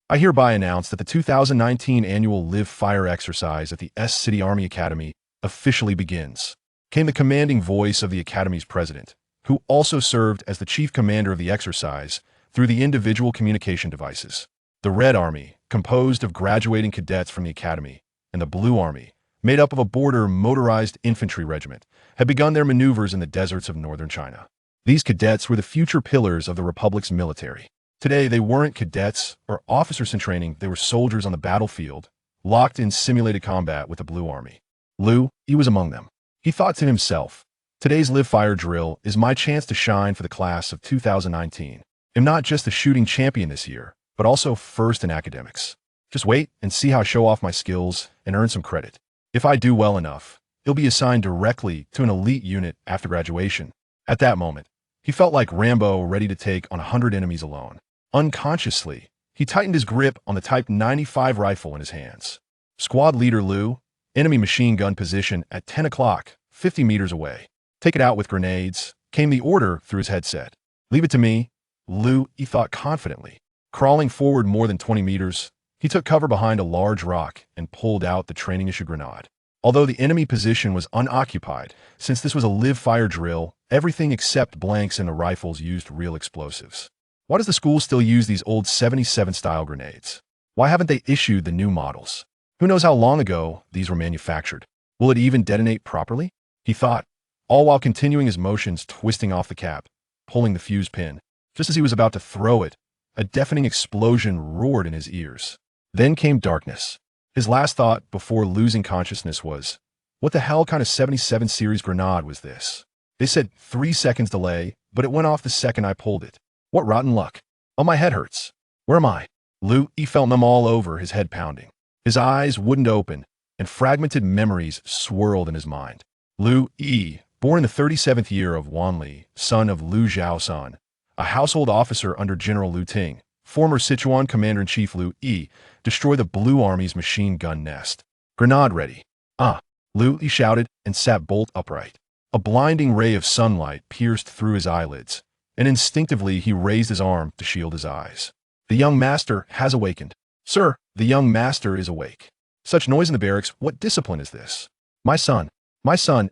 I hereby announce that the 2019 annual Live Fire exercise at the City Army Academy officially begins. Came the commanding voice of the Academy's president, who also served as the chief commander of the exercise through the individual communication devices. The Red Army, composed of graduating cadets from the Academy, and the Blue Army, made up of a border motorized infantry regiment, had begun their maneuvers in the deserts of northern China. These cadets were the future pillars of the Republic's military. Today, they weren't cadets or officers in training, they were soldiers on the battlefield, locked in simulated combat with the Blue Army. Liu Yi was among them. He thought to himself, today's Live Fire drill is my chance to shine for the class of 2019. I'm not just the shooting champion this year, but also first in academics. Just wait and see how I show off my skills and earn some credit. If I do well enough, he'll be assigned directly to an elite unit after graduation. At that moment, he felt like Rambo ready to take on 100 enemies alone. Unconsciously, he tightened his grip on the Type 95 rifle in his hands. Squad leader Liu, enemy machine gun position at 10 o'clock, 50 meters away. Take it out with grenades, came the order through his headset. Leave it to me, Liu Yi thought confidently. Crawling forward more than 20 meters, he took cover behind a large rock and pulled out the training issue grenade. Although the enemy position was unoccupied, since this was a live fire drill, everything except blanks in the rifles used real explosives. Why does the school still use these old 77-style grenades? Why haven't they issued the new models? Who knows how long ago these were manufactured? Will it even detonate properly? He thought, all while continuing his motions, twisting off the cap, pulling the fuse pin. Just as he was about to throw it, a deafening explosion roared in his ears. Then came darkness. His last thought before losing consciousness was, what the hell kind of 77 series grenade was this? They said 3 seconds delay, but it went off the second I pulled it. What rotten luck. Oh, my head hurts. Where am I? Liu Yi felt numb all over, his head pounding. His eyes wouldn't open, and fragmented memories swirled in his mind. Liu Yi, born in the 37th year of Wanli, son of Liu Zhaosan, a household officer under General Liu Ting, former Sichuan Commander-in-Chief Liu Yi, destroy the Blue Army's machine gun nest. Grenade ready. Liu Yi shouted and sat bolt upright. A blinding ray of sunlight pierced through his eyelids, and instinctively he raised his arm to shield his eyes. The young master has awakened. Sir, the young master is awake. Such noise in the barracks, what discipline is this? My son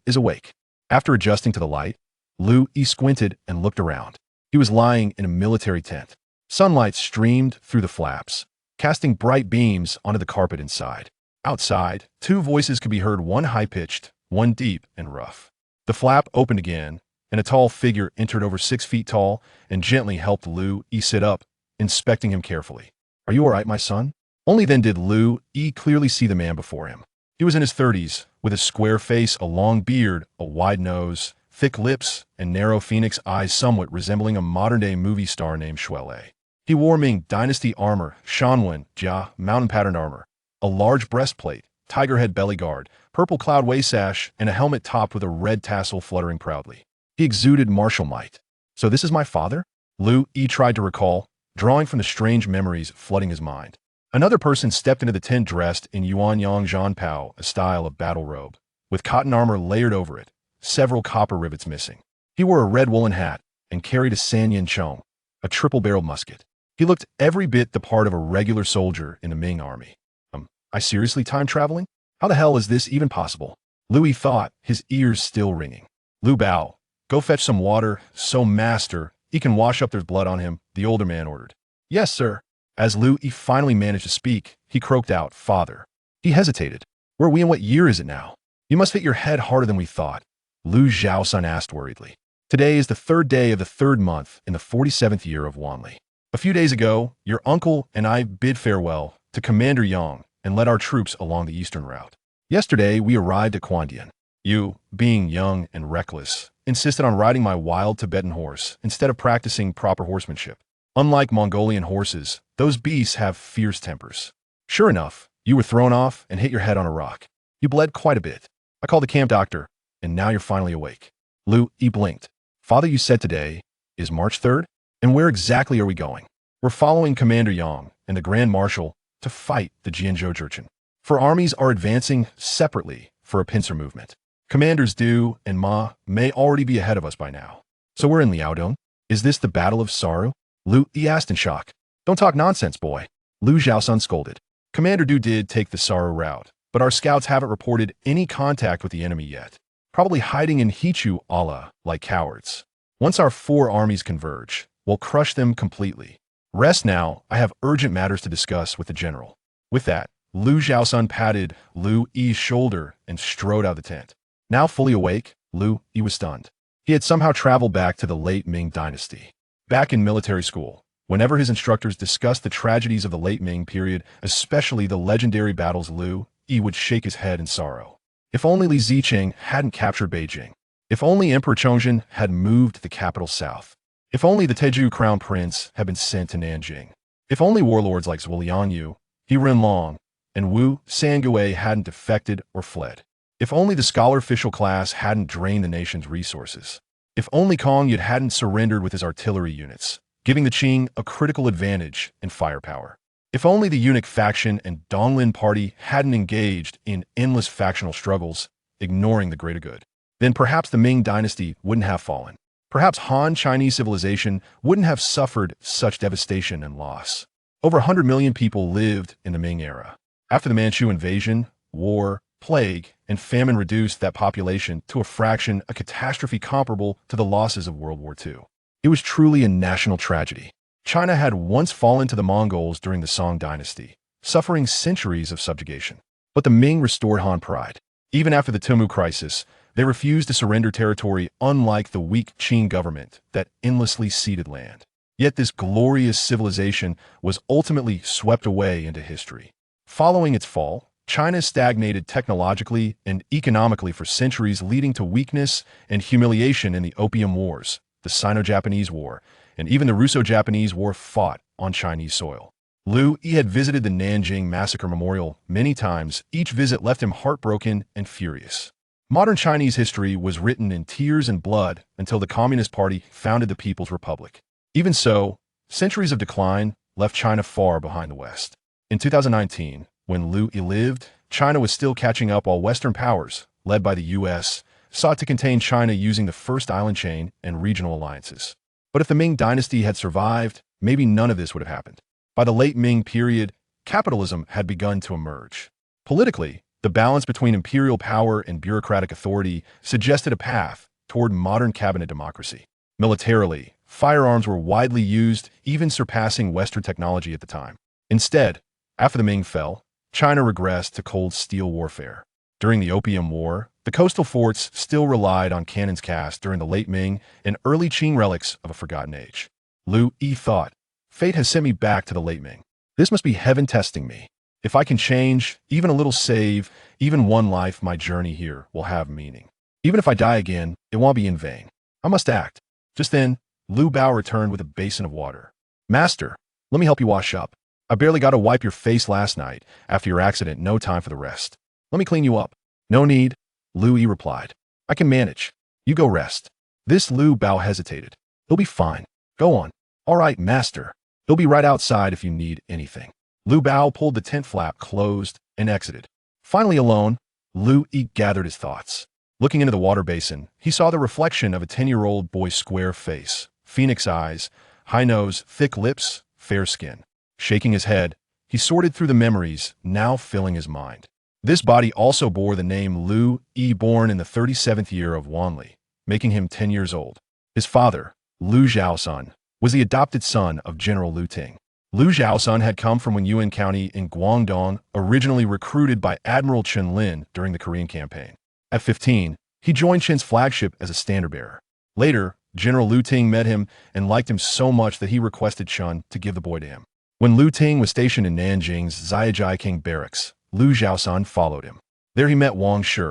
is awake. After adjusting to the light, Liu Yi squinted and looked around. He was lying in a military tent. Sunlight streamed through the flaps, casting bright beams onto the carpet inside. Outside, 2 voices could be heard, one high-pitched, one deep and rough. The flap opened again, and a tall figure entered over 6 feet tall and gently helped Liu Yi sit up, inspecting him carefully. Are you all right, my son? Only then did Liu Yi clearly see the man before him. He was in his 30s, with a square face, a long beard, a wide nose, thick lips, and narrow phoenix eyes somewhat resembling a modern-day movie star named Shuele. He wore Ming Dynasty armor, Shanwen, Jia, mountain patterned armor, a large breastplate, tiger head belly guard, purple cloud waist sash, and a helmet topped with a red tassel fluttering proudly. He exuded martial might. So this is my father? Liu Yi tried to recall, drawing from the strange memories flooding his mind. Another person stepped into the tent dressed in Yuan Zhanpao, a style of battle robe, with cotton armor layered over it, several copper rivets missing. He wore a red woolen hat and carried a Sanyan Chong, a triple-barreled musket. He looked every bit the part of a regular soldier in the Ming army. I seriously time traveling? How the hell is this even possible? Liu Yi thought, his ears still ringing. Liu Bao, go fetch some water, so master, he can wash up there's blood on him, the older man ordered. Yes, sir. As Liu Yi finally managed to speak, he croaked out, Father. He hesitated. Where are we and what year is it now? You must hit your head harder than we thought. Liu Zhaosan asked worriedly. Today is the 3rd day of the 3rd month in the 47th year of Wanli. A few days ago, your uncle and I bid farewell to Commander Yang and led our troops along the eastern route. Yesterday, we arrived at Quandian. You, being young and reckless, insisted on riding my wild Tibetan horse instead of practicing proper horsemanship. Unlike Mongolian horses, those beasts have fierce tempers. Sure enough, you were thrown off and hit your head on a rock. You bled quite a bit. I called the camp doctor, and now you're finally awake. Liu Yi blinked. Father, you said today is March 3rd? And where exactly are we going? We're following Commander Yang and the Grand Marshal to fight the Jianzhou Jurchen. For armies are advancing separately for a pincer movement. Commanders Du and Ma may already be ahead of us by now. So we're in Liaodong? Is this the Battle of Sarhū? Liu Yi asked in shock. Don't talk nonsense, boy. Liu Zhaosun scolded. Commander Du did take the Sarhū route, but our scouts haven't reported any contact with the enemy yet. Probably hiding in Hichu Ala like cowards. Once our four armies converge, we'll crush them completely. Rest now, I have urgent matters to discuss with the general. With that, Liu Zhaosun patted Liu Yi's shoulder and strode out of the tent. Now fully awake, Liu Yi was stunned. He had somehow traveled back to the late Ming Dynasty. Back in military school, whenever his instructors discussed the tragedies of the late Ming period, especially the legendary battles, Liu Yi would shake his head in sorrow. If only Li Zicheng hadn't captured Beijing. If only Emperor Chongzhen had moved the capital south. If only the Teju crown prince had been sent to Nanjing. If only warlords like Lian Yi, He Renlong, and Wu Sangui hadn't defected or fled. If only the scholar official class hadn't drained the nation's resources. If only Kong Yat hadn't surrendered with his artillery units, giving the Qing a critical advantage in firepower. If only the eunuch faction and Donglin party hadn't engaged in endless factional struggles, ignoring the greater good, then perhaps the Ming Dynasty wouldn't have fallen. Perhaps Han Chinese civilization wouldn't have suffered such devastation and loss. Over 100 million people lived in the Ming era. After the Manchu invasion, war, plague, and famine reduced that population to a fraction, a catastrophe comparable to the losses of World War II. It was truly a national tragedy. China had once fallen to the Mongols during the Song dynasty, suffering centuries of subjugation. But the Ming restored Han pride. Even after the Timu crisis, they refused to surrender territory, unlike the weak Qing government that endlessly ceded land. Yet this glorious civilization was ultimately swept away into history. Following its fall, China stagnated technologically and economically for centuries, leading to weakness and humiliation in the Opium Wars, the Sino-Japanese War, and even the Russo-Japanese War fought on Chinese soil. Liu Yi had visited the Nanjing Massacre Memorial many times. Each visit left him heartbroken and furious. Modern Chinese history was written in tears and blood until the Communist Party founded the People's Republic. Even so, centuries of decline left China far behind the West. In 2019, when Liu Yi lived, China was still catching up while Western powers, led by the U.S., sought to contain China using the First Island chain and regional alliances. But if the Ming Dynasty had survived, maybe none of this would have happened. By the late Ming period, capitalism had begun to emerge. Politically, the balance between imperial power and bureaucratic authority suggested a path toward modern cabinet democracy. Militarily, firearms were widely used, even surpassing Western technology at the time. Instead, after the Ming fell, China regressed to cold steel warfare. During the Opium War, the coastal forts still relied on cannons cast during the late Ming and early Qing, relics of a forgotten age. Liu Yi thought, "Fate has sent me back to the late Ming. This must be heaven testing me. If I can change, even a little save, even one life, my journey here will have meaning. Even if I die again, it won't be in vain. I must act." Just then, Liu Bao returned with a basin of water. "Master, let me help you wash up. I barely got to wipe your face last night after your accident. No time for the rest. Let me clean you up." "No need," Liu Yi replied. "I can manage. You go rest." This Liu Bao hesitated. "He'll be fine. Go on." "All right, master. He'll be right outside if you need anything." Liu Bao pulled the tent flap closed and exited. Finally alone, Liu Yi gathered his thoughts. Looking into the water basin, he saw the reflection of a 10-year-old boy's square face, phoenix eyes, high nose, thick lips, fair skin. Shaking his head, he sorted through the memories now filling his mind. This body also bore the name Liu Yi, born in the 37th year of Wanli, making him 10 years old. His father, Liu Zhaosun, was the adopted son of General Liu Ting. Liu Zhaosun had come from Wenyuan County in Guangdong, originally recruited by Admiral Chen Lin during the Korean campaign. At 15, he joined Chen's flagship as a standard-bearer. Later, General Liu Ting met him and liked him so much that he requested Chen to give the boy to him. When Liu Ting was stationed in Nanjing's Ziyajai King Barracks, Liu Zhaosun followed him. There he met Wang Shi,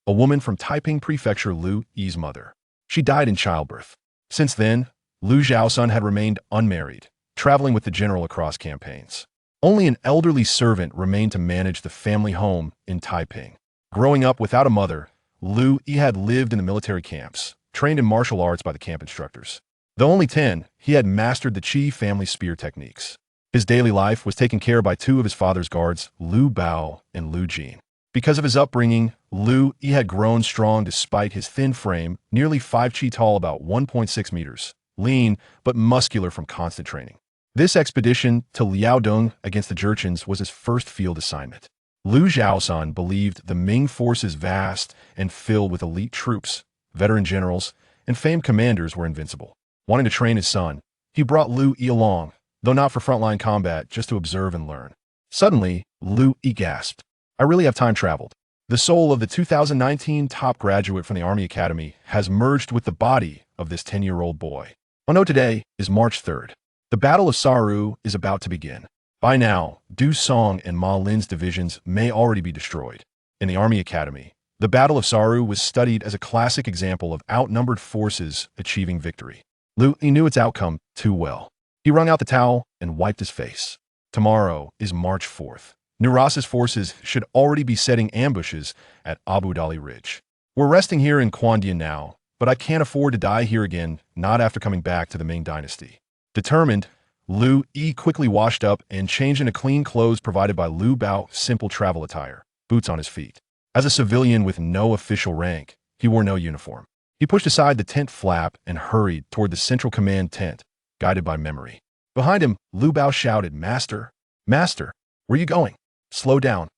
a woman from Taiping Prefecture, Liu Yi's mother. She died in childbirth. Since then, Liu Zhaosun had remained unmarried, traveling with the general across campaigns. Only an elderly servant remained to manage the family home in Taiping. Growing up without a mother, Liu Yi had lived in the military camps, trained in martial arts by the camp instructors. Though only 10, he had mastered the Qi family spear techniques. His daily life was taken care of by two of his father's guards, Liu Bao and Liu Jin. Because of his upbringing, Liu Yi had grown strong despite his thin frame, nearly 5 feet tall, about 1.6 meters, lean but muscular from constant training. This expedition to Liaodong against the Jurchens was his first field assignment. Liu Zhaosan believed the Ming forces vast and filled with elite troops, veteran generals, and famed commanders were invincible. Wanting to train his son, he brought Liu Yi along, though not for frontline combat, just to observe and learn. Suddenly, Liu Yi gasped, "I really have time traveled. The soul of the 2019 top graduate from the Army Academy has merged with the body of this 10-year-old boy." Oh no, today is March 3rd. The Battle of Sarhū is about to begin. By now, Du Song and Ma Lin's divisions may already be destroyed. In the Army Academy, the Battle of Sarhū was studied as a classic example of outnumbered forces achieving victory. Liu Yi knew its outcome too well. He wrung out the towel and wiped his face. Tomorrow is March 4th. Nurhaci's forces should already be setting ambushes at Abu Dali Ridge. We're resting here in Quandian now, but I can't afford to die here again, not after coming back to the Ming Dynasty. Determined, Liu Yi quickly washed up and changed into clean clothes provided by Liu Bao's simple travel attire, boots on his feet. As a civilian with no official rank, he wore no uniform. He pushed aside the tent flap and hurried toward the central command tent, guided by memory. Behind him, Liu Bao shouted, "Master, Master, where are you going? Slow down."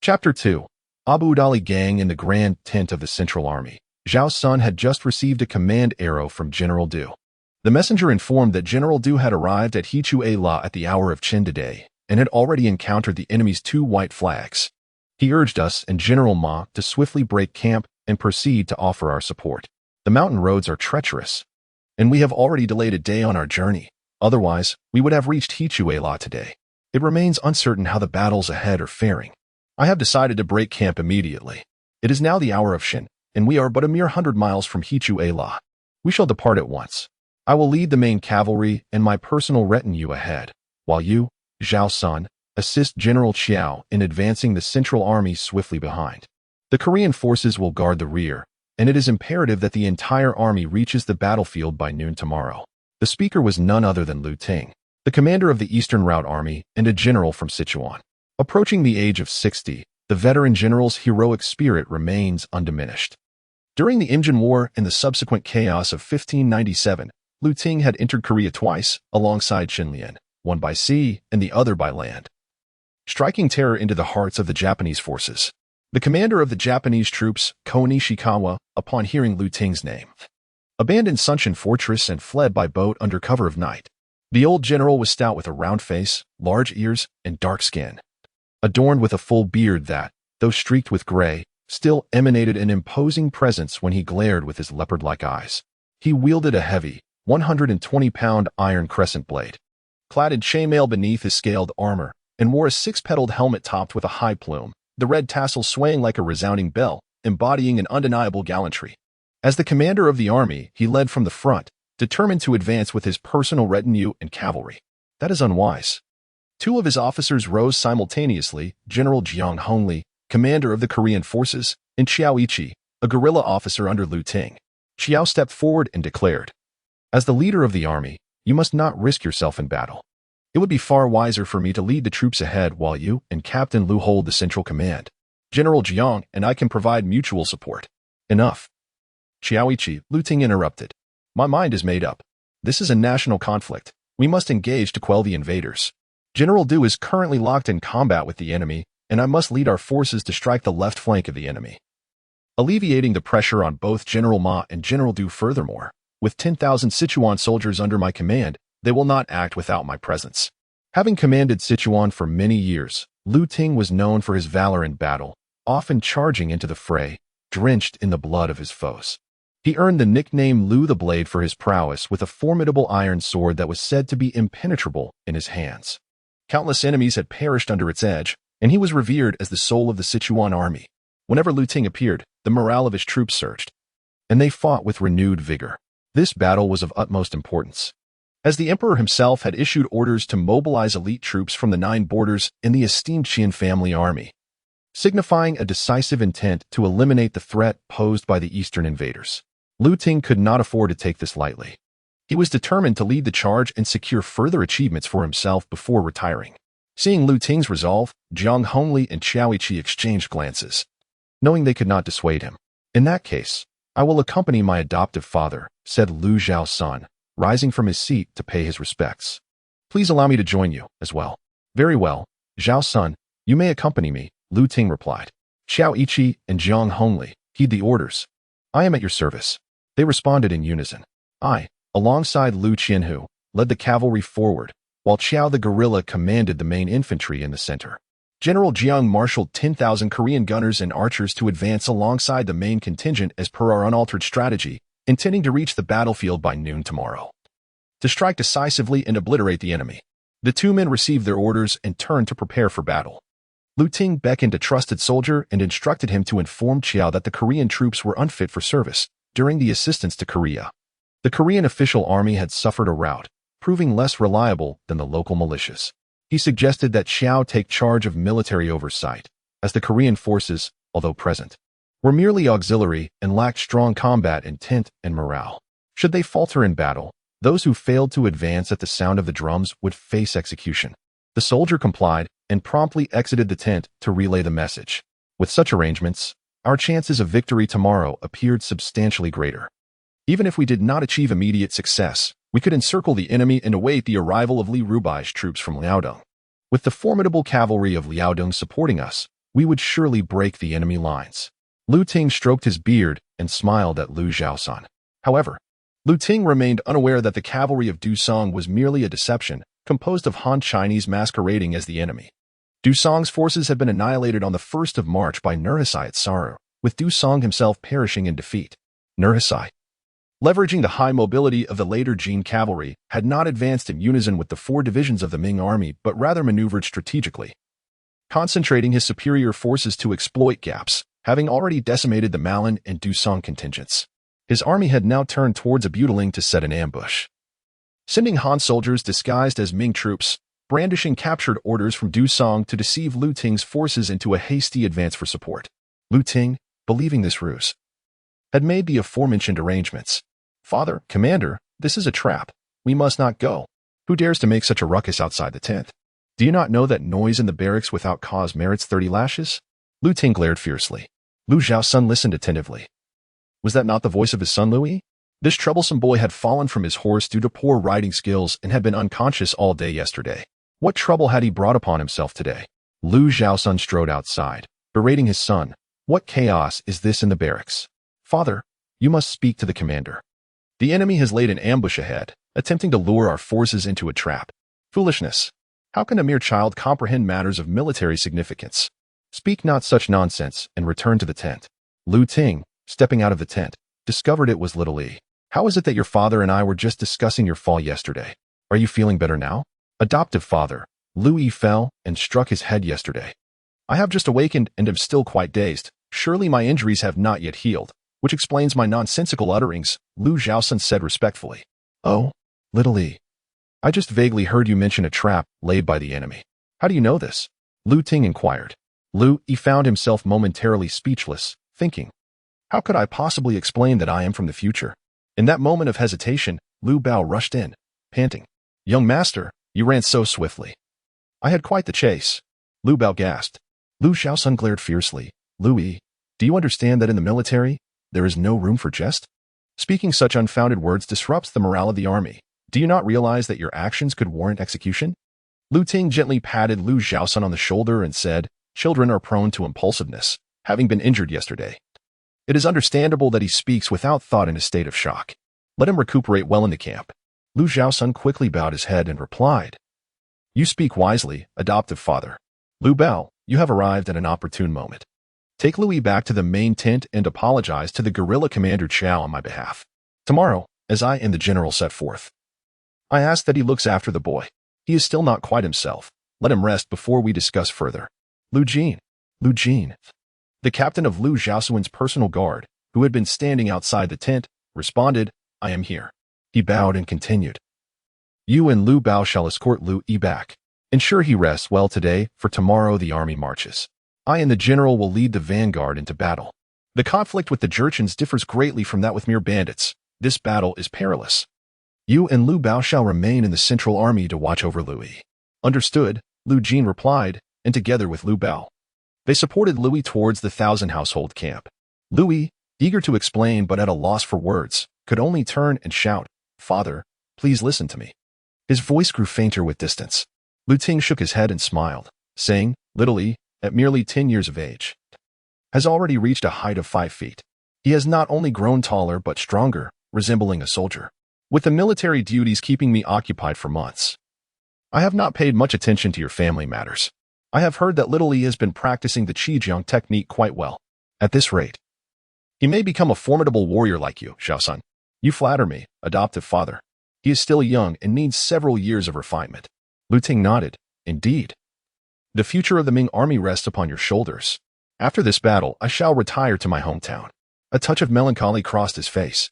Chapter 2. Abu Dali Gang in the Grand Tent of the Central Army. Zhao's son had just received a command arrow from General Du. The messenger informed that General Du had arrived at Hichu-A-La at the hour of Qin today and had already encountered the enemy's 2 white flags. He urged us and General Ma to swiftly break camp and proceed to offer our support. The mountain roads are treacherous, and we have already delayed a day on our journey. Otherwise, we would have reached Hichu-A-La today. It remains uncertain how the battles ahead are faring. I have decided to break camp immediately. It is now the hour of Qin, and we are but a mere 100 miles from Hichu-A-La. We shall depart at once. I will lead the main cavalry and my personal retinue ahead, while you, Zhao's son, assist General Qiao in advancing the Central Army swiftly behind. The Korean forces will guard the rear, and it is imperative that the entire army reaches the battlefield by noon tomorrow. The speaker was none other than Liu Ting, the commander of the Eastern Route Army and a general from Sichuan. Approaching the age of 60, the veteran general's heroic spirit remains undiminished. During the Imjin War and the subsequent chaos of 1597, Liu Ting had entered Korea twice, alongside Qinlian, one by sea and the other by land, striking terror into the hearts of the Japanese forces. The commander of the Japanese troops, Ko Nishikawa, upon hearing Liu Ting's name, abandoned Sunshin Fortress and fled by boat under cover of night. The old general was stout with a round face, large ears, and dark skin, adorned with a full beard that, though streaked with gray, still emanated an imposing presence when he glared with his leopard-like eyes. He wielded a heavy, 120-pound iron crescent blade, clad in chainmail beneath his scaled armor, and wore a 6-petaled helmet topped with a high plume, the red tassel swaying like a resounding bell, embodying an undeniable gallantry. As the commander of the army, he led from the front, determined to advance with his personal retinue and cavalry. That is unwise. 2 of his officers rose simultaneously, General Zheng Zhilong, commander of the Korean forces, and Qiao Yi, a guerrilla officer under Liu Ting. Qiao stepped forward and declared, "As the leader of the army, you must not risk yourself in battle. It would be far wiser for me to lead the troops ahead while you and Captain Liu hold the central command. General Zheng and I can provide mutual support." "Enough." Qiao Yi, Liu Ting interrupted. "My mind is made up. This is a national conflict. We must engage to quell the invaders. General Du is currently locked in combat with the enemy, and I must lead our forces to strike the left flank of the enemy, alleviating the pressure on both General Ma and General Du. Furthermore, with 10,000 Sichuan soldiers under my command, they will not act without my presence." Having commanded Sichuan for many years, Liu Ting was known for his valor in battle, often charging into the fray, drenched in the blood of his foes. He earned the nickname Liu the Blade for his prowess with a formidable iron sword that was said to be impenetrable in his hands. Countless enemies had perished under its edge, and he was revered as the soul of the Sichuan army. Whenever Liu Ting appeared, the morale of his troops surged, and they fought with renewed vigor. This battle was of utmost importance, as the emperor himself had issued orders to mobilize elite troops from the 9 borders in the esteemed Qin family army, signifying a decisive intent to eliminate the threat posed by the eastern invaders. Liu Ting could not afford to take this lightly. He was determined to lead the charge and secure further achievements for himself before retiring. Seeing Liu Ting's resolve, Zheng Zhilong and Qiao Yi exchanged glances, knowing they could not dissuade him. "In that case, I will accompany my adoptive father," said Liu Zhao's son, rising from his seat to pay his respects. Please allow me to join you, as well. Very well, Zhao Sun, you may accompany me, Lu Ting replied. Xiao Yiqi and Jiang Hongli, heed the orders. I am at your service. They responded in unison. I, alongside Lu Qianhu, led the cavalry forward, while Qiao the guerrilla commanded the main infantry in the center. General Jiang marshaled 10,000 Korean gunners and archers to advance alongside the main contingent as per our unaltered strategy, intending to reach the battlefield by noon tomorrow. To strike decisively and obliterate the enemy. The two men received their orders and turned to prepare for battle. Lu Ting beckoned a trusted soldier and instructed him to inform Qiao that the Korean troops were unfit for service during the assistance to Korea. The Korean official army had suffered a rout, proving less reliable than the local militias. He suggested that Qiao take charge of military oversight, as the Korean forces, although present, were merely auxiliary and lacked strong combat intent and morale. Should they falter in battle, those who failed to advance at the sound of the drums would face execution. The soldier complied and promptly exited the tent to relay the message. With such arrangements, our chances of victory tomorrow appeared substantially greater. Even if we did not achieve immediate success, we could encircle the enemy and await the arrival of Li Rubai's troops from Liaodong. With the formidable cavalry of Liaodong supporting us, we would surely break the enemy lines. Lu Ting stroked his beard and smiled at Lu Zhaosan. However, Lu Ting remained unaware that the cavalry of Du Song was merely a deception, composed of Han Chinese masquerading as the enemy. Du Song's forces had been annihilated on the 1st of March by Nurhaci at Sarhū, with Du Song himself perishing in defeat. Nurhaci, leveraging the high mobility of the later Jin cavalry, had not advanced in unison with the 4 divisions of the Ming army but rather maneuvered strategically, concentrating his superior forces to exploit gaps, having already decimated the Malin and Du Song contingents. His army had now turned towards a Butaling to set an ambush. Sending Han soldiers disguised as Ming troops, brandishing captured orders from Du Song to deceive Lu Ting's forces into a hasty advance for support. Lu Ting, believing this ruse, had made the aforementioned arrangements. Father, Commander, this is a trap. We must not go. Who dares to make such a ruckus outside the tent? Do you not know that noise in the barracks without cause merits 30 lashes? Lu Ting glared fiercely. Lu Zhaosun listened attentively. Was that not the voice of his son Liu Yi? This troublesome boy had fallen from his horse due to poor riding skills and had been unconscious all day yesterday. What trouble had he brought upon himself today? Lu Zhaosun strode outside, berating his son. What chaos is this in the barracks? Father, you must speak to the commander. The enemy has laid an ambush ahead, attempting to lure our forces into a trap. Foolishness. How can a mere child comprehend matters of military significance? Speak not such nonsense and return to the tent. Lu Ting, stepping out of the tent, discovered it was little Yi. How is it that your father and I were just discussing your fall yesterday? Are you feeling better now? Adoptive father, Liu Yi fell and struck his head yesterday. I have just awakened and am still quite dazed. Surely my injuries have not yet healed, which explains my nonsensical utterings, Lu Zhaosun said respectfully. Oh, little Yi. I just vaguely heard you mention a trap laid by the enemy. How do you know this? Lu Ting inquired. Lu Yi found himself momentarily speechless, thinking, how could I possibly explain that I am from the future? In that moment of hesitation, Lu Bao rushed in, panting. Young master, you ran so swiftly. I had quite the chase. Lu Bao gasped. Lu Zhaosun glared fiercely. Liu Yi, do you understand that in the military, there is no room for jest? Speaking such unfounded words disrupts the morale of the army. Do you not realize that your actions could warrant execution? Lu Ting gently patted Lu Zhaosun on the shoulder and said, children are prone to impulsiveness, having been injured yesterday. It is understandable that he speaks without thought in a state of shock. Let him recuperate well in the camp. Lu Zhaosun quickly bowed his head and replied, you speak wisely, adoptive father. Lu Bao, you have arrived at an opportune moment. Take Liu Yi back to the main tent and apologize to the guerrilla commander Qiao on my behalf. Tomorrow, as I and the general set forth, I ask that he looks after the boy. He is still not quite himself. Let him rest before we discuss further. Lu Jin. The captain of Lu Zhaosun's personal guard, who had been standing outside the tent, responded, I am here. He bowed and continued. You and Lu Bao shall escort Liu Yi back. Ensure he rests well today, for tomorrow the army marches. I and the general will lead the vanguard into battle. The conflict with the Jurchens differs greatly from that with mere bandits. This battle is perilous. You and Lu Bao shall remain in the central army to watch over Liu Yi. Understood, Lu Jin replied, and together with Lu Bao, they supported Liu Yi towards the 1,000-household camp. Liu Yi, eager to explain but at a loss for words, could only turn and shout, Father, please listen to me. His voice grew fainter with distance. Lu Ting shook his head and smiled, saying, "Little Yi, at merely 10 years of age, has already reached a height of 5 feet. He has not only grown taller but stronger, resembling a soldier. With the military duties keeping me occupied for months, I have not paid much attention to your family matters. I have heard that Little Yi has been practicing the Qigong technique quite well. At this rate, he may become a formidable warrior like you, Xiaosun. You flatter me, adoptive father. He is still young and needs several years of refinement." Lu Ting nodded. "Indeed. The future of the Ming army rests upon your shoulders. After this battle, I shall retire to my hometown." A touch of melancholy crossed his face.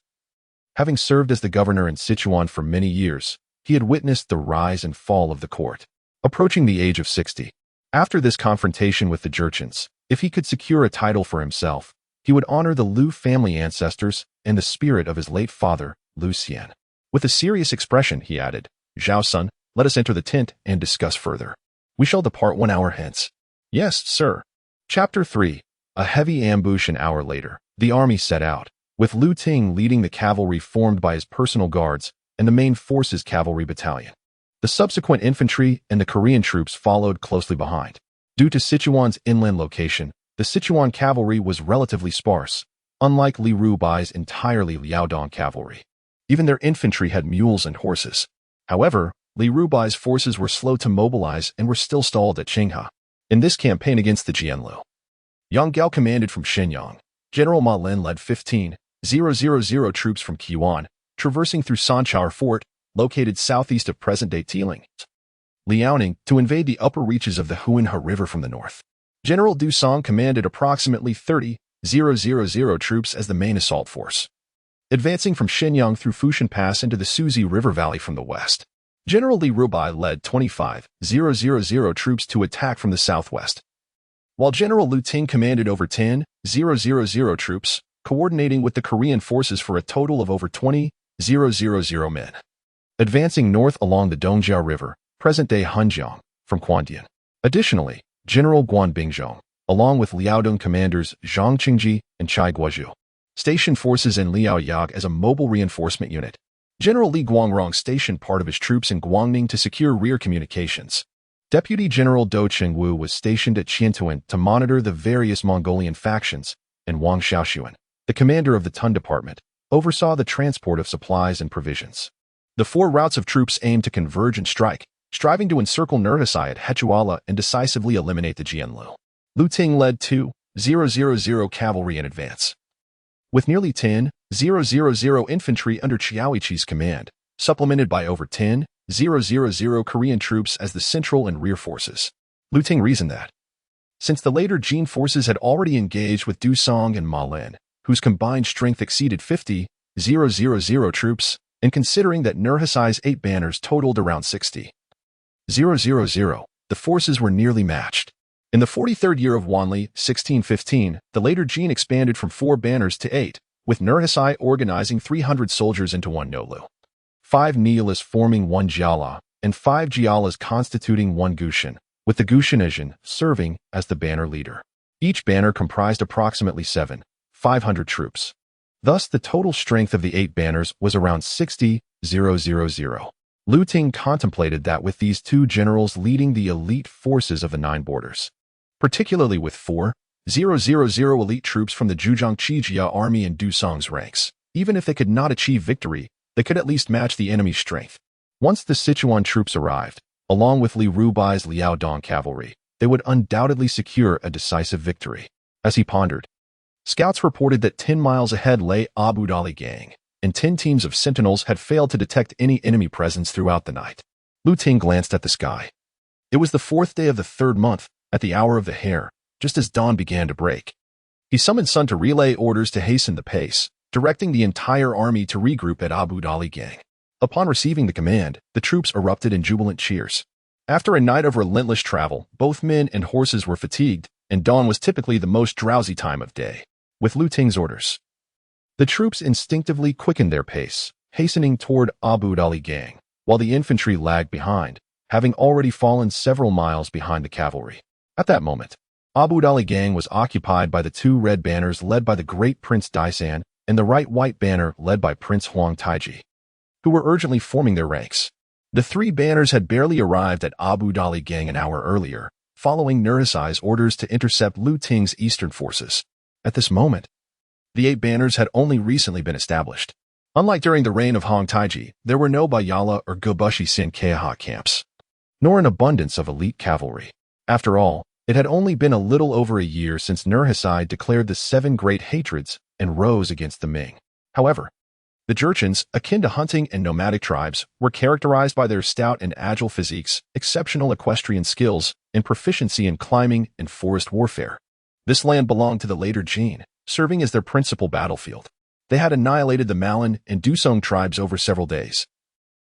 Having served as the governor in Sichuan for many years, he had witnessed the rise and fall of the court, approaching the age of 60. After this confrontation with the Jurchens, if he could secure a title for himself, he would honor the Liu family ancestors and the spirit of his late father, Liu Xian. With a serious expression, he added, "Xiaosun, let us enter the tent and discuss further. We shall depart 1 hour hence." "Yes, sir." Chapter 3. A heavy ambush. An hour later, the army set out, with Lu Ting leading the cavalry formed by his personal guards and the main forces cavalry battalion. The subsequent infantry and the Korean troops followed closely behind. Due to Sichuan's inland location, the Sichuan cavalry was relatively sparse, unlike Li Rubai's entirely Liaodong cavalry. Even their infantry had mules and horses. However, Li Rubai's forces were slow to mobilize and were still stalled at Qingha. In this campaign against the Jianlu, Yang Gao commanded from Shenyang. General Ma Lin led 15,000 troops from Qiwan, traversing through Sanchar Fort, located southeast of present-day Tiling, Liaodong, to invade the upper reaches of the Huinhe River from the north. General Du Song commanded approximately 30,000 troops as the main assault force, advancing from Shenyang through Fushan Pass into the Suzi River Valley from the west. General Li Rubai led 25,000 troops to attack from the southwest, while General Lu Ting commanded over 10,000 troops, coordinating with the Korean forces for a total of over 20,000 men, advancing north along the Dongjia River, present-day Hunjiang, from Quandian. Additionally, General Guan Bingzhong, along with Liaodong commanders Zhang Qingji and Chai Guozhu, stationed forces in Liaoyag as a mobile reinforcement unit. General Li Guangrong stationed part of his troops in Guangning to secure rear communications. Deputy General Do Chengwu was stationed at Qiantuan to monitor the various Mongolian factions, and Wang Xiaoxuan, the commander of the Tun Department, oversaw the transport of supplies and provisions. The 4 routes of troops aimed to converge and strike, striving to encircle Nurhaci at Hechuala and decisively eliminate the Jianlu. Lu Ting led 2,000 cavalry in advance, with nearly 10,000 infantry under Qiaoiqi's command, supplemented by over 10,000 Korean troops as the central and rear forces. Lu Ting reasoned that, since the later Jin forces had already engaged with Du Song and Ma Lin, whose combined strength exceeded 50,000 troops, and considering that Nurhaci's 8 banners totaled around 60,000, the forces were nearly matched. In the 43rd year of Wanli, 1615, the later Jin expanded from 4 banners to 8, with Nurhaci organizing 300 soldiers into 1 Nolu, 5 Nihilas forming 1 Jiala, and 5 Jialas constituting 1 Gushan, with the Gushanizhan serving as the banner leader. Each banner comprised approximately 7,500 troops. Thus, the total strength of the 8 banners was around 60,000. Lu Ting contemplated that with these 2 generals leading the elite forces of the 9 borders, particularly with 4,000 elite troops from the Zhejiang Qingyi Army in Du Song's ranks, even if they could not achieve victory, they could at least match the enemy's strength. Once the Sichuan troops arrived, along with Li Rubai's Liaodong cavalry, they would undoubtedly secure a decisive victory. As he pondered, scouts reported that 10 miles ahead lay Abu Dali Gang, and 10 teams of sentinels had failed to detect any enemy presence throughout the night. Lu Ting glanced at the sky. It was the 4th day of the 3rd month, at the hour of the hare, just as dawn began to break. He summoned Sun to relay orders to hasten the pace, directing the entire army to regroup at Abu Dali Gang. Upon receiving the command, the troops erupted in jubilant cheers. After a night of relentless travel, both men and horses were fatigued, and dawn was typically the most drowsy time of day. With Lu Ting's orders, the troops instinctively quickened their pace, hastening toward Abu Dali Gang, while the infantry lagged behind, having already fallen several miles behind the cavalry. At that moment, Abu Dali Gang was occupied by the 2 red banners led by the great Prince Daisan and the right white banner led by Prince Huang Taiji, who were urgently forming their ranks. The three banners had barely arrived at Abu Dali Gang an hour earlier, following Nurhaci's orders to intercept Liu Ting's eastern forces. At this moment, the 8 banners had only recently been established. Unlike during the reign of Hong Taiji, there were no Bayala or Gobushi Sin Keha camps, nor an abundance of elite cavalry. After all, it had only been a little over a year since Nurhaci declared the 7 Great Hatreds and rose against the Ming. However, the Jurchens, akin to hunting and nomadic tribes, were characterized by their stout and agile physiques, exceptional equestrian skills, and proficiency in climbing and forest warfare. This land belonged to the later Jin, serving as their principal battlefield. They had annihilated the Malin and Dusong tribes over several days,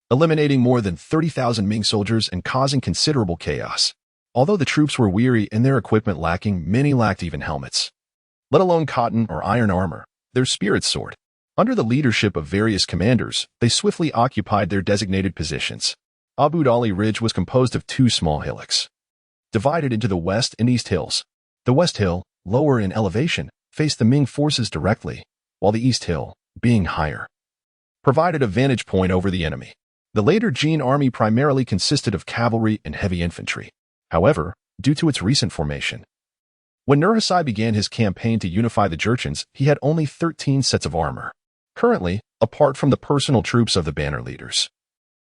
eliminating more than 30,000 Ming soldiers and causing considerable chaos. Although the troops were weary and their equipment lacking, many lacked even helmets, let alone cotton or iron armor. Their spirits soared. Under the leadership of various commanders, they swiftly occupied their designated positions. Abu Dali Ridge was composed of 2 small hillocks, divided into the west and east hills. The west hill, lower in elevation, faced the Ming forces directly, while the east hill, being higher, provided a vantage point over the enemy. The later Qingyi Army primarily consisted of cavalry and heavy infantry. However, due to its recent formation, when Nurhaci began his campaign to unify the Jurchens, he had only 13 sets of armor. Currently, apart from the personal troops of the banner leaders,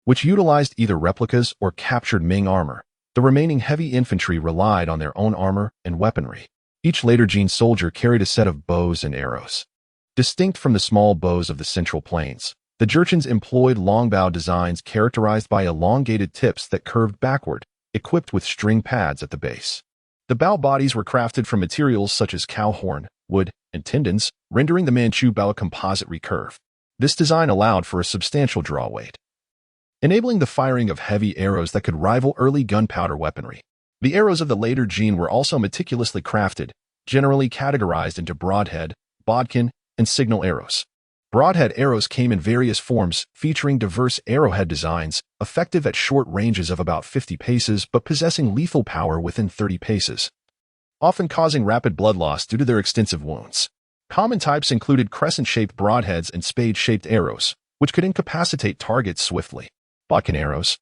which utilized either replicas or captured Ming armor, the remaining heavy infantry relied on their own armor and weaponry. Each later Jin soldier carried a set of bows and arrows. Distinct from the small bows of the Central Plains, the Jurchens employed long bow designs characterized by elongated tips that curved backward, equipped with string pads at the base. The bow bodies were crafted from materials such as cow horn, wood, and tendons, rendering the Manchu bow a composite recurve. This design allowed for a substantial draw weight, enabling the firing of heavy arrows that could rival early gunpowder weaponry. The arrows of the later Jin were also meticulously crafted, generally categorized into broadhead, bodkin, and signal arrows. Broadhead arrows came in various forms, featuring diverse arrowhead designs, effective at short ranges of about 50 paces but possessing lethal power within 30 paces, often causing rapid blood loss due to their extensive wounds. Common types included crescent-shaped broadheads and spade-shaped arrows, which could incapacitate targets swiftly. Bodkin arrows,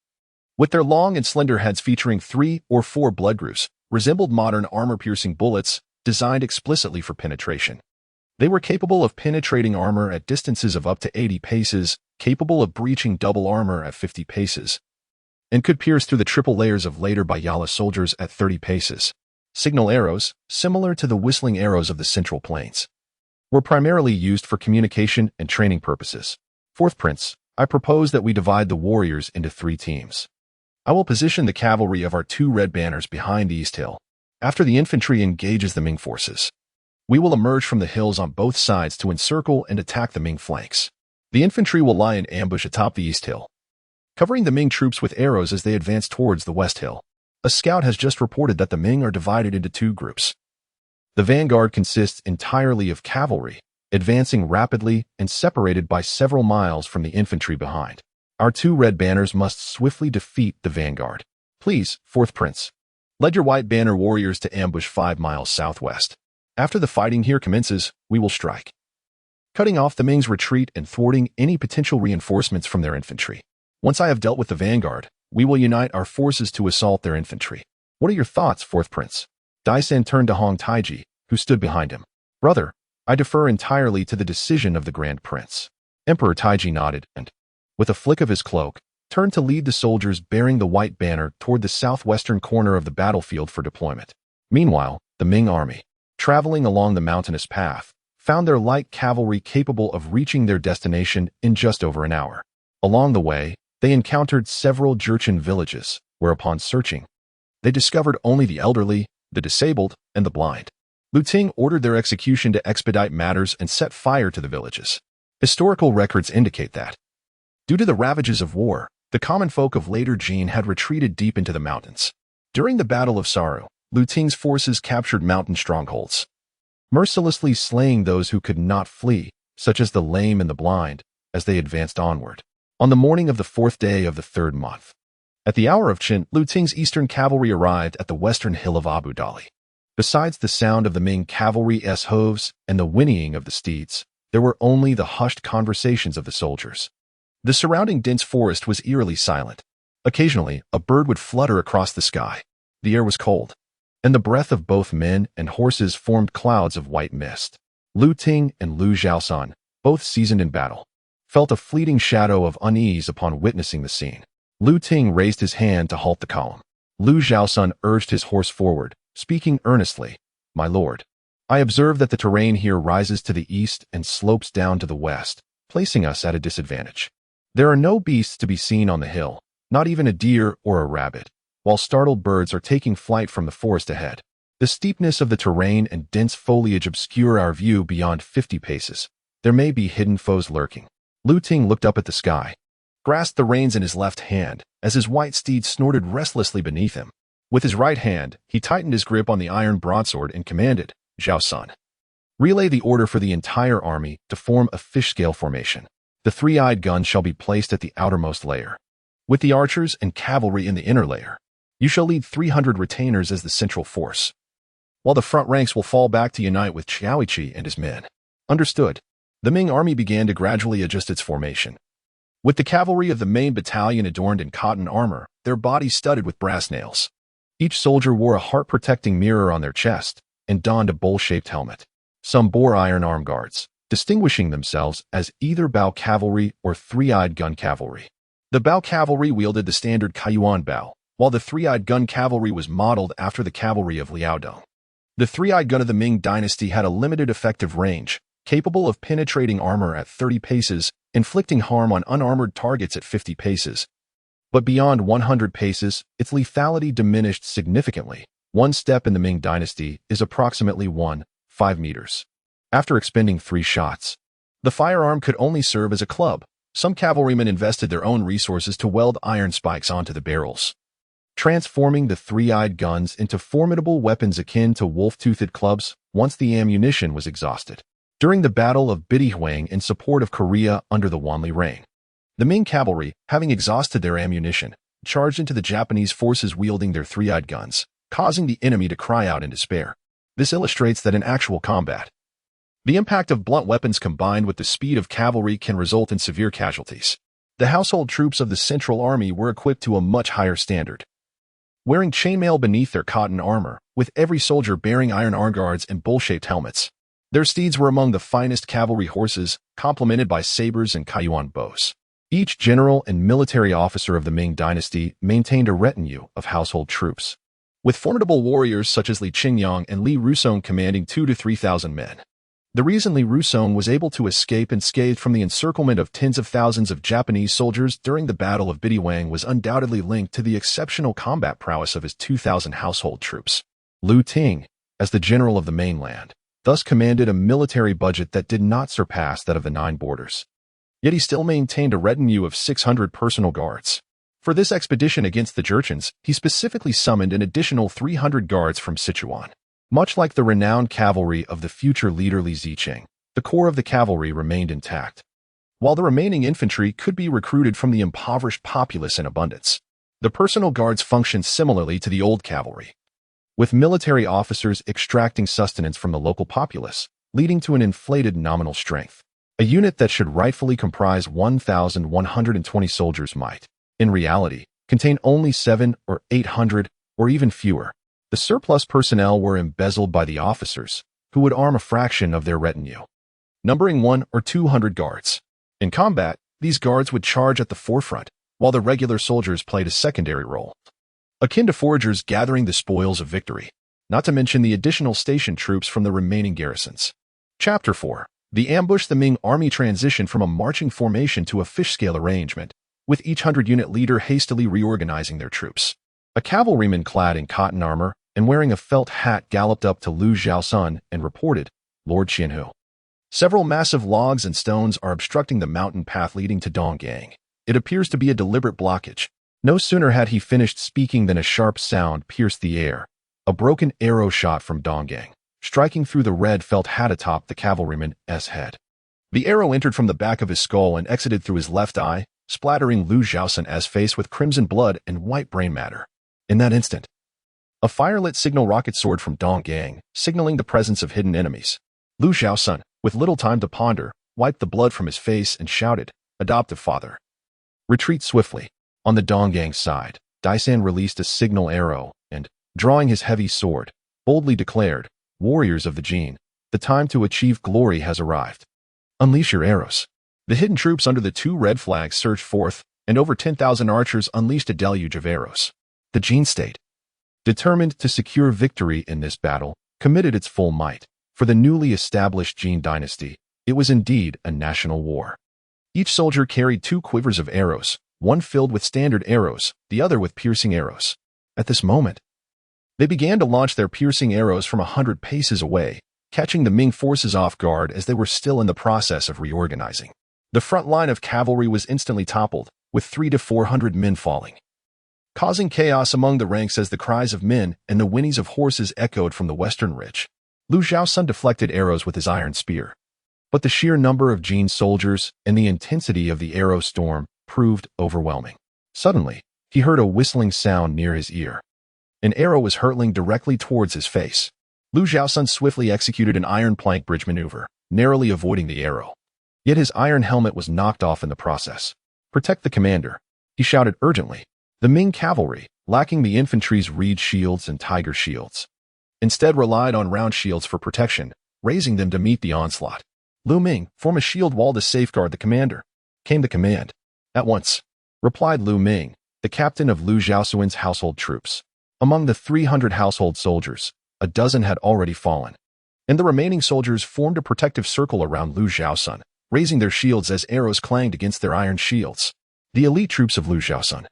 with their long and slender heads featuring 3 or 4 blood grooves, resembled modern armor-piercing bullets designed explicitly for penetration. They were capable of penetrating armor at distances of up to 80 paces, capable of breaching double armor at 50 paces, and could pierce through the triple layers of later Bayala soldiers at 30 paces. Signal arrows, similar to the whistling arrows of the Central Plains, were primarily used for communication and training purposes. Fourth Prince, I propose that we divide the warriors into 3 teams. I will position the cavalry of our 2 red banners behind the East Hill. After the infantry engages the Ming forces, we will emerge from the hills on both sides to encircle and attack the Ming flanks. The infantry will lie in ambush atop the East Hill, covering the Ming troops with arrows as they advance towards the West Hill. A scout has just reported that the Ming are divided into 2 groups. The vanguard consists entirely of cavalry, advancing rapidly and separated by several miles from the infantry behind. Our 2 red banners must swiftly defeat the vanguard. Please, Fourth Prince, lead your white banner warriors to ambush 5 miles southwest. After the fighting here commences, we will strike, cutting off the Ming's retreat and thwarting any potential reinforcements from their infantry. Once I have dealt with the vanguard, we will unite our forces to assault their infantry. What are your thoughts, Fourth Prince? Daisan turned to Hong Taiji, who stood behind him. Brother, I defer entirely to the decision of the Grand Prince. Emperor Taiji nodded and, with a flick of his cloak, turned to lead the soldiers bearing the white banner toward the southwestern corner of the battlefield for deployment. Meanwhile, the Ming army, traveling along the mountainous path, found their light cavalry capable of reaching their destination in just over an hour. Along the way, they encountered several Jurchen villages, where upon searching, they discovered only the elderly, the disabled, and the blind. Liu Ting ordered their execution to expedite matters and set fire to the villages. Historical records indicate that, due to the ravages of war, the common folk of later Jin had retreated deep into the mountains. During the Battle of Sarhū, Liu Ting's forces captured mountain strongholds, mercilessly slaying those who could not flee, such as the lame and the blind, as they advanced onward. On the morning of the 4th day of the 3rd month, at the hour of Qin, Liu Ting's eastern cavalry arrived at the western hill of Abu Dali. Besides the sound of the Ming cavalry's hooves and the whinnying of the steeds, there were only the hushed conversations of the soldiers. The surrounding dense forest was eerily silent. Occasionally, a bird would flutter across the sky. The air was cold, and the breath of both men and horses formed clouds of white mist. Lu Ting and Liu Zhaosan, both seasoned in battle, felt a fleeting shadow of unease upon witnessing the scene. Lu Ting raised his hand to halt the column. Liu Zhaosan urged his horse forward, speaking earnestly, "My lord, I observe that the terrain here rises to the east and slopes down to the west, placing us at a disadvantage. There are no beasts to be seen on the hill, not even a deer or a rabbit, while startled birds are taking flight from the forest ahead. The steepness of the terrain and dense foliage obscure our view beyond 50 paces. There may be hidden foes lurking." Lu Ting looked up at the sky, grasped the reins in his left hand as his white steed snorted restlessly beneath him. With his right hand, he tightened his grip on the iron broadsword and commanded, "Zhaosan, relay the order for the entire army to form a fish-scale formation. The three-eyed guns shall be placed at the outermost layer, with the archers and cavalry in the inner layer. You shall lead 300 retainers as the central force, while the front ranks will fall back to unite with Qiaoiqi and his men." Understood. The Ming army began to gradually adjust its formation. With the cavalry of the main battalion adorned in cotton armor, their bodies studded with brass nails. Each soldier wore a heart-protecting mirror on their chest and donned a bowl-shaped helmet. Some bore iron arm guards, distinguishing themselves as either bow cavalry or three-eyed gun cavalry. The bow cavalry wielded the standard Kaiyuan bow, while the three-eyed gun cavalry was modeled after the cavalry of Liaodong. The three-eyed gun of the Ming Dynasty had a limited effective range, capable of penetrating armor at 30 paces, inflicting harm on unarmored targets at 50 paces. But beyond 100 paces, its lethality diminished significantly. One step in the Ming Dynasty is approximately 1.5 meters. After expending 3 shots, the firearm could only serve as a club. Some cavalrymen invested their own resources to weld iron spikes onto the barrels, transforming the three-eyed guns into formidable weapons akin to wolf-toothed clubs once the ammunition was exhausted. During the Battle of Bidihuang in support of Korea under the Wanli reign, the Ming cavalry, having exhausted their ammunition, charged into the Japanese forces wielding their three-eyed guns, causing the enemy to cry out in despair. This illustrates that in actual combat, the impact of blunt weapons combined with the speed of cavalry can result in severe casualties. The household troops of the Central Army were equipped to a much higher standard, wearing chainmail beneath their cotton armor, with every soldier bearing iron arm guards and bowl-shaped helmets. Their steeds were among the finest cavalry horses, complemented by sabers and Kaiyuan bows. Each general and military officer of the Ming Dynasty maintained a retinue of household troops, with formidable warriors such as Li Qingyang and Li Rusong commanding 2,000 to 3,000 men. The reason Li Rusong was able to escape unscathed from the encirclement of tens of thousands of Japanese soldiers during the Battle of Bidihuang was undoubtedly linked to the exceptional combat prowess of his 2,000 household troops. Lu Ting, as the general of the mainland, thus commanded a military budget that did not surpass that of the 9 borders. Yet he still maintained a retinue of 600 personal guards. For this expedition against the Jurchens, he specifically summoned an additional 300 guards from Sichuan. Much like the renowned cavalry of the future leader Li Zicheng, the core of the cavalry remained intact, while the remaining infantry could be recruited from the impoverished populace in abundance. The personal guards functioned similarly to the old cavalry, with military officers extracting sustenance from the local populace, leading to an inflated nominal strength. A unit that should rightfully comprise 1,120 soldiers might, in reality, contain only 700 or 800, or even fewer. The surplus personnel were embezzled by the officers, who would arm a fraction of their retinue, numbering 100 or 200 guards. In combat, these guards would charge at the forefront, while the regular soldiers played a secondary role, akin to foragers gathering the spoils of victory, not to mention the additional station troops from the remaining garrisons. Chapter 4. The ambush. The Ming army transitioned from a marching formation to a fish-scale arrangement, with each 100-unit leader hastily reorganizing their troops. A cavalryman clad in cotton armor and wearing a felt hat galloped up to Liu Zhaosan and reported, "Lord Qianhu, several massive logs and stones are obstructing the mountain path leading to Donggang. It appears to be a deliberate blockage." No sooner had he finished speaking than a sharp sound pierced the air. A broken arrow shot from Donggang, striking through the red felt hat atop the cavalryman's head. The arrow entered from the back of his skull and exited through his left eye, splattering Liu Zhaosan's face with crimson blood and white brain matter. In that instant, a firelit signal rocket soared from Donggang, signaling the presence of hidden enemies. Liu Zhaosan, with little time to ponder, wiped the blood from his face and shouted, "Adoptive father, retreat swiftly." On the Donggang's side, Daisan released a signal arrow and, drawing his heavy sword, boldly declared, "Warriors of the Jin, the time to achieve glory has arrived. Unleash your arrows." The hidden troops under the two red flags surged forth, and over 10,000 archers unleashed a deluge of arrows. The Jin state, determined to secure victory in this battle, committed its full might. For the newly established Qing Dynasty, it was indeed a national war. Each soldier carried 2 quivers of arrows, one filled with standard arrows, the other with piercing arrows. At this moment, they began to launch their piercing arrows from 100 paces away, catching the Ming forces off guard as they were still in the process of reorganizing. The front line of cavalry was instantly toppled, with 300 to 400 men falling, causing chaos among the ranks as the cries of men and the whinnies of horses echoed from the western ridge. Liu Zhaosun deflected arrows with his iron spear, but the sheer number of Jin's soldiers and the intensity of the arrow storm proved overwhelming. Suddenly, he heard a whistling sound near his ear. An arrow was hurtling directly towards his face. Liu Zhaosun swiftly executed an iron plank bridge maneuver, narrowly avoiding the arrow. Yet his iron helmet was knocked off in the process. "Protect the commander," he shouted urgently. The Ming cavalry, lacking the infantry's reed shields and tiger shields, instead relied on round shields for protection, raising them to meet the onslaught. "Liu Ming, form a shield wall to safeguard the commander," came the command. "At once," replied Liu Ming, the captain of Liu Zhaosun's household troops. Among the 300 household soldiers, a dozen had already fallen, and the remaining soldiers formed a protective circle around Liu Zhaosun, raising their shields as arrows clanged against their iron shields. The elite troops of Liu Zhaosun,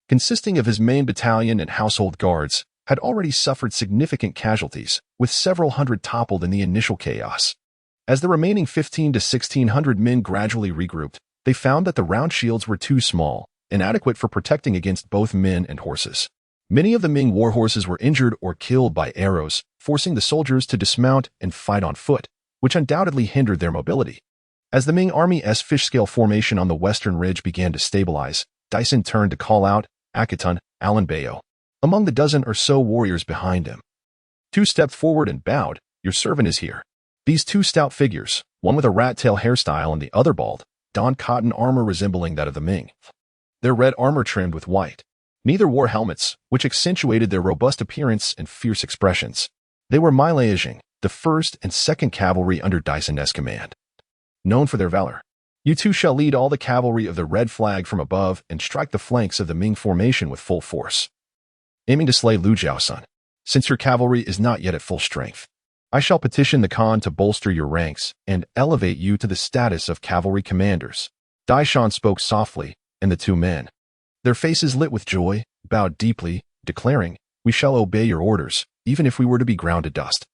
consisting of his main battalion and household guards, had already suffered significant casualties, with several hundred toppled in the initial chaos. As the remaining 1,500 to 1,600 men gradually regrouped, they found that the round shields were too small, inadequate for protecting against both men and horses. Many of the Ming war horses were injured or killed by arrows, forcing the soldiers to dismount and fight on foot, which undoubtedly hindered their mobility. As the Ming army's fish-scale formation on the western ridge began to stabilize, Dyson turned to call out, "Akatun, Alanbayo," among the dozen or so warriors behind him. 2 stepped forward and bowed, "Your servant is here." These 2 stout figures, one with a rat-tail hairstyle and the other bald, donned cotton armor resembling that of the Ming. Their red armor trimmed with white. Neither wore helmets, which accentuated their robust appearance and fierce expressions. They were Liaodong, the 1st and 2nd Cavalry under Dyson's command. Known for their valor, "You two shall lead all the cavalry of the red flag from above and strike the flanks of the Ming formation with full force, aiming to slay Liu Zhaosun. Since your cavalry is not yet at full strength, I shall petition the Khan to bolster your ranks and elevate you to the status of cavalry commanders." Daishan spoke softly, and the 2 men, their faces lit with joy, bowed deeply, declaring, "We shall obey your orders, even if we were to be ground to dust.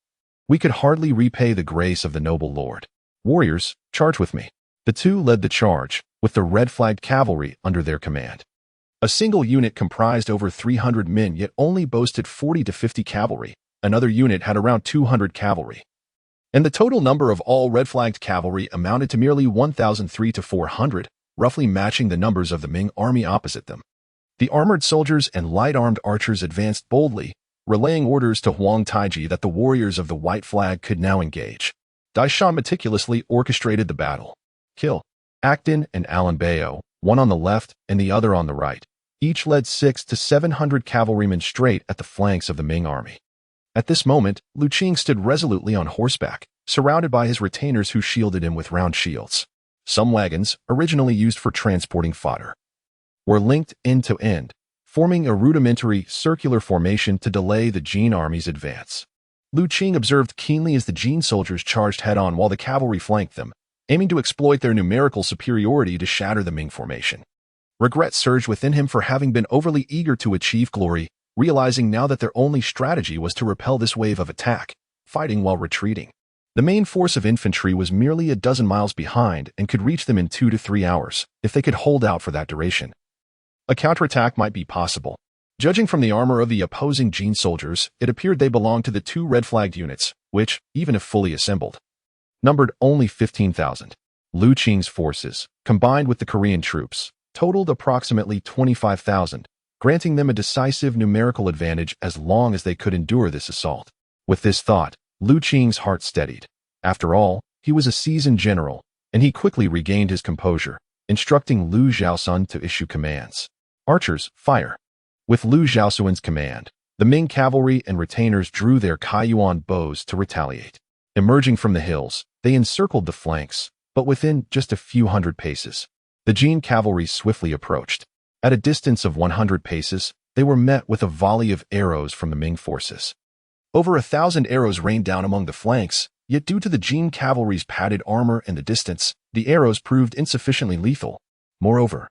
We could hardly repay the grace of the noble lord. Warriors, charge with me." The 2 led the charge, with the red-flagged cavalry under their command. A single unit comprised over 300 men yet only boasted 40 to 50 cavalry. Another unit had around 200 cavalry. And the total number of all red-flagged cavalry amounted to merely 1,003 to 400, roughly matching the numbers of the Ming army opposite them. The armored soldiers and light-armed archers advanced boldly, relaying orders to Huang Taiji that the warriors of the white flag could now engage. Daishan meticulously orchestrated the battle. Kill Acton and Alanbayo, one on the left and the other on the right. Each led 600 to 700 cavalrymen straight at the flanks of the Ming army. At this moment, Lu Qing stood resolutely on horseback, surrounded by his retainers who shielded him with round shields. Some wagons, originally used for transporting fodder, were linked end to end, forming a rudimentary circular formation to delay the Jin army's advance. Lu Qing observed keenly as the Jin soldiers charged head-on while the cavalry flanked them, aiming to exploit their numerical superiority to shatter the Ming formation. Regret surged within him for having been overly eager to achieve glory, realizing now that their only strategy was to repel this wave of attack, fighting while retreating. The main force of infantry was merely a dozen miles behind and could reach them in 2 to 3 hours, if they could hold out for that duration. A counterattack might be possible. Judging from the armor of the opposing Jin soldiers, it appeared they belonged to the 2 red-flagged units, which, even if fully assembled, numbered only 15,000. Lu Qing's forces, combined with the Korean troops, totaled approximately 25,000, granting them a decisive numerical advantage as long as they could endure this assault. With this thought, Lu Qing's heart steadied. After all, he was a seasoned general, and he quickly regained his composure, instructing Liu Zhaosun to issue commands. Archers, fire. With Liu Zhaosuan's command, the Ming cavalry and retainers drew their Kaiyuan bows to retaliate. Emerging from the hills, they encircled the flanks, but within just a few hundred paces, the Jin cavalry swiftly approached. At a distance of 100 paces, they were met with a volley of arrows from the Ming forces. Over 1,000 arrows rained down among the flanks, yet due to the Jin cavalry's padded armor and the distance, the arrows proved insufficiently lethal. Moreover,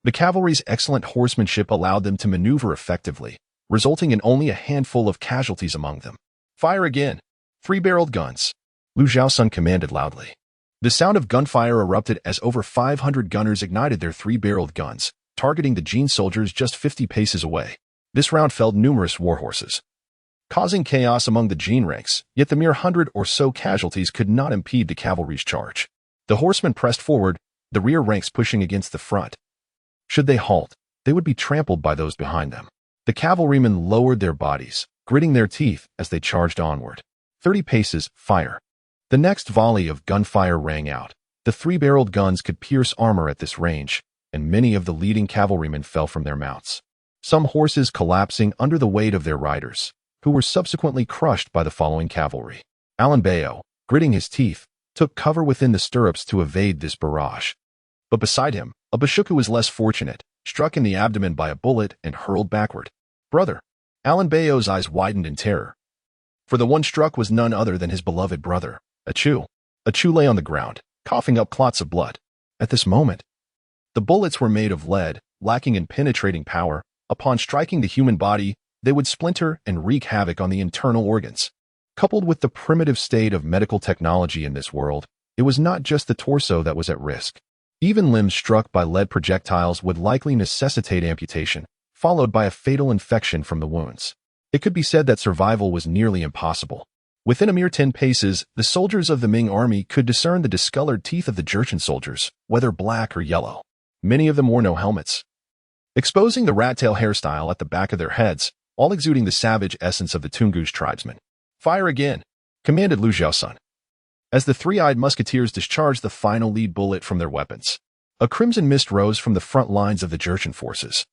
the cavalry's excellent horsemanship allowed them to maneuver effectively, resulting in only a handful of casualties among them. Fire again! 3-barreled guns! Liu Zhaosun commanded loudly. The sound of gunfire erupted as over 500 gunners ignited their 3-barreled guns, targeting the Jin soldiers just 50 paces away. This round felled numerous warhorses, causing chaos among the Jin ranks, yet the mere 100 or so casualties could not impede the cavalry's charge. The horsemen pressed forward, the rear ranks pushing against the front. Should they halt, they would be trampled by those behind them. The cavalrymen lowered their bodies, gritting their teeth as they charged onward. 30 paces, fire. The next volley of gunfire rang out. The 3-barreled guns could pierce armor at this range, and many of the leading cavalrymen fell from their mounts, some horses collapsing under the weight of their riders, who were subsequently crushed by the following cavalry. Alan Bayo, gritting his teeth, took cover within the stirrups to evade this barrage. But beside him, a Bashuku was less fortunate, struck in the abdomen by a bullet and hurled backward. Brother! Alan Bayo's eyes widened in terror. For the one struck was none other than his beloved brother, Achu. Achu lay on the ground, coughing up clots of blood. At this moment, the bullets were made of lead, lacking in penetrating power. Upon striking the human body, they would splinter and wreak havoc on the internal organs. Coupled with the primitive state of medical technology in this world, it was not just the torso that was at risk. Even limbs struck by lead projectiles would likely necessitate amputation, followed by a fatal infection from the wounds. It could be said that survival was nearly impossible. Within a mere 10 paces, the soldiers of the Ming army could discern the discolored teeth of the Jurchen soldiers, whether black or yellow. Many of them wore no helmets, exposing the rat-tail hairstyle at the back of their heads, all exuding the savage essence of the Tungu's tribesmen. Fire again! Commanded Liu Zhaosun. As the 3-eyed musketeers discharged the final lead bullet from their weapons, a crimson mist rose from the front lines of the Jurchen forces,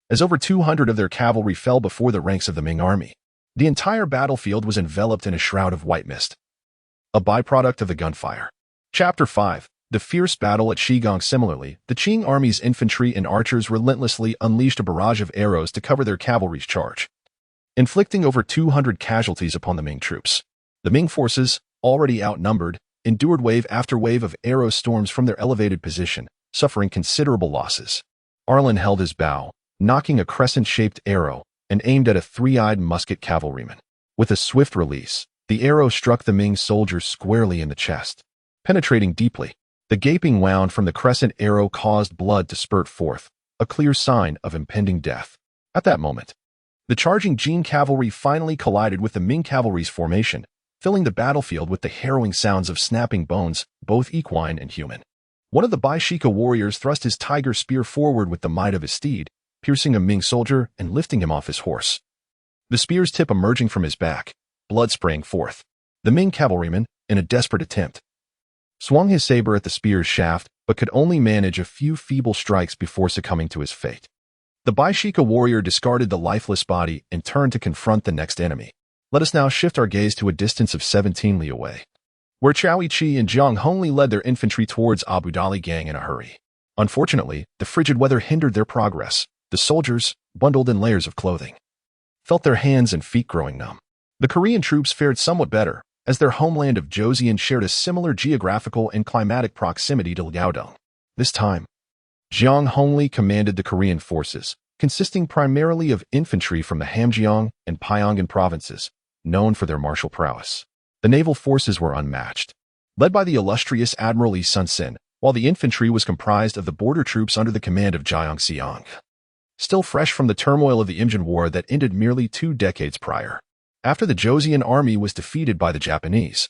as over 200 of their cavalry fell before the ranks of the Ming army. The entire battlefield was enveloped in a shroud of white mist, a byproduct of the gunfire. Chapter 5. The fierce battle at Shigong. Similarly, the Qing army's infantry and archers relentlessly unleashed a barrage of arrows to cover their cavalry's charge, inflicting over 200 casualties upon the Ming troops. The Ming forces, already outnumbered, endured wave after wave of arrow storms from their elevated position, suffering considerable losses. Arlen held his bow, knocking a crescent-shaped arrow, and aimed at a 3-eyed musket cavalryman. With a swift release, the arrow struck the Ming soldier squarely in the chest, penetrating deeply. The gaping wound from the crescent arrow caused blood to spurt forth, a clear sign of impending death. At that moment, the charging Jin cavalry finally collided with the Ming cavalry's formation, filling the battlefield with the harrowing sounds of snapping bones, both equine and human. One of the Baishika warriors thrust his tiger spear forward with the might of his steed, piercing a Ming soldier and lifting him off his horse. The spear's tip emerging from his back, blood spraying forth. The Ming cavalryman, in a desperate attempt, swung his saber at the spear's shaft, but could only manage a few feeble strikes before succumbing to his fate. The Baishika warrior discarded the lifeless body and turned to confront the next enemy. Let us now shift our gaze to a distance of 17 li away, where Chao Yi and Jiang Hongli led their infantry towards Abu Dali Gang in a hurry. Unfortunately, the frigid weather hindered their progress. The soldiers, bundled in layers of clothing, felt their hands and feet growing numb. The Korean troops fared somewhat better, as their homeland of Joseon shared a similar geographical and climatic proximity to Liaodong. This time, Jiang Hongli commanded the Korean forces, consisting primarily of infantry from the Hamgyong and Pyongan provinces, known for their martial prowess. The naval forces were unmatched, led by the illustrious Admiral Yi Sun-sin, while the infantry was comprised of the border troops under the command of Jiang Xiang, still fresh from the turmoil of the Imjin War that ended merely 2 decades prior. After the Joseon army was defeated by the Japanese,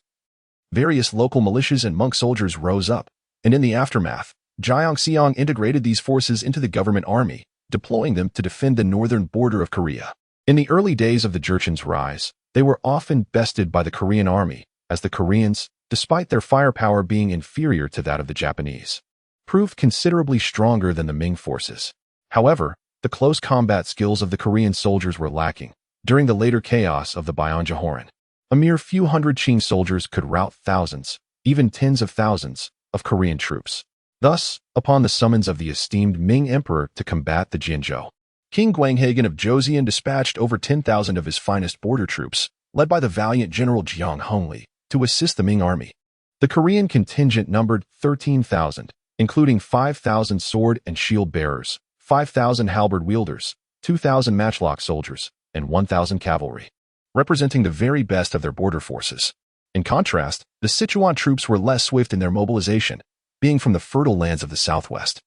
various local militias and monk soldiers rose up, and in the aftermath, Jiang Xiang integrated these forces into the government army, deploying them to defend the northern border of Korea. In the early days of the Jurchen's rise, they were often bested by the Korean army, as the Koreans, despite their firepower being inferior to that of the Japanese, proved considerably stronger than the Ming forces. However, The close combat skills of the Korean soldiers were lacking during the later chaos of the Byeonjahoran. A mere few hundred Qing soldiers could rout thousands, even tens of thousands, of Korean troops. Thus, upon the summons of the esteemed Ming Emperor to combat the Jianzhou, King Gwanghagin of Joseon dispatched over 10,000 of his finest border troops, led by the valiant General Jiang Hongli, to assist the Ming army. The Korean contingent numbered 13,000, including 5,000 sword and shield bearers, 5,000 halberd wielders, 2,000 matchlock soldiers, and 1,000 cavalry, representing the very best of their border forces. In contrast, the Sichuan troops were less swift in their mobilization, being from the fertile lands of the southwest.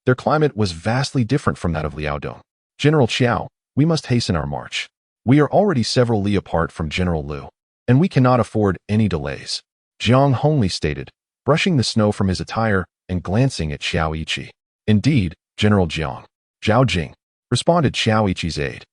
Their climate was vastly different from that of Liaodong. General Qiao, we must hasten our march. We are already several li apart from General Liu, and we cannot afford any delays, Jiang Hongli stated, brushing the snow from his attire and glancing at Xiao Yiqi. Indeed, General Jiang, Zhao Jing, responded Xiao Yiqi's aide.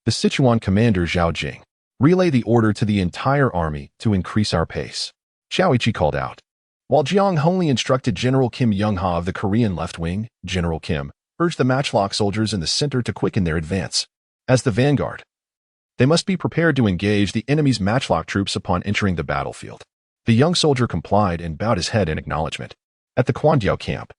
The Sichuan commander Zhao Jing, relay the order to the entire army to increase our pace, Xiao Yiqi called out. While Jiang Hongli instructed General Kim Young-ha of the Korean left wing, General Kim urged the matchlock soldiers in the center to quicken their advance. As the vanguard, they must be prepared to engage the enemy's matchlock troops upon entering the battlefield. The young soldier complied and bowed his head in acknowledgement. At the Quandiao camp,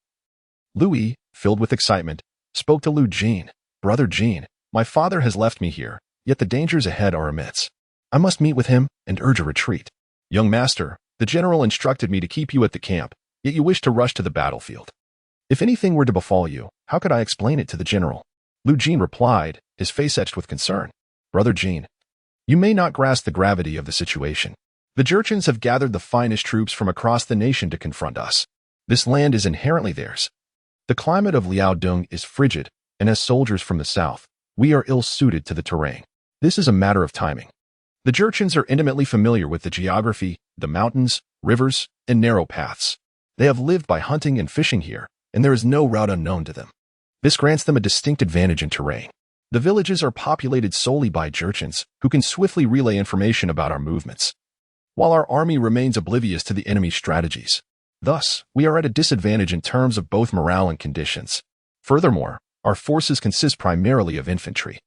Liu Yi, filled with excitement, spoke to Liu Jin. Brother Jin, my father has left me here, yet the dangers ahead are immense. I must meet with him and urge a retreat. Young master, the general instructed me to keep you at the camp, yet you wish to rush to the battlefield. If anything were to befall you, how could I explain it to the general? Liu Jin replied, his face etched with concern. Brother Jin, you may not grasp the gravity of the situation. The Jurchens have gathered the finest troops from across the nation to confront us. This land is inherently theirs. The climate of Liaodong is frigid, and as soldiers from the south, we are ill-suited to the terrain. This is a matter of timing. The Jurchens are intimately familiar with the geography, the mountains, rivers, and narrow paths. They have lived by hunting and fishing here, and there is no route unknown to them. This grants them a distinct advantage in terrain. The villages are populated solely by Jurchens, who can swiftly relay information about our movements, while our army remains oblivious to the enemy's strategies. Thus, we are at a disadvantage in terms of both morale and conditions. Furthermore, our forces consist primarily of infantry,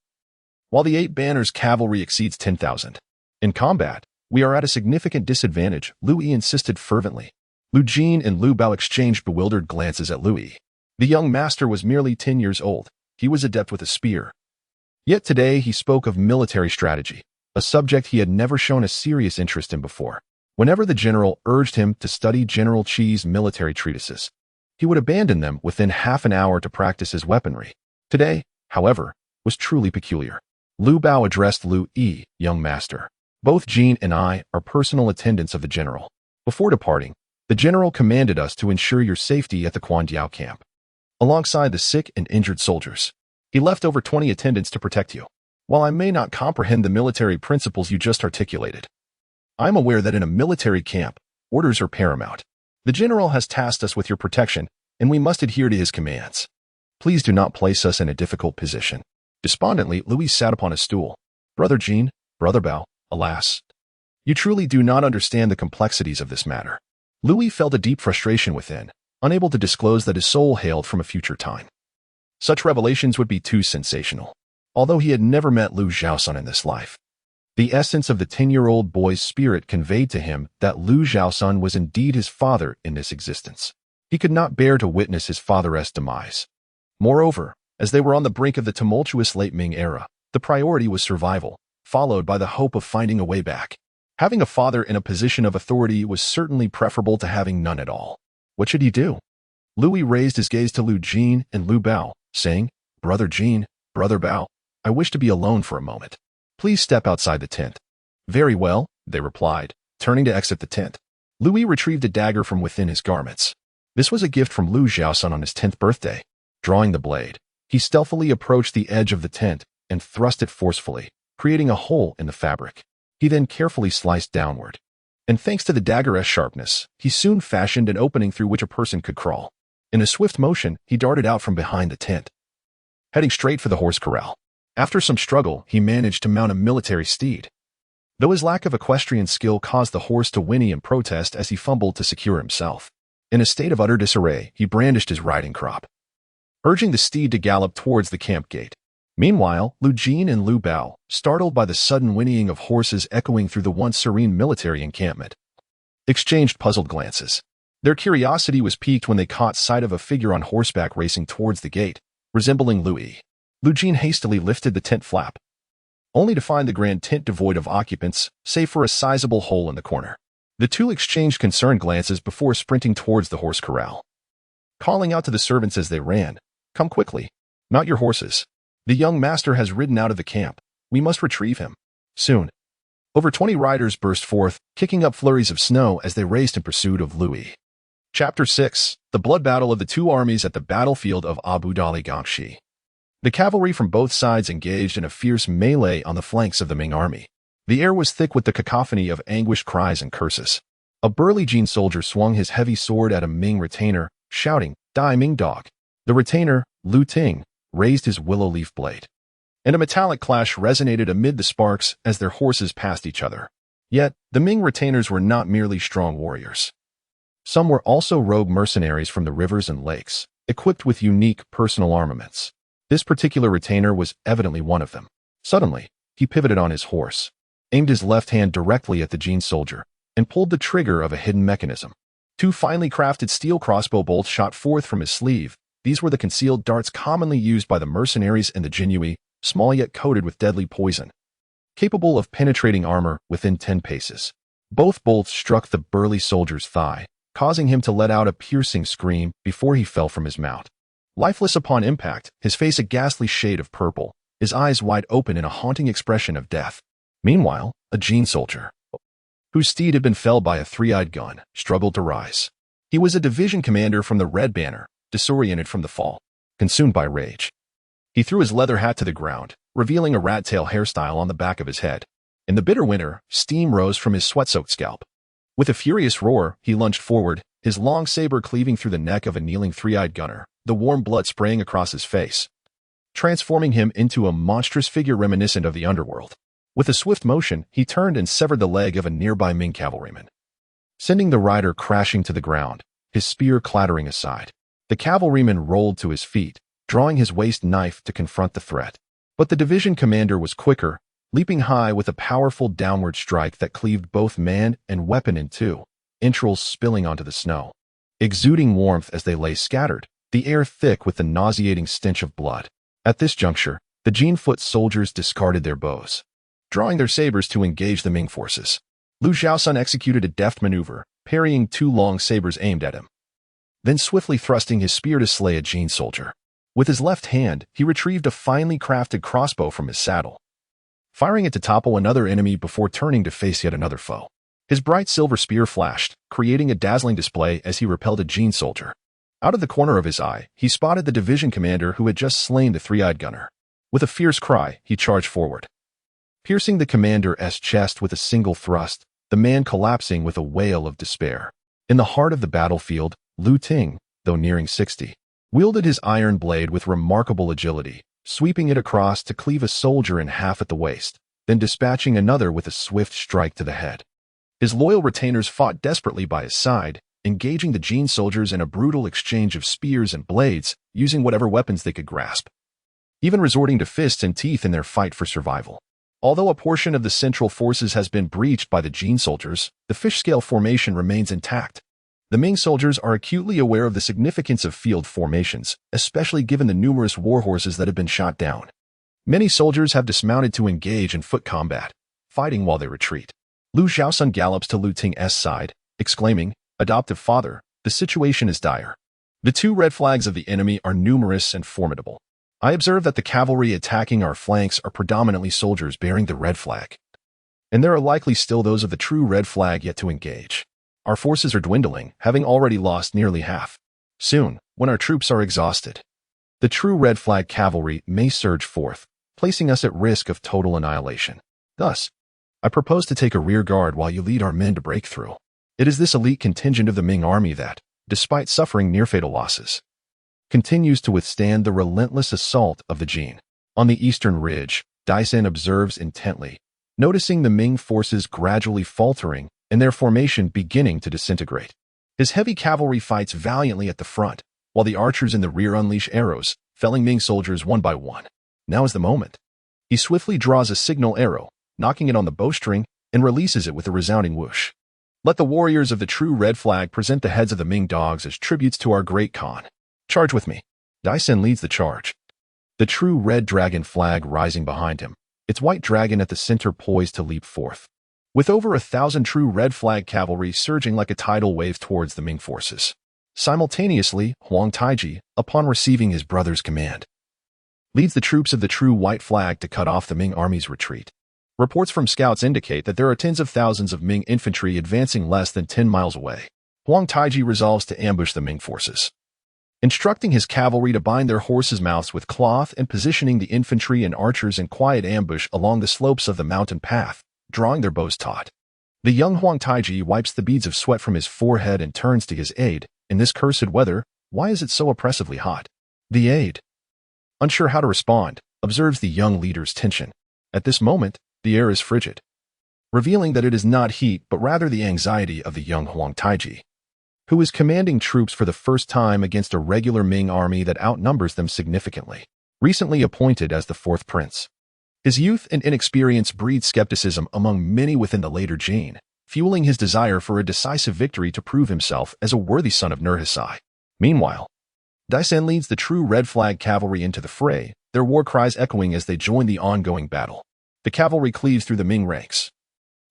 while the 8 banners cavalry exceeds 10,000. In combat, we are at a significant disadvantage, Liu Yi insisted fervently. Liu Jin and Liu Bao exchanged bewildered glances at Liu Yi. The young master was merely 10 years old. He was adept with a spear. Yet today he spoke of military strategy, a subject he had never shown a serious interest in before. Whenever the general urged him to study General Qi's military treatises, he would abandon them within half an hour to practice his weaponry. Today, however, was truly peculiar. Liu Bao addressed Liu Yi, young master. Both Jin and I are personal attendants of the general. Before departing, the general commanded us to ensure your safety at the Quandiao camp, alongside the sick and injured soldiers. He left over 20 attendants to protect you. While I may not comprehend the military principles you just articulated, I am aware that in a military camp, orders are paramount. The general has tasked us with your protection, and we must adhere to his commands. Please do not place us in a difficult position. Despondently, Louis sat upon a stool. Brother Jin, Brother Bao, alas, you truly do not understand the complexities of this matter. Louis felt a deep frustration within, unable to disclose that his soul hailed from a future time. Such revelations would be too sensational. Although he had never met Liu Zhaosun in this life, the essence of the 10-year-old boy's spirit conveyed to him that Liu Zhaosun was indeed his father in this existence. He could not bear to witness his father's demise. Moreover, as they were on the brink of the tumultuous late Ming era, the priority was survival, followed by the hope of finding a way back. Having a father in a position of authority was certainly preferable to having none at all. What should he do? Louis raised his gaze to Liu Jin and Liu Bao, saying, Brother Jin, Brother Bao, I wish to be alone for a moment. Please step outside the tent. Very well, they replied, turning to exit the tent. Louis retrieved a dagger from within his garments. This was a gift from Liu Zhaosun on his 10th birthday. Drawing the blade, he stealthily approached the edge of the tent and thrust it forcefully, creating a hole in the fabric. He then carefully sliced downward, and thanks to the dagger's sharpness, he soon fashioned an opening through which a person could crawl. In a swift motion, he darted out from behind the tent, heading straight for the horse corral. After some struggle, he managed to mount a military steed, though his lack of equestrian skill caused the horse to whinny and protest as he fumbled to secure himself. In a state of utter disarray, he brandished his riding crop. urging the steed to gallop towards the camp gate. Meanwhile, Liu Jin and Liu Bao, startled by the sudden whinnying of horses echoing through the once serene military encampment, exchanged puzzled glances. Their curiosity was piqued when they caught sight of a figure on horseback racing towards the gate, resembling Liu Yi. Liu Jin hastily lifted the tent flap, only to find the grand tent devoid of occupants, save for a sizable hole in the corner. The two exchanged concerned glances before sprinting towards the horse corral, calling out to the servants as they ran, "Come quickly. Mount your horses. The young master has ridden out of the camp. We must retrieve him soon." Over 20 riders burst forth, kicking up flurries of snow as they raced in pursuit of Liu Yi. Chapter 6. The Blood Battle of the Two Armies at the Battlefield of Abu Dali Gangxi. The cavalry from both sides engaged in a fierce melee on the flanks of the Ming army. The air was thick with the cacophony of anguished cries and curses. A burly Jin soldier swung his heavy sword at a Ming retainer, shouting, "Die, Ming dog!" The retainer, Lu Ting, raised his willow leaf blade, and a metallic clash resonated amid the sparks as their horses passed each other. Yet, the Ming retainers were not merely strong warriors. Some were also rogue mercenaries from the rivers and lakes, equipped with unique personal armaments. This particular retainer was evidently one of them. Suddenly, he pivoted on his horse, aimed his left hand directly at the Jin soldier, and pulled the trigger of a hidden mechanism. Two finely crafted steel crossbow bolts shot forth from his sleeve. These were the concealed darts commonly used by the mercenaries in the Qingyi, small yet coated with deadly poison, capable of penetrating armor within 10 paces. Both bolts struck the burly soldier's thigh, causing him to let out a piercing scream before he fell from his mount. Lifeless upon impact, his face a ghastly shade of purple, his eyes wide open in a haunting expression of death. Meanwhile, a Jin soldier, whose steed had been felled by a three-eyed gun, struggled to rise. He was a division commander from the Red Banner, disoriented from the fall, consumed by rage. He threw his leather hat to the ground, revealing a rat-tail hairstyle on the back of his head. In the bitter winter, steam rose from his sweat-soaked scalp. With a furious roar, he lunged forward, his long saber cleaving through the neck of a kneeling three-eyed gunner, the warm blood spraying across his face, transforming him into a monstrous figure reminiscent of the underworld. With a swift motion, he turned and severed the leg of a nearby Ming cavalryman, sending the rider crashing to the ground, his spear clattering aside. The cavalryman rolled to his feet, drawing his waist knife to confront the threat. But the division commander was quicker, leaping high with a powerful downward strike that cleaved both man and weapon in two, entrails spilling onto the snow, exuding warmth as they lay scattered, the air thick with the nauseating stench of blood. At this juncture, the Jin foot soldiers discarded their bows, drawing their sabers to engage the Ming forces. Liu Zhaosun executed a deft maneuver, parrying two long sabers aimed at him, then swiftly thrusting his spear to slay a Jin soldier. With his left hand, he retrieved a finely crafted crossbow from his saddle, firing it to topple another enemy before turning to face yet another foe. His bright silver spear flashed, creating a dazzling display as he repelled a Jin soldier. Out of the corner of his eye, he spotted the division commander who had just slain the three-eyed gunner. With a fierce cry, he charged forward, piercing the commander's chest with a single thrust, the man collapsing with a wail of despair. In the heart of the battlefield, Lu Ting, though nearing 60, wielded his iron blade with remarkable agility, sweeping it across to cleave a soldier in half at the waist, then dispatching another with a swift strike to the head. His loyal retainers fought desperately by his side, engaging the Jin soldiers in a brutal exchange of spears and blades, using whatever weapons they could grasp, even resorting to fists and teeth in their fight for survival. Although a portion of the central forces has been breached by the Jin soldiers, the fish-scale formation remains intact. The Ming soldiers are acutely aware of the significance of field formations, especially given the numerous war horses that have been shot down. Many soldiers have dismounted to engage in foot combat, fighting while they retreat. Liu Zhaosun gallops to Lu Ting's side, exclaiming, "Adoptive father, the situation is dire. The two red flags of the enemy are numerous and formidable. I observe that the cavalry attacking our flanks are predominantly soldiers bearing the red flag, and there are likely still those of the true red flag yet to engage. Our forces are dwindling, having already lost nearly half. Soon, when our troops are exhausted, the true red flag cavalry may surge forth, placing us at risk of total annihilation. Thus, I propose to take a rear guard while you lead our men to break through. It is this elite contingent of the Ming army that, despite suffering near-fatal losses, continues to withstand the relentless assault of the Jin." On the eastern ridge, Daisen observes intently, noticing the Ming forces gradually faltering and their formation beginning to disintegrate. His heavy cavalry fights valiantly at the front, while the archers in the rear unleash arrows, felling Ming soldiers one by one. Now is the moment. He swiftly draws a signal arrow, knocking it on the bowstring, and releases it with a resounding whoosh. Let the warriors of the true red flag present the heads of the Ming dogs as tributes to our great Khan. Charge with me. Daisen leads the charge. The true red dragon flag rising behind him, its white dragon at the center poised to leap forth. With over 1,000 true red flag cavalry surging like a tidal wave towards the Ming forces. Simultaneously, Huang Taiji, upon receiving his brother's command, leads the troops of the true white flag to cut off the Ming army's retreat. Reports from scouts indicate that there are tens of thousands of Ming infantry advancing less than 10 miles away. Huang Taiji resolves to ambush the Ming forces, instructing his cavalry to bind their horses' mouths with cloth and positioning the infantry and archers in quiet ambush along the slopes of the mountain path, drawing their bows taut. The young Huang Taiji wipes the beads of sweat from his forehead and turns to his aide. In this cursed weather, why is it so oppressively hot? The aide, unsure how to respond, observes the young leader's tension. At this moment, the air is frigid, revealing that it is not heat but rather the anxiety of the young Huang Taiji, who is commanding troops for the first time against a regular Ming army that outnumbers them significantly. Recently appointed as the fourth prince, his youth and inexperience breed skepticism among many within the later Jin, fueling his desire for a decisive victory to prove himself as a worthy son of Nurhaci. Meanwhile, Daisen leads the true red flag cavalry into the fray, their war cries echoing as they join the ongoing battle. The cavalry cleaves through the Ming ranks,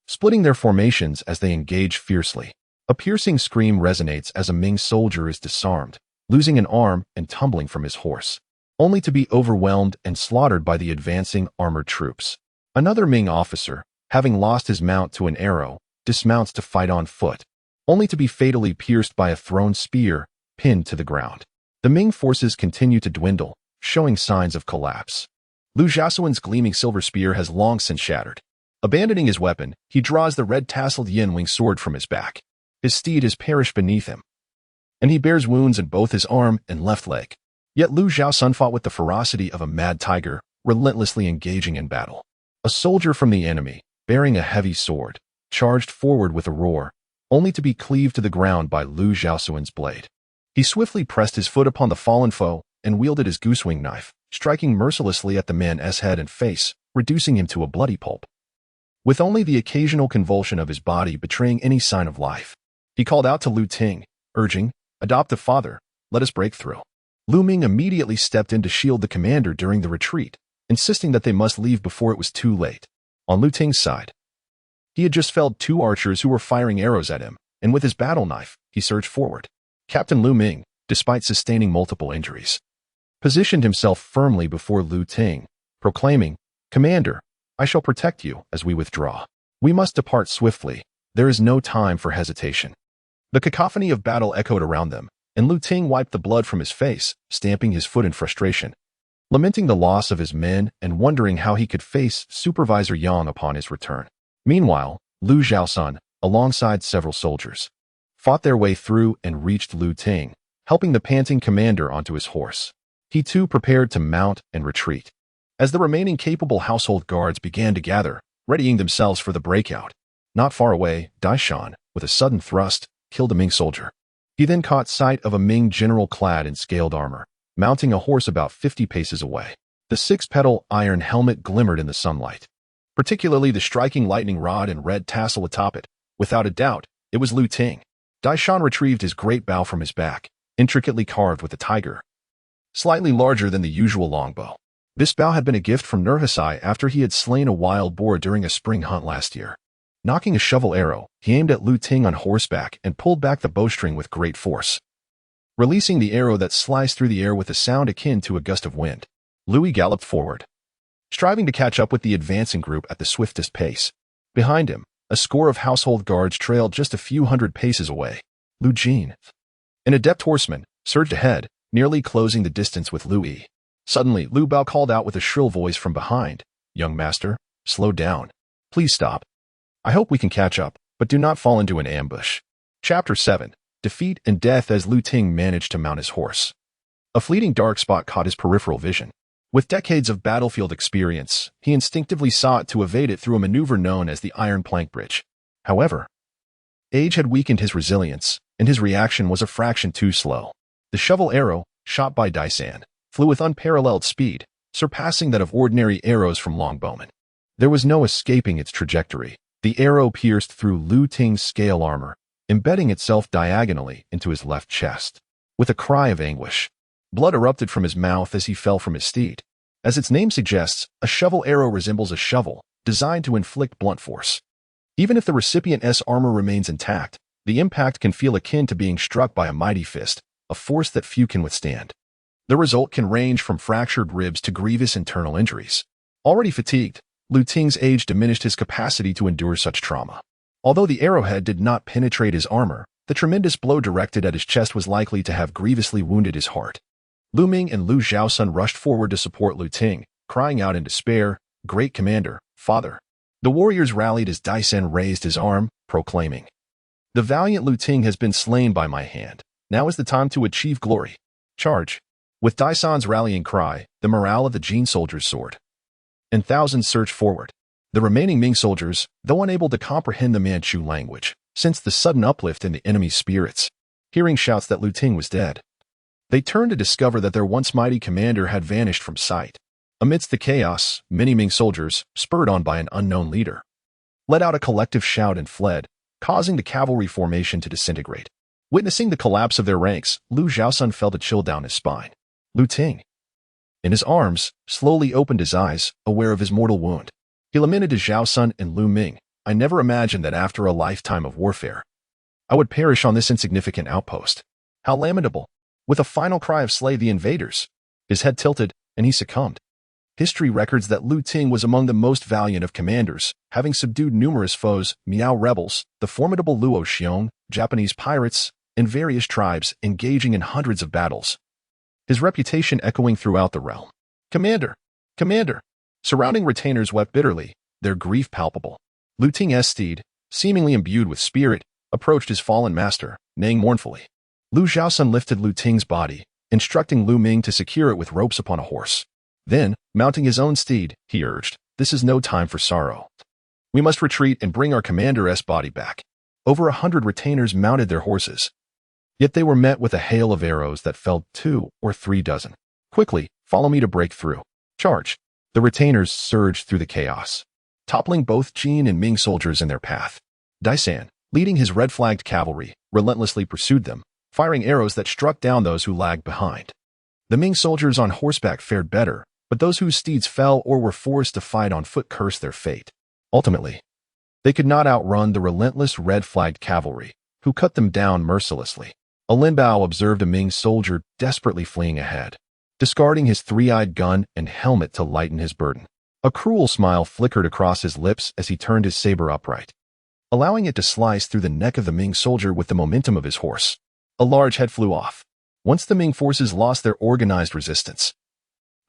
splitting their formations as they engage fiercely. A piercing scream resonates as a Ming soldier is disarmed, losing an arm and tumbling from his horse, only to be overwhelmed and slaughtered by the advancing armored troops. Another Ming officer, having lost his mount to an arrow, dismounts to fight on foot, only to be fatally pierced by a thrown spear, pinned to the ground. The Ming forces continue to dwindle, showing signs of collapse. Liu Zhaosuan's gleaming silver spear has long since shattered. Abandoning his weapon, he draws the red-tasseled yin-wing sword from his back. His steed has perished beneath him, and he bears wounds in both his arm and left leg. Yet Liu Zhaosun fought with the ferocity of a mad tiger, relentlessly engaging in battle. A soldier from the enemy, bearing a heavy sword, charged forward with a roar, only to be cleaved to the ground by Liu Zhaosuan's blade. He swiftly pressed his foot upon the fallen foe and wielded his goosewing knife, striking mercilessly at the man's head and face, reducing him to a bloody pulp, with only the occasional convulsion of his body betraying any sign of life. He called out to Lu Ting, urging, "Adoptive father, let us break through." Lu Ming immediately stepped in to shield the commander during the retreat, insisting that they must leave before it was too late. On Lu Ting's side, he had just felled 2 archers who were firing arrows at him, and with his battle knife, he surged forward. Captain Lu Ming, despite sustaining multiple injuries, positioned himself firmly before Lu Ting, proclaiming, "Commander, I shall protect you as we withdraw. We must depart swiftly. There is no time for hesitation." The cacophony of battle echoed around them, and Lu Ting wiped the blood from his face, stamping his foot in frustration, lamenting the loss of his men and wondering how he could face Supervisor Yang upon his return. Meanwhile, Liu Zhaosun, alongside several soldiers, fought their way through and reached Lu Ting, helping the panting commander onto his horse. He too prepared to mount and retreat, as the remaining capable household guards began to gather, readying themselves for the breakout. Not far away, Daishan, with a sudden thrust, killed a Ming soldier. He then caught sight of a Ming general clad in scaled armor, mounting a horse about 50 paces away. The 6-petal iron helmet glimmered in the sunlight, particularly the striking lightning rod and red tassel atop it. Without a doubt, it was Lu Ting. Daishan retrieved his great bow from his back, intricately carved with a tiger, slightly larger than the usual longbow. This bow had been a gift from Nurhaci after he had slain a wild boar during a spring hunt last year. Knocking a shovel arrow, he aimed at Lu Ting on horseback and pulled back the bowstring with great force, releasing the arrow that sliced through the air with a sound akin to a gust of wind. Liu Yi galloped forward, striving to catch up with the advancing group at the swiftest pace. Behind him, a score of household guards trailed just a few hundred paces away. Lu Jin, an adept horseman, surged ahead, nearly closing the distance with Liu Yi. Suddenly, Liu Bao called out with a shrill voice from behind, "Young master, slow down. Please stop. I hope we can catch up, but do not fall into an ambush." Chapter 7. Defeat and Death. As Lu Ting managed to mount his horse, a fleeting dark spot caught his peripheral vision. With decades of battlefield experience, he instinctively sought to evade it through a maneuver known as the Iron Plank Bridge. However, age had weakened his resilience, and his reaction was a fraction too slow. The shovel arrow, shot by Daisan, flew with unparalleled speed, surpassing that of ordinary arrows from longbowmen. There was no escaping its trajectory. The arrow pierced through Liu Ting's scale armor, embedding itself diagonally into his left chest. With a cry of anguish, blood erupted from his mouth as he fell from his steed. As its name suggests, a shovel arrow resembles a shovel, designed to inflict blunt force. Even if the recipient's armor remains intact, the impact can feel akin to being struck by a mighty fist, a force that few can withstand. The result can range from fractured ribs to grievous internal injuries. Already fatigued, Liu Ting's age diminished his capacity to endure such trauma. Although the arrowhead did not penetrate his armor, the tremendous blow directed at his chest was likely to have grievously wounded his heart. Lu Ming and Lu Zhaosun rushed forward to support Liu Ting, crying out in despair, "Great Commander, Father!" The warriors rallied as Daisan raised his arm, proclaiming, "The valiant Liu Ting has been slain by my hand. Now is the time to achieve glory. Charge!" With Daisan's rallying cry, the morale of the Jin soldiers soared, and thousands surged forward. The remaining Ming soldiers, though unable to comprehend the Manchu language, sensed the sudden uplift in the enemy's spirits. Hearing shouts that Liu Ting was dead, they turned to discover that their once mighty commander had vanished from sight. Amidst the chaos, many Ming soldiers, spurred on by an unknown leader, let out a collective shout and fled, causing the cavalry formation to disintegrate. Witnessing the collapse of their ranks, Lu Zhaosun felt a chill down his spine. Liu Ting, in his arms, slowly opened his eyes, aware of his mortal wound. He lamented to Zhaosun and Lu Ming, "I never imagined that after a lifetime of warfare, I would perish on this insignificant outpost. How lamentable!" With a final cry of "Slay the invaders!" his head tilted, and he succumbed. History records that Liu Ting was among the most valiant of commanders, having subdued numerous foes, Miao rebels, the formidable Luo Xiong, Japanese pirates, and various tribes, engaging in hundreds of battles. His reputation echoing throughout the realm. "Commander! Commander!" Surrounding retainers wept bitterly, their grief palpable. Liu Ting's steed, seemingly imbued with spirit, approached his fallen master, neighing mournfully. Lu Zhaosun lifted Liu Ting's body, instructing Lu Ming to secure it with ropes upon a horse. Then, mounting his own steed, he urged, "This is no time for sorrow. We must retreat and bring our commander's body back." Over 100 retainers mounted their horses. Yet they were met with a hail of arrows that felled 2 or 3 dozen. "Quickly, follow me to break through. Charge!" The retainers surged through the chaos, toppling both Jin and Ming soldiers in their path. Daisan, leading his red-flagged cavalry, relentlessly pursued them, firing arrows that struck down those who lagged behind. The Ming soldiers on horseback fared better, but those whose steeds fell or were forced to fight on foot cursed their fate. Ultimately, they could not outrun the relentless red-flagged cavalry, who cut them down mercilessly. A Lin Bao observed a Ming soldier desperately fleeing ahead, discarding his three-eyed gun and helmet to lighten his burden. A cruel smile flickered across his lips as he turned his saber upright, allowing it to slice through the neck of the Ming soldier with the momentum of his horse. A large head flew off. Once the Ming forces lost their organized resistance,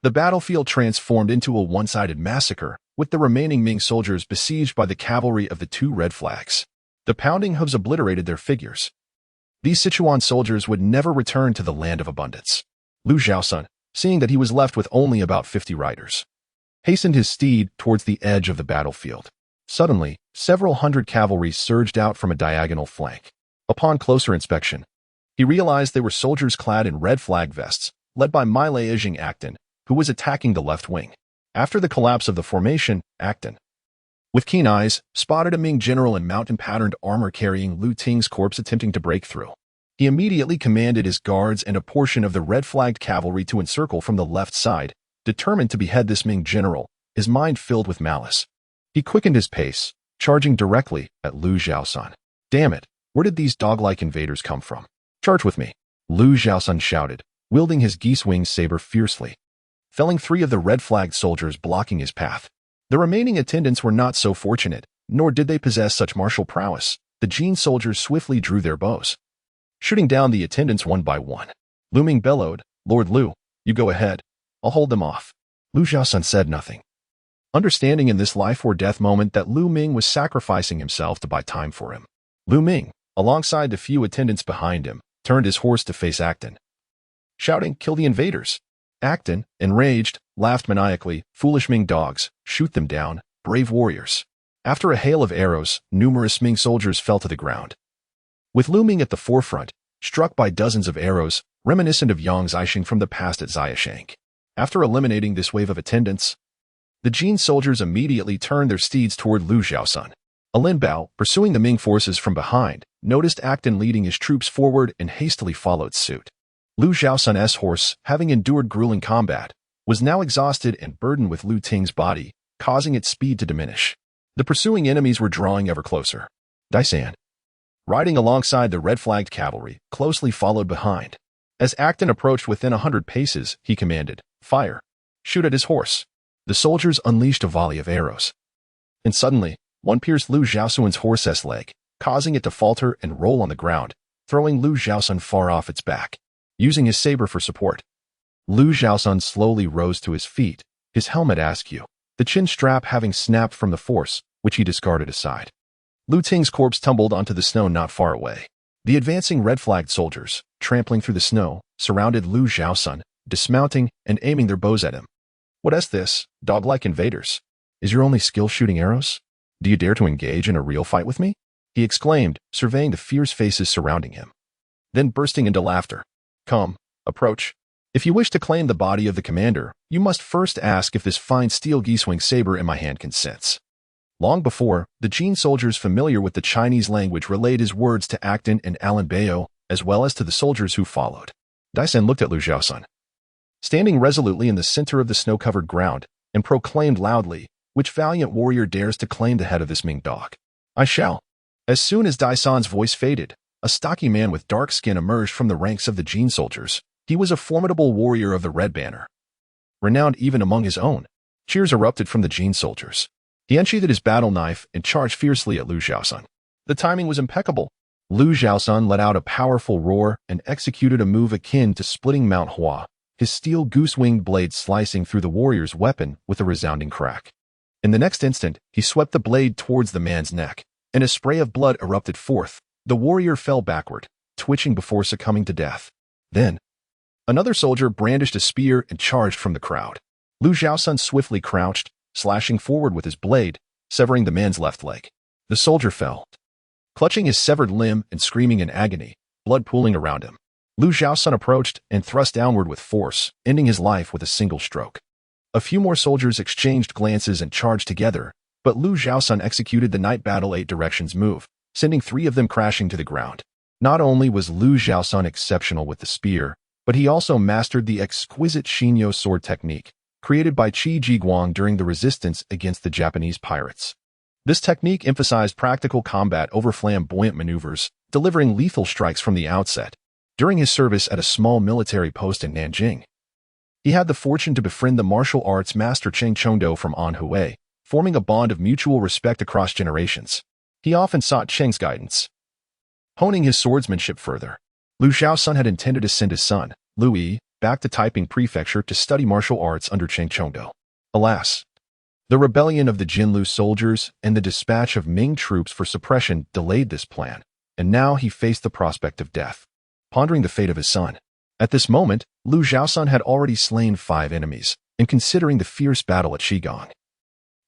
the battlefield transformed into a one-sided massacre, with the remaining Ming soldiers besieged by the cavalry of the 2 red flags. The pounding hooves obliterated their figures. These Sichuan soldiers would never return to the land of abundance. Lu Zhaosun, seeing that he was left with only about 50 riders, hastened his steed towards the edge of the battlefield. Suddenly, several hundred cavalry surged out from a diagonal flank. Upon closer inspection, he realized they were soldiers clad in red flag vests, led by Milei Jing Acton, who was attacking the left wing. After the collapse of the formation, Acton, with keen eyes, spotted a Ming general in mountain-patterned armor carrying Liu Ting's corpse attempting to break through. He immediately commanded his guards and a portion of the red-flagged cavalry to encircle from the left side, determined to behead this Ming general, his mind filled with malice. He quickened his pace, charging directly at Lu Zhaosun. "Damn it, where did these dog-like invaders come from? Charge with me!" Lu Zhaosun shouted, wielding his geese-wing saber fiercely, felling 3 of the red-flagged soldiers blocking his path. The remaining attendants were not so fortunate, nor did they possess such martial prowess. The Jin soldiers swiftly drew their bows, shooting down the attendants one by one. Lu Ming bellowed, "Lord Liu, you go ahead. I'll hold them off." Lu Zhaosun said nothing, understanding in this life-or-death moment that Lu Ming was sacrificing himself to buy time for him. Lu Ming, alongside the few attendants behind him, turned his horse to face Acton, shouting, "Kill the invaders." Acton, enraged, laughed maniacally, "Foolish Ming dogs, shoot them down, brave warriors." After a hail of arrows, numerous Ming soldiers fell to the ground. With Lu Ming at the forefront, struck by dozens of arrows, reminiscent of Yang Zixing from the past at Xiaoshank. After eliminating this wave of attendants, the Jin soldiers immediately turned their steeds toward Liu Zhaosun. Lin Bao, pursuing the Ming forces from behind, noticed Acton leading his troops forward and hastily followed suit. Liu Zhaosun's horse, having endured grueling combat, was now exhausted and burdened with Liu Ting's body, causing its speed to diminish. The pursuing enemies were drawing ever closer. Daisan, riding alongside the red-flagged cavalry, closely followed behind. As Acton approached within 100 paces, he commanded, "Fire! Shoot at his horse!" The soldiers unleashed a volley of arrows. And suddenly, one pierced Liu Zhaosun's horse's leg, causing it to falter and roll on the ground, throwing Liu Zhaosun far off its back. Using his saber for support, Liu Zhaosun slowly rose to his feet, his helmet askew, the chin strap having snapped from the force, which he discarded aside. Liu Ting's corpse tumbled onto the snow not far away. The advancing red-flagged soldiers, trampling through the snow, surrounded Liu Zhaosun, dismounting and aiming their bows at him. "What is this, dog-like invaders? Is your only skill shooting arrows? Do you dare to engage in a real fight with me?" he exclaimed, surveying the fierce faces surrounding him. Then bursting into laughter. "Come, approach. If you wish to claim the body of the commander, you must first ask if this fine steel geese-wing saber in my hand consents." Long before, the Jin soldiers familiar with the Chinese language relayed his words to Acton and Lin Bao, as well as to the soldiers who followed. Daisan looked at Liu Zhaosun, standing resolutely in the center of the snow-covered ground, and proclaimed loudly, "Which valiant warrior dares to claim the head of this Ming dog? I shall." As soon as Daisan's voice faded, a stocky man with dark skin emerged from the ranks of the Jin soldiers. He was a formidable warrior of the Red Banner, renowned even among his own. Cheers erupted from the Jin soldiers. He unsheathed his battle knife and charged fiercely at Liu Zhaosun. The timing was impeccable. Liu Zhaosun let out a powerful roar and executed a move akin to splitting Mount Hua, his steel goose-winged blade slicing through the warrior's weapon with a resounding crack. In the next instant, he swept the blade towards the man's neck, and a spray of blood erupted forth. The warrior fell backward, twitching before succumbing to death. Then, another soldier brandished a spear and charged from the crowd. Liu Zhaosun swiftly crouched, slashing forward with his blade, severing the man's left leg. The soldier fell, clutching his severed limb and screaming in agony, blood pooling around him. Liu Zhaosun approached and thrust downward with force, ending his life with a single stroke. A few more soldiers exchanged glances and charged together, but Liu Zhaosun executed the night battle 8 directions move, sending 3 of them crashing to the ground. Not only was Liu Zhaosun exceptional with the spear, but he also mastered the exquisite Xinyo sword technique, created by Qi Jiguang during the resistance against the Japanese pirates. This technique emphasized practical combat over flamboyant maneuvers, delivering lethal strikes from the outset. During his service at a small military post in Nanjing, he had the fortune to befriend the martial arts master Cheng Chongdo from Anhui, forming a bond of mutual respect across generations. He often sought Cheng's guidance, honing his swordsmanship further. Liu Zhaosun had intended to send his son, Liu Yi, back to Taiping Prefecture to study martial arts under Cheng Chongdo. Alas, the rebellion of the Jinlu soldiers and the dispatch of Ming troops for suppression delayed this plan, and now he faced the prospect of death, pondering the fate of his son. At this moment, Liu Zhaosun had already slain 5 enemies, and considering the fierce battle at Shigong,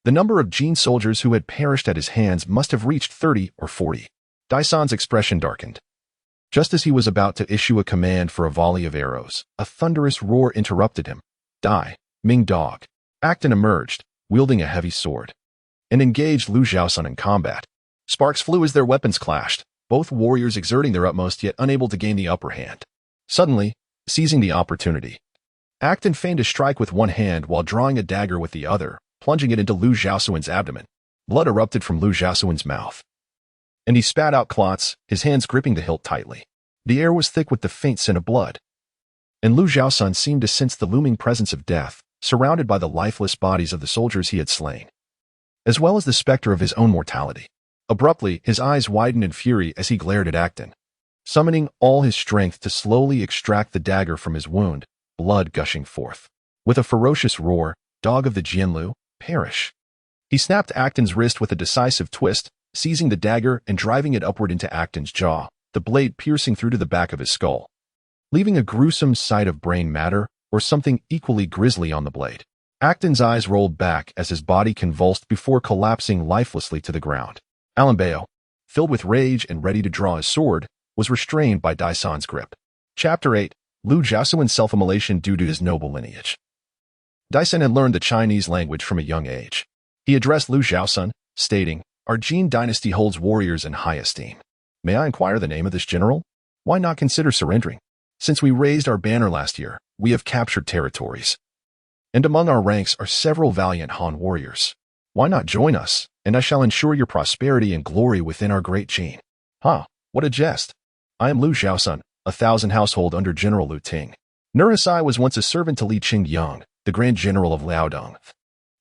the number of Jin soldiers who had perished at his hands must have reached 30 or 40. Daisan's expression darkened. Just as he was about to issue a command for a volley of arrows, a thunderous roar interrupted him. "Die, Ming dog!" Acton emerged, wielding a heavy sword, and engaged Liu Zhaosun in combat. Sparks flew as their weapons clashed, both warriors exerting their utmost yet unable to gain the upper hand. Suddenly, seizing the opportunity, Acton feigned a strike with one hand while drawing a dagger with the other, plunging it into Liu Zhaosun's abdomen. Blood erupted from Liu Zhaosun's mouth, and he spat out clots, his hands gripping the hilt tightly. The air was thick with the faint scent of blood, and Liu Zhaosun seemed to sense the looming presence of death, surrounded by the lifeless bodies of the soldiers he had slain, as well as the specter of his own mortality. Abruptly, his eyes widened in fury as he glared at Acton, summoning all his strength to slowly extract the dagger from his wound, blood gushing forth. With a ferocious roar, "Dog of the Jianlu, perish!" He snapped Acton's wrist with a decisive twist, seizing the dagger and driving it upward into Acton's jaw, the blade piercing through to the back of his skull, leaving a gruesome sight of brain matter or something equally grisly on the blade. Acton's eyes rolled back as his body convulsed before collapsing lifelessly to the ground. Lin Bao, filled with rage and ready to draw his sword, was restrained by Daisan's grip. Chapter 8. Liu Zhaosuan's self-immolation due to his noble lineage. Daisen had learned the Chinese language from a young age. He addressed Liu Zhaosun, stating, "Our Qing Dynasty holds warriors in high esteem. May I inquire the name of this general? Why not consider surrendering? Since we raised our banner last year, we have captured territories. And among our ranks are several valiant Han warriors. Why not join us, and I shall ensure your prosperity and glory within our great Qing." "Ha, what a jest. I am Liu Zhaosun, 1,000 household under General Liu Ting. Nurhaci was once a servant to Li Qingyang, the Grand General of Liaodong.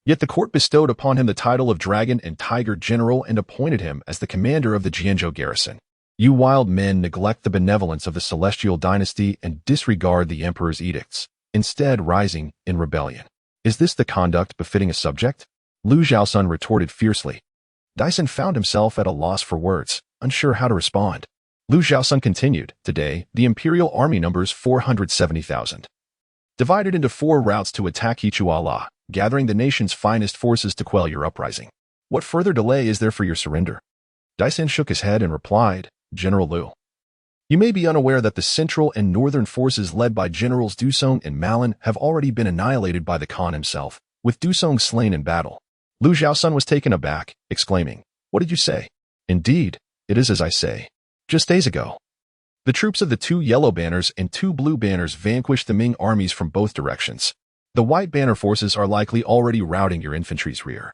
Yet the court bestowed upon him the title of Dragon and Tiger General and appointed him as the commander of the Jianzhou garrison. You wild men neglect the benevolence of the Celestial Dynasty and disregard the Emperor's edicts, instead rising in rebellion. Is this the conduct befitting a subject?" Liu Zhaosun retorted fiercely. Daisen found himself at a loss for words, unsure how to respond. Liu Zhaosun continued, "Today, the imperial army numbers 470,000. Divided into 4 routes to attack Yichuala, gathering the nation's finest forces to quell your uprising. What further delay is there for your surrender?" Daisen shook his head and replied, "General Liu, you may be unaware that the central and northern forces led by Generals Dusong and Malin have already been annihilated by the Khan himself, with Dusong slain in battle." Liu Zhaosun was taken aback, exclaiming, "What did you say?" "Indeed, it is as I say. Just days ago, the troops of the 2 yellow banners and 2 blue banners vanquished the Ming armies from both directions. The white banner forces are likely already routing your infantry's rear."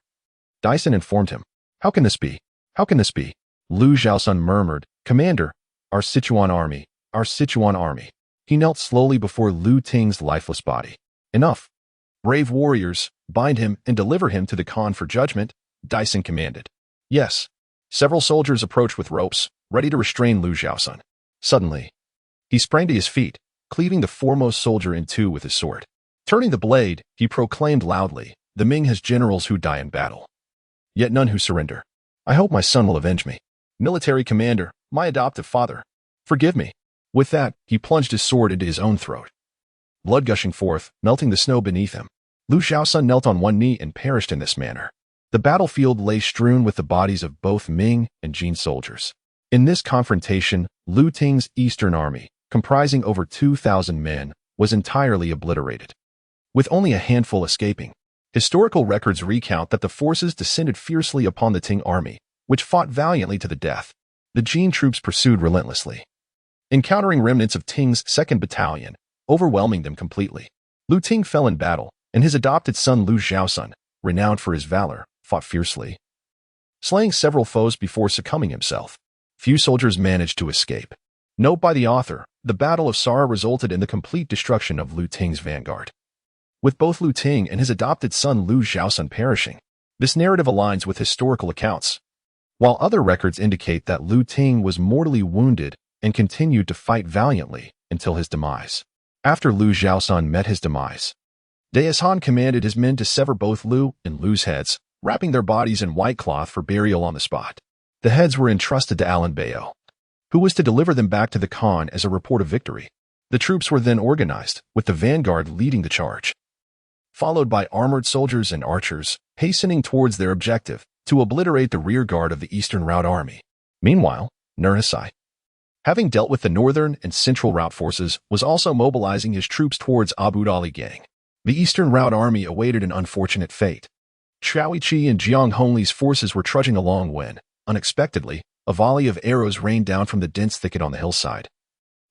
Daisen informed him. "How can this be? How can this be?" Liu Zhaosun murmured, "Commander, our Sichuan army, our Sichuan army." He knelt slowly before Liu Ting's lifeless body. "Enough. Brave warriors, bind him and deliver him to the Khan for judgment," Daisen commanded. "Yes." Several soldiers approached with ropes, ready to restrain Liu Zhaosun. Suddenly, he sprang to his feet, cleaving the foremost soldier in 2 with his sword. Turning the blade, he proclaimed loudly, "The Ming has generals who die in battle, yet none who surrender. I hope my son will avenge me. Military commander, my adoptive father, forgive me." With that, he plunged his sword into his own throat, blood gushing forth, melting the snow beneath him. Liu Zhaosun knelt on one knee and perished in this manner. The battlefield lay strewn with the bodies of both Ming and Jin soldiers. In this confrontation, Liu Ting's Eastern Army, comprising over 2,000 men, was entirely obliterated, with only a handful escaping. Historical records recount that the forces descended fiercely upon the Ting army, which fought valiantly to the death. The Jin troops pursued relentlessly, encountering remnants of Ting's 2nd Battalion, overwhelming them completely. Liu Ting fell in battle, and his adopted son Liu Zhaosun, renowned for his valor, fought fiercely, slaying several foes before succumbing himself. Few soldiers managed to escape. Note by the author, the Battle of Sarhū resulted in the complete destruction of Liu Ting's vanguard, with both Liu Ting and his adopted son Liu Zhaosun perishing. This narrative aligns with historical accounts, while other records indicate that Liu Ting was mortally wounded and continued to fight valiantly until his demise. After Liu Zhaosun met his demise, Deis Han commanded his men to sever both Liu and Liu's heads, wrapping their bodies in white cloth for burial on the spot. The heads were entrusted to Alan Bayo, who was to deliver them back to the Khan as a report of victory. The troops were then organized, with the vanguard leading the charge, followed by armored soldiers and archers, hastening towards their objective, to obliterate the rear guard of the Eastern Route Army. Meanwhile, Nurhaci, having dealt with the northern and central route forces, was also mobilizing his troops towards Abu Dali Gang. The Eastern Route Army awaited an unfortunate fate. Xiao Yi and Jiang Hongli's forces were trudging along when, unexpectedly, a volley of arrows rained down from the dense thicket on the hillside,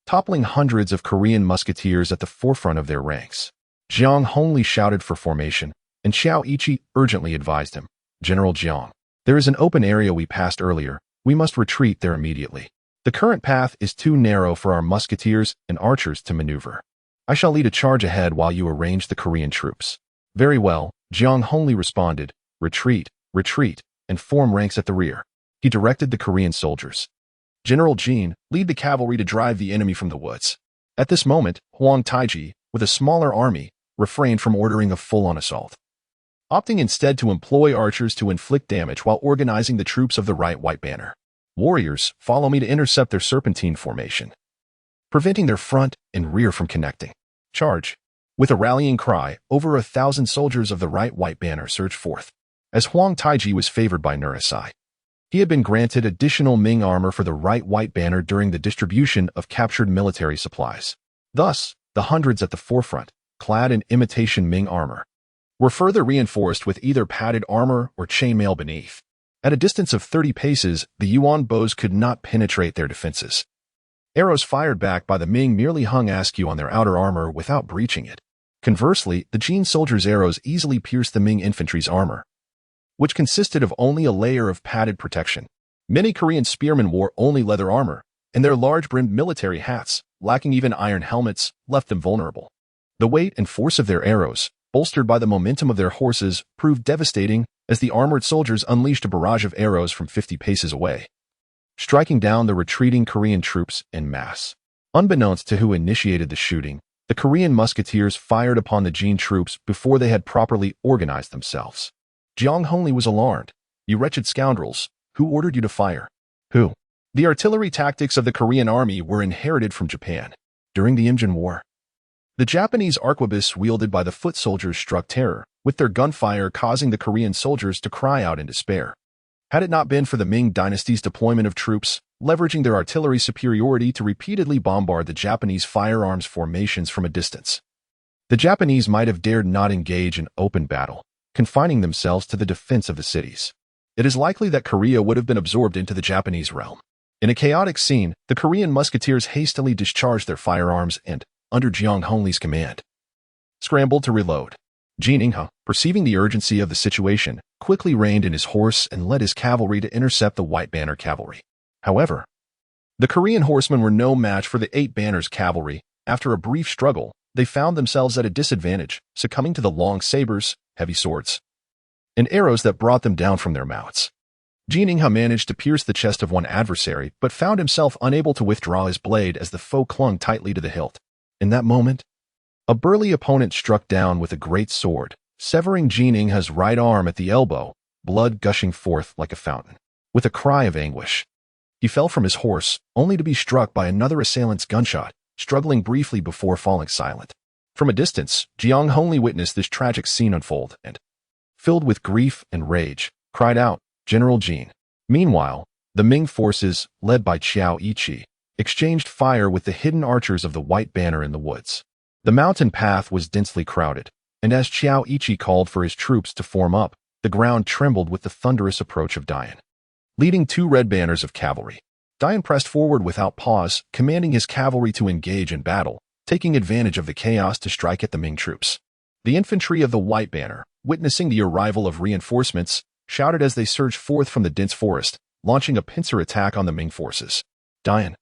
toppling hundreds of Korean musketeers at the forefront of their ranks. Jiang Hongli shouted for formation, and Xiao Yi urgently advised him, "General Jiang, there is an open area we passed earlier. We must retreat there immediately. The current path is too narrow for our musketeers and archers to maneuver. I shall lead a charge ahead while you arrange the Korean troops." "Very well," Jiang Hongli responded, "Retreat, retreat, and form ranks at the rear." He directed the Korean soldiers. "General Jin, lead the cavalry to drive the enemy from the woods." At this moment, Huang Taiji, with a smaller army, refrained from ordering a full-on assault, opting instead to employ archers to inflict damage while organizing the troops of the right white banner. "Warriors, follow me to intercept their serpentine formation, preventing their front and rear from connecting. Charge!" With a rallying cry, over 1,000 soldiers of the right white banner surged forth. As Huang Taiji was favored by Nurhaci, he had been granted additional Ming armor for the right white banner during the distribution of captured military supplies. Thus, the hundreds at the forefront, clad in imitation Ming armor, were further reinforced with either padded armor or chainmail beneath. At a distance of 30 paces, the Yuan bows could not penetrate their defenses. Arrows fired back by the Ming merely hung askew on their outer armor without breaching it. Conversely, the Jin soldiers' arrows easily pierced the Ming infantry's armor, which consisted of only a layer of padded protection. Many Korean spearmen wore only leather armor, and their large-brimmed military hats, lacking even iron helmets, left them vulnerable. The weight and force of their arrows, bolstered by the momentum of their horses, proved devastating as the armored soldiers unleashed a barrage of arrows from 50 paces away, striking down the retreating Korean troops en masse. Unbeknownst to who initiated the shooting, the Korean musketeers fired upon the Jin troops before they had properly organized themselves. Zheng Zhilong was alarmed. "You wretched scoundrels, who ordered you to fire?" "Who?" The artillery tactics of the Korean army were inherited from Japan. During the Imjin War, the Japanese arquebus wielded by the foot soldiers struck terror, with their gunfire causing the Korean soldiers to cry out in despair. Had it not been for the Ming Dynasty's deployment of troops, leveraging their artillery superiority to repeatedly bombard the Japanese firearms formations from a distance, the Japanese might have dared not engage in open battle, confining themselves to the defense of the cities. It is likely that Korea would have been absorbed into the Japanese realm. In a chaotic scene, the Korean musketeers hastily discharged their firearms and, under Zheng Zhilong's command, scrambled to reload. Jin, perceiving the urgency of the situation, quickly reined in his horse and led his cavalry to intercept the White Banner cavalry. However, the Korean horsemen were no match for the Eight Banners cavalry. After a brief struggle, they found themselves at a disadvantage, succumbing to the long sabers, heavy swords, and arrows that brought them down from their mounts. Jin managed to pierce the chest of one adversary, but found himself unable to withdraw his blade as the foe clung tightly to the hilt. In that moment, a burly opponent struck down with a great sword, severing Jin's right arm at the elbow, blood gushing forth like a fountain. With a cry of anguish, he fell from his horse, only to be struck by another assailant's gunshot, struggling briefly before falling silent. From a distance, Zheng Zhilong witnessed this tragic scene unfold and, filled with grief and rage, cried out, "General Jin." Meanwhile, the Ming forces, led by Liu Yi, exchanged fire with the hidden archers of the White Banner in the woods. The mountain path was densely crowded, and as Liu Yi called for his troops to form up, the ground trembled with the thunderous approach of Dian. Leading two red banners of cavalry, Dian pressed forward without pause, commanding his cavalry to engage in battle, taking advantage of the chaos to strike at the Ming troops. The infantry of the White Banner, witnessing the arrival of reinforcements, shouted as they surged forth from the dense forest, launching a pincer attack on the Ming forces. Dian,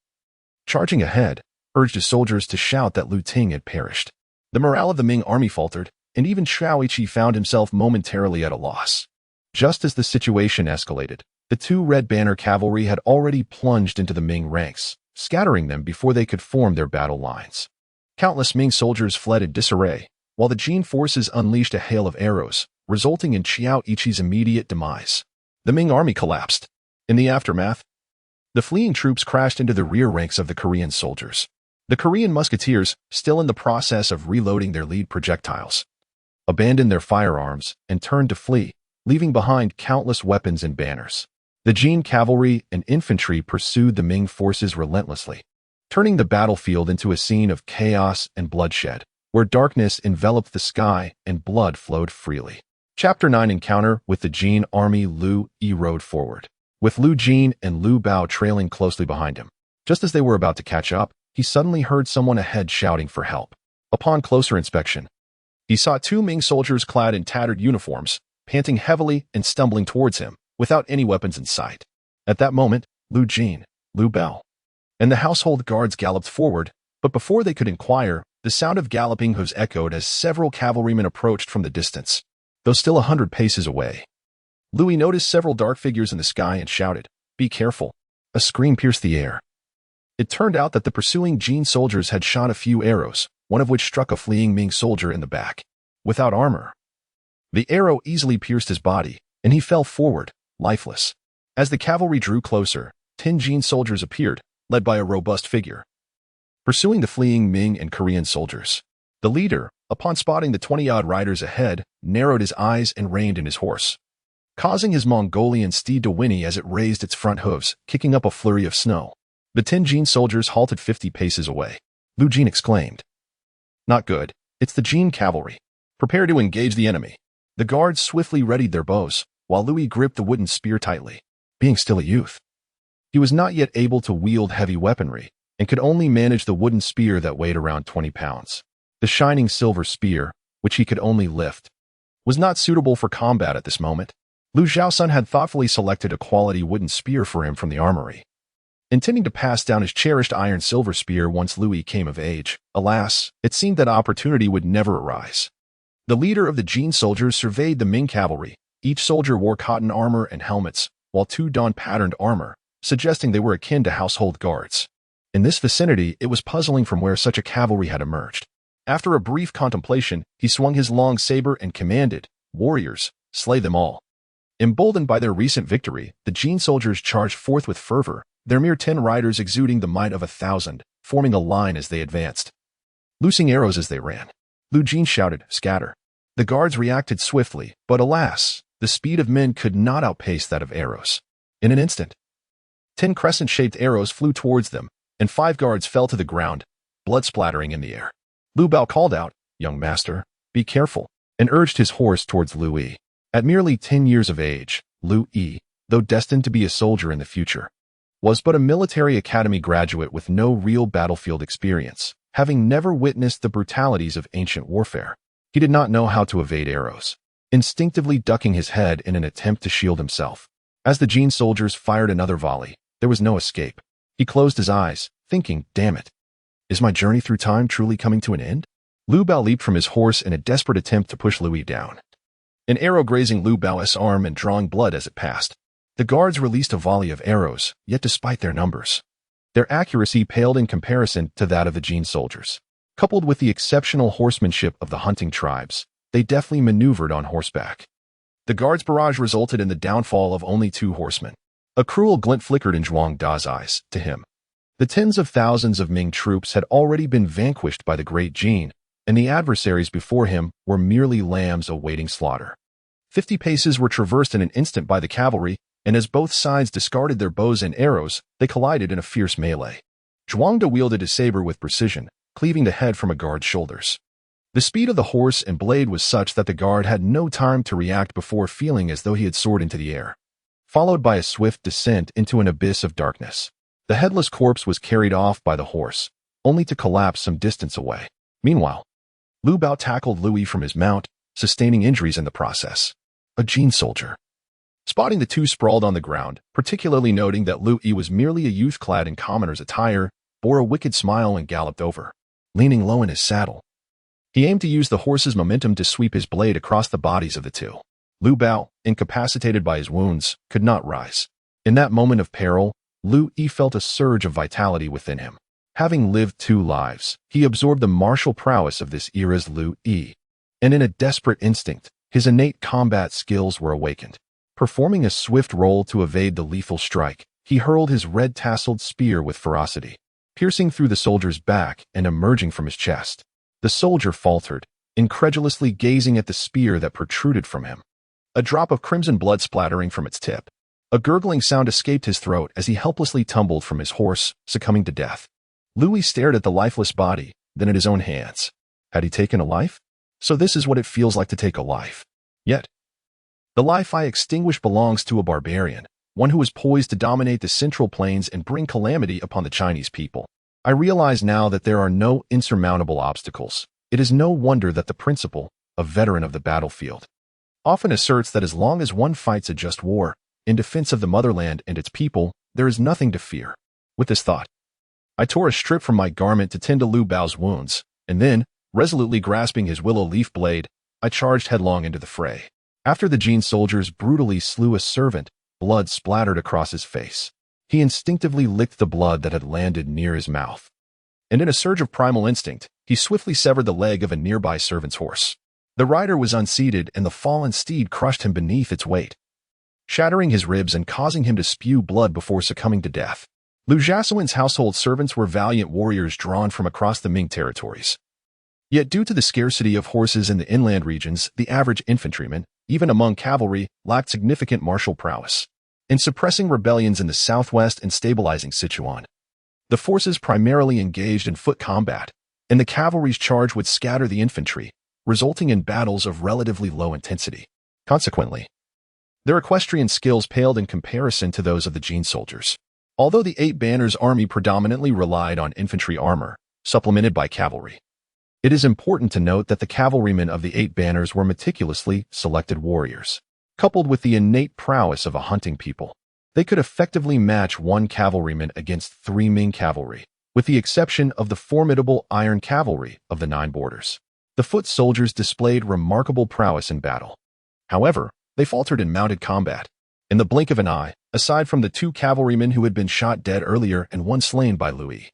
charging ahead, urged his soldiers to shout that Liu Ting had perished. The morale of the Ming army faltered, and even Liu Yi found himself momentarily at a loss. Just as the situation escalated, the two Red Banner cavalry had already plunged into the Ming ranks, scattering them before they could form their battle lines. Countless Ming soldiers fled in disarray, while the Jin forces unleashed a hail of arrows, resulting in Liu Yi's immediate demise. The Ming army collapsed. In the aftermath, the fleeing troops crashed into the rear ranks of the Korean soldiers. The Korean musketeers, still in the process of reloading their lead projectiles, abandoned their firearms and turned to flee, leaving behind countless weapons and banners. The Jin cavalry and infantry pursued the Ming forces relentlessly, turning the battlefield into a scene of chaos and bloodshed, where darkness enveloped the sky and blood flowed freely. Chapter 9 Encounter with the Jin army. Liu Yi rode forward, with Liu Jin and Liu Bao trailing closely behind him. Just as they were about to catch up, he suddenly heard someone ahead shouting for help. Upon closer inspection, he saw two Ming soldiers clad in tattered uniforms, panting heavily and stumbling towards him, without any weapons in sight. At that moment, Liu Jin, Liu Bao, and the household guards galloped forward, but before they could inquire, the sound of galloping hooves echoed as several cavalrymen approached from the distance, though still 100 paces away. Liu Yi noticed several dark figures in the sky and shouted, "Be careful." A scream pierced the air. It turned out that the pursuing Jin soldiers had shot a few arrows, one of which struck a fleeing Ming soldier in the back. Without armor, the arrow easily pierced his body, and he fell forward, lifeless. As the cavalry drew closer, 10 Jin soldiers appeared, led by a robust figure, pursuing the fleeing Ming and Korean soldiers. The leader, upon spotting the 20-odd riders ahead, narrowed his eyes and reined in his horse, causing his Mongolian steed to whinny as it raised its front hooves, kicking up a flurry of snow. The 10 Jin soldiers halted 50 paces away. Liu Jin exclaimed, Not good. It's the Jin cavalry. Prepare to engage the enemy. The guards swiftly readied their bows, while Liu Yi gripped the wooden spear tightly. Being still a youth, he was not yet able to wield heavy weaponry, and could only manage the wooden spear that weighed around 20 pounds. The shining silver spear, which he could only lift, was not suitable for combat at this moment. Liu Zhaosun had thoughtfully selected a quality wooden spear for him from the armory, intending to pass down his cherished iron-silver spear once Liu Yi came of age. Alas, it seemed that opportunity would never arise. The leader of the Jin soldiers surveyed the Ming cavalry. Each soldier wore cotton armor and helmets, while two donned patterned armor, suggesting they were akin to household guards. In this vicinity, it was puzzling from where such a cavalry had emerged. After a brief contemplation, he swung his long saber and commanded, "Warriors, slay them all." Emboldened by their recent victory, the Jin soldiers charged forth with fervor, their mere 10 riders exuding the might of 1,000, forming a line as they advanced. Loosing arrows as they ran, Liu Jin shouted, "Scatter." The guards reacted swiftly, but alas, the speed of men could not outpace that of arrows. In an instant, 10 crescent-shaped arrows flew towards them, and 5 guards fell to the ground, blood splattering in the air. Liu Bao called out, "Young master, be careful," and urged his horse towards Liu Yi. At merely 10 years of age, Liu Yi, though destined to be a soldier in the future, was but a military academy graduate with no real battlefield experience, having never witnessed the brutalities of ancient warfare. He did not know how to evade arrows, instinctively ducking his head in an attempt to shield himself. As the Jin soldiers fired another volley, there was no escape. He closed his eyes, thinking, "Damn it. Is my journey through time truly coming to an end?" Liu Bao leaped from his horse in a desperate attempt to push Liu Yi down, an arrow grazing Liu Bao's arm and drawing blood as it passed. The guards released a volley of arrows, yet despite their numbers, their accuracy paled in comparison to that of the Jin soldiers. Coupled with the exceptional horsemanship of the hunting tribes, they deftly maneuvered on horseback. The guards' barrage resulted in the downfall of only 2 horsemen. A cruel glint flickered in Zhuang Da's eyes. To him, the tens of thousands of Ming troops had already been vanquished by the great Jin, and the adversaries before him were merely lambs awaiting slaughter. 50 paces were traversed in an instant by the cavalry, and as both sides discarded their bows and arrows, they collided in a fierce melee. Zhuang Da wielded his saber with precision, cleaving the head from a guard's shoulders. The speed of the horse and blade was such that the guard had no time to react before feeling as though he had soared into the air, followed by a swift descent into an abyss of darkness. The headless corpse was carried off by the horse, only to collapse some distance away. Meanwhile, Liu Bao tackled Liu Yi from his mount, sustaining injuries in the process. A Jin soldier, spotting the two sprawled on the ground, particularly noting that Liu Yi was merely a youth clad in commoner's attire, bore a wicked smile and galloped over, leaning low in his saddle. He aimed to use the horse's momentum to sweep his blade across the bodies of the two. Liu Bao, incapacitated by his wounds, could not rise. In that moment of peril, Liu Yi felt a surge of vitality within him. Having lived 2 lives, he absorbed the martial prowess of this era's Liu Yi, and in a desperate instinct, his innate combat skills were awakened. Performing a swift roll to evade the lethal strike, he hurled his red-tasseled spear with ferocity, piercing through the soldier's back and emerging from his chest. The soldier faltered, incredulously gazing at the spear that protruded from him, a drop of crimson blood splattering from its tip. A gurgling sound escaped his throat as he helplessly tumbled from his horse, succumbing to death. Liu Yi stared at the lifeless body, then at his own hands. Had he taken a life? So this is what it feels like to take a life. Yet, the life I extinguish belongs to a barbarian, one who is poised to dominate the Central Plains and bring calamity upon the Chinese people. I realize now that there are no insurmountable obstacles. It is no wonder that the principal, a veteran of the battlefield, often asserts that as long as one fights a just war, in defense of the motherland and its people, there is nothing to fear. With this thought, I tore a strip from my garment to tend to Liu Bao's wounds, and then, resolutely grasping his willow leaf blade, I charged headlong into the fray. After the Jin soldiers brutally slew a servant, blood splattered across his face. He instinctively licked the blood that had landed near his mouth, and in a surge of primal instinct, he swiftly severed the leg of a nearby servant's horse. The rider was unseated, and the fallen steed crushed him beneath its weight, shattering his ribs and causing him to spew blood before succumbing to death. Liu Zhaosun's household servants were valiant warriors drawn from across the Ming territories. Yet due to the scarcity of horses in the inland regions, the average infantryman, even among cavalry, lacked significant martial prowess. In suppressing rebellions in the southwest and stabilizing Sichuan, the forces primarily engaged in foot combat, and the cavalry's charge would scatter the infantry, resulting in battles of relatively low intensity. Consequently, their equestrian skills paled in comparison to those of the Jin soldiers. Although the Eight Banners army predominantly relied on infantry armor, supplemented by cavalry, it is important to note that the cavalrymen of the Eight Banners were meticulously selected warriors. Coupled with the innate prowess of a hunting people, they could effectively match one cavalryman against 3 Ming cavalry, with the exception of the formidable iron cavalry of the Nine Borders. The foot soldiers displayed remarkable prowess in battle. However, they faltered in mounted combat. In the blink of an eye, aside from the 2 cavalrymen who had been shot dead earlier and 1 slain by Liu Yi,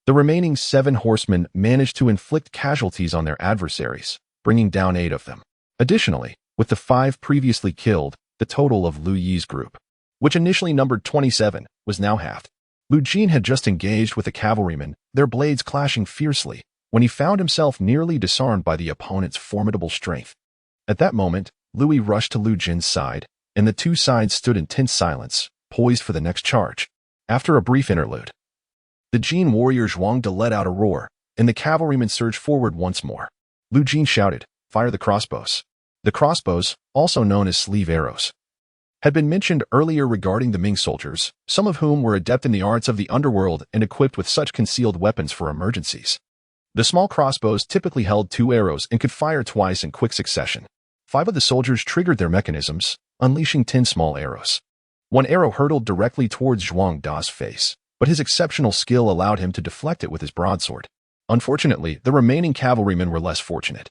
the remaining 7 horsemen managed to inflict casualties on their adversaries, bringing down 8 of them. Additionally, with the 5 previously killed, the total of Liu Yi's group, which initially numbered 27, was now halved. Liu Jin had just engaged with the cavalrymen, their blades clashing fiercely, when he found himself nearly disarmed by the opponent's formidable strength. At that moment, Liu Yi rushed to Liu Jin's side, and the 2 sides stood in tense silence, poised for the next charge. After a brief interlude, the Jin warrior Zhuang De let out a roar, and the cavalrymen surged forward once more. Liu Jin shouted, "Fire the crossbows." The crossbows, also known as sleeve arrows, had been mentioned earlier regarding the Ming soldiers, some of whom were adept in the arts of the underworld and equipped with such concealed weapons for emergencies. The small crossbows typically held 2 arrows and could fire twice in quick succession. 5 of the soldiers triggered their mechanisms, unleashing 10 small arrows. 1 arrow hurtled directly towards Zhuang Da's face, but his exceptional skill allowed him to deflect it with his broadsword. Unfortunately, the remaining cavalrymen were less fortunate.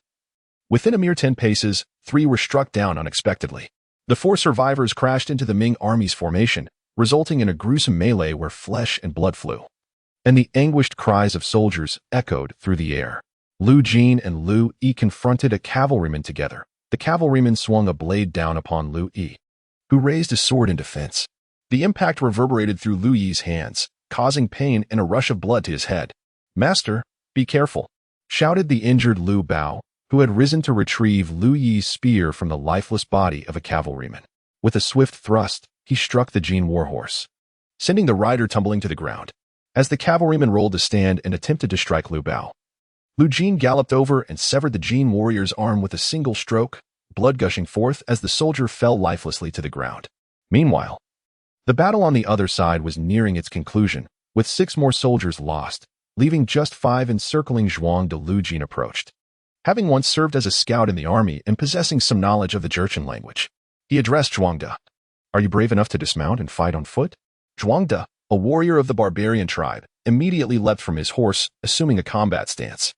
Within a mere 10 paces, 3 were struck down unexpectedly. The 4 survivors crashed into the Ming army's formation, resulting in a gruesome melee where flesh and blood flew, and the anguished cries of soldiers echoed through the air. Liu Jin and Liu Yi confronted a cavalryman together. The cavalryman swung a blade down upon Liu Yi, who raised his sword in defense. The impact reverberated through Liu Yi's hands, causing pain and a rush of blood to his head. "Master, be careful," shouted the injured Liu Bao, who had risen to retrieve Liu Yi's spear from the lifeless body of a cavalryman. With a swift thrust, he struck the Jin warhorse, sending the rider tumbling to the ground. As the cavalryman rolled to stand and attempted to strike Liu Bao, Liu Jin galloped over and severed the Jin warrior's arm with a single stroke, blood gushing forth as the soldier fell lifelessly to the ground. Meanwhile, the battle on the other side was nearing its conclusion, with 6 more soldiers lost, leaving just 5 encircling Zhuang De. Liu Jin approached. Having once served as a scout in the army and possessing some knowledge of the Jurchen language, he addressed Zhuang De. "Are you brave enough to dismount and fight on foot?" Zhuang De, a warrior of the barbarian tribe, immediately leapt from his horse, assuming a combat stance.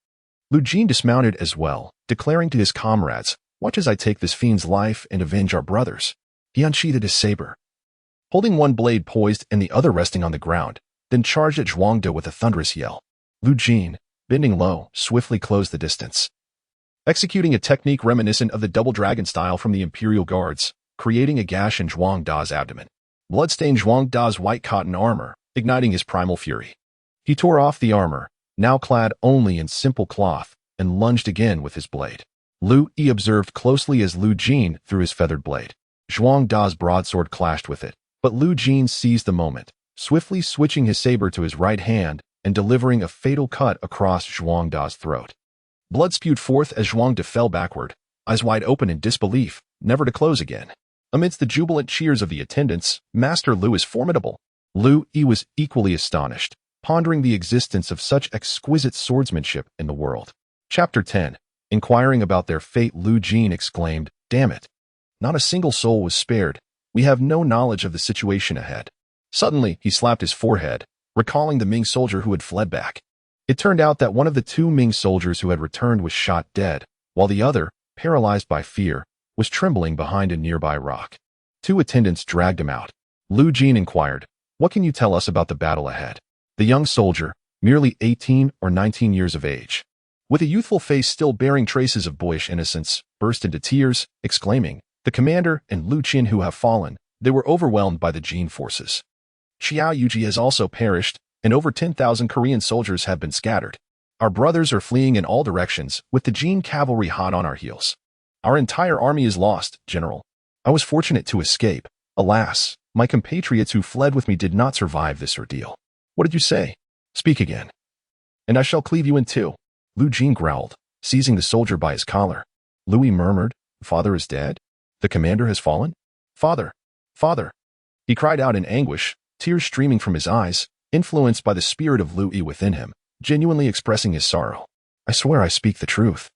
Liu Jin dismounted as well, declaring to his comrades, "Watch as I take this fiend's life and avenge our brothers." He unsheathed his saber, holding one blade poised and the other resting on the ground, then charged at Zhuang De with a thunderous yell. Liu Jin, bending low, swiftly closed the distance, executing a technique reminiscent of the double dragon style from the Imperial Guards, creating a gash in Zhuang Da's abdomen. Blood stained Zhuang Da's white cotton armor, igniting his primal fury. He tore off the armor, now clad only in simple cloth, and lunged again with his blade. Liu Yi observed closely as Liu Jin threw his feathered blade. Zhuang Da's broadsword clashed with it, but Liu Jin seized the moment, swiftly switching his saber to his right hand and delivering a fatal cut across Zhuang Da's throat. Blood spewed forth as Zhuang De fell backward, eyes wide open in disbelief, never to close again. Amidst the jubilant cheers of the attendants, Master Liu is formidable. Liu Yi was equally astonished, pondering the existence of such exquisite swordsmanship in the world. Chapter 10. Inquiring about their fate, Liu Jin exclaimed, "Damn it! Not a single soul was spared. We have no knowledge of the situation ahead." Suddenly, he slapped his forehead, recalling the Ming soldier who had fled back. It turned out that one of the 2 Ming soldiers who had returned was shot dead, while the other, paralyzed by fear, was trembling behind a nearby rock. 2 attendants dragged him out. Liu Jin inquired, "What can you tell us about the battle ahead?" The young soldier, merely 18 or 19 years of age, with a youthful face still bearing traces of boyish innocence, burst into tears, exclaiming, "The commander and Liu Qin who have fallen, they were overwhelmed by the Jin forces. Xiao Yuji has also perished, and over 10,000 Korean soldiers have been scattered. Our brothers are fleeing in all directions, with the Jin cavalry hot on our heels. Our entire army is lost, General. I was fortunate to escape. Alas, my compatriots who fled with me did not survive this ordeal." "What did you say? Speak again, and I shall cleave you in two." Liu Jing growled, seizing the soldier by his collar. Liu Yi murmured, "Father is dead? The commander has fallen? Father! Father!" He cried out in anguish, tears streaming from his eyes, influenced by the spirit of Liu Yi within him, genuinely expressing his sorrow. "I swear I speak the truth.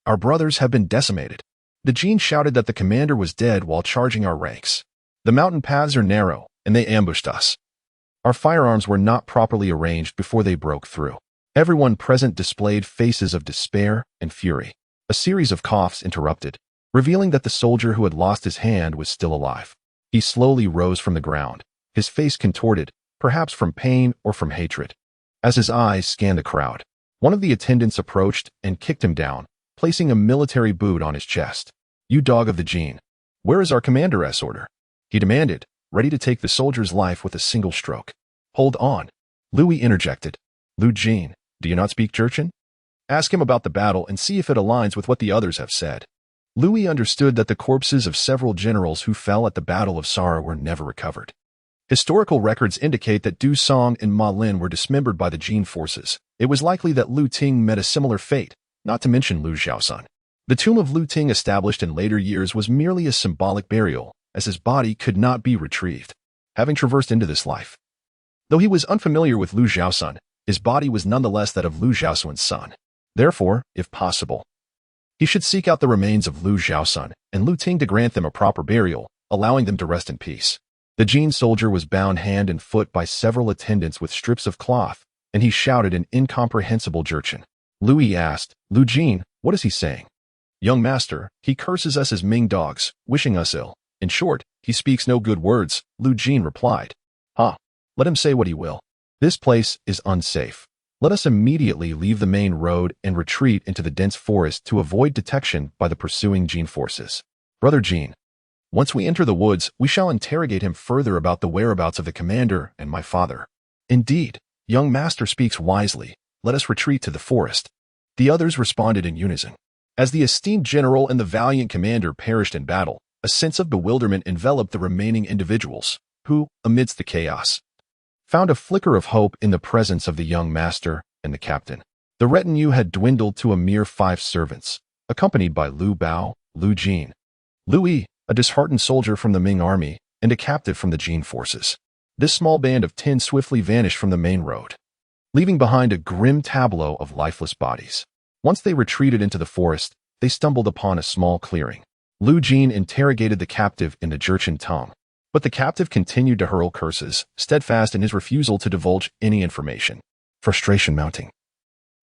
Our brothers have been decimated." The Jin shouted that the commander was dead while charging our ranks. "The mountain paths are narrow, and they ambushed us. Our firearms were not properly arranged before they broke through." Everyone present displayed faces of despair and fury. A series of coughs interrupted, revealing that the soldier who had lost his hand was still alive. He slowly rose from the ground, his face contorted, perhaps from pain or from hatred. As his eyes scanned the crowd, one of the attendants approached and kicked him down, placing a military boot on his chest. "You dog of the Jin, where is our commander's order?" he demanded, ready to take the soldier's life with a single stroke. "Hold on," Liu Yi interjected. "Liu Jin, do you not speak Jurchen? Ask him about the battle and see if it aligns with what the others have said." Liu Yi understood that the corpses of several generals who fell at the Battle of Sarhū were never recovered. Historical records indicate that Du Song and Ma Lin were dismembered by the Jin forces. It was likely that Liu Ting met a similar fate, not to mention Liu Xiaosun. The tomb of Liu Ting established in later years was merely a symbolic burial, as his body could not be retrieved, having traversed into this life. Though he was unfamiliar with Liu Xiaosun, his body was nonetheless that of Liu Xiaosun's son. Therefore, if possible, he should seek out the remains of Liu Xiaosun and Liu Ting to grant them a proper burial, allowing them to rest in peace. The Jin soldier was bound hand and foot by several attendants with strips of cloth, and he shouted in incomprehensible Jurchen. Liu Yi asked, "Liu Jin, what is he saying?" "Young master, he curses us as Ming dogs, wishing us ill. In short, he speaks no good words," Liu Jin replied. "Ha, let him say what he will. This place is unsafe. Let us immediately leave the main road and retreat into the dense forest to avoid detection by the pursuing Jin forces. Brother Jin, once we enter the woods, we shall interrogate him further about the whereabouts of the commander and my father." "Indeed, young master speaks wisely. Let us retreat to the forest." The others responded in unison. As the esteemed general and the valiant commander perished in battle, a sense of bewilderment enveloped the remaining individuals, who, amidst the chaos, found a flicker of hope in the presence of the young master and the captain. The retinue had dwindled to a mere 5 servants, accompanied by Liu Bao, Liu Jin, Liu Yi, a disheartened soldier from the Ming army, and a captive from the Jin forces. This small band of 10 swiftly vanished from the main road, leaving behind a grim tableau of lifeless bodies. Once they retreated into the forest, they stumbled upon a small clearing. Liu Jin interrogated the captive in the Jurchen tongue, but the captive continued to hurl curses, steadfast in his refusal to divulge any information. Frustration mounting,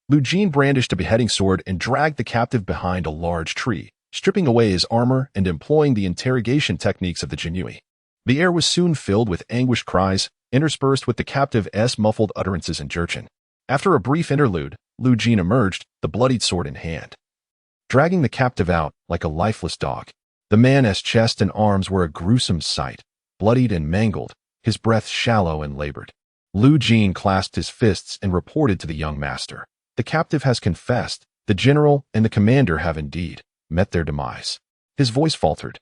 Liu Jin brandished a beheading sword and dragged the captive behind a large tree, stripping away his armor and employing the interrogation techniques of the Qingyi. The air was soon filled with anguished cries, interspersed with the captive's muffled utterances in Jurchen. After a brief interlude, Liu Jin emerged, the bloodied sword in hand, dragging the captive out like a lifeless dog. The man's chest and arms were a gruesome sight, bloodied and mangled, his breath shallow and labored. Liu Jin clasped his fists and reported to the young master. "The captive has confessed. The general and the commander have indeed met their demise." His voice faltered,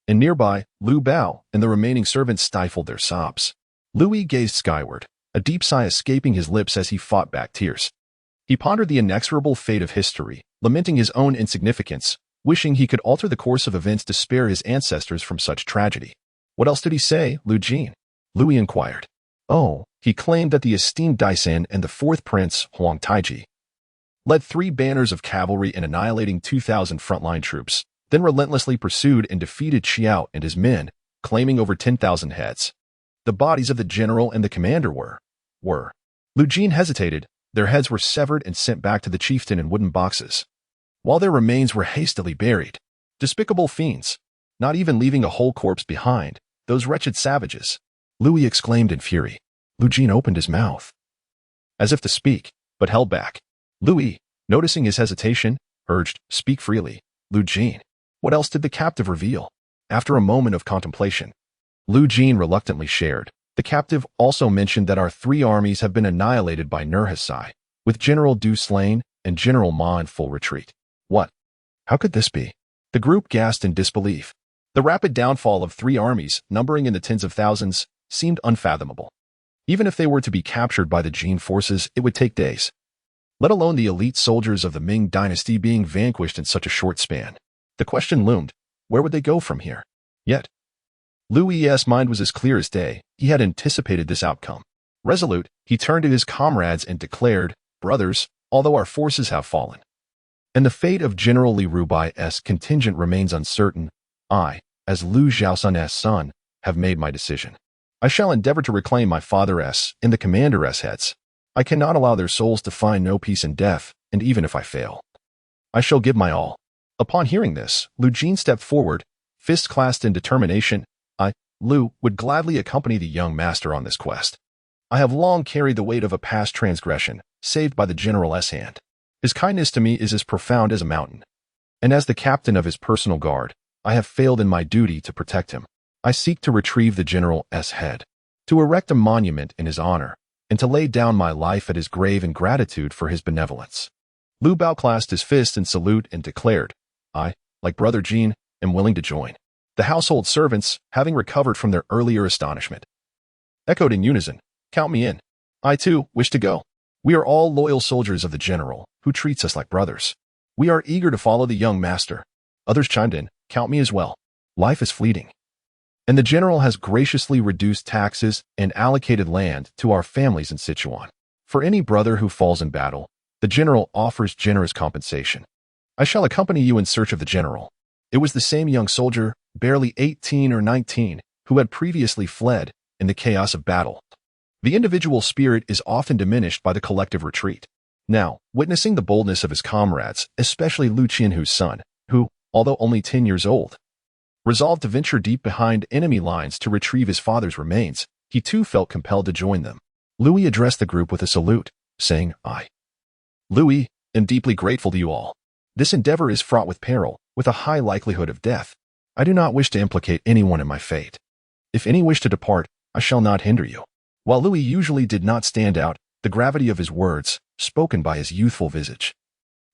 and nearby, Liu Bao and the remaining servants stifled their sobs. Liu Yi gazed skyward, a deep sigh escaping his lips as he fought back tears. He pondered the inexorable fate of history, lamenting his own insignificance, wishing he could alter the course of events to spare his ancestors from such tragedy. "What else did he say, Liu Jin?" Liu Yi inquired. "Oh, he claimed that the esteemed Daisan and the 4th prince, Huang Taiji, led 3 banners of cavalry in annihilating 2,000 frontline troops, then relentlessly pursued and defeated Xiao and his men, claiming over 10,000 heads. The bodies of the general and the commander were. Liu Jin hesitated. Their heads were severed and sent back to the chieftain in wooden boxes, while their remains were hastily buried. Despicable fiends, not even leaving a whole corpse behind, those wretched savages," Liu Yi exclaimed in fury. Liu Jin opened his mouth, as if to speak, but held back. Liu Yi, noticing his hesitation, urged, "Speak freely, Liu Jin. What else did the captive reveal?" After a moment of contemplation, Liu Jin reluctantly shared. "The captive also mentioned that our 3 armies have been annihilated by Nurhaci, with General Du slain and General Ma in full retreat." "What? How could this be?" The group gasped in disbelief. The rapid downfall of 3 armies, numbering in the tens of thousands, seemed unfathomable. Even if they were to be captured by the Jin forces, it would take days. let alone the elite soldiers of the Ming Dynasty being vanquished in such a short span. The question loomed, where would they go from here? Yet, Liu Yi's mind was as clear as day. He had anticipated this outcome. Resolute, he turned to his comrades and declared, "Brothers, although our forces have fallen, and the fate of General Li Rui's contingent remains uncertain, I, as Liu Zhaosun's son, have made my decision. I shall endeavor to reclaim my father's and the commander's heads. I cannot allow their souls to find no peace in death, and even if I fail, I shall give my all." Upon hearing this, Liu Jin stepped forward, fists clasped in determination. "I, Liu, would gladly accompany the young master on this quest. I have long carried the weight of a past transgression, saved by the general's hand. His kindness to me is as profound as a mountain. And as the captain of his personal guard, I have failed in my duty to protect him. I seek to retrieve the general's head, to erect a monument in his honor, and to lay down my life at his grave in gratitude for his benevolence." Liu Bao clasped his fist in salute and declared, "I, like Brother Jin, am willing to join." The household servants, having recovered from their earlier astonishment, echoed in unison, "Count me in. I too wish to go. We are all loyal soldiers of the general, who treats us like brothers. We are eager to follow the young master." Others chimed in, "Count me as well. Life is fleeting, and the general has graciously reduced taxes and allocated land to our families in Sichuan. For any brother who falls in battle, the general offers generous compensation. I shall accompany you in search of the general." It was the same young soldier, barely 18 or 19, who had previously fled in the chaos of battle. The individual spirit is often diminished by the collective retreat. Now, witnessing the boldness of his comrades, especially Liu Qianhu's son, who, although only 10 years old, resolved to venture deep behind enemy lines to retrieve his father's remains, he too felt compelled to join them. Liu Yi addressed the group with a salute, saying, "I, Liu Yi, am deeply grateful to you all. This endeavor is fraught with peril, with a high likelihood of death. I do not wish to implicate anyone in my fate. If any wish to depart, I shall not hinder you." While Liu Yi usually did not stand out, the gravity of his words, spoken by his youthful visage,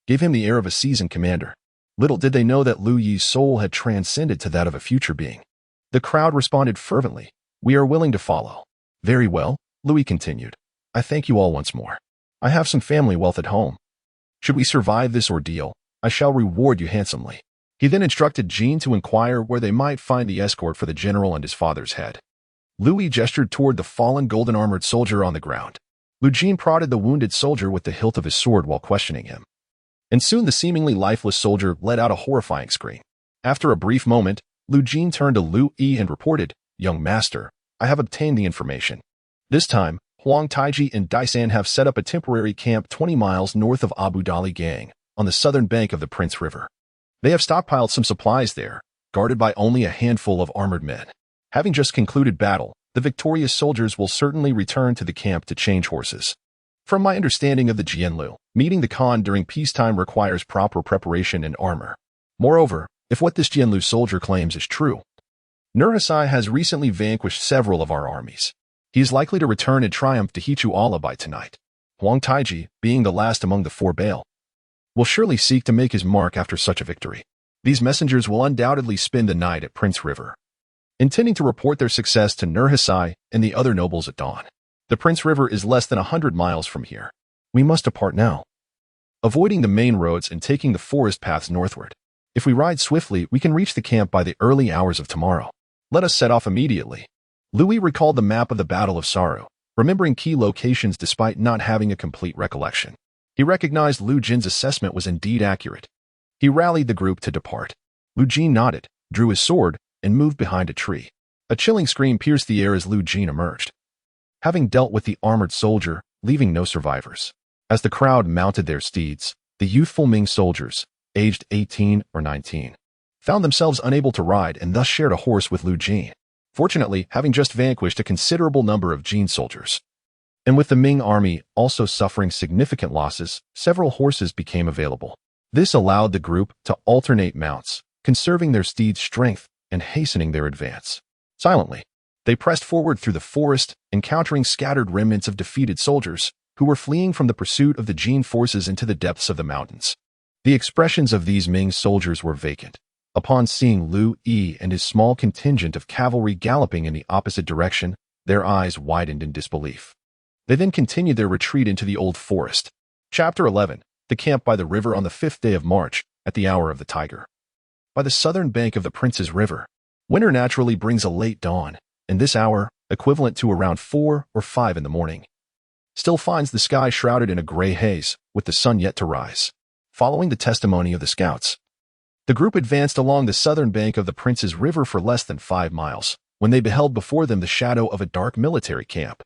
gave him the air of a seasoned commander. Little did they know that Liu Yi's soul had transcended to that of a future being. The crowd responded fervently, "We are willing to follow." "Very well," Liu Yi continued. "I thank you all once more. I have some family wealth at home. Should we survive this ordeal, I shall reward you handsomely." He then instructed Jin to inquire where they might find the escort for the general and his father's head. Liu Yi gestured toward the fallen golden-armored soldier on the ground. Liu Jin prodded the wounded soldier with the hilt of his sword while questioning him. And soon the seemingly lifeless soldier let out a horrifying scream. After a brief moment, Liu Jin turned to Liu Yi and reported, "Young master, I have obtained the information. This time, Huang Taiji and Daisan have set up a temporary camp 20 miles north of Abu Dali Gang, on the southern bank of the Prince River. They have stockpiled some supplies there, guarded by only a handful of armored men. Having just concluded battle, the victorious soldiers will certainly return to the camp to change horses. From my understanding of the Jianlu, meeting the Khan during peacetime requires proper preparation and armor. Moreover, if what this Jianlu soldier claims is true, Nurhaci has recently vanquished several of our armies. He is likely to return in triumph to Hichuala by tonight. Huang Taiji, being the last among the four Baal, will surely seek to make his mark after such a victory. These messengers will undoubtedly spend the night at Prince River, intending to report their success to Nurhaci and the other nobles at dawn. The Prince River is less than 100 miles from here. We must depart now, avoiding the main roads and taking the forest paths northward. If we ride swiftly, we can reach the camp by the early hours of tomorrow. Let us set off immediately." Liu Yi recalled the map of the Battle of Sarhū, remembering key locations despite not having a complete recollection. He recognized Liu Jin's assessment was indeed accurate. He rallied the group to depart. Liu Jin nodded, drew his sword, and moved behind a tree. A chilling scream pierced the air as Liu Jin emerged, having dealt with the armored soldier, leaving no survivors. As the crowd mounted their steeds, the youthful Ming soldiers, aged 18 or 19, found themselves unable to ride and thus shared a horse with Liu Jin. Fortunately, having just vanquished a considerable number of Jin soldiers, and with the Ming army also suffering significant losses, several horses became available. This allowed the group to alternate mounts, conserving their steeds' strength and hastening their advance. Silently, they pressed forward through the forest, encountering scattered remnants of defeated soldiers who were fleeing from the pursuit of the Jin forces into the depths of the mountains. The expressions of these Ming soldiers were vacant. Upon seeing Liu Yi and his small contingent of cavalry galloping in the opposite direction, their eyes widened in disbelief. They then continued their retreat into the old forest. Chapter 11. The camp by the river on the 5th day of March, at the hour of the tiger. By the southern bank of the Prince's River, winter naturally brings a late dawn, and this hour, equivalent to around 4 or 5 in the morning, still finds the sky shrouded in a gray haze, with the sun yet to rise. Following the testimony of the scouts, the group advanced along the southern bank of the Prince's River for less than 5 miles, when they beheld before them the shadow of a dark military camp.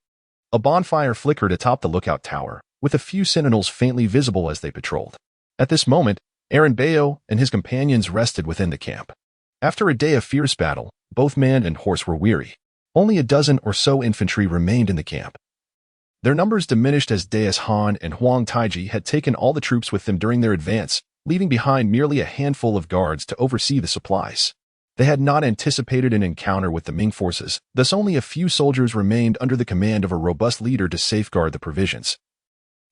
A bonfire flickered atop the lookout tower, with a few sentinels faintly visible as they patrolled. At this moment, Aranbeo and his companions rested within the camp. After a day of fierce battle, both man and horse were weary. Only a dozen or so infantry remained in the camp. Their numbers diminished as Deus Han and Huang Taiji had taken all the troops with them during their advance, leaving behind merely a handful of guards to oversee the supplies. They had not anticipated an encounter with the Ming forces, thus only a few soldiers remained under the command of a robust leader to safeguard the provisions.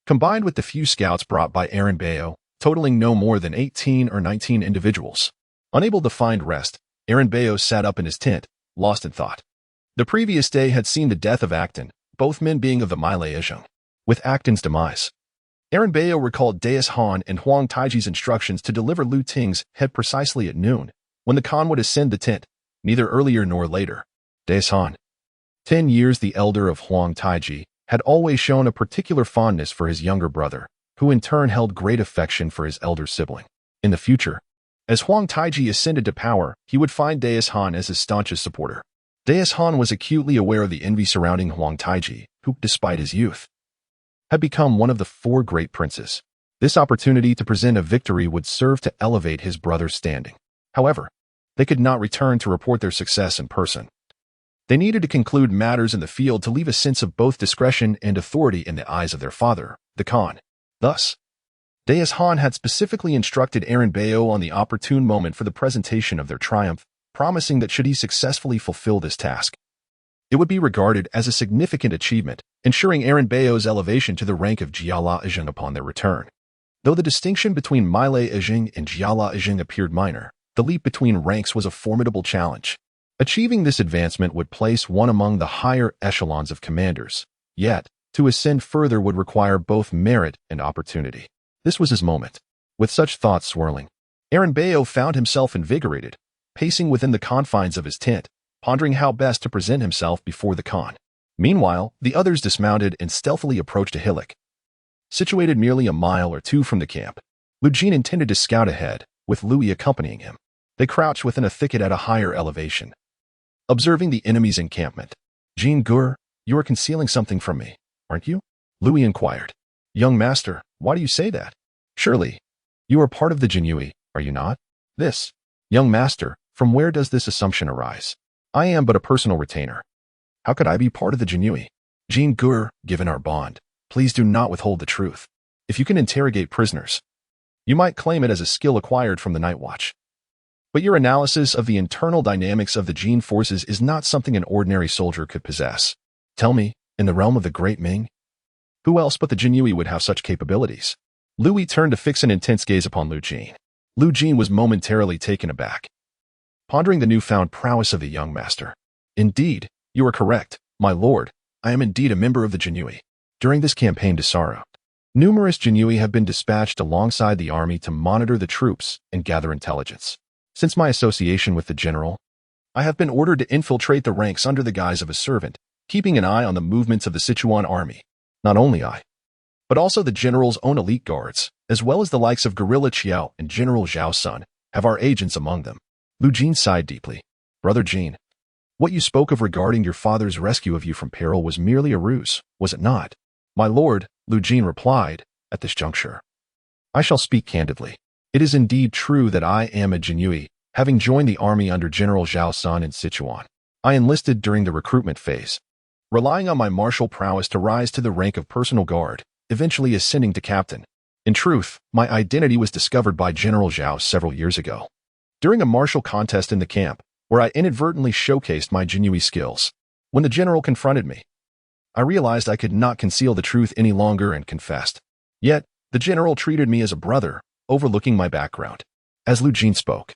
Combined with the few scouts brought by Aranbeo, totaling no more than 18 or 19 individuals. Unable to find rest, Aranbeo sat up in his tent, lost in thought. The previous day had seen the death of Acton, both men being of the Li Zicheng. With Acton's demise, Aranbeo recalled Deus Han and Huang Taiji's instructions to deliver Lu Ting's head precisely at noon, when the Khan would ascend the tent, neither earlier nor later. Deus Han, 10 years the elder of Huang Taiji, had always shown a particular fondness for his younger brother, who in turn held great affection for his elder sibling. In the future, as Huang Taiji ascended to power, he would find Deus Han as his staunchest supporter. Deus Han was acutely aware of the envy surrounding Huang Taiji, who, despite his youth, had become one of the 4 great princes. This opportunity to present a victory would serve to elevate his brother's standing. However, they could not return to report their success in person. They needed to conclude matters in the field to leave a sense of both discretion and authority in the eyes of their father, the Khan. Thus, Deus Han had specifically instructed Aranbeo on the opportune moment for the presentation of their triumph, promising that should he successfully fulfill this task, it would be regarded as a significant achievement, ensuring Aranbeo's elevation to the rank of Jiala Zheng upon their return. Though the distinction between Li Zheng and Jiala Zheng appeared minor, the leap between ranks was a formidable challenge. Achieving this advancement would place one among the higher echelons of commanders, yet, to ascend further would require both merit and opportunity. This was his moment. With such thoughts swirling, Aranbeo found himself invigorated, pacing within the confines of his tent, pondering how best to present himself before the Khan. Meanwhile, the others dismounted and stealthily approached a hillock. Situated merely a mile or 2 from the camp, Liu Yi intended to scout ahead, with Liu Yi accompanying him. They crouched within a thicket at a higher elevation, observing the enemy's encampment. "Jin Gur, you are concealing something from me, aren't you?" Liu Yi inquired. "Young master, why do you say that? Surely, you are part of the Qingyi, are you not?" "This, young master, from where does this assumption arise? I am but a personal retainer. How could I be part of the Qingyi?" "Jin Gur, given our bond, please do not withhold the truth. If you can interrogate prisoners, you might claim it as a skill acquired from the night watch. But your analysis of the internal dynamics of the Jin forces is not something an ordinary soldier could possess. Tell me, in the realm of the great Ming, who else but the Qingyi would have such capabilities?" Liu Yi turned to fix an intense gaze upon Liu Yi. Liu Yi was momentarily taken aback, pondering the newfound prowess of the young master. "Indeed, you are correct, my lord. I am indeed a member of the Qingyi. During this campaign to Sarhū, numerous Qingyi have been dispatched alongside the army to monitor the troops and gather intelligence. Since my association with the general, I have been ordered to infiltrate the ranks under the guise of a servant, keeping an eye on the movements of the Sichuan army. Not only I, but also the general's own elite guards, as well as the likes of Guerrilla Qiao and General Zhao's son, have our agents among them." Liu Yi sighed deeply. "Brother Jin, what you spoke of regarding your father's rescue of you from peril was merely a ruse, was it not?" "My lord," Liu Yi replied, "at this juncture, I shall speak candidly. It is indeed true that I am a Qingyi, having joined the army under General Zhao's son in Sichuan. I enlisted during the recruitment phase, relying on my martial prowess to rise to the rank of personal guard, eventually ascending to captain. In truth, my identity was discovered by General Zhao several years ago, during a martial contest in the camp, where I inadvertently showcased my Qingyi skills. When the general confronted me, I realized I could not conceal the truth any longer and confessed. Yet, the general treated me as a brother, overlooking my background." As Liu Yi spoke,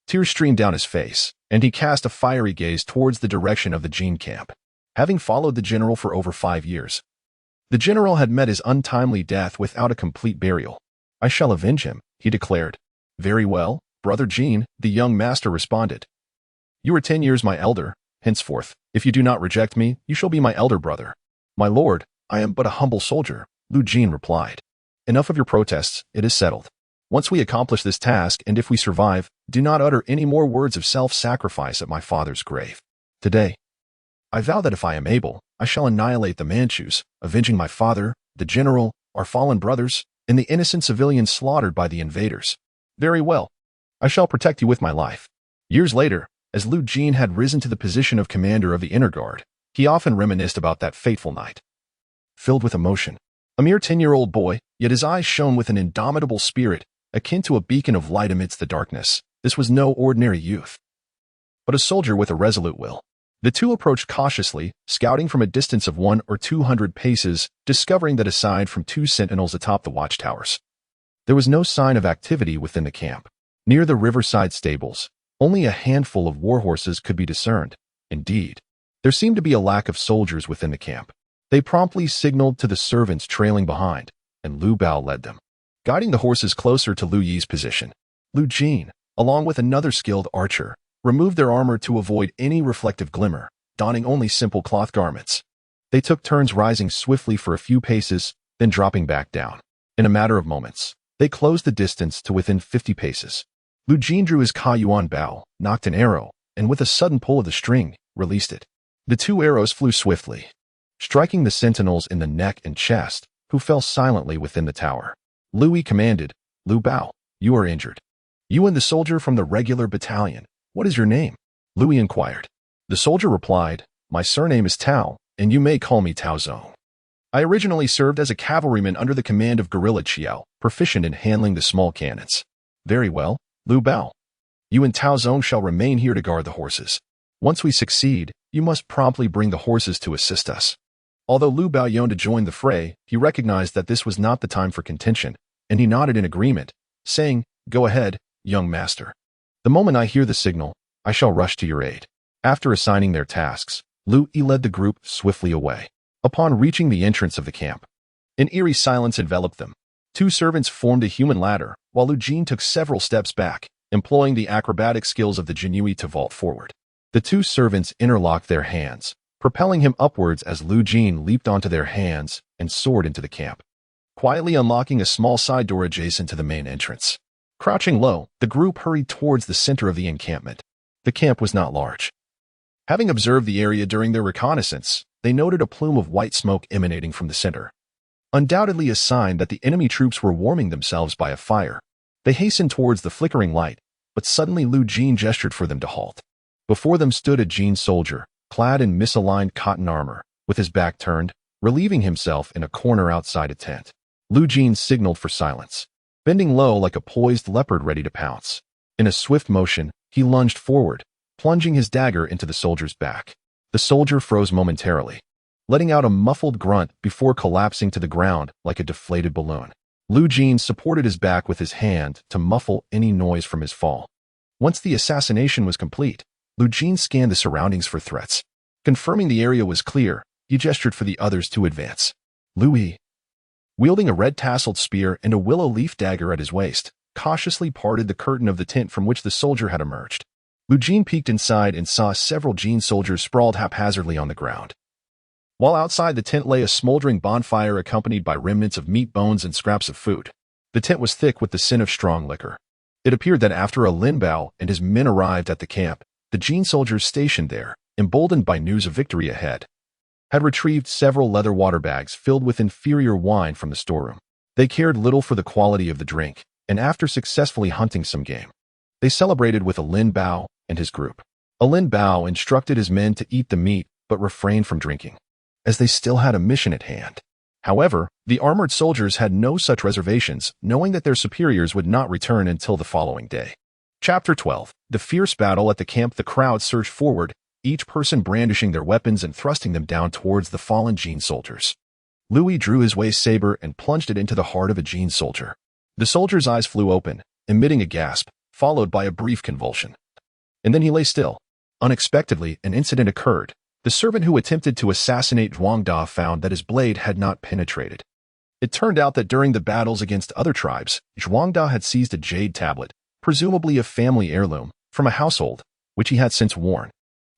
tears streamed down his face, and he cast a fiery gaze towards the direction of the Jin camp. Having followed the general for over 5 years, The general had met his untimely death without a complete burial. "I shall avenge him," he declared. "Very well, Brother Jean," the young master responded. "You are 10 years my elder. Henceforth, if you do not reject me, you shall be my elder brother." "My lord, I am but a humble soldier," Liu Jin replied. "Enough of your protests, it is settled. Once we accomplish this task, and if we survive, do not utter any more words of self-sacrifice at my father's grave. Today, I vow that if I am able, I shall annihilate the Manchus, avenging my father, the general, our fallen brothers, and the innocent civilians slaughtered by the invaders. Very well. I shall protect you with my life." Years later, as Liu Jin had risen to the position of commander of the inner guard, he often reminisced about that fateful night. Filled with emotion, a mere 10-year-old boy, yet his eyes shone with an indomitable spirit, akin to a beacon of light amidst the darkness. This was no ordinary youth, but a soldier with a resolute will. The two approached cautiously, scouting from a distance of 100 or 200 paces, discovering that aside from 2 sentinels atop the watchtowers, there was no sign of activity within the camp. Near the riverside stables, only a handful of warhorses could be discerned. Indeed, there seemed to be a lack of soldiers within the camp. They promptly signaled to the servants trailing behind, and Liu Bao led them, guiding the horses closer to Liu Yi's position. Liu Jin, along with another skilled archer, removed their armor to avoid any reflective glimmer, donning only simple cloth garments. They took turns rising swiftly for a few paces, then dropping back down. In a matter of moments, they closed the distance to within 50 paces. Liu Jin drew his Yuan Bao, knocked an arrow, and with a sudden pull of the string, released it. The 2 arrows flew swiftly, striking the sentinels in the neck and chest, who fell silently within the tower. Liu Yi commanded, "Liu Bao, you are injured. You and the soldier from the regular battalion. What is your name?" Liu Yi inquired. The soldier replied, "My surname is Tao, and you may call me Tao Zong. I originally served as a cavalryman under the command of Guerrilla Chiao, proficient in handling the small cannons." "Very well, Liu Bao. You and Tao Zong shall remain here to guard the horses. Once we succeed, you must promptly bring the horses to assist us." Although Liu Bao yearned to join the fray, he recognized that this was not the time for contention, and he nodded in agreement, saying, "Go ahead, young master. The moment I hear the signal, I shall rush to your aid." After assigning their tasks, Liu Yi led the group swiftly away. Upon reaching the entrance of the camp, an eerie silence enveloped them. 2 servants formed a human ladder, while Liu Jin took several steps back, employing the acrobatic skills of the Jinui to vault forward. The 2 servants interlocked their hands, propelling him upwards as Liu Jin leaped onto their hands and soared into the camp, quietly unlocking a small side door adjacent to the main entrance. Crouching low, the group hurried towards the center of the encampment. The camp was not large. Having observed the area during their reconnaissance, they noted a plume of white smoke emanating from the center, undoubtedly a sign that the enemy troops were warming themselves by a fire. They hastened towards the flickering light, but suddenly Liu Jin gestured for them to halt. Before them stood a Jin soldier, clad in misaligned cotton armor, with his back turned, relieving himself in a corner outside a tent. Liu Jin signaled for silence, bending low like a poised leopard ready to pounce. In a swift motion, he lunged forward, plunging his dagger into the soldier's back. The soldier froze momentarily, letting out a muffled grunt before collapsing to the ground like a deflated balloon. Liu Jin supported his back with his hand to muffle any noise from his fall. Once the assassination was complete, Liu Jin scanned the surroundings for threats. Confirming the area was clear, he gestured for the others to advance. Liu Yi, wielding a red-tasseled spear and a willow leaf dagger at his waist, cautiously parted the curtain of the tent from which the soldier had emerged. Liu Jin peeked inside and saw several Jin soldiers sprawled haphazardly on the ground, while outside the tent lay a smoldering bonfire accompanied by remnants of meat bones and scraps of food. The tent was thick with the scent of strong liquor. It appeared that after Lin Bao and his men arrived at the camp, the Jin soldiers stationed there, emboldened by news of victory ahead, had retrieved several leather water bags filled with inferior wine from the storeroom. They cared little for the quality of the drink, and after successfully hunting some game, they celebrated with Lin Bao and his group. Lin Bao instructed his men to eat the meat but refrain from drinking, as they still had a mission at hand. However, the armored soldiers had no such reservations, knowing that their superiors would not return until the following day. Chapter 12. The fierce battle at the camp. The crowd surged forward, each person brandishing their weapons and thrusting them down towards the fallen Jin soldiers. Liu Yi drew his waist saber and plunged it into the heart of a Jin soldier. The soldier's eyes flew open, emitting a gasp, followed by a brief convulsion. And then he lay still. Unexpectedly, an incident occurred. The servant who attempted to assassinate Zhuang Da found that his blade had not penetrated. It turned out that during the battles against other tribes, Zhuang Da had seized a jade tablet, presumably a family heirloom, from a household, which he had since worn.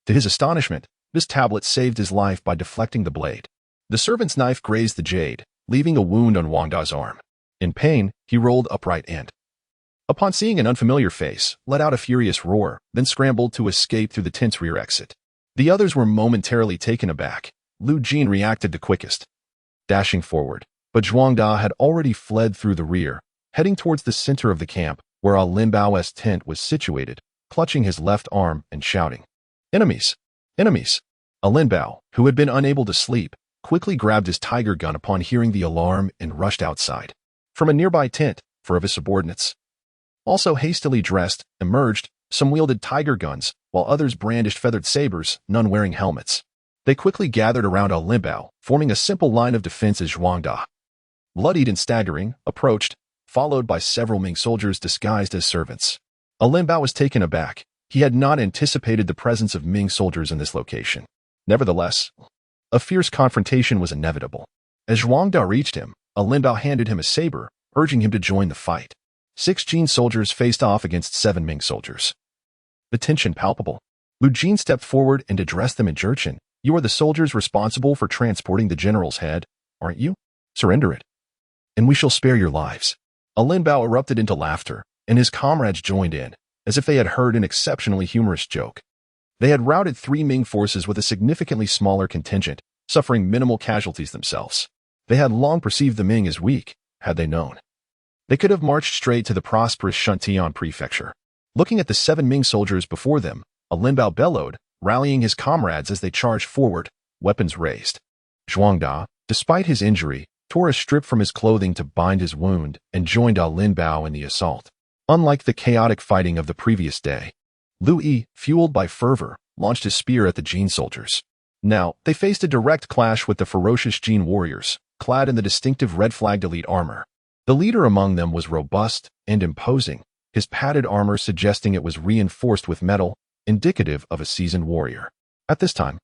To his astonishment, this tablet saved his life by deflecting the blade. The servant's knife grazed the jade, leaving a wound on Zhuang Da's arm. In pain, he rolled upright and, upon seeing an unfamiliar face, let out a furious roar, then scrambled to escape through the tent's rear exit. The others were momentarily taken aback. Liu Yi reacted the quickest, dashing forward, but Zhuang Da had already fled through the rear, heading towards the center of the camp, where Lin Bao's tent was situated, clutching his left arm and shouting, "Enemies! Enemies!" Lin Bao, who had been unable to sleep, quickly grabbed his tiger gun upon hearing the alarm and rushed outside. From a nearby tent, four of his subordinates, also hastily dressed, emerged. Some wielded tiger guns, while others brandished feathered sabers, none wearing helmets. They quickly gathered around Lin Bao, forming a simple line of defense as Zhuang Da, bloodied and staggering, approached, followed by several Ming soldiers disguised as servants. Lin Bao was taken aback. He had not anticipated the presence of Ming soldiers in this location. Nevertheless, a fierce confrontation was inevitable. As Zhuang Da reached him, Lin Bao handed him a saber, urging him to join the fight. 6 Jin soldiers faced off against 7 Ming soldiers. The tension palpable. Liu Yi stepped forward and addressed them in Jurchen. "You are the soldiers responsible for transporting the general's head, aren't you? Surrender it, and we shall spare your lives." Lin Bao erupted into laughter, and his comrades joined in, as if they had heard an exceptionally humorous joke. They had routed 3 Ming forces with a significantly smaller contingent, suffering minimal casualties themselves. They had long perceived the Ming as weak, had they known. They could have marched straight to the prosperous Shuntian prefecture. Looking at the 7 Ming soldiers before them, Lin Bao bellowed, rallying his comrades as they charged forward, weapons raised. Zhuang Da, despite his injury, tore a strip from his clothing to bind his wound and joined Lin Bao in the assault. Unlike the chaotic fighting of the previous day, Liu Yi, fueled by fervor, launched his spear at the Jin soldiers. Now, they faced a direct clash with the ferocious Jin warriors, clad in the distinctive red-flagged elite armor. The leader among them was robust and imposing, his padded armor suggesting it was reinforced with metal, indicative of a seasoned warrior. At this time,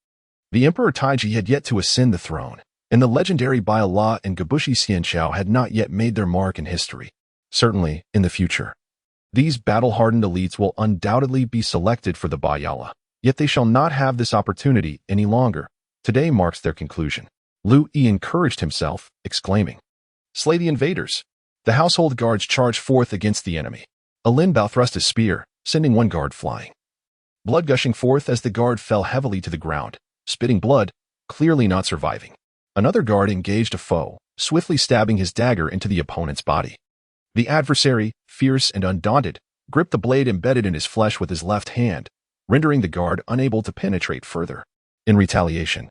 the Emperor Taiji had yet to ascend the throne, and the legendary Bai La and Gabushi Xianqiao had not yet made their mark in history. Certainly, in the future, these battle-hardened elites will undoubtedly be selected for the Bai La, yet they shall not have this opportunity any longer. Today marks their conclusion. Liu Yi encouraged himself, exclaiming, "Slay the invaders!" The household guards charged forth against the enemy. Lin Bao thrust his spear, sending one guard flying, blood gushing forth as the guard fell heavily to the ground, spitting blood, clearly not surviving. Another guard engaged a foe, swiftly stabbing his dagger into the opponent's body. The adversary, fierce and undaunted, gripped the blade embedded in his flesh with his left hand, rendering the guard unable to penetrate further. In retaliation,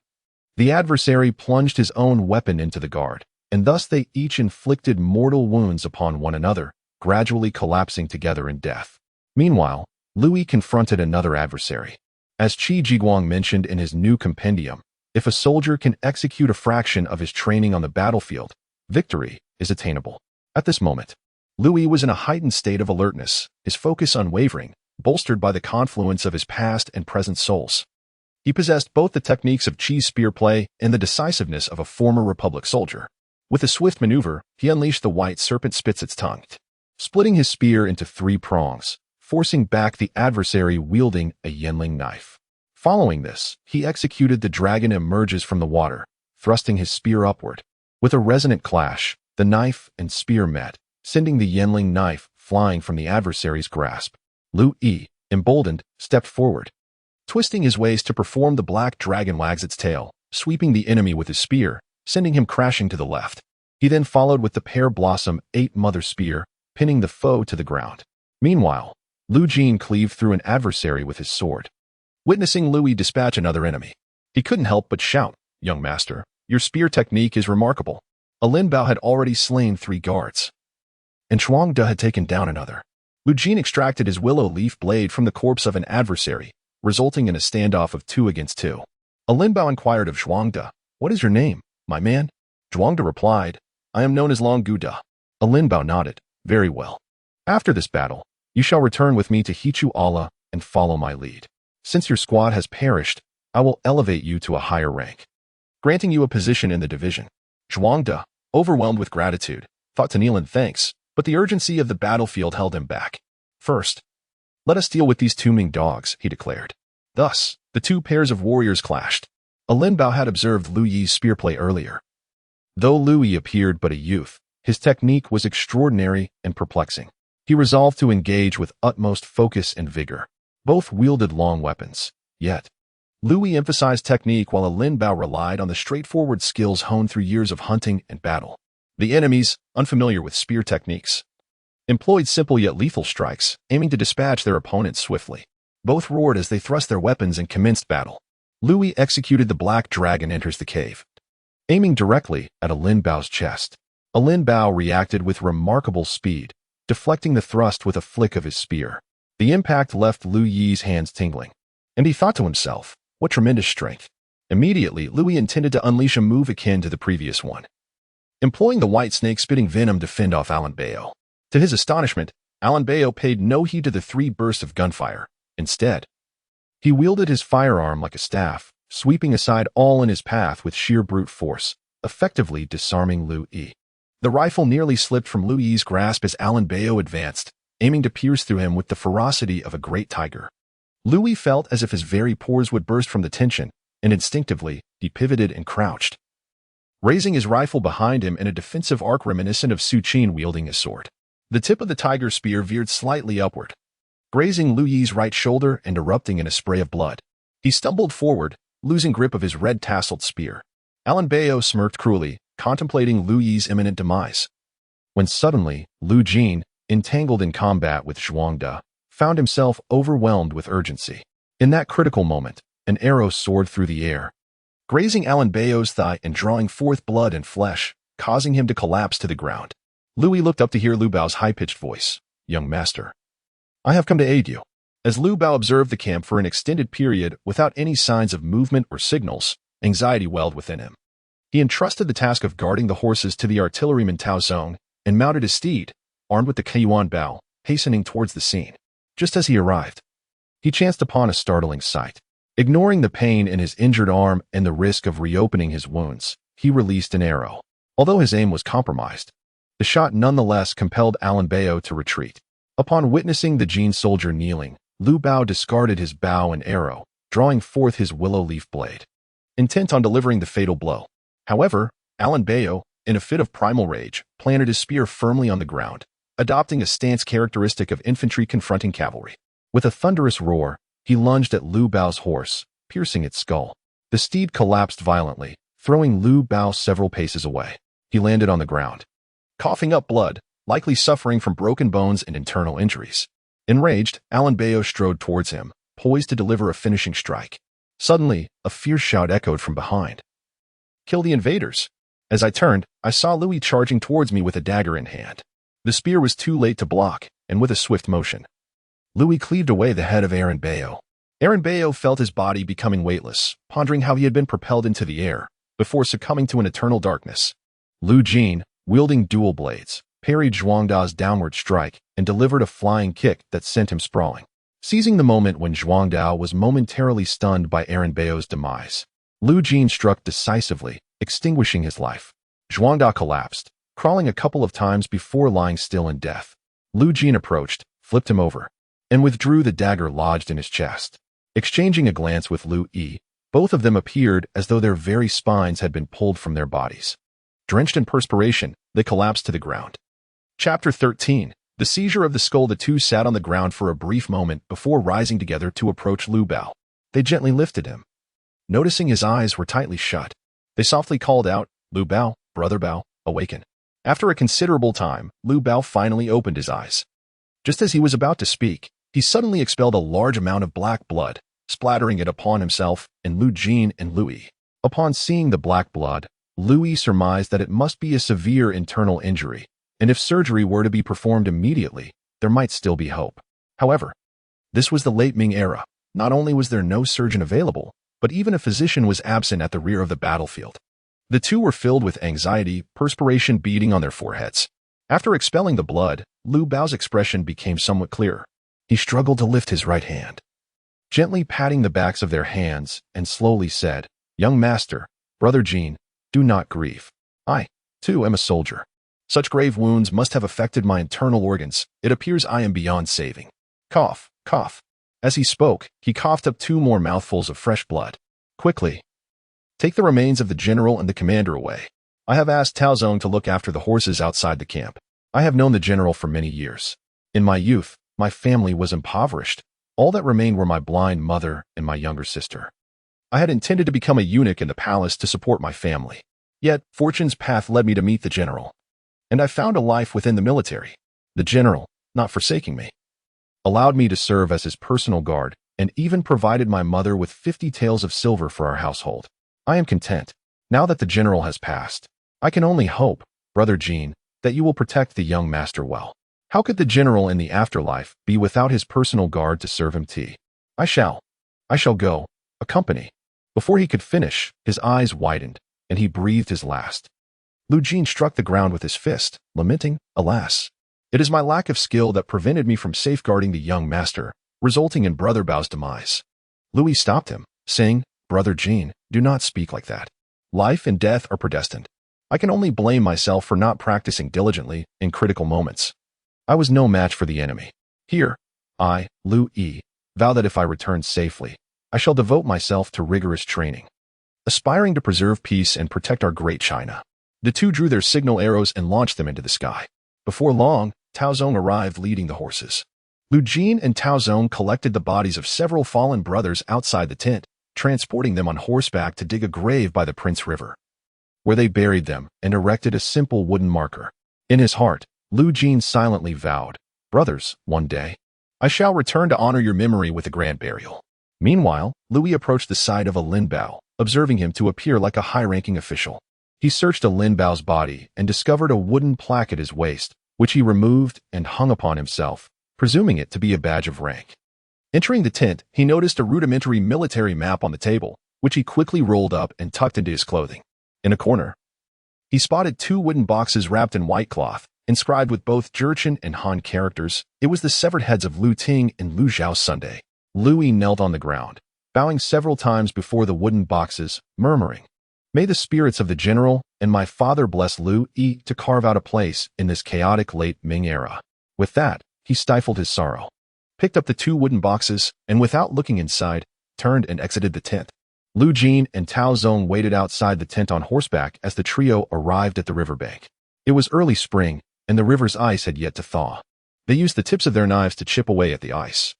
the adversary plunged his own weapon into the guard, and thus they each inflicted mortal wounds upon one another, gradually collapsing together in death. Meanwhile, Liu Yi confronted another adversary. As Qi Jiguang mentioned in his new compendium, if a soldier can execute a fraction of his training on the battlefield, victory is attainable. At this moment, Liu Yi was in a heightened state of alertness, his focus unwavering, bolstered by the confluence of his past and present souls. He possessed both the techniques of Qi's spear play and the decisiveness of a former Republic soldier. With a swift maneuver, he unleashed the white serpent spits its tongue, splitting his spear into 3 prongs, forcing back the adversary wielding a Yanling knife. Following this, he executed the dragon emerges from the water, thrusting his spear upward. With a resonant clash, the knife and spear met, sending the Yanling knife flying from the adversary's grasp. Liu Yi, emboldened, stepped forward. Twisting his waist to perform the black dragon wags its tail, sweeping the enemy with his spear, sending him crashing to the left. He then followed with the pear blossom 8 mother spear, pinning the foe to the ground. Meanwhile, Liu Yi cleaved through an adversary with his sword. Witnessing Liu Yi dispatch another enemy, he couldn't help but shout, "Young master, your spear technique is remarkable." Lin Bao had already slain 3 guards, and Zhuang Da had taken down another. Liu Yi extracted his willow leaf blade from the corpse of an adversary, resulting in a standoff of 2 against 2. Lin Bao inquired of Zhuang Da, "What is your name, my man?" Zhuang Da replied, "I am known as Long Gu Da." Lin Bao nodded, "Very well. After this battle, you shall return with me to Hichu Allah and follow my lead. Since your squad has perished, I will elevate you to a higher rank, granting you a position in the division. Zhuang De, overwhelmed with gratitude, thought to kneel in thanks, but the urgency of the battlefield held him back. First, let us deal with these two Ming dogs, he declared. Thus, the two pairs of warriors clashed. A Lin Bao had observed Liu Yi's spearplay earlier. Though Liu Yi appeared but a youth, his technique was extraordinary and perplexing. He resolved to engage with utmost focus and vigor. Both wielded long weapons. Yet, Liu Yi emphasized technique while a Lin Bao relied on the straightforward skills honed through years of hunting and battle. The enemies, unfamiliar with spear techniques, employed simple yet lethal strikes, aiming to dispatch their opponents swiftly. Both roared as they thrust their weapons and commenced battle. Liu Yi executed the Black Dragon enters the cave, aiming directly at a Lin Bao's chest. A Lin Bao reacted with remarkable speed, deflecting the thrust with a flick of his spear. The impact left Liu Yi's hands tingling, and he thought to himself, what tremendous strength. Immediately, Liu Yi intended to unleash a move akin to the previous one, employing the white snake spitting venom to fend off Alan Bao. To his astonishment, Alan Bao paid no heed to the 3 bursts of gunfire. Instead, he wielded his firearm like a staff, sweeping aside all in his path with sheer brute force, effectively disarming Liu Yi. The rifle nearly slipped from Liu Yi's grasp as Alan Bao advanced, aiming to pierce through him with the ferocity of a great tiger. Liu Yi felt as if his very pores would burst from the tension, and instinctively, he pivoted and crouched, raising his rifle behind him in a defensive arc reminiscent of Su Qin wielding his sword. The tip of the tiger's spear veered slightly upward, grazing Liu Yi's right shoulder and erupting in a spray of blood. He stumbled forward, losing grip of his red-tasseled spear. Alan Bao smirked cruelly, contemplating Liu Yi's imminent demise. When suddenly, Liu Jin, entangled in combat with Zhuang De, found himself overwhelmed with urgency. In that critical moment, an arrow soared through the air, grazing Alan Bao's thigh and drawing forth blood and flesh, causing him to collapse to the ground. Liu Yi looked up to hear Liu Bao's high-pitched voice. Young master, I have come to aid you. As Liu Bao observed the camp for an extended period without any signs of movement or signals, anxiety welled within him. He entrusted the task of guarding the horses to the artilleryman Tao Zong and mounted his steed, armed with the Yuan Bao, hastening towards the scene. Just as he arrived, he chanced upon a startling sight. Ignoring the pain in his injured arm and the risk of reopening his wounds, he released an arrow. Although his aim was compromised, the shot nonetheless compelled Alan Bao to retreat. Upon witnessing the Jin soldier kneeling, Liu Bao discarded his bow and arrow, drawing forth his willow leaf blade, intent on delivering the fatal blow. However, Alan Bao, in a fit of primal rage, planted his spear firmly on the ground, adopting a stance characteristic of infantry confronting cavalry. With a thunderous roar, he lunged at Liu Bao's horse, piercing its skull. The steed collapsed violently, throwing Liu Bao several paces away. He landed on the ground, coughing up blood, likely suffering from broken bones and internal injuries. Enraged, Alan Bao strode towards him, poised to deliver a finishing strike. Suddenly, a fierce shout echoed from behind. Kill the invaders! As I turned, I saw Liu Yi charging towards me with a dagger in hand. The spear was too late to block, and with a swift motion, Liu Yi cleaved away the head of Alan Bao. Alan Bao felt his body becoming weightless, pondering how he had been propelled into the air, before succumbing to an eternal darkness. Liu Jin, wielding dual blades, parried Zhuang Da's downward strike and delivered a flying kick that sent him sprawling. Seizing the moment when Zhuang Da was momentarily stunned by Alan Bao's demise, Liu Jin struck decisively, extinguishing his life. Zhuang Da collapsed, crawling a couple of times before lying still in death. Liu Jin approached, flipped him over, and withdrew the dagger lodged in his chest. Exchanging a glance with Liu Yi, both of them appeared as though their very spines had been pulled from their bodies. Drenched in perspiration, they collapsed to the ground. Chapter 13. The seizure of the skull. The two sat on the ground for a brief moment before rising together to approach Liu Bao. They gently lifted him. Noticing his eyes were tightly shut, they softly called out, Liu Bao, brother Bao, awaken. After a considerable time, Liu Bao finally opened his eyes. Just as he was about to speak, he suddenly expelled a large amount of black blood, splattering it upon himself and Liu Jin and Liu Yi. Upon seeing the black blood, Liu Yi surmised that it must be a severe internal injury, and if surgery were to be performed immediately, there might still be hope. However, this was the late Ming era. Not only was there no surgeon available, but even a physician was absent at the rear of the battlefield. The two were filled with anxiety, perspiration beading on their foreheads. After expelling the blood, Liu Bao's expression became somewhat clearer. He struggled to lift his right hand, gently patting the backs of their hands, and slowly said, "Young master, brother Jean, do not grieve. I, too, am a soldier. Such grave wounds must have affected my internal organs. It appears I am beyond saving." Cough, cough. As he spoke, he coughed up 2 more mouthfuls of fresh blood. "Quickly, take the remains of the general and the commander away. I have asked Tao Zong to look after the horses outside the camp. I have known the general for many years. In my youth, my family was impoverished. All that remained were my blind mother and my younger sister. I had intended to become a eunuch in the palace to support my family. Yet, fortune's path led me to meet the general. And I found a life within the military. The general, not forsaking me, allowed me to serve as his personal guard and even provided my mother with 50 taels of silver for our household. I am content. Now that the general has passed, I can only hope, brother Jean, that you will protect the young master well. How could the general in the afterlife be without his personal guard to serve him tea? I shall go, accompany." Before he could finish, his eyes widened, and he breathed his last. Lu Jin struck the ground with his fist, lamenting, "Alas, it is my lack of skill that prevented me from safeguarding the young master, resulting in Brother Bao's demise." Liu Yi stopped him, saying, "Brother Jean, do not speak like that. Life and death are predestined. I can only blame myself for not practicing diligently in critical moments. I was no match for the enemy. Here, I, Liu Yi, vow that if I return safely, I shall devote myself to rigorous training, aspiring to preserve peace and protect our great China." The 2 drew their signal arrows and launched them into the sky. Before long, Tao Zong arrived leading the horses. Lu Jin and Tao Zong collected the bodies of several fallen brothers outside the tent, transporting them on horseback to dig a grave by the Prince River, where they buried them and erected a simple wooden marker. In his heart, Lu Jin silently vowed, "Brothers, one day, I shall return to honor your memory with a grand burial." Meanwhile, Liu Yi approached the side of a Lin Bao, observing him to appear like a high-ranking official. He searched a Lin Bao's body and discovered a wooden plaque at his waist, which he removed and hung upon himself, presuming it to be a badge of rank. Entering the tent, he noticed a rudimentary military map on the table, which he quickly rolled up and tucked into his clothing. In a corner, he spotted 2 wooden boxes wrapped in white cloth, inscribed with both Jurchen and Han characters. It was the severed heads of Lu Ting and Lu Zhao's Sunday. Liu Yi knelt on the ground, bowing several times before the wooden boxes, murmuring, "May the spirits of the general and my father bless Liu Yi to carve out a place in this chaotic late Ming era." With that, he stifled his sorrow, picked up the 2 wooden boxes, and without looking inside, turned and exited the tent. Lu Jin and Tao Zong waited outside the tent on horseback as the trio arrived at the riverbank. It was early spring, and the river's ice had yet to thaw. They used the tips of their knives to chip away at the ice,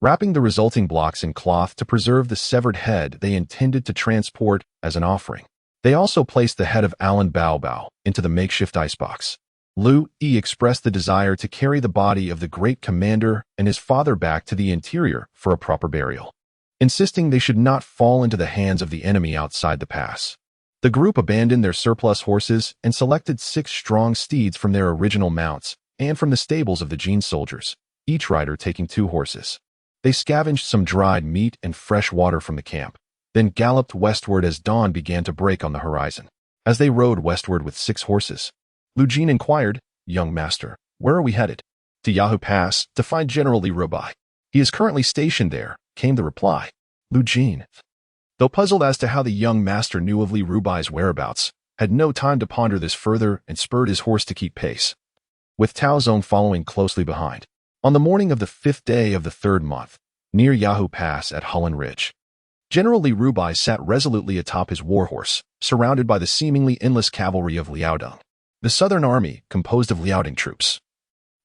wrapping the resulting blocks in cloth to preserve the severed head they intended to transport as an offering. They also placed the head of Alan Bao Bao into the makeshift icebox. Liu Yi expressed the desire to carry the body of the great commander and his father back to the interior for a proper burial, insisting they should not fall into the hands of the enemy outside the pass. The group abandoned their surplus horses and selected 6 strong steeds from their original mounts and from the stables of the Jin soldiers, each rider taking 2 horses. They scavenged some dried meat and fresh water from the camp, then galloped westward as dawn began to break on the horizon. As they rode westward with 6 horses, Lu Jin inquired, "Young master, where are we headed?" "To Yahoo Pass, to find General Li Rubai. He is currently stationed there," came the reply. Lu Jin, though puzzled as to how the young master knew of Li Rubai's whereabouts, had no time to ponder this further and spurred his horse to keep pace, with Tao Zong following closely behind. On the morning of the 5th day of the 3rd month, near Yahoo Pass at Hulun Ridge, General Li Rubai sat resolutely atop his warhorse, surrounded by the seemingly endless cavalry of Liaodong. The southern army, composed of Liaodong troops,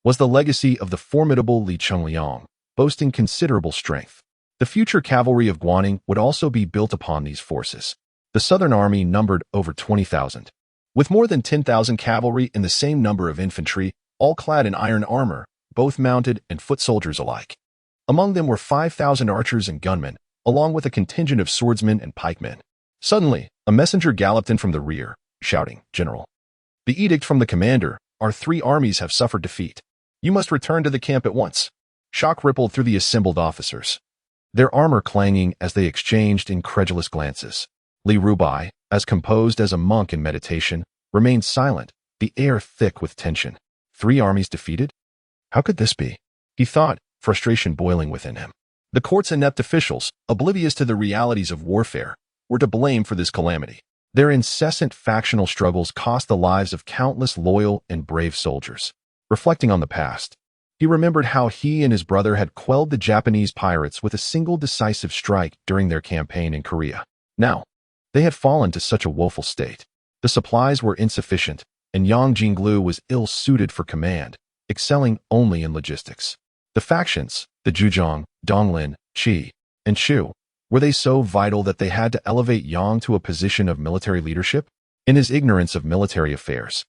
was the legacy of the formidable Li Chongliang, boasting considerable strength. The future cavalry of Guaning would also be built upon these forces. The southern army numbered over 20,000, with more than 10,000 cavalry and the same number of infantry, all clad in iron armor, both mounted and foot soldiers alike. Among them were 5,000 archers and gunmen, along with a contingent of swordsmen and pikemen. Suddenly, a messenger galloped in from the rear, shouting, "General, the edict from the commander, our 3 armies have suffered defeat. You must return to the camp at once." Shock rippled through the assembled officers, their armor clanging as they exchanged incredulous glances. Li Rubai, as composed as a monk in meditation, remained silent, the air thick with tension. 3 armies defeated? How could this be? He thought, frustration boiling within him. The court's inept officials, oblivious to the realities of warfare, were to blame for this calamity. Their incessant factional struggles cost the lives of countless loyal and brave soldiers. Reflecting on the past, he remembered how he and his brother had quelled the Japanese pirates with a single decisive strike during their campaign in Korea. Now, they had fallen to such a woeful state. The supplies were insufficient, and Yang Jinglu was ill-suited for command, excelling only in logistics. The factions, the Zhejiang, Donglin, Qi, and Shu, were they so vital that they had to elevate Yang to a position of military leadership? In his ignorance of military affairs,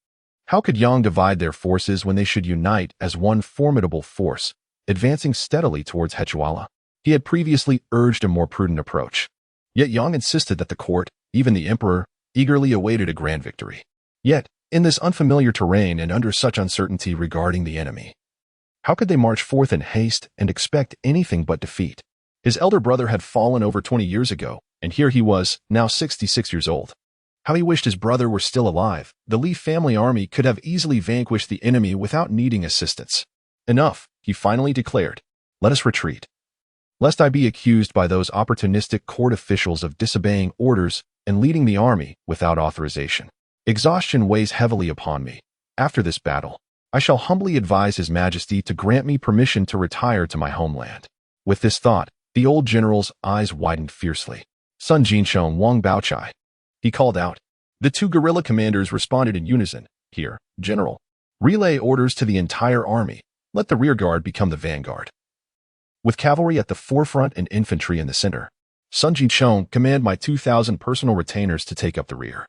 how could Yang divide their forces when they should unite as one formidable force, advancing steadily towards Hechuala? He had previously urged a more prudent approach. Yet Yang insisted that the court, even the emperor, eagerly awaited a grand victory. Yet, in this unfamiliar terrain and under such uncertainty regarding the enemy, how could they march forth in haste and expect anything but defeat? His elder brother had fallen over 20 years ago, and here he was, now 66 years old. How he wished his brother were still alive. The Li family army could have easily vanquished the enemy without needing assistance. Enough, he finally declared. Let us retreat. Lest I be accused by those opportunistic court officials of disobeying orders and leading the army without authorization. Exhaustion weighs heavily upon me. After this battle, I shall humbly advise His Majesty to grant me permission to retire to my homeland. With this thought, the old general's eyes widened fiercely. Sun Jinsheng Wang Baochai, he called out. The two guerrilla commanders responded in unison. Here, General. Relay orders to the entire army. Let the rearguard become the vanguard. With cavalry at the forefront and infantry in the center, Sun Jinsheng, command my 2,000 personal retainers to take up the rear,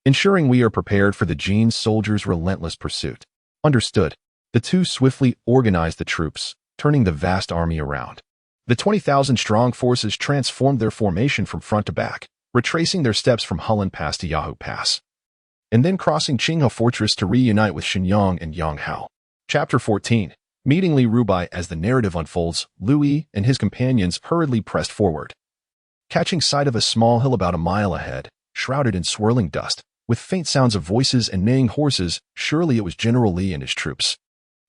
ensuring we are prepared for the Jin soldiers' relentless pursuit. Understood. The two swiftly organized the troops, turning the vast army around. The 20,000-strong forces transformed their formation from front to back, retracing their steps from Hulan Pass to Yahoo Pass, and then crossing Qinghe Fortress to reunite with Shenyang and Yanghao. Chapter 14. Meeting Li Rubai. As the narrative unfolds, Liu Yi and his companions hurriedly pressed forward, catching sight of a small hill about a mile ahead, shrouded in swirling dust, with faint sounds of voices and neighing horses. Surely it was General Li and his troops.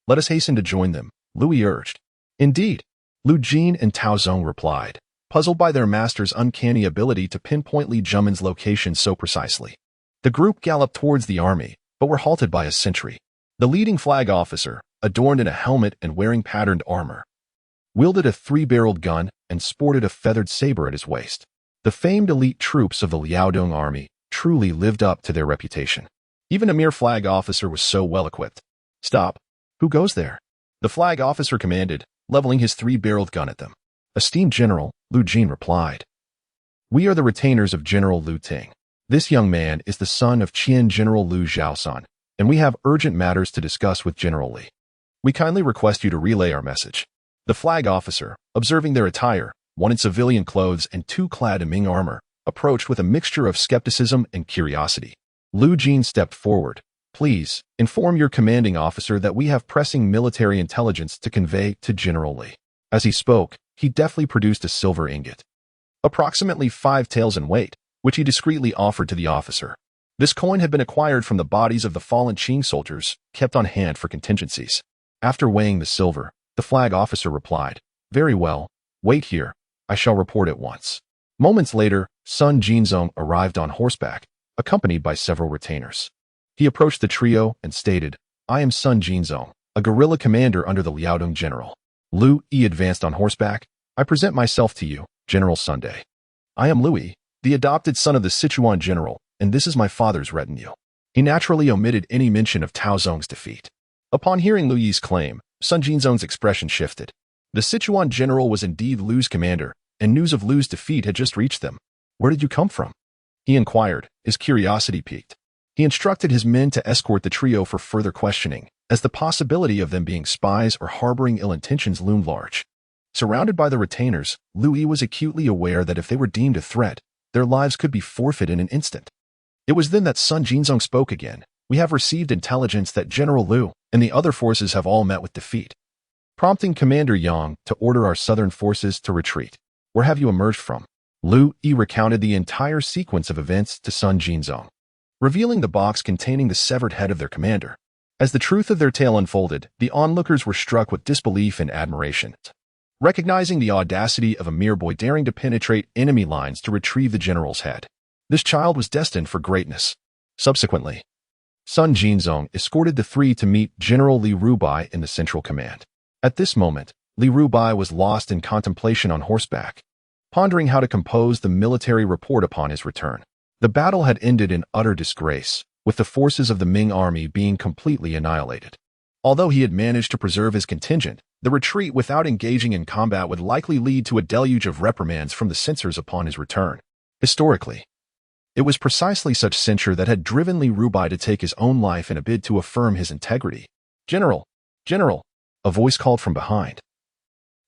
Let us hasten to join them, Liu Yi urged. Indeed, Lu Jin and Tao Zong replied, puzzled by their master's uncanny ability to pinpoint Li Zhimen's location so precisely. The group galloped towards the army, but were halted by a sentry. The leading flag officer, adorned in a helmet and wearing patterned armor, wielded a 3-barreled gun and sported a feathered saber at his waist. The famed elite troops of the Liaodong army truly lived up to their reputation. Even a mere flag officer was so well equipped. Stop. Who goes there? The flag officer commanded, leveling his 3-barreled gun at them. Esteemed General, Lu Jin replied. We are the retainers of General Lu Ting. This young man is the son of Qian General Lu Zhaosan, and we have urgent matters to discuss with General Li. We kindly request you to relay our message. The flag officer, observing their attire, one in civilian clothes and two clad in Ming armor, approached with a mixture of skepticism and curiosity. Lu Jin stepped forward. Please, inform your commanding officer that we have pressing military intelligence to convey to General Li. As he spoke, he deftly produced a silver ingot, approximately 5 taels in weight, which he discreetly offered to the officer. This coin had been acquired from the bodies of the fallen Qing soldiers, kept on hand for contingencies. After weighing the silver, the flag officer replied, Very well, wait here, I shall report at once. Moments later, Sun Jinzong arrived on horseback, accompanied by several retainers. He approached the trio and stated, I am Sun Jinzong, a guerrilla commander under the Liaodong general. Liu Yi advanced on horseback. I present myself to you, General Sunday. I am Liu Yi, the adopted son of the Sichuan general, and this is my father's retinue. He naturally omitted any mention of Tao Zong's defeat. Upon hearing Liu Yi's claim, Sun Jinzong's expression shifted. The Sichuan general was indeed Liu's commander, and news of Liu's defeat had just reached them. Where did you come from? He inquired, his curiosity piqued. He instructed his men to escort the trio for further questioning, as the possibility of them being spies or harboring ill intentions loomed large. Surrounded by the retainers, Liu Yi was acutely aware that if they were deemed a threat, their lives could be forfeit in an instant. It was then that Sun Jinzong spoke again. We have received intelligence that General Liu and the other forces have all met with defeat, prompting Commander Yang to order our southern forces to retreat. Where have you emerged from? Liu Yi recounted the entire sequence of events to Sun Jinzong, revealing the box containing the severed head of their commander. As the truth of their tale unfolded, the onlookers were struck with disbelief and admiration. recognizing the audacity of a mere boy daring to penetrate enemy lines to retrieve the general's head. This child was destined for greatness. Subsequently, Sun Jinzong escorted the three to meet General Li Rubai in the Central Command. At this moment, Li Rubai was lost in contemplation on horseback, pondering how to compose the military report upon his return. The battle had ended in utter disgrace, with the forces of the Ming army being completely annihilated. Although he had managed to preserve his contingent, the retreat without engaging in combat would likely lead to a deluge of reprimands from the censors upon his return. Historically, it was precisely such censure that had driven Li Rubai to take his own life in a bid to affirm his integrity. "General! General!" a voice called from behind,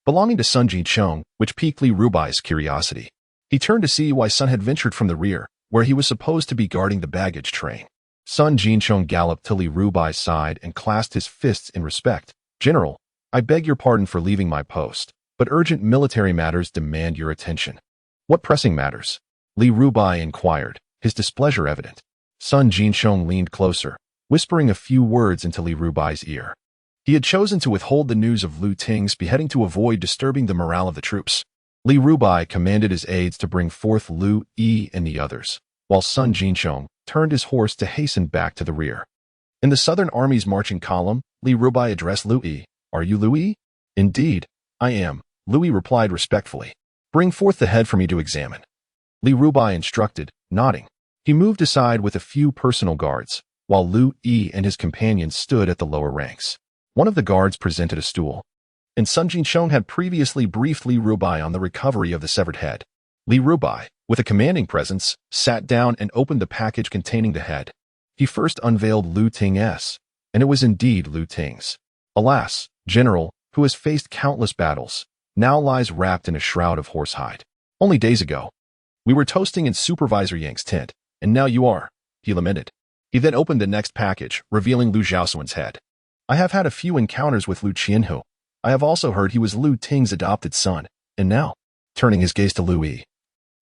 belonging to Sun Jicheng, which piqued Li Rubai's curiosity. He turned to see why Sun had ventured from the rear, where he was supposed to be guarding the baggage train. Sun Jicheng galloped to Li Rubai's side and clasped his fists in respect. "General, I beg your pardon for leaving my post, but urgent military matters demand your attention." "What pressing matters?" Li Rubai inquired, his displeasure evident. Sun Jicheng leaned closer, whispering a few words into Li Rubai's ear. He had chosen to withhold the news of Liu Ting's beheading to avoid disturbing the morale of the troops. Li Rubai commanded his aides to bring forth Liu Yi and the others, while Sun Jicheng turned his horse to hasten back to the rear. In the Southern Army's marching column, Li Rubai addressed Liu Yi. "Are you Liu Yi?" "Indeed, I am," Liu Yi replied respectfully. "Bring forth the head for me to examine." Li Rubai instructed, nodding. He moved aside with a few personal guards, while Liu Yi and his companions stood at the lower ranks. One of the guards presented a stool, and Sun Jicheng had previously briefed Li Rubai on the recovery of the severed head. Li Rubai, with a commanding presence, sat down and opened the package containing the head. He first unveiled Liu Ting's, and it was indeed Liu Ting's. Alas, General, who has faced countless battles, now lies wrapped in a shroud of horsehide. "Only days ago, we were toasting in Supervisor Yang's tent, and now you are," he lamented. He then opened the next package, revealing Liu Zhaosuan's head. "I have had a few encounters with Liu Qianhu. I have also heard he was Liu Ting's adopted son, and now," turning his gaze to Liu Yi,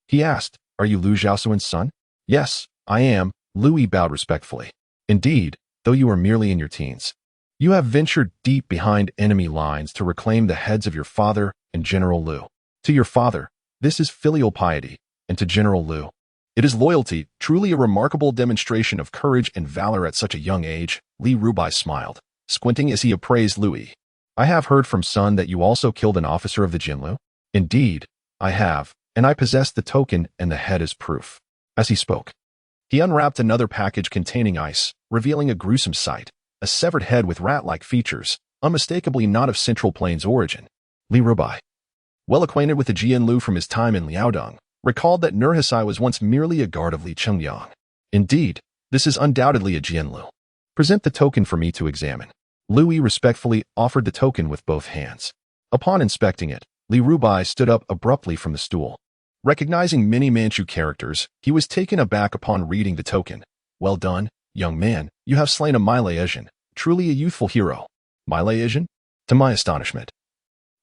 he asked, "Are you Liu Zhaosuan's son?" "Yes, I am," Liu Yi bowed respectfully. "Indeed, though you are merely in your teens, you have ventured deep behind enemy lines to reclaim the heads of your father and General Liu. To your father, this is filial piety, and to General Liu, it is loyalty, truly a remarkable demonstration of courage and valor at such a young age." Li Rubai smiled, squinting as he appraised Liu Yi. "I have heard from Sun that you also killed an officer of the Jinlu." "Indeed, I have, and I possess the token and the head as proof." As he spoke, he unwrapped another package containing ice, revealing a gruesome sight, a severed head with rat-like features, unmistakably not of Central Plains origin. Li Rubai, well acquainted with the Jianlu from his time in Liaodong, recalled that Nurhaci was once merely a guard of Li Chengyang. "Indeed, this is undoubtedly a Jianlu. Present the token for me to examine." Liu Yi respectfully offered the token with both hands. Upon inspecting it, Li Rubai stood up abruptly from the stool. Recognizing many Manchu characters, he was taken aback upon reading the token. "Well done, young man, you have slain a Malayan, truly a youthful hero." "Malayan?" To my astonishment,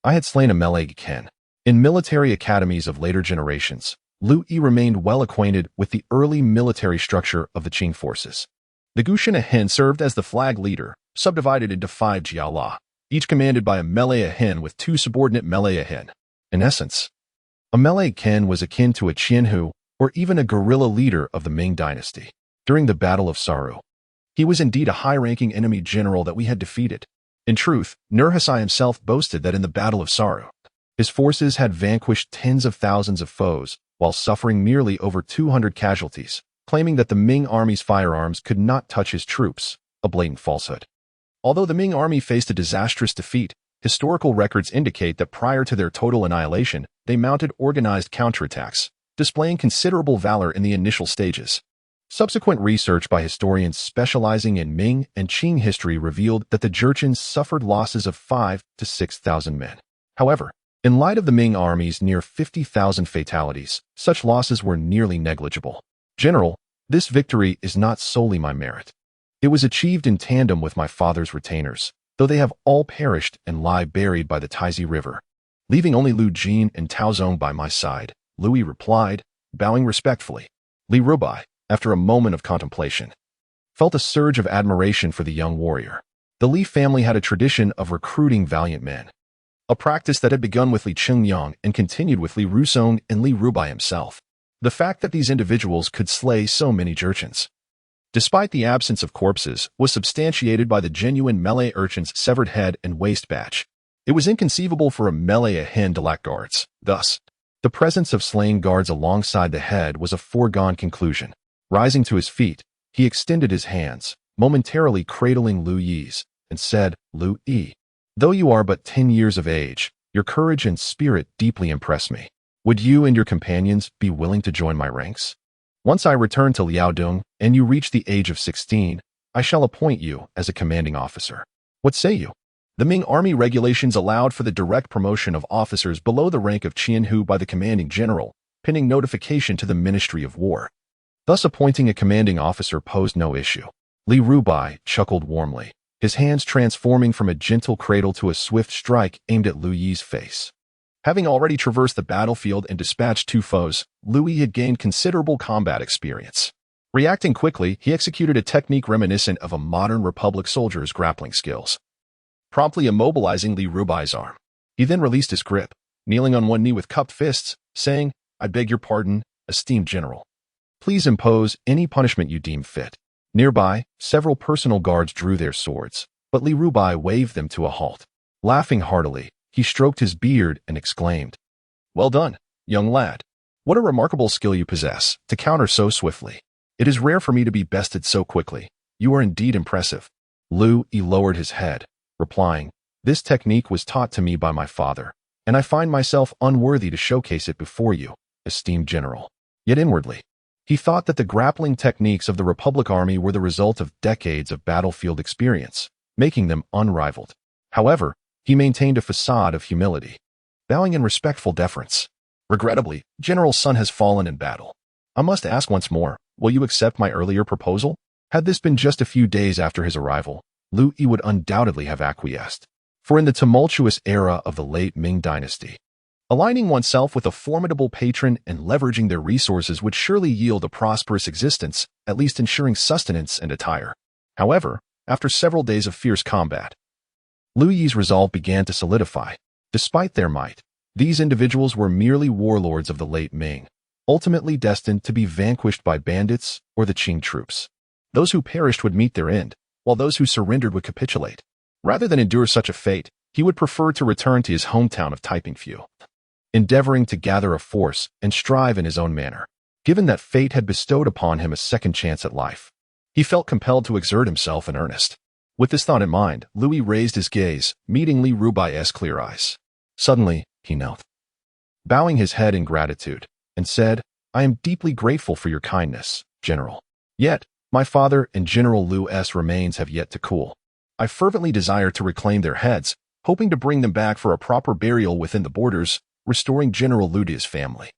I had slain a Malayan. In military academies of later generations, Liu Yi remained well acquainted with the early military structure of the Qing forces. The Gushinahen served as the flag leader, subdivided into 5 jiala, each commanded by a Malayan with 2 subordinate Malayan. In essence, a Malayan was akin to a Qianhu or even a guerrilla leader of the Ming Dynasty. During the Battle of Sarhū, he was indeed a high-ranking enemy general that we had defeated. In truth, Nurhaci himself boasted that in the Battle of Sarhū, his forces had vanquished tens of thousands of foes while suffering merely over 200 casualties, claiming that the Ming army's firearms could not touch his troops, a blatant falsehood. Although the Ming army faced a disastrous defeat, historical records indicate that prior to their total annihilation, they mounted organized counterattacks, displaying considerable valor in the initial stages. Subsequent research by historians specializing in Ming and Qing history revealed that the Jurchens suffered losses of 5,000 to 6,000 men. However, in light of the Ming army's near 50,000 fatalities, such losses were nearly negligible. "General, this victory is not solely my merit. It was achieved in tandem with my father's retainers, though they have all perished and lie buried by the Taizi River, leaving only Liu Jin and Taozong by my side," Liu Yi replied, bowing respectfully. Li Rubai, after a moment of contemplation, felt a surge of admiration for the young warrior. The Li family had a tradition of recruiting valiant men. a practice that had begun with Li Zicheng and continued with Li Rusong and Li Rubai himself. The fact that these individuals could slay so many urchins, despite the absence of corpses, was substantiated by the genuine melee urchin's severed head and waist badge. It was inconceivable for a melee hen to lack guards. Thus, the presence of slain guards alongside the head was a foregone conclusion. Rising to his feet, he extended his hands, momentarily cradling Liu Yi's, and said, "Liu Yi, though you are but 10 years of age, your courage and spirit deeply impress me. Would you and your companions be willing to join my ranks? Once I return to Liaodong and you reach the age of 16, I shall appoint you as a commanding officer. What say you?" The Ming Army regulations allowed for the direct promotion of officers below the rank of Qianhu by the commanding general, pending notification to the Ministry of War. Thus appointing a commanding officer posed no issue. Li Rubai chuckled warmly, his hands transforming from a gentle cradle to a swift strike aimed at Liu Yi's face. Having already traversed the battlefield and dispatched 2 foes, Liu Yi had gained considerable combat experience. Reacting quickly, he executed a technique reminiscent of a modern Republic soldier's grappling skills, promptly immobilizing Li Rubai's arm. He then released his grip, kneeling on one knee with cupped fists, saying, "I beg your pardon, esteemed general. Please impose any punishment you deem fit." Nearby, several personal guards drew their swords, but Li Rubai waved them to a halt. Laughing heartily, he stroked his beard and exclaimed, "Well done, young lad. What a remarkable skill you possess to counter so swiftly. It is rare for me to be bested so quickly. You are indeed impressive." Liu Yi lowered his head, replying, "This technique was taught to me by my father, and I find myself unworthy to showcase it before you, esteemed general." Yet inwardly, he thought that the grappling techniques of the Republic Army were the result of decades of battlefield experience, making them unrivaled. However, he maintained a facade of humility, bowing in respectful deference. "Regrettably, General Sun has fallen in battle. I must ask once more, will you accept my earlier proposal?" Had this been just a few days after his arrival, Liu Yi would undoubtedly have acquiesced. For in the tumultuous era of the late Ming Dynasty, aligning oneself with a formidable patron and leveraging their resources would surely yield a prosperous existence, at least ensuring sustenance and attire. However, after several days of fierce combat, Liu Yi's resolve began to solidify. Despite their might, these individuals were merely warlords of the late Ming, ultimately destined to be vanquished by bandits or the Qing troops. Those who perished would meet their end, while those who surrendered would capitulate. Rather than endure such a fate, he would prefer to return to his hometown of Taipingfu, endeavoring to gather a force and strive in his own manner. Given that fate had bestowed upon him a second chance at life, he felt compelled to exert himself in earnest. With this thought in mind, Liu Yi raised his gaze, meeting Li Rubai's clear eyes. Suddenly, he knelt, bowing his head in gratitude, and said, "I am deeply grateful for your kindness, General. Yet, my father and General Liu's remains have yet to cool. I fervently desire to reclaim their heads, hoping to bring them back for a proper burial within the borders, restoring General Liu to his family.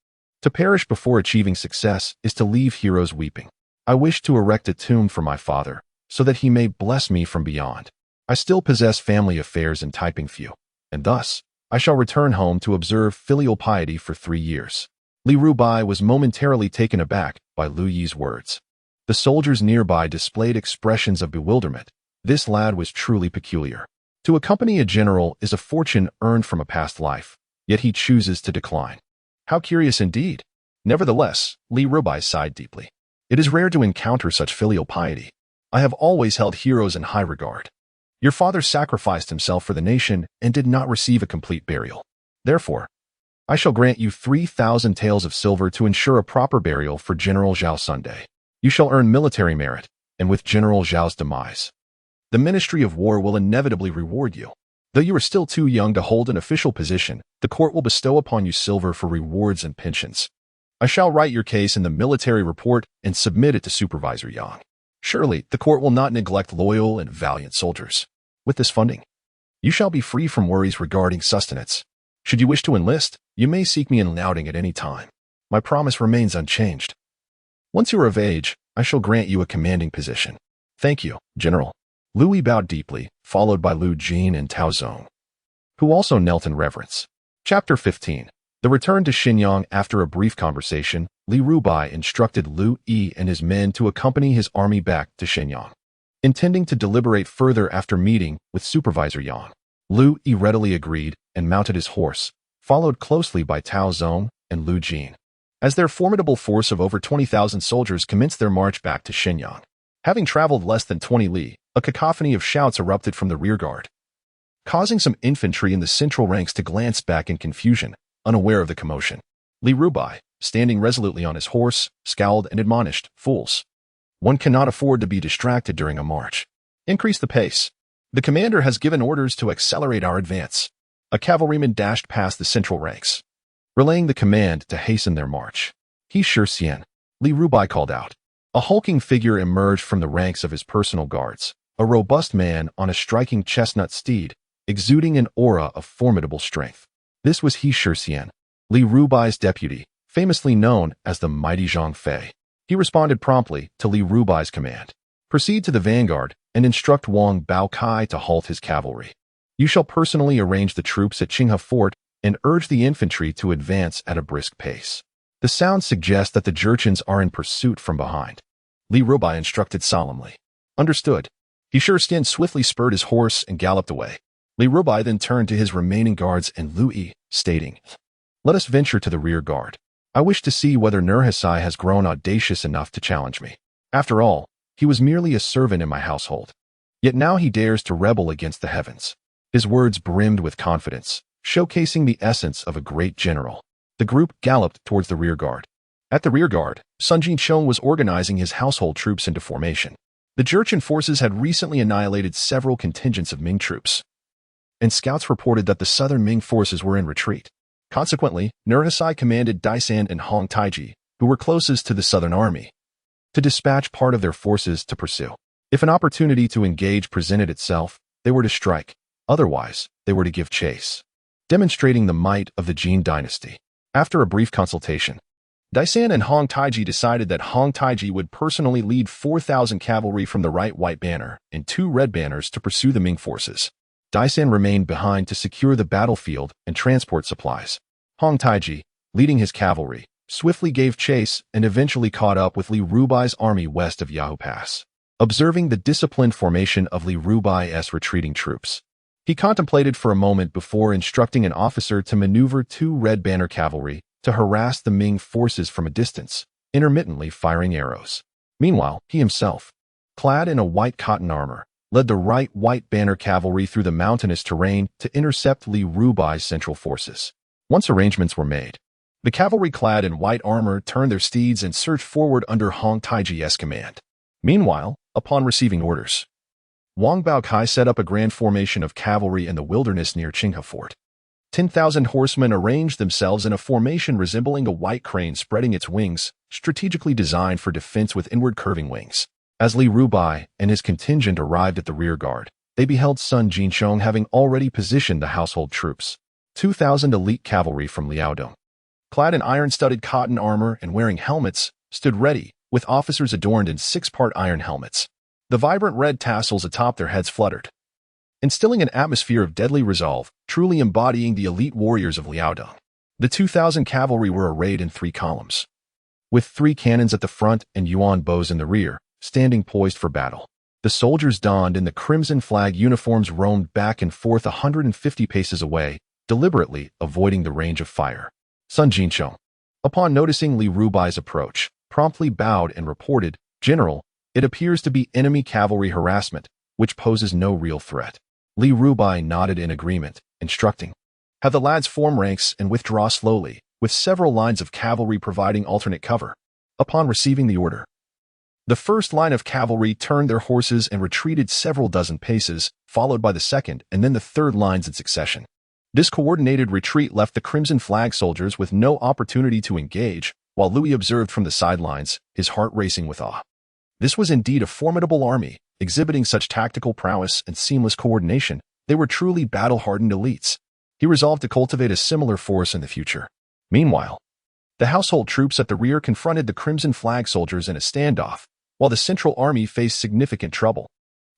To perish before achieving success is to leave heroes weeping. I wish to erect a tomb for my father, so that he may bless me from beyond. I still possess family affairs in Taipingfu, and thus, I shall return home to observe filial piety for 3 years." Li Rubai was momentarily taken aback by Liu Yi's words. The soldiers nearby displayed expressions of bewilderment. This lad was truly peculiar. To accompany a general is a fortune earned from a past life, yet he chooses to decline. How curious indeed. Nevertheless, Li Rubai sighed deeply. It is rare to encounter such filial piety. I have always held heroes in high regard. Your father sacrificed himself for the nation and did not receive a complete burial. Therefore, I shall grant you 3,000 taels of silver to ensure a proper burial for General Zhao Sunday. You shall earn military merit, and with General Zhao's demise, the Ministry of War will inevitably reward you. Though you are still too young to hold an official position, the court will bestow upon you silver for rewards and pensions. I shall write your case in the military report and submit it to Supervisor Yang. Surely, the court will not neglect loyal and valiant soldiers. With this funding, you shall be free from worries regarding sustenance. Should you wish to enlist, you may seek me in Liaodong at any time. My promise remains unchanged. Once you are of age, I shall grant you a commanding position. Thank you, General." Liu Yi bowed deeply, followed by Liu Jin and Tao Zong, who also knelt in reverence. Chapter 15. The return to Xinyang. After a brief conversation, Li Rubai instructed Liu Yi and his men to accompany his army back to Xinyang, intending to deliberate further after meeting with Supervisor Yang. Liu Yi readily agreed, and mounted his horse, followed closely by Tao Zong and Liu Jin, as their formidable force of over 20,000 soldiers commenced their march back to Shenyang. Having traveled less than 20 li, a cacophony of shouts erupted from the rearguard, causing some infantry in the central ranks to glance back in confusion, unaware of the commotion. Li Rubai, standing resolutely on his horse, scowled and admonished, "Fools! One cannot afford to be distracted during a march. Increase the pace. The commander has given orders to accelerate our advance." A cavalryman dashed past the central ranks, relaying the command to hasten their march. "He sure Xian," Li Rubai called out. A hulking figure emerged from the ranks of his personal guards, a robust man on a striking chestnut steed, exuding an aura of formidable strength. This was He Shixian, Li Rubai's deputy, famously known as the mighty Zhang Fei. He responded promptly to Li Rubai's command. "Proceed to the vanguard and instruct Wang Baokai to halt his cavalry. You shall personally arrange the troops at Qinghe Fort and urge the infantry to advance at a brisk pace." The sound suggests that the Jurchens are in pursuit from behind. Li Rubai instructed solemnly. "Understood." He Shixian swiftly spurred his horse and galloped away. Li Rubai then turned to his remaining guards and Liu Yi, stating, "Let us venture to the rear guard. I wish to see whether Nurhaci has grown audacious enough to challenge me. After all, he was merely a servant in my household. Yet now he dares to rebel against the heavens." His words brimmed with confidence, showcasing the essence of a great general. The group galloped towards the rear guard. At the rear guard, Sun Jinchong was organizing his household troops into formation. The Jurchen forces had recently annihilated several contingents of Ming troops, and scouts reported that the southern Ming forces were in retreat. Consequently, Nurhaci commanded Daisan and Hong Taiji, who were closest to the southern army, to dispatch part of their forces to pursue. If an opportunity to engage presented itself, they were to strike. Otherwise, they were to give chase, demonstrating the might of the Qing dynasty. After a brief consultation, Daisan and Hong Taiji decided that Hong Taiji would personally lead 4,000 cavalry from the right white banner and 2 red banners to pursue the Ming forces. Daisan remained behind to secure the battlefield and transport supplies. Hong Taiji, leading his cavalry, swiftly gave chase and eventually caught up with Li Rubai's army west of Yahoo Pass. Observing the disciplined formation of Li Rubai's retreating troops, he contemplated for a moment before instructing an officer to maneuver 2 red banner cavalry to harass the Ming forces from a distance, intermittently firing arrows. Meanwhile, he himself, clad in a white cotton armor, led the right white banner cavalry through the mountainous terrain to intercept Li Rubai's central forces. Once arrangements were made, the cavalry clad in white armor turned their steeds and surged forward under Hong Taiji's command. Meanwhile, upon receiving orders, Wang Baokai set up a grand formation of cavalry in the wilderness near Qinghe Fort. 10,000 horsemen arranged themselves in a formation resembling a white crane spreading its wings, strategically designed for defense with inward curving wings. As Li Rubai and his contingent arrived at the rear guard, they beheld Sun Jinchong having already positioned the household troops, 2,000 elite cavalry from Liaodong. Clad in iron-studded cotton armor and wearing helmets, stood ready, with officers adorned in 6-part iron helmets. The vibrant red tassels atop their heads fluttered, instilling an atmosphere of deadly resolve, truly embodying the elite warriors of Liaodong. The 2,000 cavalry were arrayed in 3 columns, with 3 cannons at the front and Yuan bows in the rear, standing poised for battle. The soldiers donned in the crimson flag uniforms roamed back and forth 150 paces away, deliberately avoiding the range of fire. Sun Jinchong, upon noticing Li Rubai's approach, promptly bowed and reported, "General, it appears to be enemy cavalry harassment, which poses no real threat." Li Rubai nodded in agreement, instructing, "Have the lads form ranks and withdraw slowly, with several lines of cavalry providing alternate cover." Upon receiving the order, the first line of cavalry turned their horses and retreated several dozen paces, followed by the second and then the third lines in succession. This coordinated retreat left the Crimson Flag soldiers with no opportunity to engage, while Louis observed from the sidelines, his heart racing with awe. This was indeed a formidable army, exhibiting such tactical prowess and seamless coordination. They were truly battle-hardened elites. He resolved to cultivate a similar force in the future. Meanwhile, the household troops at the rear confronted the Crimson Flag soldiers in a standoff, while the central army faced significant trouble.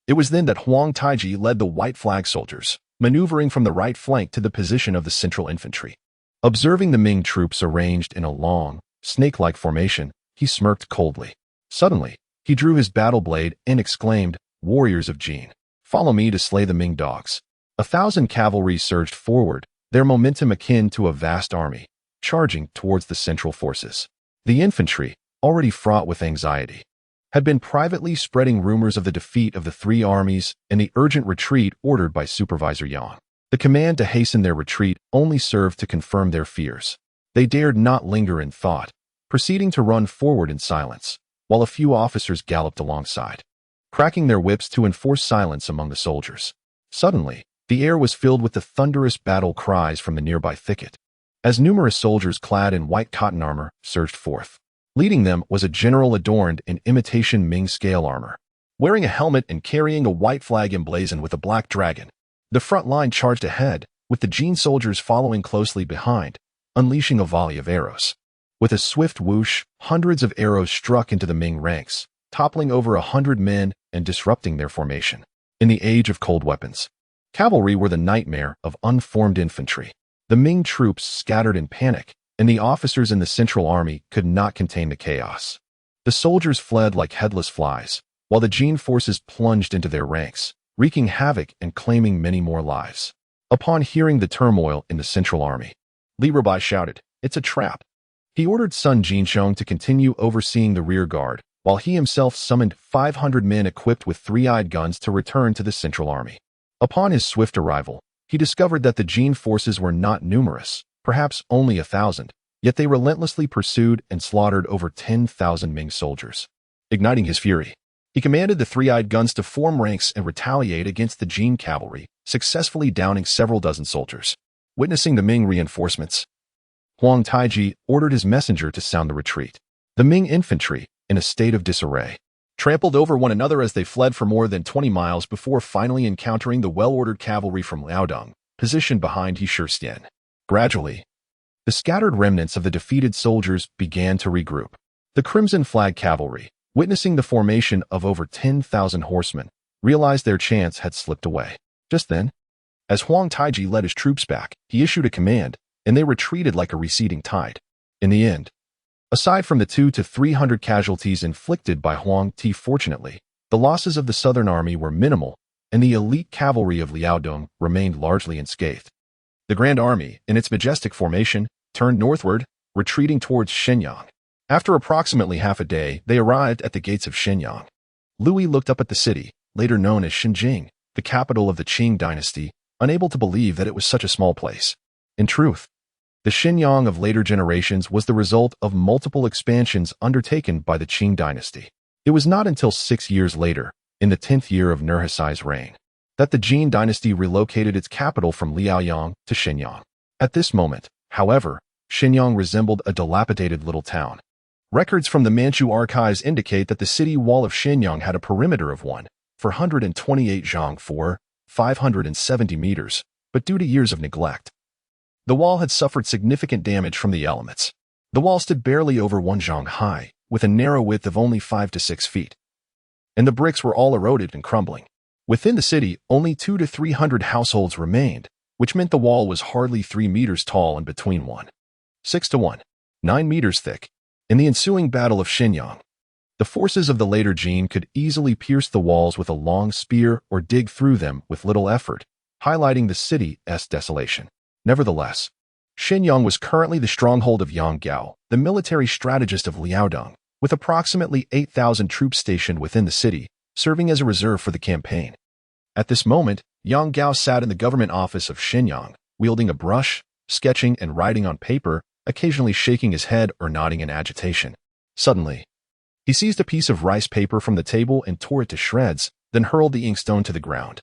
It was then that Huang Taiji led the White Flag soldiers, maneuvering from the right flank to the position of the central infantry. Observing the Ming troops arranged in a long, snake-like formation, he smirked coldly. Suddenly, he drew his battle blade and exclaimed, "Warriors of Jin, follow me to slay the Ming dogs." 1,000 cavalry surged forward, their momentum akin to a vast army, charging towards the central forces. The infantry, already fraught with anxiety, had been privately spreading rumors of the defeat of the three armies and the urgent retreat ordered by Supervisor Yang. The command to hasten their retreat only served to confirm their fears. They dared not linger in thought, proceeding to run forward in silence, while a few officers galloped alongside, cracking their whips to enforce silence among the soldiers. Suddenly, the air was filled with the thunderous battle cries from the nearby thicket, as numerous soldiers clad in white cotton armor surged forth. Leading them was a general adorned in imitation Ming scale armor, wearing a helmet and carrying a white flag emblazoned with a black dragon. The front line charged ahead, with the Jin soldiers following closely behind, unleashing a volley of arrows. With a swift whoosh, hundreds of arrows struck into the Ming ranks, toppling over 100 men and disrupting their formation. In the age of cold weapons, cavalry were the nightmare of unformed infantry. The Ming troops scattered in panic, and the officers in the Central Army could not contain the chaos. The soldiers fled like headless flies, while the Jin forces plunged into their ranks, wreaking havoc and claiming many more lives. Upon hearing the turmoil in the Central Army, Li Zicheng shouted, "It's a trap." He ordered Sun Jinsheng to continue overseeing the rear guard, while he himself summoned 500 men equipped with three-eyed guns to return to the Central Army. Upon his swift arrival, he discovered that the Jin forces were not numerous, perhaps only 1,000, yet they relentlessly pursued and slaughtered over 10,000 Ming soldiers. Igniting his fury, he commanded the three-eyed guns to form ranks and retaliate against the Jin cavalry, successfully downing several dozen soldiers. Witnessing the Ming reinforcements, Huang Taiji ordered his messenger to sound the retreat. The Ming infantry, in a state of disarray, trampled over one another as they fled for more than 20 miles before finally encountering the well-ordered cavalry from Liaodong, positioned behind Yishirstian. Gradually, the scattered remnants of the defeated soldiers began to regroup. The Crimson Flag cavalry, witnessing the formation of over 10,000 horsemen, realized their chance had slipped away. Just then, as Huang Taiji led his troops back, he issued a command, and they retreated like a receding tide. In the end, aside from the 200 to 300 casualties inflicted by Huang Ti, fortunately, the losses of the Southern Army were minimal, and the elite cavalry of Liaodong remained largely unscathed. The Grand Army, in its majestic formation, turned northward, retreating towards Shenyang. After approximately half a day, they arrived at the gates of Shenyang. Liu Yi looked up at the city, later known as Xinjing, the capital of the Qing Dynasty, unable to believe that it was such a small place. In truth, the Shenyang of later generations was the result of multiple expansions undertaken by the Qing Dynasty. It was not until 6 years later, in the 10th year of Nurhaci's reign, that the Jin Dynasty relocated its capital from Liaoyang to Shenyang. At this moment, however, Shenyang resembled a dilapidated little town. Records from the Manchu archives indicate that the city wall of Shenyang had a perimeter of 428 zhang for 570 meters, but due to years of neglect, the wall had suffered significant damage from the elements. The wall stood barely over 1 zhang high, with a narrow width of only 5 to 6 feet, and the bricks were all eroded and crumbling. Within the city, only 200 to 300 households remained, which meant the wall was hardly 3 meters tall and between 1.6 to 1.9 meters thick. In the ensuing Battle of Shenyang, the forces of the later Jin could easily pierce the walls with a long spear or dig through them with little effort, highlighting the city's desolation. Nevertheless, Shenyang was currently the stronghold of Yang Gao, the military strategist of Liaodong, with approximately 8,000 troops stationed within the city, serving as a reserve for the campaign. At this moment, Yang Gao sat in the government office of Shenyang, wielding a brush, sketching and writing on paper, occasionally shaking his head or nodding in agitation. Suddenly, he seized a piece of rice paper from the table and tore it to shreds, then hurled the inkstone to the ground,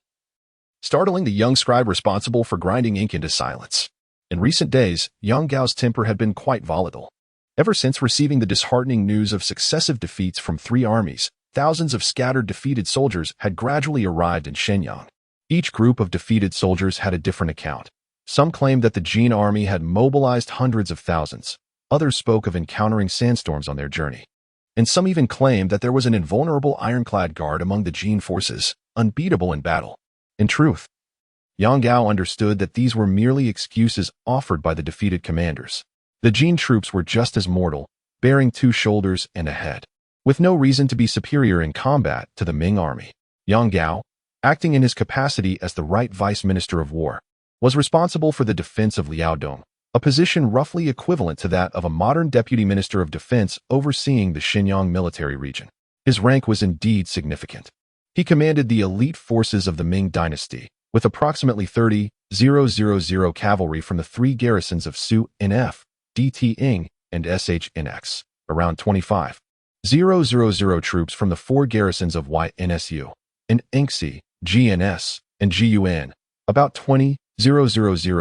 startling the young scribe responsible for grinding ink into silence. In recent days, Yang Gao's temper had been quite volatile. Ever since receiving the disheartening news of successive defeats from 3 armies, thousands of scattered defeated soldiers had gradually arrived in Shenyang. Each group of defeated soldiers had a different account. Some claimed that the Jin army had mobilized hundreds of thousands. Others spoke of encountering sandstorms on their journey. And some even claimed that there was an invulnerable ironclad guard among the Jin forces, unbeatable in battle. In truth, Yang Gao understood that these were merely excuses offered by the defeated commanders. The Jin troops were just as mortal, bearing 2 shoulders and a head, with no reason to be superior in combat to the Ming army. Yang Gao, acting in his capacity as the right vice minister of war, was responsible for the defense of Liaodong, a position roughly equivalent to that of a modern deputy minister of defense overseeing the Xinjiang military region. His rank was indeed significant. He commanded the elite forces of the Ming Dynasty, with approximately 30,000 cavalry from the three garrisons of Su NF, DT Ing, and SHNX, around 25,000 troops from the four garrisons of YNSU, and Yingxi, GNS, and GUN, about 20,000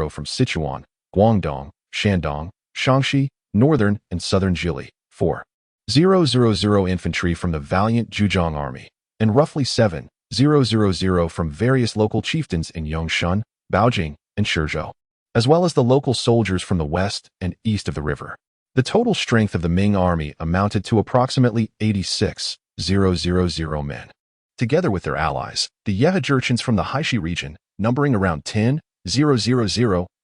from Sichuan, Guangdong, Shandong, Shaanxi, northern and southern Jili, 4,000 infantry from the valiant Zhejiang Army, and roughly 7,000 from various local chieftains in Yongshan, Baojing, and Shizhou, as well as the local soldiers from the west and east of the river. The total strength of the Ming army amounted to approximately 86,000 men. Together with their allies, the Yehejurchens from the Haishi region, numbering around 10,000,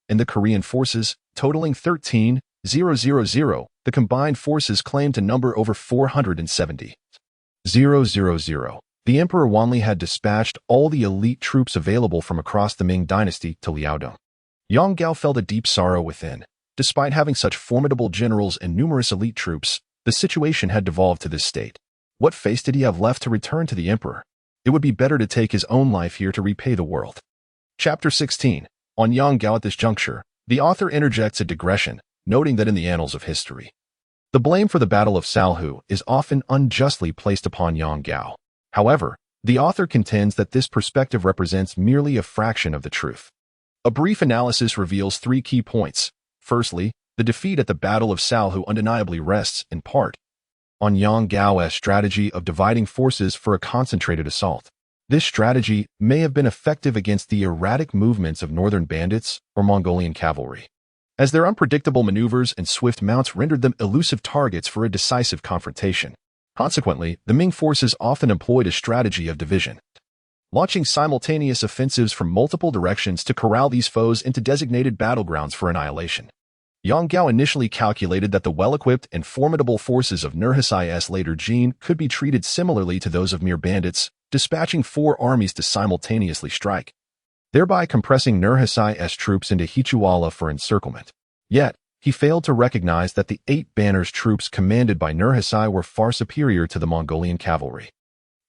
and the Korean forces, totaling 13,000, the combined forces claimed to number over 470,000. The Emperor Wanli had dispatched all the elite troops available from across the Ming Dynasty to Liaodong. Yang Gao felt a deep sorrow within. Despite having such formidable generals and numerous elite troops, the situation had devolved to this state. What face did he have left to return to the emperor? It would be better to take his own life here to repay the world. Chapter 16. On Yang Gao. At this juncture, the author interjects a digression, noting that in the annals of history, the blame for the Battle of Sarhū is often unjustly placed upon Yang Gao. However, the author contends that this perspective represents merely a fraction of the truth. A brief analysis reveals three key points. Firstly, the defeat at the Battle of Sarhū undeniably rests, in part, on Yang Gao's strategy of dividing forces for a concentrated assault. This strategy may have been effective against the erratic movements of northern bandits or Mongolian cavalry, as their unpredictable maneuvers and swift mounts rendered them elusive targets for a decisive confrontation. Consequently, the Ming forces often employed a strategy of division, launching simultaneous offensives from multiple directions to corral these foes into designated battlegrounds for annihilation. Yang Gao initially calculated that the well-equipped and formidable forces of Nurhaci's later Jin could be treated similarly to those of mere bandits, dispatching four armies to simultaneously strike, thereby compressing Nurhaci's troops into Hichuala for encirclement. Yet, he failed to recognize that the 8 banners troops commanded by Nurhaci were far superior to the Mongolian cavalry,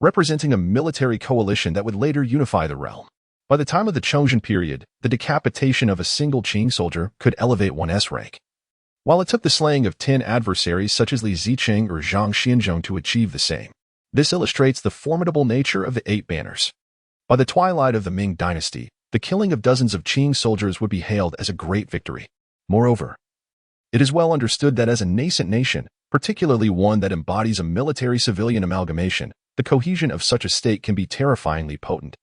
representing a military coalition that would later unify the realm. By the time of the Chongzhen period, the decapitation of a single Qing soldier could elevate one's rank, while it took the slaying of 10 adversaries such as Li Zicheng or Zhang Xianzhong to achieve the same. This illustrates the formidable nature of the 8 banners. By the twilight of the Ming Dynasty, the killing of dozens of Qing soldiers would be hailed as a great victory. Moreover, it is well understood that as a nascent nation, particularly one that embodies a military-civilian amalgamation, the cohesion of such a state can be terrifyingly potent,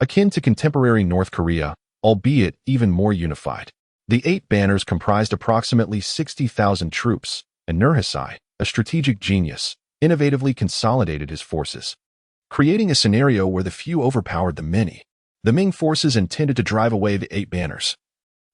akin to contemporary North Korea, albeit even more unified. The 8 banners comprised approximately 60,000 troops, and Nurhaci, a strategic genius, innovatively consolidated his forces, creating a scenario where the few overpowered the many. The Ming forces intended to drive away the 8 banners,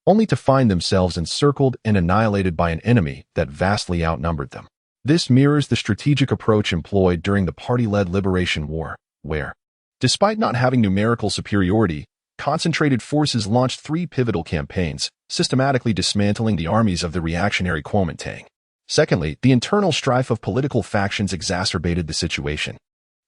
only to find themselves encircled and annihilated by an enemy that vastly outnumbered them. This mirrors the strategic approach employed during the party-led Liberation War, where, despite not having numerical superiority, concentrated forces launched 3 pivotal campaigns, systematically dismantling the armies of the reactionary Kuomintang. Secondly, the internal strife of political factions exacerbated the situation.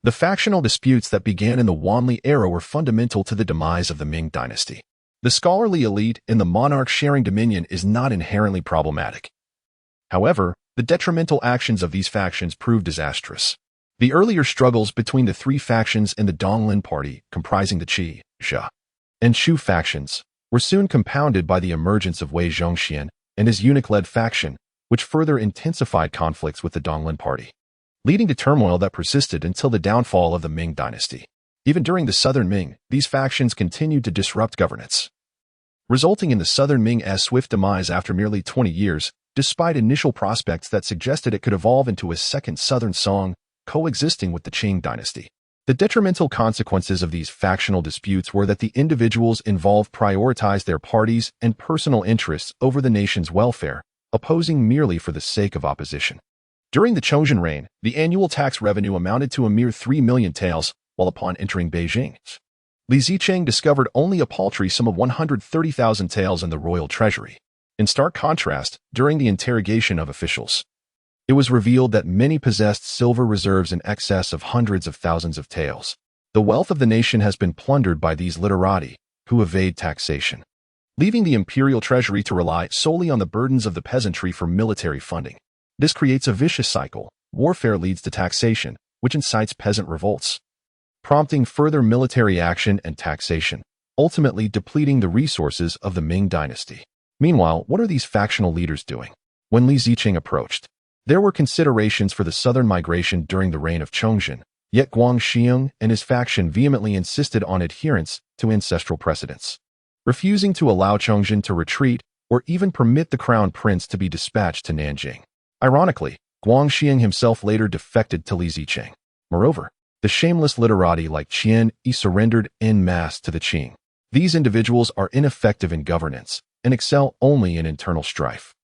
The factional disputes that began in the Wanli era were fundamental to the demise of the Ming Dynasty. The scholarly elite and the monarch sharing dominion is not inherently problematic. However, the detrimental actions of these factions proved disastrous. The earlier struggles between the 3 factions in the Donglin party, comprising the Qi, Xia, and Shu factions, were soon compounded by the emergence of Wei Zhongxian and his eunuch-led faction, which further intensified conflicts with the Donglin party, leading to turmoil that persisted until the downfall of the Ming Dynasty. Even during the Southern Ming, these factions continued to disrupt governance, resulting in the Southern Ming's swift demise after merely 20 years, despite initial prospects that suggested it could evolve into a second Southern Song, coexisting with the Qing dynasty. The detrimental consequences of these factional disputes were that the individuals involved prioritized their parties and personal interests over the nation's welfare, opposing merely for the sake of opposition. During the Chongzhen reign, the annual tax revenue amounted to a mere 3 million taels, while upon entering Beijing, Li Zicheng discovered only a paltry sum of 130,000 taels in the royal treasury. In stark contrast, during the interrogation of officials, it was revealed that many possessed silver reserves in excess of hundreds of thousands of taels. The wealth of the nation has been plundered by these literati, who evade taxation, leaving the imperial treasury to rely solely on the burdens of the peasantry for military funding. This creates a vicious cycle. Warfare leads to taxation, which incites peasant revolts, prompting further military action and taxation, ultimately depleting the resources of the Ming Dynasty. Meanwhile, what are these factional leaders doing? When Li Zicheng approached, there were considerations for the southern migration during the reign of Chongzhen, yet Guangxiang and his faction vehemently insisted on adherence to ancestral precedents, refusing to allow Chongzhen to retreat or even permit the crown prince to be dispatched to Nanjing. Ironically, Guangxiang himself later defected to Li Zicheng. Moreover, the shameless literati like Qin Yi surrendered en masse to the Qing. These individuals are ineffective in governance and excel only in internal strife.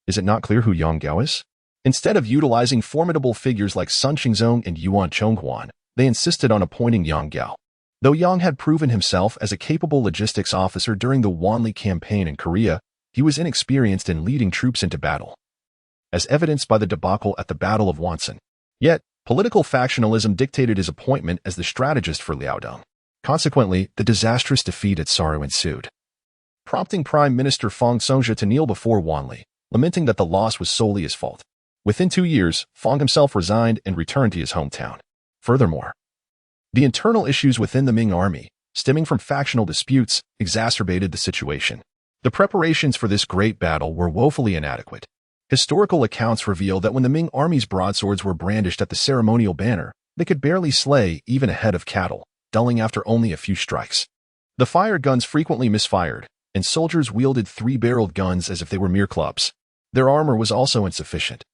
Is it not clear who Yang Gao is? Instead of utilizing formidable figures like Sun Qingzong and Yuan Chonghuan, they insisted on appointing Yang Gao. Though Yang had proven himself as a capable logistics officer during the Wanli campaign in Korea, he was inexperienced in leading troops into battle, as evidenced by the debacle at the Battle of Wanli. Yet, political factionalism dictated his appointment as the strategist for Liaodong. Consequently, the disastrous defeat at Sarhū ensued, prompting Prime Minister Fang Songzhi to kneel before Wanli, lamenting that the loss was solely his fault. Within 2 years, Fang himself resigned and returned to his hometown. Furthermore, the internal issues within the Ming army, stemming from factional disputes, exacerbated the situation. The preparations for this great battle were woefully inadequate. Historical accounts reveal that when the Ming army's broadswords were brandished at the ceremonial banner, they could barely slay even a head of cattle, dulling after only a few strikes. The fire guns frequently misfired, and soldiers wielded 3-barreled guns as if they were mere clubs. Their armor was also insufficient.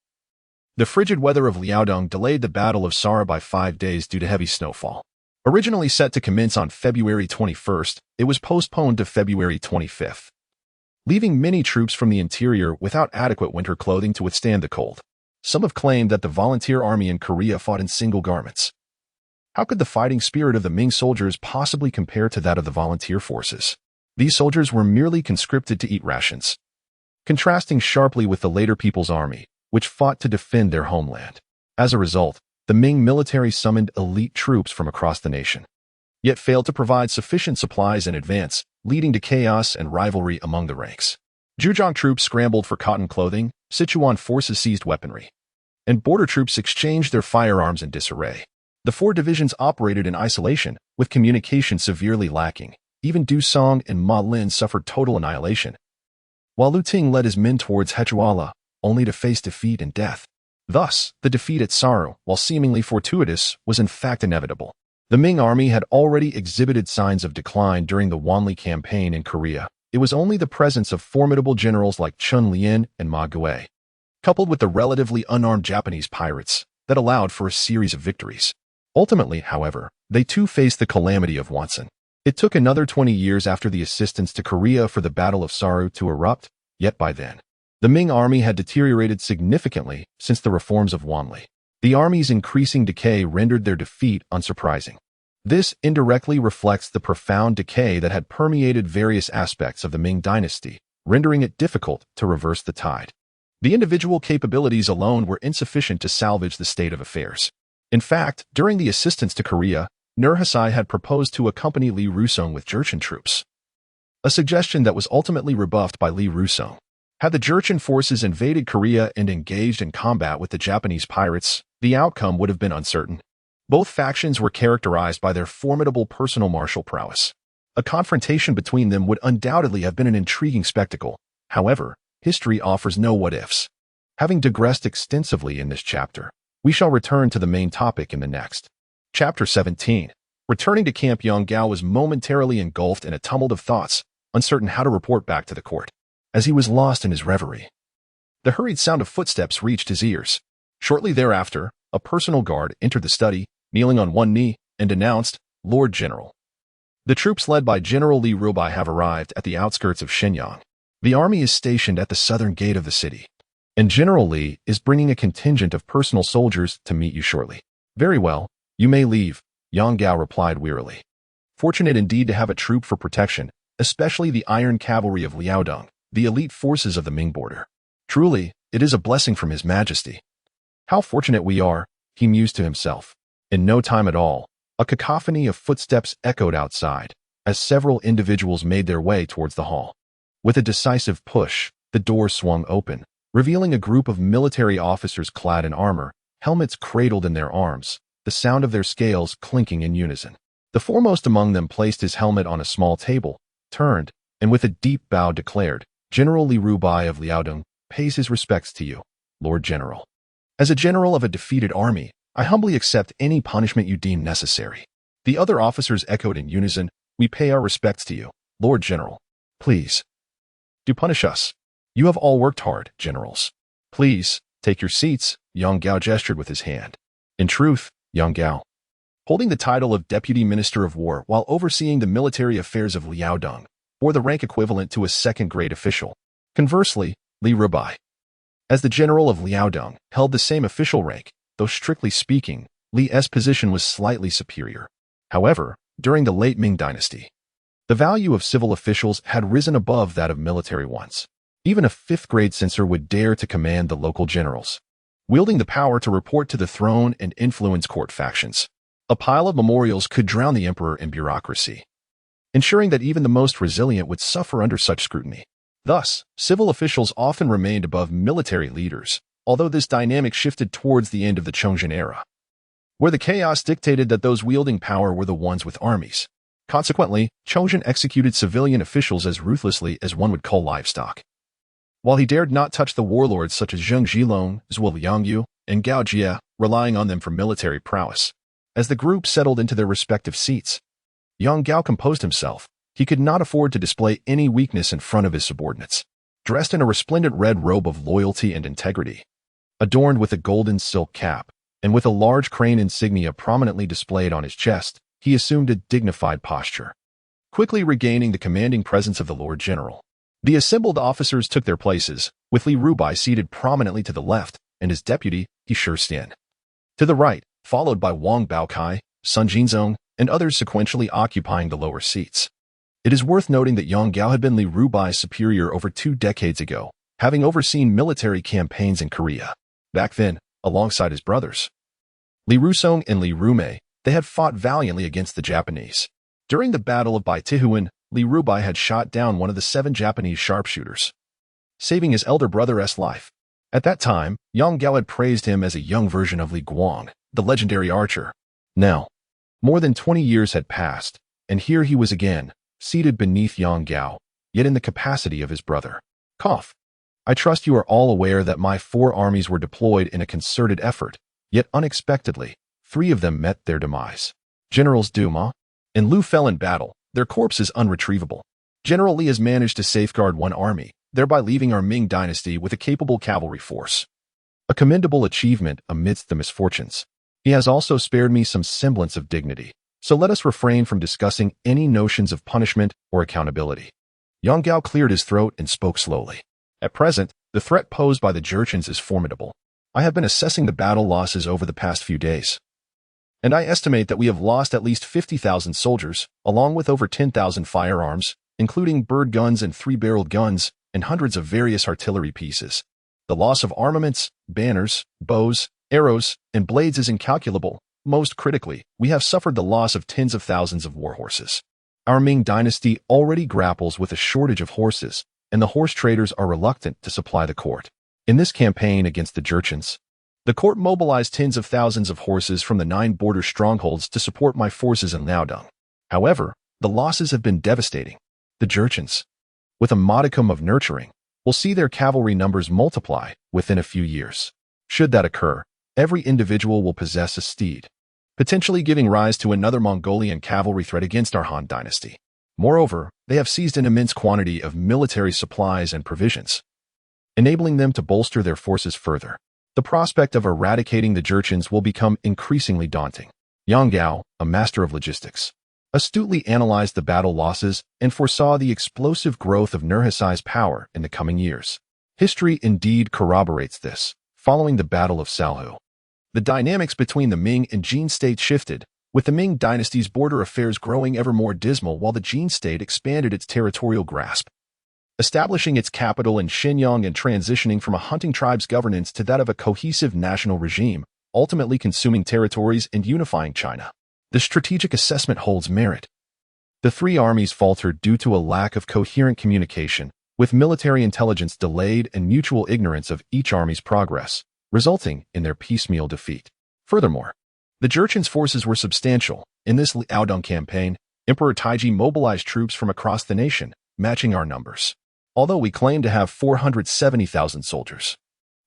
The frigid weather of Liaodong delayed the Battle of Sarhū by 5 days due to heavy snowfall. Originally set to commence on February 21st, it was postponed to February 25th, leaving many troops from the interior without adequate winter clothing to withstand the cold. Some have claimed that the volunteer army in Korea fought in single garments. How could the fighting spirit of the Ming soldiers possibly compare to that of the volunteer forces? These soldiers were merely conscripted to eat rations, contrasting sharply with the later People's Army, which fought to defend their homeland. As a result, the Ming military summoned elite troops from across the nation, yet failed to provide sufficient supplies in advance, leading to chaos and rivalry among the ranks. Zhejiang troops scrambled for cotton clothing, Sichuan forces seized weaponry, and border troops exchanged their firearms in disarray. The 4 divisions operated in isolation, with communication severely lacking. Even Du Song and Ma Lin suffered total annihilation, while Lu Ting led his men towards Hechuala, only to face defeat and death. Thus, the defeat at Sarhū, while seemingly fortuitous, was in fact inevitable. The Ming army had already exhibited signs of decline during the Wanli campaign in Korea. It was only the presence of formidable generals like Chun Lian and Ma Gui, coupled with the relatively unarmed Japanese pirates, that allowed for a series of victories. Ultimately, however, they too faced the calamity of Wanli. It took another 20 years after the assistance to Korea for the Battle of Sarhū to erupt, yet by then, the Ming army had deteriorated significantly since the reforms of Wanli. The army's increasing decay rendered their defeat unsurprising. This indirectly reflects the profound decay that had permeated various aspects of the Ming Dynasty, rendering it difficult to reverse the tide. The individual capabilities alone were insufficient to salvage the state of affairs. In fact, during the assistance to Korea, Nurhaci had proposed to accompany Li Rusong with Jurchen troops, a suggestion that was ultimately rebuffed by Li Rusong. Had the Jurchen forces invaded Korea and engaged in combat with the Japanese pirates, the outcome would have been uncertain. Both factions were characterized by their formidable personal martial prowess. A confrontation between them would undoubtedly have been an intriguing spectacle. However, history offers no what-ifs. Having digressed extensively in this chapter, we shall return to the main topic in the next. Chapter 17. Returning to camp, Yang Gao was momentarily engulfed in a tumult of thoughts, uncertain how to report back to the court. As he was lost in his reverie, the hurried sound of footsteps reached his ears. Shortly thereafter, a personal guard entered the study, kneeling on one knee, and announced, "Lord General, the troops led by General Li Rubai have arrived at the outskirts of Shenyang. The army is stationed at the southern gate of the city, and General Li is bringing a contingent of personal soldiers to meet you shortly." "Very well, you may leave," Yang Gao replied wearily. Fortunate indeed to have a troop for protection, especially the iron cavalry of Liaodong, the elite forces of the Ming border. Truly, it is a blessing from His Majesty. How fortunate we are, he mused to himself. In no time at all, a cacophony of footsteps echoed outside, as several individuals made their way towards the hall. With a decisive push, the door swung open, revealing a group of military officers clad in armor, helmets cradled in their arms, the sound of their scales clinking in unison. The foremost among them placed his helmet on a small table, turned, and with a deep bow declared, "General Li Rubai of Liaodong pays his respects to you, Lord General. As a general of a defeated army, I humbly accept any punishment you deem necessary." The other officers echoed in unison, "We pay our respects to you, Lord General. Please, do punish us. You have all worked hard, generals. Please, take your seats," Yang Gao gestured with his hand. In truth, Yang Gao, holding the title of Deputy Minister of War while overseeing the military affairs of Liaodong, bore the rank equivalent to a second-grade official. Conversely, Li Rubai, as the general of Liaodong, held the same official rank, though strictly speaking, Li's position was slightly superior. However, during the late Ming Dynasty, the value of civil officials had risen above that of military ones. Even a fifth-grade censor would dare to command the local generals, wielding the power to report to the throne and influence court factions. A pile of memorials could drown the emperor in bureaucracy, ensuring that even the most resilient would suffer under such scrutiny. Thus, civil officials often remained above military leaders, although this dynamic shifted towards the end of the Chongzhen era, where the chaos dictated that those wielding power were the ones with armies. Consequently, Chongzhen executed civilian officials as ruthlessly as one would cull livestock. While he dared not touch the warlords such as Zheng Zhilong, Zhuo Liangyu, and Gao Jie, relying on them for military prowess. As the group settled into their respective seats, Yang Gao composed himself. He could not afford to display any weakness in front of his subordinates. Dressed in a resplendent red robe of loyalty and integrity, adorned with a golden silk cap, and with a large crane insignia prominently displayed on his chest, he assumed a dignified posture. Quickly regaining the commanding presence of the Lord General, the assembled officers took their places, with Li Rubai seated prominently to the left, and his deputy, He Shisten, to the right, followed by Wang Baokai, Sun Jinzong, and others sequentially occupying the lower seats. It is worth noting that Yang Gao had been Li Rubai's superior over 2 decades ago, having overseen military campaigns in Korea. Back then, alongside his brothers, Li Rusong and Li Rumei, they had fought valiantly against the Japanese. During the Battle of Baitihuan, Li Rubai had shot down one of the 7 Japanese sharpshooters, saving his elder brother's life. At that time, Yang Gao had praised him as a young version of Li Guang, the legendary archer. Now, more than 20 years had passed, and here he was again, seated beneath Yang Gao, yet in the capacity of his brother. Cough. I trust you are all aware that my 4 armies were deployed in a concerted effort, yet unexpectedly, 3 of them met their demise. Generals Duma and Liu fell in battle, their corpses unretrievable. General Li has managed to safeguard 1 army, thereby leaving our Ming Dynasty with a capable cavalry force. A commendable achievement amidst the misfortunes. He has also spared me some semblance of dignity, so let us refrain from discussing any notions of punishment or accountability. Yang Gao cleared his throat and spoke slowly. At present, the threat posed by the Jurchens is formidable. I have been assessing the battle losses over the past few days, and I estimate that we have lost at least 50,000 soldiers, along with over 10,000 firearms, including bird guns and 3-barreled guns, and hundreds of various artillery pieces. The loss of armaments, banners, bows, arrows, and blades is incalculable. Most critically, we have suffered the loss of tens of thousands of war horses. Our Ming Dynasty already grapples with a shortage of horses, and the horse traders are reluctant to supply the court. In this campaign against the Jurchens, the court mobilized tens of thousands of horses from the 9 border strongholds to support my forces in Liaodong. However, the losses have been devastating. The Jurchens, with a modicum of nurturing, will see their cavalry numbers multiply within a few years. Should that occur, every individual will possess a steed, potentially giving rise to another Mongolian cavalry threat against our Han Dynasty. Moreover, they have seized an immense quantity of military supplies and provisions, enabling them to bolster their forces further. The prospect of eradicating the Jurchens will become increasingly daunting. Yang Gao, a master of logistics, astutely analyzed the battle losses and foresaw the explosive growth of Nurhaci's power in the coming years. History indeed corroborates this. Following the Battle of Sarhū, the dynamics between the Ming and Jin states shifted, with the Ming Dynasty's border affairs growing ever more dismal while the Jin state expanded its territorial grasp, establishing its capital in Xinjiang and transitioning from a hunting tribe's governance to that of a cohesive national regime, ultimately consuming territories and unifying China. The strategic assessment holds merit. The three armies faltered due to a lack of coherent communication, with military intelligence delayed and mutual ignorance of each army's progress, resulting in their piecemeal defeat. Furthermore, the Jurchen's forces were substantial. In this Liaodong campaign, Emperor Taiji mobilized troops from across the nation, matching our numbers. Although we claim to have 470,000 soldiers,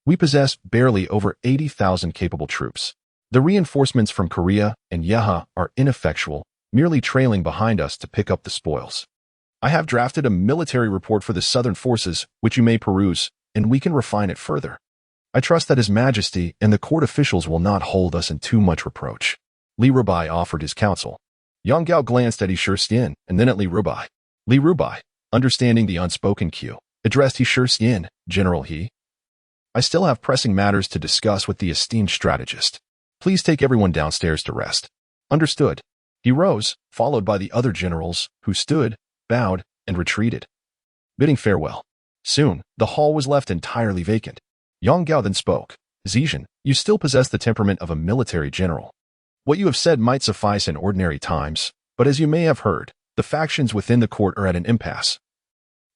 we possess barely over 80,000 capable troops. The reinforcements from Korea and Yeha are ineffectual, merely trailing behind us to pick up the spoils. I have drafted a military report for the southern forces, which you may peruse, and we can refine it further. I trust that His Majesty and the court officials will not hold us in too much reproach. Li Rubai offered his counsel. Yang Gao glanced at He Shixin and then at Li Rubai. Li Rubai, understanding the unspoken cue, addressed He Shixin, General He. I still have pressing matters to discuss with the esteemed strategist. Please take everyone downstairs to rest. Understood. He rose, followed by the other generals, who stood, bowed, and retreated, bidding farewell. Soon, the hall was left entirely vacant. Yang Gao then spoke. Zicheng, you still possess the temperament of a military general. What you have said might suffice in ordinary times, but as you may have heard, the factions within the court are at an impasse,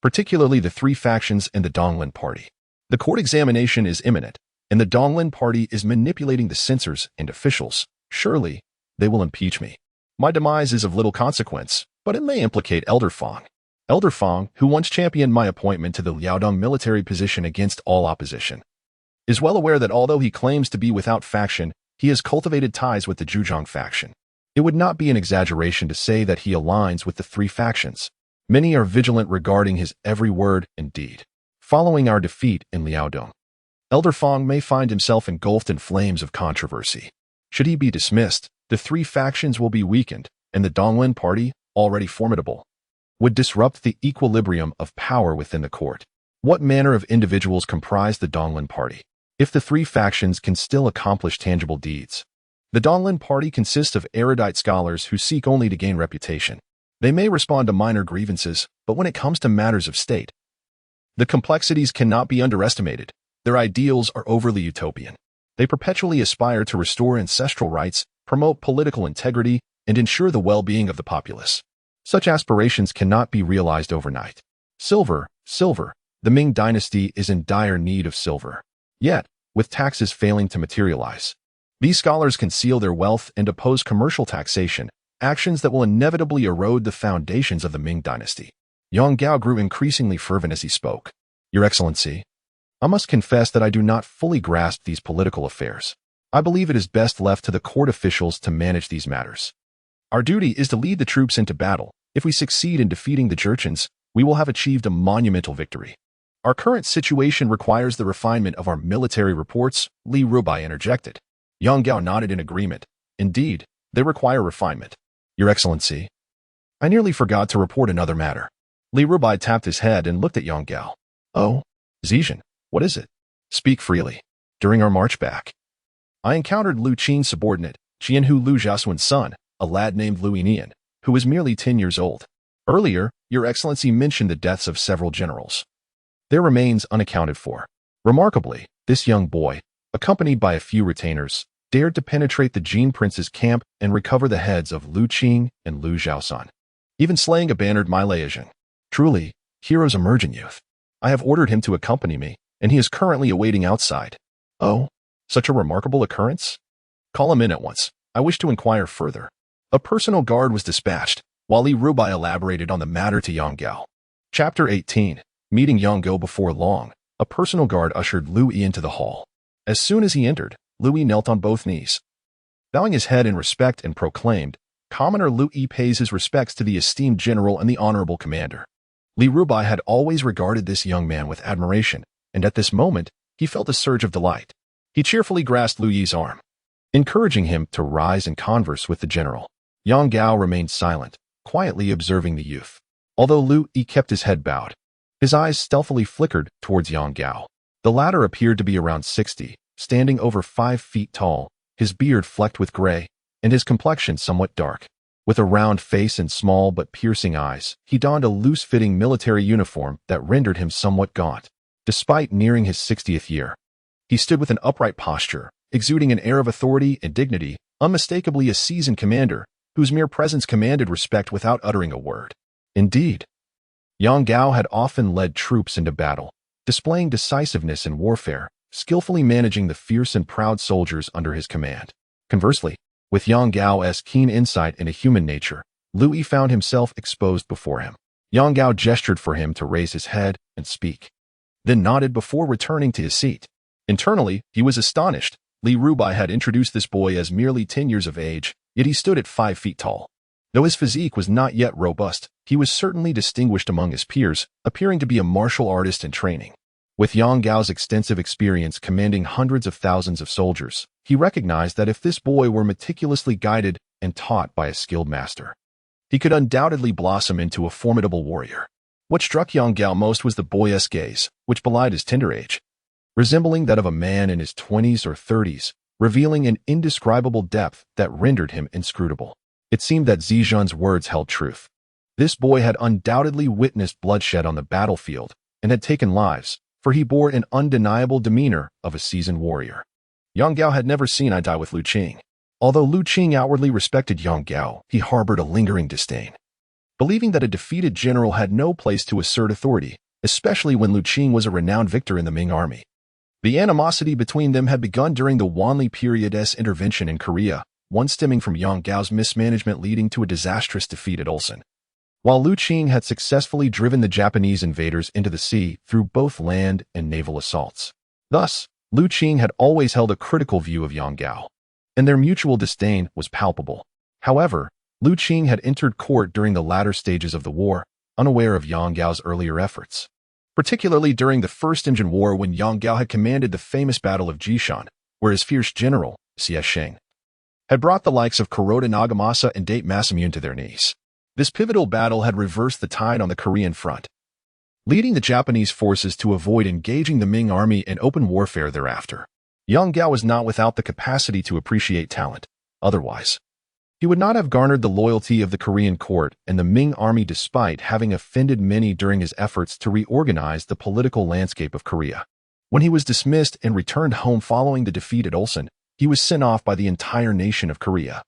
particularly the three factions and the Donglin party. The court examination is imminent, and the Donglin party is manipulating the censors and officials. Surely, they will impeach me. My demise is of little consequence, but it may implicate Elder Fang. Elder Fang, who once championed my appointment to the Liaodong military position against all opposition, is well aware that although he claims to be without faction, he has cultivated ties with the Zhejiang faction. It would not be an exaggeration to say that he aligns with the three factions. Many are vigilant regarding his every word and deed. Following our defeat in Liaodong, Elder Fang may find himself engulfed in flames of controversy. Should he be dismissed, the three factions will be weakened, and the Donglin party, already formidable, would disrupt the equilibrium of power within the court. What manner of individuals comprise the Donglin party? If the three factions can still accomplish tangible deeds, the Donglin party consists of erudite scholars who seek only to gain reputation. They may respond to minor grievances, but when it comes to matters of state, the complexities cannot be underestimated. Their ideals are overly utopian. They perpetually aspire to restore ancestral rights, promote political integrity, and ensure the well-being of the populace. Such aspirations cannot be realized overnight. Silver. The Ming Dynasty is in dire need of silver. Yet, with taxes failing to materialize, these scholars conceal their wealth and oppose commercial taxation, actions that will inevitably erode the foundations of the Ming Dynasty. Yang Gao grew increasingly fervent as he spoke. Your Excellency, I must confess that I do not fully grasp these political affairs. I believe it is best left to the court officials to manage these matters. Our duty is to lead the troops into battle. If we succeed in defeating the Jurchens, we will have achieved a monumental victory. Our current situation requires the refinement of our military reports, Li Rubai interjected. Yang Gao nodded in agreement. Indeed, they require refinement. Your Excellency, I nearly forgot to report another matter. Li Rubai tapped his head and looked at Yang Gao. Oh, Zicheng, what is it? Speak freely. During our march back, I encountered Lu Qin's subordinate, Qianhu Lu Jiasuan's son, a lad named Liu Yi, who was merely 10 years old. Earlier, Your Excellency mentioned the deaths of several generals. Their remains unaccounted for. Remarkably, this young boy, accompanied by a few retainers, dared to penetrate the Jin prince's camp and recover the heads of Lu Qing and Lu Zhaosan, even slaying a bannered Liaodong. Truly, heroes emerge in youth. I have ordered him to accompany me, and he is currently awaiting outside. Oh, such a remarkable occurrence? Call him in at once. I wish to inquire further. A personal guard was dispatched, while Li Rubai elaborated on the matter to Yang Gao. Chapter 18. Meeting Yang Gao before long, a personal guard ushered Liu Yi into the hall. As soon as he entered, Liu Yi knelt on both knees, bowing his head in respect, and proclaimed, Commoner Liu Yi pays his respects to the esteemed general and the honorable commander. Li Rubai had always regarded this young man with admiration, and at this moment, he felt a surge of delight. He cheerfully grasped Liu Yi's arm, encouraging him to rise and converse with the general. Yang Gao remained silent, quietly observing the youth. Although Liu Yi kept his head bowed, his eyes stealthily flickered towards Yang Gao. The latter appeared to be around 60, standing over 5 feet tall, his beard flecked with gray, and his complexion somewhat dark. With a round face and small but piercing eyes, he donned a loose-fitting military uniform that rendered him somewhat gaunt. Despite nearing his 60th year, he stood with an upright posture, exuding an air of authority and dignity, unmistakably a seasoned commander, whose mere presence commanded respect without uttering a word. Indeed, Yang Gao had often led troops into battle, displaying decisiveness in warfare, skillfully managing the fierce and proud soldiers under his command. Conversely, with Yang Gao's keen insight into human nature, Liu Yi found himself exposed before him. Yang Gao gestured for him to raise his head and speak, then nodded before returning to his seat. Internally, he was astonished. Li Rubai had introduced this boy as merely 10 years of age, yet he stood at 5 feet tall. Though his physique was not yet robust, he was certainly distinguished among his peers, appearing to be a martial artist in training. With Yang Gao's extensive experience commanding hundreds of thousands of soldiers, he recognized that if this boy were meticulously guided and taught by a skilled master, he could undoubtedly blossom into a formidable warrior. What struck Yang Gao most was the boyish gaze, which belied his tender age, resembling that of a man in his 20s or 30s, revealing an indescribable depth that rendered him inscrutable. It seemed that Zizhen's words held truth. This boy had undoubtedly witnessed bloodshed on the battlefield and had taken lives, for he bore an undeniable demeanor of a seasoned warrior. Yang Gao had never seen eye to eye with Liu Qing. Although Liu Qing outwardly respected Yang Gao, he harbored a lingering disdain, believing that a defeated general had no place to assert authority, especially when Liu Qing was a renowned victor in the Ming Army. The animosity between them had begun during the Wanli period's intervention in Korea, one stemming from Yang Gao's mismanagement leading to a disastrous defeat at Ulsan. While Liu Qing had successfully driven the Japanese invaders into the sea through both land and naval assaults. Thus, Liu Qing had always held a critical view of Yang Gao, and their mutual disdain was palpable. However, Liu Qing had entered court during the latter stages of the war, unaware of Yang Gao's earlier efforts, particularly during the First Imjin War when Yang Gao had commanded the famous Battle of Jishan, where his fierce general, Xie Sheng, had brought the likes of Kuroda Nagamasa and Date Masamune to their knees. This pivotal battle had reversed the tide on the Korean front, leading the Japanese forces to avoid engaging the Ming Army in open warfare thereafter. Yang Gao was not without the capacity to appreciate talent. Otherwise, he would not have garnered the loyalty of the Korean court and the Ming Army despite having offended many during his efforts to reorganize the political landscape of Korea. When he was dismissed and returned home following the defeat at Ulsan, he was sent off by the entire nation of Korea.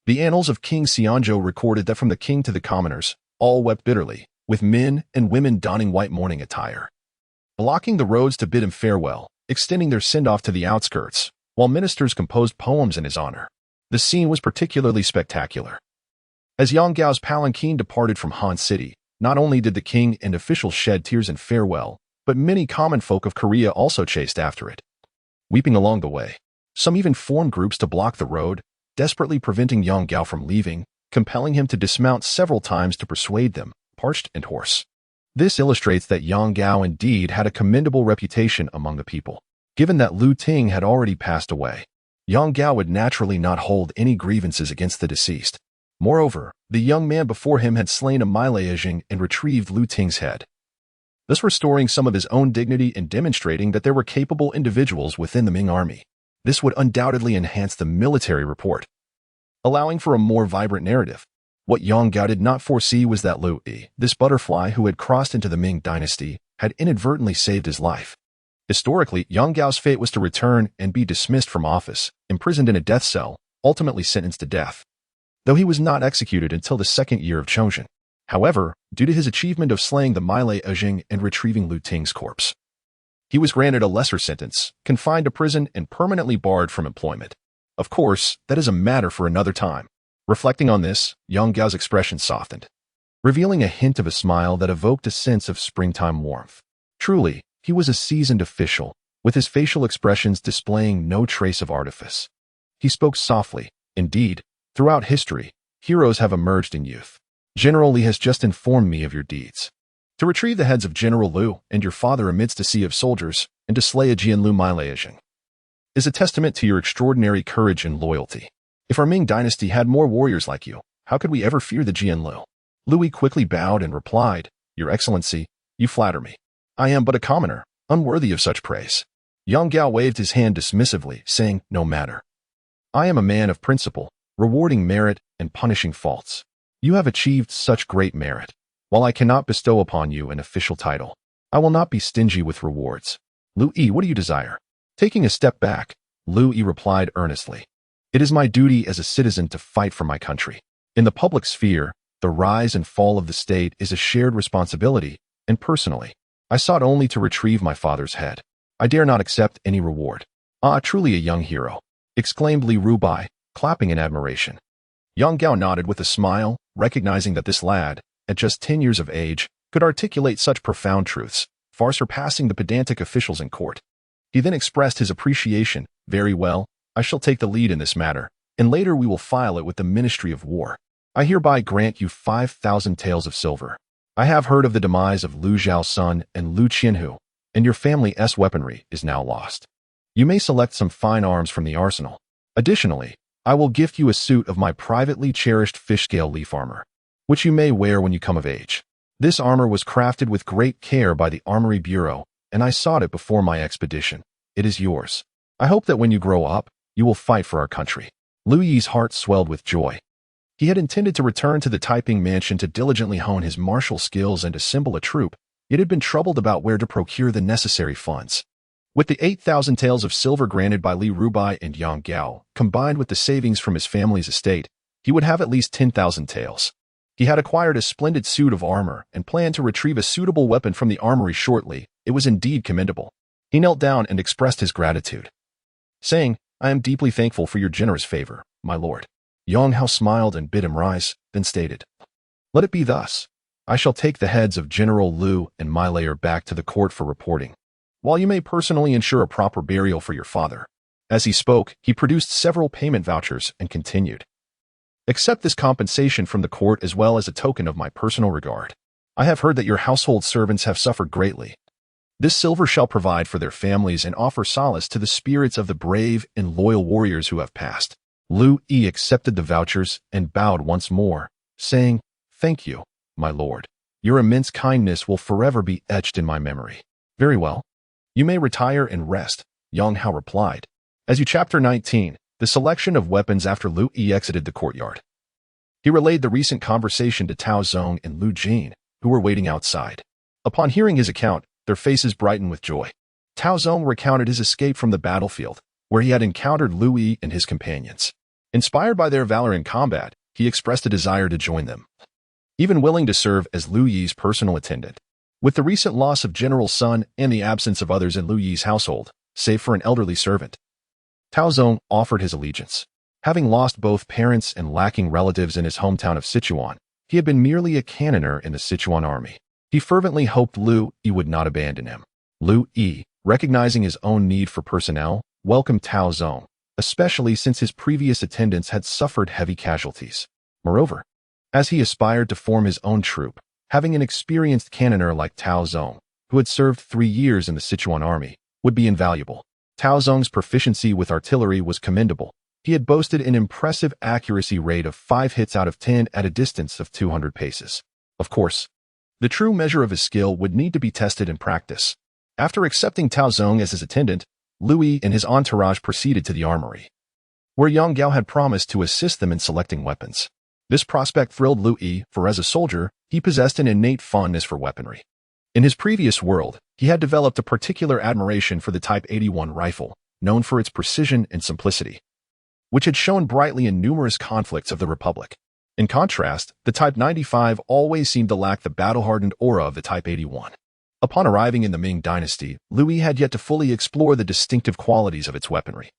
The annals of King Seonjo recorded that from the king to the commoners, all wept bitterly, with men and women donning white mourning attire, blocking the roads to bid him farewell, extending their send-off to the outskirts, while ministers composed poems in his honor. The scene was particularly spectacular. As Yang Gao's palanquin departed from Han City, not only did the king and officials shed tears in farewell, but many common folk of Korea also chased after it, weeping along the way. Some even formed groups to block the road, desperately preventing Yang Gao from leaving, compelling him to dismount several times to persuade them, parched and hoarse. This illustrates that Yang Gao indeed had a commendable reputation among the people. Given that Liu Ting had already passed away, Yang Gao would naturally not hold any grievances against the deceased. Moreover, the young man before him had slain a Milaojing and retrieved Liu Ting's head, thus restoring some of his own dignity and demonstrating that there were capable individuals within the Ming Army. This would undoubtedly enhance the military report, allowing for a more vibrant narrative. What Yang Gao did not foresee was that Liu Yi, this butterfly who had crossed into the Ming Dynasty, had inadvertently saved his life. Historically, Yang Gao's fate was to return and be dismissed from office, imprisoned in a death cell, ultimately sentenced to death, though he was not executed until the second year of Chongzhen. However, due to his achievement of slaying the Milaojing and retrieving Liu Ting's corpse, he was granted a lesser sentence, confined to prison and permanently barred from employment. Of course, that is a matter for another time. Reflecting on this, Yang Gao's expression softened, revealing a hint of a smile that evoked a sense of springtime warmth. Truly, he was a seasoned official, with his facial expressions displaying no trace of artifice. He spoke softly. Indeed, throughout history, heroes have emerged in youth. General Li has just informed me of your deeds. To retrieve the heads of General Liu and your father amidst a sea of soldiers, and to slay a Jianlu Milaojing, is a testament to your extraordinary courage and loyalty. If our Ming Dynasty had more warriors like you, how could we ever fear the Jianlu? Liu Yi quickly bowed and replied, Your Excellency, you flatter me. I am but a commoner, unworthy of such praise. Yang Gao waved his hand dismissively, saying, No matter. I am a man of principle, rewarding merit and punishing faults. You have achieved such great merit. While I cannot bestow upon you an official title, I will not be stingy with rewards. Liu Yi, what do you desire? Taking a step back, Liu Yi replied earnestly. It is my duty as a citizen to fight for my country. In the public sphere, the rise and fall of the state is a shared responsibility, and personally, I sought only to retrieve my father's head. I dare not accept any reward. Ah, truly a young hero, exclaimed Li Rubai, clapping in admiration. Yang Gao nodded with a smile, recognizing that this lad, at just 10 years of age, could articulate such profound truths, far surpassing the pedantic officials in court. He then expressed his appreciation. Very well, I shall take the lead in this matter, and later we will file it with the Ministry of War. I hereby grant you 5,000 taels of silver. I have heard of the demise of Liu Zhao's son and Liu Qianhu, and your family's weaponry is now lost. You may select some fine arms from the arsenal. Additionally, I will gift you a suit of my privately cherished fish-scale leaf armor, which you may wear when you come of age. This armor was crafted with great care by the Armory Bureau, and I sought it before my expedition. It is yours. I hope that when you grow up, you will fight for our country. Liu Yi's heart swelled with joy. He had intended to return to the Taiping mansion to diligently hone his martial skills and assemble a troop, yet had been troubled about where to procure the necessary funds. With the 8,000 taels of silver granted by Li Rubai and Yang Gao, combined with the savings from his family's estate, he would have at least 10,000 taels. He had acquired a splendid suit of armor and planned to retrieve a suitable weapon from the armory shortly. It was indeed commendable. He knelt down and expressed his gratitude, saying, I am deeply thankful for your generous favor, my lord. Yang Hao smiled and bid him rise, then stated, Let it be thus. I shall take the heads of General Liu and my layer back to the court for reporting, while you may personally ensure a proper burial for your father. As he spoke, he produced several payment vouchers and continued, Accept this compensation from the court as well as a token of my personal regard. I have heard that your household servants have suffered greatly. This silver shall provide for their families and offer solace to the spirits of the brave and loyal warriors who have passed. Liu Yi accepted the vouchers and bowed once more, saying, Thank you, my lord. Your immense kindness will forever be etched in my memory. Very well. You may retire and rest, Yang Hao replied. As you Chapter 19, the selection of weapons after Liu Yi exited the courtyard. He relayed the recent conversation to Tao Zong and Liu Jin, who were waiting outside. Upon hearing his account, their faces brightened with joy. Tao Zong recounted his escape from the battlefield, where he had encountered Liu Yi and his companions. Inspired by their valor in combat, he expressed a desire to join them, even willing to serve as Liu Yi's personal attendant. With the recent loss of General Sun and the absence of others in Liu Yi's household, save for an elderly servant, Tao Zong offered his allegiance. Having lost both parents and lacking relatives in his hometown of Sichuan, he had been merely a cannoneer in the Sichuan army. He fervently hoped Liu Yi would not abandon him. Liu Yi, recognizing his own need for personnel, welcomed Tao Zong, especially since his previous attendants had suffered heavy casualties. Moreover, as he aspired to form his own troop, having an experienced cannoneer like Tao Zong, who had served 3 years in the Sichuan army, would be invaluable. Tao Zong's proficiency with artillery was commendable. He had boasted an impressive accuracy rate of 5 hits out of 10 at a distance of 200 paces. Of course, the true measure of his skill would need to be tested in practice. After accepting Tao Zong as his attendant, Liu Yi and his entourage proceeded to the armory, where Yang Gao had promised to assist them in selecting weapons. This prospect thrilled Liu Yi, for as a soldier, he possessed an innate fondness for weaponry. In his previous world, he had developed a particular admiration for the Type 81 rifle, known for its precision and simplicity, which had shone brightly in numerous conflicts of the Republic. In contrast, the Type 95 always seemed to lack the battle-hardened aura of the Type 81. Upon arriving in the Ming Dynasty, Liu Yi had yet to fully explore the distinctive qualities of its weaponry.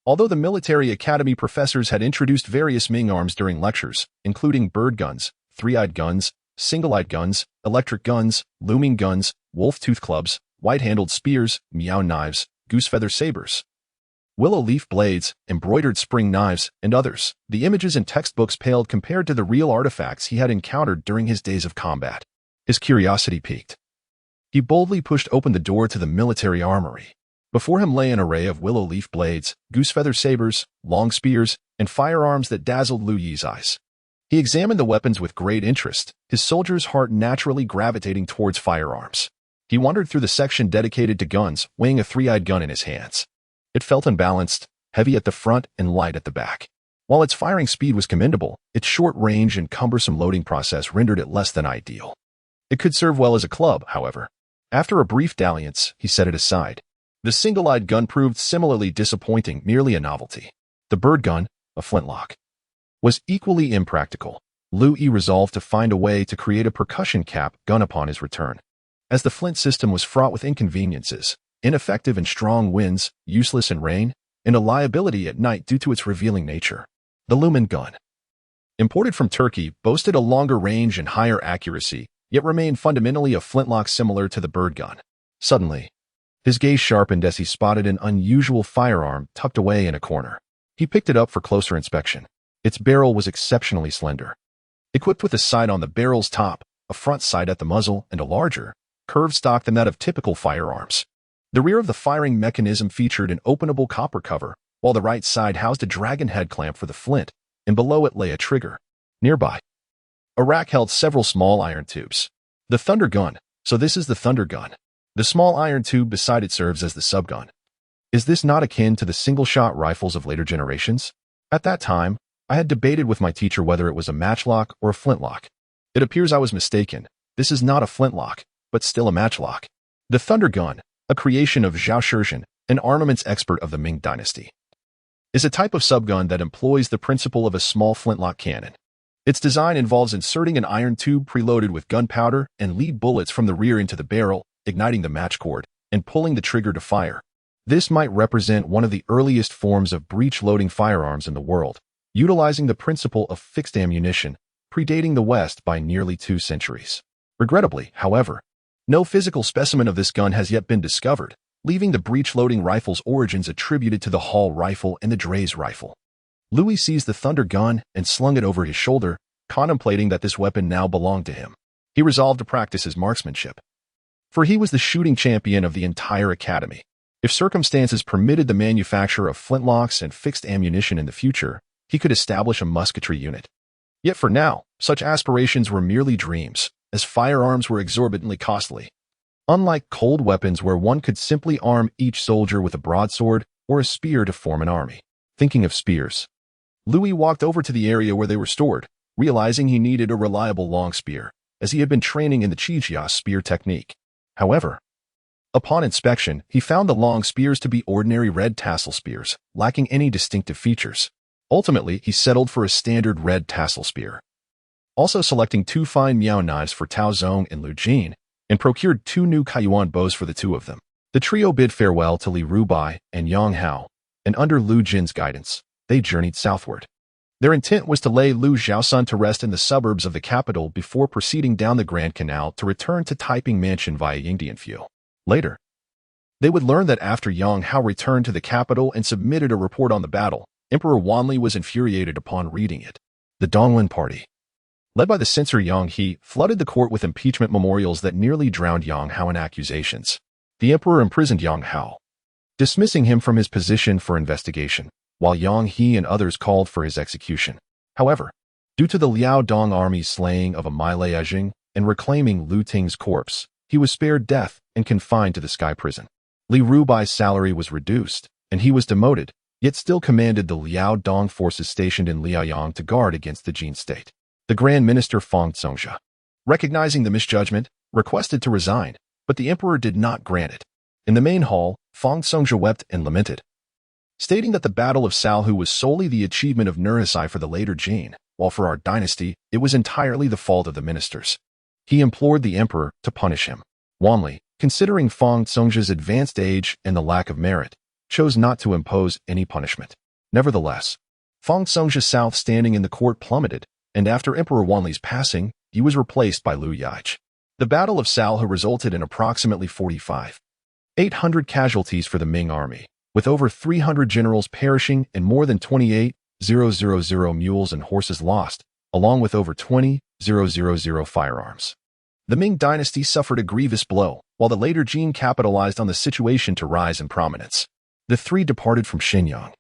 Although the military academy professors had introduced various Ming arms during lectures, including bird guns, three-eyed guns, single-eyed guns, electric guns, looming guns, wolf-tooth clubs, white-handled spears, meow knives, goose-feather sabers, willow leaf blades, embroidered spring knives, and others, the images in textbooks paled compared to the real artifacts he had encountered during his days of combat. His curiosity piqued. He boldly pushed open the door to the military armory. Before him lay an array of willow leaf blades, goose-feather sabers, long spears, and firearms that dazzled Liu Yi's eyes. He examined the weapons with great interest, his soldier's heart naturally gravitating towards firearms. He wandered through the section dedicated to guns, weighing a three-eyed gun in his hands. It felt unbalanced, heavy at the front and light at the back. While its firing speed was commendable, its short range and cumbersome loading process rendered it less than ideal. It could serve well as a club, however. After a brief dalliance, he set it aside. The single-eyed gun proved similarly disappointing, merely a novelty. The bird gun, a flintlock, was equally impractical. Liu Yi resolved to find a way to create a percussion cap gun upon his return. As the flint system was fraught with inconveniences, ineffective in strong winds, useless in rain, and a liability at night due to its revealing nature. The Lumen gun, imported from Turkey, boasted a longer range and higher accuracy, yet remained fundamentally a flintlock similar to the bird gun. Suddenly, his gaze sharpened as he spotted an unusual firearm tucked away in a corner. He picked it up for closer inspection. Its barrel was exceptionally slender. Equipped with a sight on the barrel's top, a front sight at the muzzle, and a larger, curved stock than that of typical firearms. The rear of the firing mechanism featured an openable copper cover, while the right side housed a dragon head clamp for the flint, and below it lay a trigger. Nearby, a rack held several small iron tubes. The thunder gun. So this is the thunder gun. The small iron tube beside it serves as the subgun. Is this not akin to the single-shot rifles of later generations? At that time, I had debated with my teacher whether it was a matchlock or a flintlock. It appears I was mistaken. This is not a flintlock, but still a matchlock. The thunder gun, a creation of Zhao Shizhen, an armaments expert of the Ming Dynasty, is a type of subgun that employs the principle of a small flintlock cannon. Its design involves inserting an iron tube preloaded with gunpowder and lead bullets from the rear into the barrel, igniting the match cord, and pulling the trigger to fire. This might represent one of the earliest forms of breech-loading firearms in the world, utilizing the principle of fixed ammunition, predating the West by nearly 2 centuries. Regrettably, however, no physical specimen of this gun has yet been discovered, leaving the breech-loading rifle's origins attributed to the Hall rifle and the Dreyse rifle. Liu Yi seized the thunder gun and slung it over his shoulder, contemplating that this weapon now belonged to him. He resolved to practice his marksmanship, for he was the shooting champion of the entire academy. If circumstances permitted the manufacture of flintlocks and fixed ammunition in the future, he could establish a musketry unit. Yet for now, such aspirations were merely dreams, as firearms were exorbitantly costly. Unlike cold weapons where one could simply arm each soldier with a broadsword or a spear to form an army. Thinking of spears, Liu Yi walked over to the area where they were stored, realizing he needed a reliable long spear, as he had been training in the Qingyi spear technique. However, upon inspection, he found the long spears to be ordinary red tassel spears, lacking any distinctive features. Ultimately, he settled for a standard red tassel spear. Also selecting 2 fine miao knives for Tao Zong and Lu Jin, and procured 2 new Kaiyuan bows for the 2 of them. The trio bid farewell to Li Rubai and Yang Hao, and under Lu Jin's guidance, they journeyed southward. Their intent was to lay Lu Zhaosun to rest in the suburbs of the capital before proceeding down the Grand Canal to return to Taiping Mansion via Yingdianfu. Later, they would learn that after Yang Hao returned to the capital and submitted a report on the battle, Emperor Wanli was infuriated upon reading it. The Dongwen party, led by the censor Yang He, flooded the court with impeachment memorials that nearly drowned Yang Hao in accusations. The emperor imprisoned Yang Hao, dismissing him from his position for investigation, while Yang He and others called for his execution. However, due to the Liaodong army's slaying of a Mai Liajing and reclaiming Lu Ting's corpse, he was spared death and confined to the sky prison. Li Rubai's salary was reduced, and he was demoted, yet still commanded the Liaodong forces stationed in Liaoyang to guard against the Jin state. The Grand Minister Fang Zongzhe, recognizing the misjudgment, requested to resign, but the emperor did not grant it. In the main hall, Fang Zongzhe wept and lamented, stating that the Battle of Sarhū was solely the achievement of Nurhaci for the later Jin, while for our dynasty, it was entirely the fault of the ministers. He implored the emperor to punish him. Wanli, considering Fang Zongzhe's advanced age and the lack of merit, chose not to impose any punishment. Nevertheless, Fang Zongzhe's south standing in the court plummeted, and after Emperor Wanli's passing, he was replaced by Liu Yi. The Battle of Sarhū resulted in approximately 4,500 casualties for the Ming army, with over 300 generals perishing and more than 28,000 mules and horses lost, along with over 20,000 firearms. The Ming Dynasty suffered a grievous blow, while the later Jin capitalized on the situation to rise in prominence. The 3 departed from Shenyang,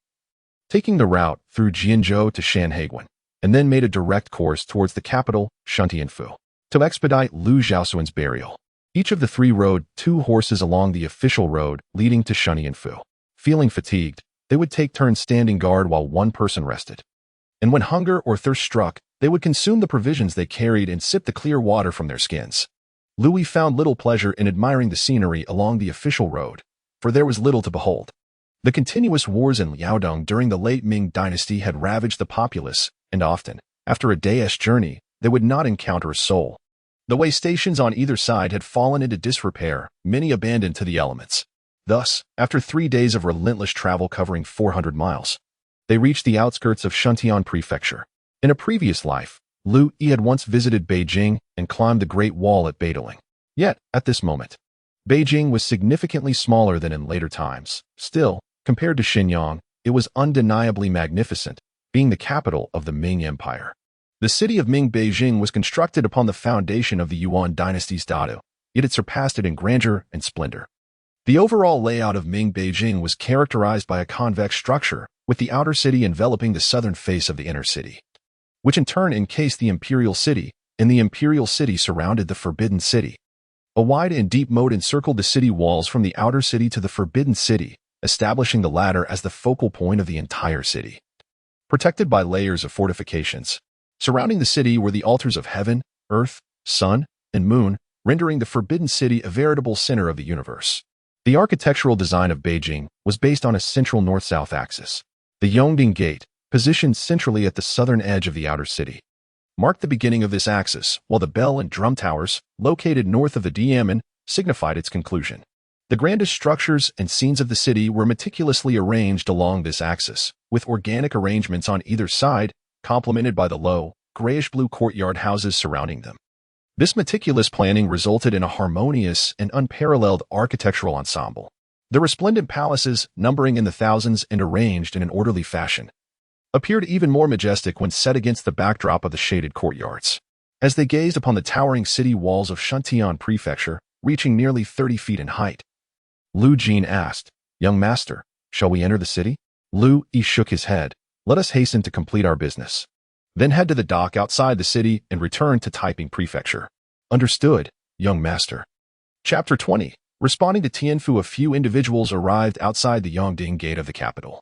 taking the route through Jianzhou to Shanhaiguan, and then made a direct course towards the capital, Shuntianfu, to expedite Liu Zhaosun's burial. Each of the 3 rode 2 horses along the official road leading to Shuntianfu. Feeling fatigued, they would take turns standing guard while one person rested. and when hunger or thirst struck, they would consume the provisions they carried and sip the clear water from their skins. Liu Yi found little pleasure in admiring the scenery along the official road, for there was little to behold. The continuous wars in Liaodong during the late Ming Dynasty had ravaged the populace, and often, after a day's journey, they would not encounter a soul. The way stations on either side had fallen into disrepair, many abandoned to the elements. Thus, after 3 days of relentless travel covering 400 miles, they reached the outskirts of Shuntian Prefecture. In a previous life, Liu Yi had once visited Beijing and climbed the Great Wall at Beideling. Yet, at this moment, Beijing was significantly smaller than in later times. Still, compared to Shenyang, it was undeniably magnificent, being the capital of the Ming Empire. The city of Ming Beijing was constructed upon the foundation of the Yuan Dynasty's Dadu, yet it surpassed it in grandeur and splendor. The overall layout of Ming Beijing was characterized by a convex structure, with the outer city enveloping the southern face of the inner city, which in turn encased the imperial city, and the imperial city surrounded the forbidden city. A wide and deep moat encircled the city walls from the outer city to the forbidden city, establishing the latter as the focal point of the entire city. Protected by layers of fortifications, surrounding the city were the altars of heaven, earth, sun, and moon, rendering the forbidden city a veritable center of the universe. The architectural design of Beijing was based on a central north-south axis. The Yongding Gate, positioned centrally at the southern edge of the outer city, marked the beginning of this axis, while the bell and drum towers, located north of the Diamond, signified its conclusion. The grandest structures and scenes of the city were meticulously arranged along this axis, with organic arrangements on either side, complemented by the low, grayish-blue courtyard houses surrounding them. This meticulous planning resulted in a harmonious and unparalleled architectural ensemble. The resplendent palaces, numbering in the thousands and arranged in an orderly fashion, appeared even more majestic when set against the backdrop of the shaded courtyards. As they gazed upon the towering city walls of Shuntian Prefecture, reaching nearly 30 feet in height, Liu Jin asked, "Young master, shall we enter the city?" Liu Yi shook his head. "Let us hasten to complete our business. Then head to the dock outside the city and return to Taiping Prefecture." "Understood, young master." Chapter 20. Responding to Tianfu, a few individuals arrived outside the Yongding Gate of the capital,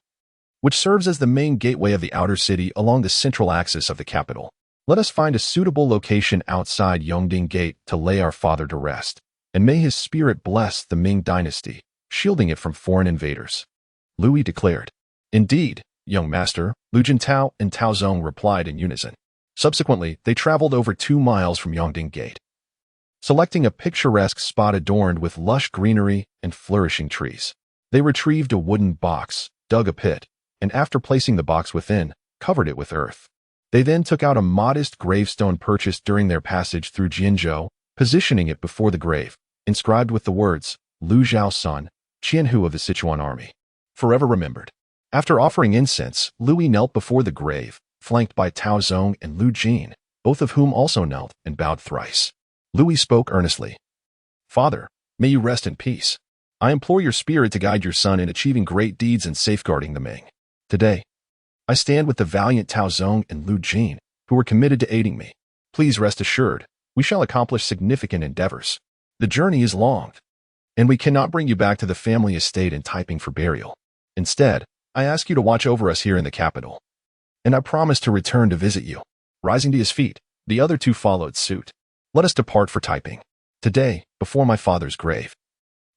which serves as the main gateway of the outer city along the central axis of the capital. "Let us find a suitable location outside Yongding Gate to lay our father to rest, and may his spirit bless the Ming Dynasty, shielding it from foreign invaders," Liu Yi declared. "Indeed, young master," Lu Jintao and Tao Zong replied in unison. Subsequently, they traveled over 2 miles from Yongding Gate, selecting a picturesque spot adorned with lush greenery and flourishing trees. They retrieved a wooden box, dug a pit, and after placing the box within, covered it with earth. They then took out a modest gravestone purchased during their passage through Jianzhou, positioning it before the grave, inscribed with the words, "Liu Zhao's son, Qianhu of the Sichuan Army, forever remembered." After offering incense, Liu Yi knelt before the grave, flanked by Tao Zong and Liu Jin, both of whom also knelt and bowed thrice. Liu Yi spoke earnestly. "Father, may you rest in peace. I implore your spirit to guide your son in achieving great deeds and safeguarding the Ming. Today, I stand with the valiant Tao Zong and Liu Jin, who are committed to aiding me. Please rest assured, we shall accomplish significant endeavors. The journey is long, and we cannot bring you back to the family estate in Taiping for burial. Instead, I ask you to watch over us here in the capital, and I promise to return to visit you." Rising to his feet, the other two followed suit. "Let us depart for Taiping. Today, before my father's grave,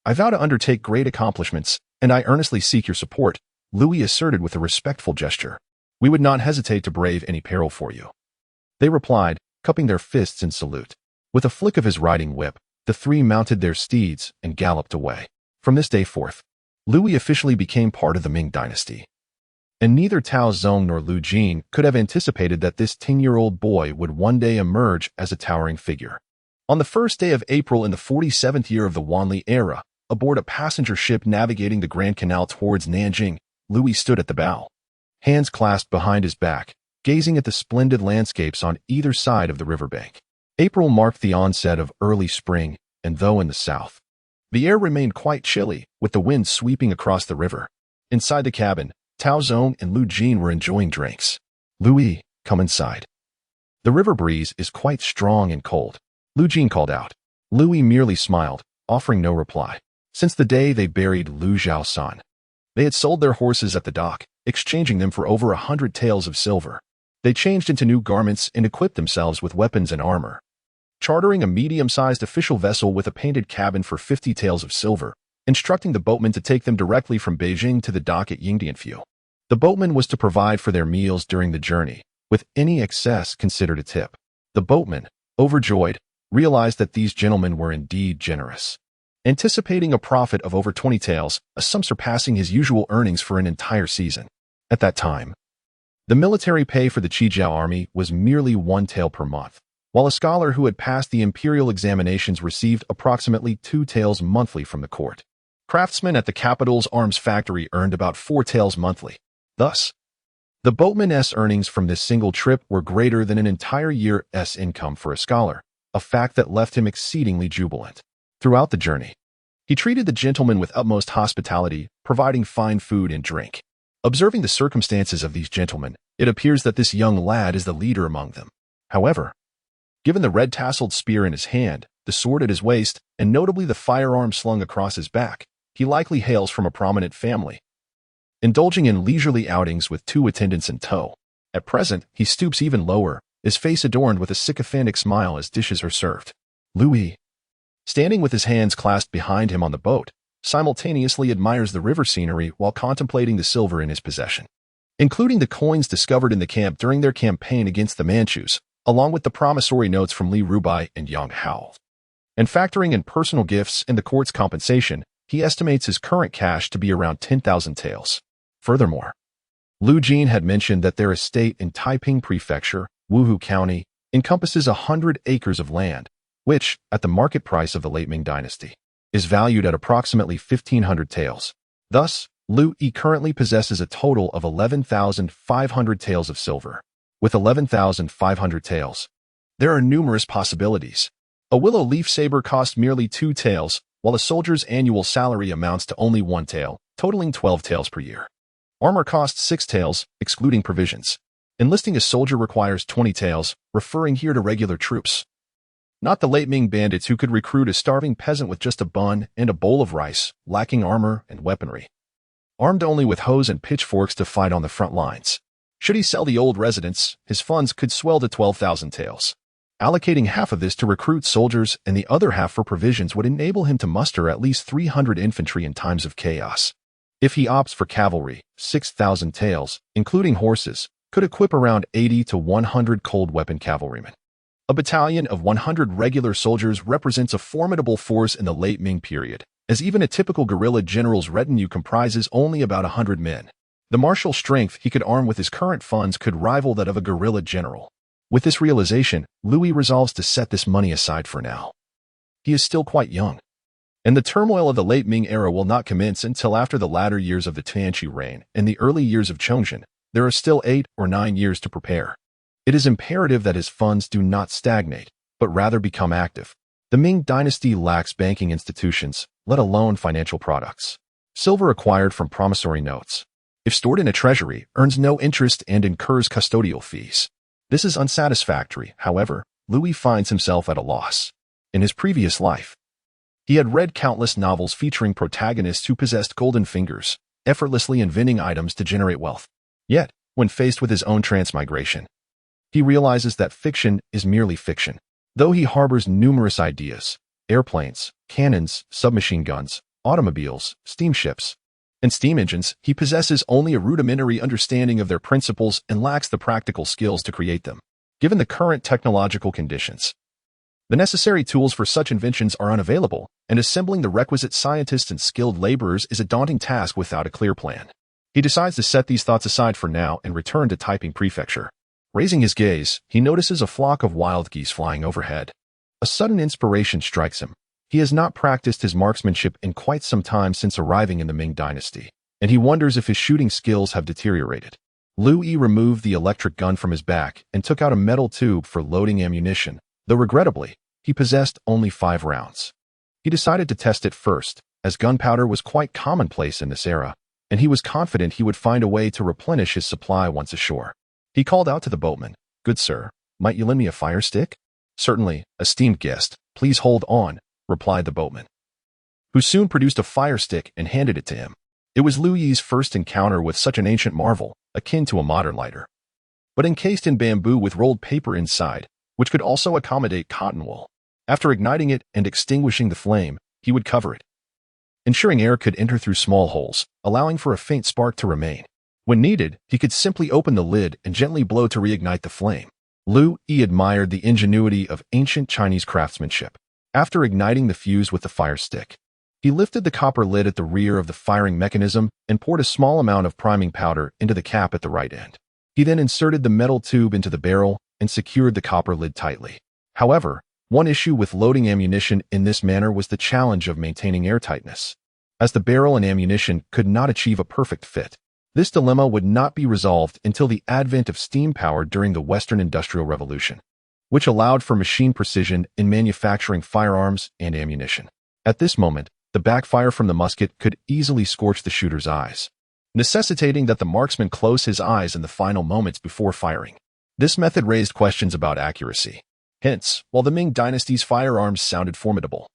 I vow to undertake great accomplishments, and I earnestly seek your support," Liu Yi asserted with a respectful gesture. "We would not hesitate to brave any peril for you," they replied, cupping their fists in salute. With a flick of his riding whip, the three mounted their steeds and galloped away. From this day forth, Liu Yi officially became part of the Ming Dynasty, and neither Tao Zong nor Liu Jin could have anticipated that this 10-year-old boy would one day emerge as a towering figure. On the first day of April in the 47th year of the Wanli era, aboard a passenger ship navigating the Grand Canal towards Nanjing, Liu Yi stood at the bow, hands clasped behind his back, gazing at the splendid landscapes on either side of the riverbank. April marked the onset of early spring, and though in the south, the air remained quite chilly, with the wind sweeping across the river. Inside the cabin, Tao Zong and Liu Jin were enjoying drinks. "Liu Yi, come inside. The river breeze is quite strong and cold," Liu Jin called out. Liu Yi merely smiled, offering no reply. Since the day they buried Liu Zhao's son, they had sold their horses at the dock, exchanging them for over 100 taels of silver. They changed into new garments and equipped themselves with weapons and armor. Chartering a medium-sized official vessel with a painted cabin for 50 taels of silver, instructing the boatman to take them directly from Beijing to the dock at Yingdianfu. The boatman was to provide for their meals during the journey, with any excess considered a tip. The boatman, overjoyed, realized that these gentlemen were indeed generous. Anticipating a profit of over 20 taels, a sum surpassing his usual earnings for an entire season. At that time, the military pay for the Qingyi Army was merely 1 tael per month, while a scholar who had passed the imperial examinations received approximately 2 taels monthly from the court. Craftsmen at the capital's arms factory earned about 4 taels monthly. Thus, the boatman's earnings from this single trip were greater than an entire year's income for a scholar, a fact that left him exceedingly jubilant. Throughout the journey, he treated the gentlemen with utmost hospitality, providing fine food and drink. Observing the circumstances of these gentlemen, it appears that this young lad is the leader among them. However, given the red-tasseled spear in his hand, the sword at his waist, and notably the firearm slung across his back, he likely hails from a prominent family, indulging in leisurely outings with 2 attendants in tow. At present, he stoops even lower, his face adorned with a sycophantic smile as dishes are served. Liu Yi, standing with his hands clasped behind him on the boat, simultaneously admires the river scenery while contemplating the silver in his possession, including the coins discovered in the camp during their campaign against the Manchus, along with the promissory notes from Li Rubai and Yang Hao. And factoring in personal gifts and the court's compensation, he estimates his current cash to be around 10,000 taels. Furthermore, Liu Jin had mentioned that their estate in Taiping Prefecture, Wuhu County, encompasses 100 acres of land, which, at the market price of the late Ming Dynasty, is valued at approximately 1,500 taels. Thus, Liu Yi currently possesses a total of 11,500 taels of silver. With 11,500 taels, there are numerous possibilities. A willow leaf saber costs merely 2 taels, while a soldier's annual salary amounts to only 1 tael, totaling 12 taels per year. Armor costs 6 taels, excluding provisions. Enlisting a soldier requires 20 taels, referring here to regular troops, not the late Ming bandits who could recruit a starving peasant with just a bun and a bowl of rice, lacking armor and weaponry, armed only with hoes and pitchforks to fight on the front lines. Should he sell the old residence, his funds could swell to 12,000 taels. Allocating half of this to recruit soldiers and the other half for provisions would enable him to muster at least 300 infantry in times of chaos. If he opts for cavalry, 6,000 taels, including horses, could equip around 80 to 100 cold weapon cavalrymen. A battalion of 100 regular soldiers represents a formidable force in the late Ming period, as even a typical guerrilla general's retinue comprises only about 100 men. The martial strength he could arm with his current funds could rival that of a guerrilla general. With this realization, Liu Yi resolves to set this money aside for now. He is still quite young, and the turmoil of the late Ming era will not commence until after the latter years of the Tianqi reign and the early years of Chongzhen. There are still 8 or 9 years to prepare. It is imperative that his funds do not stagnate, but rather become active. The Ming Dynasty lacks banking institutions, let alone financial products. Silver acquired from promissory notes, if stored in a treasury, earns no interest and incurs custodial fees. This is unsatisfactory. However, Liu Yi finds himself at a loss. In his previous life, he had read countless novels featuring protagonists who possessed golden fingers, effortlessly inventing items to generate wealth. Yet, when faced with his own transmigration, he realizes that fiction is merely fiction. Though he harbors numerous ideas, airplanes, cannons, submachine guns, automobiles, steamships, and steam engines, he possesses only a rudimentary understanding of their principles and lacks the practical skills to create them. Given the current technological conditions, the necessary tools for such inventions are unavailable, and assembling the requisite scientists and skilled laborers is a daunting task without a clear plan. He decides to set these thoughts aside for now and return to Taiping Prefecture. Raising his gaze, he notices a flock of wild geese flying overhead. A sudden inspiration strikes him. He has not practiced his marksmanship in quite some time since arriving in the Ming Dynasty, and he wonders if his shooting skills have deteriorated. Liu Yi removed the electric gun from his back and took out a metal tube for loading ammunition, though regrettably, he possessed only 5 rounds. He decided to test it first, as gunpowder was quite commonplace in this era, and he was confident he would find a way to replenish his supply once ashore. He called out to the boatman, "Good sir, might you lend me a fire stick?" "Certainly, esteemed guest, please hold on," replied the boatman, who soon produced a fire stick and handed it to him. It was Liu Yi's first encounter with such an ancient marvel, akin to a modern lighter. but encased in bamboo with rolled paper inside, which could also accommodate cotton wool. After igniting it and extinguishing the flame, he would cover it, ensuring air could enter through small holes, allowing for a faint spark to remain. When needed, he could simply open the lid and gently blow to reignite the flame. Liu Yi admired the ingenuity of ancient Chinese craftsmanship. After igniting the fuse with the fire stick, he lifted the copper lid at the rear of the firing mechanism and poured a small amount of priming powder into the cap at the right end. He then inserted the metal tube into the barrel and secured the copper lid tightly. However, one issue with loading ammunition in this manner was the challenge of maintaining airtightness, as the barrel and ammunition could not achieve a perfect fit. This dilemma would not be resolved until the advent of steam power during the Western Industrial Revolution, which allowed for machine precision in manufacturing firearms and ammunition. At this moment, the backfire from the musket could easily scorch the shooter's eyes, necessitating that the marksman close his eyes in the final moments before firing. This method raised questions about accuracy. Hence, while the Ming Dynasty's firearms sounded formidable,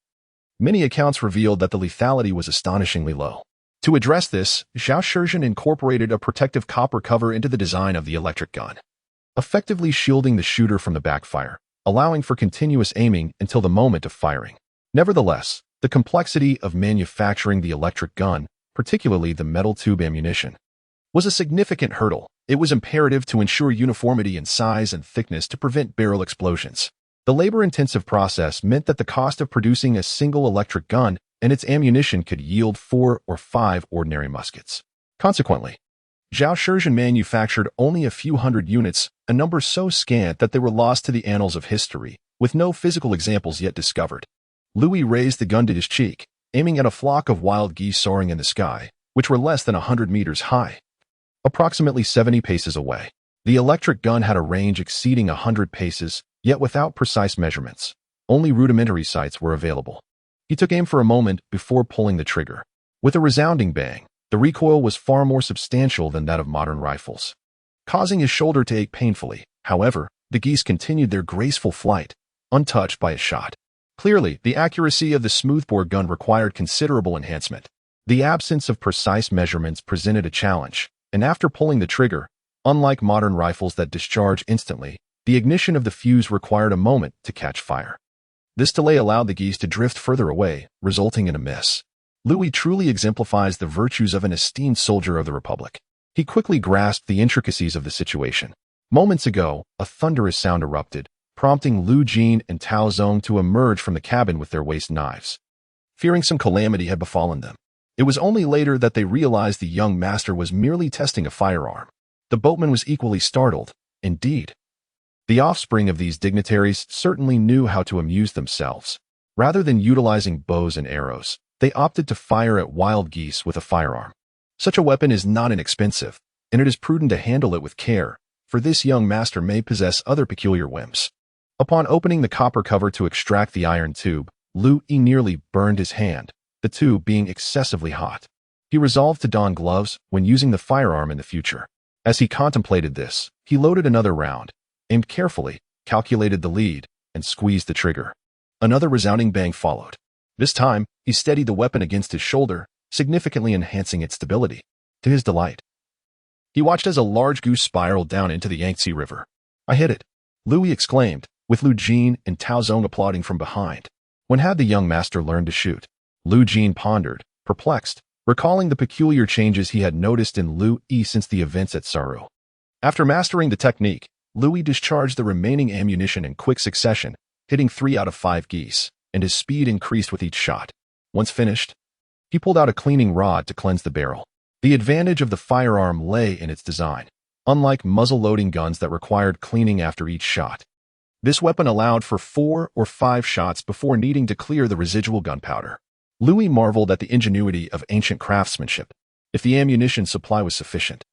many accounts revealed that the lethality was astonishingly low. To address this, Zhao Shizhen incorporated a protective copper cover into the design of the electric gun, effectively shielding the shooter from the backfire, allowing for continuous aiming until the moment of firing. Nevertheless, the complexity of manufacturing the electric gun, particularly the metal tube ammunition, was a significant hurdle. It was imperative to ensure uniformity in size and thickness to prevent barrel explosions. The labor-intensive process meant that the cost of producing a single electric gun and its ammunition could yield 4 or 5 ordinary muskets. Consequently, Zhao Shizhen manufactured only a few hundred units, a number so scant that they were lost to the annals of history, with no physical examples yet discovered. Liu Yi raised the gun to his cheek, aiming at a flock of wild geese soaring in the sky, which were less than 100 meters high, approximately 70 paces away. The electric gun had a range exceeding 100 paces, yet without precise measurements. Only rudimentary sights were available. He took aim for a moment before pulling the trigger. With a resounding bang, the recoil was far more substantial than that of modern rifles, causing his shoulder to ache painfully. However, the geese continued their graceful flight, untouched by a shot. Clearly, the accuracy of the smoothbore gun required considerable enhancement. The absence of precise measurements presented a challenge, and after pulling the trigger, unlike modern rifles that discharge instantly, the ignition of the fuse required a moment to catch fire. This delay allowed the geese to drift further away, resulting in a miss. Liu Yi truly exemplifies the virtues of an esteemed soldier of the Republic. He quickly grasped the intricacies of the situation. Moments ago, a thunderous sound erupted, prompting Liu Jin and Tao Zong to emerge from the cabin with their waist knives, fearing some calamity had befallen them. It was only later that they realized the young master was merely testing a firearm. The boatman was equally startled. Indeed, the offspring of these dignitaries certainly knew how to amuse themselves. Rather than utilizing bows and arrows, they opted to fire at wild geese with a firearm. Such a weapon is not inexpensive, and it is prudent to handle it with care, for this young master may possess other peculiar whims. Upon opening the copper cover to extract the iron tube, Liu Yi nearly burned his hand, the tube being excessively hot. He resolved to don gloves when using the firearm in the future. As he contemplated this, he loaded another round, aimed carefully, calculated the lead, and squeezed the trigger. Another resounding bang followed. This time, he steadied the weapon against his shoulder, significantly enhancing its stability. To his delight, he watched as a large goose spiraled down into the Yangtze River. "I hit it," Liu Yi exclaimed, with Liu Jin and Tao Zong applauding from behind. When had the young master learned to shoot? Liu Jin pondered, perplexed, recalling the peculiar changes he had noticed in Liu Yi since the events at Sarhū. After mastering the technique, Liu Yi discharged the remaining ammunition in quick succession, hitting 3 out of 5 geese, and his speed increased with each shot. Once finished, he pulled out a cleaning rod to cleanse the barrel. The advantage of the firearm lay in its design. Unlike muzzle-loading guns that required cleaning after each shot, this weapon allowed for 4 or 5 shots before needing to clear the residual gunpowder. Liu Yi marveled at the ingenuity of ancient craftsmanship. If the ammunition supply was sufficient,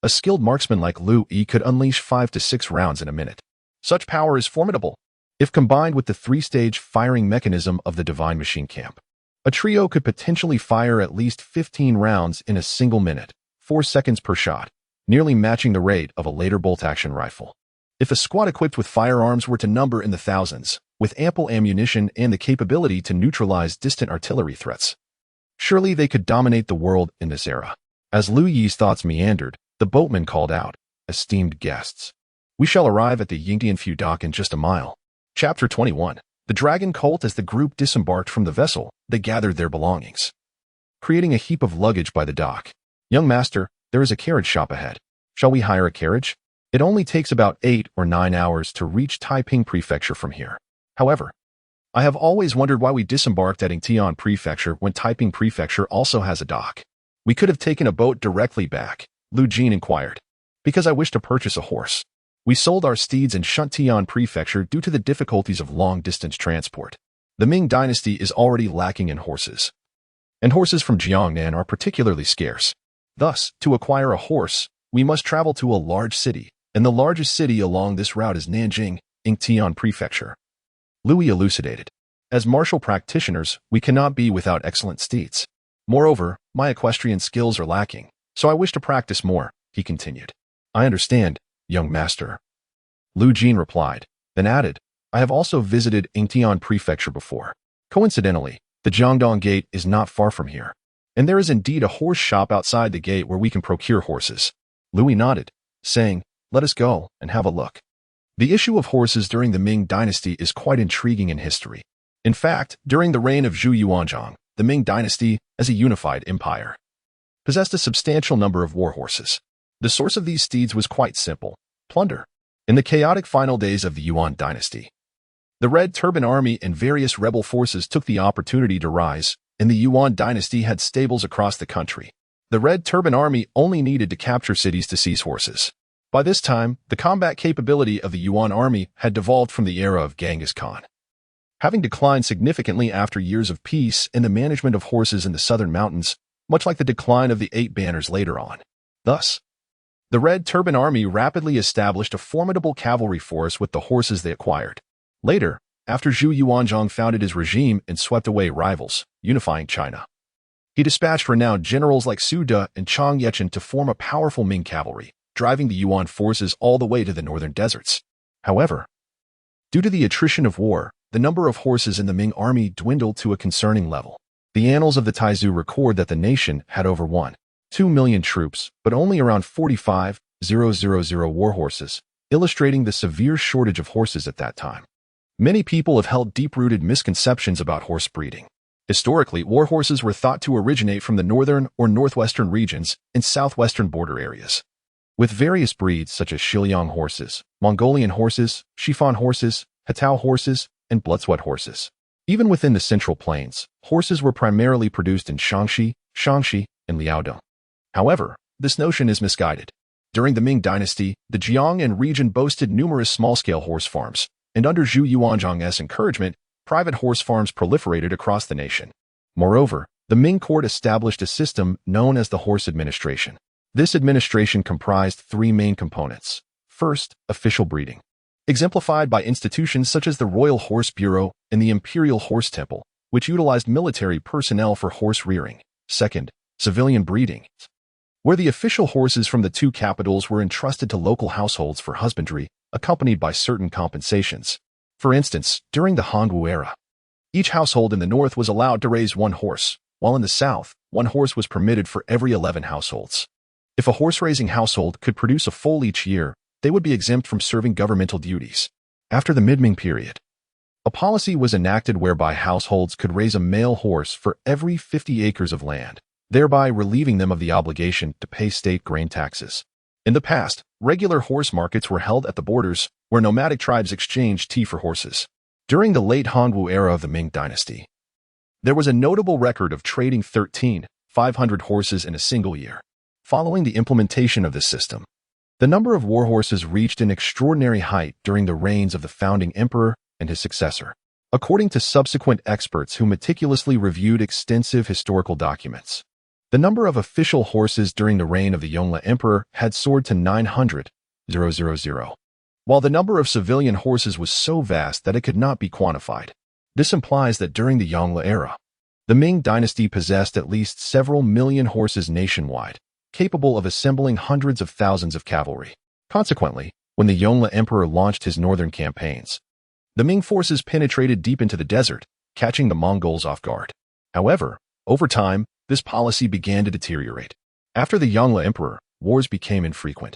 a skilled marksman like Liu Yi could unleash 5 to 6 rounds in a minute. Such power is formidable. If combined with the 3-stage firing mechanism of the Divine Machine Camp, a trio could potentially fire at least 15 rounds in a single minute, 4 seconds per shot, nearly matching the rate of a later bolt-action rifle. If a squad equipped with firearms were to number in the thousands, with ample ammunition and the capability to neutralize distant artillery threats, surely they could dominate the world in this era. As Liu Yi's thoughts meandered, the boatman called out, "Esteemed guests, We shall arrive at the Yingtian feudal in just a mile. Chapter 21. The Dragon Cult. As the group disembarked from the vessel, they gathered their belongings, creating a heap of luggage by the dock. Young master, there is a carriage shop ahead. Shall we hire a carriage? It only takes about 8 or 9 hours to reach Taiping Prefecture from here. However, I have always wondered why we disembarked at Yingtian Prefecture when Taiping Prefecture also has a dock. We could have taken a boat directly back, Liu Yi inquired. Because I wish to purchase a horse. We sold our steeds in Shuntian Prefecture due to the difficulties of long-distance transport. The Ming Dynasty is already lacking in horses, and horses from Jiangnan are particularly scarce. Thus, to acquire a horse, we must travel to a large city, and the largest city along this route is Nanjing, Yingtian Prefecture. Liu Yi elucidated. As martial practitioners, we cannot be without excellent steeds. Moreover, my equestrian skills are lacking, so I wish to practice more, he continued. I understand, young master, Liu Yi replied, then added, I have also visited Yingtian Prefecture before. Coincidentally, the Jiangdong Gate is not far from here, and there is indeed a horse shop outside the gate where we can procure horses. Liu Yi nodded, saying, let us go and have a look. The issue of horses during the Ming Dynasty is quite intriguing in history. In fact, during the reign of Zhu Yuanzhang, the Ming Dynasty, as a unified empire, possessed a substantial number of war horses. The source of these steeds was quite simple: plunder. In the chaotic final days of the Yuan Dynasty, the Red Turban Army and various rebel forces took the opportunity to rise, and the Yuan Dynasty had stables across the country. The Red Turban Army only needed to capture cities to seize horses. By this time, the combat capability of the Yuan Army had devolved from the era of Genghis Khan, having declined significantly after years of peace and the management of horses in the southern mountains, much like the decline of the Eight Banners later on. Thus, the Red Turban Army rapidly established a formidable cavalry force with the horses they acquired. Later, after Zhu Yuanzhang founded his regime and swept away rivals, unifying China, he dispatched renowned generals like Su De and Chang Yechen to form a powerful Ming cavalry, driving the Yuan forces all the way to the northern deserts. However, due to the attrition of war, the number of horses in the Ming army dwindled to a concerning level. The annals of the Taizu record that the nation had over 1.2 million troops, but only around 45,000 war horses, illustrating the severe shortage of horses at that time. Many people have held deep-rooted misconceptions about horse breeding. Historically, war horses were thought to originate from the northern or northwestern regions and southwestern border areas, with various breeds such as Shiliang horses, Mongolian horses, Shifan horses, Hatao horses, and Bloodsweat horses. Even within the Central Plains, horses were primarily produced in Shaanxi, and Liaodong. However, this notion is misguided. During the Ming Dynasty, the Jiangnan region boasted numerous small-scale horse farms, and under Zhu Yuanzhang's encouragement, private horse farms proliferated across the nation. Moreover, the Ming court established a system known as the horse administration. This administration comprised 3 main components. First, official breeding, exemplified by institutions such as the Royal Horse Bureau and the Imperial Horse Temple, which utilized military personnel for horse rearing. Second, civilian breeding, where the official horses from the 2 capitals were entrusted to local households for husbandry, accompanied by certain compensations. For instance, during the Hongwu era, each household in the north was allowed to raise 1 horse, while in the south, 1 horse was permitted for every 11 households. If a horse-raising household could produce a foal each year, they would be exempt from serving governmental duties. After the mid-Ming period, a policy was enacted whereby households could raise a male horse for every 50 acres of land, thereby relieving them of the obligation to pay state grain taxes. In the past, regular horse markets were held at the borders, where nomadic tribes exchanged tea for horses. During the late Hongwu era of the Ming Dynasty, there was a notable record of trading 13,500 horses in a single year. Following the implementation of this system, the number of war horses reached an extraordinary height during the reigns of the founding emperor and his successor. According to subsequent experts who meticulously reviewed extensive historical documents, the number of official horses during the reign of the Yongle Emperor had soared to 900,000, while the number of civilian horses was so vast that it could not be quantified. This implies that during the Yongle era, the Ming Dynasty possessed at least several million horses nationwide, capable of assembling hundreds of thousands of cavalry. Consequently, when the Yongle Emperor launched his northern campaigns, the Ming forces penetrated deep into the desert, catching the Mongols off guard. However, over time, this policy began to deteriorate. After the Yongle Emperor, wars became infrequent,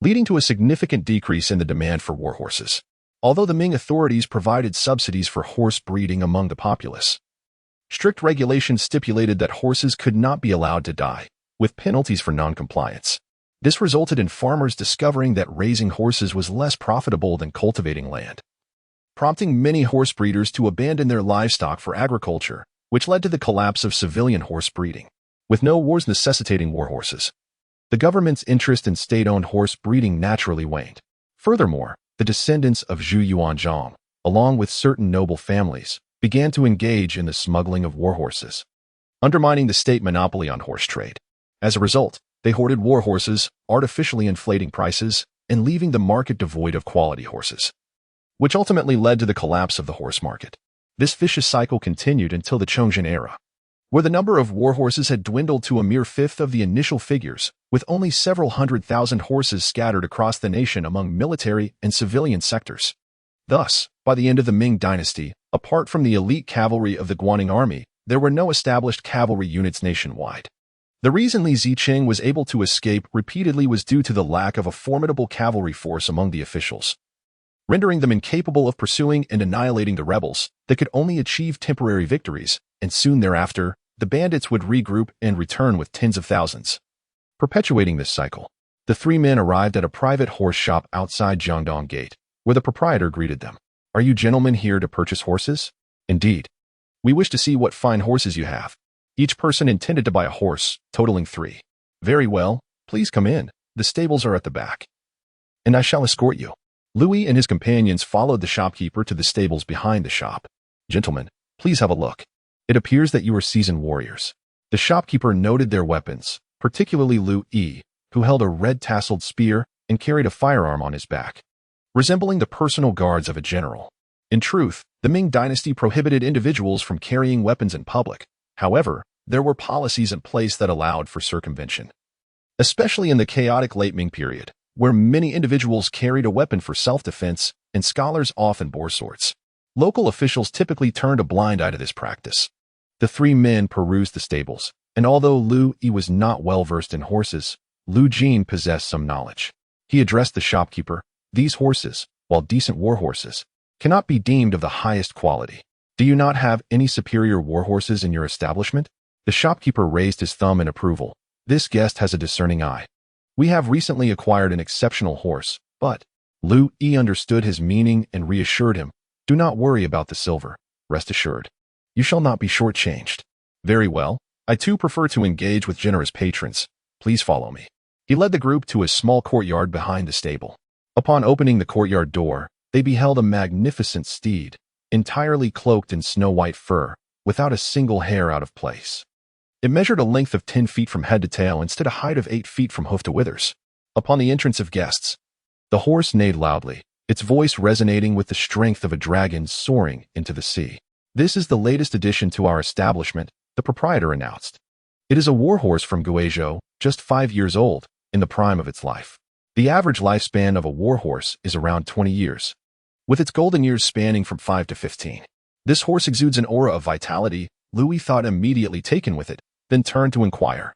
leading to a significant decrease in the demand for war horses. Although the Ming authorities provided subsidies for horse breeding among the populace, strict regulations stipulated that horses could not be allowed to die, with penalties for non-compliance. This resulted in farmers discovering that raising horses was less profitable than cultivating land, prompting many horse breeders to abandon their livestock for agriculture, which led to the collapse of civilian horse breeding. With no wars necessitating war horses, the government's interest in state-owned horse breeding naturally waned. Furthermore, the descendants of Zhu Yuanzhang, along with certain noble families, began to engage in the smuggling of war horses, undermining the state monopoly on horse trade. As a result, they hoarded war horses, artificially inflating prices and leaving the market devoid of quality horses, which ultimately led to the collapse of the horse market. This vicious cycle continued until the Chongzhen era, where the number of war horses had dwindled to a mere fifth of the initial figures, with only several 100,000 horses scattered across the nation among military and civilian sectors. Thus, by the end of the Ming Dynasty, apart from the elite cavalry of the Qingyi Army, there were no established cavalry units nationwide. The reason Li Zicheng was able to escape repeatedly was due to the lack of a formidable cavalry force among the officials, rendering them incapable of pursuing and annihilating the rebels that could only achieve temporary victories, and soon thereafter, the bandits would regroup and return with tens of thousands. Perpetuating this cycle, the three men arrived at a private horse shop outside Jiangdong Gate, where the proprietor greeted them. "Are you gentlemen here to purchase horses?" "Indeed. We wish to see what fine horses you have." Each person intended to buy a horse, totaling 3. "Very well, please come in. The stables are at the back, and I shall escort you." Liu Yi and his companions followed the shopkeeper to the stables behind the shop. "Gentlemen, please have a look. It appears that you are seasoned warriors." The shopkeeper noted their weapons, particularly Liu Yi, who held a red-tasseled spear and carried a firearm on his back, resembling the personal guards of a general. In truth, the Ming Dynasty prohibited individuals from carrying weapons in public. However, there were policies in place that allowed for circumvention, especially in the chaotic late Ming period, where many individuals carried a weapon for self-defense and scholars often bore swords. Local officials typically turned a blind eye to this practice. The three men perused the stables, and although Liu Yi was not well-versed in horses, Liu Jin possessed some knowledge. He addressed the shopkeeper. "These horses, while decent war horses, cannot be deemed of the highest quality. Do you not have any superior war horses in your establishment?" The shopkeeper raised his thumb in approval. "This guest has a discerning eye. We have recently acquired an exceptional horse, but..." Liu Yi understood his meaning and reassured him. "Do not worry about the silver. Rest assured, you shall not be shortchanged." "Very well. I too prefer to engage with generous patrons. Please follow me." He led the group to a small courtyard behind the stable. Upon opening the courtyard door, they beheld a magnificent steed, entirely cloaked in snow-white fur, without a single hair out of place. It measured a length of 10 feet from head to tail and stood a height of 8 feet from hoof to withers. Upon the entrance of guests, the horse neighed loudly, its voice resonating with the strength of a dragon soaring into the sea. "This is the latest addition to our establishment," the proprietor announced. "It is a war horse from Guizhou, just 5 years old, in the prime of its life. The average lifespan of a war horse is around 20 years, with its golden years spanning from 5 to 15. This horse exudes an aura of vitality." Liu Yi thought, immediately taken with it, then turned to inquire.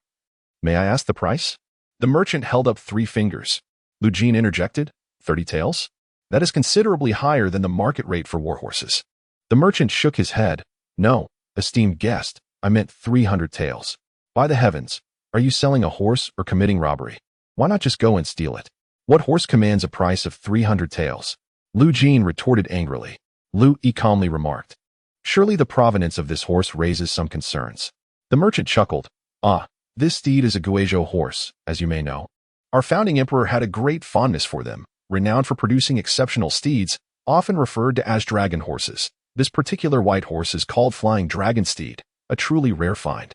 "May I ask the price?" The merchant held up 3 fingers. Liu Jin interjected, 30 taels? That is considerably higher than the market rate for war horses." The merchant shook his head. "No, esteemed guest, I meant 300 taels. By the heavens, are you selling a horse or committing robbery? Why not just go and steal it? What horse commands a price of 300 taels? Liu Jin retorted angrily. Liu Yi calmly remarked, "Surely the provenance of this horse raises some concerns." The merchant chuckled. "Ah, this steed is a Guizhou horse, as you may know. Our founding emperor had a great fondness for them, renowned for producing exceptional steeds, often referred to as dragon horses. This particular white horse is called Flying Dragon Steed, a truly rare find,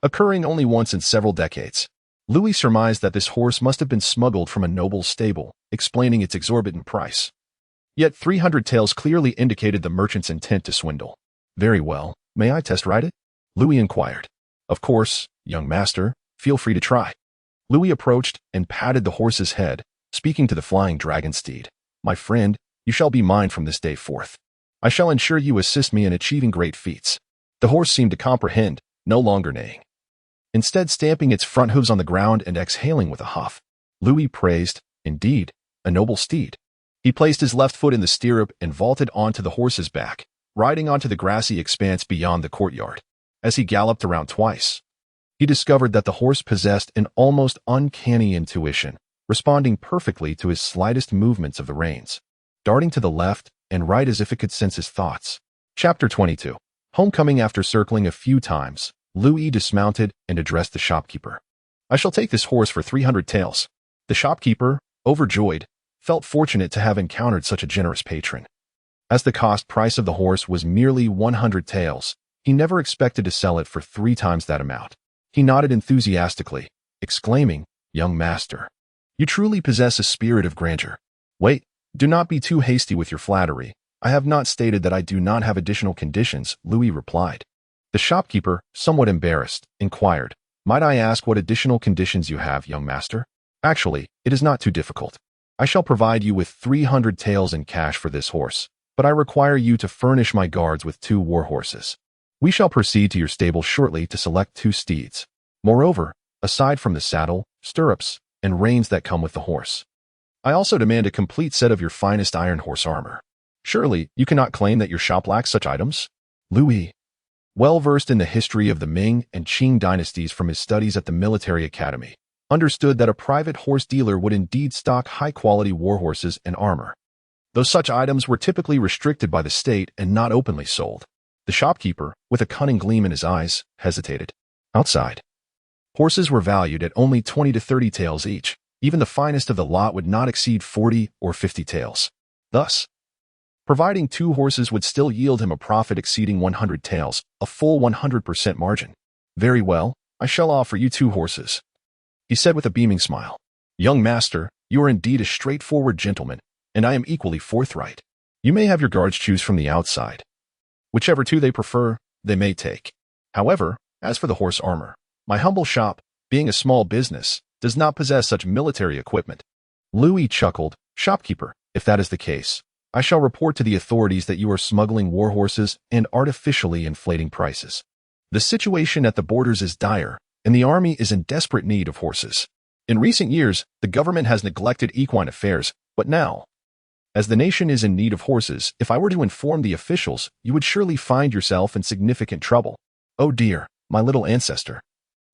occurring only once in several decades." Liu Yi surmised that this horse must have been smuggled from a noble's stable, explaining its exorbitant price. Yet 300 taels clearly indicated the merchant's intent to swindle. "Very well, may I test ride it?" Liu Yi inquired. "Of course, young master, feel free to try." Liu Yi approached and patted the horse's head, speaking to the Flying Dragon Steed. "My friend, you shall be mine from this day forth. I shall ensure you assist me in achieving great feats." The horse seemed to comprehend, no longer neighing, instead stamping its front hooves on the ground and exhaling with a huff. Liu Yi praised, Indeed, a noble steed. He placed his left foot in the stirrup and vaulted onto the horse's back, riding onto the grassy expanse beyond the courtyard. As he galloped around twice, he discovered that the horse possessed an almost uncanny intuition, responding perfectly to his slightest movements of the reins, darting to the left and right as if it could sense his thoughts. Chapter 22. Homecoming. After circling a few times, Liu Yi dismounted and addressed the shopkeeper. "I shall take this horse for 300 taels. The shopkeeper, overjoyed, felt fortunate to have encountered such a generous patron. As the cost price of the horse was merely 100 taels, he never expected to sell it for 3 times that amount. He nodded enthusiastically, exclaiming, "Young master, you truly possess a spirit of grandeur. Wait, do not be too hasty with your flattery. I have not stated that I do not have additional conditions," Liu Yi replied. The shopkeeper, somewhat embarrassed, inquired, "Might I ask what additional conditions you have, young master?" "Actually, it is not too difficult. I shall provide you with 300 taels in cash for this horse, but I require you to furnish my guards with 2 war horses. We shall proceed to your stable shortly to select 2 steeds. Moreover, aside from the saddle, stirrups, and reins that come with the horse, I also demand a complete set of your finest iron horse armor. Surely, you cannot claim that your shop lacks such items?" Liu Yi, well versed in the history of the Ming and Qing dynasties from his studies at the military academy, understood that a private horse dealer would indeed stock high-quality war horses and armor, though such items were typically restricted by the state and not openly sold. The shopkeeper, with a cunning gleam in his eyes, hesitated. Outside, horses were valued at only 20 to 30 taels each. Even the finest of the lot would not exceed 40 or 50 taels. Thus, providing 2 horses would still yield him a profit exceeding 100 taels, a full 100% margin. "Very well, I shall offer you 2 horses," he said with a beaming smile. "Young master, you are indeed a straightforward gentleman, and I am equally forthright. You may have your guards choose from the outside. Whichever 2 they prefer, they may take. However, as for the horse armor, my humble shop, being a small business, does not possess such military equipment." Liu Yi chuckled. "Shopkeeper, if that is the case, I shall report to the authorities that you are smuggling war horses and artificially inflating prices. The situation at the borders is dire, and the army is in desperate need of horses. In recent years, the government has neglected equine affairs, but now, as the nation is in need of horses, if I were to inform the officials, you would surely find yourself in significant trouble. Oh dear, my little ancestor.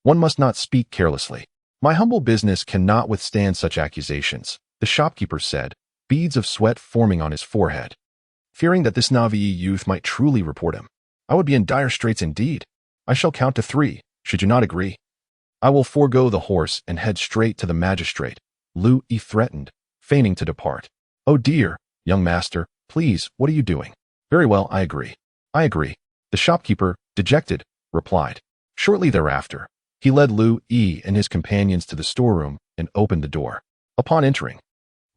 One must not speak carelessly. My humble business cannot withstand such accusations," the shopkeeper said, beads of sweat forming on his forehead. Fearing that this Navii youth might truly report him, "I would be in dire straits indeed. I shall count to 3, should you not agree. I will forego the horse and head straight to the magistrate," Liu Yi threatened, feigning to depart. "Oh dear, young master, please, what are you doing?" "Very well, I agree. I agree," the shopkeeper, dejected, replied. Shortly thereafter, he led Liu Yi and his companions to the storeroom and opened the door. Upon entering,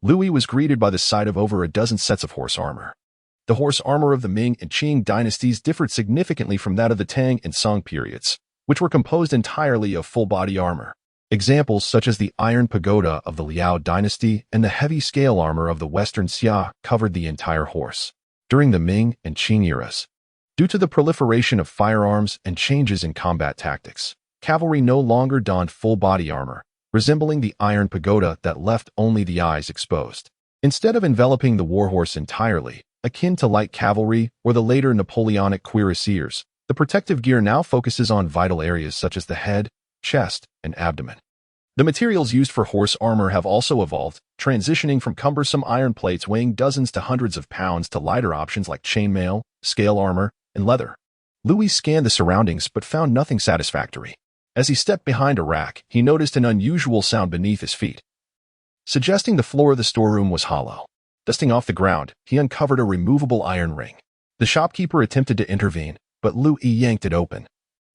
Liu Yi was greeted by the sight of over a dozen sets of horse armor. The horse armor of the Ming and Qing dynasties differed significantly from that of the Tang and Song periods, which were composed entirely of full-body armor. Examples such as the iron pagoda of the Liao dynasty and the heavy scale armor of the Western Xia covered the entire horse. During the Ming and Qing eras, due to the proliferation of firearms and changes in combat tactics, cavalry no longer donned full-body armor, resembling the iron pagoda that left only the eyes exposed. Instead of enveloping the warhorse entirely, akin to light cavalry or the later Napoleonic cuirassiers, the protective gear now focuses on vital areas such as the head, chest, and abdomen. The materials used for horse armor have also evolved, transitioning from cumbersome iron plates weighing dozens to hundreds of pounds to lighter options like chainmail, scale armor, and leather. Liu Yi scanned the surroundings but found nothing satisfactory. As he stepped behind a rack, he noticed an unusual sound beneath his feet, suggesting the floor of the storeroom was hollow. Dusting off the ground, he uncovered a removable iron ring. The shopkeeper attempted to intervene, but Liu Yi yanked it open,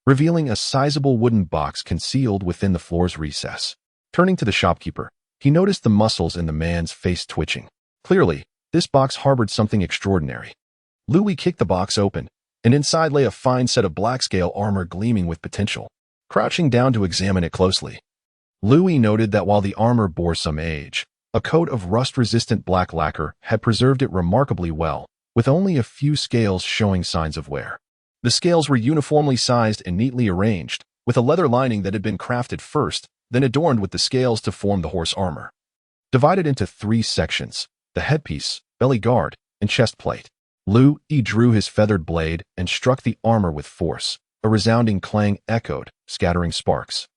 revealing a sizable wooden box concealed within the floor's recess. Turning to the shopkeeper, he noticed the muscles in the man's face twitching. Clearly, this box harbored something extraordinary. Liu Yi kicked the box open, and inside lay a fine set of black scale armor gleaming with potential. Crouching down to examine it closely, Liu Yi noted that while the armor bore some age, a coat of rust-resistant black lacquer had preserved it remarkably well, with only a few scales showing signs of wear. The scales were uniformly sized and neatly arranged, with a leather lining that had been crafted first, then adorned with the scales to form the horse armor. divided into 3 sections: the headpiece, belly guard, and chest plate. Liu Yi drew his feathered blade and struck the armor with force. A resounding clang echoed, scattering sparks.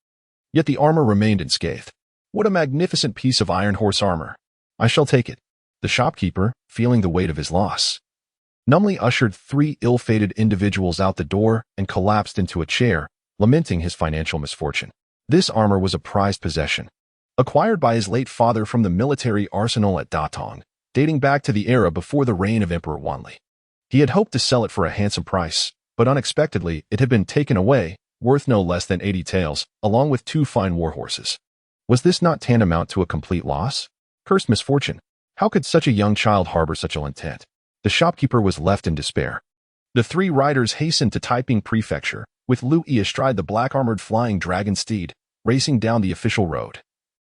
Yet the armor remained unscathed. What a magnificent piece of iron horse armor! I shall take it. The shopkeeper, feeling the weight of his loss, numbly ushered 3 ill-fated individuals out the door and collapsed into a chair, lamenting his financial misfortune. This armor was a prized possession, acquired by his late father from the military arsenal at Datong, dating back to the era before the reign of Emperor Wanli. He had hoped to sell it for a handsome price, but unexpectedly it had been taken away, worth no less than 80 taels, along with 2 fine war horses. Was this not tantamount to a complete loss? Cursed misfortune! How could such a young child harbor such ill intent? The shopkeeper was left in despair. The 3 riders hastened to Taiping Prefecture, with Liu Yi astride the black-armored flying dragon steed, racing down the official road.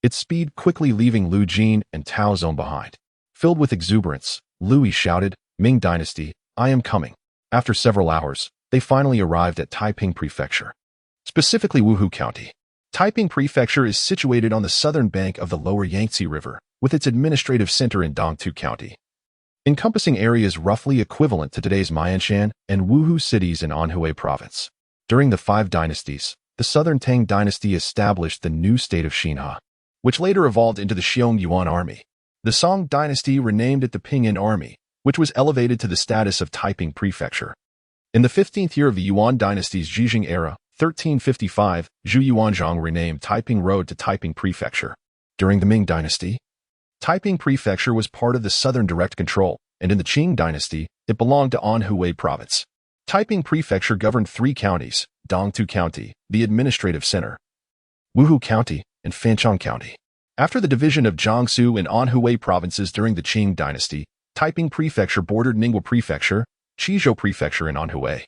Its speed quickly leaving Liu Jin and Tao Zone behind. Filled with exuberance, Liu Yi shouted, "Ming Dynasty, I am coming." After several hours, they finally arrived at Taiping Prefecture, specifically Wuhu County. Taiping Prefecture is situated on the southern bank of the lower Yangtze River, with its administrative center in Dongtu County, encompassing areas roughly equivalent to today's Mianshan and Wuhu cities in Anhui Province. During the 5 dynasties, the Southern Tang Dynasty established the new state of Xinhua, which later evolved into the Yuan Army. The Song Dynasty renamed it the Qingyi Army, which was elevated to the status of Taiping Prefecture. In the 15th year of the Yuan Dynasty's Zheng era, 1355, Zhu Yuanzhang renamed Taiping Road to Taiping Prefecture. During the Ming Dynasty, Taiping Prefecture was part of the Southern Direct Control, and in the Qing Dynasty, it belonged to Anhui Province. Taiping Prefecture governed 3 counties: Dongtu County, the administrative center, Wuhu County, and Fancheng County. After the division of Jiangsu and Anhui provinces during the Qing Dynasty, Taiping Prefecture bordered Ningbo Prefecture, Qizhou Prefecture in Anhui,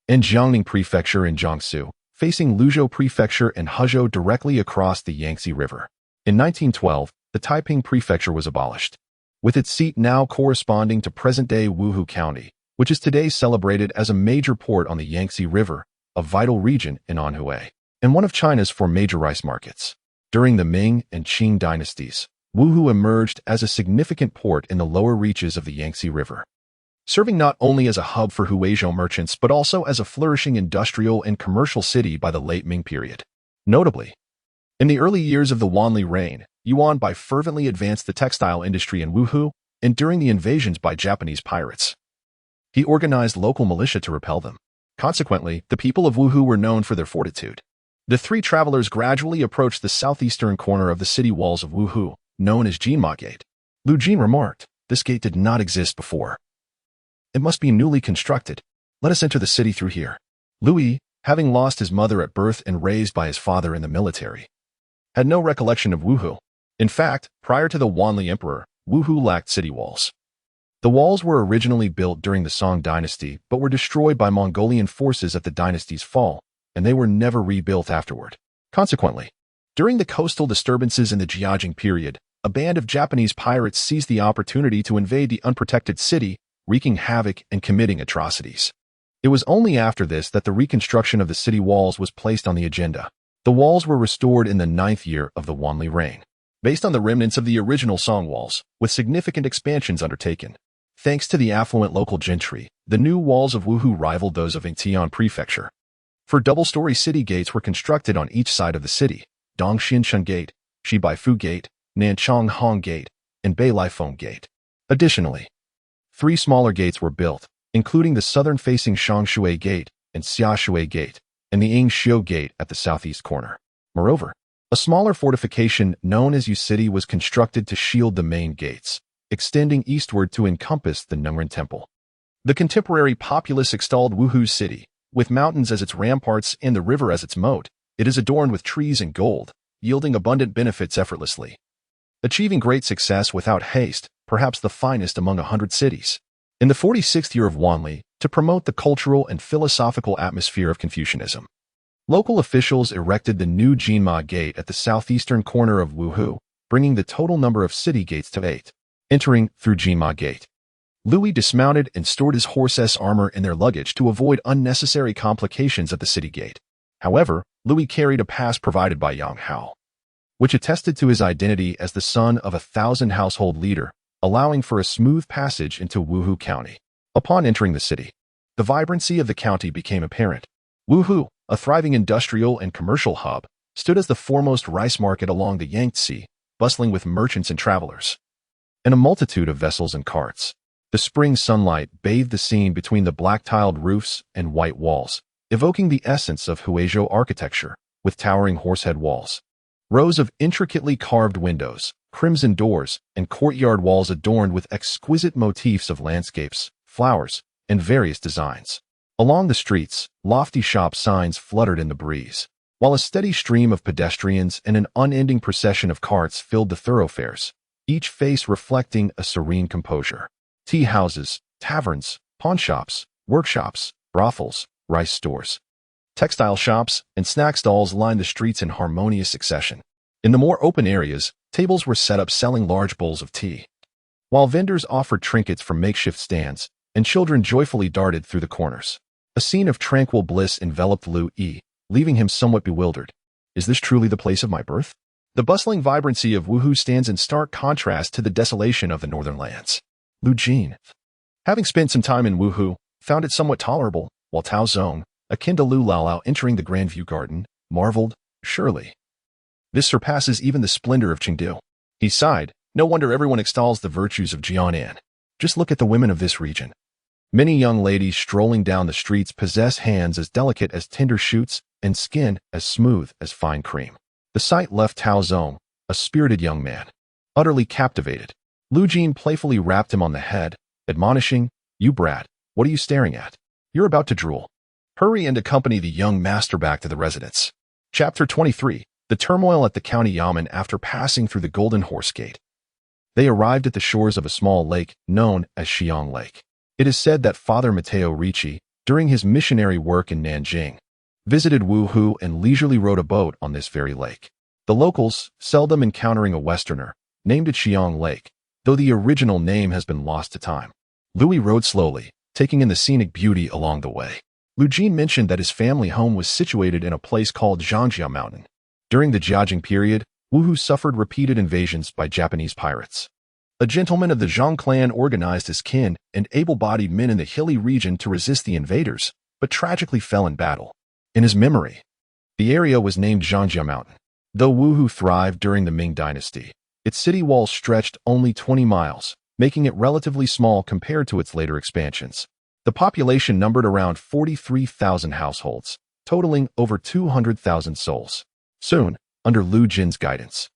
and Jiangning Prefecture in Jiangsu, facing Luzhou Prefecture and Hezhou directly across the Yangtze River. In 1912, the Taiping Prefecture was abolished, with its seat now corresponding to present-day Wuhu County, which is today celebrated as a major port on the Yangtze River, a vital region in Anhui, and one of China's 4 major rice markets. During the Ming and Qing dynasties, Wuhu emerged as a significant port in the lower reaches of the Yangtze River, serving not only as a hub for Huizhou merchants but also as a flourishing industrial and commercial city by the late Ming period. Notably, in the early years of the Wanli reign, Yuan Bai fervently advanced the textile industry in Wuhu, and during the invasions by Japanese pirates, he organized local militia to repel them. Consequently, the people of Wuhu were known for their fortitude. The 3 travelers gradually approached the southeastern corner of the city walls of Wuhu, known as Jinma Gate. Liu Jin remarked, "This gate did not exist before. It must be newly constructed. Let us enter the city through here." Liu Yi, having lost his mother at birth and raised by his father in the military, had no recollection of Wuhu. In fact, prior to the Wanli Emperor, Wuhu lacked city walls. The walls were originally built during the Song Dynasty but were destroyed by Mongolian forces at the dynasty's fall, and they were never rebuilt afterward. Consequently, during the coastal disturbances in the Jiajing period, a band of Japanese pirates seized the opportunity to invade the unprotected city, wreaking havoc and committing atrocities. It was only after this that the reconstruction of the city walls was placed on the agenda. The walls were restored in the 9th year of the Wanli reign, based on the remnants of the original Song walls, with significant expansions undertaken. Thanks to the affluent local gentry, the new walls of Wuhu rivaled those of Yingtian Prefecture. 4 double-story city gates were constructed on each side of the city: Dongxiancheng Gate, Shibaifu Gate, Nanchonghong Gate, and Beilifeng Gate. Additionally, 3 smaller gates were built, including the southern-facing Shangshui Gate and Xiashui Gate, and the Yingxiu Gate at the southeast corner. Moreover, a smaller fortification known as Yu City was constructed to shield the main gates, extending eastward to encompass the Nungren Temple. The contemporary populace extolled Wuhu's city. With mountains as its ramparts and the river as its moat, it is adorned with trees and gold, yielding abundant benefits effortlessly, achieving great success without haste, perhaps the finest among 100 cities. In the 46th year of Wanli, to promote the cultural and philosophical atmosphere of Confucianism, local officials erected the new Jinma Gate at the southeastern corner of Wuhu, bringing the total number of city gates to 8. Entering through Jinma Gate, Liu Yi dismounted and stored his horse's armor in their luggage to avoid unnecessary complications at the city gate. However, Liu Yi carried a pass provided by Yang Hao, which attested to his identity as the son of a 1,000-household leader, allowing for a smooth passage into Wuhu County. Upon entering the city, the vibrancy of the county became apparent. Wuhu, a thriving industrial and commercial hub, stood as the foremost rice market along the Yangtze, bustling with merchants and travelers, and a multitude of vessels and carts. The spring sunlight bathed the scene between the black-tiled roofs and white walls, evoking the essence of Huizhou architecture, with towering horsehead walls. Rows of intricately carved windows, crimson doors, and courtyard walls adorned with exquisite motifs of landscapes, flowers, and various designs. Along the streets, lofty shop signs fluttered in the breeze, while a steady stream of pedestrians and an unending procession of carts filled the thoroughfares, each face reflecting a serene composure. Tea houses, taverns, pawnshops, workshops, brothels, rice stores, textile shops, and snack stalls lined the streets in harmonious succession. In the more open areas, tables were set up selling large bowls of tea, while vendors offered trinkets from makeshift stands, and children joyfully darted through the corners. A scene of tranquil bliss enveloped Liu Yi, leaving him somewhat bewildered. Is this truly the place of my birth? The bustling vibrancy of Wuhu stands in stark contrast to the desolation of the northern lands. Liu Jin, having spent some time in Wuhu, found it somewhat tolerable, while Tao Zong, akin to Liu Laolao entering the Grandview Garden, marveled, surely this surpasses even the splendor of Chengdu. He sighed, no wonder everyone extols the virtues of Jianan. Just look at the women of this region. Many young ladies strolling down the streets possess hands as delicate as tender shoots and skin as smooth as fine cream. The sight left Tao Zong, a spirited young man, utterly captivated. Liu Jin playfully rapped him on the head, admonishing, "You brat, what are you staring at? You're about to drool. Hurry and accompany the young master back to the residence." Chapter 23. The turmoil at the county yamen after passing through the Golden Horse Gate. They arrived at the shores of a small lake known as Xiang Lake. It is said that Father Matteo Ricci, during his missionary work in Nanjing, visited Wuhu and leisurely rowed a boat on this very lake. The locals, seldom encountering a Westerner, named it Xiang Lake, though the original name has been lost to time. Louis rowed slowly, taking in the scenic beauty along the way. Liu Jin mentioned that his family home was situated in a place called Zhangjia Mountain. During the Jiajing period, Wuhu suffered repeated invasions by Japanese pirates. A gentleman of the Zhang clan organized his kin and able-bodied men in the hilly region to resist the invaders, but tragically fell in battle. In his memory, the area was named Zhangjia Mountain. Though Wuhu thrived during the Ming Dynasty, its city walls stretched only 20 miles, making it relatively small compared to its later expansions. The population numbered around 43,000 households, totaling over 200,000 souls. Soon, under Liu Jin's guidance,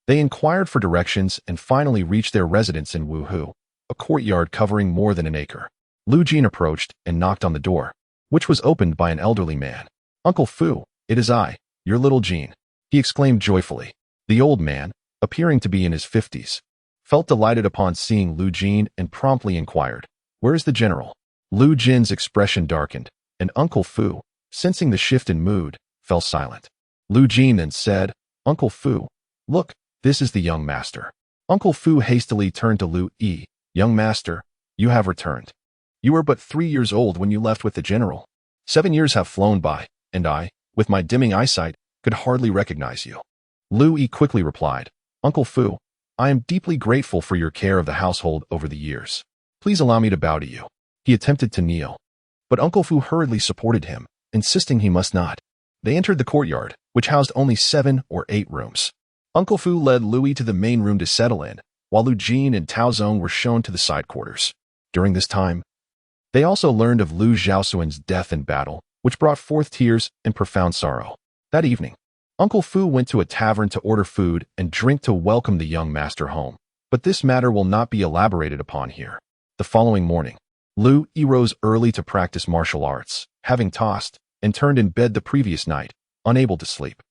they inquired for directions and finally reached their residence in Wuhu, a courtyard covering more than an acre. Liu Jin approached and knocked on the door, which was opened by an elderly man. "Uncle Fu, it is I, your little Jin," he exclaimed joyfully. The old man, appearing to be in his 50s, felt delighted upon seeing Liu Jin and promptly inquired, "Where is the general?" Liu Jin's expression darkened, and Uncle Fu, sensing the shift in mood, fell silent. Liu Jin then said, "Uncle Fu, look, this is the young master." Uncle Fu hastily turned to Liu Yi. "Young master, you have returned. You were but 3 years old when you left with the general. 7 years have flown by, and I, with my dimming eyesight, could hardly recognize you." Liu Yi quickly replied, "Uncle Fu, I am deeply grateful for your care of the household over the years. Please allow me to bow to you." He attempted to kneel, but Uncle Fu hurriedly supported him, insisting he must not. They entered the courtyard, which housed only 7 or 8 rooms. Uncle Fu led Louis to the main room to settle in, while Liu Jin and Tao Zong were shown to the side quarters. During this time, they also learned of Liu Zhaosuan's death in battle, which brought forth tears and profound sorrow. That evening, Uncle Fu went to a tavern to order food and drink to welcome the young master home, but this matter will not be elaborated upon here. The following morning, Liu Yi rose early to practice martial arts, having tossed and turned in bed the previous night, unable to sleep.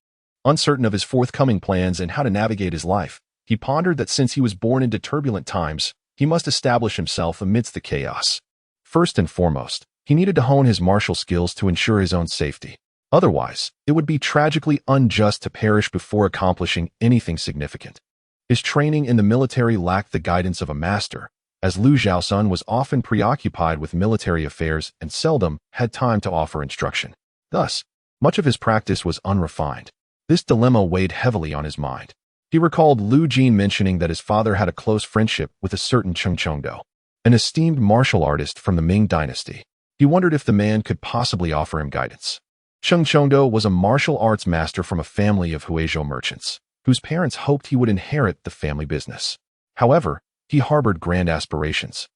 Uncertain of his forthcoming plans and how to navigate his life, he pondered that since he was born into turbulent times, he must establish himself amidst the chaos. First and foremost, he needed to hone his martial skills to ensure his own safety. Otherwise, it would be tragically unjust to perish before accomplishing anything significant. His training in the military lacked the guidance of a master, as Liu Zhaosun was often preoccupied with military affairs and seldom had time to offer instruction. Thus, much of his practice was unrefined. This dilemma weighed heavily on his mind. He recalled Liu Yi mentioning that his father had a close friendship with a certain Cheng Chengdo, an esteemed martial artist from the Ming Dynasty. He wondered if the man could possibly offer him guidance. Cheng Chengdo was a martial arts master from a family of Huizhou merchants, whose parents hoped he would inherit the family business. However, he harbored grand aspirations,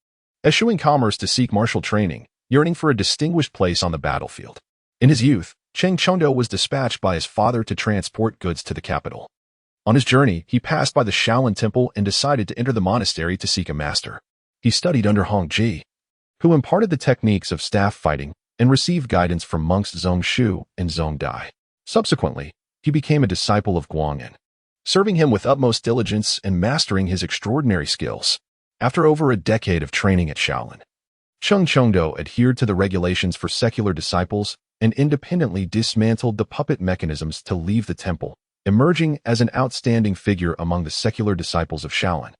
eschewing commerce to seek martial training, yearning for a distinguished place on the battlefield. In his youth, Cheng Chengdo was dispatched by his father to transport goods to the capital. On his journey, he passed by the Shaolin Temple and decided to enter the monastery to seek a master. He studied under Hong Ji, who imparted the techniques of staff fighting and received guidance from monks Zhong Shu and Zhong Dai. Subsequently, he became a disciple of Guanyin, serving him with utmost diligence and mastering his extraordinary skills. After over a decade of training at Shaolin, Cheng Chengdo adhered to the regulations for secular disciples and independently dismantled the puppet mechanisms to leave the temple, emerging as an outstanding figure among the secular disciples of Shaolin.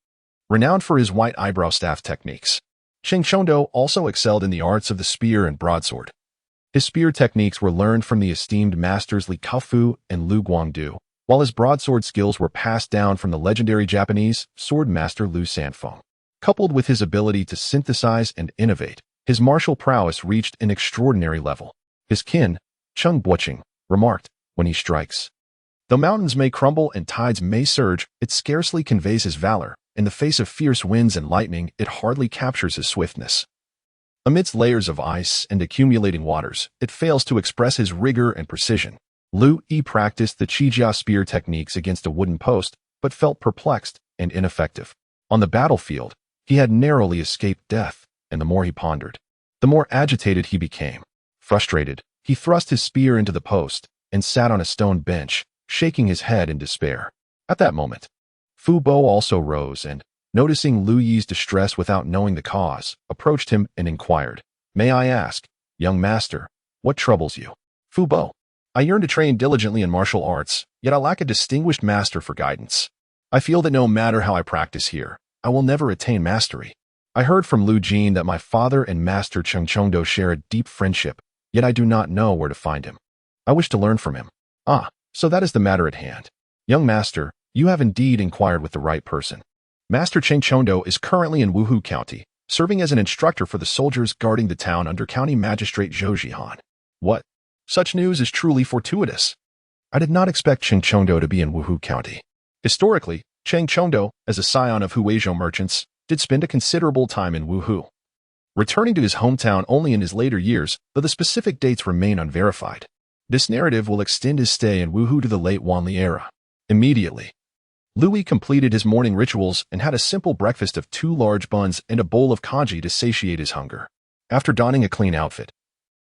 Renowned for his white eyebrow staff techniques, Cheng Chengdo also excelled in the arts of the spear and broadsword. His spear techniques were learned from the esteemed masters Li Kaofu and Lu Guangdu, while his broadsword skills were passed down from the legendary Japanese sword master Liu Sanfeng. Coupled with his ability to synthesize and innovate, his martial prowess reached an extraordinary level. His kin, Cheng Buoqing, remarked, "When he strikes, though mountains may crumble and tides may surge, it scarcely conveys his valor. In the face of fierce winds and lightning, it hardly captures his swiftness. Amidst layers of ice and accumulating waters, it fails to express his rigor and precision." Liu Yi practiced the Qingyi spear techniques against a wooden post, but felt perplexed and ineffective. On the battlefield, he had narrowly escaped death, and the more he pondered, the more agitated he became. Frustrated, he thrust his spear into the post and sat on a stone bench, shaking his head in despair. At that moment, Fu Bo also rose and, noticing Liu Yi's distress without knowing the cause, approached him and inquired, "May I ask, young master, what troubles you?" "Fu Bo, I yearn to train diligently in martial arts, yet I lack a distinguished master for guidance. I feel that no matter how I practice here, I will never attain mastery. I heard from Liu Yi that my father and master Cheng Chengdo share a deep friendship, yet I do not know where to find him. I wish to learn from him." "Ah, so that is the matter at hand. Young master, you have indeed inquired with the right person. Master Cheng Chengdo is currently in Wuhu County, serving as an instructor for the soldiers guarding the town under County Magistrate Zhou Zhihan." "What? Such news is truly fortuitous. I did not expect Cheng Chengdo to be in Wuhu County." Historically, Cheng Chengdo, as a scion of Huizhou merchants, did spend a considerable time in Wuhu, returning to his hometown only in his later years, though the specific dates remain unverified. This narrative will extend his stay in Wuhu to the late Wanli era. Immediately, Liu Yi completed his morning rituals and had a simple breakfast of 2 large buns and a bowl of congee to satiate his hunger. After donning a clean outfit,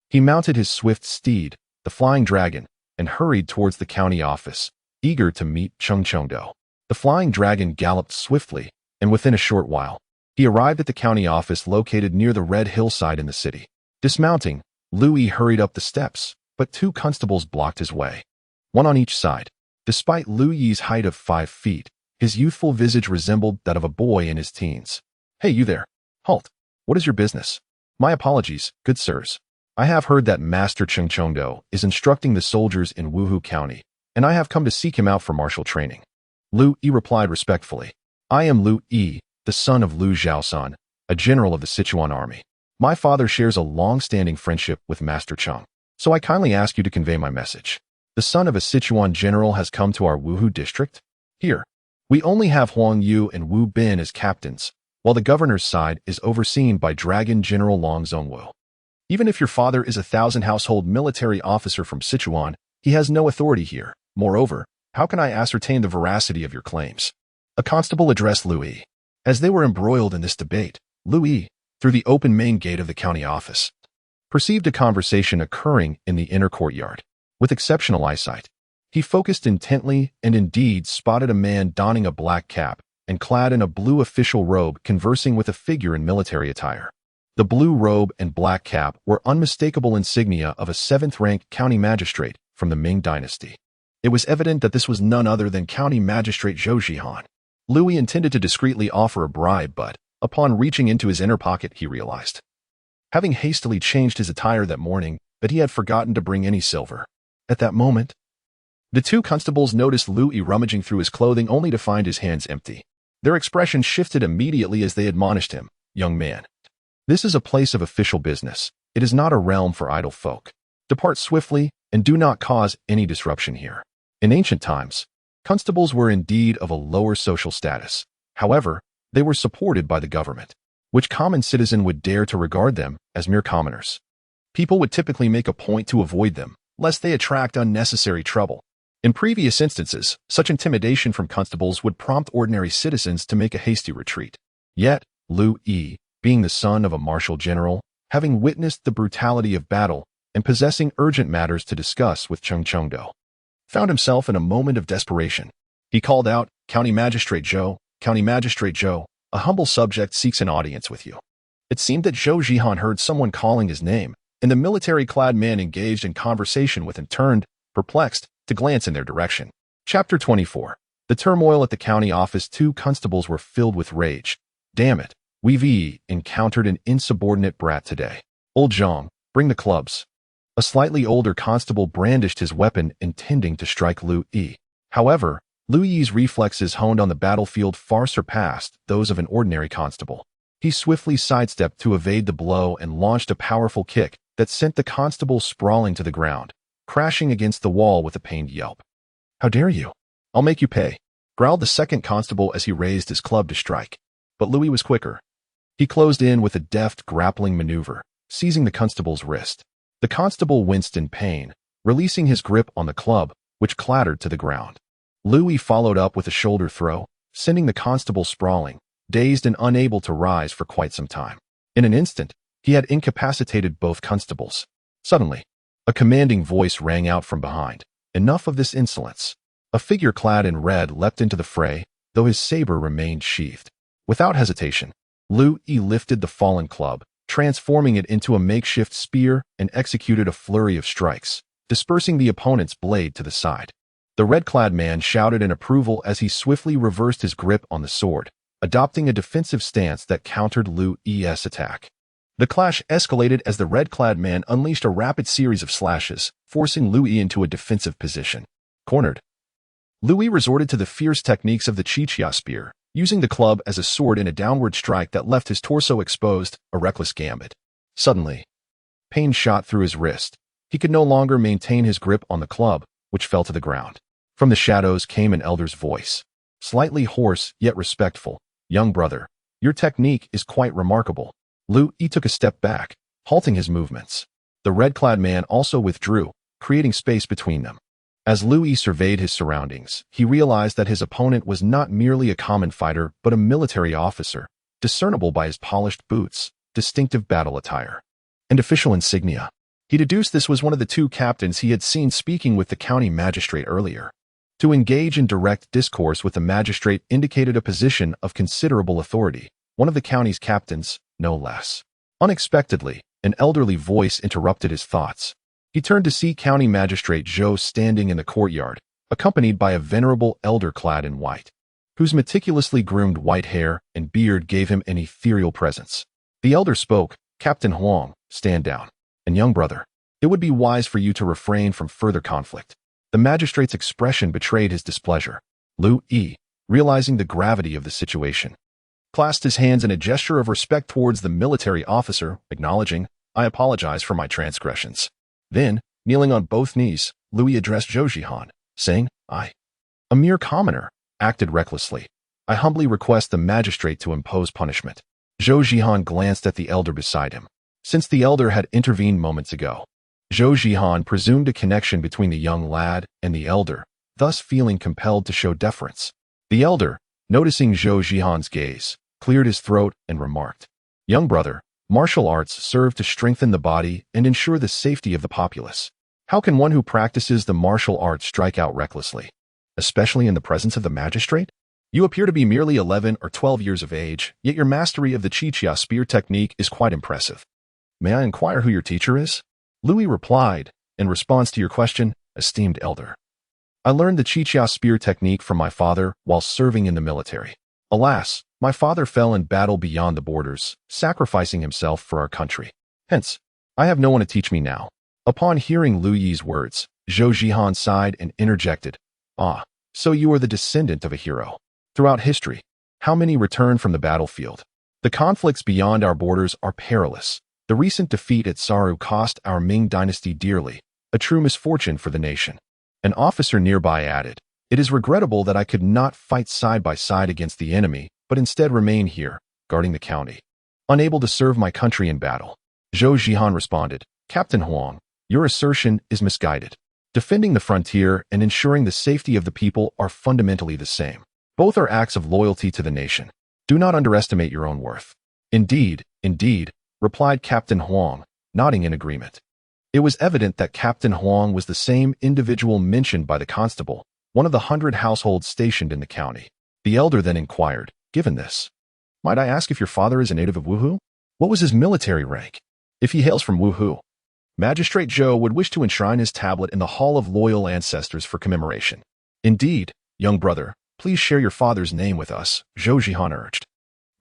he mounted his swift steed, the Flying Dragon, and hurried towards the county office, eager to meet Cheng Chengdo. The Flying Dragon galloped swiftly, and within a short while, he arrived at the county office located near the red hillside in the city. Dismounting, Liu Yi hurried up the steps, but 2 constables blocked his way, one on each side. Despite Liu Yi's height of 5 feet, his youthful visage resembled that of a boy in his teens. "Hey, you there. Halt. What is your business?" "My apologies, good sirs. I have heard that Master Cheng Chengdo is instructing the soldiers in Wuhu County, and I have come to seek him out for martial training." Liu Yi replied respectfully, "I am Liu Yi, the son of Liu Zhaosan, a general of the Sichuan army. My father shares a long-standing friendship with Master Cheng, so I kindly ask you to convey my message. The son of a Sichuan general has come to our Wuhu district. Here, we only have Huang Yu and Wu Bin as captains, while the governor's side is overseen by Dragon General Long Zhongwu. Even if your father is a 1,000-household military officer from Sichuan, he has no authority here. Moreover, how can I ascertain the veracity of your claims?" A constable addressed Liu Yi. As they were embroiled in this debate, Liu Yi, through the open main gate of the county office, perceived a conversation occurring in the inner courtyard. With exceptional eyesight, he focused intently and indeed spotted a man donning a black cap and clad in a blue official robe conversing with a figure in military attire. The blue robe and black cap were unmistakable insignia of a 7th-rank county magistrate from the Ming Dynasty. It was evident that this was none other than County Magistrate Zhou Zhihan. Liu Yi intended to discreetly offer a bribe, but, upon reaching into his inner pocket, he realized, having hastily changed his attire that morning, that he had forgotten to bring any silver. At that moment, The two constables noticed Liu Yi rummaging through his clothing only to find his hands empty. Their expression shifted immediately as they admonished him. "Young man, this is a place of official business. It is not a realm for idle folk. Depart swiftly and do not cause any disruption here." In ancient times, constables were indeed of a lower social status. However, they were supported by the government. Which common citizen would dare to regard them as mere commoners? People would typically make a point to avoid them, lest they attract unnecessary trouble. In previous instances, such intimidation from constables would prompt ordinary citizens to make a hasty retreat. Yet, Liu Yi, being the son of a martial general, having witnessed the brutality of battle and possessing urgent matters to discuss with Chongzhen, found himself in a moment of desperation. He called out, "County Magistrate Zhou, County Magistrate Zhou, a humble subject seeks an audience with you." It seemed that Zhou Zhihan heard someone calling his name, and the military-clad man engaged in conversation with him turned, perplexed, to glance in their direction. Chapter 24. The turmoil at the county office. Two constables were filled with rage. "Damn it, we've encountered an insubordinate brat today. Old Zhang, bring the clubs." A slightly older constable brandished his weapon, intending to strike Liu Yi. However, Liu Yi's reflexes honed on the battlefield far surpassed those of an ordinary constable. He swiftly sidestepped to evade the blow and launched a powerful kick that sent the constable sprawling to the ground, crashing against the wall with a pained yelp. "How dare you? I'll make you pay," growled the second constable as he raised his club to strike. But Liu Yi was quicker. He closed in with a deft grappling maneuver, seizing the constable's wrist. The constable winced in pain, releasing his grip on the club, which clattered to the ground. Liu Yi followed up with a shoulder throw, sending the constable sprawling, dazed and unable to rise for quite some time. In an instant, he had incapacitated both constables. Suddenly, a commanding voice rang out from behind. "Enough of this insolence." A figure clad in red leapt into the fray, though his saber remained sheathed. Without hesitation, Liu Yi lifted the fallen club, transforming it into a makeshift spear, and executed a flurry of strikes, dispersing the opponent's blade to the side. The red-clad man shouted in approval as he swiftly reversed his grip on the sword, adopting a defensive stance that countered Liu Yi's attack. The clash escalated as the red-clad man unleashed a rapid series of slashes, forcing Liu Yi into a defensive position. Cornered, Liu Yi resorted to the fierce techniques of the Qingyi spear, using the club as a sword in a downward strike that left his torso exposed, a reckless gambit. Suddenly, pain shot through his wrist. He could no longer maintain his grip on the club, which fell to the ground. From the shadows came an elder's voice, slightly hoarse yet respectful. "Young brother, your technique is quite remarkable." Liu Yi took a step back, halting his movements. The red-clad man also withdrew, creating space between them. As Liu Yi surveyed his surroundings, he realized that his opponent was not merely a common fighter but a military officer, discernible by his polished boots, distinctive battle attire, and official insignia. He deduced this was one of the two captains he had seen speaking with the county magistrate earlier. To engage in direct discourse with the magistrate indicated a position of considerable authority, one of the county's captains, no less. Unexpectedly, an elderly voice interrupted his thoughts. He turned to see County Magistrate Zhou standing in the courtyard, accompanied by a venerable elder clad in white, whose meticulously groomed white hair and beard gave him an ethereal presence. The elder spoke, "Captain Huang, stand down. And young brother, it would be wise for you to refrain from further conflict." The magistrate's expression betrayed his displeasure. Liu Yi, realizing the gravity of the situation, clasped his hands in a gesture of respect towards the military officer, acknowledging, "I apologize for my transgressions." Then, kneeling on both knees, Liu Yi addressed Zhou Zhihan, saying, "I, a mere commoner, acted recklessly. I humbly request the magistrate to impose punishment." Zhou Zhihan glanced at the elder beside him. Since the elder had intervened moments ago, Zhou Zhihan presumed a connection between the young lad and the elder, thus feeling compelled to show deference. The elder, noticing Zhou Zhihan's gaze, cleared his throat and remarked, "Young brother, martial arts serve to strengthen the body and ensure the safety of the populace. How can one who practices the martial arts strike out recklessly, especially in the presence of the magistrate? You appear to be merely 11 or 12 years of age, yet your mastery of the Qingyi spear technique is quite impressive. May I inquire who your teacher is?" Liu Yi replied, in response to your question, esteemed elder. "I learned the Qingyi spear technique from my father while serving in the military. Alas, my father fell in battle beyond the borders, sacrificing himself for our country. Hence, I have no one to teach me now." Upon hearing Liu Yi's words, Zhou Zhihan sighed and interjected. Ah, so you are the descendant of a hero. Throughout history, how many return from the battlefield? The conflicts beyond our borders are perilous. The recent defeat at Sarhū cost our Ming Dynasty dearly, a true misfortune for the nation. An officer nearby added, "It is regrettable that I could not fight side by side against the enemy, but instead remain here, guarding the county, unable to serve my country in battle." Zhou Zhihan responded, "Captain Huang, your assertion is misguided. Defending the frontier and ensuring the safety of the people are fundamentally the same. Both are acts of loyalty to the nation. Do not underestimate your own worth." Indeed, replied Captain Huang, nodding in agreement. It was evident that Captain Huang was the same individual mentioned by the constable, one of the 100 households stationed in the county. The elder then inquired, "Given this, might I ask if your father is a native of Wuhu? What was his military rank?" "If he hails from Wuhu, Magistrate Zhou would wish to enshrine his tablet in the Hall of Loyal Ancestors for commemoration." "Indeed, young brother, please share your father's name with us," Zhou Zhihan urged.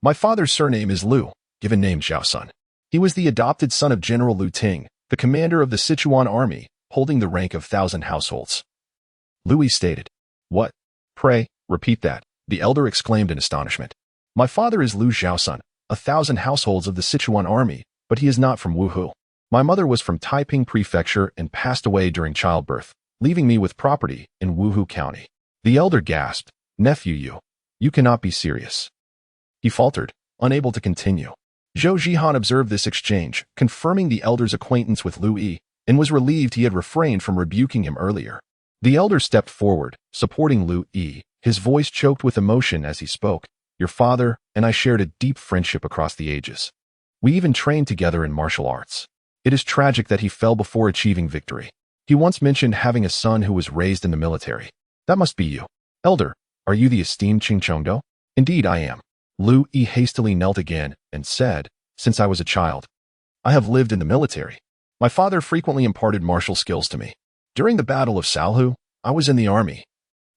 "My father's surname is Liu, given name Zhaosun. He was the adopted son of General Liu Ting, the commander of the Sichuan Army, holding the rank of 1,000 households." Liu Yi stated. "What? Pray, repeat that," the elder exclaimed in astonishment. "My father is Liu Zhaosun, 1,000 households of the Sichuan Army, but he is not from Wuhu. My mother was from Taiping Prefecture and passed away during childbirth, leaving me with property in Wuhu County." The elder gasped, "Nephew, you cannot be serious." He faltered, unable to continue. Zhou Zhihan observed this exchange, confirming the elder's acquaintance with Liu Yi, and was relieved he had refrained from rebuking him earlier. The elder stepped forward, supporting Liu Yi, his voice choked with emotion as he spoke. "Your father and I shared a deep friendship across the ages. We even trained together in martial arts. It is tragic that he fell before achieving victory. He once mentioned having a son who was raised in the military. That must be you. Elder, are you the esteemed Qing Chongdo?" "Indeed I am." Liu Yi hastily knelt again and said, "Since I was a child, I have lived in the military. My father frequently imparted martial skills to me. During the Battle of Sarhū, I was in the army,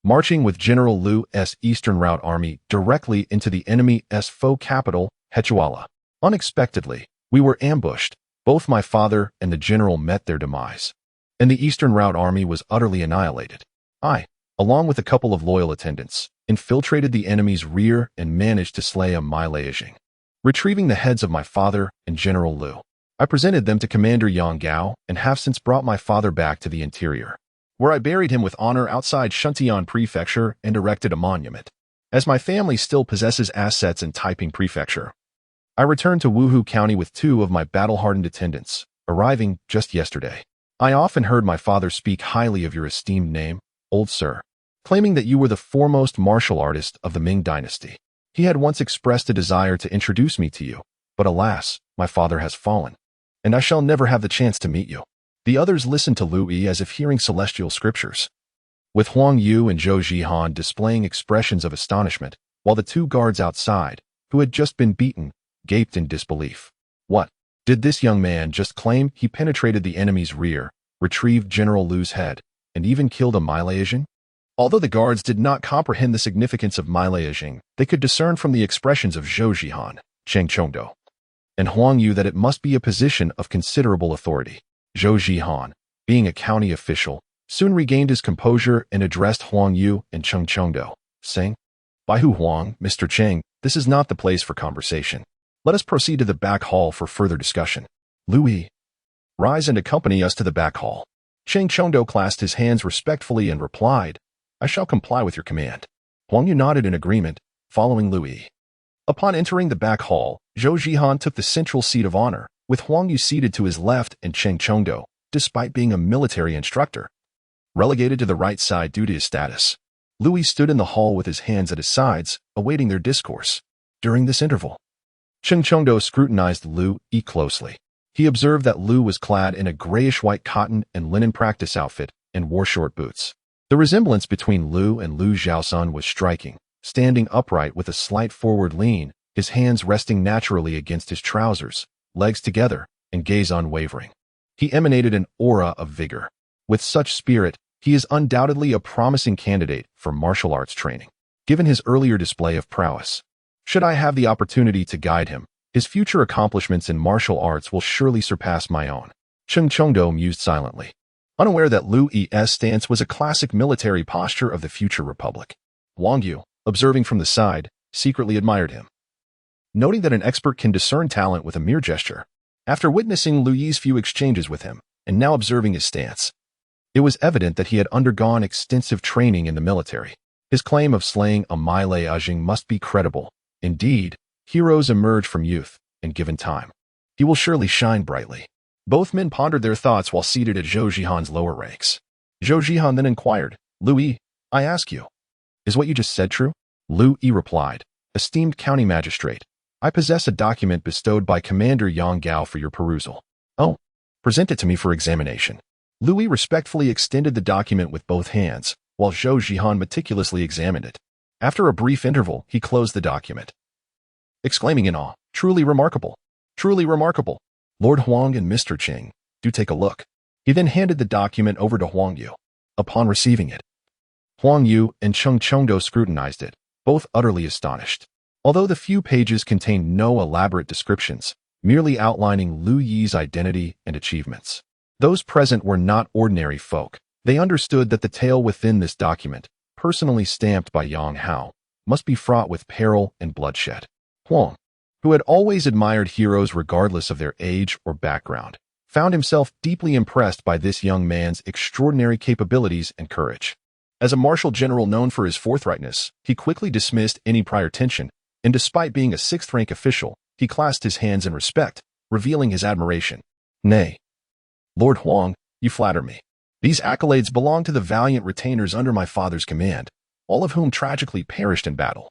marching with General Liu's Eastern Route Army directly into the enemy's foe capital, Hechuala. Unexpectedly, we were ambushed. Both my father and the general met their demise, and the Eastern Route Army was utterly annihilated. I, along with a couple of loyal attendants, infiltrated the enemy's rear and managed to slay a Liaodong. Retrieving the heads of my father and General Liu, I presented them to Commander Yang Gao and have since brought my father back to the interior, where I buried him with honor outside Shuntian Prefecture and erected a monument. As my family still possesses assets in Taiping Prefecture, I returned to Wuhu County with 2 of my battle-hardened attendants, arriving just yesterday. I often heard my father speak highly of your esteemed name, old sir, claiming that you were the foremost martial artist of the Ming Dynasty. He had once expressed a desire to introduce me to you, but alas, my father has fallen, and I shall never have the chance to meet you." The others listened to Liu Yi as if hearing celestial scriptures, with Huang Yu and Zhou Zhihan displaying expressions of astonishment, while the 2 guards outside, who had just been beaten, gaped in disbelief. What? Did this young man just claim he penetrated the enemy's rear, retrieved General Liu's head, and even killed a Liaodong? Although the guards did not comprehend the significance of Liaodong, they could discern from the expressions of Zhou Zhihan, Cheng Chongdo, and Huang Yu that it must be a position of considerable authority. Zhou Zhihan, being a county official, soon regained his composure and addressed Huang Yu and Cheng Chongdo, saying, "By Hu Huang, Mr. Cheng, this is not the place for conversation. Let us proceed to the back hall for further discussion. Liu Yi, rise and accompany us to the back hall." Cheng Chongdo clasped his hands respectfully and replied, "I shall comply with your command." Huang Yu nodded in agreement, following Liu Yi. Upon entering the back hall, Zhou Zhihan took the central seat of honor, with Huang Yu seated to his left and Cheng Chongdo, despite being a military instructor, relegated to the right side due to his status. Liu Yi stood in the hall with his hands at his sides, awaiting their discourse. During this interval, Cheng Chongdo scrutinized Liu Yi closely. He observed that Liu was clad in a grayish-white cotton and linen practice outfit and wore short boots. The resemblance between Liu and Liu Zhaosun was striking. Standing upright with a slight forward lean, his hands resting naturally against his trousers, legs together, and gaze unwavering. He emanated an aura of vigor. With such spirit, he is undoubtedly a promising candidate for martial arts training, given his earlier display of prowess. Should I have the opportunity to guide him, his future accomplishments in martial arts will surely surpass my own. Cheng Chongdo mused silently. unaware that Liu Yi's stance was a classic military posture of the future republic. Wang Yu, observing from the side, secretly admired him. Noting that an expert can discern talent with a mere gesture, after witnessing Liu Yi's few exchanges with him, and now observing his stance, it was evident that he had undergone extensive training in the military. His claim of slaying a Milei Ajing must be credible. Indeed, heroes emerge from youth, and given time, he will surely shine brightly. Both men pondered their thoughts while seated at Zhou Jihan's lower ranks. Zhou Jihan then inquired, Liu Yi, I ask you, is what you just said true? Liu Yi replied, esteemed county magistrate, I possess a document bestowed by Commander Yang Gao for your perusal. Oh, present it to me for examination. Liu Yi respectfully extended the document with both hands, while Zhou Jihan meticulously examined it. After a brief interval, he closed the document, exclaiming in awe, truly remarkable, truly remarkable. Lord Huang and Mr. Qing, do take a look. He then handed the document over to Huang Yu. Upon receiving it, Huang Yu and Cheng Chengdo scrutinized it, both utterly astonished. Although the few pages contained no elaborate descriptions, merely outlining Liu Yi's identity and achievements, those present were not ordinary folk. They understood that the tale within this document, personally stamped by Yang Hao, must be fraught with peril and bloodshed. Huang, who had always admired heroes regardless of their age or background, found himself deeply impressed by this young man's extraordinary capabilities and courage. As a martial general known for his forthrightness, he quickly dismissed any prior tension, and despite being a sixth-rank official, he clasped his hands in respect, revealing his admiration. Nay, Lord Huang, you flatter me. These accolades belong to the valiant retainers under my father's command, all of whom tragically perished in battle.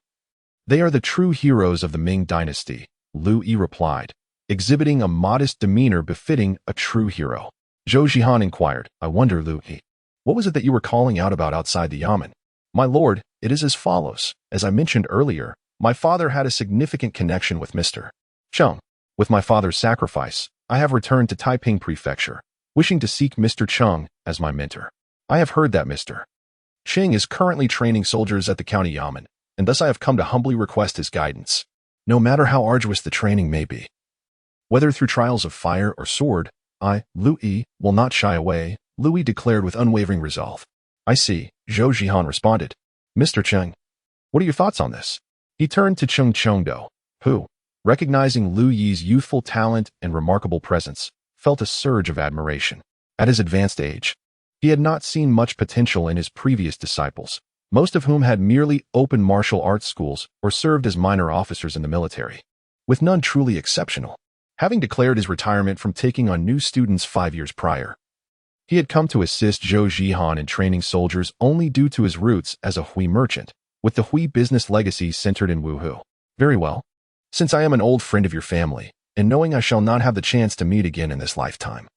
They are the true heroes of the Ming Dynasty, Liu Yi replied, exhibiting a modest demeanor befitting a true hero. Zhou Jihan inquired, I wonder, Liu Yi, what was it that you were calling out about outside the Yamen? My lord, it is as follows. As I mentioned earlier, my father had a significant connection with Mr. Cheng. With my father's sacrifice, I have returned to Taiping Prefecture, wishing to seek Mr. Cheng as my mentor. I have heard that Mr. Cheng is currently training soldiers at the county Yamen, and thus I have come to humbly request his guidance, no matter how arduous the training may be. Whether through trials of fire or sword, I, Liu Yi, will not shy away, Liu Yi declared with unwavering resolve. I see, Zhou Jihan responded. Mr. Cheng, what are your thoughts on this? He turned to Cheng Chengdo, who, recognizing Liu Yi's youthful talent and remarkable presence, felt a surge of admiration. At his advanced age, he had not seen much potential in his previous disciples, most of whom had merely opened martial arts schools or served as minor officers in the military, with none truly exceptional. Having declared his retirement from taking on new students 5 years prior, he had come to assist Zhou Jihan in training soldiers only due to his roots as a Hui merchant, with the Hui business legacy centered in Wuhu. Very well. Since I am an old friend of your family, and knowing I shall not have the chance to meet again in this lifetime,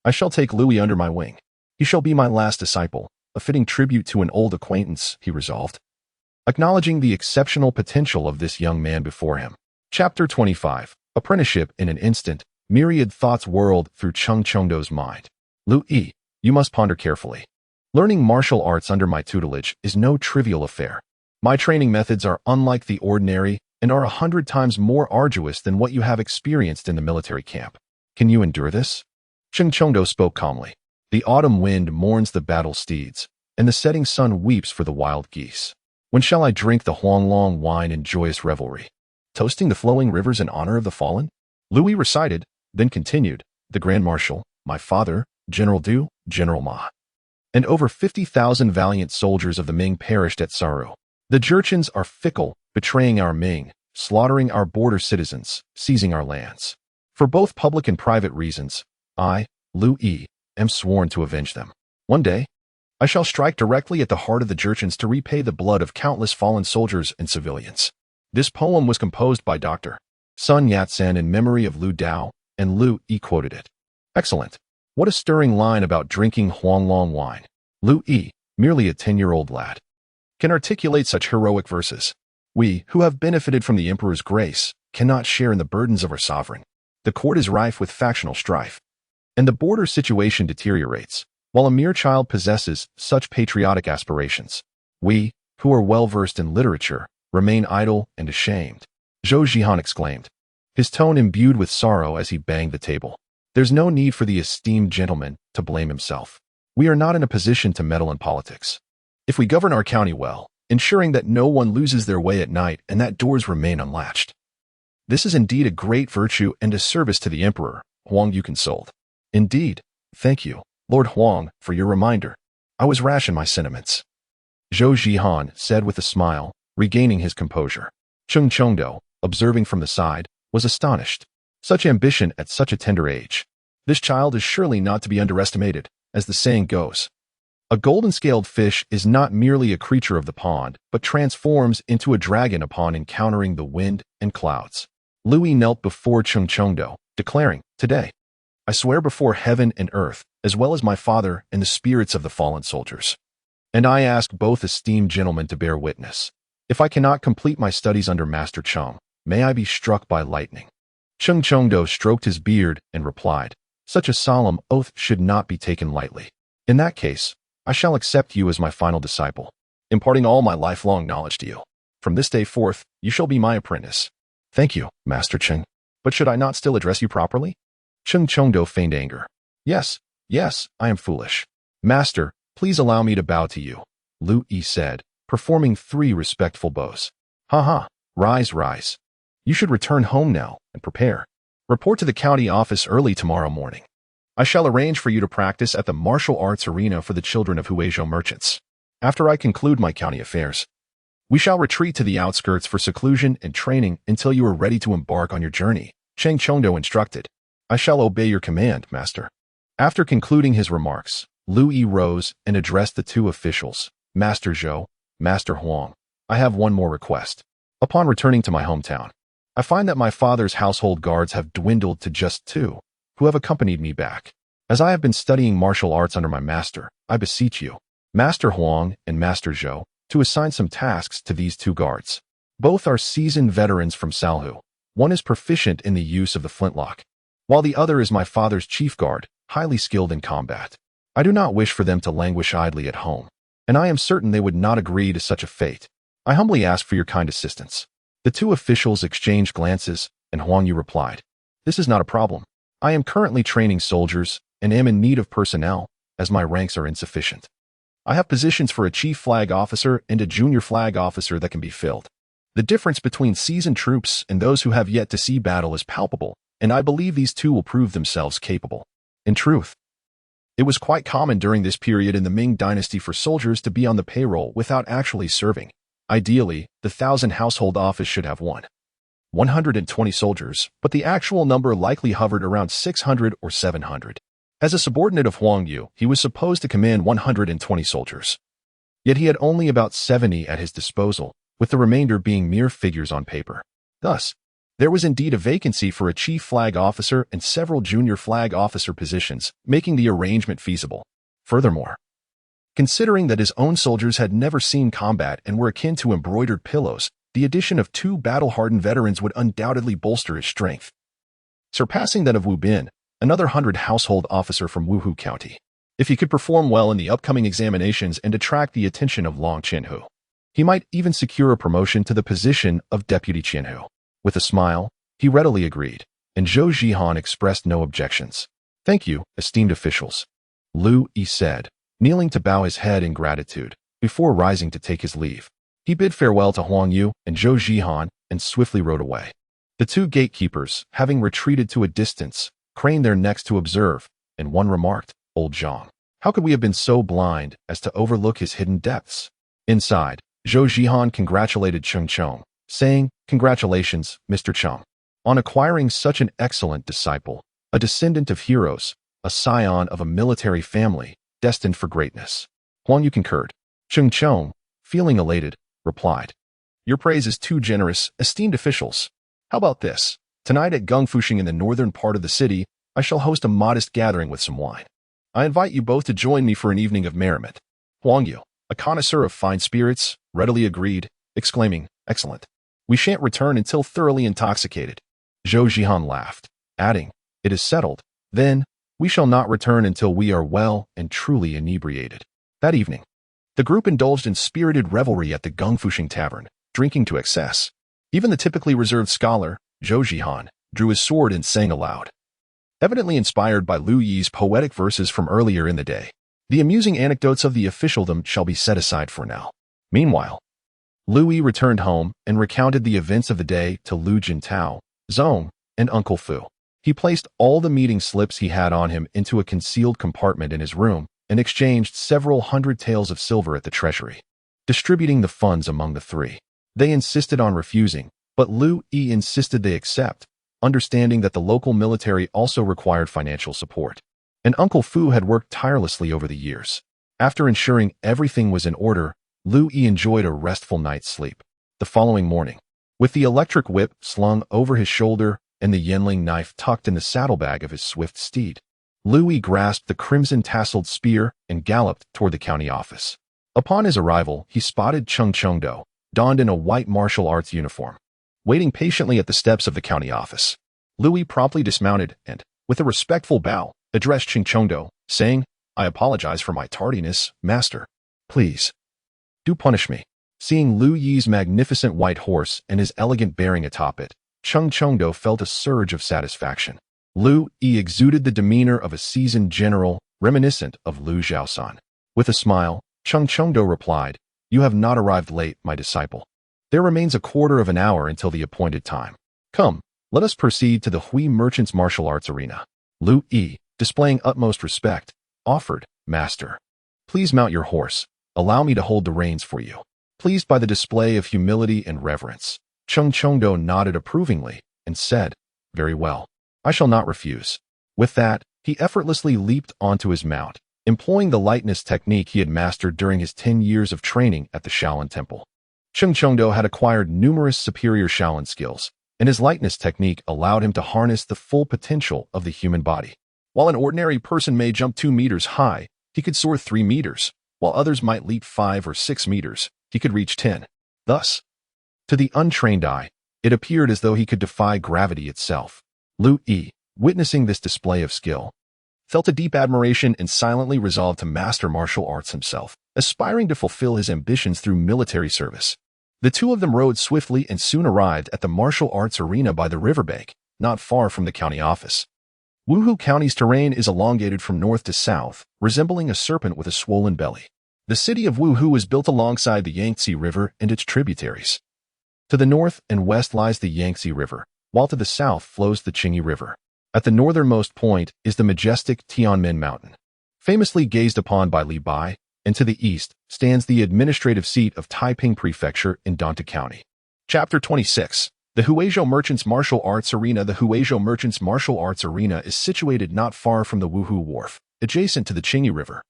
I shall take Liu Yi under my wing. He shall be my last disciple, a fitting tribute to an old acquaintance, he resolved, acknowledging the exceptional potential of this young man before him. Chapter 25. Apprenticeship. In an instant, myriad thoughts whirled through Cheng Chengdo's mind. Liu Yi, you must ponder carefully. Learning martial arts under my tutelage is no trivial affair. My training methods are unlike the ordinary and are 100 times more arduous than what you have experienced in the military camp. Can you endure this? Cheng Chengdo spoke calmly. The autumn wind mourns the battle steeds, and the setting sun weeps for the wild geese. When shall I drink the Huanglong wine in joyous revelry, toasting the flowing rivers in honor of the fallen? Liu Yi recited, then continued, the Grand Marshal, my father, General Du, General Ma, and over 50,000 valiant soldiers of the Ming perished at Sarhū. The Jurchens are fickle, betraying our Ming, slaughtering our border citizens, seizing our lands. For both public and private reasons, I, Liu Yi, am sworn to avenge them. One day, I shall strike directly at the heart of the Jurchens to repay the blood of countless fallen soldiers and civilians. This poem was composed by Dr. Sun Yat-sen in memory of Liu Dao, and Liu Yi quoted it. Excellent. What a stirring line about drinking Huanglong wine. Liu Yi, merely a 10-year-old lad, can articulate such heroic verses. We, who have benefited from the Emperor's grace, cannot share in the burdens of our sovereign. The court is rife with factional strife, and the border situation deteriorates, while a mere child possesses such patriotic aspirations. We, who are well-versed in literature, remain idle and ashamed. Zhou Jihan exclaimed, his tone imbued with sorrow as he banged the table. There's no need for the esteemed gentleman to blame himself. We are not in a position to meddle in politics. If we govern our county well, ensuring that no one loses their way at night and that doors remain unlatched. This is indeed a great virtue and a service to the emperor, Huang Yu consoled. Indeed, thank you, Lord Huang, for your reminder. I was rash in my sentiments. Zhou Zhihan said with a smile, regaining his composure. Cheng Chengdo, observing from the side, was astonished. Such ambition at such a tender age. This child is surely not to be underestimated, as the saying goes. A golden-scaled fish is not merely a creature of the pond, but transforms into a dragon upon encountering the wind and clouds. Liu Yi knelt before Cheng Chengdo, declaring, Today, I swear before heaven and earth, as well as my father and the spirits of the fallen soldiers. And I ask both esteemed gentlemen to bear witness. If I cannot complete my studies under Master Cheng, may I be struck by lightning. Cheng Chengdo stroked his beard and replied, Such a solemn oath should not be taken lightly. In that case, I shall accept you as my final disciple, imparting all my lifelong knowledge to you. From this day forth, you shall be my apprentice. Thank you, Master Cheng. But should I not still address you properly? Cheng Chengdo feigned anger. Yes, I am foolish. Master, please allow me to bow to you, Liu Yi said, performing 3 respectful bows. Rise. You should return home now and prepare. Report to the county office early tomorrow morning. I shall arrange for you to practice at the martial arts arena for the children of Huizhou merchants. After I conclude my county affairs, we shall retreat to the outskirts for seclusion and training until you are ready to embark on your journey, Cheng Chengdo instructed. I shall obey your command, Master. After concluding his remarks, Liu Yi rose and addressed the 2 officials, Master Zhou, Master Huang. I have one more request. Upon returning to my hometown, I find that my father's household guards have dwindled to just 2, who have accompanied me back. As I have been studying martial arts under my master, I beseech you, Master Huang and Master Zhou, to assign some tasks to these 2 guards. Both are seasoned veterans from Sarhū. One is proficient in the use of the flintlock, while the other is my father's chief guard, highly skilled in combat. I do not wish for them to languish idly at home, and I am certain they would not agree to such a fate. I humbly ask for your kind assistance. The 2 officials exchanged glances, and Huang Yu replied, This is not a problem. I am currently training soldiers and am in need of personnel, as my ranks are insufficient. I have positions for a chief flag officer and a junior flag officer that can be filled. The difference between seasoned troops and those who have yet to see battle is palpable, and I believe these 2 will prove themselves capable. In truth, it was quite common during this period in the Ming Dynasty for soldiers to be on the payroll without actually serving. Ideally, the 1,000 household office should have 120 soldiers, but the actual number likely hovered around 600 or 700. As a subordinate of Huang Yu, he was supposed to command 120 soldiers. Yet he had only about 70 at his disposal, with the remainder being mere figures on paper. Thus, there was indeed a vacancy for a chief flag officer and several junior flag officer positions, making the arrangement feasible. Furthermore, considering that his own soldiers had never seen combat and were akin to embroidered pillows, the addition of 2 battle-hardened veterans would undoubtedly bolster his strength, surpassing that of Wu Bin, another 100 household officer from Wuhu County. If he could perform well in the upcoming examinations and attract the attention of Long Qianhu, he might even secure a promotion to the position of Deputy Qianhu. With a smile, he readily agreed, and Zhou Zhihan expressed no objections. Thank you, esteemed officials, Liu Yi said, kneeling to bow his head in gratitude, before rising to take his leave. He bid farewell to Huang Yu and Zhou Zhihan and swiftly rode away. The 2 gatekeepers, having retreated to a distance, craned their necks to observe, and one remarked, Old Zhang, how could we have been so blind as to overlook his hidden depths? Inside, Zhou Zhihan congratulated Cheng Cheng, saying, Congratulations, Mr. Cheng, on acquiring such an excellent disciple, a descendant of heroes, a scion of a military family, destined for greatness. Huang Yu concurred. Cheng Cheng, feeling elated, replied, Your praise is too generous, esteemed officials. How about this? Tonight at Gungfushing in the northern part of the city, I shall host a modest gathering with some wine. I invite you both to join me for an evening of merriment. Huang Yu, a connoisseur of fine spirits, readily agreed, exclaiming, Excellent. We shan't return until thoroughly intoxicated. Zhou Zhihan laughed, adding, It is settled. Then, we shall not return until we are well and truly inebriated. That evening, the group indulged in spirited revelry at the Gungfushing Tavern, drinking to excess. Even the typically reserved scholar, Zhou Zhihan, drew his sword and sang aloud, evidently inspired by Liu Yi's poetic verses from earlier in the day. The amusing anecdotes of the officialdom shall be set aside for now. Meanwhile, Liu Yi returned home and recounted the events of the day to Lu Jintao, Zhong, and Uncle Fu. He placed all the meeting slips he had on him into a concealed compartment in his room and exchanged several hundred taels of silver at the treasury, distributing the funds among the three. They insisted on refusing, but Liu Yi insisted they accept, understanding that the local military also required financial support. And Uncle Fu had worked tirelessly over the years. After ensuring everything was in order, Liu Yi enjoyed a restful night's sleep. The following morning, with the electric whip slung over his shoulder and the Yanling knife tucked in the saddlebag of his swift steed, Liu Yi grasped the crimson-tasseled spear and galloped toward the county office. Upon his arrival, he spotted Cheng Chengdo, donned in a white martial arts uniform, waiting patiently at the steps of the county office. Liu Yi promptly dismounted and, with a respectful bow, addressed Cheng Chengdo, saying, "I apologize for my tardiness, master. Please, do punish me." Seeing Liu Yi's magnificent white horse and his elegant bearing atop it, Cheng Chengdo felt a surge of satisfaction. Liu Yi exuded the demeanor of a seasoned general, reminiscent of Liu Zhaosan. With a smile, Cheng Chengdo replied, "You have not arrived late, my disciple. There remains a quarter of an hour until the appointed time. Come, let us proceed to the Hui Merchants Martial Arts Arena." Liu Yi, displaying utmost respect, offered, "Master, please mount your horse. Allow me to hold the reins for you." Pleased by the display of humility and reverence, Cheng Chengdo nodded approvingly and said, "Very well. I shall not refuse." With that, he effortlessly leaped onto his mount, employing the lightness technique he had mastered during his 10 years of training at the Shaolin Temple. Cheng Chengdo had acquired numerous superior Shaolin skills, and his lightness technique allowed him to harness the full potential of the human body. While an ordinary person may jump 2 meters high, he could soar 3 meters, while others might leap 5 or 6 meters, he could reach 10. Thus, to the untrained eye, it appeared as though he could defy gravity itself. Liu Yi, witnessing this display of skill, felt a deep admiration and silently resolved to master martial arts himself, aspiring to fulfill his ambitions through military service. The two of them rode swiftly and soon arrived at the martial arts arena by the riverbank, not far from the county office. Wuhu County's terrain is elongated from north to south, resembling a serpent with a swollen belly. The city of Wuhu is built alongside the Yangtze River and its tributaries. To the north and west lies the Yangtze River, while to the south flows the Qingyi River. At the northernmost point is the majestic Tianmen Mountain, famously gazed upon by Li Bai, and to the east stands the administrative seat of Taiping Prefecture in Danta County. Chapter 26. The Huizhou Merchants Martial Arts Arena. The Huizhou Merchants Martial Arts Arena is situated not far from the Wuhu Wharf, adjacent to the Qingyi River.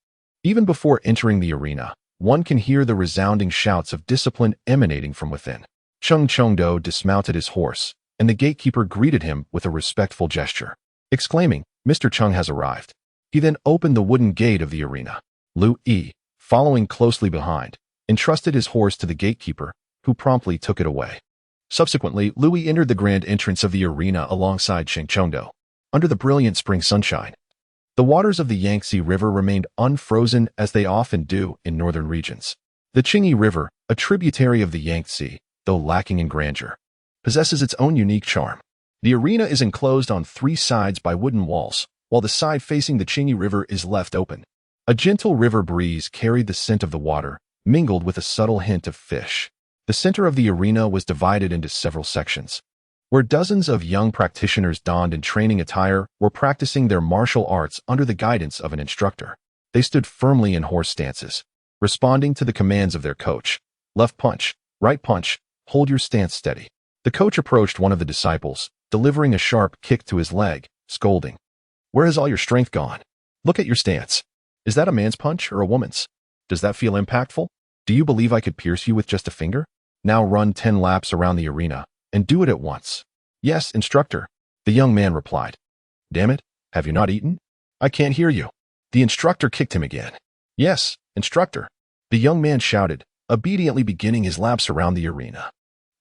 Even before entering the arena, one can hear the resounding shouts of discipline emanating from within. Cheng Chengdo dismounted his horse, and the gatekeeper greeted him with a respectful gesture, exclaiming, "Mr. Cheng has arrived." He then opened the wooden gate of the arena. Liu Yi, following closely behind, entrusted his horse to the gatekeeper, who promptly took it away. Subsequently, Liu Yi entered the grand entrance of the arena alongside Cheng Chengdo. Under the brilliant spring sunshine, the waters of the Yangtze River remained unfrozen as they often do in northern regions. The Qingyi River, a tributary of the Yangtze, though lacking in grandeur, possesses its own unique charm. The arena is enclosed on 3 sides by wooden walls, while the side facing the Qingyi River is left open. A gentle river breeze carried the scent of the water, mingled with a subtle hint of fish. The center of the arena was divided into several sections, where dozens of young practitioners donned in training attire were practicing their martial arts under the guidance of an instructor. They stood firmly in horse stances, responding to the commands of their coach. Left punch, right punch, hold your stance steady. The coach approached one of the disciples, delivering a sharp kick to his leg, scolding, "Where has all your strength gone? Look at your stance. Is that a man's punch or a woman's? Does that feel impactful? Do you believe I could pierce you with just a finger? Now run 10 laps around the arena, and do it at once." "Yes, instructor," the young man replied. "Damn it, have you not eaten? I can't hear you." The instructor kicked him again. "Yes, instructor," the young man shouted, obediently beginning his laps around the arena.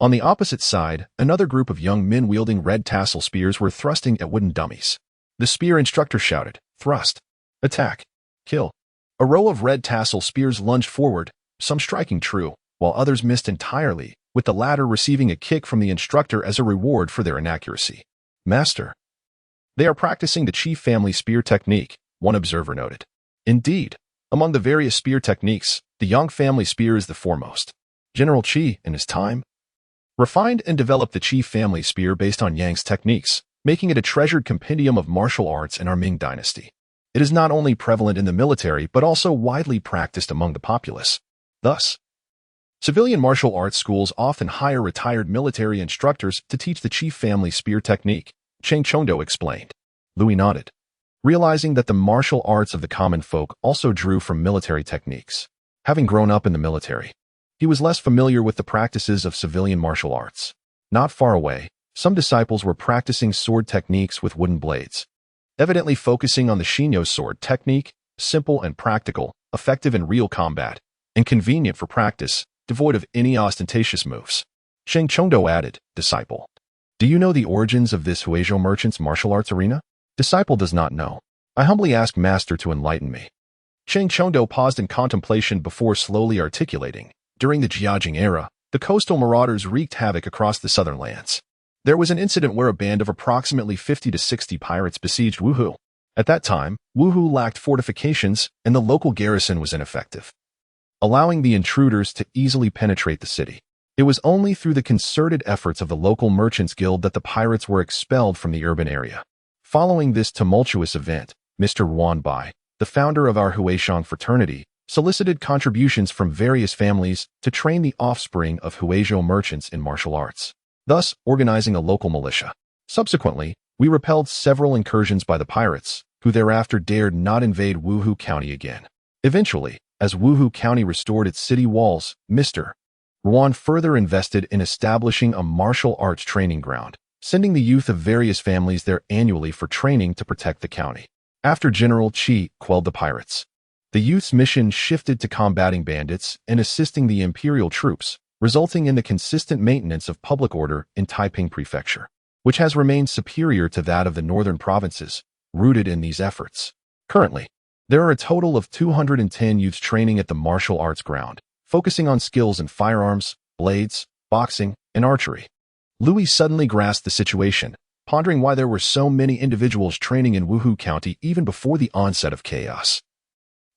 On the opposite side, another group of young men wielding red tassel spears were thrusting at wooden dummies. The spear instructor shouted, "Thrust, attack, kill." A row of red tassel spears lunged forward, some striking true, while others missed entirely, with the latter receiving a kick from the instructor as a reward for their inaccuracy. "Master, they are practicing the chief family spear technique," one observer noted. "Indeed, Among the various spear techniques, the Yang family spear is the foremost. General Qi, in his time, refined and developed the Qi family spear based on Yang's techniques, making it a treasured compendium of martial arts in our Ming Dynasty. It is not only prevalent in the military but also widely practiced among the populace. Thus, civilian martial arts schools often hire retired military instructors to teach the Qi family spear technique, Cheng Chongdo explained. Liu nodded, realizing that the martial arts of the common folk also drew from military techniques. Having grown up in the military, he was less familiar with the practices of civilian martial arts. Not far away, some disciples were practicing sword techniques with wooden blades, evidently focusing on the Shinyo sword technique, simple and practical, effective in real combat, and convenient for practice, devoid of any ostentatious moves. Cheng Chongdo added, Disciple, do you know the origins of this Huizhou merchant's martial arts arena? Disciple does not know. I humbly ask Master to enlighten me. Cheng Chongdo paused in contemplation before slowly articulating. During the Jiajing era, the coastal marauders wreaked havoc across the southern lands. There was an incident where a band of approximately 50 to 60 pirates besieged Wuhu. At that time, Wuhu lacked fortifications and the local garrison was ineffective, allowing the intruders to easily penetrate the city. It was only through the concerted efforts of the local merchants guild that the pirates were expelled from the urban area. Following this tumultuous event, Mr. Yuan Bai, the founder of our Huishang fraternity, solicited contributions from various families to train the offspring of Huizhou merchants in martial arts, thus organizing a local militia. Subsequently, we repelled several incursions by the pirates, who thereafter dared not invade Wuhu County again. Eventually, as Wuhu County restored its city walls, Mr. Yuan further invested in establishing a martial arts training ground, sending the youth of various families there annually for training to protect the county. After General Qi quelled the pirates, the youth's mission shifted to combating bandits and assisting the imperial troops, resulting in the consistent maintenance of public order in Taiping Prefecture, which has remained superior to that of the northern provinces, rooted in these efforts. Currently, there are a total of 210 youths training at the martial arts ground, focusing on skills in firearms, blades, boxing, and archery. Liu Yi suddenly grasped the situation, pondering why there were so many individuals training in Wuhu County even before the onset of chaos.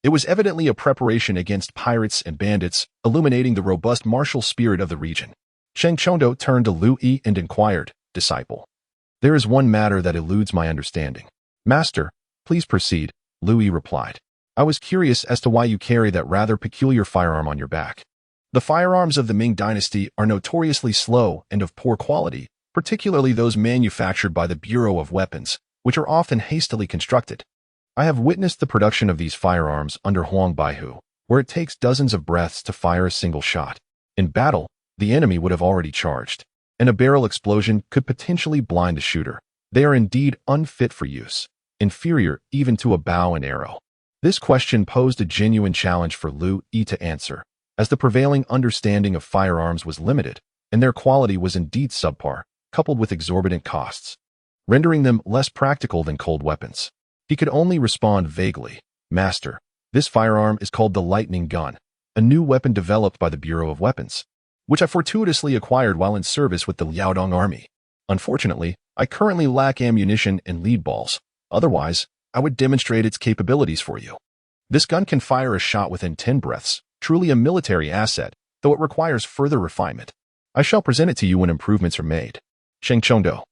It was evidently a preparation against pirates and bandits, illuminating the robust martial spirit of the region. Cheng Chongdo turned to Liu Yi and inquired, Disciple, there is one matter that eludes my understanding. Master, please proceed, Liu Yi replied. I was curious as to why you carry that rather peculiar firearm on your back. The firearms of the Ming Dynasty are notoriously slow and of poor quality, particularly those manufactured by the Bureau of Weapons, which are often hastily constructed. I have witnessed the production of these firearms under Huang Baihu, where it takes dozens of breaths to fire a single shot. In battle, the enemy would have already charged, and a barrel explosion could potentially blind the shooter. They are indeed unfit for use, inferior even to a bow and arrow. This question posed a genuine challenge for Liu Yi to answer, as the prevailing understanding of firearms was limited, and their quality was indeed subpar, coupled with exorbitant costs, rendering them less practical than cold weapons. He could only respond vaguely, Master, this firearm is called the Lightning Gun, a new weapon developed by the Bureau of Weapons, which I fortuitously acquired while in service with the Liaodong Army. Unfortunately, I currently lack ammunition and lead balls. Otherwise, I would demonstrate its capabilities for you. This gun can fire a shot within 10 breaths, truly a military asset, though it requires further refinement. I shall present it to you when improvements are made. Cheng Chongdo,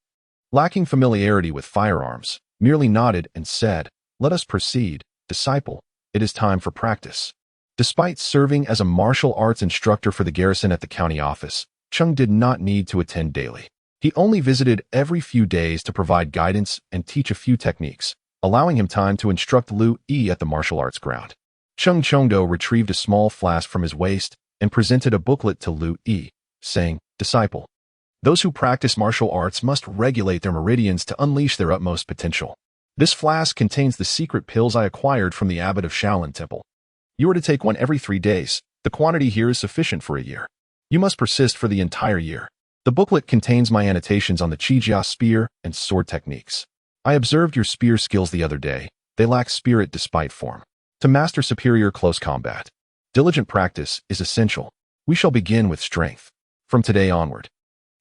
lacking familiarity with firearms, merely nodded and said, Let us proceed, disciple, it is time for practice. Despite serving as a martial arts instructor for the garrison at the county office, Cheng did not need to attend daily. He only visited every few days to provide guidance and teach a few techniques, allowing him time to instruct Liu Yi at the martial arts ground. Cheng Chongdo retrieved a small flask from his waist and presented a booklet to Liu Yi, saying, Disciple, those who practice martial arts must regulate their meridians to unleash their utmost potential. This flask contains the secret pills I acquired from the abbot of Shaolin Temple. You are to take one every 3 days. The quantity here is sufficient for a year. You must persist for the entire year. The booklet contains my annotations on the Qijia spear and sword techniques. I observed your spear skills the other day. They lack spirit despite form. To master superior close combat, diligent practice is essential. We shall begin with strength. From today onward,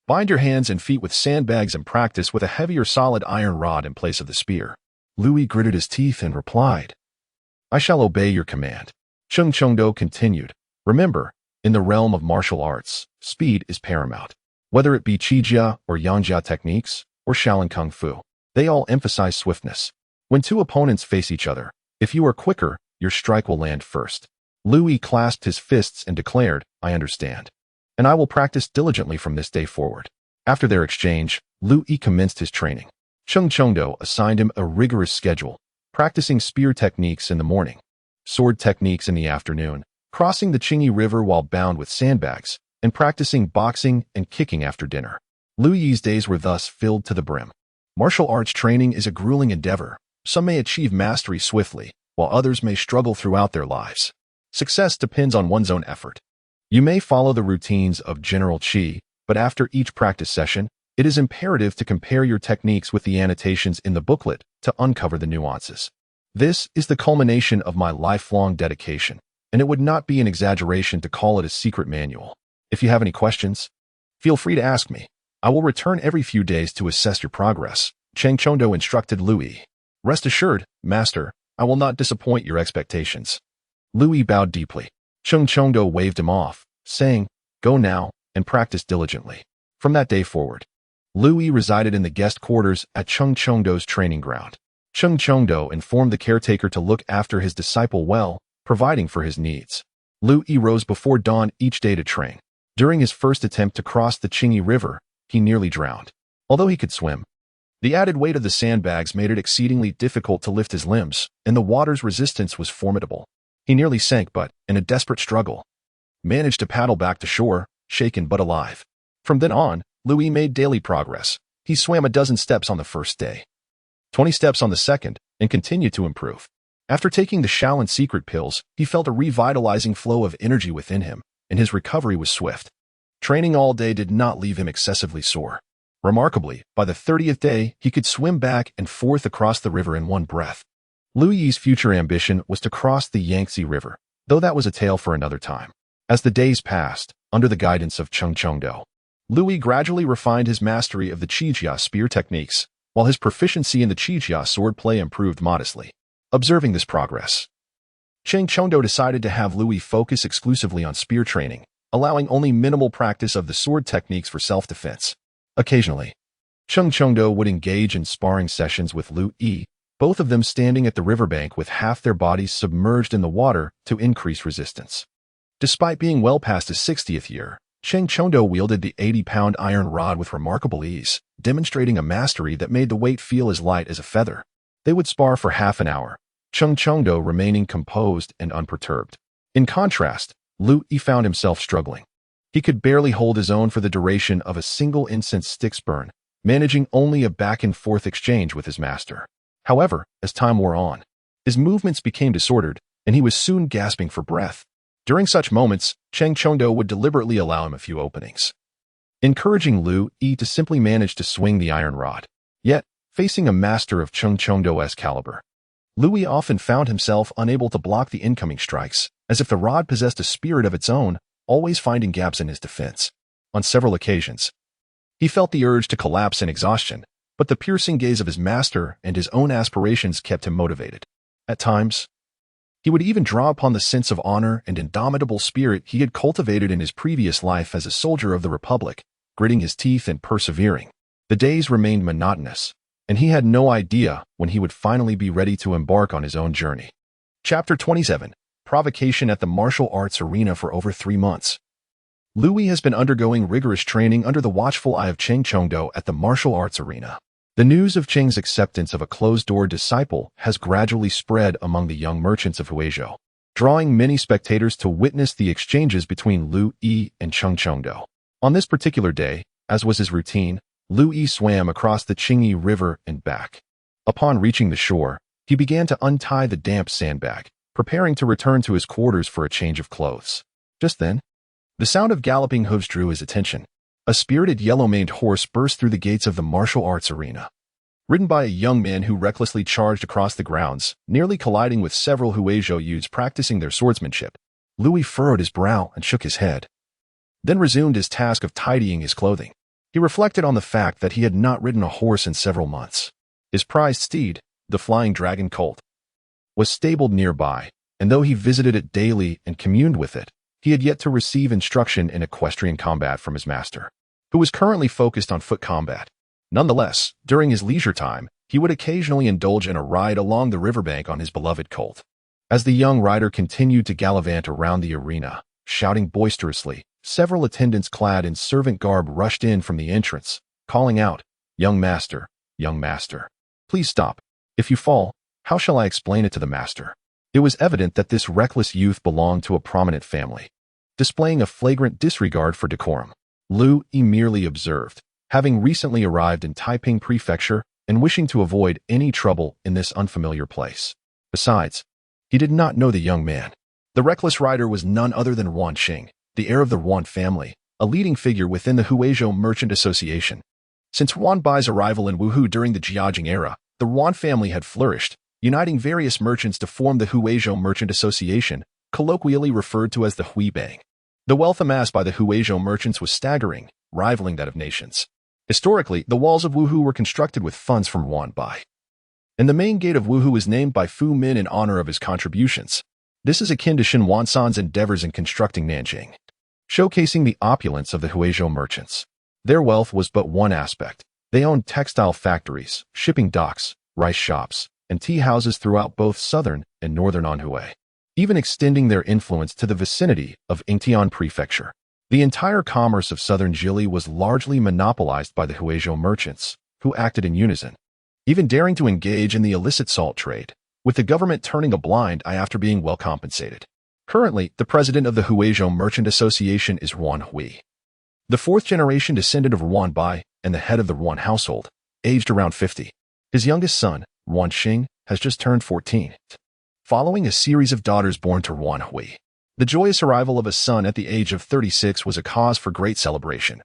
bind your hands and feet with sandbags and practice with a heavier solid iron rod in place of the spear. Liu Yi gritted his teeth and replied, I shall obey your command. Zheng Zhilong continued. Remember, in the realm of martial arts, speed is paramount. Whether it be Qijia or Yanjia techniques or Shaolin Kung Fu, they all emphasize swiftness. When two opponents face each other, if you are quicker, your strike will land first. Liu Yi clasped his fists and declared, I understand. And I will practice diligently from this day forward. After their exchange, Liu Yi commenced his training. Zheng Zhilong assigned him a rigorous schedule, practicing spear techniques in the morning, sword techniques in the afternoon, crossing the Qingyi River while bound with sandbags, and practicing boxing and kicking after dinner. Liu Yi's days were thus filled to the brim. Martial arts training is a grueling endeavor. Some may achieve mastery swiftly, while others may struggle throughout their lives. Success depends on one's own effort. You may follow the routines of General Qi, but after each practice session, it is imperative to compare your techniques with the annotations in the booklet to uncover the nuances. This is the culmination of my lifelong dedication, and it would not be an exaggeration to call it a secret manual. If you have any questions, feel free to ask me. I will return every few days to assess your progress, Zheng Zhilong instructed Liu Yi. Rest assured, Master, I will not disappoint your expectations. Liu Yi bowed deeply. Zheng Zhilong waved him off, saying, Go now, and practice diligently. From that day forward, Liu Yi resided in the guest quarters at Zheng Zhilong's training ground. Zheng Zhilong informed the caretaker to look after his disciple well, providing for his needs. Liu Yi rose before dawn each day to train. During his first attempt to cross the Qingyi River, he nearly drowned. Although he could swim, the added weight of the sandbags made it exceedingly difficult to lift his limbs, and the water's resistance was formidable. He nearly sank but, in a desperate struggle, managed to paddle back to shore, shaken but alive. From then on, Liu Yi made daily progress. He swam 12 steps on the first day, 20 steps on the second, and continued to improve. After taking the Shaolin secret pills, he felt a revitalizing flow of energy within him, and his recovery was swift. Training all day did not leave him excessively sore. Remarkably, by the 30th day, he could swim back and forth across the river in one breath. Liu Yi's future ambition was to cross the Yangtze River, though that was a tale for another time. As the days passed, under the guidance of Zheng Zhilong, Liu Yi gradually refined his mastery of the Qijia spear techniques, while his proficiency in the Qijia swordplay improved modestly. Observing this progress, Zheng Zhilong decided to have Liu Yi focus exclusively on spear training, allowing only minimal practice of the sword techniques for self-defense. Occasionally, Zheng Zhilong would engage in sparring sessions with Liu Yi, both of them standing at the riverbank with half their bodies submerged in the water to increase resistance. Despite being well past his 60th year, Zheng Zhilong wielded the 80-pound iron rod with remarkable ease, demonstrating a mastery that made the weight feel as light as a feather. They would spar for half an hour, Zheng Zhilong remaining composed and unperturbed. In contrast, Liu Yi found himself struggling. He could barely hold his own for the duration of a single incense stick's burn, managing only a back-and-forth exchange with his master. However, as time wore on, his movements became disordered, and he was soon gasping for breath. During such moments, Zheng Zhilong would deliberately allow him a few openings, encouraging Liu Yi to simply manage to swing the iron rod. Yet, facing a master of Zheng Zhilong's caliber, Liu Yi often found himself unable to block the incoming strikes, as if the rod possessed a spirit of its own, always finding gaps in his defense. On several occasions, he felt the urge to collapse in exhaustion, but the piercing gaze of his master and his own aspirations kept him motivated. At times, he would even draw upon the sense of honor and indomitable spirit he had cultivated in his previous life as a soldier of the Republic, gritting his teeth and persevering. The days remained monotonous, and he had no idea when he would finally be ready to embark on his own journey. Chapter 27. Provocation at the martial arts arena for over 3 months. Liu Yi has been undergoing rigorous training under the watchful eye of Zheng Zhilong at the martial arts arena. The news of Cheng's acceptance of a closed-door disciple has gradually spread among the young merchants of Huizhou, drawing many spectators to witness the exchanges between Liu Yi and Zheng Zhilong. On this particular day, as was his routine, Liu Yi swam across the Qingyi River and back. Upon reaching the shore, he began to untie the damp sandbag, preparing to return to his quarters for a change of clothes. Just then, the sound of galloping hooves drew his attention. A spirited yellow-maned horse burst through the gates of the martial arts arena. Ridden by a young man who recklessly charged across the grounds, nearly colliding with several Huizhou youths practicing their swordsmanship, Liu Yi furrowed his brow and shook his head, then resumed his task of tidying his clothing. He reflected on the fact that he had not ridden a horse in several months. His prized steed, the flying dragon colt, was stabled nearby, and though he visited it daily and communed with it, he had yet to receive instruction in equestrian combat from his master, who was currently focused on foot combat. Nonetheless, during his leisure time, he would occasionally indulge in a ride along the riverbank on his beloved colt. As the young rider continued to gallivant around the arena, shouting boisterously, several attendants clad in servant garb rushed in from the entrance, calling out, young master, please stop. If you fall, how shall I explain it to the master?" It was evident that this reckless youth belonged to a prominent family. Displaying a flagrant disregard for decorum, Liu Yi merely observed, having recently arrived in Taiping Prefecture and wishing to avoid any trouble in this unfamiliar place. Besides, he did not know the young man. The reckless rider was none other than Wan Xing, the heir of the Yuan family, a leading figure within the Huizhou Merchant Association. Since Yuan Bai's arrival in Wuhu during the Jiajing era, the Yuan family had flourished, uniting various merchants to form the Huizhou Merchant Association, colloquially referred to as the Huibang. The wealth amassed by the Huizhou merchants was staggering, rivaling that of nations. Historically, the walls of Wuhu were constructed with funds from Yuan Bai, and the main gate of Wuhu is named by Fu Min in honor of his contributions. This is akin to Xin Huanshan's endeavors in constructing Nanjing, showcasing the opulence of the Huizhou merchants. Their wealth was but one aspect. They owned textile factories, shipping docks, rice shops, and tea houses throughout both southern and northern Anhui, even extending their influence to the vicinity of Yingtian Prefecture. The entire commerce of southern Jili was largely monopolized by the Huizhou merchants, who acted in unison, even daring to engage in the illicit salt trade, with the government turning a blind eye after being well compensated. Currently, the president of the Huizhou Merchant Association is Wan Hui, the fourth-generation descendant of Yuan Bai and the head of the Yuan household, aged around 50. His youngest son, Wan Xing, has just turned 14. Following a series of daughters born to Wan Hui, the joyous arrival of a son at the age of 36 was a cause for great celebration.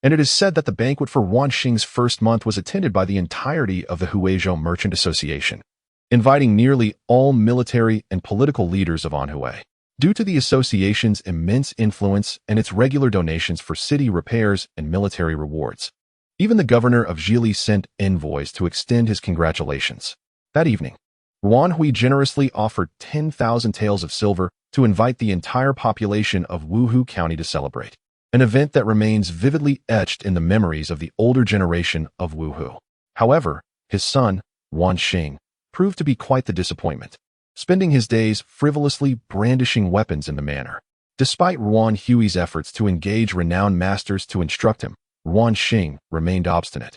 And it is said that the banquet for Wan Xing's first month was attended by the entirety of the Huizhou Merchant Association, inviting nearly all military and political leaders of Anhui. Due to the association's immense influence and its regular donations for city repairs and military rewards, even the governor of Jili sent envoys to extend his congratulations. That evening, Wan Hui generously offered 10,000 taels of silver to invite the entire population of Wuhu County to celebrate, an event that remains vividly etched in the memories of the older generation of Wuhu. However, his son, Wan Xing, proved to be quite the disappointment, spending his days frivolously brandishing weapons in the manner. Despite Wan Hui's efforts to engage renowned masters to instruct him, Wan Xing remained obstinate,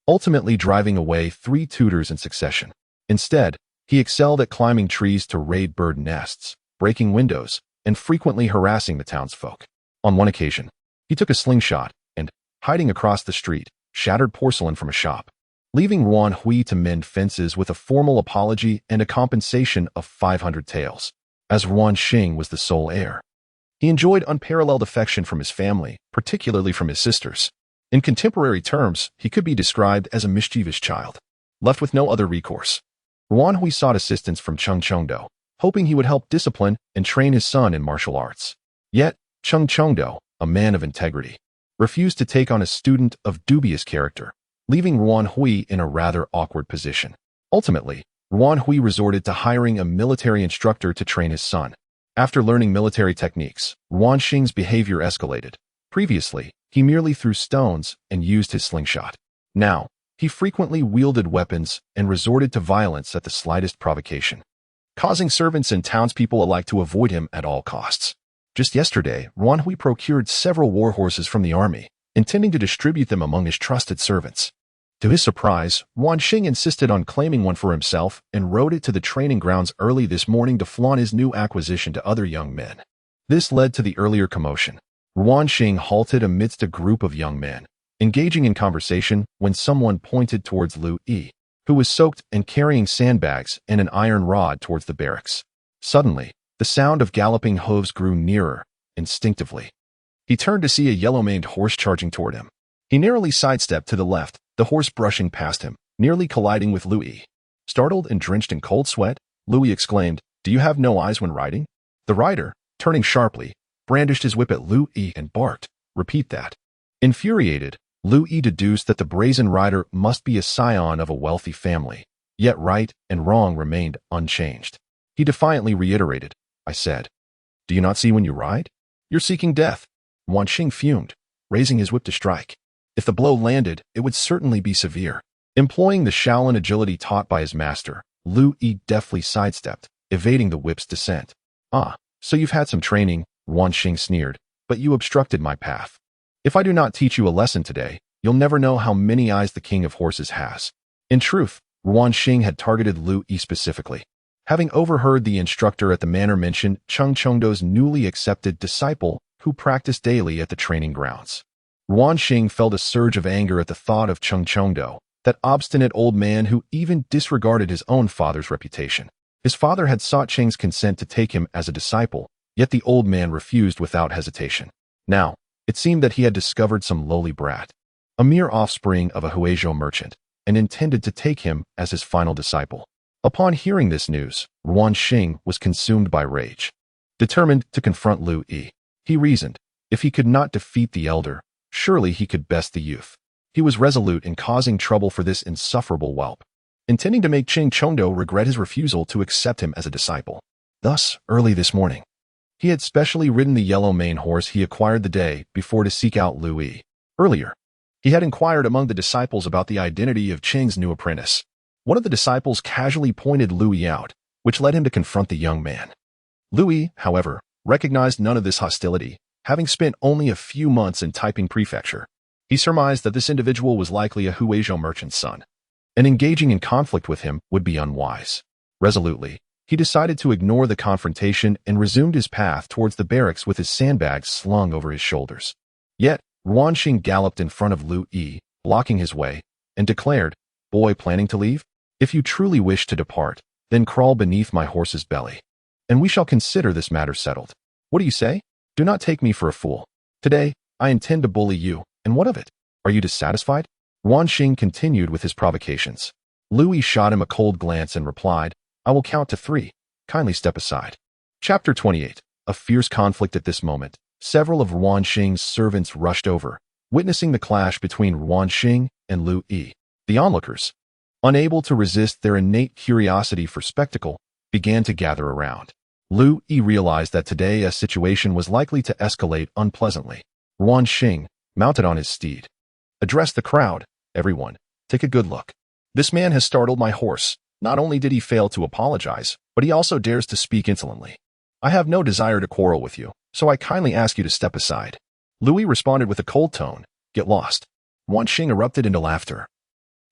ultimately driving away 3 tutors in succession. Instead, he excelled at climbing trees to raid bird nests, breaking windows, and frequently harassing the townsfolk. On one occasion, he took a slingshot and, hiding across the street, shattered porcelain from a shop, leaving Wan Hui to mend fences with a formal apology and a compensation of 500 taels. As Wan Xing was the sole heir, he enjoyed unparalleled affection from his family, particularly from his sisters. In contemporary terms, he could be described as a mischievous child, left with no other recourse. Wan Hui sought assistance from Chongzhen, hoping he would help discipline and train his son in martial arts. Yet, Chongzhen, a man of integrity, refused to take on a student of dubious character, leaving Wan Hui in a rather awkward position. Ultimately, Wan Hui resorted to hiring a military instructor to train his son. After learning military techniques, Wan Xing's behavior escalated. Previously, he merely threw stones and used his slingshot. Now, he frequently wielded weapons and resorted to violence at the slightest provocation, causing servants and townspeople alike to avoid him at all costs. Just yesterday, Wan Hui procured several war horses from the army, intending to distribute them among his trusted servants. To his surprise, Wan Xing insisted on claiming one for himself and rode it to the training grounds early this morning to flaunt his new acquisition to other young men. This led to the earlier commotion. Wan Xing halted amidst a group of young men, engaging in conversation when someone pointed towards Liu Yi, who was soaked and carrying sandbags and an iron rod towards the barracks. Suddenly, the sound of galloping hooves grew nearer, instinctively. He turned to see a yellow-maned horse charging toward him. He narrowly sidestepped to the left, the horse brushing past him, nearly colliding with Liu Yi. Startled and drenched in cold sweat, Liu Yi exclaimed, "Do you have no eyes when riding?" The rider, turning sharply, brandished his whip at Liu Yi and barked, "Repeat that." Infuriated, Liu Yi deduced that the brazen rider must be a scion of a wealthy family, Yet right and wrong remained unchanged. He defiantly reiterated, I said, "Do you not see when you ride? You're seeking death." Yuan Xing fumed, raising his whip to strike. If the blow landed, it would certainly be severe. Employing the Shaolin agility taught by his master, Liu Yi deftly sidestepped, evading the whip's descent. "Ah, so you've had some training," Yuan Xing sneered, "but you obstructed my path. If I do not teach you a lesson today, you'll never know how many eyes the king of horses has." In truth, Yuan Xing had targeted Liu Yi specifically. Having overheard the instructor at the manor mention Cheng Chengdo's newly accepted disciple who practiced daily at the training grounds. Yuan Xing felt a surge of anger at the thought of Cheng Chengdo, that obstinate old man who even disregarded his own father's reputation. His father had sought Cheng's consent to take him as a disciple, yet the old man refused without hesitation. Now, it seemed that he had discovered some lowly brat, a mere offspring of a Huizhou merchant, and intended to take him as his final disciple. Upon hearing this news, Yuan Xing was consumed by rage. Determined to confront Liu Yi, he reasoned, if he could not defeat the elder, surely he could best the youth. He was resolute in causing trouble for this insufferable whelp, intending to make Cheng Chengdo regret his refusal to accept him as a disciple. Thus, early this morning, he had specially ridden the yellow mane horse he acquired the day before to seek out Liu Yi. Earlier, he had inquired among the disciples about the identity of Cheng's new apprentice. One of the disciples casually pointed Liu Yi out, which led him to confront the young man. Liu Yi, however, recognized none of this hostility, having spent only a few months in Taiping Prefecture. He surmised that this individual was likely a Huizhou merchant's son, and engaging in conflict with him would be unwise. Resolutely, he decided to ignore the confrontation and resumed his path towards the barracks with his sandbags slung over his shoulders. Yet, Yuan Xing galloped in front of Liu Yi, blocking his way, and declared, "Boy, planning to leave? If you truly wish to depart, then crawl beneath my horse's belly, and we shall consider this matter settled. What do you say? Do not take me for a fool. Today, I intend to bully you, and what of it? Are you dissatisfied?" Yuan Xing continued with his provocations. Liu Yi shot him a cold glance and replied, "I will count to 3. Kindly step aside." Chapter 28. A fierce conflict. At this moment, several of Yuan Xing's servants rushed over, witnessing the clash between Yuan Xing and Liu Yi. The onlookers, unable to resist their innate curiosity for spectacle, began to gather around. Liu Yi realized that today a situation was likely to escalate unpleasantly. Yuan Xing, mounted on his steed, addressed the crowd, "Everyone, take a good look. This man has startled my horse. Not only did he fail to apologize, but he also dares to speak insolently. I have no desire to quarrel with you, so I kindly ask you to step aside." Liu Yi responded with a cold tone, "Get lost." Yuan Xing erupted into laughter,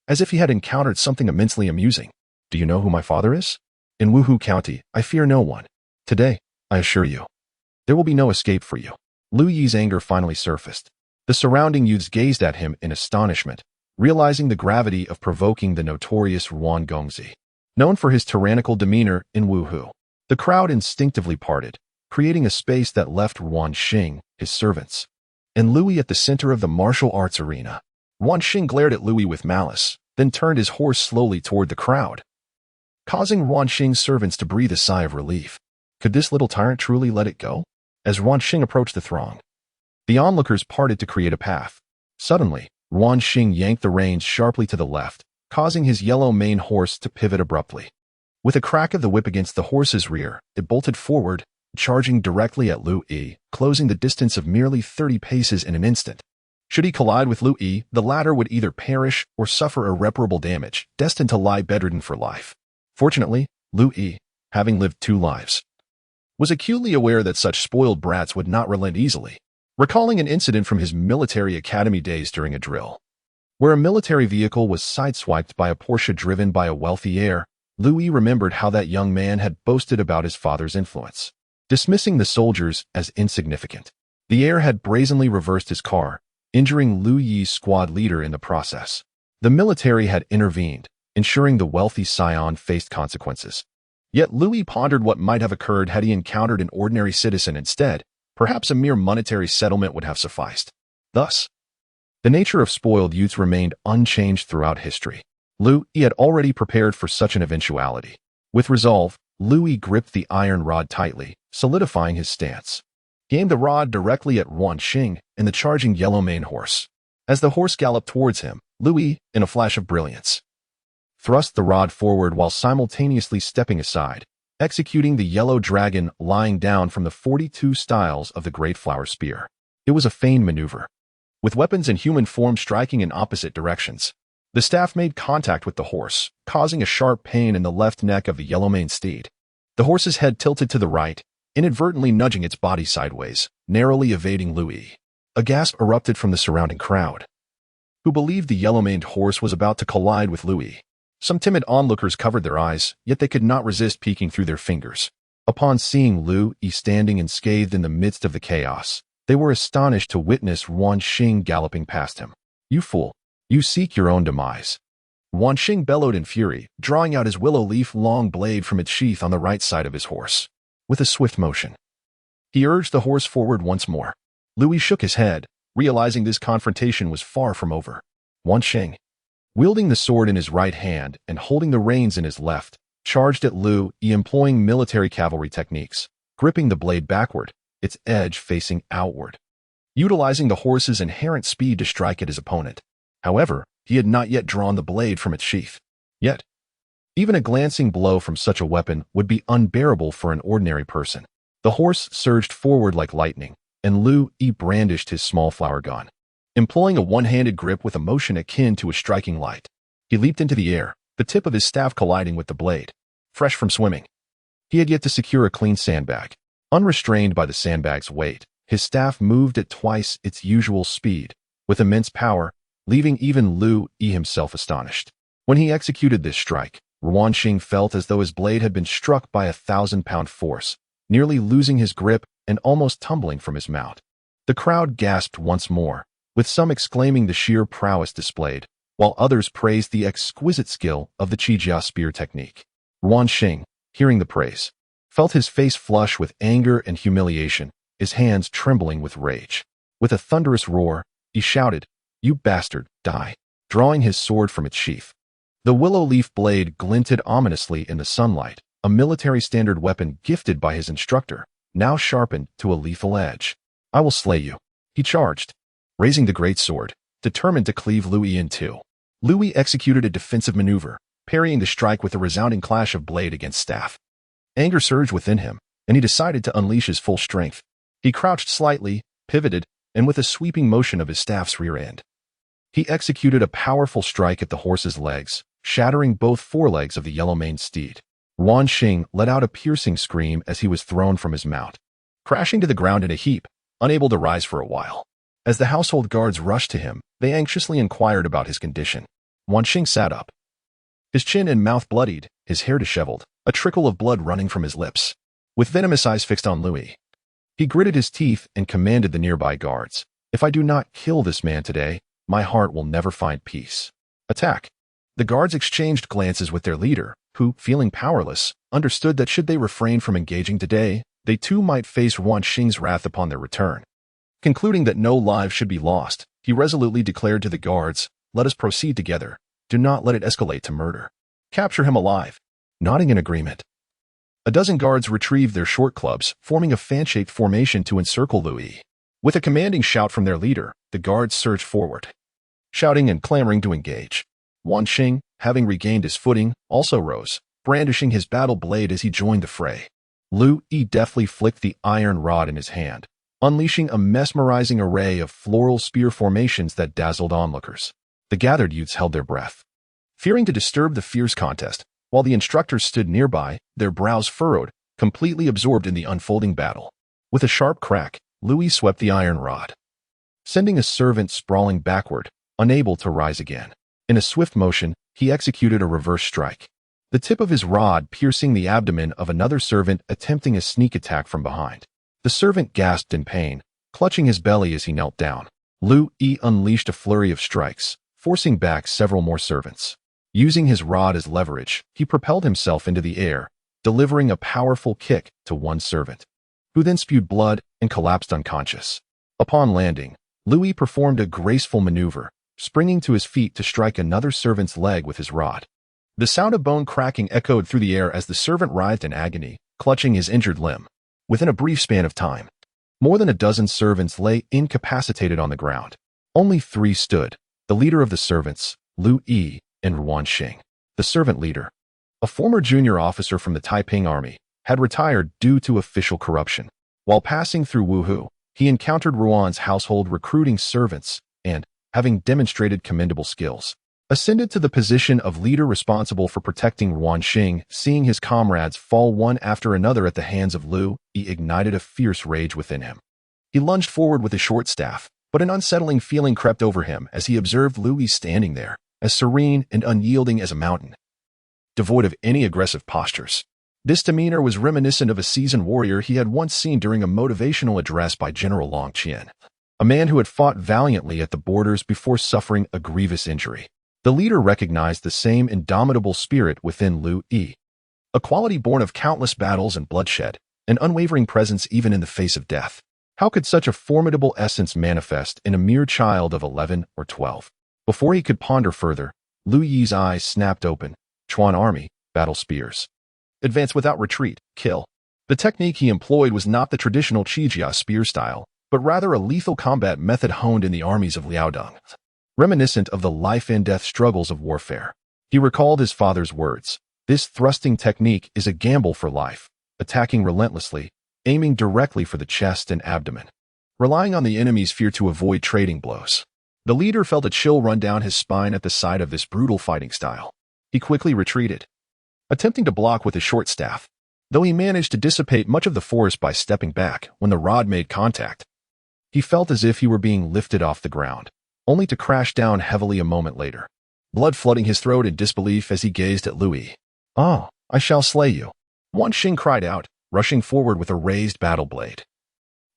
as if he had encountered something immensely amusing. "Do you know who my father is? In Wuhu County, I fear no one. Today, I assure you, there will be no escape for you." Liu Yi's anger finally surfaced. The surrounding youths gazed at him in astonishment, realizing the gravity of provoking the notorious Yuan Gongzi, known for his tyrannical demeanor in Wuhu. The crowd instinctively parted, creating a space that left Yuan Xing, his servants, and Liu Yi at the center of the martial arts arena. Yuan Xing glared at Liu Yi with malice, then turned his horse slowly toward the crowd, causing Yuan Xing's servants to breathe a sigh of relief. Could this little tyrant truly let it go? As Yuan Xing approached the throng, the onlookers parted to create a path. Suddenly, Yuan Xing yanked the reins sharply to the left, causing his yellow mane horse to pivot abruptly. With a crack of the whip against the horse's rear, it bolted forward, charging directly at Liu Yi, closing the distance of merely 30 paces in an instant. Should he collide with Liu Yi, the latter would either perish or suffer irreparable damage, destined to lie bedridden for life. Fortunately, Liu Yi, having lived 2 lives, was acutely aware that such spoiled brats would not relent easily. Recalling an incident from his military academy days during a drill, where a military vehicle was sideswiped by a Porsche driven by a wealthy heir, Liu Yi remembered how that young man had boasted about his father's influence, dismissing the soldiers as insignificant. The heir had brazenly reversed his car, injuring Liu Yi's squad leader in the process. The military had intervened, ensuring the wealthy scion faced consequences. Yet Liu Yi pondered what might have occurred had he encountered an ordinary citizen instead. Perhaps a mere monetary settlement would have sufficed. Thus, the nature of spoiled youths remained unchanged throughout history. Liu Yi had already prepared for such an eventuality. With resolve, Liu Yi gripped the iron rod tightly, solidifying his stance. He aimed the rod directly at Yuan Xing and the charging yellow mane horse. As the horse galloped towards him, Liu Yi, in a flash of brilliance, thrust the rod forward while simultaneously stepping aside, executing the yellow dragon lying down from the 42 styles of the Great Flower Spear. It was a feigned maneuver, with weapons in human form striking in opposite directions. The staff made contact with the horse, causing a sharp pain in the left neck of the yellow-maned steed. The horse's head tilted to the right, inadvertently nudging its body sideways, narrowly evading Liu Yi. A gasp erupted from the surrounding crowd, who believed the yellow-maned horse was about to collide with Liu Yi. Some timid onlookers covered their eyes, yet they could not resist peeking through their fingers. Upon seeing Liu Yi standing unscathed in the midst of the chaos, they were astonished to witness Yuan Xing galloping past him. "You fool! You seek your own demise." Yuan Xing bellowed in fury, drawing out his willow leaf-long blade from its sheath on the right side of his horse. With a swift motion, he urged the horse forward once more. Liu Yi shook his head, realizing this confrontation was far from over. Yuan Xing, wielding the sword in his right hand and holding the reins in his left, charged at Liu Yi, employing military cavalry techniques, gripping the blade backward, its edge facing outward, utilizing the horse's inherent speed to strike at his opponent. However, he had not yet drawn the blade from its sheath. Yet, even a glancing blow from such a weapon would be unbearable for an ordinary person. The horse surged forward like lightning, and Liu Yi brandished his small flower gun. Employing a one-handed grip with a motion akin to a striking light, he leaped into the air, the tip of his staff colliding with the blade. Fresh from swimming, he had yet to secure a clean sandbag. Unrestrained by the sandbag's weight, his staff moved at twice its usual speed, with immense power, leaving even Liu Yi himself astonished. When he executed this strike, Yuan Xing felt as though his blade had been struck by 1,000-pound force, nearly losing his grip and almost tumbling from his mount. The crowd gasped once more, with some exclaiming the sheer prowess displayed, while others praised the exquisite skill of the Qingyi spear technique. Yuan Xing, hearing the praise, felt his face flush with anger and humiliation, his hands trembling with rage. With a thunderous roar, he shouted, "You bastard, die!" drawing his sword from its sheath. The willow leaf blade glinted ominously in the sunlight, a military standard weapon gifted by his instructor, now sharpened to a lethal edge. "I will slay you," he charged, raising the great sword, determined to cleave Liu Yi in two. Liu Yi executed a defensive maneuver, parrying the strike with a resounding clash of blade against staff. Anger surged within him, and he decided to unleash his full strength. He crouched slightly, pivoted, and with a sweeping motion of his staff's rear end, he executed a powerful strike at the horse's legs, shattering both forelegs of the yellow-maned steed. Yuan Xing let out a piercing scream as he was thrown from his mount, crashing to the ground in a heap, unable to rise for a while. As the household guards rushed to him, they anxiously inquired about his condition. Yuan Xing sat up, his chin and mouth bloodied, his hair disheveled, a trickle of blood running from his lips. With venomous eyes fixed on Liu Yi, he gritted his teeth and commanded the nearby guards, "If I do not kill this man today, my heart will never find peace. Attack!" The guards exchanged glances with their leader, who, feeling powerless, understood that should they refrain from engaging today, they too might face Yuan Xing's wrath upon their return. Concluding that no lives should be lost, he resolutely declared to the guards, "Let us proceed together. Do not let it escalate to murder. Capture him alive." Nodding in agreement, a dozen guards retrieved their short clubs, forming a fan-shaped formation to encircle Liu Yi. With a commanding shout from their leader, the guards surged forward, shouting and clamoring to engage. Yuan Xing, having regained his footing, also rose, brandishing his battle blade as he joined the fray. Liu Yi deftly flicked the iron rod in his hand, unleashing a mesmerizing array of floral spear formations that dazzled onlookers. The gathered youths held their breath, fearing to disturb the fierce contest, while the instructors stood nearby, their brows furrowed, completely absorbed in the unfolding battle. With a sharp crack, Liu Yi swept the iron rod, sending a servant sprawling backward, unable to rise again. In a swift motion, he executed a reverse strike, the tip of his rod piercing the abdomen of another servant attempting a sneak attack from behind. The servant gasped in pain, clutching his belly as he knelt down. Liu Yi unleashed a flurry of strikes, forcing back several more servants. Using his rod as leverage, he propelled himself into the air, delivering a powerful kick to one servant, who then spewed blood and collapsed unconscious. Upon landing, Liu Yi performed a graceful maneuver, springing to his feet to strike another servant's leg with his rod. The sound of bone cracking echoed through the air as the servant writhed in agony, clutching his injured limb. Within a brief span of time, more than a dozen servants lay incapacitated on the ground. Only three stood, the leader of the servants, Liu Yi, and Yuan Xing. the servant leader, a former junior officer from the Taiping Army, had retired due to official corruption. While passing through Wuhu, he encountered Ruan's household recruiting servants and, having demonstrated commendable skills, ascended to the position of leader responsible for protecting Ruanxing. Seeing his comrades fall one after another at the hands of Liu Yi ignited a fierce rage within him. He lunged forward with his short staff, but an unsettling feeling crept over him as he observed Liu Yi standing there, as serene and unyielding as a mountain, devoid of any aggressive postures. This demeanor was reminiscent of a seasoned warrior he had once seen during a motivational address by General Long Qian, a man who had fought valiantly at the borders before suffering a grievous injury. The leader recognized the same indomitable spirit within Liu Yi, a quality born of countless battles and bloodshed, an unwavering presence even in the face of death. How could such a formidable essence manifest in a mere child of 11 or 12? Before he could ponder further, Liu Yi's eyes snapped open. Chuan Army, battle spears. Advance without retreat, kill. The technique he employed was not the traditional Qingyi spear style, but rather a lethal combat method honed in the armies of Liaodong, reminiscent of the life-and-death struggles of warfare. He recalled his father's words. This thrusting technique is a gamble for life, attacking relentlessly, aiming directly for the chest and abdomen, relying on the enemy's fear to avoid trading blows. The leader felt a chill run down his spine at the sight of this brutal fighting style. He quickly retreated, attempting to block with his short staff, though he managed to dissipate much of the force by stepping back when the rod made contact. He felt as if he were being lifted off the ground, only to crash down heavily a moment later, blood flooding his throat in disbelief as he gazed at Liu Yi. "Ah, I shall slay you," Wanxing cried out, rushing forward with a raised battle blade,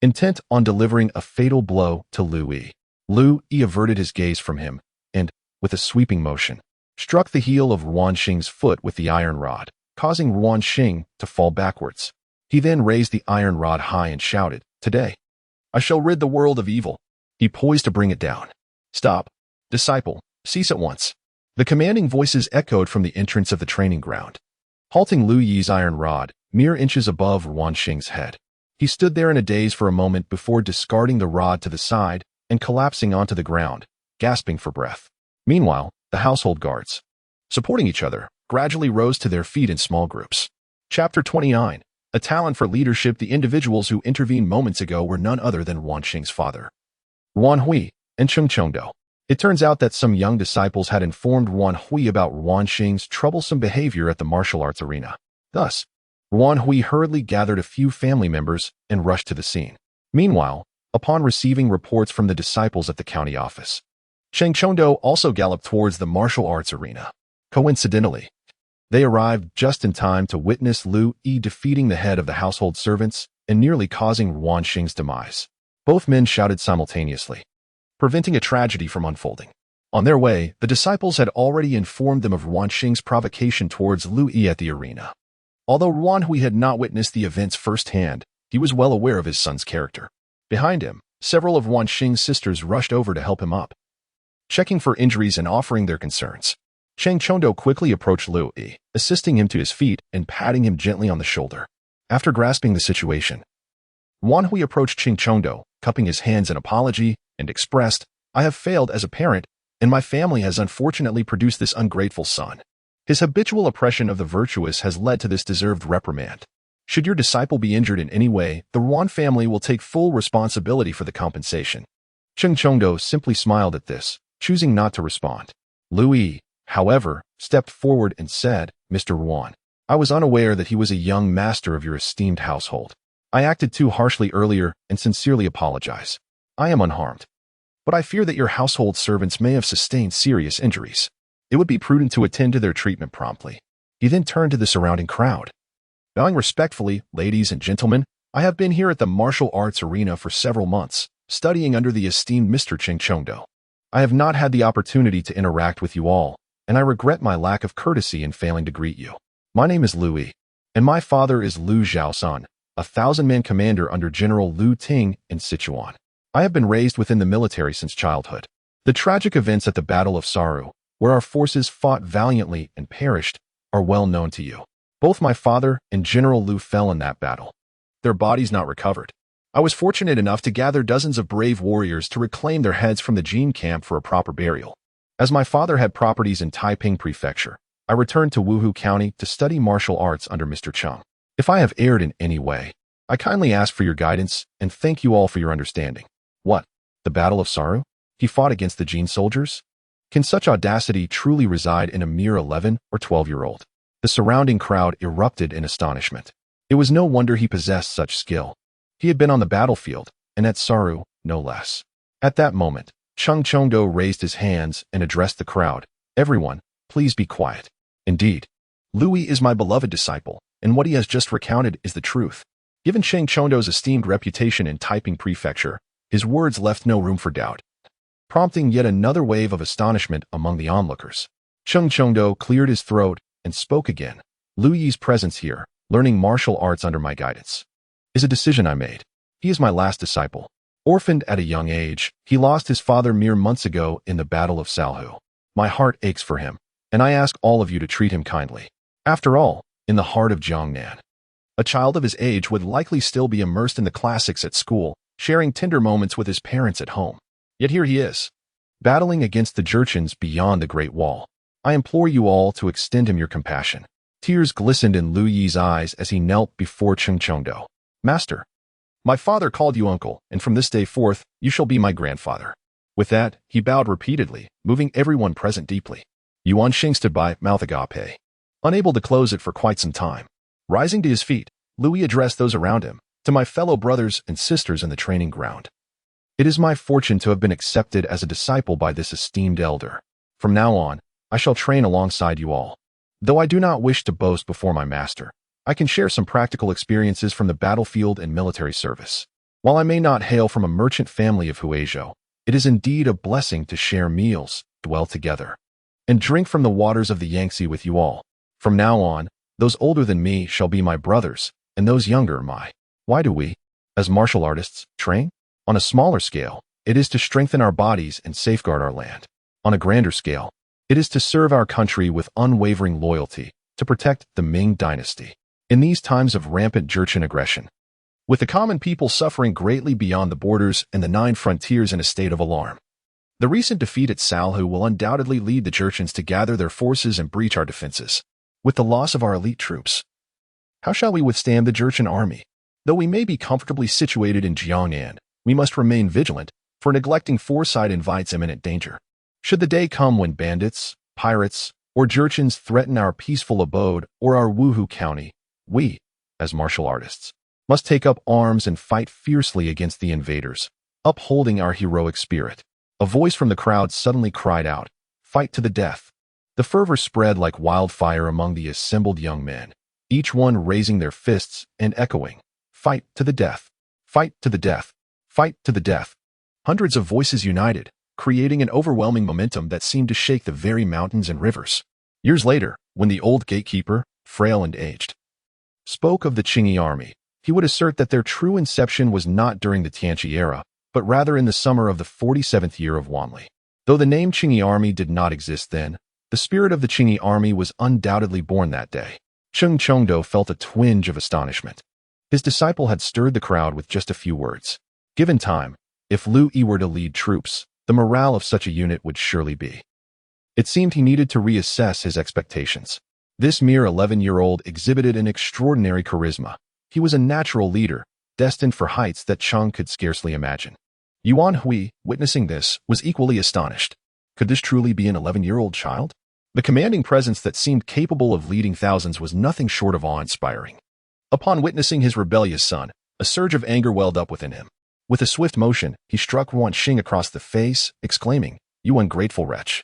intent on delivering a fatal blow to Liu Yi. Liu Yi averted his gaze from him and, with a sweeping motion, struck the heel of Ruanxing's foot with the iron rod, causing Ruanxing to fall backwards. He then raised the iron rod high and shouted, "Today, I shall rid the world of evil." He poised to bring it down. "Stop, disciple, cease at once." The commanding voices echoed from the entrance of the training ground, halting Liu Yi's iron rod mere inches above Ruanxing's head. He stood there in a daze for a moment before discarding the rod to the side and collapsing onto the ground, gasping for breath. Meanwhile, the household guards, supporting each other, gradually rose to their feet in small groups. Chapter 29. A talent for leadership. The individuals who intervened moments ago were none other than Ruanxing's father, Ruan Hui, and Cheng Chongdo. It turns out that some young disciples had informed Ruan Hui about Ruanxing's troublesome behavior at the martial arts arena. Thus, Ruan Hui hurriedly gathered a few family members and rushed to the scene. Meanwhile, upon receiving reports from the disciples at the county office, Cheng Chongdo also galloped towards the martial arts arena. Coincidentally, they arrived just in time to witness Liu Yi defeating the head of the household servants and nearly causing Ruanxing's demise. Both men shouted simultaneously, preventing a tragedy from unfolding. On their way, the disciples had already informed them of Ruanxing's provocation towards Liu Yi at the arena. Although Ruan Hui had not witnessed the events firsthand, he was well aware of his son's character. Behind him, several of Ruanxing's sisters rushed over to help him up, checking for injuries and offering their concerns. Cheng Chongdo quickly approached Liu Yi, assisting him to his feet and patting him gently on the shoulder. After grasping the situation, Ruan Hui approached Cheng Chongdo, cupping his hands in apology, and expressed, "I have failed as a parent, and my family has unfortunately produced this ungrateful son. His habitual oppression of the virtuous has led to this deserved reprimand. Should your disciple be injured in any way, the Ruan family will take full responsibility for the compensation." Cheng Chongdo simply smiled at this, choosing not to respond. Liu Yi, however, stepped forward and said, "Mr. Ruan, I was unaware that he was a young master of your esteemed household. I acted too harshly earlier and sincerely apologize. I am unharmed, but I fear that your household servants may have sustained serious injuries. It would be prudent to attend to their treatment promptly." He then turned to the surrounding crowd. "Bowing respectfully, ladies and gentlemen, I have been here at the martial arts arena for several months, studying under the esteemed Mr. Cheng Chongdo. I have not had the opportunity to interact with you all, and I regret my lack of courtesy in failing to greet you. My name is Liu Yi, and my father is Liu Zhaosan, a 1,000-man commander under General Liu Ting in Sichuan. I have been raised within the military since childhood. The tragic events at the Battle of Sarhū, where our forces fought valiantly and perished, are well known to you. Both my father and General Liu fell in that battle, their bodies not recovered. I was fortunate enough to gather dozens of brave warriors to reclaim their heads from the Jin camp for a proper burial. As my father had properties in Taiping Prefecture, I returned to Wuhu County to study martial arts under Mr. Cheng. If I have erred in any way, I kindly ask for your guidance and thank you all for your understanding. What? The Battle of Sarhū? He fought against the Jin soldiers? Can such audacity truly reside in a mere 11 or 12-year-old? The surrounding crowd erupted in astonishment. It was no wonder he possessed such skill. He had been on the battlefield, and at Sarhū, no less. At that moment, Cheng Chongdo raised his hands and addressed the crowd. Everyone, please be quiet. Indeed, Liu Yi is my beloved disciple, and what he has just recounted is the truth. Given Cheng Chongdo's esteemed reputation in Taiping Prefecture, his words left no room for doubt, prompting yet another wave of astonishment among the onlookers. Cheng Chongdo cleared his throat and spoke again. Liu Yi's presence here, learning martial arts under my guidance, is a decision I made. He is my last disciple. Orphaned at a young age, he lost his father mere months ago in the Battle of Sarhū. My heart aches for him, and I ask all of you to treat him kindly. After all, in the heart of Jiangnan, a child of his age would likely still be immersed in the classics at school, sharing tender moments with his parents at home. Yet here he is, battling against the Jurchens beyond the Great Wall. I implore you all to extend him your compassion. Tears glistened in Liu Yi's eyes as he knelt before Cheng Chongdo. Master, my father called you uncle, and from this day forth, you shall be my grandfather. With that, he bowed repeatedly, moving everyone present deeply. Yuan Chonghuan stood by, mouth agape, unable to close it for quite some time. Rising to his feet, Liu Yi addressed those around him. To my fellow brothers and sisters in the training ground, it is my fortune to have been accepted as a disciple by this esteemed elder. From now on, I shall train alongside you all. Though I do not wish to boast before my master, I can share some practical experiences from the battlefield and military service. While I may not hail from a merchant family of Huizhou, it is indeed a blessing to share meals, dwell together, and drink from the waters of the Yangtze with you all. From now on, those older than me shall be my brothers, and those younger my. Why do we, as martial artists, train? On a smaller scale, it is to strengthen our bodies and safeguard our land. On a grander scale, it is to serve our country with unwavering loyalty, to protect the Ming Dynasty. In these times of rampant Jurchen aggression, with the common people suffering greatly beyond the borders and the 9 frontiers in a state of alarm, the recent defeat at Sarhū will undoubtedly lead the Jurchens to gather their forces and breach our defenses. With the loss of our elite troops, how shall we withstand the Jurchen army? Though we may be comfortably situated in Jiangnan, we must remain vigilant, for neglecting foresight invites imminent danger. Should the day come when bandits, pirates, or Jurchens threaten our peaceful abode or our Wuhu County, we, as martial artists, must take up arms and fight fiercely against the invaders, upholding our heroic spirit. A voice from the crowd suddenly cried out, "Fight to the death." The fervor spread like wildfire among the assembled young men, each one raising their fists and echoing, "Fight to the death! Fight to the death! Fight to the death!" Hundreds of voices united, creating an overwhelming momentum that seemed to shake the very mountains and rivers. Years later, when the old gatekeeper, frail and aged, spoke of the Qingyi Army, he would assert that their true inception was not during the Tianqi era, but rather in the summer of the 47th year of Wanli. Though the name Qingyi Army did not exist then, the spirit of the Qingyi Army was undoubtedly born that day. Cheng Chongdo felt a twinge of astonishment. His disciple had stirred the crowd with just a few words. Given time, if Liu Yi were to lead troops, the morale of such a unit would surely be. It seemed he needed to reassess his expectations. This mere 11-year-old exhibited an extraordinary charisma. He was a natural leader, destined for heights that Cheng could scarcely imagine. Yuan Hui, witnessing this, was equally astonished. Could this truly be an 11-year-old child? The commanding presence that seemed capable of leading thousands was nothing short of awe-inspiring. Upon witnessing his rebellious son, a surge of anger welled up within him. With a swift motion, he struck Yuan Xing across the face, exclaiming, "You ungrateful wretch!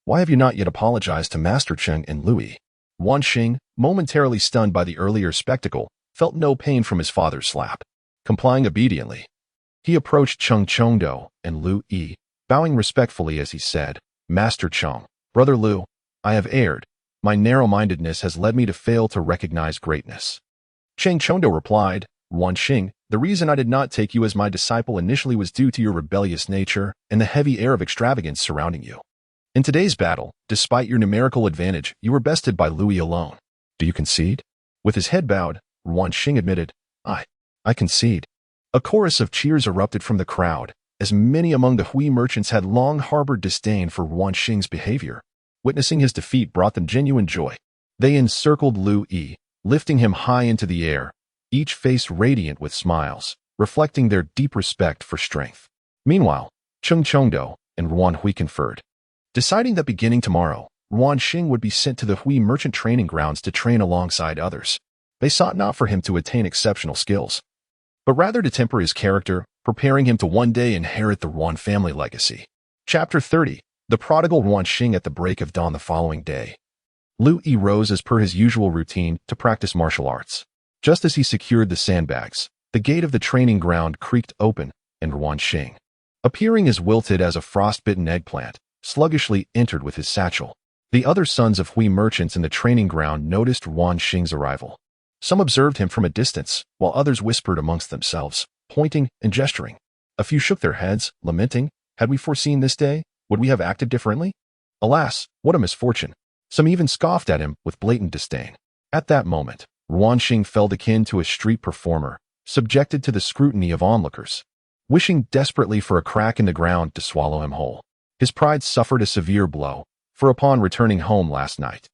Why have you not yet apologized to Master Cheng and Liu Yi?" Yuan Xing, momentarily stunned by the earlier spectacle, felt no pain from his father's slap. Complying obediently, he approached Cheng Chongdo and Liu Yi, bowing respectfully as he said, "Master Cheng, Brother Liu, I have erred. My narrow-mindedness has led me to fail to recognize greatness." Cheng Chongdo replied, "Yuan Xing, the reason I did not take you as my disciple initially was due to your rebellious nature and the heavy air of extravagance surrounding you. In today's battle, despite your numerical advantage, you were bested by Liu Yi alone. Do you concede?" With his head bowed, Yuan Xing admitted, I concede." A chorus of cheers erupted from the crowd, as many among the Hui merchants had long harbored disdain for Yuan Xing's behavior. Witnessing his defeat brought them genuine joy. They encircled Liu Yi, lifting him high into the air, each face radiant with smiles, reflecting their deep respect for strength. Meanwhile, Chongzhen and Wanli conferred, deciding that beginning tomorrow, Wanxing would be sent to the Hui merchant training grounds to train alongside others. They sought not for him to attain exceptional skills, but rather to temper his character, preparing him to one day inherit the Yuan family legacy. Chapter 30. The prodigal Wanxing at the break of dawn the following day. Liu Yi rose as per his usual routine to practice martial arts. Just as he secured the sandbags, the gate of the training ground creaked open, and Wanxing, appearing as wilted as a frostbitten eggplant, sluggishly entered with his satchel. The other sons of Hui merchants in the training ground noticed Wanxing's arrival. Some observed him from a distance, while others whispered amongst themselves, pointing and gesturing. A few shook their heads, lamenting, "Had we foreseen this day, would we have acted differently? Alas, what a misfortune!" Some even scoffed at him with blatant disdain. At that moment, Wanxing felt akin to a street performer, subjected to the scrutiny of onlookers, wishing desperately for a crack in the ground to swallow him whole. His pride suffered a severe blow, for upon returning home last night,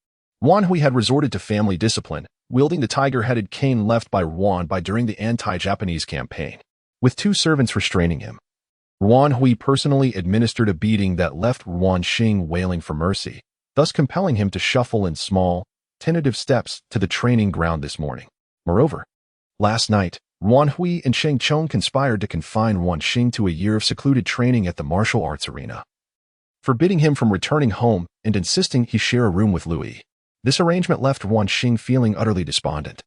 Wanli had resorted to family discipline, wielding the tiger-headed cane left by Wanli during the anti-Japanese campaign, with 2 servants restraining him. Wanli personally administered a beating that left Wanxing wailing for mercy, thus compelling him to shuffle in small, tentative steps to the training ground this morning. Moreover, last night, Wanli and Sheng Chong conspired to confine Wanxing to a year of secluded training at the martial arts arena, forbidding him from returning home and insisting he share a room with Liu Yi. This arrangement left Wanxing feeling utterly despondent.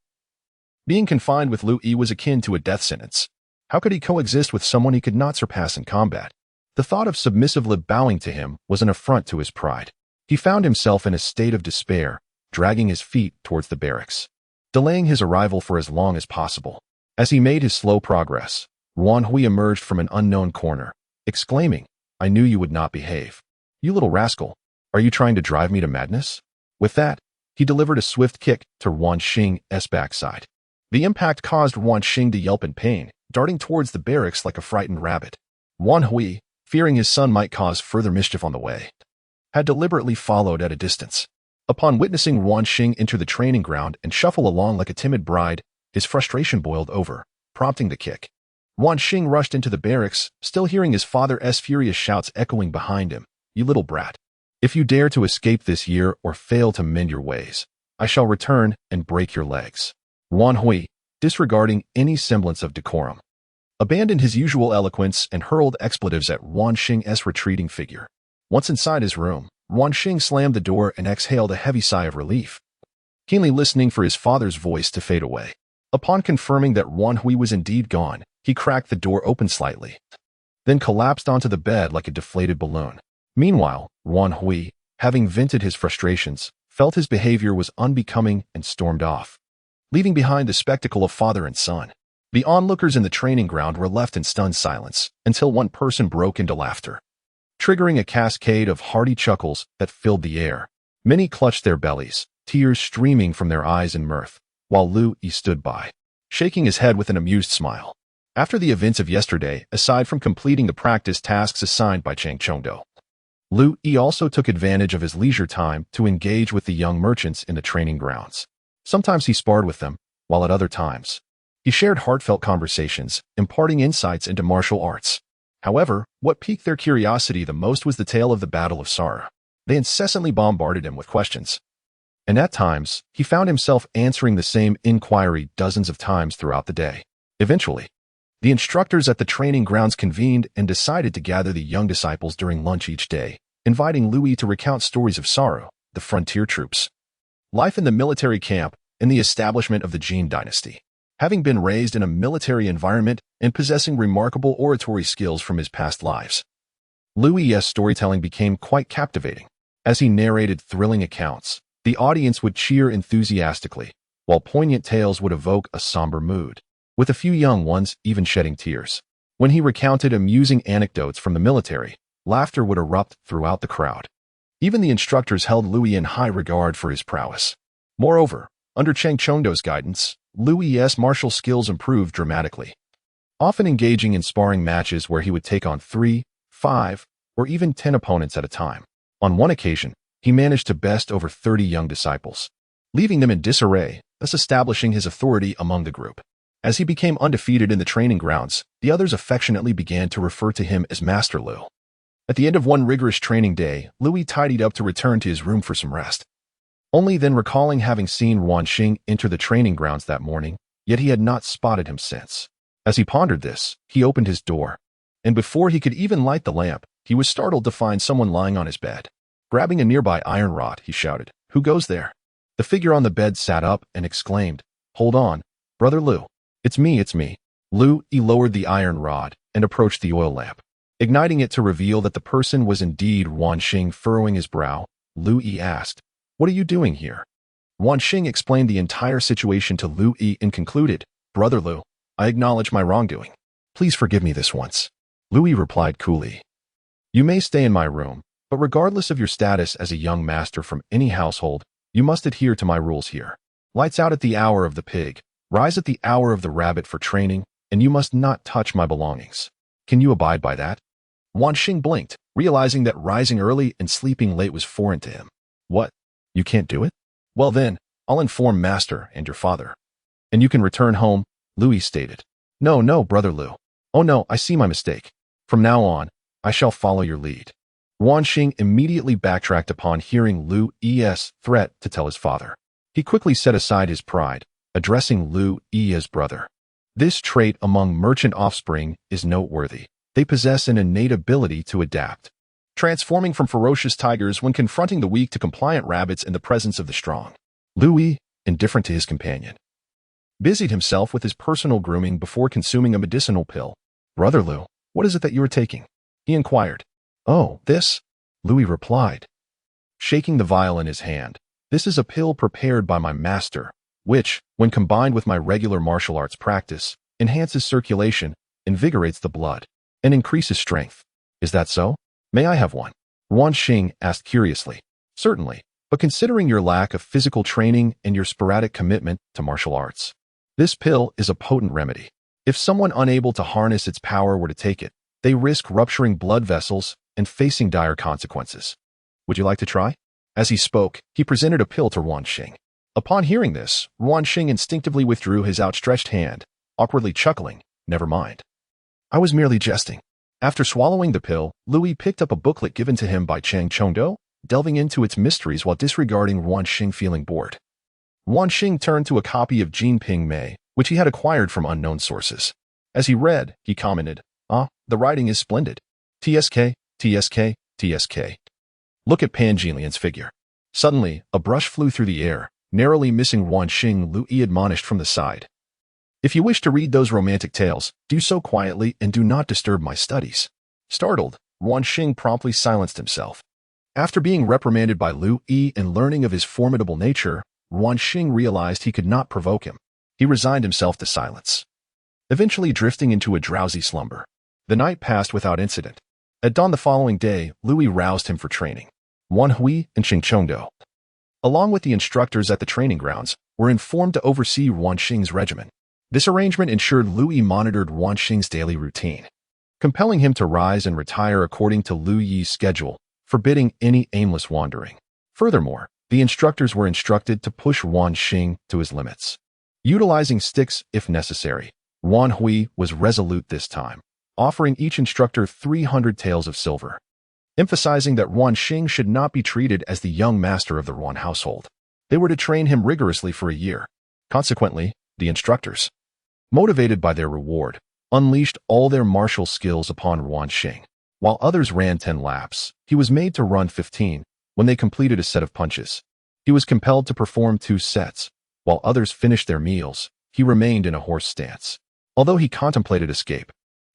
Being confined with Liu Yi was akin to a death sentence. How could he coexist with someone he could not surpass in combat? The thought of submissively bowing to him was an affront to his pride. He found himself in a state of despair, dragging his feet towards the barracks, delaying his arrival for as long as possible. As he made his slow progress, Wanli emerged from an unknown corner, exclaiming, "I knew you would not behave. You little rascal, are you trying to drive me to madness?" With that, he delivered a swift kick to Wanxing's backside. The impact caused Wanxing to yelp in pain, darting towards the barracks like a frightened rabbit. Wanli, fearing his son might cause further mischief on the way, had deliberately followed at a distance. Upon witnessing Wanxing enter the training ground and shuffle along like a timid bride, his frustration boiled over, prompting the kick. Wanxing rushed into the barracks, still hearing his father's furious shouts echoing behind him. "You little brat. If you dare to escape this year or fail to mend your ways, I shall return and break your legs." Wanli, disregarding any semblance of decorum, abandoned his usual eloquence and hurled expletives at Wanxing's retreating figure. Once inside his room, Wanxing slammed the door and exhaled a heavy sigh of relief, keenly listening for his father's voice to fade away. Upon confirming that Wanli was indeed gone, he cracked the door open slightly, then collapsed onto the bed like a deflated balloon. Meanwhile, Wanli, having vented his frustrations, felt his behavior was unbecoming and stormed off, leaving behind the spectacle of father and son. The onlookers in the training ground were left in stunned silence until one person broke into laughter, triggering a cascade of hearty chuckles that filled the air. Many clutched their bellies, tears streaming from their eyes in mirth, while Liu Yi stood by, shaking his head with an amused smile. After the events of yesterday, aside from completing the practice tasks assigned by Chongzhen, Liu Yi also took advantage of his leisure time to engage with the young merchants in the training grounds. Sometimes he sparred with them, while at other times, he shared heartfelt conversations, imparting insights into martial arts. However, what piqued their curiosity the most was the tale of the Battle of Sarhū. They incessantly bombarded him with questions, and at times, he found himself answering the same inquiry dozens of times throughout the day. Eventually, the instructors at the training grounds convened and decided to gather the young disciples during lunch each day, inviting Liu Yi to recount stories of Sarhū, the frontier troops, life in the military camp, and the establishment of the Qingyi Dynasty. Having been raised in a military environment and possessing remarkable oratory skills from his past lives, Liu Yi's storytelling became quite captivating. As he narrated thrilling accounts, the audience would cheer enthusiastically, while poignant tales would evoke a somber mood, with a few young ones even shedding tears. When he recounted amusing anecdotes from the military, laughter would erupt throughout the crowd. Even the instructors held Liu Yi in high regard for his prowess. Moreover, under Chongzhen's guidance, Liu Yi's martial skills improved dramatically, often engaging in sparring matches where he would take on 3, 5, or even 10 opponents at a time. On one occasion, he managed to best over 30 young disciples, leaving them in disarray, thus establishing his authority among the group. As he became undefeated in the training grounds, the others affectionately began to refer to him as Master Liu. At the end of one rigorous training day, Liu Yi tidied up to return to his room for some rest. Only then recalling having seen Wan Xing enter the training grounds that morning, yet he had not spotted him since. As he pondered this, he opened his door, and before he could even light the lamp, he was startled to find someone lying on his bed. Grabbing a nearby iron rod, he shouted, "Who goes there?" The figure on the bed sat up and exclaimed, "Hold on, Brother Liu. It's me, it's me." Liu Yi lowered the iron rod and approached the oil lamp. Igniting it to reveal that the person was indeed Wan Xing. Furrowing his brow, Liu Yi asked, "What are you doing here?" Wan Xing explained the entire situation to Liu Yi and concluded, "Brother Liu, I acknowledge my wrongdoing. Please forgive me this once." Liu Yi replied coolly, "You may stay in my room, but regardless of your status as a young master from any household, you must adhere to my rules here. Lights out at the hour of the pig, rise at the hour of the rabbit for training, and you must not touch my belongings. Can you abide by that?" Wan Xing blinked, realizing that rising early and sleeping late was foreign to him. "What? You can't do it? Well then, I'll inform Master and your father. And you can return home," Liu Yi stated. No, Brother Liu. Oh no, I see my mistake. From now on, I shall follow your lead." Wan Xing immediately backtracked upon hearing Liu Yi's threat to tell his father. He quickly set aside his pride, addressing Liu Yi as brother. This trait among merchant offspring is noteworthy. They possess an innate ability to adapt, transforming from ferocious tigers when confronting the weak to compliant rabbits in the presence of the strong. Liu Yi, indifferent to his companion, busied himself with his personal grooming before consuming a medicinal pill. "Brother Liu, what is it that you are taking?" he inquired. "Oh, this," Liu Yi replied, shaking the vial in his hand. "This is a pill prepared by my master, which, when combined with my regular martial arts practice, enhances circulation, invigorates the blood, and increases strength. Is that so? May I have one?" Wan Xing asked curiously. "Certainly, but considering your lack of physical training and your sporadic commitment to martial arts, this pill is a potent remedy. If someone unable to harness its power were to take it, they risk rupturing blood vessels and facing dire consequences. Would you like to try?" As he spoke, he presented a pill to Wan Xing. Upon hearing this, Wan Xing instinctively withdrew his outstretched hand, awkwardly chuckling, "Never mind. I was merely jesting." After swallowing the pill, Liu Yi picked up a booklet given to him by Chang Chongdo, delving into its mysteries while disregarding Wan Xing feeling bored. Wan Xing turned to a copy of Jin Ping Mei, which he had acquired from unknown sources. As he read, he commented, "Ah, the writing is splendid. TSK, TSK, TSK. Look at Pan Jinlian's figure." Suddenly, a brush flew through the air, narrowly missing Wan Xing. Liu Yi admonished from the side, "If you wish to read those romantic tales, do so quietly and do not disturb my studies." Startled, Wan Xing promptly silenced himself. After being reprimanded by Liu Yi and learning of his formidable nature, Wan Xing realized he could not provoke him. He resigned himself to silence, eventually drifting into a drowsy slumber. The night passed without incident. At dawn the following day, Liu Yi roused him for training. Wan Hui and Xing Chongdo, along with the instructors at the training grounds, were informed to oversee Wan Xing's regimen. This arrangement ensured Liu Yi monitored Wan Xing's daily routine, compelling him to rise and retire according to Liu Yi's schedule, forbidding any aimless wandering. Furthermore, the instructors were instructed to push Wan Xing to his limits, utilizing sticks if necessary. Wan Hui was resolute this time, offering each instructor 300 taels of silver, emphasizing that Wan Xing should not be treated as the young master of the Yuan household. They were to train him rigorously for a year. Consequently, the instructors, motivated by their reward, unleashed all their martial skills upon Wan Xing. While others ran 10 laps, he was made to run 15. When they completed a set of punches, he was compelled to perform 2 sets. While others finished their meals, he remained in a horse stance. Although he contemplated escape,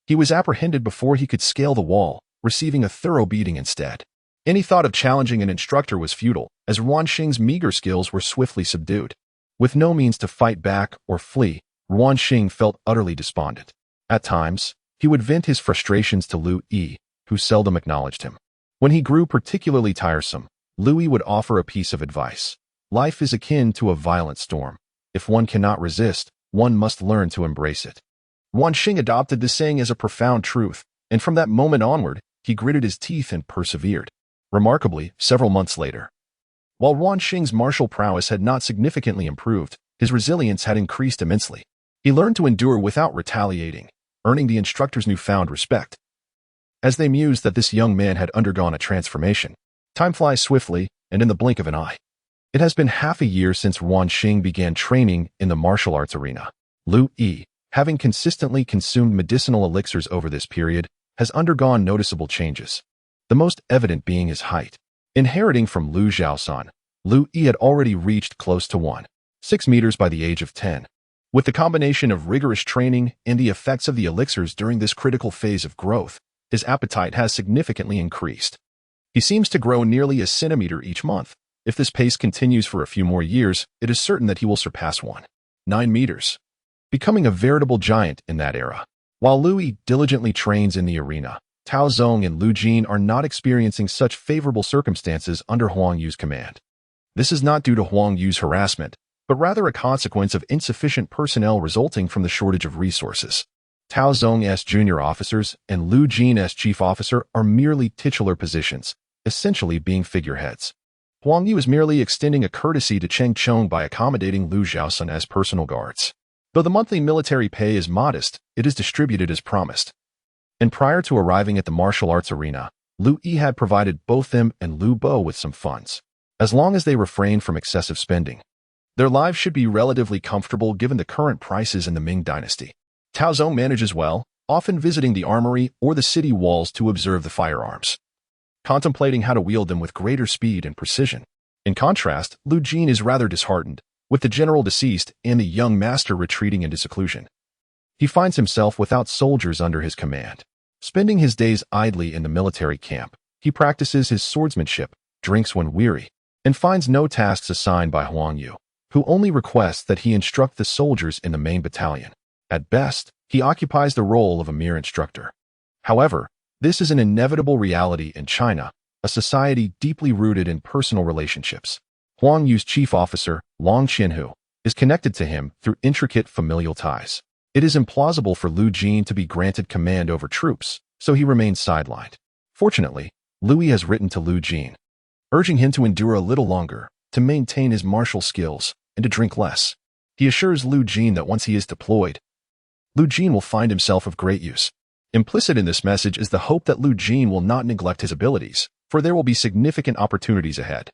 he was apprehended before he could scale the wall, receiving a thorough beating instead. Any thought of challenging an instructor was futile, as Wan Xing's meager skills were swiftly subdued. With no means to fight back or flee, Wan Xing felt utterly despondent. At times, he would vent his frustrations to Liu Yi, who seldom acknowledged him. When he grew particularly tiresome, Liu Yi would offer a piece of advice. Life is akin to a violent storm. If one cannot resist, one must learn to embrace it. Wan Xing adopted this saying as a profound truth, and from that moment onward, he gritted his teeth and persevered. Remarkably, several months later, While Yuan Xing's martial prowess had not significantly improved, his resilience had increased immensely. He learned to endure without retaliating, earning the instructor's newfound respect. As they mused that this young man had undergone a transformation, time flies swiftly and in the blink of an eye. It has been half a year since Yuan Xing began training in the martial arts arena. Liu Yi, having consistently consumed medicinal elixirs over this period, has undergone noticeable changes, the most evident being his height. Inheriting from Liu Zhaosan, Liu Yi had already reached close to 1.6 meters by the age of 10. With the combination of rigorous training and the effects of the elixirs during this critical phase of growth, his appetite has significantly increased. He seems to grow nearly a centimeter each month. If this pace continues for a few more years, it is certain that he will surpass 1.9 meters, becoming a veritable giant in that era. While Liu Yi diligently trains in the arena, Tao Zong and Liu Jin are not experiencing such favorable circumstances under Huang Yu's command. This is not due to Huang Yu's harassment, but rather a consequence of insufficient personnel resulting from the shortage of resources. Tao Zong as junior officers and Liu Jin as chief officer are merely titular positions, essentially being figureheads. Huang Yu is merely extending a courtesy to Cheng Chong by accommodating Liu Zhaosan as personal guards. Though the monthly military pay is modest, it is distributed as promised. And prior to arriving at the martial arts arena, Liu Yi had provided both them and Liu Bo with some funds. As long as they refrain from excessive spending, their lives should be relatively comfortable given the current prices in the Ming Dynasty. Tao Zong manages well, often visiting the armory or the city walls to observe the firearms, contemplating how to wield them with greater speed and precision. In contrast, Liu Jin is rather disheartened, with the general deceased and the young master retreating into seclusion. He finds himself without soldiers under his command. Spending his days idly in the military camp, he practices his swordsmanship, drinks when weary, and finds no tasks assigned by Huang Yu, who only requests that he instruct the soldiers in the main battalion. At best, he occupies the role of a mere instructor. However, this is an inevitable reality in China, a society deeply rooted in personal relationships. Huang Yu's chief officer, Long Qianhu, is connected to him through intricate familial ties. It is implausible for Liu Jin to be granted command over troops, so he remains sidelined. Fortunately, Liu Yi has written to Liu Jin, urging him to endure a little longer, to maintain his martial skills, and to drink less. He assures Liu Jin that once he is deployed, Liu Jin will find himself of great use. Implicit in this message is the hope that Liu Jin will not neglect his abilities, for there will be significant opportunities ahead.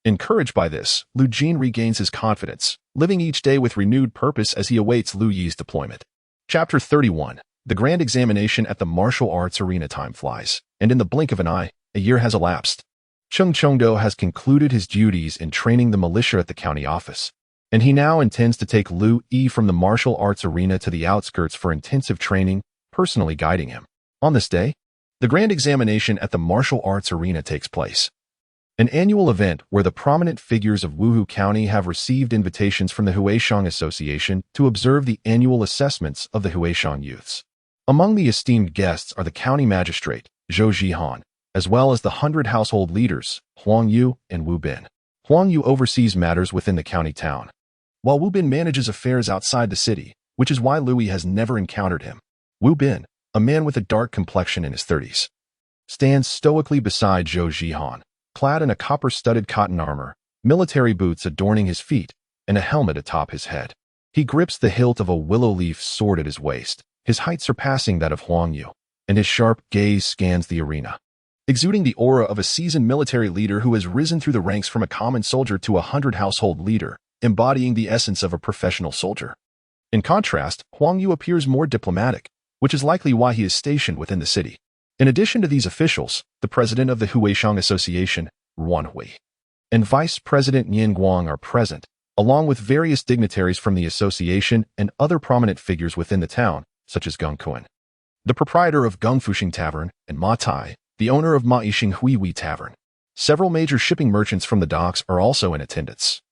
Encouraged by this, Liu Jin regains his confidence, living each day with renewed purpose as he awaits Liu Yi's deployment. Chapter 31. The Grand Examination at the Martial Arts Arena. Time flies, and in the blink of an eye, a year has elapsed. Cheng Chongdo has concluded his duties in training the militia at the county office, and he now intends to take Liu Yi from the martial arts arena to the outskirts for intensive training, personally guiding him. On this day, the Grand Examination at the Martial Arts Arena takes place, an annual event where the prominent figures of Wuhu County have received invitations from the Huaishang Association to observe the annual assessments of the Huaishang youths. Among the esteemed guests are the county magistrate, Zhou Zhihan, as well as the 100 household leaders, Huang Yu and Wu Bin. Huang Yu oversees matters within the county town, while Wu Bin manages affairs outside the city, which is why Liu Yi has never encountered him. Wu Bin, a man with a dark complexion in his 30s, stands stoically beside Zhou Zhihan, clad in a copper-studded cotton armor, military boots adorning his feet, and a helmet atop his head. He grips the hilt of a willow leaf sword at his waist, his height surpassing that of Huang Yu, and his sharp gaze scans the arena, exuding the aura of a seasoned military leader who has risen through the ranks from a common soldier to a 100 household leader, embodying the essence of a professional soldier. In contrast, Huang Yu appears more diplomatic, which is likely why he is stationed within the city. In addition to these officials, the president of the Huaishang Association, Ruan Hui, and Vice President Yan Guang are present, along with various dignitaries from the association and other prominent figures within the town, such as Geng Kuan, the proprietor of Gengfuxing Tavern, and Ma Tai, the owner of Ma Yixing Huihui Tavern. Several major shipping merchants from the docks are also in attendance,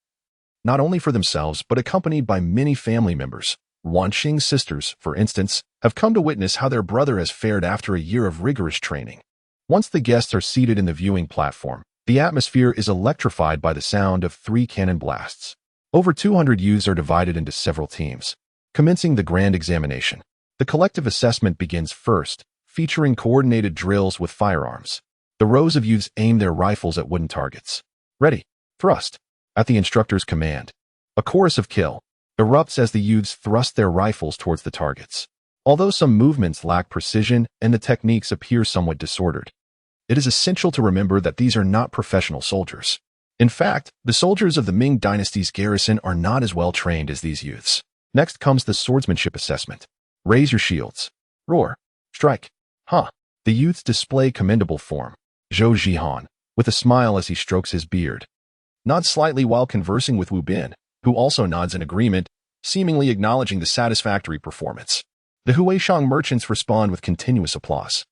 not only for themselves but accompanied by many family members. Wan Xing's sisters, for instance, have come to witness how their brother has fared after a year of rigorous training. Once the guests are seated in the viewing platform, the atmosphere is electrified by the sound of 3 cannon blasts. Over 200 youths are divided into several teams. Commencing the Grand Examination, the collective assessment begins first, featuring coordinated drills with firearms. The rows of youths aim their rifles at wooden targets. Ready. Thrust. At the instructor's command, a chorus of kill erupts as the youths thrust their rifles towards the targets. Although some movements lack precision and the techniques appear somewhat disordered, it is essential to remember that these are not professional soldiers. In fact, the soldiers of the Ming Dynasty's garrison are not as well trained as these youths. Next comes the swordsmanship assessment. Raise your shields. Roar. Strike. Huh. The youths display commendable form. Zhou Zhihan, with a smile as he strokes his beard, nods slightly while conversing with Wu Bin, who also nods in agreement, seemingly acknowledging the satisfactory performance. The Huaishang merchants respond with continuous applause,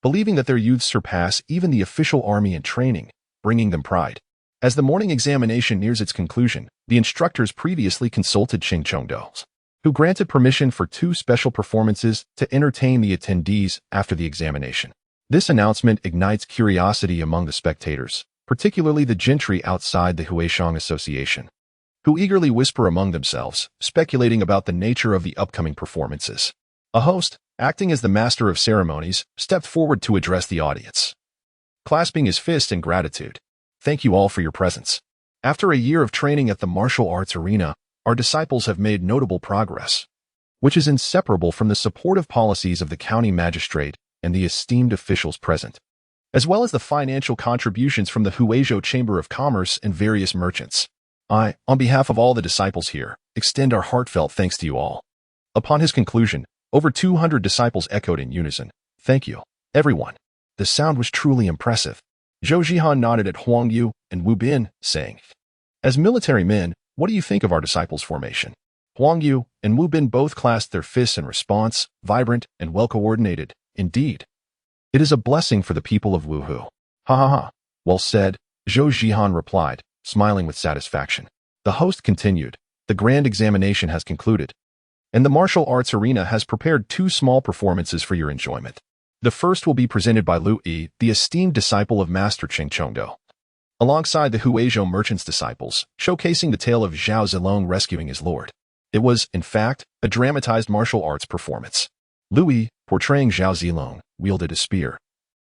believing that their youths surpass even the official army in training, bringing them pride. As the morning examination nears its conclusion, the instructors previously consulted Qing Chongdo, who granted permission for 2 special performances to entertain the attendees after the examination. This announcement ignites curiosity among the spectators, particularly the gentry outside the Huaishang Association, who eagerly whisper among themselves, speculating about the nature of the upcoming performances. A host, acting as the master of ceremonies, stepped forward to address the audience, clasping his fist in gratitude. Thank you all for your presence. After a year of training at the martial arts arena, our disciples have made notable progress, which is inseparable from the supportive policies of the county magistrate and the esteemed officials present, as well as the financial contributions from the Huizhou Chamber of Commerce and various merchants. I, on behalf of all the disciples here, extend our heartfelt thanks to you all. Upon his conclusion, over 200 disciples echoed in unison, "Thank you, everyone." The sound was truly impressive. Zhou Zhihan nodded at Huang Yu and Wu Bin, saying, "As military men, what do you think of our disciples' formation?" Huang Yu and Wu Bin both clasped their fists in response, vibrant and well-coordinated. Indeed, it is a blessing for the people of Wuhu. Ha ha ha. Well said, Zhou Zhihan replied, smiling with satisfaction. The host continued, "The grand examination has concluded, and the martial arts arena has prepared 2 small performances for your enjoyment. The first will be presented by Liu Yi, the esteemed disciple of Master Qing Chongdo, alongside the Huizhou merchants' disciples, showcasing the tale of Zheng Zhilong rescuing his lord. It was, in fact, a dramatized martial arts performance. Liu Yi, portraying Zheng Zhilong, wielded a spear,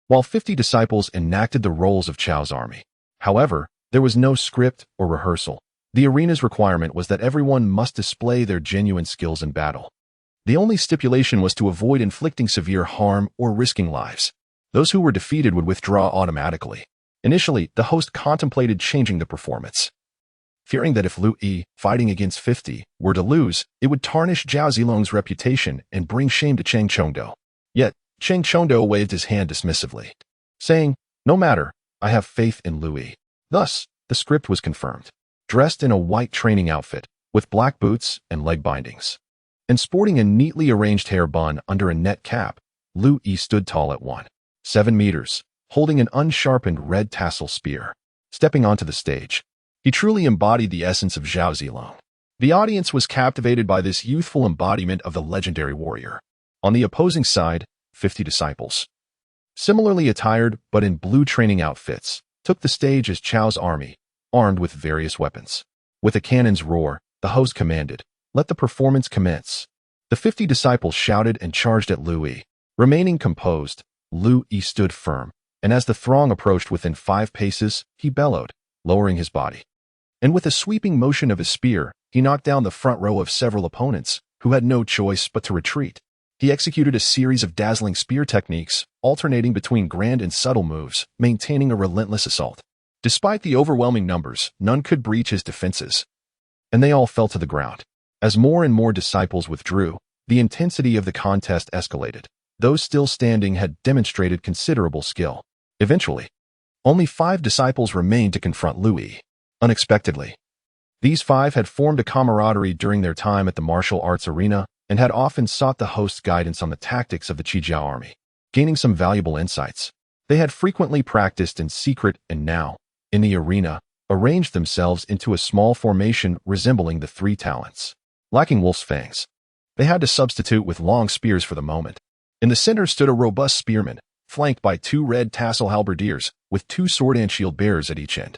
while 50 disciples enacted the roles of Chao's army. However, there was no script or rehearsal. The arena's requirement was that everyone must display their genuine skills in battle. The only stipulation was to avoid inflicting severe harm or risking lives. Those who were defeated would withdraw automatically. Initially, the host contemplated changing the performance, fearing that if Liu Yi, fighting against 50, were to lose, it would tarnish Zheng Zhilong's reputation and bring shame to Qing Chongdo. Yet, Qing Chongdo waved his hand dismissively, saying, "No matter, I have faith in Liu Yi." Thus, the script was confirmed. Dressed in a white training outfit, with black boots and leg bindings, and sporting a neatly arranged hair bun under a net cap, Liu Yi stood tall at 1.7 meters, holding an unsharpened red tassel spear. Stepping onto the stage, he truly embodied the essence of Zheng Zhilong. The audience was captivated by this youthful embodiment of the legendary warrior. On the opposing side, 50 disciples, similarly attired but in blue training outfits, took the stage as Chao's army, armed with various weapons. With a cannon's roar, the host commanded, "Let the performance commence." The 50 disciples shouted and charged at Liu Yi. Remaining composed, Liu Yi stood firm, and as the throng approached within 5 paces, he bellowed, lowering his body. And with a sweeping motion of his spear, he knocked down the front row of several opponents, who had no choice but to retreat. He executed a series of dazzling spear techniques, alternating between grand and subtle moves, maintaining a relentless assault. Despite the overwhelming numbers, none could breach his defenses, and they all fell to the ground. As more and more disciples withdrew, the intensity of the contest escalated. Those still standing had demonstrated considerable skill. Eventually, only 5 disciples remained to confront Liu Yi. Unexpectedly, these 5 had formed a camaraderie during their time at the martial arts arena and had often sought the host's guidance on the tactics of the Qingyi Army, gaining some valuable insights. They had frequently practiced in secret and now, in the arena, arranged themselves into a small formation resembling the 3 talents. Lacking wolf's fangs, they had to substitute with long spears for the moment. In the center stood a robust spearman, flanked by 2 red tassel halberdiers with 2 sword and shield bearers at each end,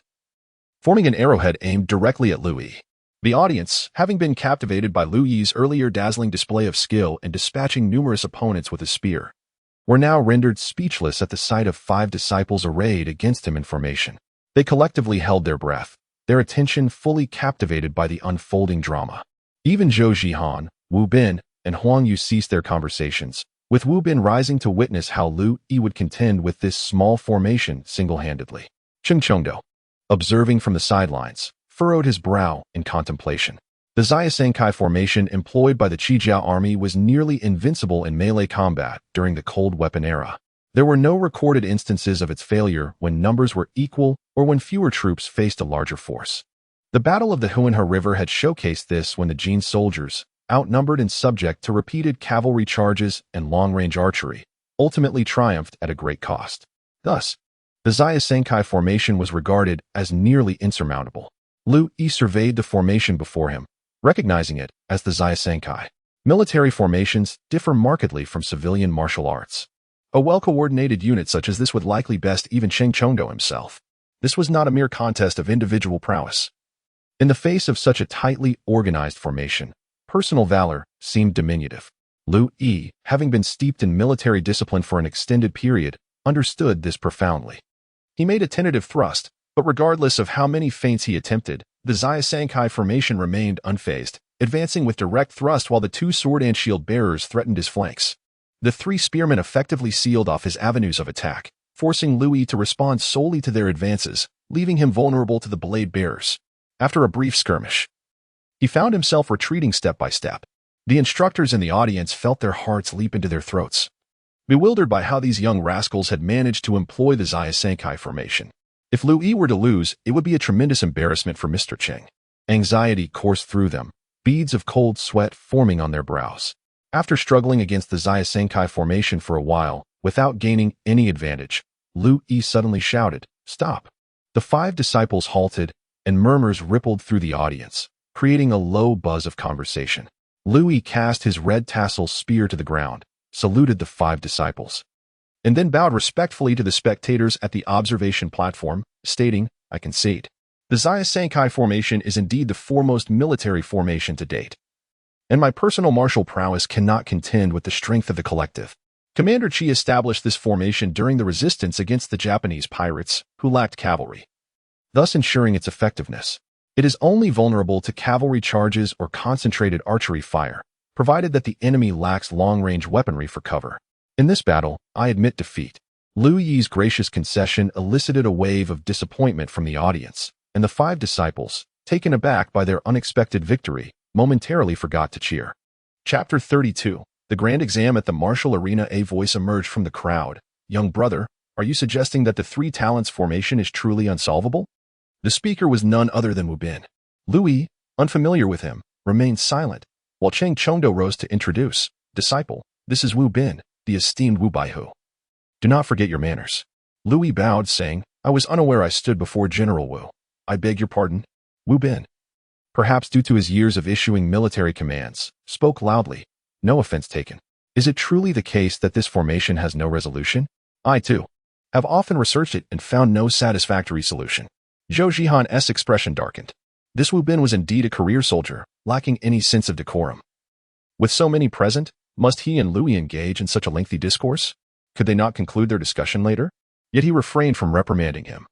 forming an arrowhead aimed directly at Liu Yi. The audience, having been captivated by Liu Yi's earlier dazzling display of skill in dispatching numerous opponents with his spear, were now rendered speechless at the sight of 5 disciples arrayed against him in formation. They collectively held their breath, their attention fully captivated by the unfolding drama. Even Zhou Zhihan, Wu Bin, and Huang Yu ceased their conversations, with Wu Bin rising to witness how Liu Yi would contend with this small formation single-handedly. Cheng Chongdo, observing from the sidelines, furrowed his brow in contemplation. The Zhaya formation employed by the Qingyi Army was nearly invincible in melee combat during the cold weapon era. There were no recorded instances of its failure when numbers were equal or when fewer troops faced a larger force. The Battle of the Huanhe River had showcased this when the Jin soldiers, outnumbered and subject to repeated cavalry charges and long-range archery, ultimately triumphed at a great cost. Thus, the Zhaya formation was regarded as nearly insurmountable. Liu Yi surveyed the formation before him, recognizing it as the Zhaya. Military formations differ markedly from civilian martial arts. A well-coordinated unit such as this would likely best even Cheng Chongdo himself. This was not a mere contest of individual prowess. In the face of such a tightly organized formation, personal valor seemed diminutive. Liu Yi, having been steeped in military discipline for an extended period, understood this profoundly. He made a tentative thrust, but regardless of how many feints he attempted, the Zhaya formation remained unfazed, advancing with direct thrust while the two sword and shield bearers threatened his flanks. The three spearmen effectively sealed off his avenues of attack, forcing Liu Yi to respond solely to their advances, leaving him vulnerable to the blade bearers. After a brief skirmish, he found himself retreating step by step. The instructors in the audience felt their hearts leap into their throats, bewildered by how these young rascals had managed to employ the Zhaya formation. If Liu Yi were to lose, it would be a tremendous embarrassment for Mr. Cheng. Anxiety coursed through them, beads of cold sweat forming on their brows. After struggling against the Zhaya formation for a while, without gaining any advantage, Liu Yi suddenly shouted, "Stop!" The 5 disciples halted, and murmurs rippled through the audience, creating a low buzz of conversation. Liu Yi cast his red tassel spear to the ground, saluted the 5 disciples, and then bowed respectfully to the spectators at the observation platform, stating, "I concede. The Zhaya formation is indeed the foremost military formation to date, and my personal martial prowess cannot contend with the strength of the collective." Commander Qi established this formation during the resistance against the Japanese pirates, who lacked cavalry, thus ensuring its effectiveness. It is only vulnerable to cavalry charges or concentrated archery fire, provided that the enemy lacks long-range weaponry for cover. In this battle, I admit defeat. Liu Yi's gracious concession elicited a wave of disappointment from the audience, and the 5 disciples, taken aback by their unexpected victory, momentarily forgot to cheer. Chapter 32. The Grand Exam at the Martial Arena. A voice emerged from the crowd. "Young brother, are you suggesting that the 3 talents formation is truly unsolvable?" The speaker was none other than Wu Bin. Liu Yi, unfamiliar with him, remained silent, while Cheng Chongdo rose to introduce, "Disciple, this is Wu Bin, the esteemed Wu Baihu. Do not forget your manners." Liu Yi bowed, saying, "I was unaware I stood before General Wu. I beg your pardon." Wu Bin, perhaps due to his years of issuing military commands, spoke loudly. "No offense taken. Is it truly the case that this formation has no resolution? I, too, have often researched it and found no satisfactory solution." Zhou Zhihan's expression darkened. This Wu Bin was indeed a career soldier, lacking any sense of decorum. With so many present, must he and Liu Yi engage in such a lengthy discourse? Could they not conclude their discussion later? Yet he refrained from reprimanding him,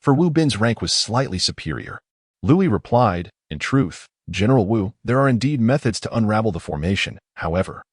for Wu Bin's rank was slightly superior. Liu Yi replied, "In truth, General Wu, there are indeed methods to unravel the formation. However,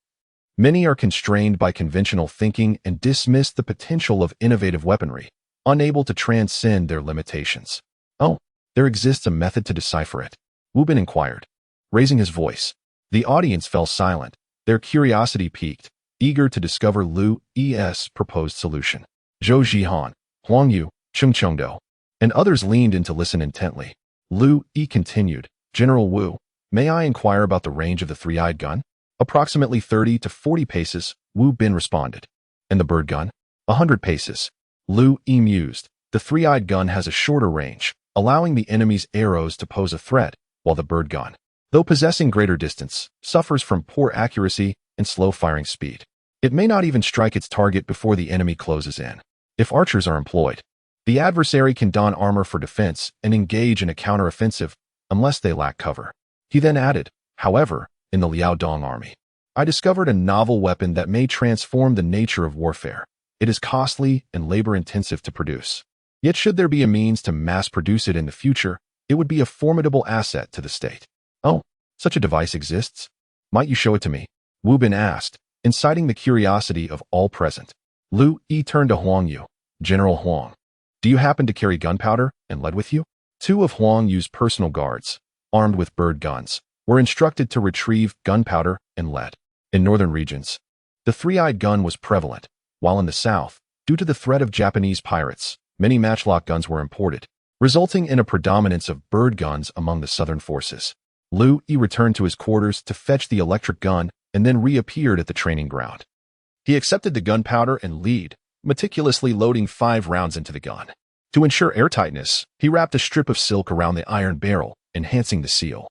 many are constrained by conventional thinking and dismiss the potential of innovative weaponry, unable to transcend their limitations." "Oh, there exists a method to decipher it?" Wu Bin inquired, raising his voice. The audience fell silent, their curiosity piqued, eager to discover Liu Yi's proposed solution. Zhou Zhihan, Huang Yu, Cheng Chongdo, and others leaned in to listen intently. Liu Yi continued, "General Wu, may I inquire about the range of the 3-eyed gun?" "Approximately 30 to 40 paces, Wu Bin responded. "And the bird gun?" 100 paces. Liu Yi mused. The 3-eyed gun has a shorter range, allowing the enemy's arrows to pose a threat, while the bird gun, though possessing greater distance, suffers from poor accuracy and slow firing speed. It may not even strike its target before the enemy closes in. If archers are employed, the adversary can don armor for defense and engage in a counteroffensive unless they lack cover. He then added, "However, in the Liaodong army, I discovered a novel weapon that may transform the nature of warfare. It is costly and labor-intensive to produce. Yet should there be a means to mass-produce it in the future, It would be a formidable asset to the state. Oh, such a device exists? Might you show it to me? Wu Bin asked, inciting the curiosity of all present. Liu Yi turned to Huang Yu. General Huang, do you happen to carry gunpowder and lead with you? Two of Huang Yu's personal guards, armed with bird guns, were instructed to retrieve gunpowder and lead. In northern regions, the three-eyed gun was prevalent, while in the south, due to the threat of Japanese pirates, many matchlock guns were imported, resulting in a predominance of bird guns among the southern forces. Liu Yi returned to his quarters to fetch the electric gun and then reappeared at the training ground. He accepted the gunpowder and lead, meticulously loading 5 rounds into the gun. To ensure airtightness, he wrapped a strip of silk around the iron barrel, enhancing the seal,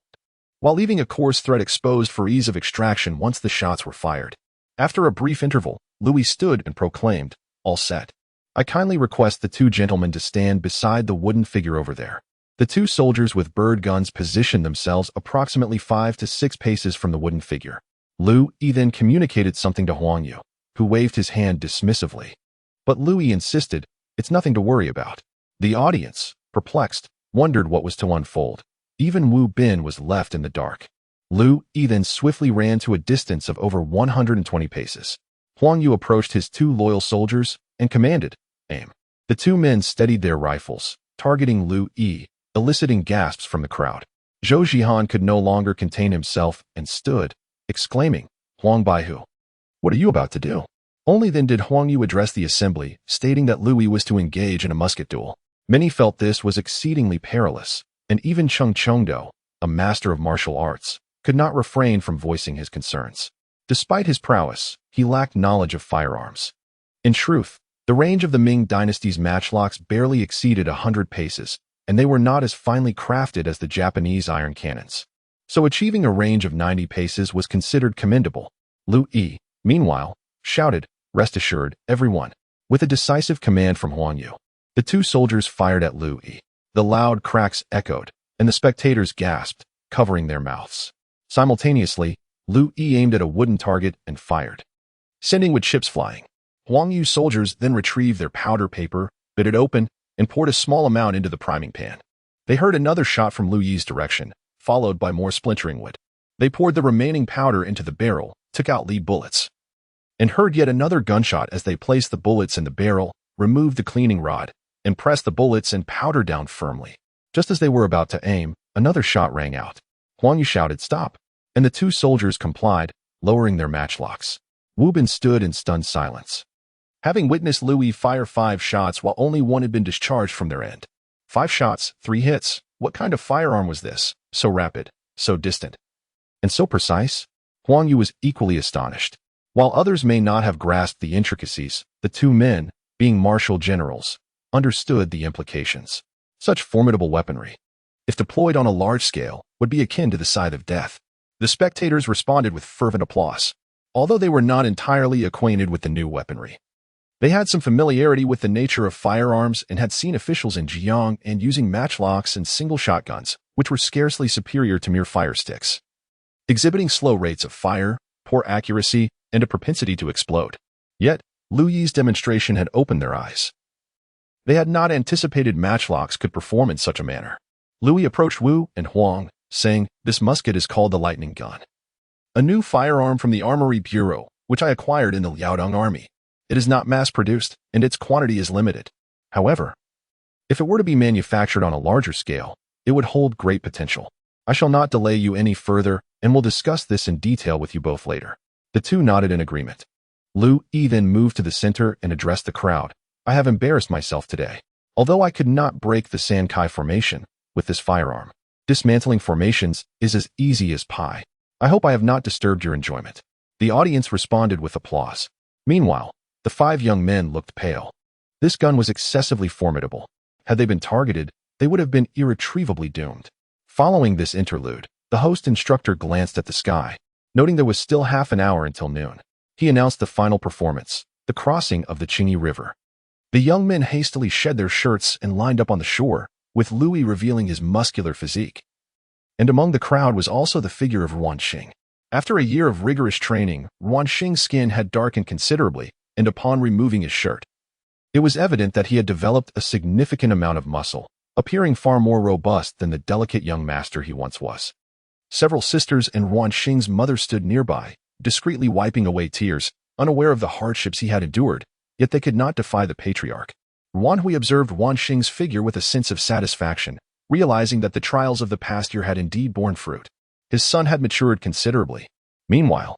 while leaving a coarse thread exposed for ease of extraction once the shots were fired. After a brief interval, Liu Yi stood and proclaimed, "All set. I kindly request the 2 gentlemen to stand beside the wooden figure over there." The 2 soldiers with bird guns positioned themselves approximately 5 to 6 paces from the wooden figure. Liu Yi then communicated something to Huang Yu, who waved his hand dismissively. But Liu Yi insisted, "It's nothing to worry about." The audience, perplexed, wondered what was to unfold. Even Wu Bin was left in the dark. Liu Yi then swiftly ran to a distance of over 120 paces. Huang Yu approached his 2 loyal soldiers and commanded, "Aim." The 2 men steadied their rifles, targeting Liu Yi, eliciting gasps from the crowd. Zhou Zhihan could no longer contain himself and stood, exclaiming, "Huang Baihu, what are you about to do?" Only then did Huang Yu address the assembly, stating that Liu Yi was to engage in a musket duel. Many felt this was exceedingly perilous, and even Cheng Chengdo, a master of martial arts, could not refrain from voicing his concerns. Despite his prowess, he lacked knowledge of firearms. In truth, the range of the Ming Dynasty's matchlocks barely exceeded 100 paces, and they were not as finely crafted as the Japanese iron cannons. So achieving a range of 90 paces was considered commendable. Liu Yi, meanwhile, shouted, "Rest assured, everyone," with a decisive command from Huang Yu. The 2 soldiers fired at Liu Yi. The loud cracks echoed, and the spectators gasped, covering their mouths. Simultaneously, Liu Yi aimed at a wooden target and fired, sending wood chips flying. Huang Yu's soldiers then retrieved their powder paper, bit it open, and poured a small amount into the priming pan. They heard another shot from Liu Yi's direction, followed by more splintering wood. They poured the remaining powder into the barrel, took out lead bullets, and heard yet another gunshot as they placed the bullets in the barrel, removed the cleaning rod, and pressed the bullets and powder down firmly. Just as they were about to aim, another shot rang out. Huang Yu shouted, "Stop!" and the 2 soldiers complied, lowering their matchlocks. Wu Bin stood in stunned silence, having witnessed Liu Yi fire 5 shots while only 1 had been discharged from their end. 5 shots, 3 hits. What kind of firearm was this? So rapid, so distant, and so precise? Huang Yu was equally astonished. While others may not have grasped the intricacies, the 2 men, being martial generals, understood the implications. Such formidable weaponry, if deployed on a large scale, would be akin to the scythe of death. The spectators responded with fervent applause, although they were not entirely acquainted with the new weaponry. They had some familiarity with the nature of firearms and had seen officials in Jiang and using matchlocks and single shotguns, which were scarcely superior to mere fire sticks, exhibiting slow rates of fire, poor accuracy, and a propensity to explode. Yet, Liu Yi's demonstration had opened their eyes. They had not anticipated matchlocks could perform in such a manner. Liu Yi approached Wu and Huang, saying, "This musket is called the lightning gun, a new firearm from the Armory Bureau, which I acquired in the Liaodong Army. It is not mass-produced, and its quantity is limited. However, if it were to be manufactured on a larger scale, it would hold great potential. I shall not delay you any further, and will discuss this in detail with you both later." The 2 nodded in agreement. Liu Yi then moved to the center and addressed the crowd. "I have embarrassed myself today. Although I could not break the Sankai formation with this firearm, dismantling formations is as easy as pie. I hope I have not disturbed your enjoyment." The audience responded with applause. Meanwhile, the 5 young men looked pale. This gun was excessively formidable. Had they been targeted, they would have been irretrievably doomed. Following this interlude, the host instructor glanced at the sky. Noting there was still half an hour until noon, he announced the final performance, the crossing of the Qingyi River. The young men hastily shed their shirts and lined up on the shore, with Liu Yi revealing his muscular physique. And among the crowd was also the figure of Ruanxing. After a year of rigorous training, Ruanxing's skin had darkened considerably, and upon removing his shirt, it was evident that he had developed a significant amount of muscle. appearing far more robust than the delicate young master he once was. Several sisters and Yuan Xing's mother stood nearby, discreetly wiping away tears, unaware of the hardships he had endured, yet they could not defy the patriarch. Yuan Hui observed Yuan Xing's figure with a sense of satisfaction, realizing that the trials of the past year had indeed borne fruit. His son had matured considerably. Meanwhile,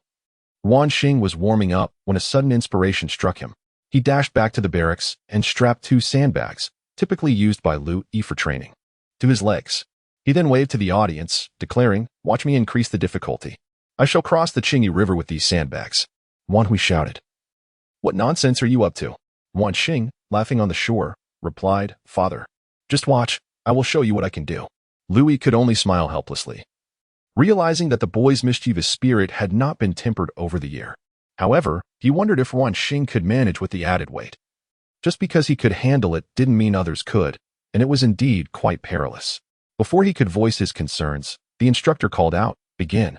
Yuan Xing was warming up when a sudden inspiration struck him. He dashed back to the barracks and strapped 2 sandbags, typically used by Liu Yi for training, to his legs. He then waved to the audience, declaring, "Watch me increase the difficulty. I shall cross the Qingyi River with these sandbags." Yuan Hui shouted. "What nonsense are you up to?" Yuan Xing, laughing on the shore, replied, "Father, just watch, I will show you what I can do." Liu Yi could only smile helplessly, realizing that the boy's mischievous spirit had not been tempered over the year. However, he wondered if Yuan Xing could manage with the added weight. Just because he could handle it didn't mean others could, and it was indeed quite perilous. Before he could voice his concerns, the instructor called out, "Begin."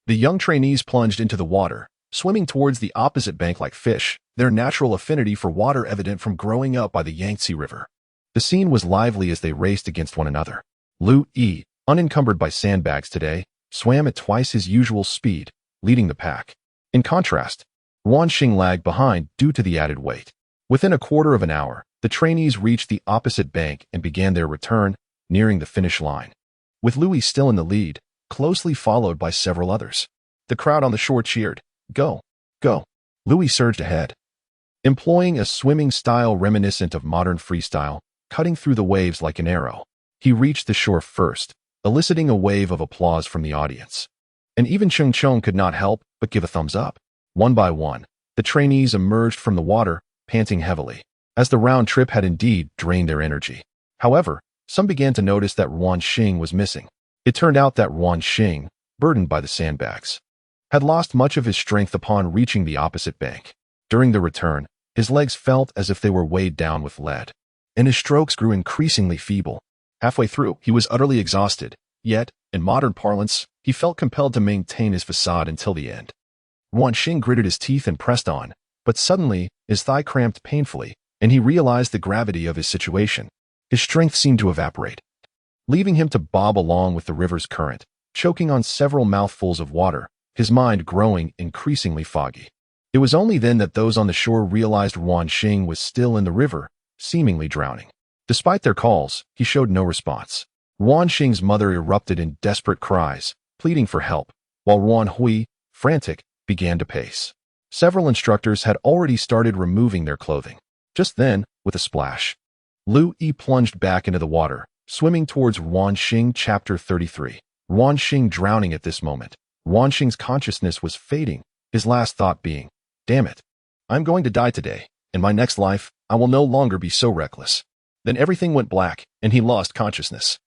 The young trainees plunged into the water, swimming towards the opposite bank like fish, their natural affinity for water evident from growing up by the Yangtze River. The scene was lively as they raced against one another. Liu Yi, unencumbered by sandbags today, swam at twice his usual speed, leading the pack. In contrast, Yuan Xing lagged behind due to the added weight. Within a quarter of an hour, the trainees reached the opposite bank and began their return, nearing the finish line, with Liu Yi still in the lead, closely followed by several others. The crowd on the shore cheered, "Go, go." Liu Yi surged ahead, employing a swimming style reminiscent of modern freestyle, cutting through the waves like an arrow. He reached the shore first, eliciting a wave of applause from the audience. And even Cheng Chong could not help but give a thumbs up. One by one, the trainees emerged from the water, panting heavily, as the round trip had indeed drained their energy. However, some began to notice that Yuan Xing was missing. It turned out that Yuan Xing, burdened by the sandbags, had lost much of his strength upon reaching the opposite bank. During the return, his legs felt as if they were weighed down with lead, and his strokes grew increasingly feeble. Halfway through, he was utterly exhausted, yet, in modern parlance, he felt compelled to maintain his facade until the end. Yuan Xing gritted his teeth and pressed on, but suddenly, his thigh cramped painfully, and he realized the gravity of his situation. His strength seemed to evaporate, leaving him to bob along with the river's current, choking on several mouthfuls of water, his mind growing increasingly foggy. It was only then that those on the shore realized Yuan Xing was still in the river, seemingly drowning. Despite their calls, he showed no response. Yuan Xing's mother erupted in desperate cries, pleading for help, while Yuan Hui, frantic, began to pace. Several instructors had already started removing their clothing. Just then, with a splash, Liu Yi plunged back into the water, swimming towards Yuan Xing. Chapter 33. Yuan Xing drowning at this moment. Yuan Xing's consciousness was fading, his last thought being, "Damn it. I'm going to die today. In my next life, I will no longer be so reckless." Then everything went black, and he lost consciousness.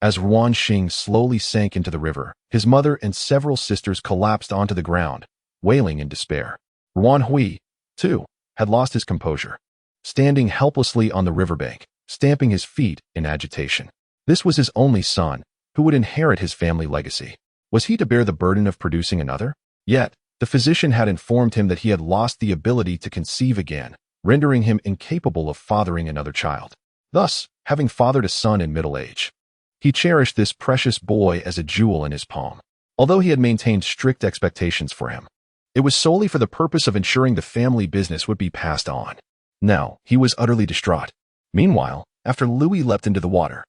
As Yuan Xing slowly sank into the river, his mother and several sisters collapsed onto the ground, wailing in despair. Yuan Hui, too, had lost his composure, standing helplessly on the riverbank, stamping his feet in agitation. This was his only son, who would inherit his family legacy. Was he to bear the burden of producing another? Yet, the physician had informed him that he had lost the ability to conceive again, rendering him incapable of fathering another child. Thus, having fathered a son in middle age, he cherished this precious boy as a jewel in his palm. Although he had maintained strict expectations for him, it was solely for the purpose of ensuring the family business would be passed on. Now, he was utterly distraught. Meanwhile, after Liu Yi leapt into the water,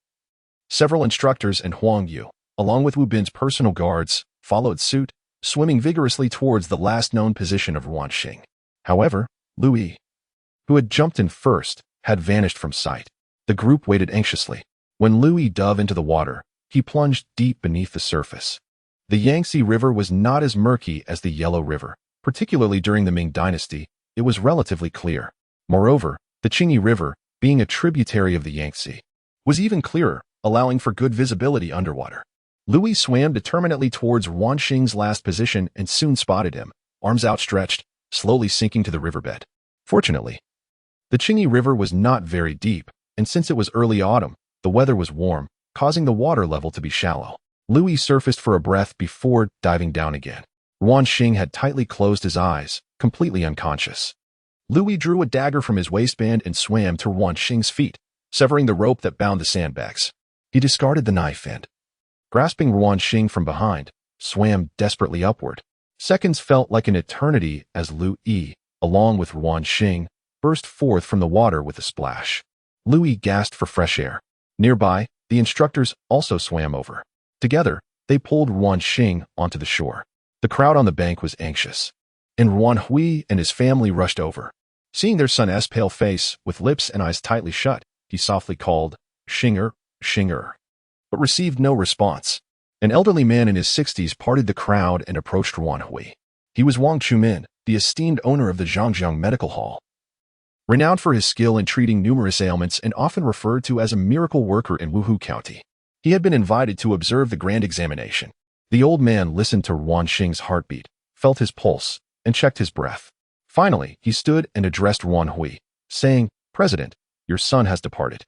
several instructors and Huang Yu, along with Wu Bin's personal guards, followed suit, swimming vigorously towards the last known position of Yuan Xing. However, Liu Yi, who had jumped in first, had vanished from sight. The group waited anxiously. When Liu Yi dove into the water, he plunged deep beneath the surface. The Yangtze River was not as murky as the Yellow River. Particularly during the Ming Dynasty, it was relatively clear. Moreover, the Qingyi River, being a tributary of the Yangtze, was even clearer, allowing for good visibility underwater. Liu Yi swam determinedly towards Yuan Xing's last position and soon spotted him, arms outstretched, slowly sinking to the riverbed. Fortunately, the Qingyi River was not very deep, and since it was early autumn, the weather was warm, causing the water level to be shallow. Liu Yi surfaced for a breath before diving down again. Yuan Xing had tightly closed his eyes, completely unconscious. Liu Yi drew a dagger from his waistband and swam to Yuan Xing's feet. severing the rope that bound the sandbags. He discarded the knife and, grasping Yuan Xing from behind, swam desperately upward. Seconds felt like an eternity as Liu Yi, along with Yuan Xing, burst forth from the water with a splash. Liu Yi gasped for fresh air. Nearby, the instructors also swam over. Together, they pulled Yuan Xing onto the shore. The crowd on the bank was anxious, and Yuan Hui and his family rushed over. Seeing their son's pale face, with lips and eyes tightly shut, he softly called, "Xinger, Xinger," but received no response. An elderly man in his 60s parted the crowd and approached Yuan Hui. He was Wang Chumin, the esteemed owner of the Zhangjiang Medical Hall. Renowned for his skill in treating numerous ailments and often referred to as a miracle worker in Wuhu County. He had been invited to observe the grand examination. The old man listened to Yuan Xing's heartbeat, felt his pulse, and checked his breath. Finally, he stood and addressed Yuan Hui, saying, "President, your son has departed."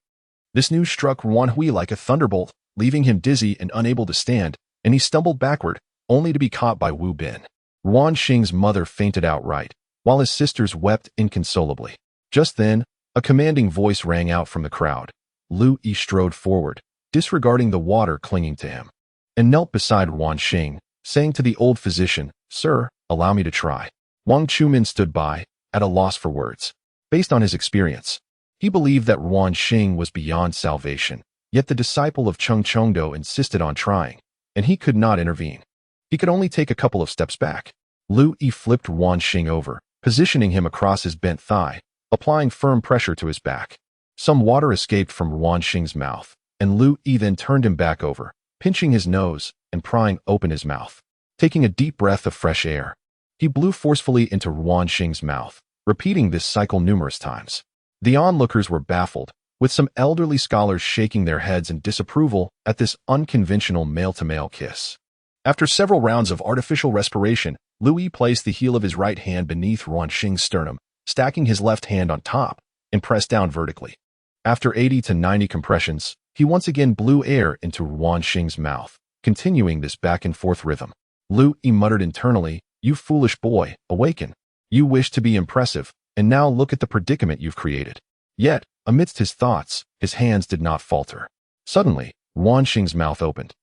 This news struck Yuan Hui like a thunderbolt, leaving him dizzy and unable to stand, and he stumbled backward, only to be caught by Wu Bin. Yuan Xing's mother fainted outright, while his sisters wept inconsolably. Just then, a commanding voice rang out from the crowd. Liu Yi strode forward, disregarding the water clinging to him, and knelt beside Yuan Xing, saying to the old physician, "Sir, allow me to try." Wang Chumin stood by, at a loss for words. Based on his experience, he believed that Yuan Xing was beyond salvation, yet the disciple of Cheng Chengdo insisted on trying, and he could not intervene. He could only take a couple of steps back. Liu Yi flipped Yuan Xing over, positioning him across his bent thigh, applying firm pressure to his back. Some water escaped from Yuan Xing's mouth, and Liu Yi then turned him back over, pinching his nose and prying open his mouth. Taking a deep breath of fresh air, he blew forcefully into Yuan Xing's mouth, repeating this cycle numerous times. The onlookers were baffled, with some elderly scholars shaking their heads in disapproval at this unconventional male-to-male kiss. After several rounds of artificial respiration, Liu Yi placed the heel of his right hand beneath Yuan Xing's sternum, stacking his left hand on top, and pressed down vertically. After 80 to 90 compressions, he once again blew air into Yuan Xing's mouth, continuing this back-and-forth rhythm. Liu Yi muttered internally, "You foolish boy, awaken. You wish to be impressive, and now look at the predicament you've created." Yet, amidst his thoughts, his hands did not falter. Suddenly, Yuan Xing's mouth opened,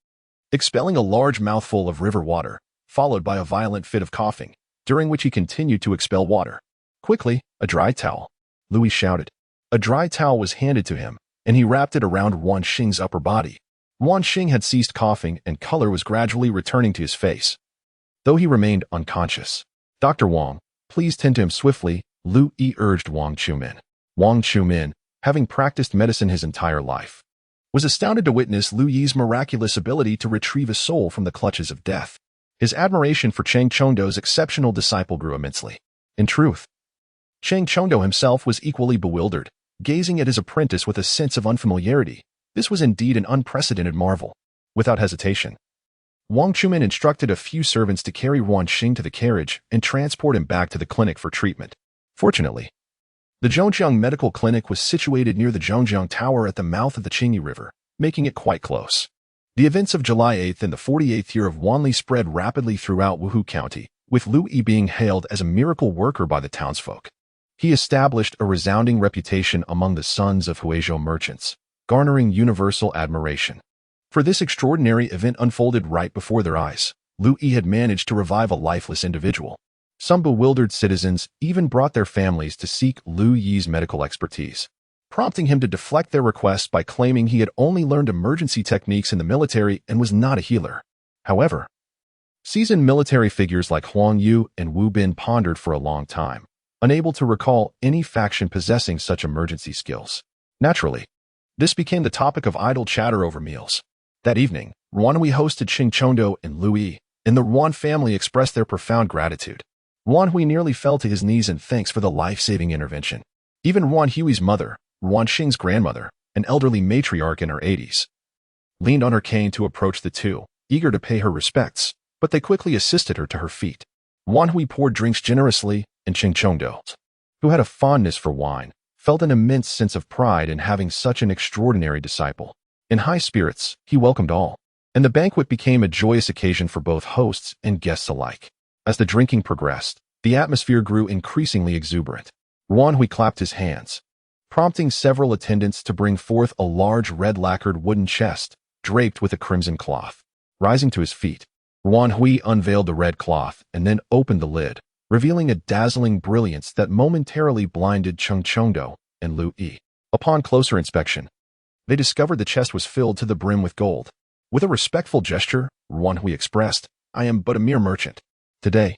expelling a large mouthful of river water, followed by a violent fit of coughing, during which he continued to expel water. "Quickly, a dry towel," Liu Yi shouted. A dry towel was handed to him, and he wrapped it around Yuan Xing's upper body. Yuan Xing had ceased coughing, and color was gradually returning to his face, though he remained unconscious. "Dr. Wang, please tend to him swiftly," Liu Yi urged Wang Chumin. Wang Chumin, having practiced medicine his entire life, was astounded to witness Liu Yi's miraculous ability to retrieve a soul from the clutches of death. His admiration for Cheng Chengdo's exceptional disciple grew immensely. In truth, Cheng Chengdo himself was equally bewildered, gazing at his apprentice with a sense of unfamiliarity. This was indeed an unprecedented marvel. Without hesitation, Wang Chumin instructed a few servants to carry Yuan Xing to the carriage and transport him back to the clinic for treatment. Fortunately, the Zhangjiang Medical Clinic was situated near the Zhangjiang Tower at the mouth of the Qingyi River, making it quite close. The events of July 8th and the 48th year of Wanli spread rapidly throughout Wuhu County, with Liu Yi being hailed as a miracle worker by the townsfolk. He established a resounding reputation among the sons of Huizhou merchants, garnering universal admiration. For this extraordinary event unfolded right before their eyes, Liu Yi had managed to revive a lifeless individual. Some bewildered citizens even brought their families to seek Liu Yi's medical expertise, prompting him to deflect their requests by claiming he had only learned emergency techniques in the military and was not a healer. However, seasoned military figures like Huang Yu and Wu Bin pondered for a long time, unable to recall any faction possessing such emergency skills. Naturally, this became the topic of idle chatter over meals. That evening, Wanli hosted Cheng Chengdo and Liu Yi, and the Yuan family expressed their profound gratitude. Yuan Hui nearly fell to his knees in thanks for the life-saving intervention. Even Yuan Hui's mother, Yuan Xing's grandmother, an elderly matriarch in her 80s, leaned on her cane to approach the two, eager to pay her respects, but they quickly assisted her to her feet. Yuan Hui poured drinks generously, and Cheng Chengdo, who had a fondness for wine, felt an immense sense of pride in having such an extraordinary disciple. In high spirits, he welcomed all, and the banquet became a joyous occasion for both hosts and guests alike. As the drinking progressed, the atmosphere grew increasingly exuberant. Yuan Hui clapped his hands, prompting several attendants to bring forth a large red-lacquered wooden chest, draped with a crimson cloth. Rising to his feet, Yuan Hui unveiled the red cloth and then opened the lid, revealing a dazzling brilliance that momentarily blinded Chongzhen and Liu Yi. Upon closer inspection, they discovered the chest was filled to the brim with gold. With a respectful gesture, Yuan Hui expressed, "I am but a mere merchant. Today,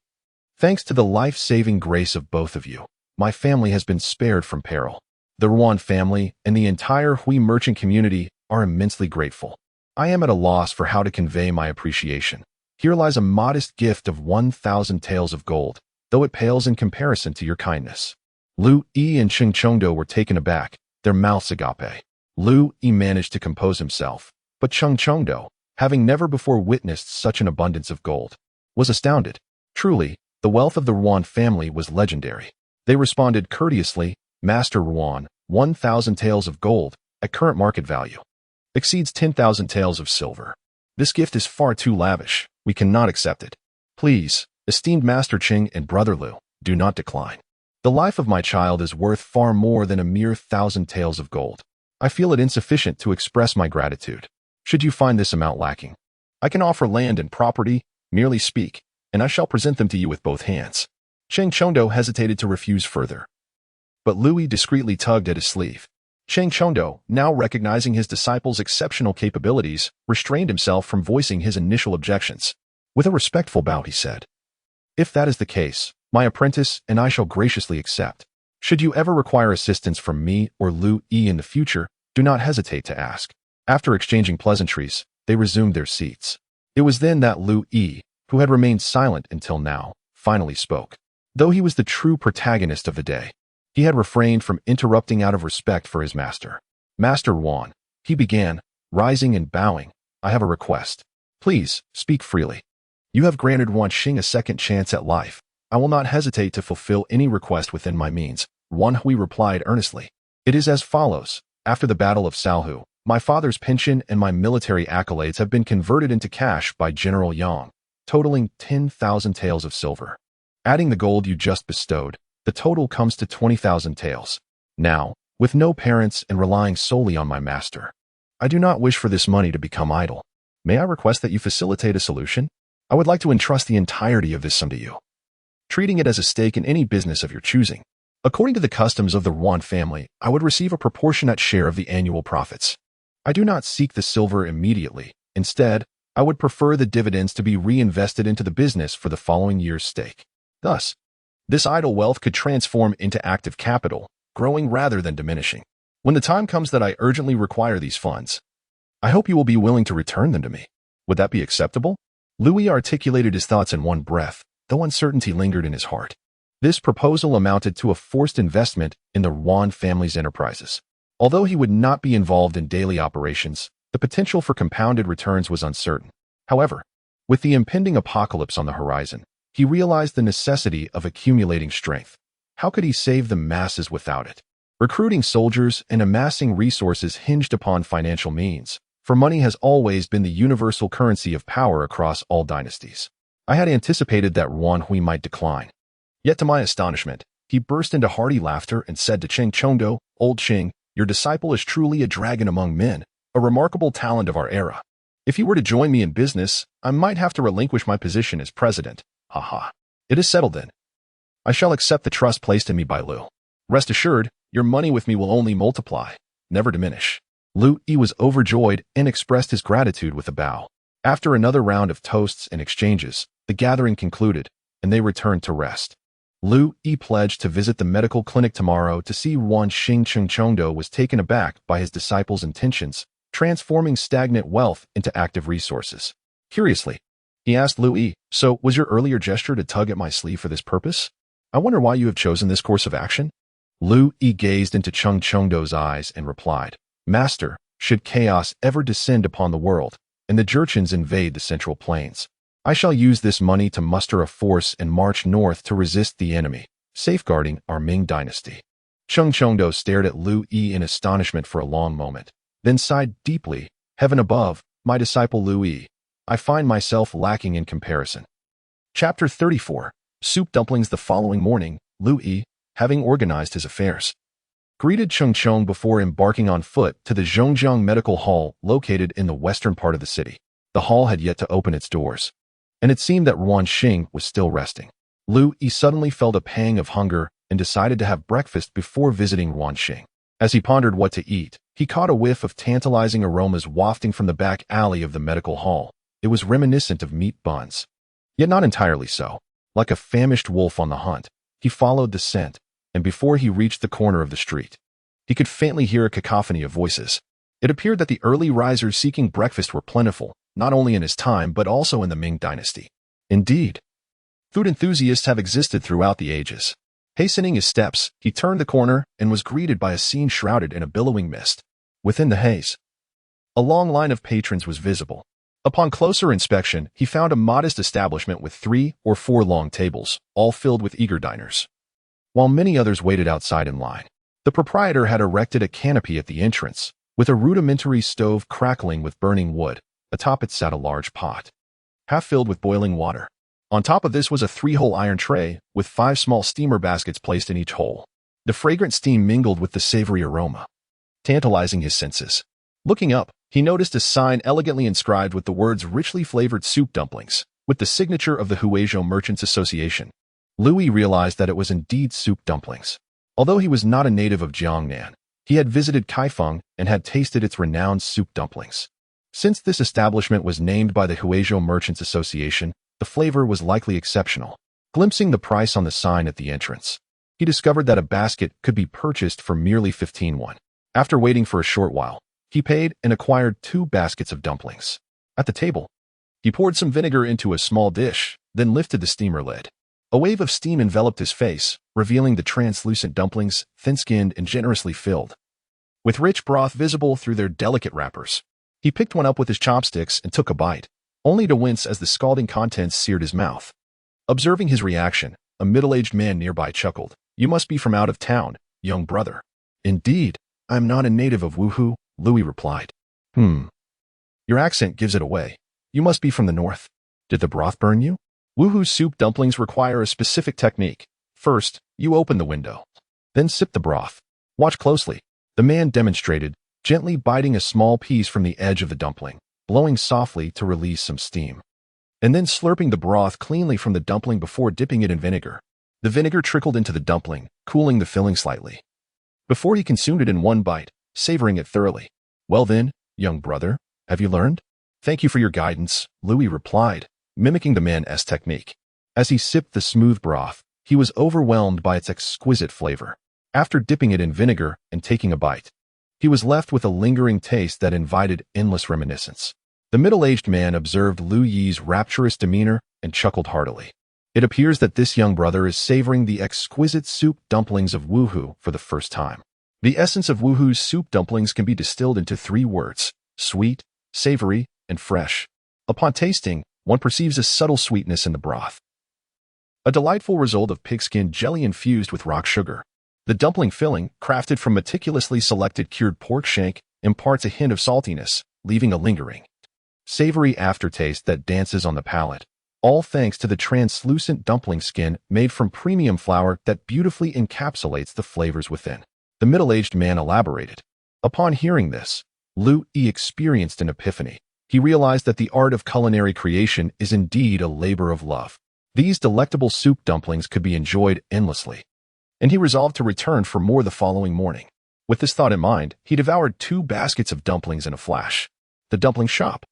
thanks to the life-saving grace of both of you, my family has been spared from peril. The Yuan family and the entire Hui merchant community are immensely grateful. I am at a loss for how to convey my appreciation. Here lies a modest gift of 1,000 taels of gold, though it pales in comparison to your kindness." Liu Yi and Chongzhen were taken aback, their mouths agape. Liu Yi managed to compose himself, but Chongzhen, having never before witnessed such an abundance of gold, was astounded. Truly, the wealth of the Yuan family was legendary. They responded courteously, "Master Yuan, 1,000 taels of gold, at current market value, exceeds 10,000 taels of silver. This gift is far too lavish. We cannot accept it. Please, esteemed Master Qing and Brother Liu, do not decline. The life of my child is worth far more than a mere 1,000 taels of gold. I feel it insufficient to express my gratitude. Should you find this amount lacking, I can offer land and property, merely speak, and I shall present them to you with both hands." Chongzhen hesitated to refuse further, but Liu Yi discreetly tugged at his sleeve. Chongzhen, now recognizing his disciple's exceptional capabilities, restrained himself from voicing his initial objections. With a respectful bow, he said, "If that is the case, my apprentice and I shall graciously accept. Should you ever require assistance from me or Liu Yi in the future, do not hesitate to ask." After exchanging pleasantries, they resumed their seats. It was then that Liu Yi, who had remained silent until now, finally spoke. Though he was the true protagonist of the day, he had refrained from interrupting out of respect for his master. "Master Yuan," he began, rising and bowing, "I have a request. Please, speak freely. You have granted Yuan Xing a second chance at life. I will not hesitate to fulfill any request within my means." Yuan Hui replied earnestly. "It is as follows. After the Battle of Sarhū, my father's pension and my military accolades have been converted into cash by General Yang, totaling 10,000 taels of silver. Adding the gold you just bestowed, the total comes to 20,000 taels. Now, with no parents and relying solely on my master, I do not wish for this money to become idle. May I request that you facilitate a solution? I would like to entrust the entirety of this sum to you, treating it as a stake in any business of your choosing. According to the customs of the Yuan family, I would receive a proportionate share of the annual profits. I do not seek the silver immediately. Instead, I would prefer the dividends to be reinvested into the business for the following year's stake. Thus, this idle wealth could transform into active capital, growing rather than diminishing. When the time comes that I urgently require these funds, I hope you will be willing to return them to me. Would that be acceptable?" Liu Yi articulated his thoughts in one breath, though uncertainty lingered in his heart. This proposal amounted to a forced investment in the Yuan family's enterprises. Although he would not be involved in daily operations, the potential for compounded returns was uncertain. However, with the impending apocalypse on the horizon, he realized the necessity of accumulating strength. How could he save the masses without it? Recruiting soldiers and amassing resources hinged upon financial means, for money has always been the universal currency of power across all dynasties. I had anticipated that Yuan Hui might decline. Yet to my astonishment, he burst into hearty laughter and said to Chongzhen, "Old Qing, your disciple is truly a dragon among men, a remarkable talent of our era. If he were to join me in business, I might have to relinquish my position as president. Haha. It is settled then. I shall accept the trust placed in me by Liu. Rest assured, your money with me will only multiply, never diminish." Liu Yi was overjoyed and expressed his gratitude with a bow. After another round of toasts and exchanges, the gathering concluded, and they returned to rest. Liu Yi pledged to visit the medical clinic tomorrow to see Yuan Xing. Chongzhen was taken aback by his disciple's intentions, transforming stagnant wealth into active resources. Curiously, he asked Liu Yi, "So, was your earlier gesture to tug at my sleeve for this purpose? I wonder why you have chosen this course of action?" Liu Yi gazed into Chongzhen's eyes and replied, "Master, should chaos ever descend upon the world, and the Jurchens invade the Central Plains, I shall use this money to muster a force and march north to resist the enemy, safeguarding our Ming Dynasty." Chongzhen stared at Liu Yi in astonishment for a long moment, then sighed deeply, "Heaven above, my disciple Liu Yi, I find myself lacking in comparison." Chapter 34. Soup dumplings. The following morning, Liu Yi, having organized his affairs, greeted Chongzhen before embarking on foot to the Zhongzheng Medical Hall located in the western part of the city. The hall had yet to open its doors, and it seemed that Yuan Xing was still resting. Liu Yi suddenly felt a pang of hunger and decided to have breakfast before visiting Yuan Xing. As he pondered what to eat, he caught a whiff of tantalizing aromas wafting from the back alley of the medical hall. It was reminiscent of meat buns, yet not entirely so. Like a famished wolf on the hunt, he followed the scent, and before he reached the corner of the street, he could faintly hear a cacophony of voices. It appeared that the early risers seeking breakfast were plentiful, not only in his time but also in the Ming Dynasty. Indeed, food enthusiasts have existed throughout the ages. Hastening his steps, he turned the corner and was greeted by a scene shrouded in a billowing mist. Within the haze, a long line of patrons was visible. Upon closer inspection, he found a modest establishment with 3 or 4 long tables, all filled with eager diners, while many others waited outside in line. The proprietor had erected a canopy at the entrance, with a rudimentary stove crackling with burning wood. Atop it sat a large pot, half filled with boiling water. On top of this was a 3-hole iron tray, with 5 small steamer baskets placed in each hole. The fragrant steam mingled with the savory aroma, tantalizing his senses. Looking up, he noticed a sign elegantly inscribed with the words richly flavored soup dumplings, with the signature of the Huizhou Merchants Association. Liu Yi realized that it was indeed soup dumplings. Although he was not a native of Jiangnan, he had visited Kaifeng and had tasted its renowned soup dumplings. Since this establishment was named by the Huizhou Merchants Association, the flavor was likely exceptional. Glimpsing the price on the sign at the entrance, he discovered that a basket could be purchased for merely 15 won. After waiting for a short while, he paid and acquired 2 baskets of dumplings. At the table, he poured some vinegar into a small dish, then lifted the steamer lid. A wave of steam enveloped his face, revealing the translucent dumplings, thin-skinned and generously filled, with rich broth visible through their delicate wrappers. He picked one up with his chopsticks and took a bite, only to wince as the scalding contents seared his mouth. Observing his reaction, a middle-aged man nearby chuckled. "You must be from out of town, young brother." "Indeed, I am not a native of Wuhu," Liu Yi replied. Your accent gives it away. You must be from the north. Did the broth burn you?" Wuhu soup dumplings require a specific technique. First, you open the window, then sip the broth. Watch closely. The man demonstrated, gently biting a small piece from the edge of the dumpling, blowing softly to release some steam, and then slurping the broth cleanly from the dumpling before dipping it in vinegar. The vinegar trickled into the dumpling, cooling the filling slightly, before he consumed it in one bite, savoring it thoroughly. "Well then, young brother, have you learned?" "Thank you for your guidance," Liu Yi replied, mimicking the man's technique. As he sipped the smooth broth, he was overwhelmed by its exquisite flavor. After dipping it in vinegar and taking a bite, he was left with a lingering taste that invited endless reminiscence. The middle-aged man observed Liu Yi's rapturous demeanor and chuckled heartily. It appears that this young brother is savoring the exquisite soup dumplings of Wuhu for the first time. The essence of Wuhu's soup dumplings can be distilled into 3 words: sweet, savory, and fresh. Upon tasting, one perceives a subtle sweetness in the broth, a delightful result of pigskin jelly infused with rock sugar. The dumpling filling, crafted from meticulously selected cured pork shank, imparts a hint of saltiness, leaving a lingering, savory aftertaste that dances on the palate, all thanks to the translucent dumpling skin made from premium flour that beautifully encapsulates the flavors within. The middle-aged man elaborated. Upon hearing this, Liu Yi experienced an epiphany. He realized that the art of culinary creation is indeed a labor of love. These delectable soup dumplings could be enjoyed endlessly, and he resolved to return for more the following morning. With this thought in mind, he devoured 2 baskets of dumplings in a flash. The dumpling shop,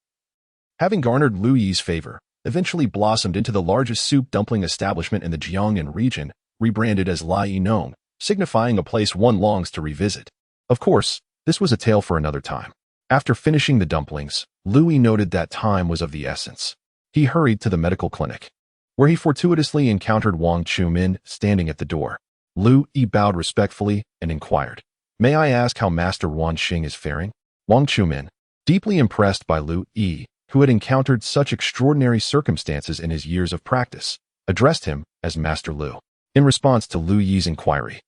having garnered Liu Yi's favor, eventually blossomed into the largest soup dumpling establishment in the Jiangnan region, rebranded as Liaodong, signifying a place one longs to revisit. Of course, this was a tale for another time. After finishing the dumplings, Liu Yi noted that time was of the essence. He hurried to the medical clinic, where he fortuitously encountered Wang Chumin standing at the door. Liu Yi bowed respectfully and inquired, "May I ask how Master Yuan Xing is faring?" Wang Chumin, deeply impressed by Liu Yi, who had encountered such extraordinary circumstances in his years of practice, addressed him as Master Liu. In response to Liu Yi's inquiry,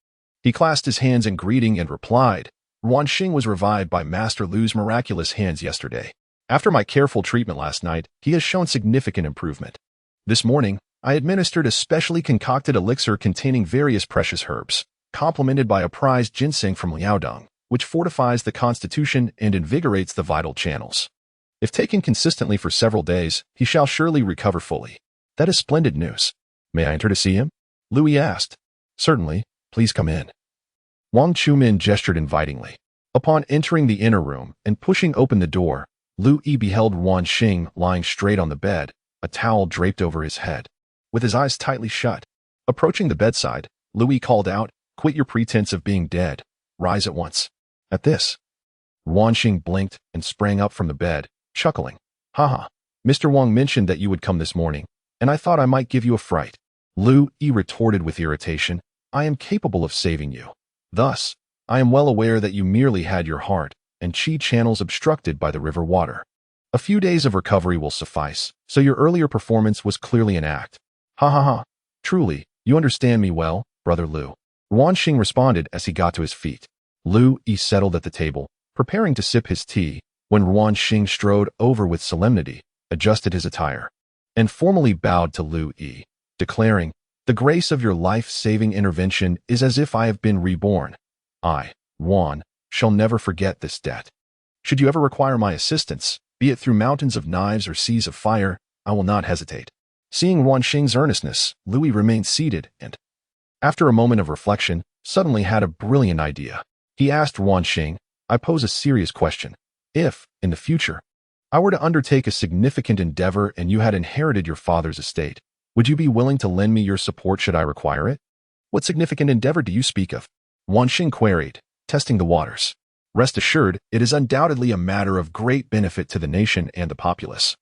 he clasped his hands in greeting and replied, "Yuan Xing was revived by Master Liu's miraculous hands yesterday. After my careful treatment last night, he has shown significant improvement. This morning, I administered a specially concocted elixir containing various precious herbs. complemented by a prized ginseng from Liaodong, which fortifies the constitution and invigorates the vital channels. If taken consistently for several days, he shall surely recover fully. That is splendid news. May I enter to see him? Liu Yi asked. Certainly, please come in. Wang Chumin gestured invitingly. Upon entering the inner room and pushing open the door, Liu Yi beheld Wan Xing lying straight on the bed, a towel draped over his head. With his eyes tightly shut, approaching the bedside, Liu Yi called out, "Quit your pretense of being dead. Rise at once." At this, Wan Xing blinked and sprang up from the bed, chuckling. "Haha, Mr. Wang mentioned that you would come this morning, and I thought I might give you a fright." Liu Yi retorted with irritation, "I am capable of saving you. Thus, I am well aware that you merely had your heart and qi channels obstructed by the river water. A few days of recovery will suffice, so your earlier performance was clearly an act." "Ha ha ha. Truly, you understand me well, Brother Liu." Wan Xing responded as he got to his feet. Liu Yi settled at the table, preparing to sip his tea, when Wan Xing strode over with solemnity, adjusted his attire, and formally bowed to Liu Yi, declaring, "The grace of your life-saving intervention is as if I have been reborn. I, Wan, shall never forget this debt. Should you ever require my assistance, be it through mountains of knives or seas of fire, I will not hesitate." Seeing Wan Xing's earnestness, Liu Yi remained seated and, after a moment of reflection, suddenly had a brilliant idea. He asked Wan Xing, "I pose a serious question. If, in the future, I were to undertake a significant endeavor and you had inherited your father's estate, would you be willing to lend me your support should I require it?" "What significant endeavor do you speak of?" Wan Xing queried, testing the waters. "Rest assured, it is undoubtedly a matter of great benefit to the nation and the populace.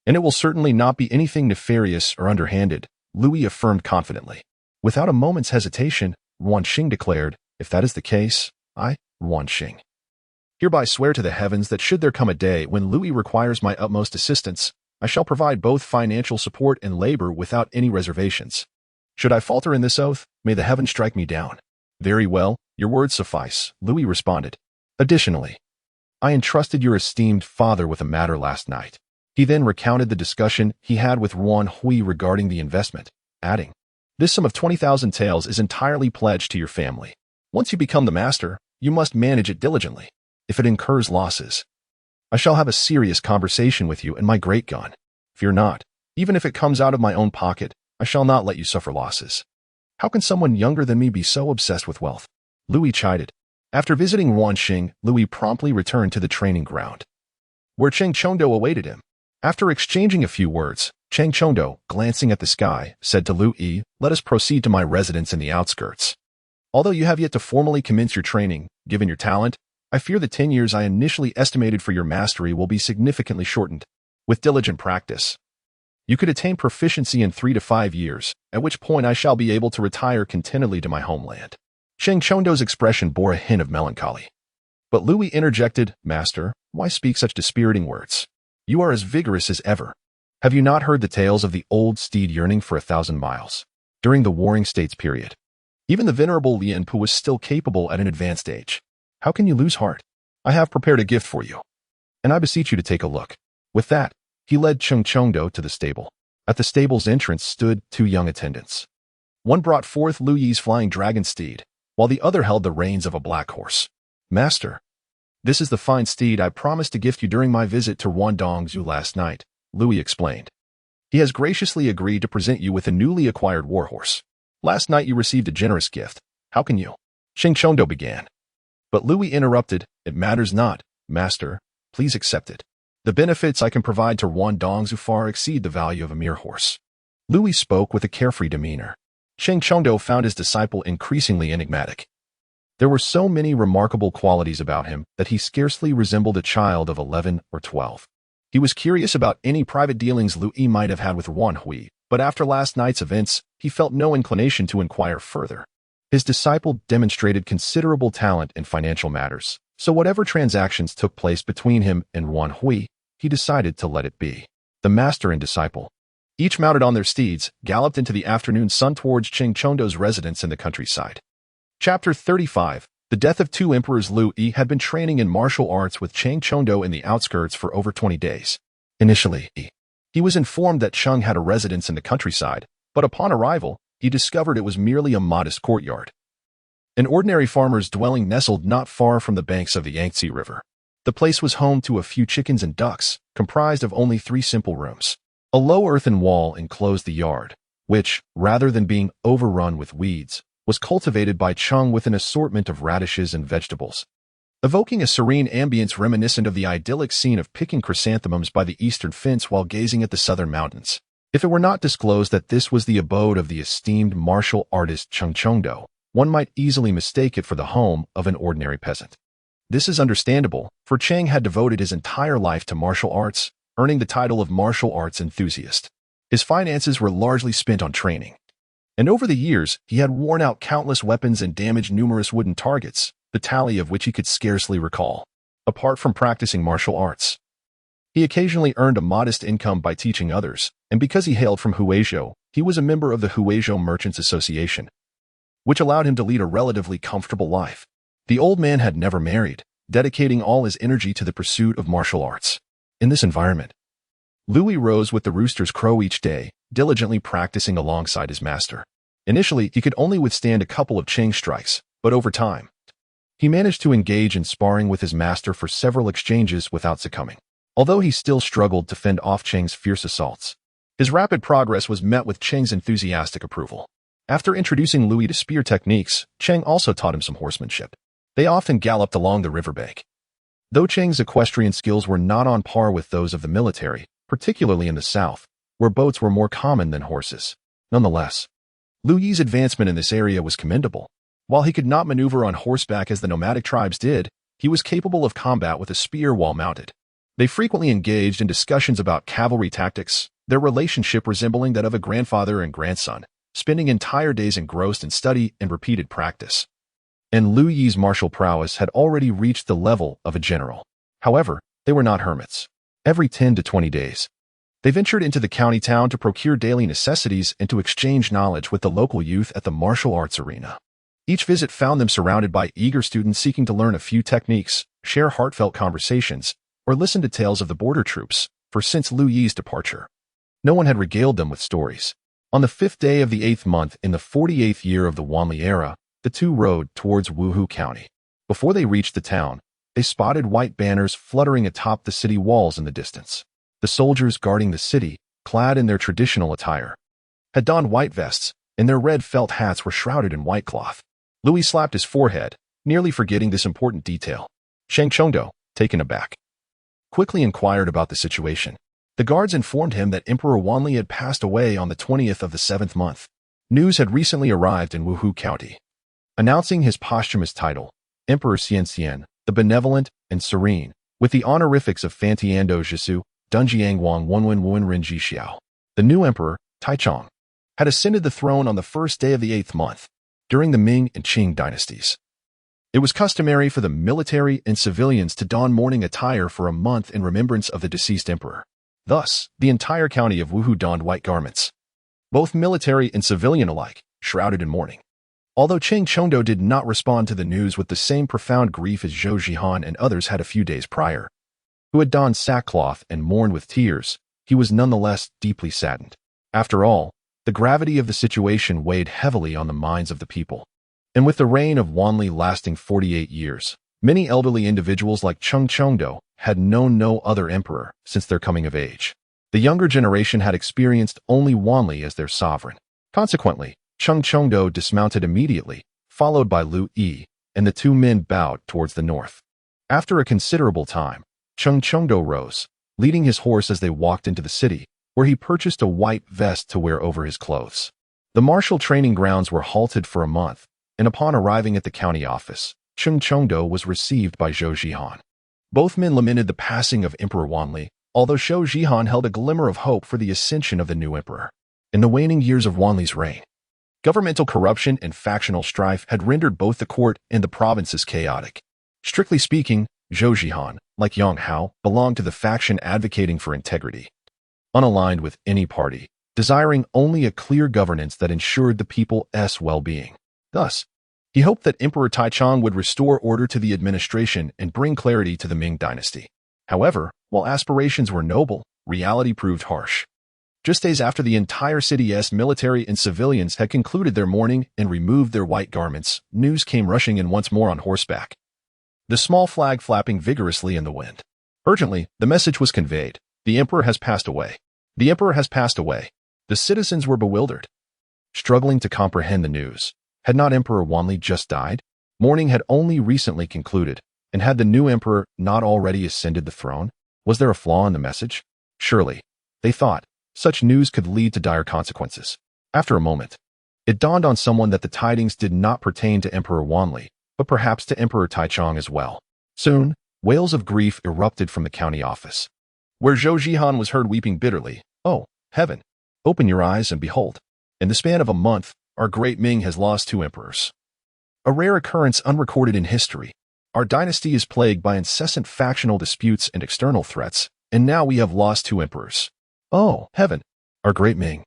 And it will certainly not be anything nefarious or underhanded," Liu Yi affirmed confidently. Without a moment's hesitation, Wan Xing declared, "If that is the case, I, Wan Xing, hereby swear to the heavens that should there come a day when Liu Yi requires my utmost assistance, I shall provide both financial support and labor without any reservations. Should I falter in this oath, may the heavens strike me down." "Very well, your words suffice," Liu Yi responded. "Additionally, I entrusted your esteemed father with a matter last night." He then recounted the discussion he had with Wan Hui regarding the investment, adding, "This sum of 20,000 taels is entirely pledged to your family. Once you become the master, you must manage it diligently. If it incurs losses, I shall have a serious conversation with you and my great gun. Fear not, even if it comes out of my own pocket, I shall not let you suffer losses." "How can someone younger than me be so obsessed with wealth?" Liu Yi chided. After visiting Wan Xing, Liu Yi promptly returned to the training ground, where Cheng Chongdo awaited him. After exchanging a few words, Cheng Chongdo, glancing at the sky, said to Liu Yi, "Let us proceed to my residence in the outskirts. Although you have yet to formally commence your training, given your talent, I fear the 10 years I initially estimated for your mastery will be significantly shortened. With diligent practice, you could attain proficiency in 3 to 5 years, at which point I shall be able to retire contentedly to my homeland." Cheng Chongdo's expression bore a hint of melancholy. But Liu Yi interjected, "Master, why speak such dispiriting words? You are as vigorous as ever. Have you not heard the tales of the old steed yearning for 1,000 miles? During the Warring States period, even the venerable Lian Pu was still capable at an advanced age. How can you lose heart? I have prepared a gift for you, and I beseech you to take a look." With that, he led Cheng Chongdo to the stable. At the stable's entrance stood 2 young attendants. One brought forth Liu Yi's flying dragon steed, while the other held the reins of a black horse. "Master, this is the fine steed I promised to gift you during my visit to Wandongzhou last night," Liu Yi explained. "He has graciously agreed to present you with a newly acquired warhorse. Last night you received a generous gift. How can you?" Cheng Chongdo began. But Liu Yi interrupted, "It matters not, Master. Please accept it. The benefits I can provide to Wandongzhou far exceed the value of a mere horse." Liu Yi spoke with a carefree demeanor. Cheng Chongdo found his disciple increasingly enigmatic. There were so many remarkable qualities about him that he scarcely resembled a child of 11 or 12. He was curious about any private dealings Liu Yi might have had with Wan Hui, but after last night's events, he felt no inclination to inquire further. His disciple demonstrated considerable talent in financial matters, so whatever transactions took place between him and Wan Hui, he decided to let it be. The master and disciple, each mounted on their steeds, galloped into the afternoon sun towards Cheng Chongdo's residence in the countryside. Chapter 35. The death of 2 emperors. Liu Yi had been training in martial arts with Cheng Chongdo in the outskirts for over 20 days. Initially, he was informed that Cheng had a residence in the countryside, but upon arrival, he discovered it was merely a modest courtyard. an ordinary farmer's dwelling nestled not far from the banks of the Yangtze River. The place was home to a few chickens and ducks, comprised of only 3 simple rooms. A low earthen wall enclosed the yard, which, rather than being overrun with weeds, was cultivated by Cheng with an assortment of radishes and vegetables, evoking a serene ambience reminiscent of the idyllic scene of picking chrysanthemums by the eastern fence while gazing at the southern mountains. If it were not disclosed that this was the abode of the esteemed martial artist Cheng Chongdo, one might easily mistake it for the home of an ordinary peasant. This is understandable, for Cheng had devoted his entire life to martial arts, earning the title of martial arts enthusiast. His finances were largely spent on training, and over the years he had worn out countless weapons and damaged numerous wooden targets, the tally of which he could scarcely recall. Apart from practicing martial arts, he occasionally earned a modest income by teaching others, and because he hailed from Huizhou, he was a member of the Huizhou Merchants Association, which allowed him to lead a relatively comfortable life. The old man had never married, dedicating all his energy to the pursuit of martial arts. In this environment, Liu Yi rose with the rooster's crow each day, diligently practicing alongside his master. Initially, he could only withstand a couple of Cheng strikes, but over time, he managed to engage in sparring with his master for several exchanges without succumbing. Although he still struggled to fend off Cheng's fierce assaults, his rapid progress was met with Cheng's enthusiastic approval. After introducing Liu Yi to spear techniques, Cheng also taught him some horsemanship. They often galloped along the riverbank. Though Cheng's equestrian skills were not on par with those of the military, particularly in the south, where boats were more common than horses, nonetheless, Liu Yi's advancement in this area was commendable. While he could not maneuver on horseback as the nomadic tribes did, he was capable of combat with a spear while mounted. They frequently engaged in discussions about cavalry tactics, their relationship resembling that of a grandfather and grandson, spending entire days engrossed in study and repeated practice. And Liu Yi's martial prowess had already reached the level of a general. However, they were not hermits. Every 10 to 20 days, they ventured into the county town to procure daily necessities and to exchange knowledge with the local youth at the martial arts arena. Each visit found them surrounded by eager students seeking to learn a few techniques, share heartfelt conversations, or listen to tales of the border troops, for since Liu Yi's departure, no one had regaled them with stories. On the 5th day of the 8th month in the 48th year of the Wanli era, the two rode towards Wuhu County. Before they reached the town, they spotted white banners fluttering atop the city walls in the distance. The soldiers guarding the city, clad in their traditional attire, had donned white vests, and their red felt hats were shrouded in white cloth. Liu Yi slapped his forehead, nearly forgetting this important detail. Cheng Chongdo, taken aback, quickly inquired about the situation. The guards informed him that Emperor Wanli had passed away on the 20th of the 7th month. News had recently arrived in Wuhu County, announcing his posthumous title, Emperor Xian, the Benevolent and Serene, with the honorifics of Fantiando Jisu, Dunjiang Wang Wenwen Wen Renji Xiao. The new emperor, Taichung, had ascended the throne on the 1st day of the 8th month, during the Ming and Qing dynasties. It was customary for the military and civilians to don mourning attire for a month in remembrance of the deceased emperor. Thus, the entire county of Wuhu donned white garments, both military and civilian alike, shrouded in mourning. Although Cheng Chongdo did not respond to the news with the same profound grief as Zhou Zhihan and others had a few days prior, who had donned sackcloth and mourned with tears, he was nonetheless deeply saddened. After all, the gravity of the situation weighed heavily on the minds of the people. And with the reign of Wanli lasting 48 years, many elderly individuals like Cheng Chongdo had known no other emperor since their coming of age. The younger generation had experienced only Wanli as their sovereign. Consequently, Cheng Chongdo dismounted immediately, followed by Liu Yi, and the two men bowed towards the north. After a considerable time, Cheng Chongdo rose, leading his horse as they walked into the city, where he purchased a white vest to wear over his clothes. The martial training grounds were halted for a month, and upon arriving at the county office, Cheng Chongdo was received by Zhou Zhihan. Both men lamented the passing of Emperor Wanli, although Zhou Zhihan held a glimmer of hope for the ascension of the new emperor. In the waning years of Wanli's reign, governmental corruption and factional strife had rendered both the court and the provinces chaotic. Strictly speaking, Zhou Zhihan, like Yang Hao, belonged to the faction advocating for integrity, unaligned with any party, desiring only a clear governance that ensured the people's well-being. Thus, he hoped that Emperor Taichung would restore order to the administration and bring clarity to the Ming Dynasty. However, while aspirations were noble, reality proved harsh. Just days after the entire city's military and civilians had concluded their mourning and removed their white garments, news came rushing in once more on horseback, the small flag flapping vigorously in the wind. Urgently, the message was conveyed. The emperor has passed away. The emperor has passed away. The citizens were bewildered, struggling to comprehend the news. Had not Emperor Wanli just died? Mourning had only recently concluded, and had the new emperor not already ascended the throne? Was there a flaw in the message? Surely, they thought, such news could lead to dire consequences. After a moment, it dawned on someone that the tidings did not pertain to Emperor Wanli, but perhaps to Emperor Taichung as well. Soon, wails of grief erupted from the county office, where Zhou Zhihan was heard weeping bitterly. "Oh, heaven! Open your eyes and behold. In the span of a month, our great Ming has lost 2 emperors. A rare occurrence unrecorded in history. Our dynasty is plagued by incessant factional disputes and external threats, and now we have lost 2 emperors. Oh, heaven! Our great Ming."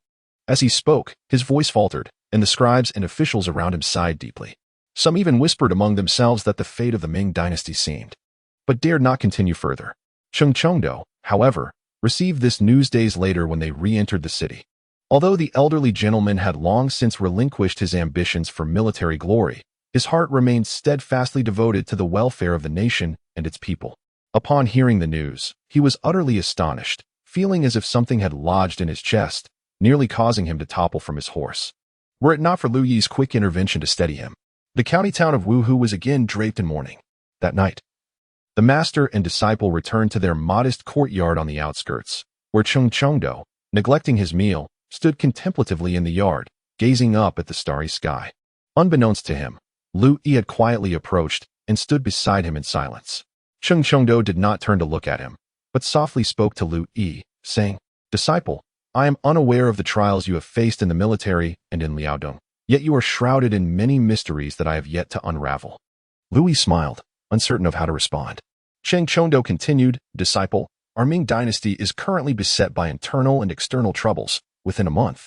As he spoke, his voice faltered, and the scribes and officials around him sighed deeply. Some even whispered among themselves that the fate of the Ming Dynasty seemed, but dared not continue further. Chongzhen, however, received this news days later when they re-entered the city. Although the elderly gentleman had long since relinquished his ambitions for military glory, his heart remained steadfastly devoted to the welfare of the nation and its people. Upon hearing the news, he was utterly astonished, feeling as if something had lodged in his chest, nearly causing him to topple from his horse. Were it not for Liu Yi's quick intervention to steady him, the county town of Wuhu was again draped in mourning. That night, the master and disciple returned to their modest courtyard on the outskirts, where Chongzhen, neglecting his meal, stood contemplatively in the yard, gazing up at the starry sky. Unbeknownst to him, Liu Yi had quietly approached and stood beside him in silence. Chongzhen did not turn to look at him, but softly spoke to Liu Yi, saying, "Disciple, I am unaware of the trials you have faced in the military and in Liaodong, yet you are shrouded in many mysteries that I have yet to unravel." Liu Yi smiled, uncertain of how to respond. Chongzhen continued, "Disciple, our Ming Dynasty is currently beset by internal and external troubles. Within a month,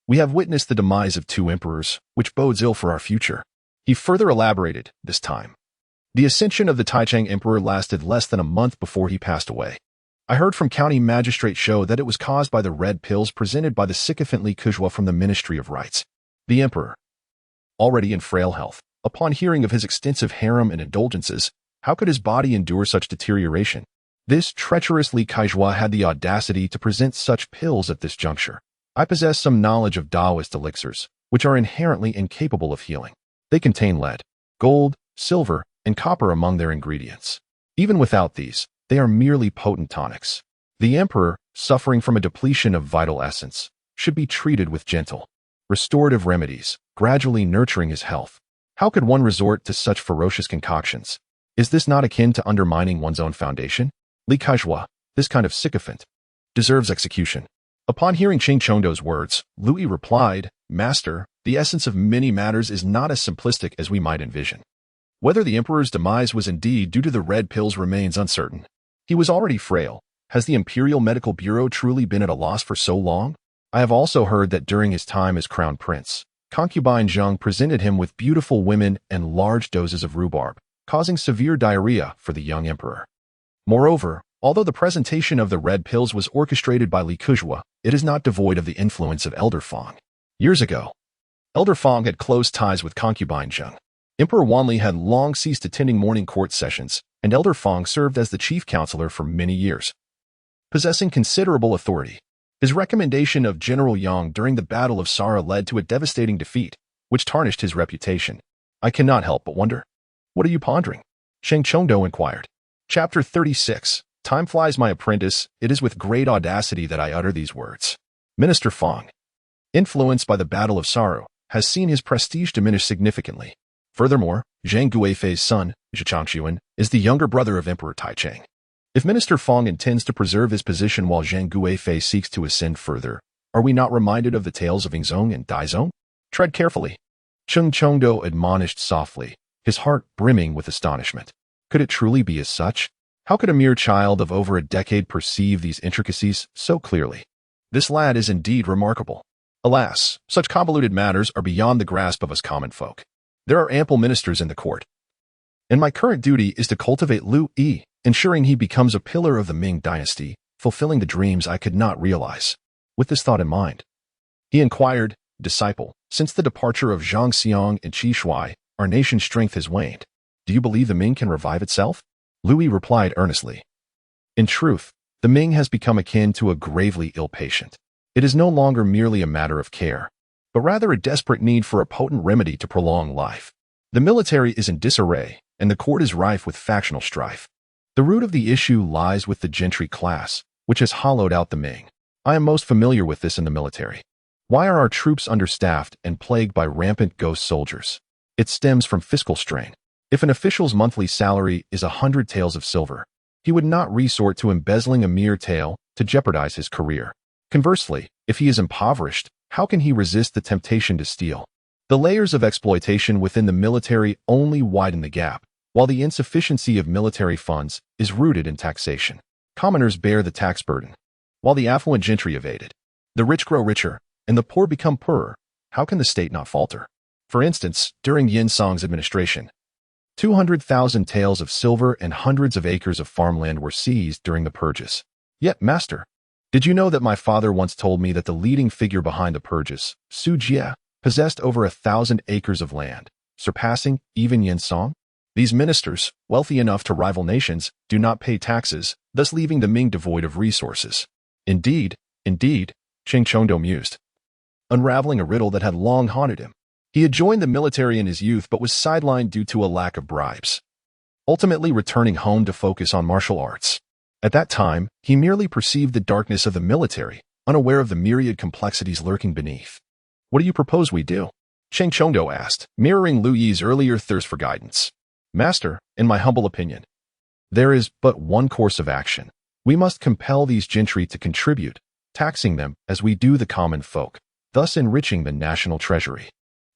we have witnessed the demise of 2 emperors, which bodes ill for our future." He further elaborated, this time, the ascension of the Taichung Emperor lasted less than a month before he passed away. I heard from county magistrate Shou that it was caused by the red pills presented by the sycophant Li Zicheng from the Ministry of Rites. The emperor, already in frail health, upon hearing of his extensive harem and indulgences, how could his body endure such deterioration? This treacherous Li Zicheng had the audacity to present such pills at this juncture. I possess some knowledge of Taoist elixirs, which are inherently incapable of healing. They contain lead, gold, silver, and copper among their ingredients. Even without these, they are merely potent tonics. The emperor, suffering from a depletion of vital essence, should be treated with gentle, restorative remedies, gradually nurturing his health. How could one resort to such ferocious concoctions? Is this not akin to undermining one's own foundation? Li Zicheng, this kind of sycophant, deserves execution. Upon hearing Chongzhen's words, Liu Yi replied, "Master, the essence of many matters is not as simplistic as we might envision. Whether the emperor's demise was indeed due to the red pills remains uncertain. He was already frail. Has the Imperial Medical Bureau truly been at a loss for so long? I have also heard that during his time as crown prince, concubine Zheng presented him with beautiful women and large doses of rhubarb, causing severe diarrhea for the young emperor. Moreover, although the presentation of the red pills was orchestrated by Li Zicheng, it is not devoid of the influence of Elder Fong. Years ago, Elder Fong had close ties with concubine Zheng. Emperor Wanli had long ceased attending morning court sessions, and Elder Fong served as the chief counselor for many years. Possessing considerable authority, his recommendation of General Yang during the Battle of Sarhū led to a devastating defeat, which tarnished his reputation. I cannot help but wonder. What are you pondering? Chongzhen inquired. Chapter 36. Time flies, my apprentice. It is with great audacity that I utter these words. Minister Fong, influenced by the Battle of Sarhū, has seen his prestige diminish significantly. Furthermore, Zhang Guifei's son, Zhang, is the younger brother of Emperor Taichung. If Minister Fong intends to preserve his position while Zhang Guifei seeks to ascend further, are we not reminded of the tales of Yingzong and Daizong? Tread carefully. Chongzhen admonished softly, his heart brimming with astonishment. Could it truly be as such? How could a mere child of over a decade perceive these intricacies so clearly? This lad is indeed remarkable. Alas, such convoluted matters are beyond the grasp of us common folk. There are ample ministers in the court, and my current duty is to cultivate Liu Yi, ensuring he becomes a pillar of the Ming Dynasty, fulfilling the dreams I could not realize. With this thought in mind, he inquired, "Disciple, since the departure of Zhang Xiang and Qi Shuai, our nation's strength has waned. Do you believe the Ming can revive itself?" Liu Yi replied earnestly. "In truth, the Ming has become akin to a gravely ill patient. It is no longer merely a matter of care, but rather a desperate need for a potent remedy to prolong life. The military is in disarray, and the court is rife with factional strife. The root of the issue lies with the gentry class, which has hollowed out the Ming. I am most familiar with this in the military. Why are our troops understaffed and plagued by rampant ghost soldiers? It stems from fiscal strain. If an official's monthly salary is 100 taels of silver, he would not resort to embezzling a mere tael to jeopardize his career. Conversely, if he is impoverished, how can he resist the temptation to steal? The layers of exploitation within the military only widen the gap, while the insufficiency of military funds is rooted in taxation. Commoners bear the tax burden, while the affluent gentry evade it. The rich grow richer, and the poor become poorer. How can the state not falter? For instance, during Yin Song's administration, 200,000 taels of silver and hundreds of acres of farmland were seized during the purges. Yet, master, did you know that my father once told me that the leading figure behind the purges, Su Jie, possessed over 1,000 acres of land, surpassing even Yin Song? These ministers, wealthy enough to rival nations, do not pay taxes, thus leaving the Ming devoid of resources. Indeed, Cheng Chongdo mused, unraveling a riddle that had long haunted him. He had joined the military in his youth but was sidelined due to a lack of bribes, ultimately returning home to focus on martial arts. At that time, he merely perceived the darkness of the military, unaware of the myriad complexities lurking beneath. "What do you propose we do?" Cheng Chongdo asked, mirroring Liu Yi's earlier thirst for guidance. "Master, in my humble opinion, there is but one course of action. We must compel these gentry to contribute, taxing them as we do the common folk, thus enriching the national treasury,"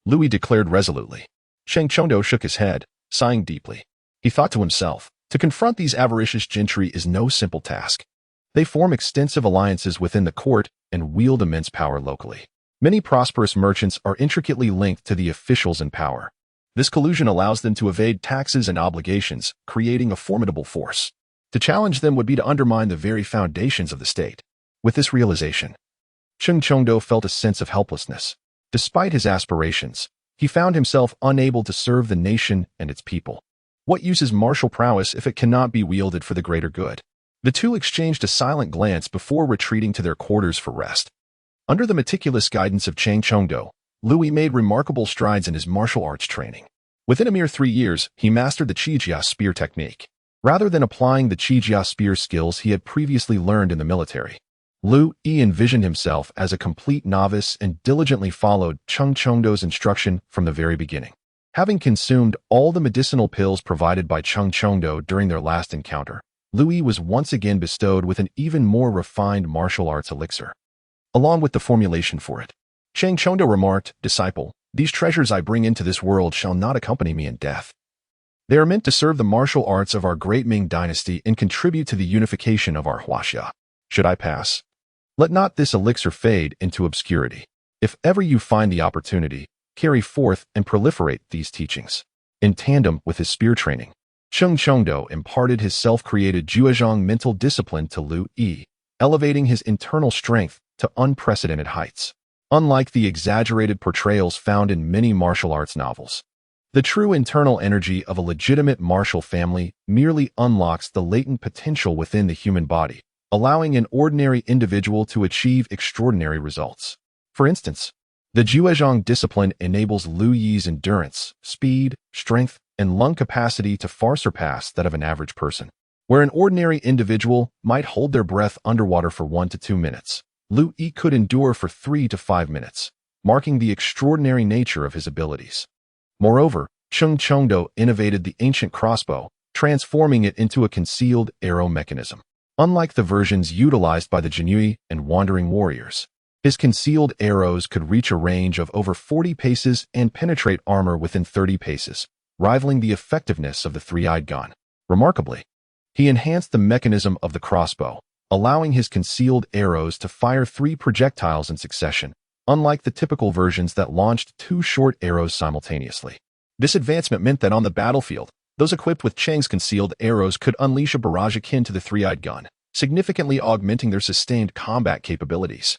Liu Yi declared resolutely. Cheng Chongdo shook his head, sighing deeply. He thought to himself, to confront these avaricious gentry is no simple task. They form extensive alliances within the court and wield immense power locally. Many prosperous merchants are intricately linked to the officials in power. This collusion allows them to evade taxes and obligations, creating a formidable force. To challenge them would be to undermine the very foundations of the state. With this realization, Cheng Chongdo felt a sense of helplessness. Despite his aspirations, he found himself unable to serve the nation and its people. What use is martial prowess if it cannot be wielded for the greater good? The two exchanged a silent glance before retreating to their quarters for rest. Under the meticulous guidance of Cheng Chongdo, Liu Yi made remarkable strides in his martial arts training. Within a mere 3 years, he mastered the Qingyi spear technique. Rather than applying the Qingyi spear skills he had previously learned in the military, Liu Yi envisioned himself as a complete novice and diligently followed Cheng Chongdo's instruction from the very beginning. Having consumed all the medicinal pills provided by Cheng Chongdo during their last encounter, Liu Yi was once again bestowed with an even more refined martial arts elixir, along with the formulation for it. Cheng Chongdo remarked, "Disciple, these treasures I bring into this world shall not accompany me in death. They are meant to serve the martial arts of our great Ming Dynasty and contribute to the unification of our Huaxia. Should I pass, let not this elixir fade into obscurity. If ever you find the opportunity, carry forth and proliferate these teachings." In tandem with his spear training, Cheng Chongdo imparted his self-created Zhuozhang mental discipline to Liu Yi, elevating his internal strength to unprecedented heights. Unlike the exaggerated portrayals found in many martial arts novels, the true internal energy of a legitimate martial family merely unlocks the latent potential within the human body, allowing an ordinary individual to achieve extraordinary results. For instance, the Zhuozhang discipline enables Liu Yi's endurance, speed, strength, and lung capacity to far surpass that of an average person. Where an ordinary individual might hold their breath underwater for 1 to 2 minutes, Liu Yi could endure for 3 to 5 minutes, marking the extraordinary nature of his abilities. Moreover, Cheng Chongdo innovated the ancient crossbow, transforming it into a concealed arrow mechanism. Unlike the versions utilized by the Qingyi and wandering warriors, his concealed arrows could reach a range of over 40 paces and penetrate armor within 30 paces, rivaling the effectiveness of the three-eyed gun. Remarkably, he enhanced the mechanism of the crossbow, allowing his concealed arrows to fire 3 projectiles in succession, unlike the typical versions that launched 2 short arrows simultaneously. This advancement meant that on the battlefield, those equipped with Cheng's concealed arrows could unleash a barrage akin to the three-eyed gun, significantly augmenting their sustained combat capabilities.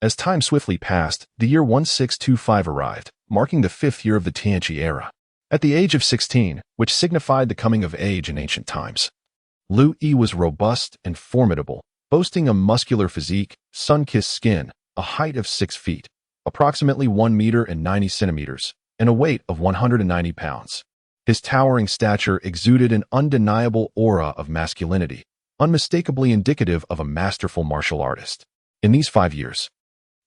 As time swiftly passed, the year 1625 arrived, marking the 5th year of the Qingyi era. At the age of 16, which signified the coming of age in ancient times, Liu Yi was robust and formidable, boasting a muscular physique, sun-kissed skin, a height of 6 feet, approximately 1 meter and 90 centimeters, and a weight of 190 pounds. His towering stature exuded an undeniable aura of masculinity, unmistakably indicative of a masterful martial artist. In these 5 years,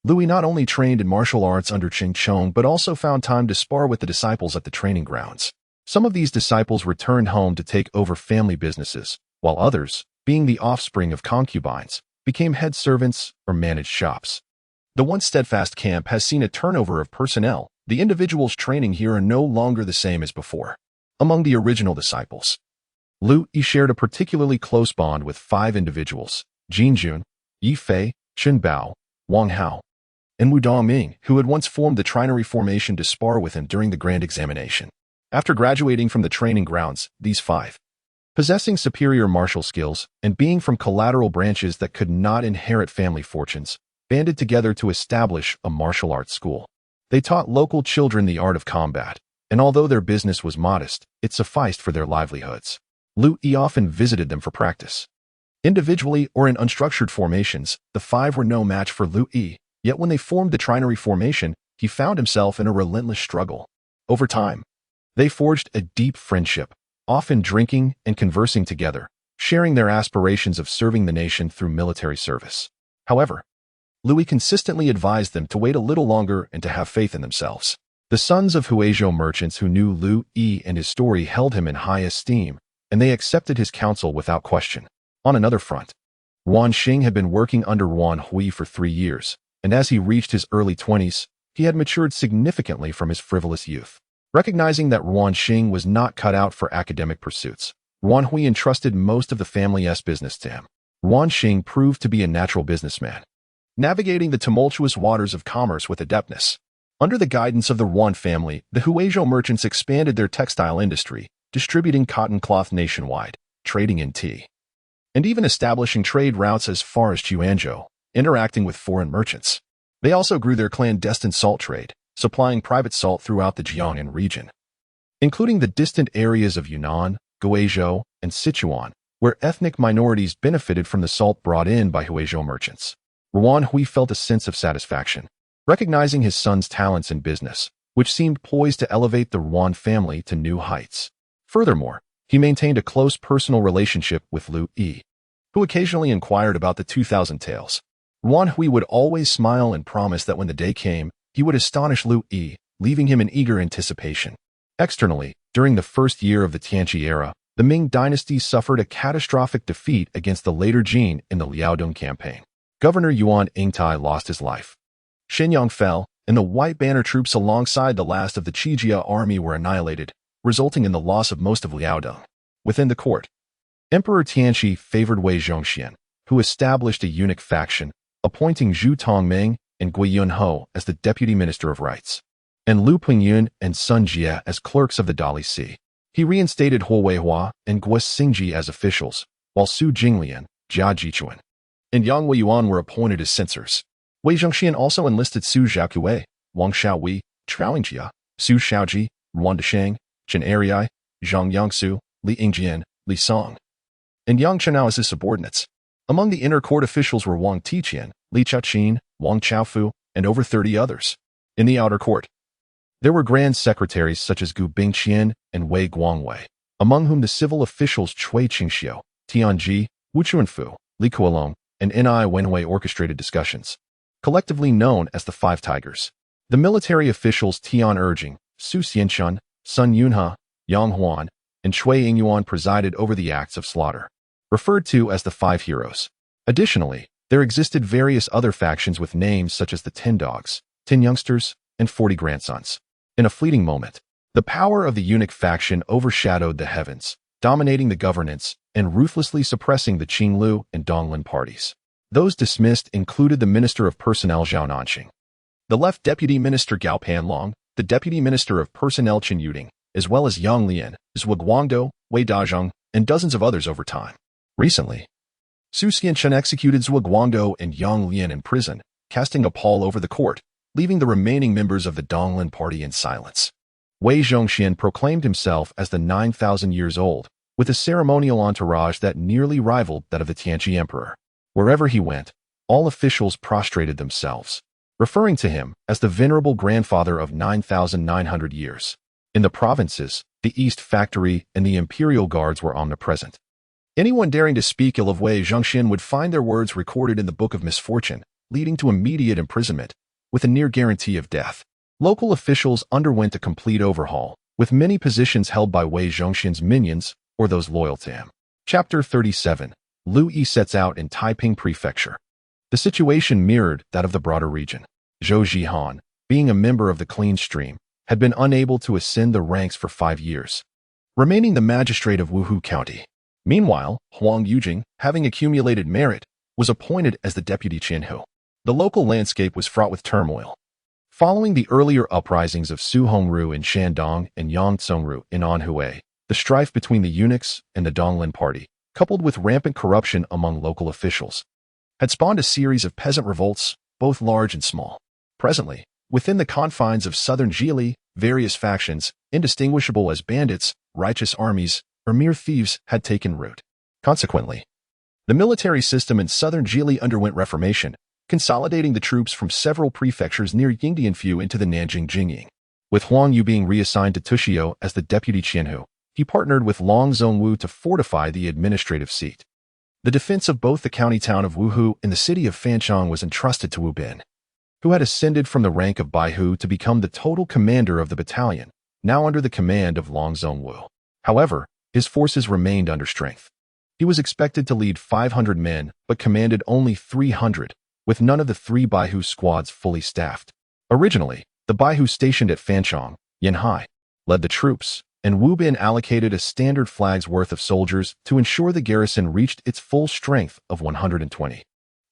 Liu Yi not only trained in martial arts under Qing Chong but also found time to spar with the disciples at the training grounds. Some of these disciples returned home to take over family businesses, while others, being the offspring of concubines, became head servants or managed shops. The once steadfast camp has seen a turnover of personnel. The individuals training here are no longer the same as before. Among the original disciples, Liu Yi shared a particularly close bond with 5 individuals: Jin Jun, Yi Fei, Chen Bao, Wang Hao, and Wu Dongming, who had once formed the trinary formation to spar with him during the grand examination. After graduating from the training grounds, these 5, possessing superior martial skills and being from collateral branches that could not inherit family fortunes, banded together to establish a martial arts school. They taught local children the art of combat, and although their business was modest, it sufficed for their livelihoods. Liu Yi often visited them for practice. Individually or in unstructured formations, the 5 were no match for Liu Yi, yet when they formed the trinary formation, he found himself in a relentless struggle. Over time, they forged a deep friendship, often drinking and conversing together, sharing their aspirations of serving the nation through military service. However, Liu Yi consistently advised them to wait a little longer and to have faith in themselves. The sons of Huizhou merchants who knew Liu Yi and his story held him in high esteem, and they accepted his counsel without question. On another front, Yuan Xing had been working under Yuan Hui for 3 years, and as he reached his early 20s, he had matured significantly from his frivolous youth. Recognizing that Yuan Xing was not cut out for academic pursuits, Yuan Hui entrusted most of the family's business to him. Yuan Xing proved to be a natural businessman, navigating the tumultuous waters of commerce with adeptness. Under the guidance of the Yuan family, the Huizhou merchants expanded their textile industry, distributing cotton cloth nationwide, trading in tea, and even establishing trade routes as far as Quanzhou, interacting with foreign merchants. They also grew their clandestine salt trade, supplying private salt throughout the Jiangnan region, including the distant areas of Yunnan, Guizhou, and Sichuan, where ethnic minorities benefited from the salt brought in by Huizhou merchants. Yuan Hui felt a sense of satisfaction, recognizing his son's talents in business, which seemed poised to elevate the Yuan family to new heights. Furthermore, he maintained a close personal relationship with Liu Yi, who occasionally inquired about the 2000 tales. Yuan Hui would always smile and promise that when the day came, he would astonish Liu Yi, leaving him in eager anticipation. Externally, during the first year of the Tianqi era, the Ming Dynasty suffered a catastrophic defeat against the later Jin in the Liaodong campaign. Governor Yuan Ingtai lost his life. Shenyang fell, and the White Banner troops alongside the last of the Qingyi Army were annihilated, resulting in the loss of most of Liaodong. Within the court, Emperor Tianqi favored Wei Zhongxian, who established a eunuch faction, appointing Zhu Tongming and Gui Yunho as the deputy minister of rights, and Liu Pingyun and Sun Jie as clerks of the Dali Si. He reinstated Huo Weihua and Guo Xingji as officials, while Su Jinglian, Jia Jichuan, and Yang Weiyuan were appointed as censors. Wei Zhongxian also enlisted Su Zhaokue, Wang Xiaowei, Chao Yingjia, Su Xiaoji, Ruan Desheng, Chen Ariai, Zhang Yangsu, Li Yingjian, Li Song, and Yang Chenao as his subordinates. Among the inner court officials were Wang Tiqian, Li Chaoqin, Wang Chaofu, and over 30 others. In the outer court, there were grand secretaries such as Gu Bingqian and Wei Guangwei, among whom the civil officials Cui Qingxiu, Tianji, Wu Chuanfu, Li Kuolong, and Ni Wenhui orchestrated discussions, collectively known as the Five Tigers. The military officials Tian Erjing, Su Xianchun, Sun Yunhe, Yang Huan, and Cui Yingyuan presided over the acts of slaughter, referred to as the Five Heroes. Additionally, there existed various other factions with names such as the 10 Dogs, 10 Youngsters, and 40 Grandsons. In a fleeting moment, the power of the eunuch faction overshadowed the heavens, dominating the governance and ruthlessly suppressing the Qinglu and Donglin parties. Those dismissed included the Minister of Personnel Zhao Nanqing, the Left Deputy Minister Gao Panlong, the Deputy Minister of Personnel Chen Yuding, as well as Yang Lian, Zhuo Guangdou, Wei Dazheng, and dozens of others over time. Recently, Su Xianchun executed Zhuo Guangdou and Yang Lian in prison, casting a pall over the court, leaving the remaining members of the Donglin party in silence. Wei Zhongxian proclaimed himself as the 9,000 years old, with a ceremonial entourage that nearly rivaled that of the Qingyi Emperor. Wherever he went, all officials prostrated themselves, referring to him as the venerable grandfather of 9,900 years. In the provinces, the East Factory and the Imperial Guards were omnipresent. Anyone daring to speak ill of Wei Zhongxian would find their words recorded in the Book of Misfortune, leading to immediate imprisonment, with a near guarantee of death. Local officials underwent a complete overhaul, with many positions held by Wei Zhongxian's minions or those loyal to him. Chapter 37. Liu Yi sets out in Taiping Prefecture. The situation mirrored that of the broader region. Zhou Zhihan, being a member of the clean stream, had been unable to ascend the ranks for 5 years, remaining the magistrate of Wuhu County. Meanwhile, Huang Yujing, having accumulated merit, was appointed as the deputy Qianhu. The local landscape was fraught with turmoil. Following the earlier uprisings of Su Hongru in Shandong and Yang Tsongru in Anhui, the strife between the eunuchs and the Donglin party, coupled with rampant corruption among local officials, had spawned a series of peasant revolts, both large and small. Presently, within the confines of southern Zhili, various factions, indistinguishable as bandits, righteous armies, or mere thieves, had taken root. Consequently, the military system in southern Zhili underwent reformation, consolidating the troops from several prefectures near Yingdianfu into the Nanjing Jingying. With Huang Yu being reassigned to Tuxiu as the deputy Qianhu, he partnered with Long Zongwu to fortify the administrative seat. The defense of both the county town of Wuhu and the city of Fancheng was entrusted to Wu Bin, who had ascended from the rank of Baihu to become the total commander of the battalion, now under the command of Long Zongwu. However, his forces remained under strength. He was expected to lead 500 men, but commanded only 300, with none of the 3 Baihu squads fully staffed. Originally, the Baihu stationed at Fancheng, Yanhai, led the troops, and Wu Bin allocated a standard flag's worth of soldiers to ensure the garrison reached its full strength of 120.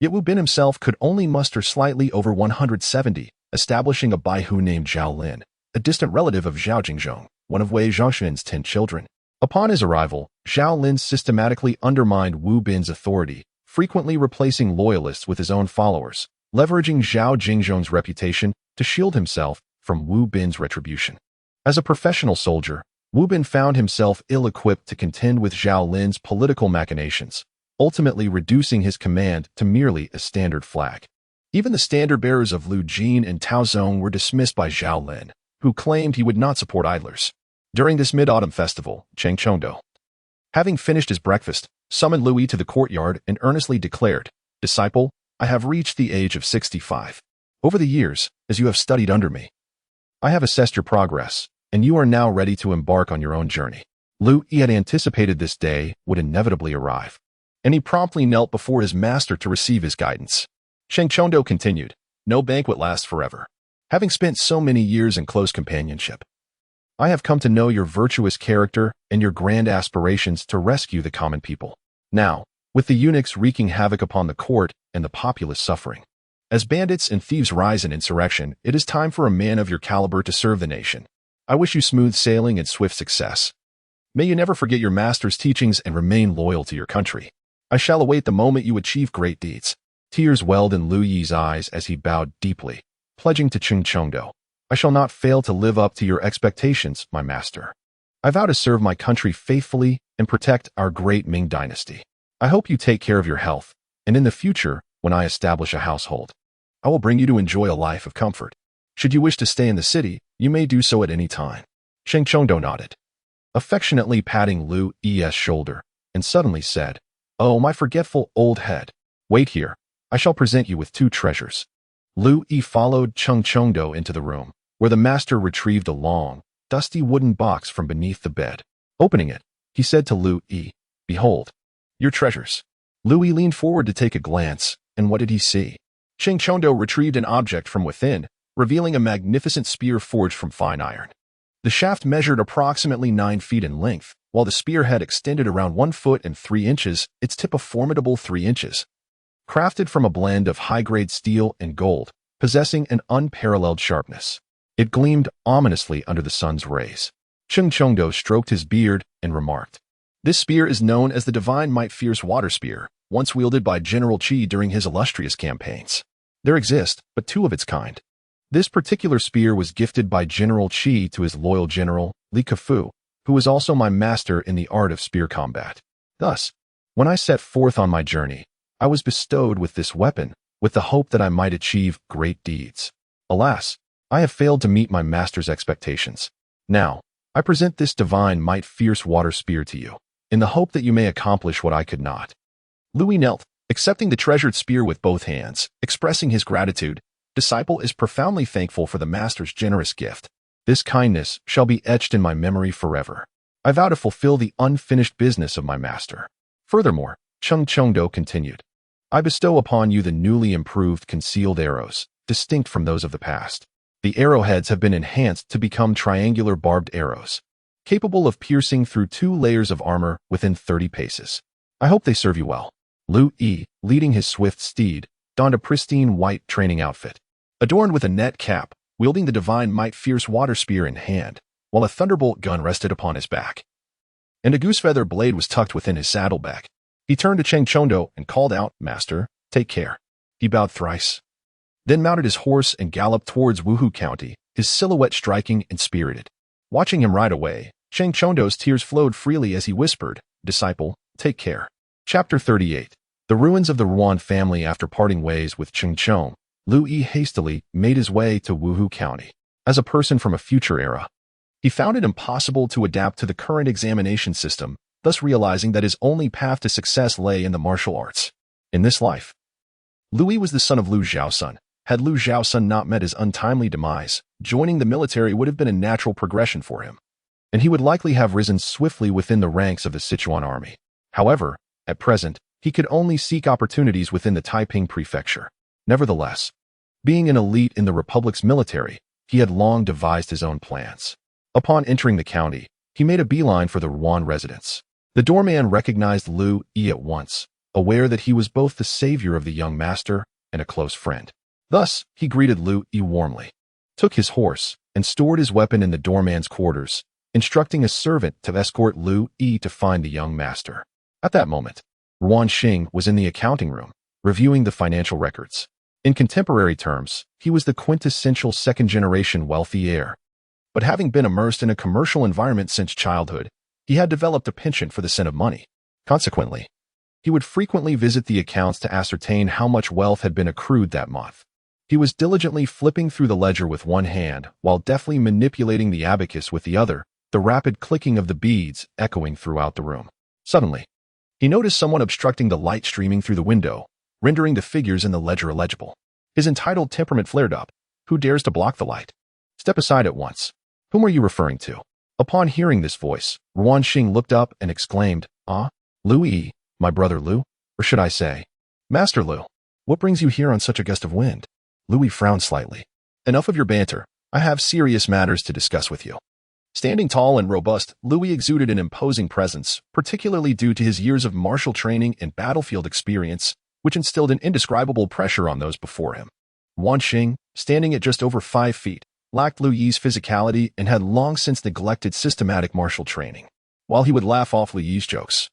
Yet Wu Bin himself could only muster slightly over 170, establishing a Baihu named Zhao Lin, a distant relative of Zhao Jingzhong, one of Wei Zhongxian's 10 children. Upon his arrival, Zhao Lin systematically undermined Wu Bin's authority, frequently replacing loyalists with his own followers, leveraging Zhao Jingzhong's reputation to shield himself from Wu Bin's retribution. As a professional soldier, Wu Bin found himself ill-equipped to contend with Zhao Lin's political machinations, ultimately reducing his command to merely a standard flag. Even the standard-bearers of Lu Jin and Tao Zong were dismissed by Zhao Lin, who claimed he would not support idlers. During this mid-autumn festival, Cheng Chongdo, having finished his breakfast, summoned Liu Yi to the courtyard and earnestly declared, "Disciple, I have reached the age of 65. Over the years, as you have studied under me, I have assessed your progress, and you are now ready to embark on your own journey." Liu Yi had anticipated this day would inevitably arrive, and he promptly knelt before his master to receive his guidance. Cheng Chongdo continued, "No banquet lasts forever. Having spent so many years in close companionship, I have come to know your virtuous character and your grand aspirations to rescue the common people. Now, with the eunuchs wreaking havoc upon the court and the populace suffering, as bandits and thieves rise in insurrection, it is time for a man of your caliber to serve the nation. I wish you smooth sailing and swift success. May you never forget your master's teachings and remain loyal to your country. I shall await the moment you achieve great deeds." Tears welled in Liu Yi's eyes as he bowed deeply, pledging to Cheng Chongdo, "I shall not fail to live up to your expectations, my master. I vow to serve my country faithfully and protect our great Ming Dynasty. I hope you take care of your health, and in the future, when I establish a household, I will bring you to enjoy a life of comfort. Should you wish to stay in the city, you may do so at any time." Cheng Chongdo nodded, affectionately patting Liu Yi's shoulder, and suddenly said, "Oh, my forgetful old head. Wait here. I shall present you with 2 treasures." Liu Yi followed Cheng Chongdo into the room, where the master retrieved a long, dusty wooden box from beneath the bed. Opening it, he said to Liu Yi, "Behold, your treasures." Liu Yi leaned forward to take a glance, and what did he see? Cheng Chongdo retrieved an object from within, revealing a magnificent spear forged from fine iron. The shaft measured approximately 9 feet in length, while the spearhead extended around 1 foot and 3 inches, its tip a formidable 3 inches. Crafted from a blend of high-grade steel and gold, possessing an unparalleled sharpness. It gleamed ominously under the sun's rays. Cheng Chongdo stroked his beard and remarked, "This spear is known as the Divine Might Fierce Water Spear, once wielded by General Qi during his illustrious campaigns. There exist but two of its kind. This particular spear was gifted by General Qi to his loyal general, Li Kefu, who was also my master in the art of spear combat. Thus, when I set forth on my journey, I was bestowed with this weapon, with the hope that I might achieve great deeds. Alas, I have failed to meet my master's expectations. Now, I present this divine might fierce water spear to you, in the hope that you may accomplish what I could not. Liu Yi knelt, accepting the treasured spear with both hands, expressing his gratitude. Disciple is profoundly thankful for the master's generous gift. This kindness shall be etched in my memory forever. I vow to fulfill the unfinished business of my master. Furthermore, Chongzhen continued, I bestow upon you the newly improved concealed arrows, distinct from those of the past. The arrowheads have been enhanced to become triangular barbed arrows, capable of piercing through 2 layers of armor within 30 paces. I hope they serve you well. Liu Yi, leading his swift steed, donned a pristine white training outfit, adorned with a net cap, wielding the divine might fierce water spear in hand, while a thunderbolt gun rested upon his back, and a goosefeather blade was tucked within his saddlebag. He turned to Chongzhen and called out, Master, take care. He bowed thrice, then mounted his horse and galloped towards Wuhu County, his silhouette striking and spirited. Watching him ride away, Chongzhen's tears flowed freely as he whispered, Disciple, take care. Chapter 38. The ruins of the Yuan family. After parting ways with Chongzhen, Liu Yi hastily made his way to Wuhu County. As a person from a future era, he found it impossible to adapt to the current examination system, thus realizing that his only path to success lay in the martial arts. In this life, Liu Yi was the son of Liu Zhaosun. Had Liu Zhaosun not met his untimely demise, joining the military would have been a natural progression for him, and he would likely have risen swiftly within the ranks of the Sichuan army. However, at present, he could only seek opportunities within the Taiping prefecture. Nevertheless, being an elite in the Republic's military, he had long devised his own plans. Upon entering the county, he made a beeline for the Yuan residence. The doorman recognized Liu Yi at once, aware that he was both the savior of the young master and a close friend. Thus, he greeted Liu Yi warmly, took his horse, and stored his weapon in the doorman's quarters, instructing a servant to escort Liu Yi to find the young master. At that moment, Yuan Xing was in the accounting room, reviewing the financial records. In contemporary terms, he was the quintessential second-generation wealthy heir. But having been immersed in a commercial environment since childhood, he had developed a penchant for the scent of money. Consequently, he would frequently visit the accounts to ascertain how much wealth had been accrued that month. He was diligently flipping through the ledger with one hand while deftly manipulating the abacus with the other, the rapid clicking of the beads echoing throughout the room. Suddenly, he noticed someone obstructing the light streaming through the window, rendering the figures in the ledger illegible. His entitled temperament flared up. Who dares to block the light? Step aside at once. Whom are you referring to? Upon hearing this voice, Yuan Xing looked up and exclaimed, Ah, Liu Yi, my brother Liu, or should I say, Master Liu, what brings you here on such a gust of wind? Liu Yi frowned slightly. Enough of your banter. I have serious matters to discuss with you. Standing tall and robust, Liu Yi exuded an imposing presence, particularly due to his years of martial training and battlefield experience, which instilled an indescribable pressure on those before him. Yuan Xing, standing at just over 5 feet, lacked Liu Yi's physicality and had long since neglected systematic martial training. While he would laugh off Liu Yi's jokes,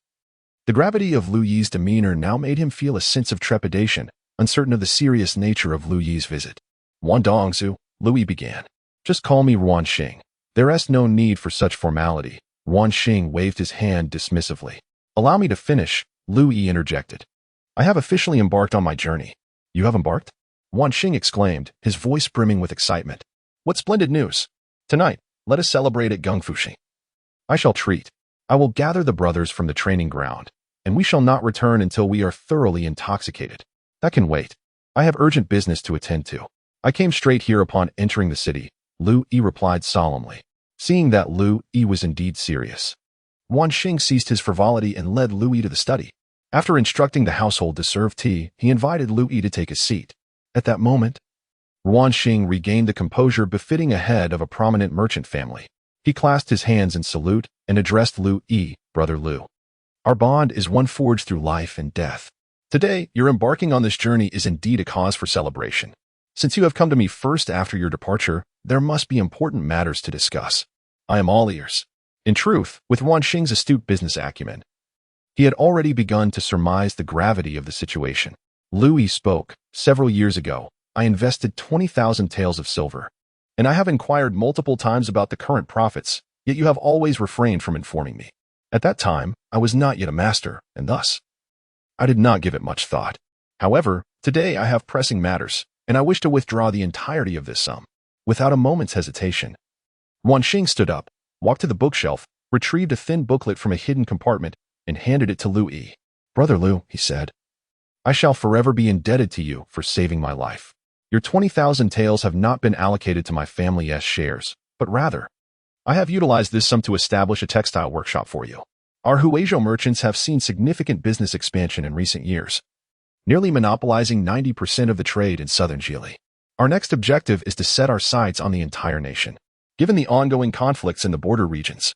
the gravity of Liu Yi's demeanor now made him feel a sense of trepidation, uncertain of the serious nature of Liu Yi's visit. Wan Dongzu, Liu Yi began. Just call me Yuan Xing. There is no need for such formality. Yuan Xing waved his hand dismissively. Allow me to finish, Liu Yi interjected. I have officially embarked on my journey. You have embarked? Yuan Xing exclaimed, his voice brimming with excitement. What splendid news! Tonight, let us celebrate at Gungfushi. I shall treat. I will gather the brothers from the training ground, and we shall not return until we are thoroughly intoxicated. That can wait. I have urgent business to attend to. I came straight here upon entering the city, Liu Yi replied solemnly. Seeing that Liu Yi was indeed serious, Yuan Xing ceased his frivolity and led Liu Yi to the study. After instructing the household to serve tea, he invited Liu Yi to take a seat. At that moment, Yuan Xing regained the composure befitting a head of a prominent merchant family. He clasped his hands in salute and addressed Liu Yi, Brother Liu. Our bond is one forged through life and death. Today, your embarking on this journey is indeed a cause for celebration. Since you have come to me first after your departure, there must be important matters to discuss. I am all ears. In truth, with Yuan Xing's astute business acumen, he had already begun to surmise the gravity of the situation. Liu Yi spoke. Several years ago, I invested 20,000 taels of silver. And I have inquired multiple times about the current profits, yet you have always refrained from informing me. At that time, I was not yet a master, and thus, I did not give it much thought. However, today I have pressing matters, and I wish to withdraw the entirety of this sum. Without a moment's hesitation, Wanxing stood up, walked to the bookshelf, retrieved a thin booklet from a hidden compartment, and handed it to Liu Yi. "Brother Liu," he said, "I shall forever be indebted to you for saving my life. Your 20,000 taels have not been allocated to my family's shares, but rather, I have utilized this sum to establish a textile workshop for you. Our Huizhou merchants have seen significant business expansion in recent years, nearly monopolizing 90% of the trade in southern Jili. Our next objective is to set our sights on the entire nation. Given the ongoing conflicts in the border regions,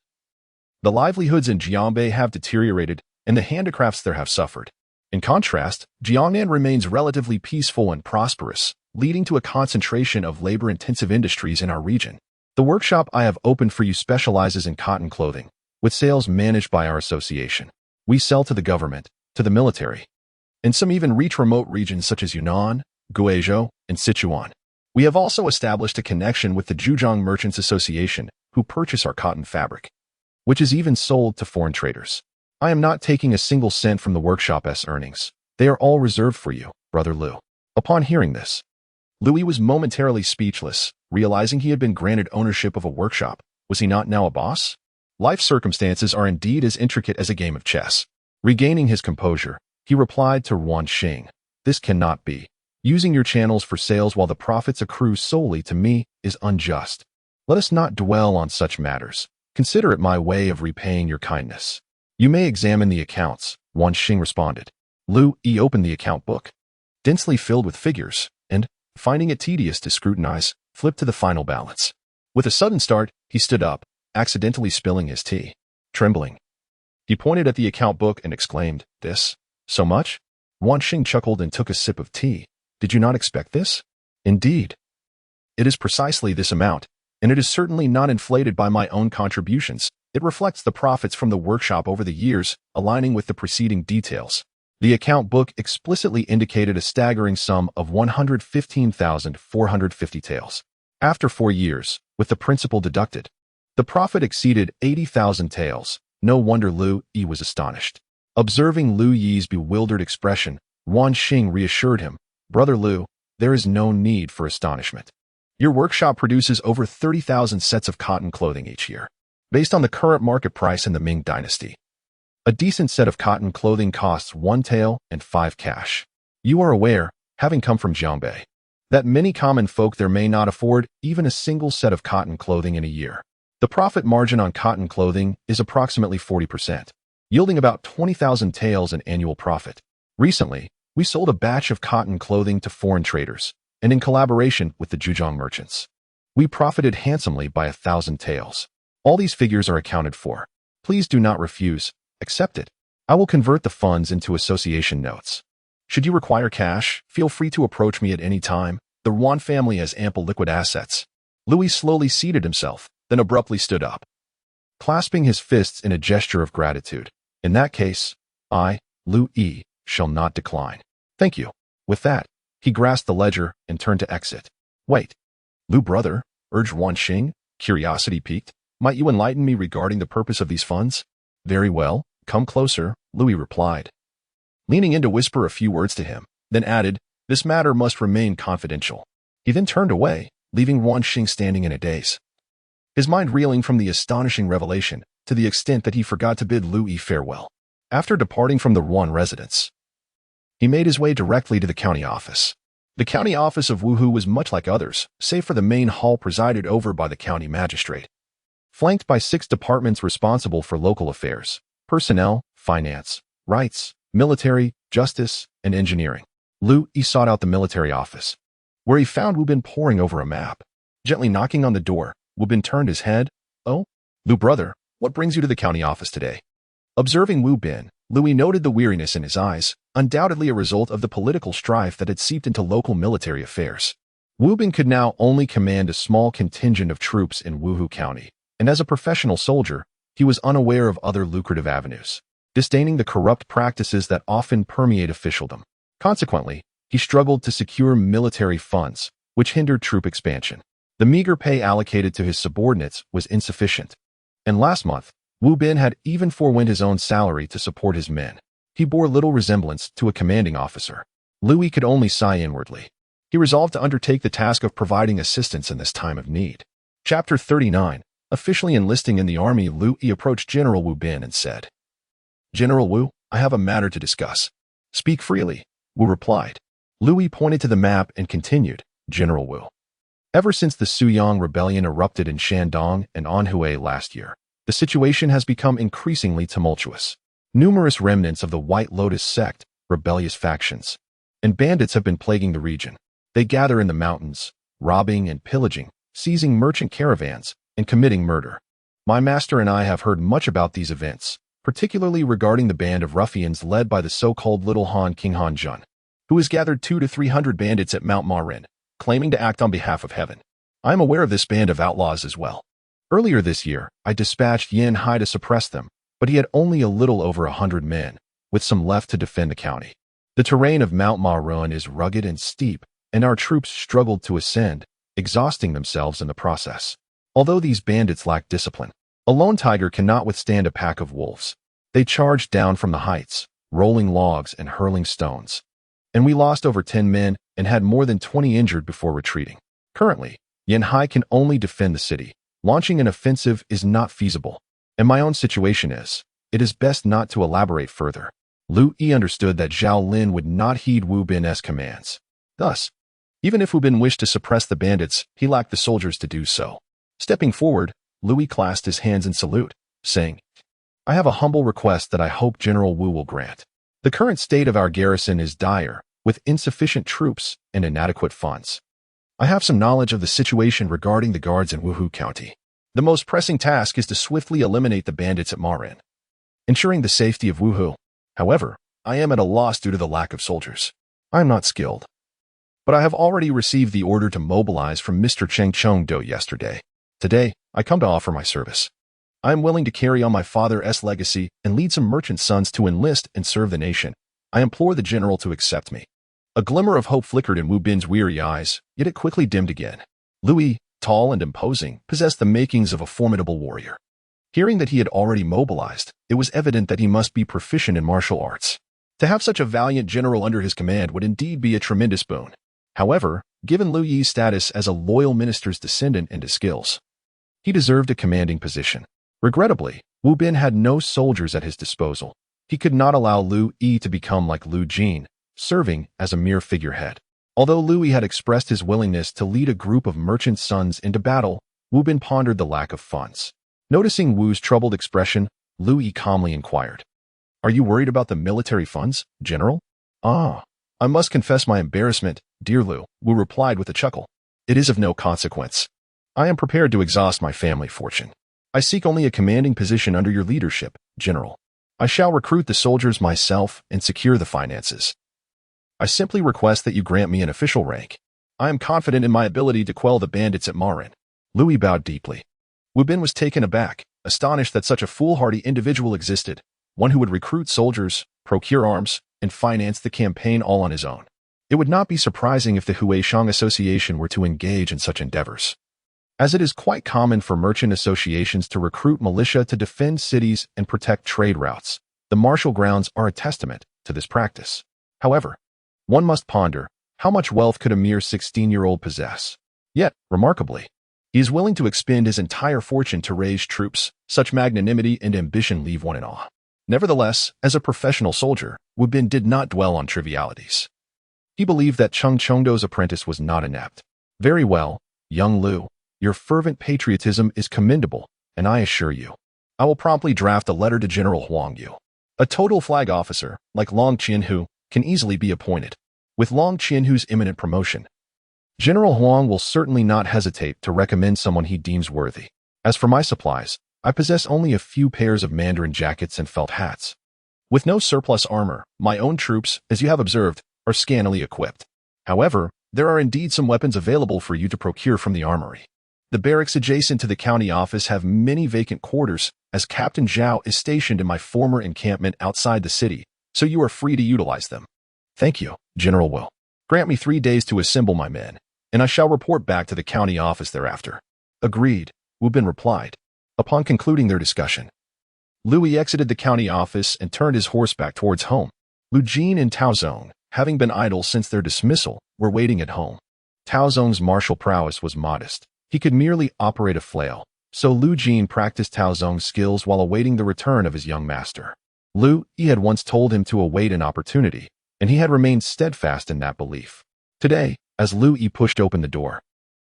the livelihoods in Jiangbei have deteriorated and the handicrafts there have suffered. In contrast, Jiangnan remains relatively peaceful and prosperous, leading to a concentration of labor-intensive industries in our region. The workshop I have opened for you specializes in cotton clothing, with sales managed by our association. We sell to the government, to the military, and some even reach remote regions such as Yunnan, Guizhou, and Sichuan. We have also established a connection with the Zhejiang Merchants Association, who purchase our cotton fabric, which is even sold to foreign traders. I am not taking a single cent from the workshop's earnings. They are all reserved for you, Brother Liu." Upon hearing this, Liu Yi was momentarily speechless, realizing he had been granted ownership of a workshop. Was he not now a boss? Life circumstances are indeed as intricate as a game of chess. Regaining his composure, he replied to Wanxing, "This cannot be. Using your channels for sales while the profits accrue solely to me is unjust. Let us not dwell on such matters. Consider it my way of repaying your kindness. You may examine the accounts," Wanxing responded. Liu Yi opened the account book, densely filled with figures, and, finding it tedious to scrutinize, flipped to the final balance. With a sudden start, he stood up, accidentally spilling his tea. Trembling, he pointed at the account book and exclaimed, "This? So much?" Wanxing chuckled and took a sip of tea. "Did you not expect this?" "Indeed. It is precisely this amount, and it is certainly not inflated by my own contributions. It reflects the profits from the workshop over the years, aligning with the preceding details." The account book explicitly indicated a staggering sum of 115,450 taels. After 4 years, with the principal deducted, the profit exceeded 80,000 taels. No wonder Liu Yi was astonished. Observing Liu Yi's bewildered expression, Wanxing reassured him, "Brother Liu, there is no need for astonishment. Your workshop produces over 30,000 sets of cotton clothing each year. Based on the current market price in the Ming Dynasty, a decent set of cotton clothing costs 1 tael and 5 cash. You are aware, having come from Jiangbei, that many common folk there may not afford even a single set of cotton clothing in a year. The profit margin on cotton clothing is approximately 40%, yielding about 20,000 taels in annual profit. Recently, we sold a batch of cotton clothing to foreign traders, and in collaboration with the Zhejiang merchants, we profited handsomely by 1,000 taels. All these figures are accounted for. Please do not refuse. Accept it. I will convert the funds into association notes. Should you require cash, feel free to approach me at any time. The Yuan family has ample liquid assets." Liu Yi slowly seated himself, then abruptly stood up, clasping his fists in a gesture of gratitude. "In that case, I, Liu Yi, shall not decline. Thank you." With that, he grasped the ledger and turned to exit. "Wait, Liu brother," urged Wanxing, curiosity piqued. "Might you enlighten me regarding the purpose of these funds?" "Very well, come closer," Liu Yi replied, leaning in to whisper a few words to him, then added, "This matter must remain confidential." He then turned away, leaving Wanxing standing in a daze, his mind reeling from the astonishing revelation to the extent that he forgot to bid Liu Yi farewell. After departing from the Yuan residence, he made his way directly to the county office. The county office of Wuhu was much like others, save for the main hall presided over by the county magistrate, flanked by 6 departments responsible for local affairs, personnel, finance, rights, military, justice, and engineering. Liu Yi sought out the military office, where he found Wu Bin poring over a map. Gently knocking on the door, Wu Bin turned his head. "Oh, Liu brother, what brings you to the county office today?" Observing Wu Bin, Liu Yi noted the weariness in his eyes, undoubtedly a result of the political strife that had seeped into local military affairs. Wu Bin could now only command a small contingent of troops in Wuhu County, and as a professional soldier, he was unaware of other lucrative avenues, disdaining the corrupt practices that often permeate officialdom. Consequently, he struggled to secure military funds, which hindered troop expansion. The meager pay allocated to his subordinates was insufficient. And last month, Wu Bin had even forewent his own salary to support his men. He bore little resemblance to a commanding officer. Liu Yi could only sigh inwardly. He resolved to undertake the task of providing assistance in this time of need. Chapter 39. Officially enlisting in the army, Liu Yi approached General Wu Bin and said, "General Wu, I have a matter to discuss." "Speak freely," Wu replied. Liu Yi pointed to the map and continued, "General Wu, ever since the Suyang rebellion erupted in Shandong and Anhui last year, the situation has become increasingly tumultuous. Numerous remnants of the White Lotus sect, rebellious factions, and bandits have been plaguing the region. They gather in the mountains, robbing and pillaging, seizing merchant caravans, and committing murder. My master and I have heard much about these events, particularly regarding the band of ruffians led by the so-called Little Han King Han Jun, who has gathered 200 to 300 bandits at Mount Marin, claiming to act on behalf of heaven. I am aware of this band of outlaws as well. Earlier this year, I dispatched Yan Hai to suppress them, but he had only a little over 100 men, with some left to defend the county. The terrain of Mount Marin is rugged and steep, and our troops struggled to ascend, exhausting themselves in the process. Although these bandits lack discipline, a lone tiger cannot withstand a pack of wolves. They charged down from the heights, rolling logs and hurling stones. And we lost over 10 men and had more than 20 injured before retreating. Currently, Yan Hai can only defend the city. Launching an offensive is not feasible. And my own situation is, it is best not to elaborate further." Liu Yi understood that Zhao Lin would not heed Wu Bin's commands. Thus, even if Wu Bin wished to suppress the bandits, he lacked the soldiers to do so. Stepping forward, Liu Yi clasped his hands in salute, saying, "I have a humble request that I hope General Wu will grant. The current state of our garrison is dire, with insufficient troops and inadequate funds. I have some knowledge of the situation regarding the guards in Wuhu County. The most pressing task is to swiftly eliminate the bandits at Marin, ensuring the safety of Wuhu. However, I am at a loss due to the lack of soldiers. I am not skilled. But I have already received the order to mobilize from Mr. Cheng Chongdo yesterday. Today, I come to offer my service. I am willing to carry on my father's legacy and lead some merchant sons to enlist and serve the nation. I implore the general to accept me." A glimmer of hope flickered in Wu Bin's weary eyes, yet it quickly dimmed again. Liu Yi, tall and imposing, possessed the makings of a formidable warrior. Hearing that he had already mobilized, it was evident that he must be proficient in martial arts. To have such a valiant general under his command would indeed be a tremendous boon. However, given Liu Yi's status as a loyal minister's descendant and his skills, he deserved a commanding position. Regrettably, Wu Bin had no soldiers at his disposal. He could not allow Liu Yi to become like Liu Jin, serving as a mere figurehead. Although Liu Yi had expressed his willingness to lead a group of merchant sons into battle, Wu Bin pondered the lack of funds. Noticing Wu's troubled expression, Liu Yi calmly inquired, "Are you worried about the military funds, General?" "Ah, I must confess my embarrassment, dear Liu," Wu replied with a chuckle. "It is of no consequence. I am prepared to exhaust my family fortune. I seek only a commanding position under your leadership, General. I shall recruit the soldiers myself and secure the finances. I simply request that you grant me an official rank. I am confident in my ability to quell the bandits at Marin." Liu Yi bowed deeply. Wu Bin was taken aback, astonished that such a foolhardy individual existed, one who would recruit soldiers, procure arms, and finance the campaign all on his own. It would not be surprising if the Huishang Association were to engage in such endeavors, as it is quite common for merchant associations to recruit militia to defend cities and protect trade routes. The martial grounds are a testament to this practice. However, one must ponder, how much wealth could a mere 16-year-old possess? Yet, remarkably, he is willing to expend his entire fortune to raise troops. Such magnanimity and ambition leave one in awe. Nevertheless, as a professional soldier, Wu Bin did not dwell on trivialities. He believed that Cheng Chongdo's apprentice was not inept. "Very well, young Liu, your fervent patriotism is commendable, and I assure you, I will promptly draft a letter to General Huang Yu. A total flag officer, like Long Qianhu, can easily be appointed. With Long Qianhu's imminent promotion, General Huang will certainly not hesitate to recommend someone he deems worthy. As for my supplies, I possess only a few pairs of Mandarin jackets and felt hats. With no surplus armor, my own troops, as you have observed, are scantily equipped. However, there are indeed some weapons available for you to procure from the armory. The barracks adjacent to the county office have many vacant quarters, as Captain Zhao is stationed in my former encampment outside the city, so you are free to utilize them." "Thank you, General Wu." Grant me 3 days to assemble my men, and I shall report back to the county office thereafter." "Agreed," Wu Bin replied. Upon concluding their discussion, Liu Yi exited the county office and turned his horse back towards home. Lu Jin and Tao Zong, having been idle since their dismissal, were waiting at home. Tao Zong's martial prowess was modest. He could merely operate a flail, so Lu Jin practiced Tao Zong's skills while awaiting the return of his young master. Liu Yi had once told him to await an opportunity, and he had remained steadfast in that belief. Today, as Liu Yi pushed open the door,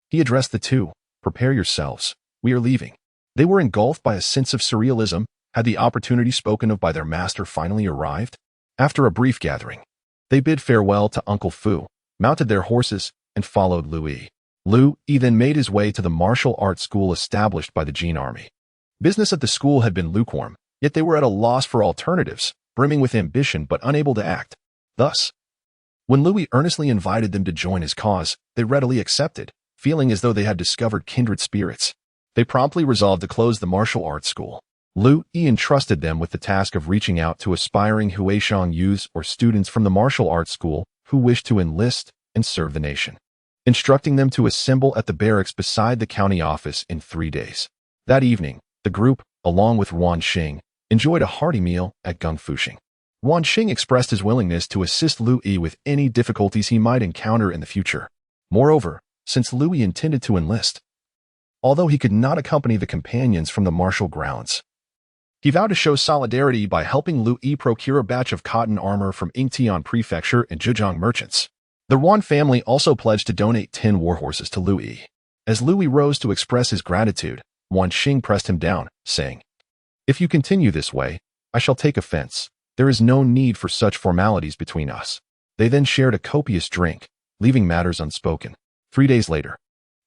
he addressed the two. "Prepare yourselves. We are leaving." They were engulfed by a sense of surrealism. Had the opportunity spoken of by their master finally arrived? After a brief gathering, they bid farewell to Uncle Fu, mounted their horses, and followed Liu Yi. Liu Yi then made his way to the martial arts school established by the Qingyi Army. Business at the school had been lukewarm, yet they were at a loss for alternatives, brimming with ambition but unable to act. Thus, when Liu Yi earnestly invited them to join his cause, they readily accepted, feeling as though they had discovered kindred spirits. They promptly resolved to close the martial arts school. Liu Yi entrusted them with the task of reaching out to aspiring Huaishang youths or students from the martial arts school who wished to enlist and serve the nation, instructing them to assemble at the barracks beside the county office in 3 days. That evening, the group, along with Wan Xing, enjoyed a hearty meal at Gungfushing. Wan Xing expressed his willingness to assist Liu Yi with any difficulties he might encounter in the future. Moreover, since Liu Yi intended to enlist, although he could not accompany the companions from the martial grounds, he vowed to show solidarity by helping Liu Yi procure a batch of cotton armor from Yingtian Prefecture and Zhejiang merchants. The Wan family also pledged to donate 10 warhorses to Liu Yi. As Liu Yi rose to express his gratitude, Wan Xing pressed him down, saying, "If you continue this way, I shall take offense. There is no need for such formalities between us." They then shared a copious drink, leaving matters unspoken. 3 days later,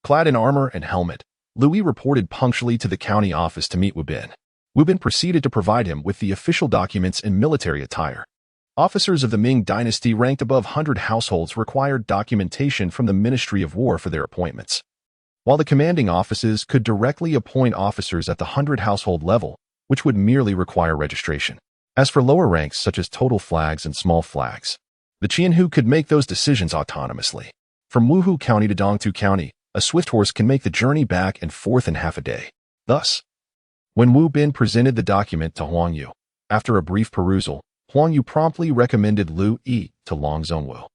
clad in armor and helmet, Liu Yi reported punctually to the county office to meet Wu Bin. Wu Bin proceeded to provide him with the official documents in military attire. Officers of the Ming Dynasty ranked above 100 households required documentation from the Ministry of War for their appointments, while the commanding offices could directly appoint officers at the 100 household level, which would merely require registration. As for lower ranks such as total flags and small flags, the Qianhu could make those decisions autonomously. From Wuhu County to Dongtu County, a swift horse can make the journey back and forth in half a day. Thus, when Wu Bin presented the document to Huang Yu, after a brief perusal, Huang Yu promptly recommended Liu Yi to Long Zhongwu.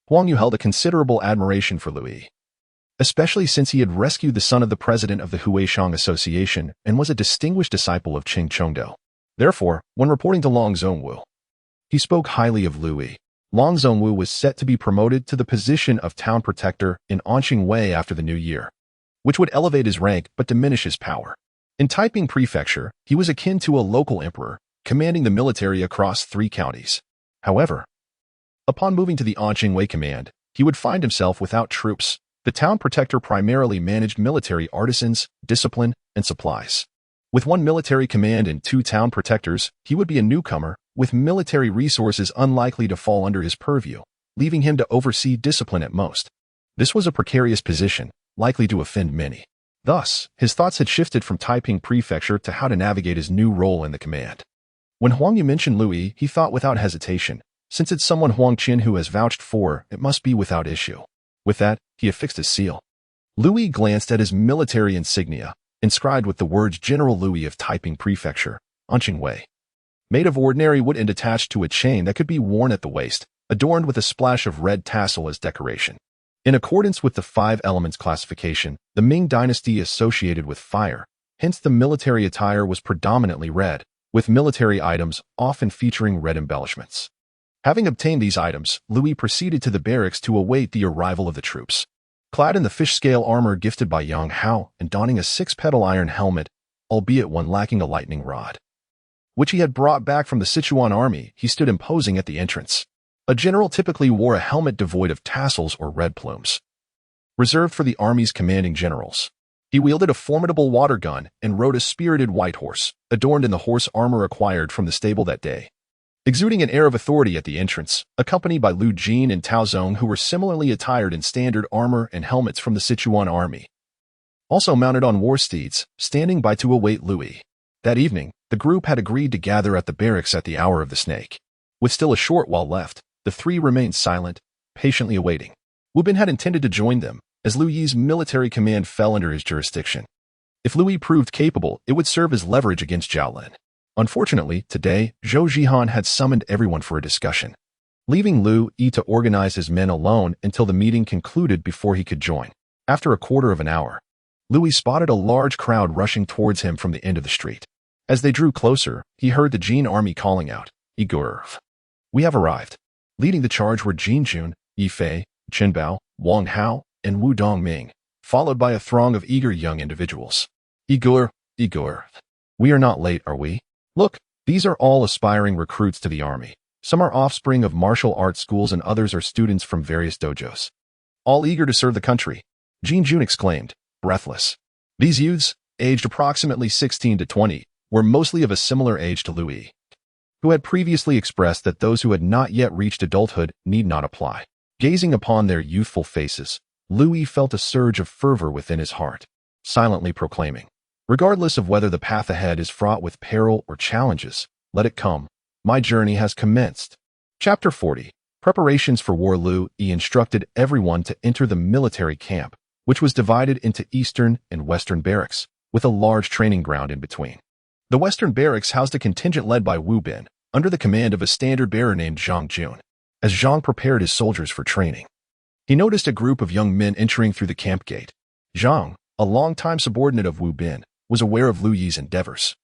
Huang Yu held a considerable admiration for Liu Yi, especially since he had rescued the son of the president of the Huaishang Association and was a distinguished disciple of Qing Chongdo. Therefore, when reporting to Long Zhongwu, he spoke highly of Liu Yi. Long Zhongwu was set to be promoted to the position of town protector in Anqing Wei after the new year, which would elevate his rank but diminish his power. In Taiping Prefecture, he was akin to a local emperor, commanding the military across 3 counties. However, upon moving to the Anqing Wei command, he would find himself without troops. The town protector primarily managed military artisans, discipline, and supplies. With 1 military command and 2 town protectors, he would be a newcomer, with military resources unlikely to fall under his purview, leaving him to oversee discipline at most. This was a precarious position, likely to offend many. Thus, his thoughts had shifted from Taiping Prefecture to how to navigate his new role in the command. When Huang Yu mentioned Liu Yi, he thought without hesitation, since it's someone Huang Qin who has vouched for, it must be without issue. With that, he affixed his seal. Liu Yi glanced at his military insignia, inscribed with the words General Liu Yi of Taiping Prefecture, Anqing Wei, made of ordinary wood and attached to a chain that could be worn at the waist, adorned with a splash of red tassel as decoration. In accordance with the 5 elements classification, the Ming Dynasty associated with fire, hence the military attire was predominantly red, with military items often featuring red embellishments. Having obtained these items, Liu Yi proceeded to the barracks to await the arrival of the troops. Clad in the fish-scale armor gifted by Yang Hao and donning a 6-petal iron helmet, albeit one lacking a lightning rod, which he had brought back from the Sichuan army, he stood imposing at the entrance. A general typically wore a helmet devoid of tassels or red plumes, reserved for the army's commanding generals. He wielded a formidable water gun and rode a spirited white horse, adorned in the horse armor acquired from the stable that day. Exuding an air of authority at the entrance, accompanied by Lu Jin and Tao Zong who were similarly attired in standard armor and helmets from the Sichuan army, also mounted on war steeds, standing by to await Liu Yi. That evening, the group had agreed to gather at the barracks at the hour of the snake. With still a short while left, the 3 remained silent, patiently awaiting. Wu Bin had intended to join them, as Liu Yi's military command fell under his jurisdiction. If Liu Yi proved capable, it would serve as leverage against Zhao Lin. Unfortunately, today, Zhou Zhihan had summoned everyone for a discussion, leaving Liu Yi to organize his men alone until the meeting concluded before he could join. After a quarter of an hour, Liu Yi spotted a large crowd rushing towards him from the end of the street. As they drew closer, he heard the Jin army calling out, "Igor, we have arrived." Leading the charge were Jin Jun, Yi Fei, Chen Bao, Wang Hao, and Wu Dongming, followed by a throng of eager young individuals. Igor, we are not late, are we? Look, these are all aspiring recruits to the army. Some are offspring of martial arts schools and others are students from various dojos. All eager to serve the country, Jin Jun exclaimed, breathless. These youths, aged approximately 16 to 20, were mostly of a similar age to Liu Yi, who had previously expressed that those who had not yet reached adulthood need not apply. Gazing upon their youthful faces, Liu Yi felt a surge of fervor within his heart, silently proclaiming, regardless of whether the path ahead is fraught with peril or challenges, let it come. My journey has commenced. Chapter 40. Preparations for war. Liu Yi instructed everyone to enter the military camp, which was divided into eastern and western barracks, with a large training ground in between. The western barracks housed a contingent led by Wu Bin, under the command of a standard-bearer named Zhang Jun. As Zhang prepared his soldiers for training, he noticed a group of young men entering through the camp gate. Zhang, a longtime subordinate of Wu Bin, was aware of Liu Yi's endeavors,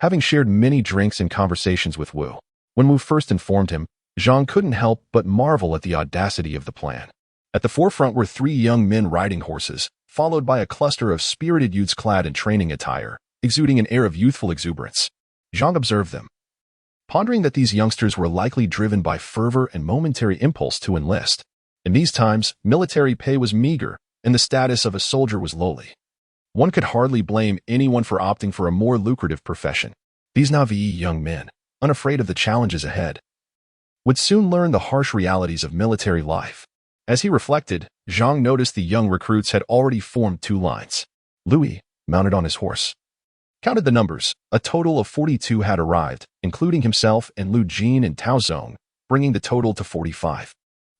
having shared many drinks and conversations with Wu. When Wu first informed him, Zhang couldn't help but marvel at the audacity of the plan. At the forefront were 3 young men riding horses, followed by a cluster of spirited youths clad in training attire, exuding an air of youthful exuberance. Zhang observed them, pondering that these youngsters were likely driven by fervor and momentary impulse to enlist. In these times, military pay was meager, and the status of a soldier was lowly. One could hardly blame anyone for opting for a more lucrative profession. These naive young men, unafraid of the challenges ahead, would soon learn the harsh realities of military life. As he reflected, Zhang noticed the young recruits had already formed 2 lines. Liu Yi, mounted on his horse, counted the numbers. A total of 42 had arrived, including himself and Liu Jin and Tao Zong, bringing the total to 45.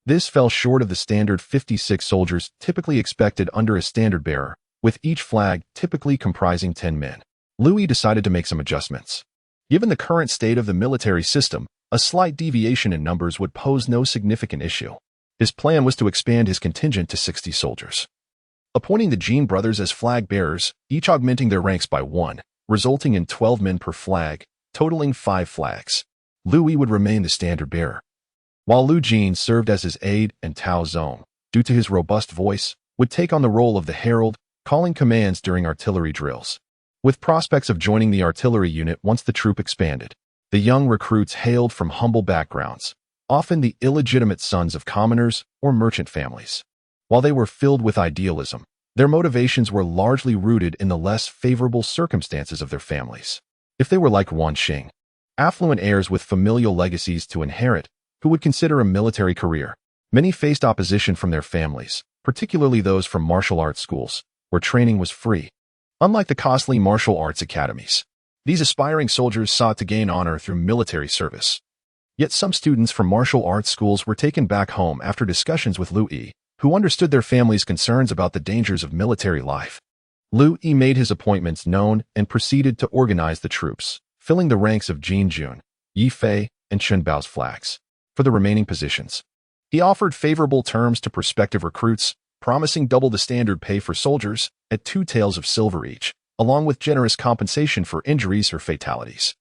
This fell short of the standard 56 soldiers typically expected under a standard bearer, with each flag typically comprising 10 men. Liu Yi decided to make some adjustments. Given the current state of the military system, a slight deviation in numbers would pose no significant issue. His plan was to expand his contingent to 60 soldiers, appointing the Jin brothers as flag bearers, each augmenting their ranks by 1, resulting in 12 men per flag, totaling 5 flags. Liu Yi would remain the standard bearer, while Liu Jin served as his aide, and Tao Zong, due to his robust voice, would take on the role of the herald, calling commands during artillery drills, with prospects of joining the artillery unit once the troop expanded. The young recruits hailed from humble backgrounds, often the illegitimate sons of commoners or merchant families. While they were filled with idealism, their motivations were largely rooted in the less favorable circumstances of their families. If they were like Wan Xing, affluent heirs with familial legacies to inherit, who would consider a military career, many faced opposition from their families, particularly those from martial arts schools, where training was free. Unlike the costly martial arts academies, these aspiring soldiers sought to gain honor through military service. Yet some students from martial arts schools were taken back home after discussions with Liu Yi, who understood their families' concerns about the dangers of military life. Liu Yi made his appointments known and proceeded to organize the troops, filling the ranks of Jin Jun, Yi Fei, and Chen Bao's flags. For the remaining positions, he offered favorable terms to prospective recruits, promising double the standard pay for soldiers at 2 taels of silver each, along with generous compensation for injuries or fatalities.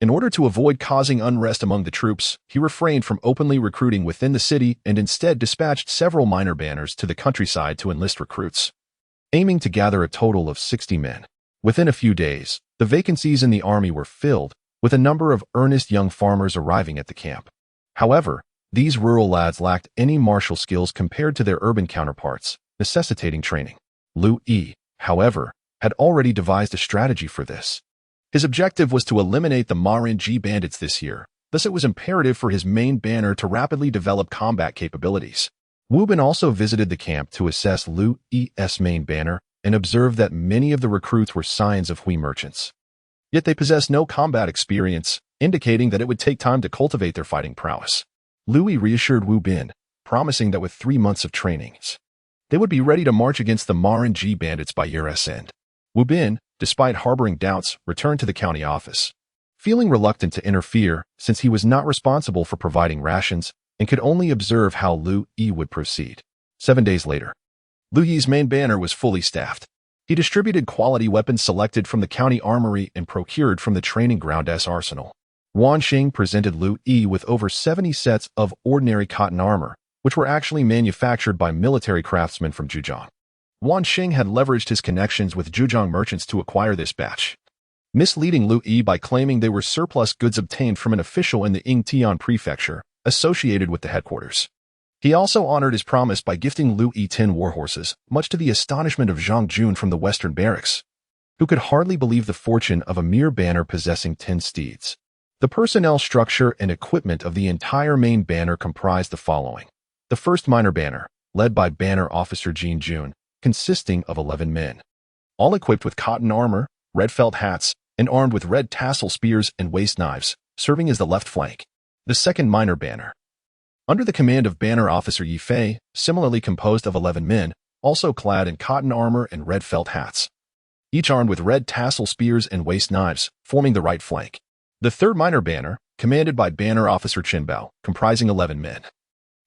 In order to avoid causing unrest among the troops, he refrained from openly recruiting within the city and instead dispatched several minor banners to the countryside to enlist recruits, aiming to gather a total of 60 men. Within a few days, the vacancies in the army were filled, with a number of earnest young farmers arriving at the camp. However, these rural lads lacked any martial skills compared to their urban counterparts, necessitating training. Liu Yi, however, had already devised a strategy for this. His objective was to eliminate the Marinji bandits this year, thus it was imperative for his main banner to rapidly develop combat capabilities. Wu Bin also visited the camp to assess Liu Yi's main banner and observed that many of the recruits were scions of Hui merchants. Yet they possessed no combat experience, indicating that it would take time to cultivate their fighting prowess. Liu Yi reassured Wu Bin, promising that with 3 months of training, they would be ready to march against the Maranji bandits by year's end. Wu Bin, despite harboring doubts, returned to the county office, feeling reluctant to interfere since he was not responsible for providing rations and could only observe how Liu Yi would proceed. 7 days later, Liu Yi's main banner was fully staffed. He distributed quality weapons selected from the county armory and procured from the training ground's arsenal. Wan Xing presented Liu Yi with over 70 sets of ordinary cotton armor, which were actually manufactured by military craftsmen from Zhejiang. Wan Xing had leveraged his connections with Zhejiang merchants to acquire this batch, misleading Liu Yi by claiming they were surplus goods obtained from an official in the Yingtian prefecture, associated with the headquarters. He also honored his promise by gifting Liu Yi 10 warhorses, much to the astonishment of Zhang Jun from the western barracks, who could hardly believe the fortune of a mere banner possessing 10 steeds. The personnel structure and equipment of the entire main banner comprised the following. The first minor banner, led by banner officer Jin Jun, consisting of 11 men, all equipped with cotton armor, red felt hats, and armed with red tassel spears and waist knives, serving as the left flank. The second minor banner, under the command of banner officer Yi Fei, similarly composed of 11 men, also clad in cotton armor and red felt hats, each armed with red tassel spears and waist knives, forming the right flank. The third minor banner, commanded by banner officer Chen Bao, comprising 11 men,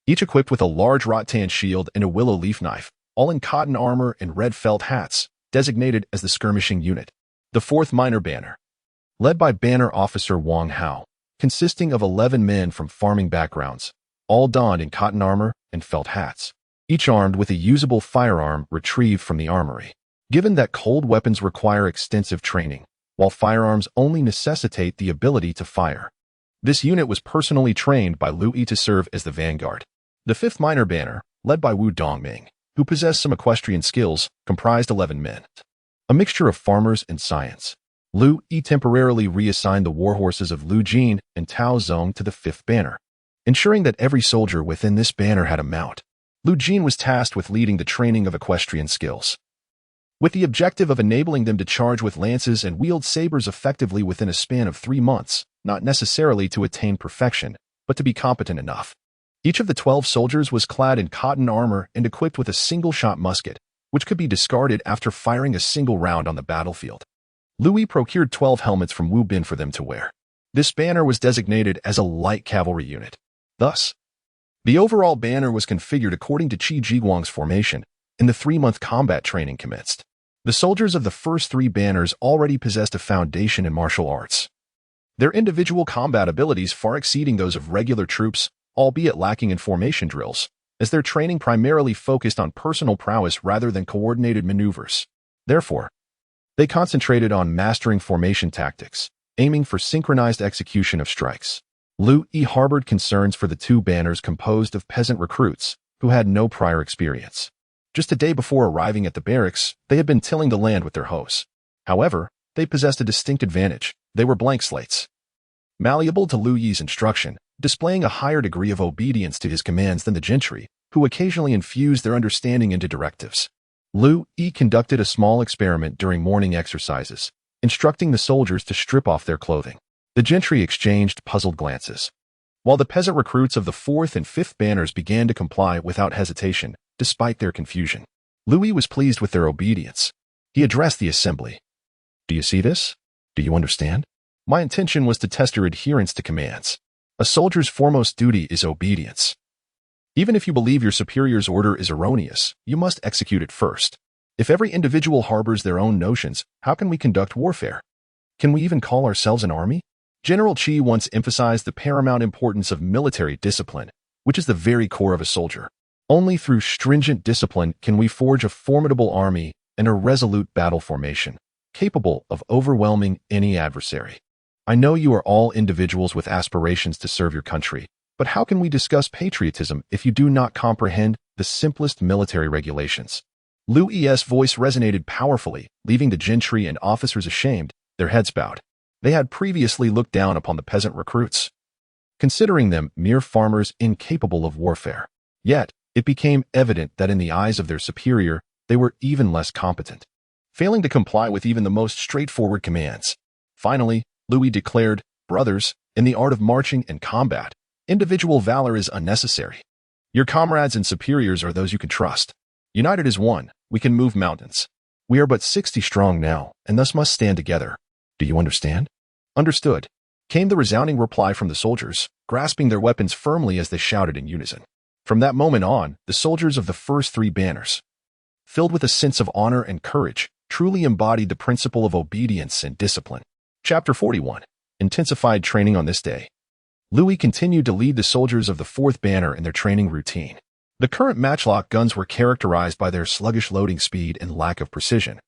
each equipped with a large rattan shield and a willow leaf knife, all in cotton armor and red felt hats, designated as the skirmishing unit. The fourth minor banner, led by banner officer Wang Hao, consisting of 11 men from farming backgrounds, all donned in cotton armor and felt hats, each armed with a usable firearm retrieved from the armory. Given that cold weapons require extensive training, while firearms only necessitate the ability to fire, this unit was personally trained by Liu Yi to serve as the vanguard. The fifth minor banner, led by Wu Dongming, who possessed some equestrian skills, comprised 11 men, a mixture of farmers and science. Liu Yi temporarily reassigned the warhorses of Liu Jin and Tao Zong to the fifth banner, ensuring that every soldier within this banner had a mount. Liu Jin was tasked with leading the training of equestrian skills, with the objective of enabling them to charge with lances and wield sabers effectively within a span of 3 months, not necessarily to attain perfection, but to be competent enough. Each of the 12 soldiers was clad in cotton armor and equipped with a single-shot musket, which could be discarded after firing a single round on the battlefield. Liu Yi procured 12 helmets from Wu Bin for them to wear. This banner was designated as a light cavalry unit. Thus, the overall banner was configured according to Qi Jiguang's formation, and the 3-month combat training commenced. The soldiers of the first 3 banners already possessed a foundation in martial arts, their individual combat abilities far exceeding those of regular troops, albeit lacking in formation drills, as their training primarily focused on personal prowess rather than coordinated maneuvers. Therefore, they concentrated on mastering formation tactics, aiming for synchronized execution of strikes. Liu Yi harbored concerns for the 2 banners composed of peasant recruits who had no prior experience. Just a day before arriving at the barracks, they had been tilling the land with their hoes. However, they possessed a distinct advantage. They were blank slates, malleable to Liu Yi's instruction, displaying a higher degree of obedience to his commands than the gentry, who occasionally infused their understanding into directives. Liu Yi conducted a small experiment during morning exercises, instructing the soldiers to strip off their clothing. The gentry exchanged puzzled glances, while the peasant recruits of the 4th and 5th banners began to comply without hesitation, despite their confusion. Liu Yi was pleased with their obedience. He addressed the assembly. "Do you see this? Do you understand? My intention was to test your adherence to commands. A soldier's foremost duty is obedience. Even if you believe your superior's order is erroneous, you must execute it first. If every individual harbors their own notions, how can we conduct warfare? Can we even call ourselves an army?" General Qi once emphasized the paramount importance of military discipline, which is the very core of a soldier. Only through stringent discipline can we forge a formidable army and a resolute battle formation, capable of overwhelming any adversary. I know you are all individuals with aspirations to serve your country, but how can we discuss patriotism if you do not comprehend the simplest military regulations? Liu Yi's voice resonated powerfully, leaving the gentry and officers ashamed, their heads bowed. They had previously looked down upon the peasant recruits, considering them mere farmers incapable of warfare. Yet, it became evident that in the eyes of their superior, they were even less competent, failing to comply with even the most straightforward commands. Finally, Liu Yi declared, "Brothers, in the art of marching and combat, individual valor is unnecessary. Your comrades and superiors are those you can trust. United as one, we can move mountains. We are but 60 strong now, and thus must stand together. Do you understand? Understood, came the resounding reply from the soldiers, grasping their weapons firmly as they shouted in unison. From that moment on, the soldiers of the first three banners, filled with a sense of honor and courage, truly embodied the principle of obedience and discipline. Chapter 41. Intensified training on this day. Liu Yi continued to lead the soldiers of the fourth banner in their training routine. The current matchlock guns were characterized by their sluggish loading speed and lack of precision,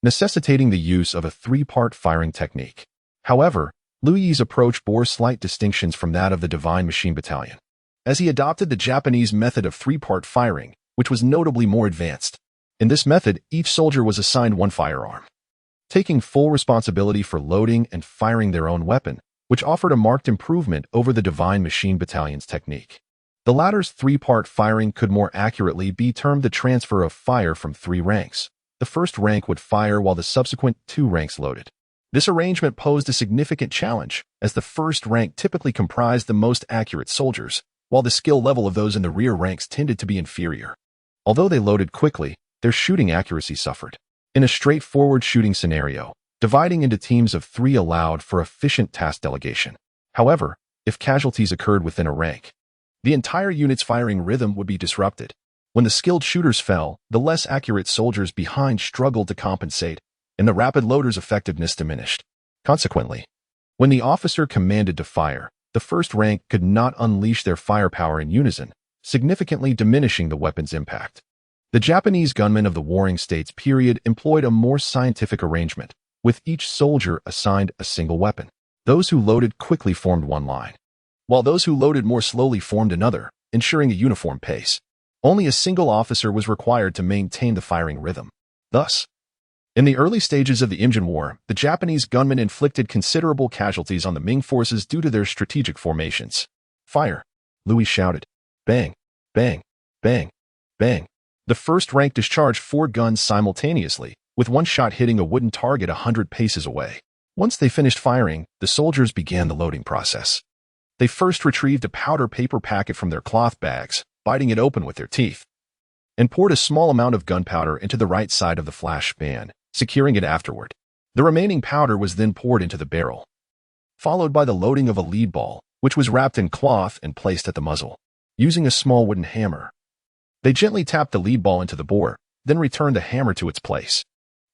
necessitating the use of a three-part firing technique. However, Liu Yi's approach bore slight distinctions from that of the Divine Machine Battalion, as he adopted the Japanese method of three-part firing, which was notably more advanced. In this method, each soldier was assigned one firearm, taking full responsibility for loading and firing their own weapon, which offered a marked improvement over the Divine Machine Battalion's technique. The latter's three-part firing could more accurately be termed the transfer of fire from three ranks. The first rank would fire while the subsequent two ranks loaded. This arrangement posed a significant challenge, as the first rank typically comprised the most accurate soldiers, while the skill level of those in the rear ranks tended to be inferior. Although they loaded quickly, their shooting accuracy suffered. In a straightforward shooting scenario, dividing into teams of 3 allowed for efficient task delegation. However, if casualties occurred within a rank, the entire unit's firing rhythm would be disrupted. When the skilled shooters fell, the less accurate soldiers behind struggled to compensate, and the rapid loaders' effectiveness diminished. Consequently, when the officer commanded to fire, the first rank could not unleash their firepower in unison, significantly diminishing the weapon's impact. The Japanese gunmen of the Warring States period employed a more scientific arrangement, with each soldier assigned a single weapon. Those who loaded quickly formed one line, while those who loaded more slowly formed another, ensuring a uniform pace. Only a single officer was required to maintain the firing rhythm. Thus, in the early stages of the Imjin War, the Japanese gunmen inflicted considerable casualties on the Ming forces due to their strategic formations. Fire! Liu Yi shouted. Bang! Bang! Bang! Bang! The first rank discharged 4 guns simultaneously, with one shot hitting a wooden target 100 paces away. Once they finished firing, the soldiers began the loading process. They first retrieved a powder paper packet from their cloth bags, biting it open with their teeth, and poured a small amount of gunpowder into the right side of the flash band, securing it afterward. The remaining powder was then poured into the barrel, followed by the loading of a lead ball, which was wrapped in cloth and placed at the muzzle. Using a small wooden hammer, they gently tapped the lead ball into the bore, then returned the hammer to its place.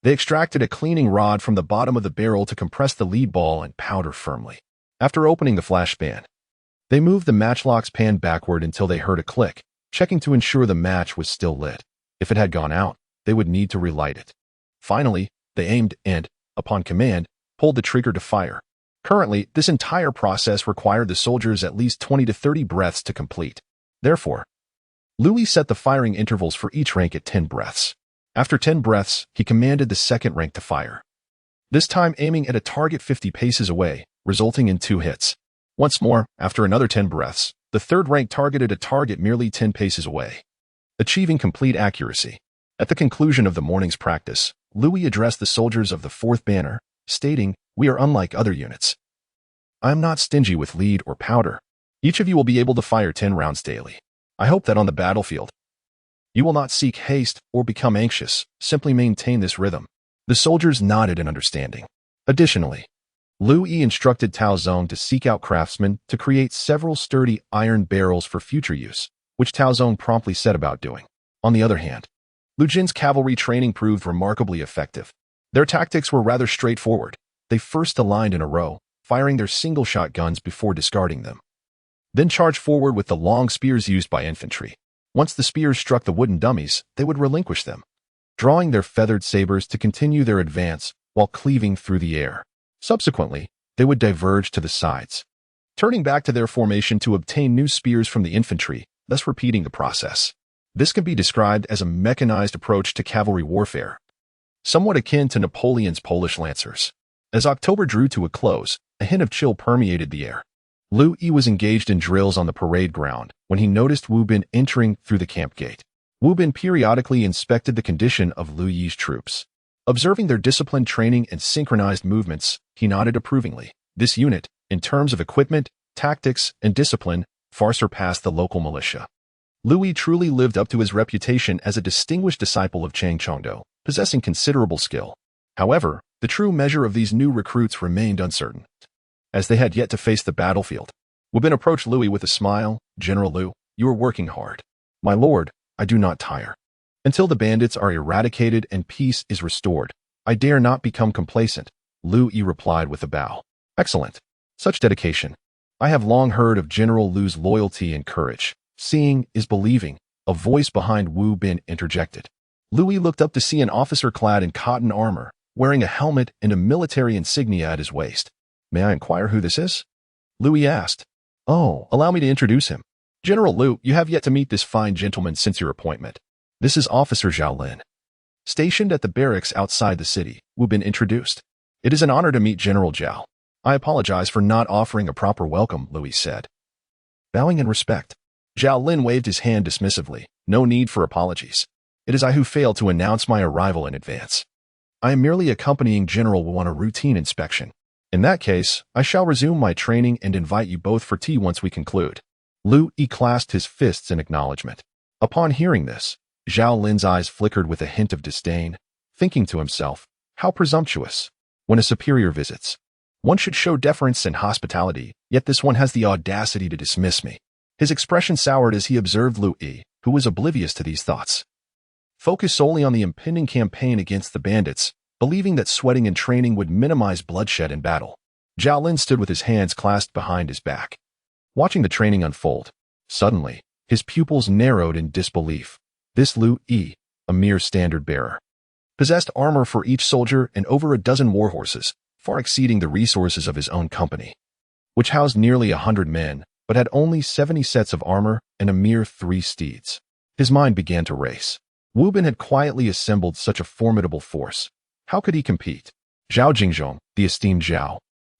They extracted a cleaning rod from the bottom of the barrel to compress the lead ball and powder firmly. After opening the flash band, they moved the matchlock's pan backward until they heard a click, checking to ensure the match was still lit. If it had gone out, they would need to relight it. Finally, they aimed and, upon command, pulled the trigger to fire. Currently, this entire process required the soldiers at least 20 to 30 breaths to complete. Therefore, Liu Yi set the firing intervals for each rank at 10 breaths. After 10 breaths, he commanded the second rank to fire, this time aiming at a target 50 paces away, resulting in 2 hits. Once more, after another 10 breaths, the third rank targeted a target merely 10 paces away, achieving complete accuracy. At the conclusion of the morning's practice, Liu Yi addressed the soldiers of the fourth banner, stating, "We are unlike other units. I am not stingy with lead or powder. Each of you will be able to fire 10 rounds daily. I hope that on the battlefield, you will not seek haste or become anxious, simply maintain this rhythm." The soldiers nodded in understanding. Additionally, Liu Yi instructed Tao Zong to seek out craftsmen to create several sturdy iron barrels for future use, which Tao Zong promptly set about doing. On the other hand, Liu Jin's cavalry training proved remarkably effective. Their tactics were rather straightforward. They first aligned in a row, firing their single-shot guns before discarding them, then charged forward with the long spears used by infantry. Once the spears struck the wooden dummies, they would relinquish them, drawing their feathered sabers to continue their advance while cleaving through the air. Subsequently, they would diverge to the sides, turning back to their formation to obtain new spears from the infantry, thus repeating the process. This can be described as a mechanized approach to cavalry warfare, somewhat akin to Napoleon's Polish lancers. As October drew to a close, a hint of chill permeated the air. Liu Yi was engaged in drills on the parade ground when he noticed Wu Bin entering through the camp gate. Wu Bin periodically inspected the condition of Liu Yi's troops. Observing their disciplined training and synchronized movements, he nodded approvingly. This unit, in terms of equipment, tactics, and discipline, far surpassed the local militia. Liu Yi truly lived up to his reputation as a distinguished disciple of Chang Chongdo, possessing considerable skill. However, the true measure of these new recruits remained uncertain, as they had yet to face the battlefield. Wu Bin approached Liu Yi with a smile. "General Liu, you are working hard. My lord, I do not tire. Until the bandits are eradicated and peace is restored, I dare not become complacent," Liu Yi replied with a bow. "Excellent. Such dedication. I have long heard of General Liu's loyalty and courage. Seeing is believing," a voice behind Wu Bin interjected. Liu Yi looked up to see an officer clad in cotton armor, wearing a helmet and a military insignia at his waist. "May I inquire who this is?" Liu Yi asked. "Oh, allow me to introduce him. General Liu, you have yet to meet this fine gentleman since your appointment. This is Officer Zhao Lin. Stationed at the barracks outside the city," Wu Bin introduced. "It is an honor to meet General Zhao. I apologize for not offering a proper welcome," Liu Yi said. Bowing in respect, Zhao Lin waved his hand dismissively. "No need for apologies. It is I who failed to announce my arrival in advance. I am merely accompanying General Wu on a routine inspection. In that case, I shall resume my training and invite you both for tea once we conclude." Liu Yi clasped his fists in acknowledgement. Upon hearing this, Zhao Lin's eyes flickered with a hint of disdain, thinking to himself, "How presumptuous. When a superior visits, one should show deference and hospitality, yet this one has the audacity to dismiss me." His expression soured as he observed Liu Yi, who was oblivious to these thoughts. Focused solely on the impending campaign against the bandits, believing that sweating and training would minimize bloodshed in battle. Zhao Lin stood with his hands clasped behind his back, watching the training unfold. Suddenly, his pupils narrowed in disbelief. This Liu Yi, a mere standard-bearer, possessed armor for each soldier and over a dozen war horses, far exceeding the resources of his own company, which housed nearly 100 men, but had only 70 sets of armor and a mere 3 steeds. His mind began to race. Wu Bin had quietly assembled such a formidable force. How could he compete? Zhao Jingzhong, the esteemed Zhao,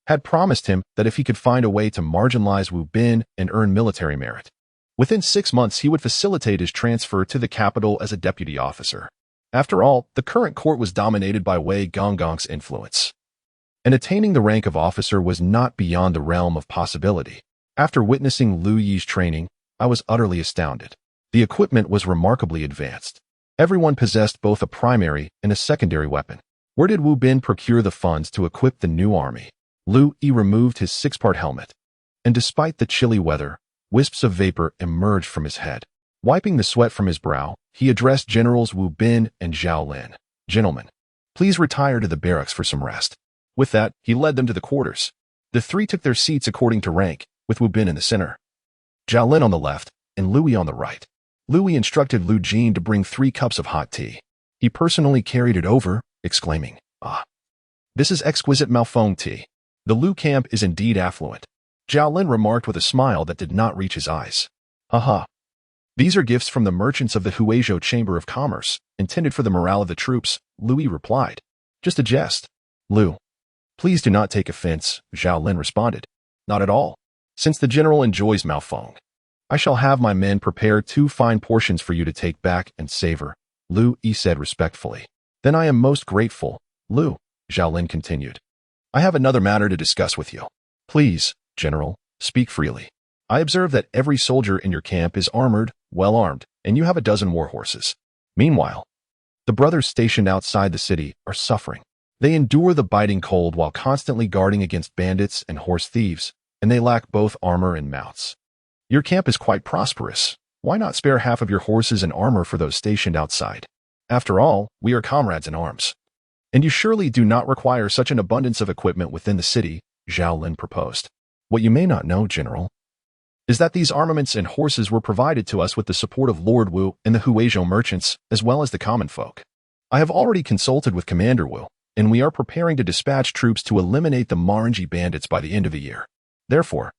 had promised him that if he could find a way to marginalize Wu Bin and earn military merit, within 6 months he would facilitate his transfer to the capital as a deputy officer. After all, the current court was dominated by Wei Gonggong's influence, and attaining the rank of officer was not beyond the realm of possibility. After witnessing Liu Yi's training, I was utterly astounded. The equipment was remarkably advanced. Everyone possessed both a primary and a secondary weapon. Where did Wu Bin procure the funds to equip the new army? Liu Yi removed his 6-part helmet, and despite the chilly weather, wisps of vapor emerged from his head. Wiping the sweat from his brow, he addressed Generals Wu Bin and Zhao Lin. "Gentlemen, please retire to the barracks for some rest." With that, he led them to the quarters. The 3 took their seats according to rank, with Wu Bin in the center, Zhao Lin on the left, and Liu Yi on the right. Liu Yi instructed Liu Jin to bring 3 cups of hot tea. He personally carried it over, exclaiming, "Ah, this is exquisite Malfong tea. The Liu camp is indeed affluent." Zhao Lin remarked with a smile that did not reach his eyes. "Haha. These are gifts from the merchants of the Huizhou Chamber of Commerce, intended for the morale of the troops," Liu Yi replied. "Just a jest." "Liu, please do not take offense," Zhao Lin responded. "Not at all. Since the general enjoys Malfong, I shall have my men prepare 2 fine portions for you to take back and savor," Liu Yi said respectfully. "Then I am most grateful, Liu," Zhao Lin continued. "I have another matter to discuss with you." "Please, General, speak freely. I observe that every soldier in your camp is armored, well armed, and you have a dozen war horses. Meanwhile, the brothers stationed outside the city are suffering. They endure the biting cold while constantly guarding against bandits and horse thieves, and they lack both armor and mounts. Your camp is quite prosperous. Why not spare half of your horses and armor for those stationed outside? After all, we are comrades in arms. And you surely do not require such an abundance of equipment within the city," Zhao Lin proposed. "What you may not know, General, is that these armaments and horses were provided to us with the support of Lord Wu and the Huizhou merchants, as well as the common folk. I have already consulted with Commander Wu, and we are preparing to dispatch troops to eliminate the Marangi bandits by the end of the year. Therefore,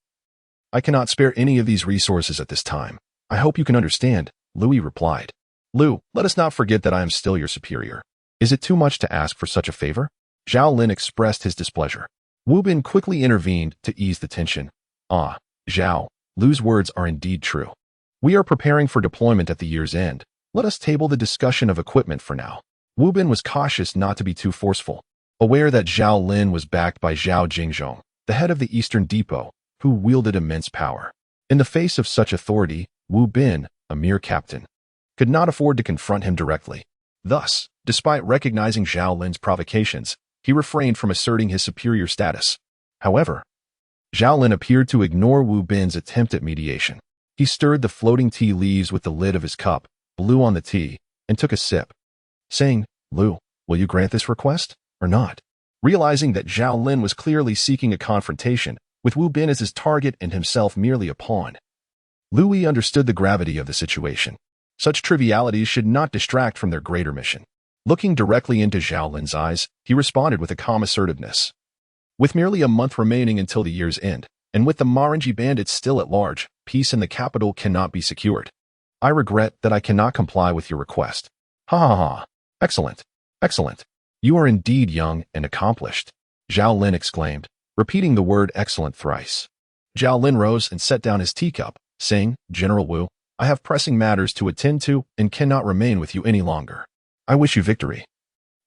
I cannot spare any of these resources at this time. I hope you can understand," Liu Yi replied. "Liu, let us not forget that I am still your superior. Is it too much to ask for such a favor?" Zhao Lin expressed his displeasure. Wu Bin quickly intervened to ease the tension. "Ah, Zhao, Liu's words are indeed true. We are preparing for deployment at the year's end. Let us table the discussion of equipment for now." Wu Bin was cautious not to be too forceful, aware that Zhao Lin was backed by Zhao Jingzhong, the head of the Eastern Depot, who wielded immense power. In the face of such authority, Wu Bin, a mere captain, could not afford to confront him directly. Thus, despite recognizing Zhao Lin's provocations, he refrained from asserting his superior status. However, Zhao Lin appeared to ignore Wu Bin's attempt at mediation. He stirred the floating tea leaves with the lid of his cup, blew on the tea, and took a sip, saying, "Liu, will you grant this request, or not?" Realizing that Zhao Lin was clearly seeking a confrontation, with Wu Bin as his target and himself merely a pawn, Liu Yi understood the gravity of the situation. Such trivialities should not distract from their greater mission. Looking directly into Zhao Lin's eyes, he responded with a calm assertiveness. With merely a month remaining until the year's end, and with the Marangi bandits still at large, peace in the capital cannot be secured. I regret that I cannot comply with your request. Ha ha ha. Excellent. Excellent. You are indeed young and accomplished, Zhao Lin exclaimed, repeating the word excellent thrice. Zhao Lin rose and set down his teacup, saying, "General Wu, I have pressing matters to attend to and cannot remain with you any longer. I wish you victory."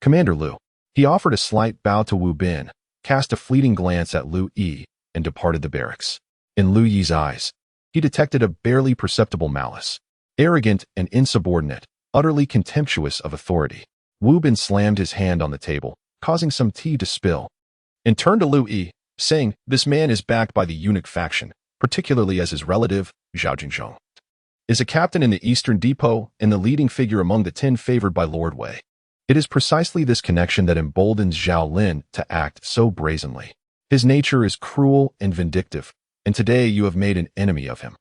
Commander Liu. He offered a slight bow to Wu Bin, cast a fleeting glance at Liu Yi, and departed the barracks. In Liu Yi's eyes, he detected a barely perceptible malice. Arrogant and insubordinate, utterly contemptuous of authority, Wu Bin slammed his hand on the table, causing some tea to spill, and turned to Liu Yi, saying, "This man is backed by the eunuch faction, particularly as his relative, Zhao Jingzhong, is a captain in the Eastern Depot and the leading figure among the 10 favored by Lord Wei. It is precisely this connection that emboldens Zhao Lin to act so brazenly. His nature is cruel and vindictive, and today you have made an enemy of him.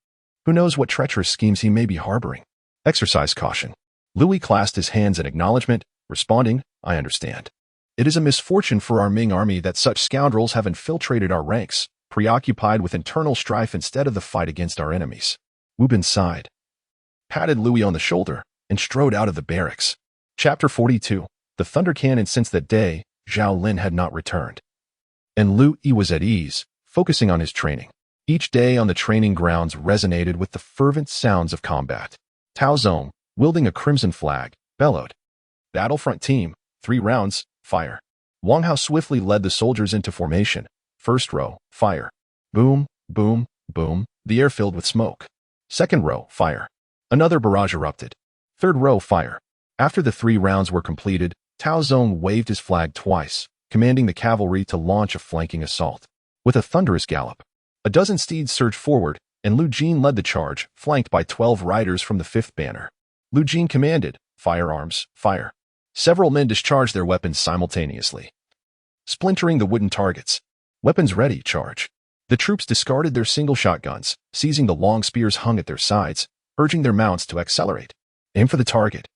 Who knows what treacherous schemes he may be harboring? Exercise caution." Liu Yi clasped his hands in acknowledgement, responding, "I understand. It is a misfortune for our Ming army that such scoundrels have infiltrated our ranks, preoccupied with internal strife instead of the fight against our enemies." Wu Bin sighed, patted Liu Yi on the shoulder, and strode out of the barracks. Chapter 42. The Thunder Cannon. Since that day, Zhao Lin had not returned, and Liu Yi was at ease, focusing on his training. Each day on the training grounds resonated with the fervent sounds of combat. Tao Zong, wielding a crimson flag, bellowed, "Battlefront team, 3 rounds, fire." Wang Hao swiftly led the soldiers into formation. First row, fire. Boom, boom, boom, the air filled with smoke. Second row, fire. Another barrage erupted. Third row, fire. After the 3 rounds were completed, Tao Zong waved his flag twice, commanding the cavalry to launch a flanking assault. With a thunderous gallop, a dozen steeds surged forward, and Lu Jin led the charge, flanked by 12 riders from the 5th banner. Lu Jin commanded, "Firearms, fire." Several men discharged their weapons simultaneously, splintering the wooden targets. Weapons ready, charge. The troops discarded their single shotguns, seizing the long spears hung at their sides, urging their mounts to accelerate. Aim for the target.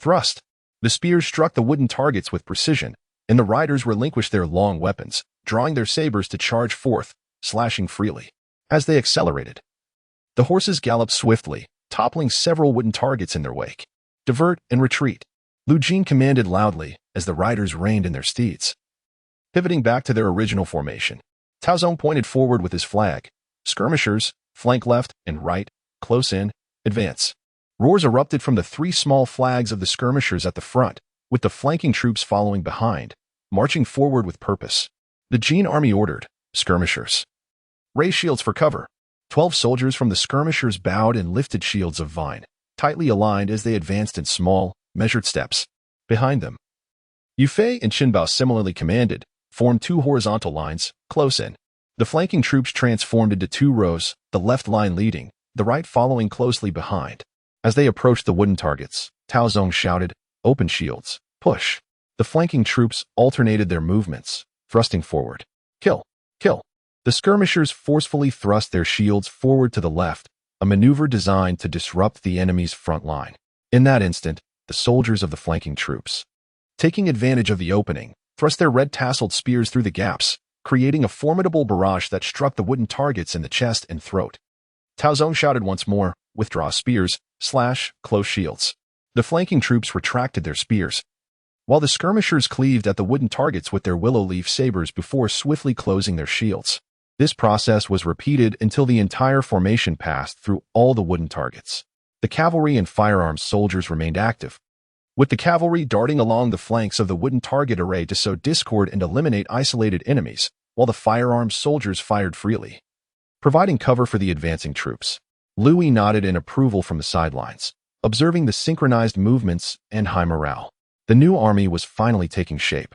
Thrust. The spears struck the wooden targets with precision, and the riders relinquished their long weapons, drawing their sabers to charge forth, slashing freely. As they accelerated, the horses galloped swiftly, toppling several wooden targets in their wake. Divert and retreat. Lu Jin commanded loudly as the riders reined in their steeds. Pivoting back to their original formation, Tao Zong pointed forward with his flag. "Skirmishers, flank left and right, close in, advance." Roars erupted from the 3 small flags of the skirmishers at the front, with the flanking troops following behind, marching forward with purpose. The Qingyi Army ordered, "Skirmishers, raise shields for cover." 12 soldiers from the skirmishers bowed and lifted shields of vine, tightly aligned as they advanced in small, measured steps. Behind them, Yu Fei and Qin Bao similarly commanded, formed 2 horizontal lines, close in. The flanking troops transformed into 2 rows, the left line leading, the right following closely behind. As they approached the wooden targets, Tao Zong shouted, "Open shields, push." The flanking troops alternated their movements, thrusting forward. "Kill, kill." The skirmishers forcefully thrust their shields forward to the left, a maneuver designed to disrupt the enemy's front line. In that instant, the soldiers of the flanking troops, taking advantage of the opening, thrust their red-tasseled spears through the gaps, creating a formidable barrage that struck the wooden targets in the chest and throat. Tao Zong shouted once more, "Withdraw spears, slash, close shields." The flanking troops retracted their spears, while the skirmishers cleaved at the wooden targets with their willow leaf sabers before swiftly closing their shields. This process was repeated until the entire formation passed through all the wooden targets. The cavalry and firearms soldiers remained active, with the cavalry darting along the flanks of the wooden target array to sow discord and eliminate isolated enemies, while the firearms soldiers fired freely, providing cover for the advancing troops. Liu Yi nodded in approval from the sidelines, observing the synchronized movements and high morale. The new army was finally taking shape.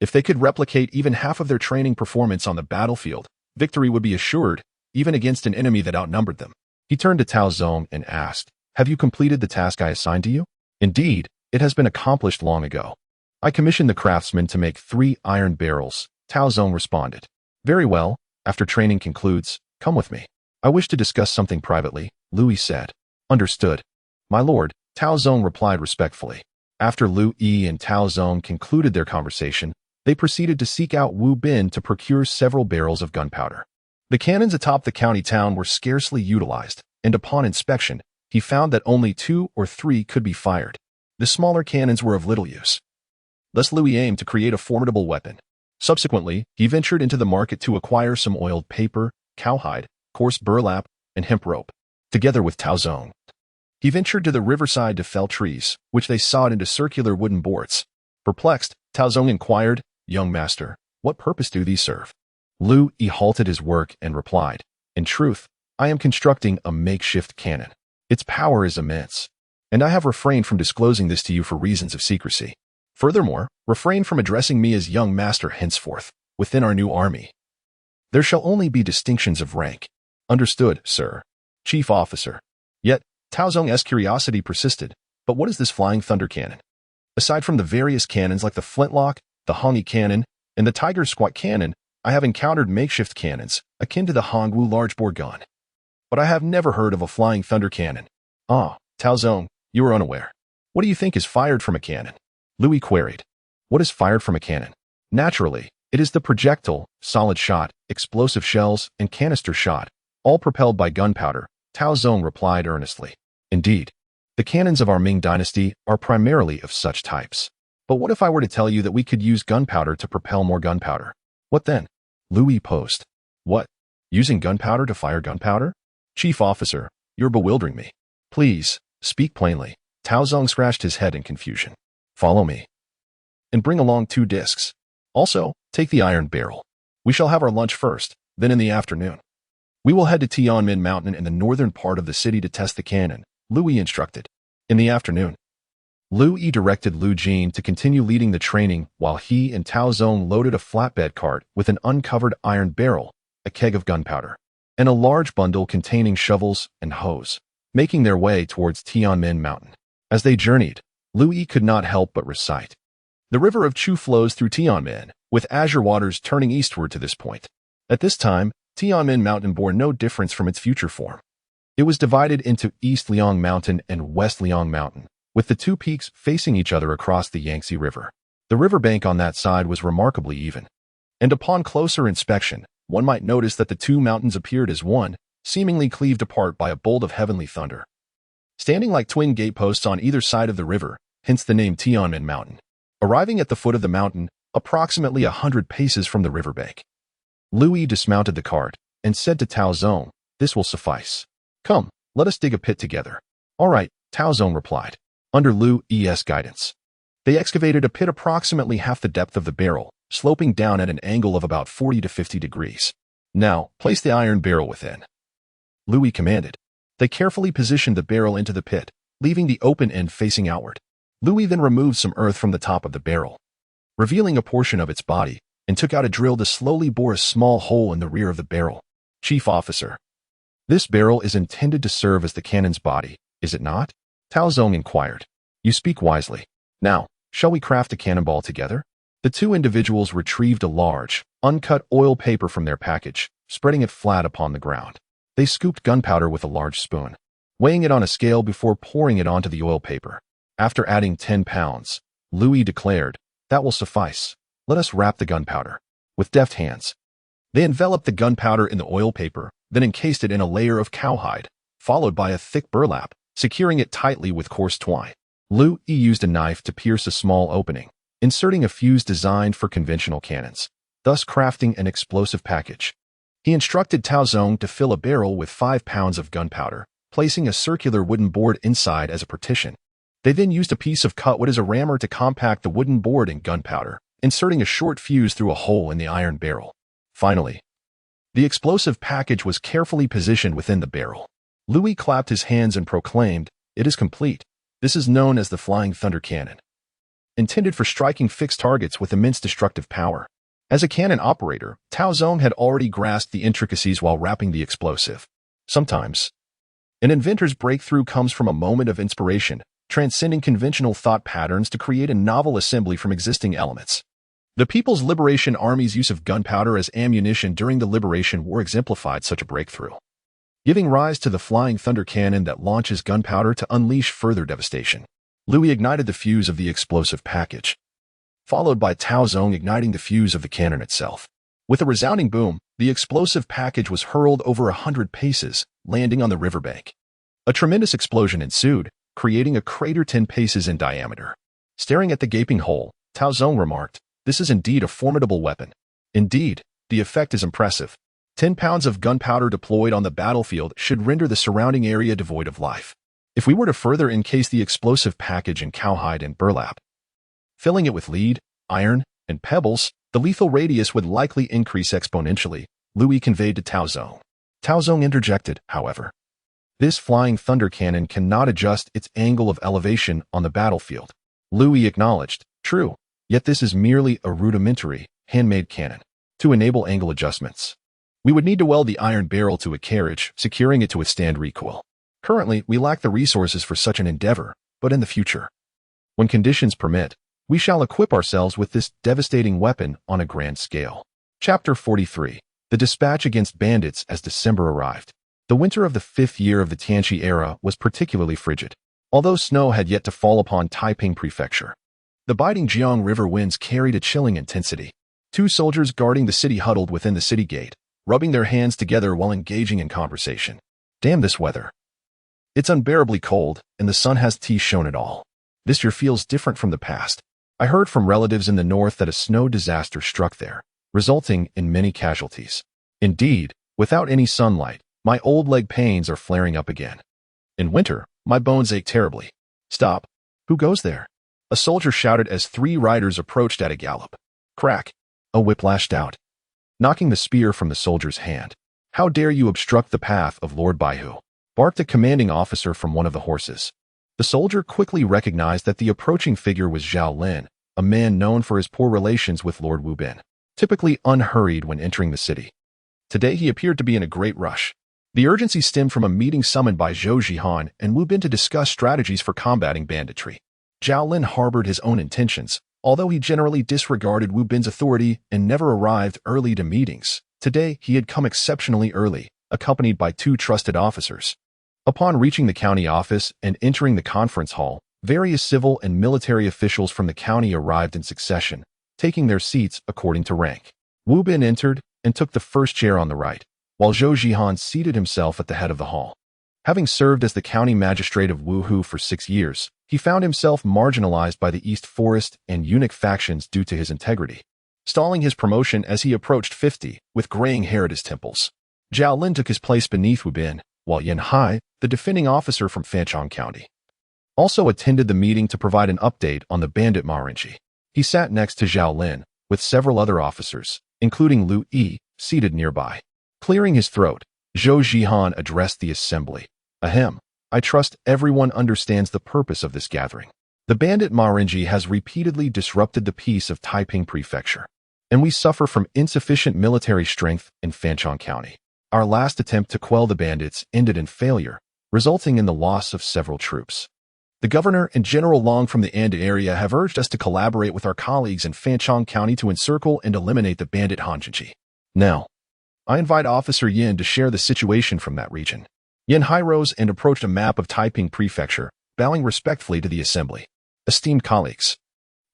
If they could replicate even half of their training performance on the battlefield, victory would be assured, even against an enemy that outnumbered them. He turned to Tao Zong and asked, "Have you completed the task I assigned to you?" "Indeed, it has been accomplished long ago. I commissioned the craftsman to make 3 iron barrels," Tao Zong responded. "Very well, after training concludes, come with me. I wish to discuss something privately," Liu Yi said. "Understood. My lord," Tao Zong replied respectfully. After Liu Yi and Tao Zong concluded their conversation, they proceeded to seek out Wu Bin to procure several barrels of gunpowder. The cannons atop the county town were scarcely utilized, and upon inspection, he found that only 2 or 3 could be fired. The smaller cannons were of little use. Thus Liu Yi aimed to create a formidable weapon. Subsequently, he ventured into the market to acquire some oiled paper, cowhide, coarse burlap, and hemp rope. Together with Tao Zong, he ventured to the riverside to fell trees, which they sawed into circular wooden boards. Perplexed, Tao Zong inquired, "Young master, what purpose do these serve?" Liu Yi halted his work and replied, "In truth, I am constructing a makeshift cannon. Its power is immense, and I have refrained from disclosing this to you for reasons of secrecy. Furthermore, refrain from addressing me as young master henceforth, within our new army. There shall only be distinctions of rank." "Understood, sir. Chief officer." Yet, Tao Zong's curiosity persisted. "But what is this flying thunder cannon? Aside from the various cannons like the flintlock, the Hongyi cannon, and the tiger squat cannon, I have encountered makeshift cannons, akin to the Hongwu large-bore gun. But I have never heard of a flying thunder cannon." "Ah, Tao Zong, you are unaware. What do you think is fired from a cannon?" Liu Yi queried. "What is fired from a cannon?" "Naturally, it is the projectile, solid shot, explosive shells, and canister shot, all propelled by gunpowder," Tao Zong replied earnestly. "Indeed, the cannons of our Ming Dynasty are primarily of such types. But what if I were to tell you that we could use gunpowder to propel more gunpowder? What then?" Liu Yi posed. "What? Using gunpowder to fire gunpowder? Chief officer, you're bewildering me. Please, speak plainly." Tao Zong scratched his head in confusion. "Follow me. And bring along 2 discs. Also, take the iron barrel. We shall have our lunch first, then in the afternoon we will head to Tianmen Mountain in the northern part of the city to test the cannon," Liu Yi instructed. In the afternoon, Liu Yi directed Liu Jin to continue leading the training while he and Tao Zong loaded a flatbed cart with an uncovered iron barrel, a keg of gunpowder, and a large bundle containing shovels and hoes, making their way towards Tianmen Mountain. As they journeyed, Liu Yi could not help but recite. The river of Chu flows through Tianmen, with azure waters turning eastward to this point. At this time, Tianmen Mountain bore no difference from its future form. It was divided into East Liang Mountain and West Liang Mountain, with the 2 peaks facing each other across the Yangtze River. The riverbank on that side was remarkably even, and upon closer inspection, one might notice that the 2 mountains appeared as one, seemingly cleaved apart by a bolt of heavenly thunder, standing like twin gateposts on either side of the river, hence the name Tianmen Mountain. Arriving at the foot of the mountain, approximately 100 paces from the riverbank, Liu Yi dismounted the cart and said to Tao Zong, "This will suffice. Come, let us dig a pit together." "All right," Tao Zong replied. Under Liu Yi's guidance, they excavated a pit approximately half the depth of the barrel, sloping down at an angle of about 40 to 50 degrees. "Now, place the iron barrel within," Liu Yi commanded. They carefully positioned the barrel into the pit, leaving the open end facing outward. Liu Yi then removed some earth from the top of the barrel, revealing a portion of its body, and took out a drill to slowly bore a small hole in the rear of the barrel. "Chief officer, this barrel is intended to serve as the cannon's body, is it not?" Tao Zong inquired. "You speak wisely. Now, shall we craft a cannonball together?" The 2 individuals retrieved a large, uncut oil paper from their package, spreading it flat upon the ground. They scooped gunpowder with a large spoon, weighing it on a scale before pouring it onto the oil paper. After adding 10 pounds, Liu Yi declared, "That will suffice. Let us wrap the gunpowder." With deft hands, they enveloped the gunpowder in the oil paper, then encased it in a layer of cowhide, followed by a thick burlap, securing it tightly with coarse twine. Liu Yi used a knife to pierce a small opening, inserting a fuse designed for conventional cannons, thus crafting an explosive package. He instructed Tao Zong to fill a barrel with 5 pounds of gunpowder, placing a circular wooden board inside as a partition. They then used a piece of cut wood as a rammer to compact the wooden board in gunpowder, inserting a short fuse through a hole in the iron barrel. Finally, the explosive package was carefully positioned within the barrel. Liu Yi clapped his hands and proclaimed, "It is complete. This is known as the Flying Thunder Cannon, intended for striking fixed targets with immense destructive power." As a cannon operator, Tao Zong had already grasped the intricacies while wrapping the explosive. Sometimes, an inventor's breakthrough comes from a moment of inspiration, transcending conventional thought patterns to create a novel assembly from existing elements. The People's Liberation Army's use of gunpowder as ammunition during the Liberation War exemplified such a breakthrough, giving rise to the Flying Thunder Cannon that launches gunpowder to unleash further devastation. Liu Yi ignited the fuse of the explosive package, followed by Tao Zong igniting the fuse of the cannon itself. With a resounding boom, the explosive package was hurled over 100 paces, landing on the riverbank. A tremendous explosion ensued, creating a crater 10 paces in diameter. Staring at the gaping hole, Tao Zong remarked, "This is indeed a formidable weapon. Indeed, the effect is impressive. 10 pounds of gunpowder deployed on the battlefield should render the surrounding area devoid of life. If we were to further encase the explosive package in cowhide and burlap, filling it with lead, iron, and pebbles, the lethal radius would likely increase exponentially," Liu Yi conveyed to Tao Zong. Tao Zong interjected, however, "This Flying Thunder Cannon cannot adjust its angle of elevation on the battlefield." Liu Yi acknowledged, "True, yet this is merely a rudimentary, handmade cannon. To enable angle adjustments, we would need to weld the iron barrel to a carriage, securing it to withstand recoil. Currently, we lack the resources for such an endeavor, but in the future, when conditions permit, we shall equip ourselves with this devastating weapon on a grand scale." Chapter 43. The Dispatch Against Bandits. As December arrived, the winter of the 5th year of the Tianqi era was particularly frigid. Although snow had yet to fall upon Taiping Prefecture, the biting Jiang River winds carried a chilling intensity. 2 soldiers guarding the city huddled within the city gate, rubbing their hands together while engaging in conversation. "Damn this weather. It's unbearably cold, and the sun has shown it all. This year feels different from the past. I heard from relatives in the north that a snow disaster struck there, resulting in many casualties. Indeed, without any sunlight, my old leg pains are flaring up again. In winter, my bones ache terribly." "Stop. Who goes there?" a soldier shouted as 3 riders approached at a gallop. Crack! A whip lashed out, knocking the spear from the soldier's hand. "How dare you obstruct the path of Lord Baihu?" barked a commanding officer from one of the horses. The soldier quickly recognized that the approaching figure was Zhao Lin, a man known for his poor relations with Lord Wu Bin, typically unhurried when entering the city. Today he appeared to be in a great rush. The urgency stemmed from a meeting summoned by Zhou Zhihan and Wu Bin to discuss strategies for combating banditry. Zhao Lin harbored his own intentions, although he generally disregarded Wu Bin's authority and never arrived early to meetings. Today he had come exceptionally early, accompanied by 2 trusted officers. Upon reaching the county office and entering the conference hall, various civil and military officials from the county arrived in succession, taking their seats according to rank. Wu Bin entered and took the first chair on the right, while Zhou Zhihan seated himself at the head of the hall. Having served as the county magistrate of Wuhu for 6 years, he found himself marginalized by the East Forest and eunuch factions due to his integrity, stalling his promotion as he approached 50, with graying hair at his temples. Zhao Lin took his place beneath Wu Bin, while Yan Hai, the defending officer from Fanchong County, also attended the meeting to provide an update on the bandit Marenji. He sat next to Zhao Lin, with several other officers, including Liu Yi, seated nearby. Clearing his throat, Zhou Zhihan addressed the assembly. "Ahem, I trust everyone understands the purpose of this gathering. The bandit Marenji has repeatedly disrupted the peace of Taiping Prefecture, and we suffer from insufficient military strength in Fanchong County. Our last attempt to quell the bandits ended in failure, resulting in the loss of several troops. The governor and General Long from the Anda area have urged us to collaborate with our colleagues in Fanchong County to encircle and eliminate the bandit Hanjinji. Now, I invite Officer Yin to share the situation from that region." Yin Hai rose and approached a map of Taiping Prefecture, bowing respectfully to the assembly. "Esteemed colleagues,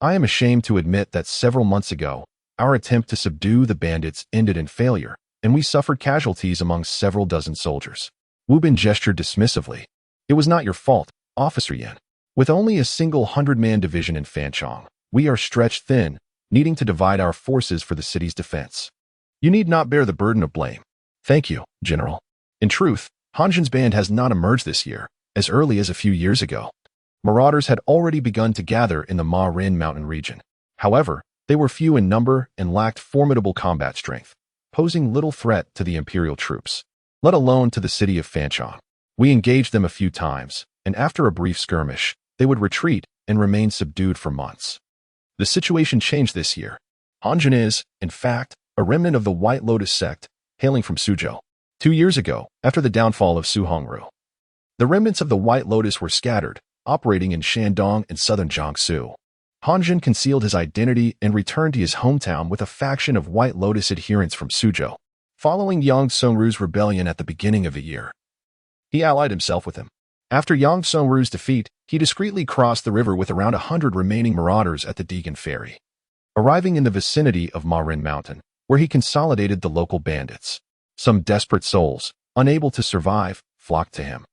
I am ashamed to admit that several months ago, our attempt to subdue the bandits ended in failure, and we suffered casualties among several dozen soldiers." Wu Bin gestured dismissively. "It was not your fault, Officer Yin. With only a single 100-man division in Fanchong, we are stretched thin, needing to divide our forces for the city's defense. You need not bear the burden of blame." "Thank you, General. In truth, Hanjin's band has not emerged this year, as early as a few years ago. Marauders had already begun to gather in the Ma Rin mountain region. However, they were few in number and lacked formidable combat strength, posing little threat to the imperial troops, let alone to the city of Fanchong. We engaged them a few times, and after a brief skirmish, they would retreat and remain subdued for months. The situation changed this year. Han is, in fact, a remnant of the White Lotus sect, hailing from Suzhou. 2 years ago, after the downfall of Sarhū, the remnants of the White Lotus were scattered, operating in Shandong and southern Jiangsu. Han concealed his identity and returned to his hometown with a faction of White Lotus adherents from Suzhou. Following Yang Songru's rebellion at the beginning of the year, he allied himself with him. After Yang Songru's defeat, he discreetly crossed the river with around 100 remaining marauders at the Degan Ferry, arriving in the vicinity of Marin Mountain, where he consolidated the local bandits. Some desperate souls, unable to survive, flocked to him,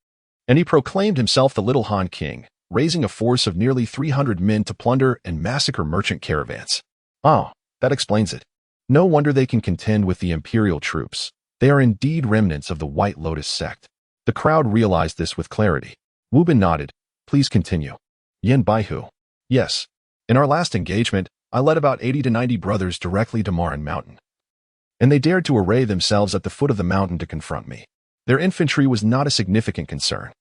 and he proclaimed himself the Little Han King, raising a force of nearly 300 men to plunder and massacre merchant caravans. Oh, that explains it. No wonder they can contend with the imperial troops. They are indeed remnants of the White Lotus sect. The crowd realized this with clarity. Wu Bin nodded. Please continue. Yan Baihu. Yes. In our last engagement, I led about 80 to 90 brothers directly to Marin Mountain, and they dared to array themselves at the foot of the mountain to confront me. Their infantry was not a significant concern.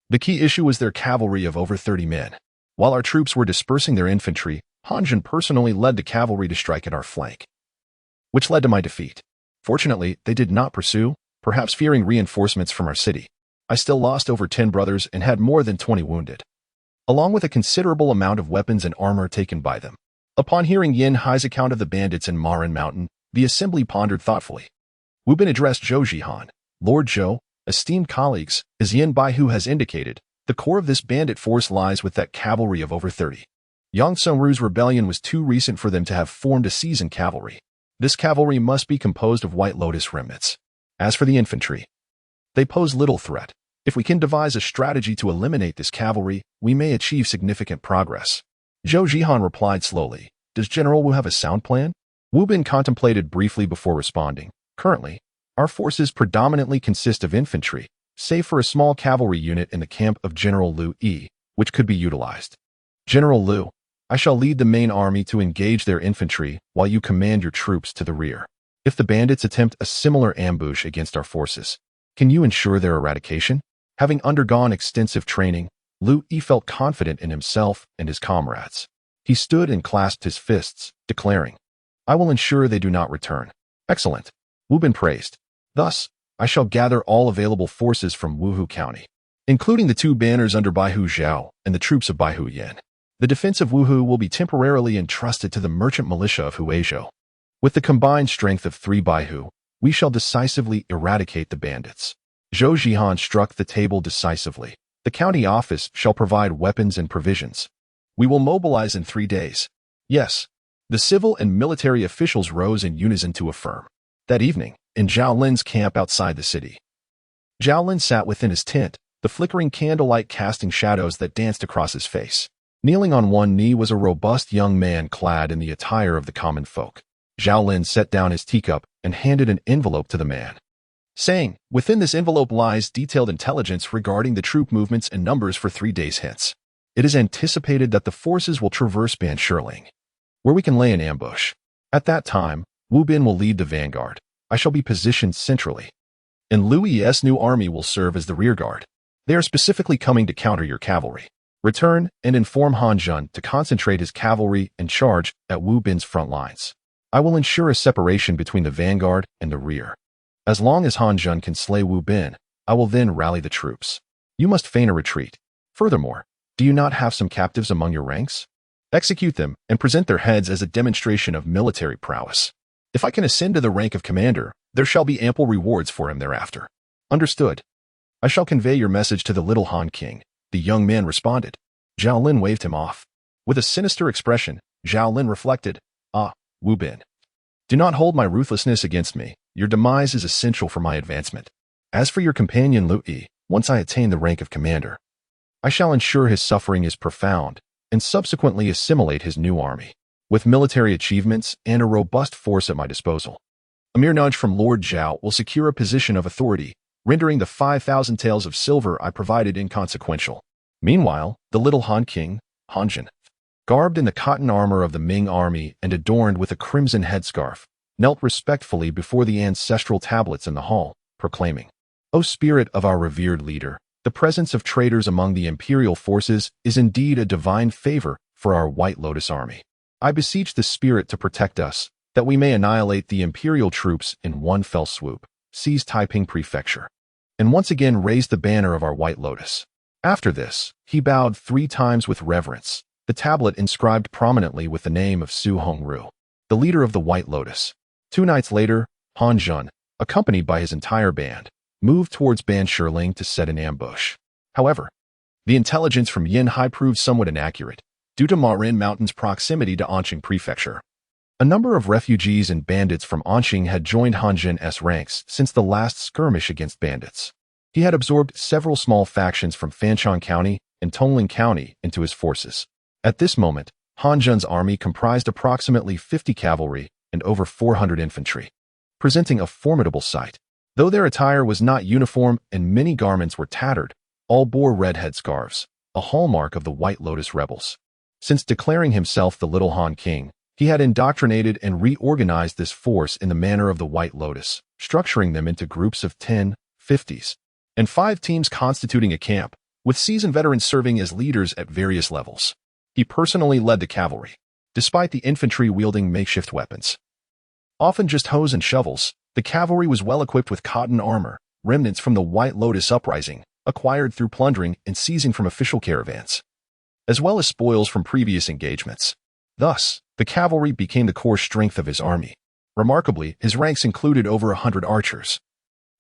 The key issue was their cavalry of over 30 men. While our troops were dispersing their infantry, Han personally led the cavalry to strike at our flank, which led to my defeat. Fortunately, they did not pursue, perhaps fearing reinforcements from our city. I still lost over 10 brothers and had more than 20 wounded, along with a considerable amount of weapons and armor taken by them. Upon hearing Yan Hai's account of the bandits in Marin Mountain, the assembly pondered thoughtfully. Wu Bin addressed Zhou Zhihan. Lord Zhou, esteemed colleagues, as Yan Baihu has indicated, the core of this bandit force lies with that cavalry of over 30. Yang Songru's rebellion was too recent for them to have formed a seasoned cavalry. This cavalry must be composed of White Lotus remnants. As for the infantry, they pose little threat. If we can devise a strategy to eliminate this cavalry, we may achieve significant progress. Zhou Zhihan replied slowly. Does General Wu have a sound plan? Wu Bin contemplated briefly before responding. Currently, our forces predominantly consist of infantry, save for a small cavalry unit in the camp of General Liu Yi, which could be utilized. General Liu, I shall lead the main army to engage their infantry while you command your troops to the rear. If the bandits attempt a similar ambush against our forces, can you ensure their eradication? Having undergone extensive training, Liu Yi felt confident in himself and his comrades. He stood and clasped his fists, declaring, I will ensure they do not return. Excellent. Wu Bin praised. Thus, I shall gather all available forces from Wuhu County, including the 2 banners under Baihu Zhao and the troops of Baihu Yan. The defense of Wuhu will be temporarily entrusted to the merchant militia of Huizhou. With the combined strength of 3 Baihu, we shall decisively eradicate the bandits. Zhou Zhihan struck the table decisively. The county office shall provide weapons and provisions. We will mobilize in 3 days. Yes. The civil and military officials rose in unison to affirm. That evening, in Zhao Lin's camp outside the city, Zhao Lin sat within his tent, the flickering candlelight casting shadows that danced across his face. Kneeling on one knee was a robust young man clad in the attire of the common folk. Zhao Lin set down his teacup and handed an envelope to the man, saying, within this envelope lies detailed intelligence regarding the troop movements and numbers for 3 days hence. It is anticipated that the forces will traverse Ban Shirling, where we can lay an ambush. At that time, Wu Bin will lead the vanguard. I shall be positioned centrally, and Liu Yi's new army will serve as the rearguard. They are specifically coming to counter your cavalry. Return and inform Han Zhun to concentrate his cavalry and charge at Wu Bin's front lines. I will ensure a separation between the vanguard and the rear. As long as Han Zhun can slay Wu Bin, I will then rally the troops. You must feign a retreat. Furthermore, do you not have some captives among your ranks? Execute them and present their heads as a demonstration of military prowess. If I can ascend to the rank of commander, there shall be ample rewards for him thereafter. Understood. I shall convey your message to the Little Han King. The young man responded. Zhao Lin waved him off. With a sinister expression, Zhao Lin reflected, Wu Bin, do not hold my ruthlessness against me. Your demise is essential for my advancement. As for your companion Liu Yi, once I attain the rank of commander, I shall ensure his suffering is profound and subsequently assimilate his new army, with military achievements and a robust force at my disposal. A mere nudge from Lord Zhao will secure a position of authority, rendering the 5,000 taels of silver I provided inconsequential. Meanwhile, the Little Han King, Han Zhen, garbed in the cotton armor of the Ming army and adorned with a crimson headscarf, knelt respectfully before the ancestral tablets in the hall, proclaiming, O spirit of our revered leader, The presence of traitors among the imperial forces is indeed a divine favor for our White Lotus army. I beseech the spirit to protect us, that we may annihilate the imperial troops in one fell swoop, seize Taiping Prefecture, and once again raise the banner of our White Lotus. After this, he bowed 3 times with reverence, the tablet inscribed prominently with the name of Sarhū, the leader of the White Lotus. 2 nights later, Han Zhun, accompanied by his entire band, moved towards Zhilong to set an ambush. However, the intelligence from Yanhai proved somewhat inaccurate, due to Marin Mountain's proximity to Anqing Prefecture. A number of refugees and bandits from Anqing had joined Han Zhun's ranks since the last skirmish against bandits. He had absorbed several small factions from Fancheng County and Tongling County into his forces. At this moment, Han Zhun's army comprised approximately 50 cavalry and over 400 infantry, presenting a formidable sight. Though their attire was not uniform and many garments were tattered, all bore red head scarves, a hallmark of the White Lotus rebels. Since declaring himself the Little Han King, he had indoctrinated and reorganized this force in the manner of the White Lotus, structuring them into groups of 10, 50s, and 5 teams constituting a camp, with seasoned veterans serving as leaders at various levels. He personally led the cavalry, despite the infantry wielding makeshift weapons. Often just hoes and shovels, the cavalry was well equipped with cotton armor, remnants from the White Lotus uprising, acquired through plundering and seizing from official caravans, as well as spoils from previous engagements. Thus, the cavalry became the core strength of his army. Remarkably, his ranks included over 100 archers,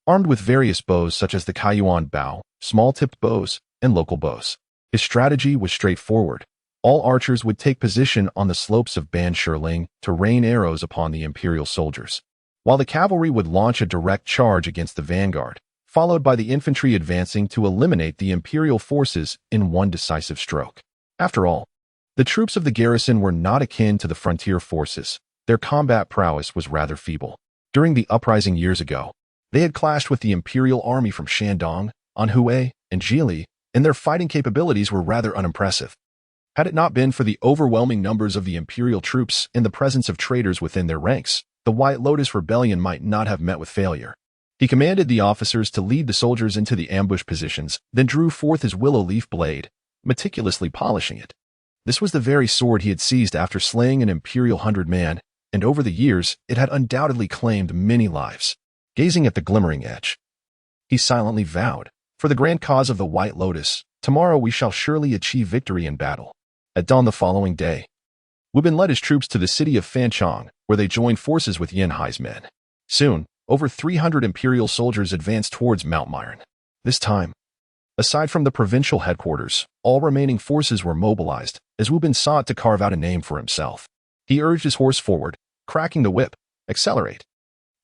armed with various bows such as the Kaiyuan bow, small-tipped bows, and local bows. His strategy was straightforward. All archers would take position on the slopes of Zhilong to rain arrows upon the imperial soldiers, while the cavalry would launch a direct charge against the vanguard, followed by the infantry advancing to eliminate the imperial forces in one decisive stroke. After all, the troops of the garrison were not akin to the frontier forces. Their combat prowess was rather feeble. During the uprising years ago, they had clashed with the imperial army from Shandong, Anhui, and Jili, and their fighting capabilities were rather unimpressive. Had it not been for the overwhelming numbers of the imperial troops and the presence of traitors within their ranks, the White Lotus rebellion might not have met with failure. He commanded the officers to lead the soldiers into the ambush positions, then drew forth his willow leaf blade, meticulously polishing it. This was the very sword he had seized after slaying an imperial 100-man, and over the years it had undoubtedly claimed many lives. Gazing at the glimmering edge, he silently vowed, "For the grand cause of the White Lotus, tomorrow we shall surely achieve victory in battle." At dawn the following day, Wu Bin led his troops to the city of Fancheng, where they joined forces with Yanhai's men. Soon, over 300 imperial soldiers advanced towards Mount Myron. This time, aside from the provincial headquarters, all remaining forces were mobilized, as Wu Bin sought to carve out a name for himself. He urged his horse forward, cracking the whip. "Accelerate.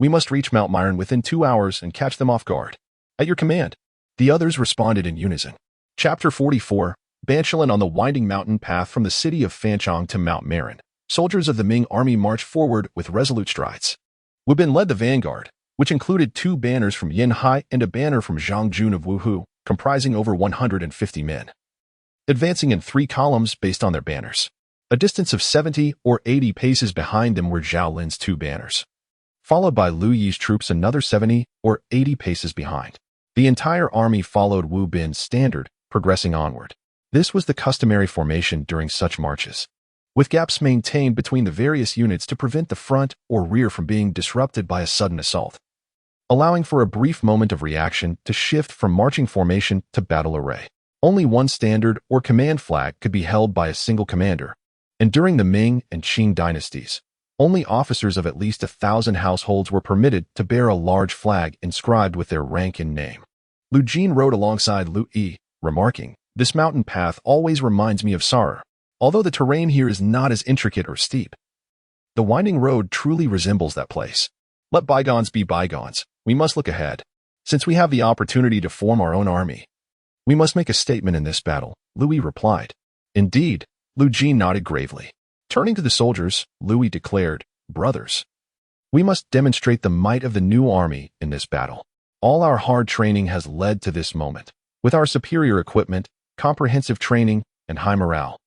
We must reach Mount Myron within 2 hours and catch them off guard." "At your command." The others responded in unison. Chapter 44, Banshilan. On the winding mountain path from the city of Fancheng to Mount Myron, soldiers of the Ming army marched forward with resolute strides. Wu Bin led the vanguard, which included 2 banners from Yanhai and a banner from Zhang Jun of Wuhu, comprising over 150 men, advancing in 3 columns based on their banners. A distance of 70 or 80 paces behind them were Zhao Lin's 2 banners, followed by Liu Yi's troops another 70 or 80 paces behind. The entire army followed Wu Bin's standard, progressing onward. This was the customary formation during such marches, with gaps maintained between the various units to prevent the front or rear from being disrupted by a sudden assault, allowing for a brief moment of reaction to shift from marching formation to battle array. Only one standard or command flag could be held by a single commander, and during the Ming and Qing dynasties, only officers of at least 1,000 households were permitted to bear a large flag inscribed with their rank and name. Lu Jin rode alongside Liu Yi, remarking, "This mountain path always reminds me of Sarhū, although the terrain here is not as intricate or steep. The winding road truly resembles that place. Let bygones be bygones. We must look ahead. Since we have the opportunity to form our own army, we must make a statement in this battle," Liu Yi replied. "Indeed," Lu Jin nodded gravely. Turning to the soldiers, Liu Yi declared, "Brothers, we must demonstrate the might of the new army in this battle. All our hard training has led to this moment. With our superior equipment, comprehensive training, and high morale,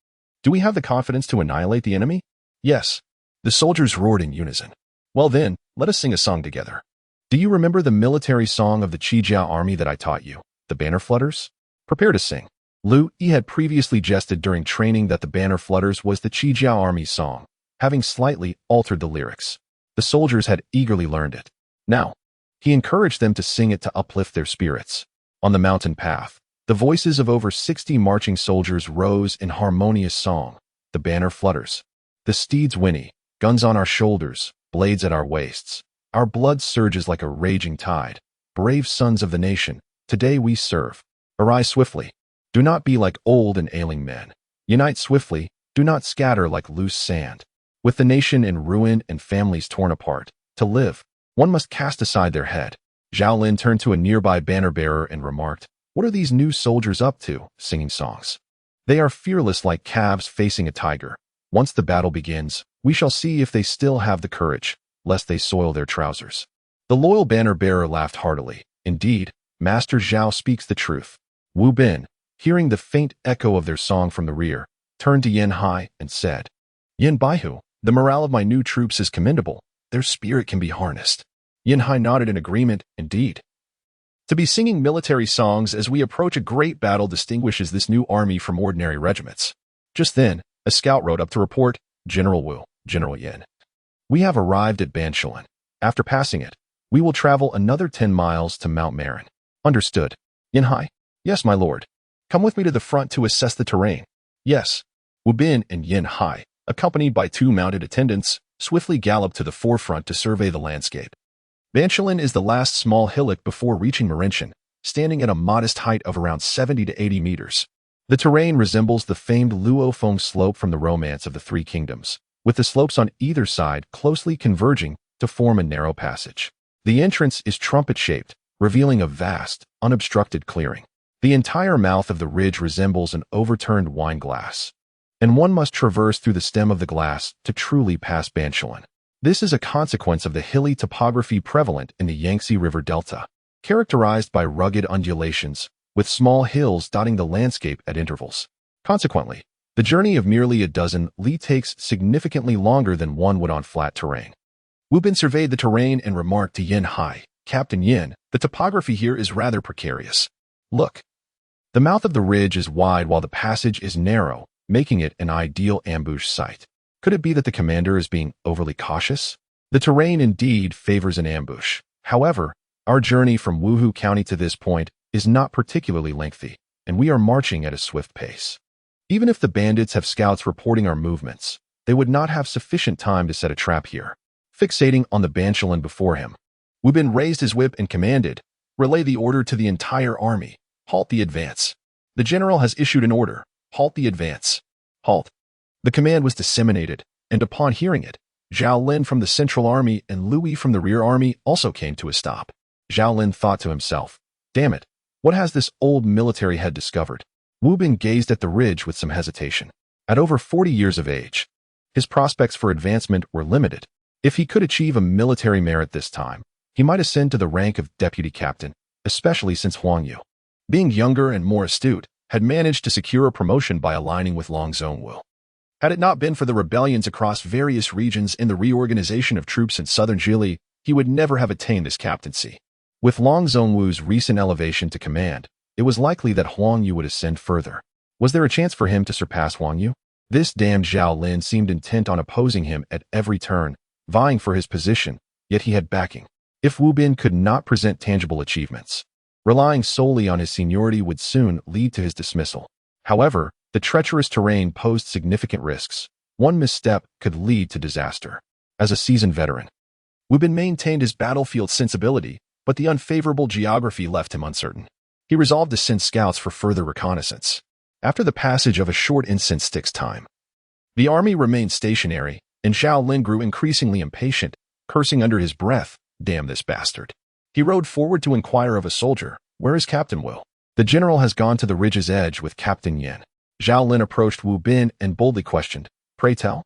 do we have the confidence to annihilate the enemy?" "Yes," the soldiers roared in unison. "Well then, let us sing a song together. Do you remember the military song of the Qingyi Army that I taught you, the banner flutters?" Prepare to sing. Liu Yi had previously jested during training that the banner flutters was the Qingyi Army song, having slightly altered the lyrics. The soldiers had eagerly learned it. Now, he encouraged them to sing it to uplift their spirits. On the mountain path, the voices of over 60 marching soldiers rose in harmonious song. The banner flutters. The steeds whinny, guns on our shoulders, blades at our waists. Our blood surges like a raging tide. Brave sons of the nation, today we serve. Arise swiftly. Do not be like old and ailing men. Unite swiftly, do not scatter like loose sand. With the nation in ruin and families torn apart, to live, one must cast aside their head. Zhao Lin turned to a nearby banner-bearer and remarked, "What are these new soldiers up to, singing songs? They are fearless like calves facing a tiger. Once the battle begins, we shall see if they still have the courage, lest they soil their trousers." The loyal banner-bearer laughed heartily. Indeed, Master Zhao speaks the truth. Wu Bin, hearing the faint echo of their song from the rear, turned to Yin Hai and said, "Yin Baihu, the morale of my new troops is commendable. Their spirit can be harnessed." Yin Hai nodded in agreement. Indeed. To be singing military songs as we approach a great battle distinguishes this new army from ordinary regiments. Just then, a scout rode up to report, "General Wu, General Yin. We have arrived at Banshuan. After passing it, we will travel another 10 miles to Mount Marin." Understood. Yin Hai. Yes, my lord. Come with me to the front to assess the terrain. Yes. Wu Bin and Yin Hai, accompanied by 2 mounted attendants, swiftly galloped to the forefront to survey the landscape. Banshuan is the last small hillock before reaching Marintian, standing at a modest height of around 70 to 80 meters. The terrain resembles the famed Luofeng slope from the Romance of the Three Kingdoms, with the slopes on either side closely converging to form a narrow passage. The entrance is trumpet-shaped, revealing a vast, unobstructed clearing. The entire mouth of the ridge resembles an overturned wine glass, and one must traverse through the stem of the glass to truly pass Banshuan. This is a consequence of the hilly topography prevalent in the Yangtze River Delta, characterized by rugged undulations, with small hills dotting the landscape at intervals. Consequently, the journey of merely a dozen li takes significantly longer than one would on flat terrain. Wu Bin surveyed the terrain and remarked to Yin Hai, "Captain Yin, the topography here is rather precarious. Look. The mouth of the ridge is wide while the passage is narrow, making it an ideal ambush site. Could it be that the commander is being overly cautious? The terrain indeed favors an ambush. However, our journey from Wuhu County to this point is not particularly lengthy, and we are marching at a swift pace. Even if the bandits have scouts reporting our movements, they would not have sufficient time to set a trap here." Fixating on the Banshuan before him, Wu Bin raised his whip and commanded, "Relay the order to the entire army. Halt the advance. The general has issued an order. Halt the advance. Halt." The command was disseminated, and upon hearing it, Zhao Lin from the central army and Liu Yi from the rear army also came to a stop. Zhao Lin thought to himself, "Damn it, what has this old military head discovered?" Wu Bin gazed at the ridge with some hesitation. At over 40 years of age, his prospects for advancement were limited. If he could achieve a military merit this time, he might ascend to the rank of deputy captain, especially since Huang Yu, being younger and more astute, had managed to secure a promotion by aligning with Long Zhongwu. Had it not been for the rebellions across various regions in the reorganization of troops in southern Zhili, he would never have attained this captaincy. With Long Zhongwu's recent elevation to command, it was likely that Huang Yu would ascend further. Was there a chance for him to surpass Huang Yu? This damned Zhao Lin seemed intent on opposing him at every turn, vying for his position, yet he had backing. If Wu Bin could not present tangible achievements, relying solely on his seniority would soon lead to his dismissal. However, the treacherous terrain posed significant risks. One misstep could lead to disaster. As a seasoned veteran, Wu Bin maintained his battlefield sensibility, but the unfavorable geography left him uncertain. He resolved to send scouts for further reconnaissance. After the passage of a short incense stick's time, the army remained stationary, and Zhao Lin grew increasingly impatient, cursing under his breath, "Damn this bastard." He rode forward to inquire of a soldier, "Where is Captain Will?" "The general has gone to the ridge's edge with Captain Yin." Zhao Lin approached Wu Bin and boldly questioned, "Pray tell,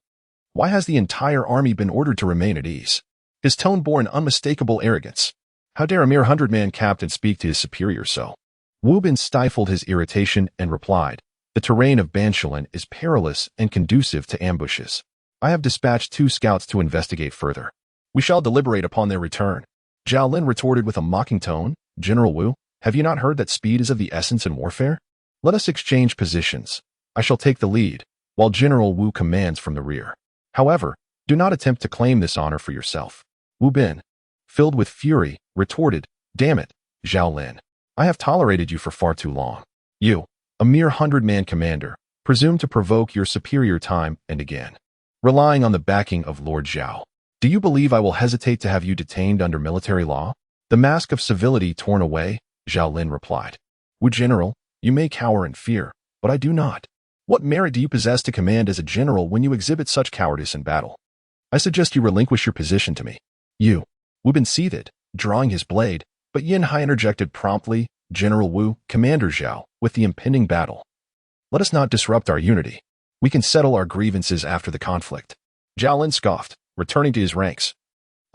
why has the entire army been ordered to remain at ease?" His tone bore an unmistakable arrogance. How dare a mere 100-man captain speak to his superior so? Wu Bin stifled his irritation and replied, "The terrain of Banshuan is perilous and conducive to ambushes. I have dispatched 2 scouts to investigate further. We shall deliberate upon their return." Zhao Lin retorted with a mocking tone, "General Wu, have you not heard that speed is of the essence in warfare? Let us exchange positions. I shall take the lead, while General Wu commands from the rear. However, do not attempt to claim this honor for yourself. Wu Bin, filled with fury, retorted, "Damn it, Zhao Lin. I have tolerated you for far too long. You, a mere 100-man commander, presume to provoke your superior time and again, relying on the backing of Lord Zhao. Do you believe I will hesitate to have you detained under military law?" The mask of civility torn away, Zhao Lin replied. "Wu General, you may cower in fear, but I do not. What merit do you possess to command as a general when you exhibit such cowardice in battle? I suggest you relinquish your position to me." Wu Bin seethed, drawing his blade, but Yin Hai interjected promptly, "General Wu, Commander Zhao, with the impending battle. Let us not disrupt our unity. We can settle our grievances after the conflict." Zhao Lin scoffed, returning to his ranks,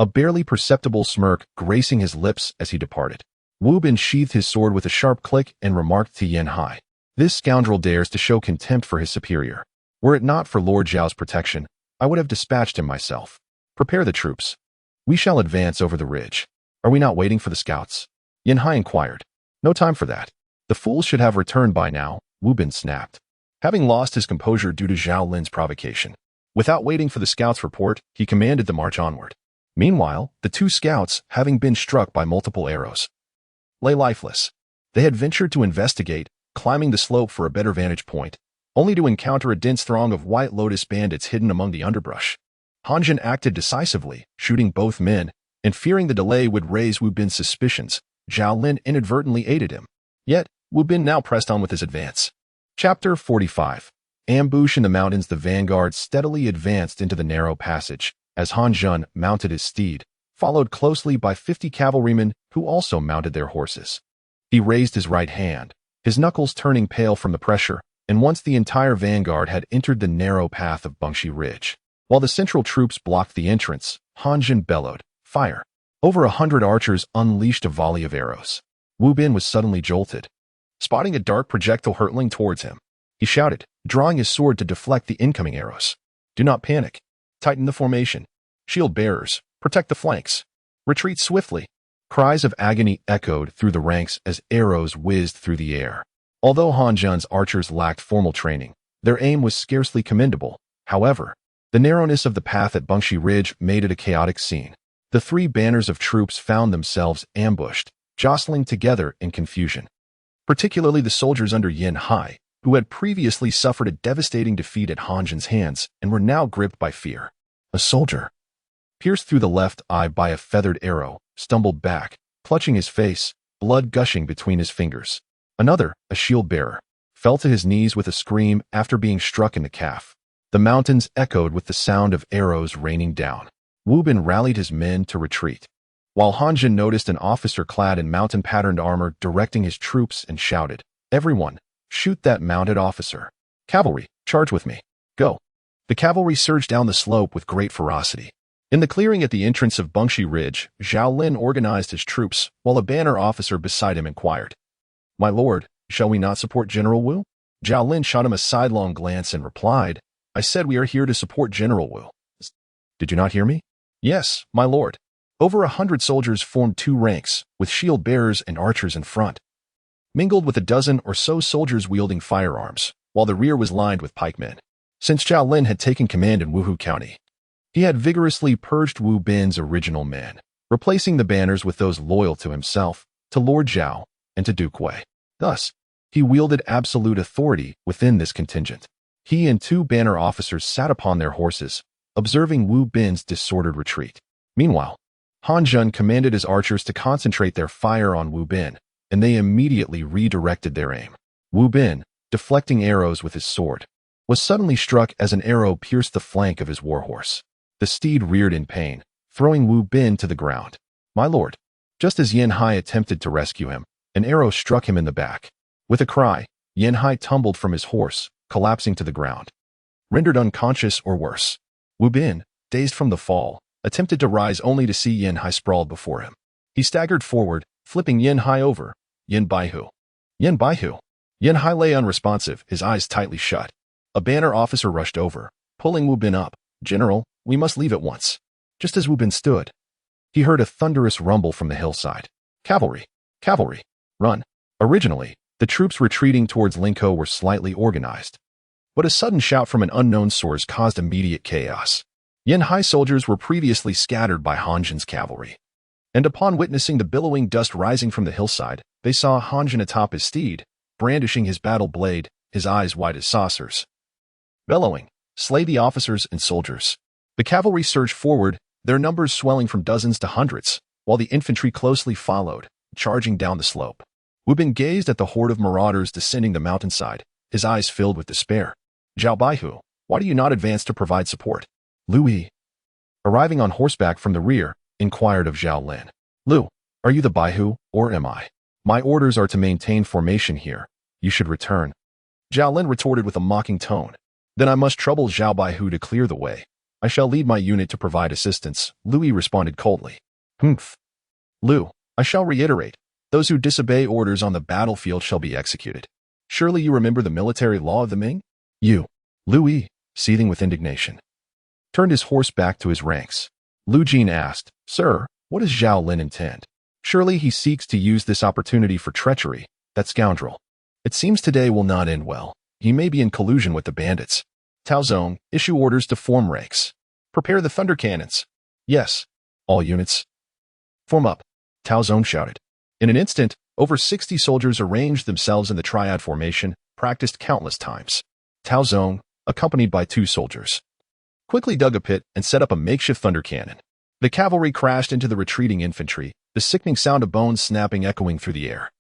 a barely perceptible smirk gracing his lips as he departed. Wu Bin sheathed his sword with a sharp click and remarked to Yin Hai, "This scoundrel dares to show contempt for his superior. Were it not for Lord Zhao's protection, I would have dispatched him myself. Prepare the troops. We shall advance over the ridge. Are we not waiting for the scouts?" Yin Hai inquired. "No time for that. The fools should have returned by now," Wu Bin snapped, having lost his composure due to Zhao Lin's provocation. Without waiting for the scouts' report, he commanded the march onward. Meanwhile, the two scouts, having been struck by multiple arrows, lay lifeless. They had ventured to investigate, climbing the slope for a better vantage point, only to encounter a dense throng of White Lotus bandits hidden among the underbrush. Han Zhen acted decisively, shooting both men, and fearing the delay would raise Wu Bin's suspicions, Zhao Lin inadvertently aided him. Yet, Wu Bin now pressed on with his advance. Chapter 45. Ambush in the mountains. The vanguard steadily advanced into the narrow passage, as Han Zhen mounted his steed, followed closely by 50 cavalrymen who also mounted their horses. He raised his right hand, his knuckles turning pale from the pressure, and once the entire vanguard had entered the narrow path of Bengshi Ridge, while the central troops blocked the entrance, Han Zhen bellowed, "Fire!" Over 100 archers unleashed a volley of arrows. Wu Bin was suddenly jolted, spotting a dark projectile hurtling towards him. He shouted, drawing his sword to deflect the incoming arrows, "Do not panic. Tighten the formation. Shield bearers, protect the flanks. Retreat swiftly." Cries of agony echoed through the ranks as arrows whizzed through the air. Although Han Zhen's archers lacked formal training, their aim was scarcely commendable. However, the narrowness of the path at Bengshi Ridge made it a chaotic scene. The three banners of troops found themselves ambushed, jostling together in confusion. Particularly the soldiers under Yin Hai, who had previously suffered a devastating defeat at Han Zhen's hands and were now gripped by fear. A soldier, pierced through the left eye by a feathered arrow, stumbled back, clutching his face, blood gushing between his fingers. Another, a shield bearer, fell to his knees with a scream after being struck in the calf. The mountains echoed with the sound of arrows raining down. Wu Bin rallied his men to retreat, while Han Zhen noticed an officer clad in mountain-patterned armor directing his troops and shouted, "Everyone, shoot that mounted officer. Cavalry, charge with me. Go." The cavalry surged down the slope with great ferocity. In the clearing at the entrance of Bengshi Ridge, Zhao Lin organized his troops, while a banner officer beside him inquired, "My lord, shall we not support General Wu?" Zhao Lin shot him a sidelong glance and replied, "I said we are here to support General Wu." "Did you not hear me?" "Yes, my lord." Over 100 soldiers formed two ranks, with shield bearers and archers in front, mingled with a dozen or so soldiers wielding firearms, while the rear was lined with pikemen. Since Zhao Lin had taken command in Wuhu County, he had vigorously purged Wu Bin's original men, replacing the banners with those loyal to himself, to Lord Zhao, and to Duke Wei. Thus, he wielded absolute authority within this contingent. He and two banner officers sat upon their horses, observing Wu Bin's disordered retreat. Meanwhile, Han Zhen commanded his archers to concentrate their fire on Wu Bin, and they immediately redirected their aim. Wu Bin, deflecting arrows with his sword, was suddenly struck as an arrow pierced the flank of his warhorse. The steed reared in pain, throwing Wu Bin to the ground. "My lord." Just as Yin Hai attempted to rescue him, an arrow struck him in the back. With a cry, Yin Hai tumbled from his horse, collapsing to the ground, rendered unconscious or worse. Wu Bin, dazed from the fall, attempted to rise only to see Yin Hai sprawled before him. He staggered forward, flipping Yin Hai over. "Yin Baihu. Yin Baihu." Yin Hai lay unresponsive, his eyes tightly shut. A banner officer rushed over, pulling Wu Bin up. "General, we must leave at once." Just as Wu Bin stood, he heard a thunderous rumble from the hillside. "Cavalry! Cavalry! Run!" Originally, The troops retreating towards Linkou were slightly organized. But a sudden shout from an unknown source caused immediate chaos. Yanhai soldiers were previously scattered by Hanjin's cavalry. And upon witnessing the billowing dust rising from the hillside, they saw Hanjin atop his steed, brandishing his battle blade, his eyes wide as saucers. Bellowing, "Slay the officers and soldiers." The cavalry surged forward, their numbers swelling from dozens to hundreds, while the infantry closely followed, charging down the slope. Wu Bin gazed at the horde of marauders descending the mountainside, his eyes filled with despair. "Zhao Baihu, why do you not advance to provide support?" Liu Yi, arriving on horseback from the rear, inquired of Zhao Lin. "Liu, are you the Baihu, or am I? My orders are to maintain formation here. You should return." Zhao Lin retorted with a mocking tone. "Then I must trouble Zhao Baihu to clear the way. I shall lead my unit to provide assistance," Liu Yi responded coldly. "Humph. Liu, I shall reiterate. Those who disobey orders on the battlefield shall be executed. Surely you remember the military law of the Ming?" "You." Liu Yi, seething with indignation, turned his horse back to his ranks. Lu Jin asked, "Sir, what does Zhao Lin intend? Surely he seeks to use this opportunity for treachery, that scoundrel. It seems today will not end well. He may be in collusion with the bandits. Tao Zong, issue orders to form ranks. Prepare the thunder cannons." "Yes." "All units, form up," Tao Zong shouted. In an instant, over 60 soldiers arranged themselves in the triad formation, practiced countless times. Tao Zong, accompanied by 2 soldiers, quickly dug a pit and set up a makeshift thunder cannon. The cavalry crashed into the retreating infantry, the sickening sound of bones snapping echoing through the air.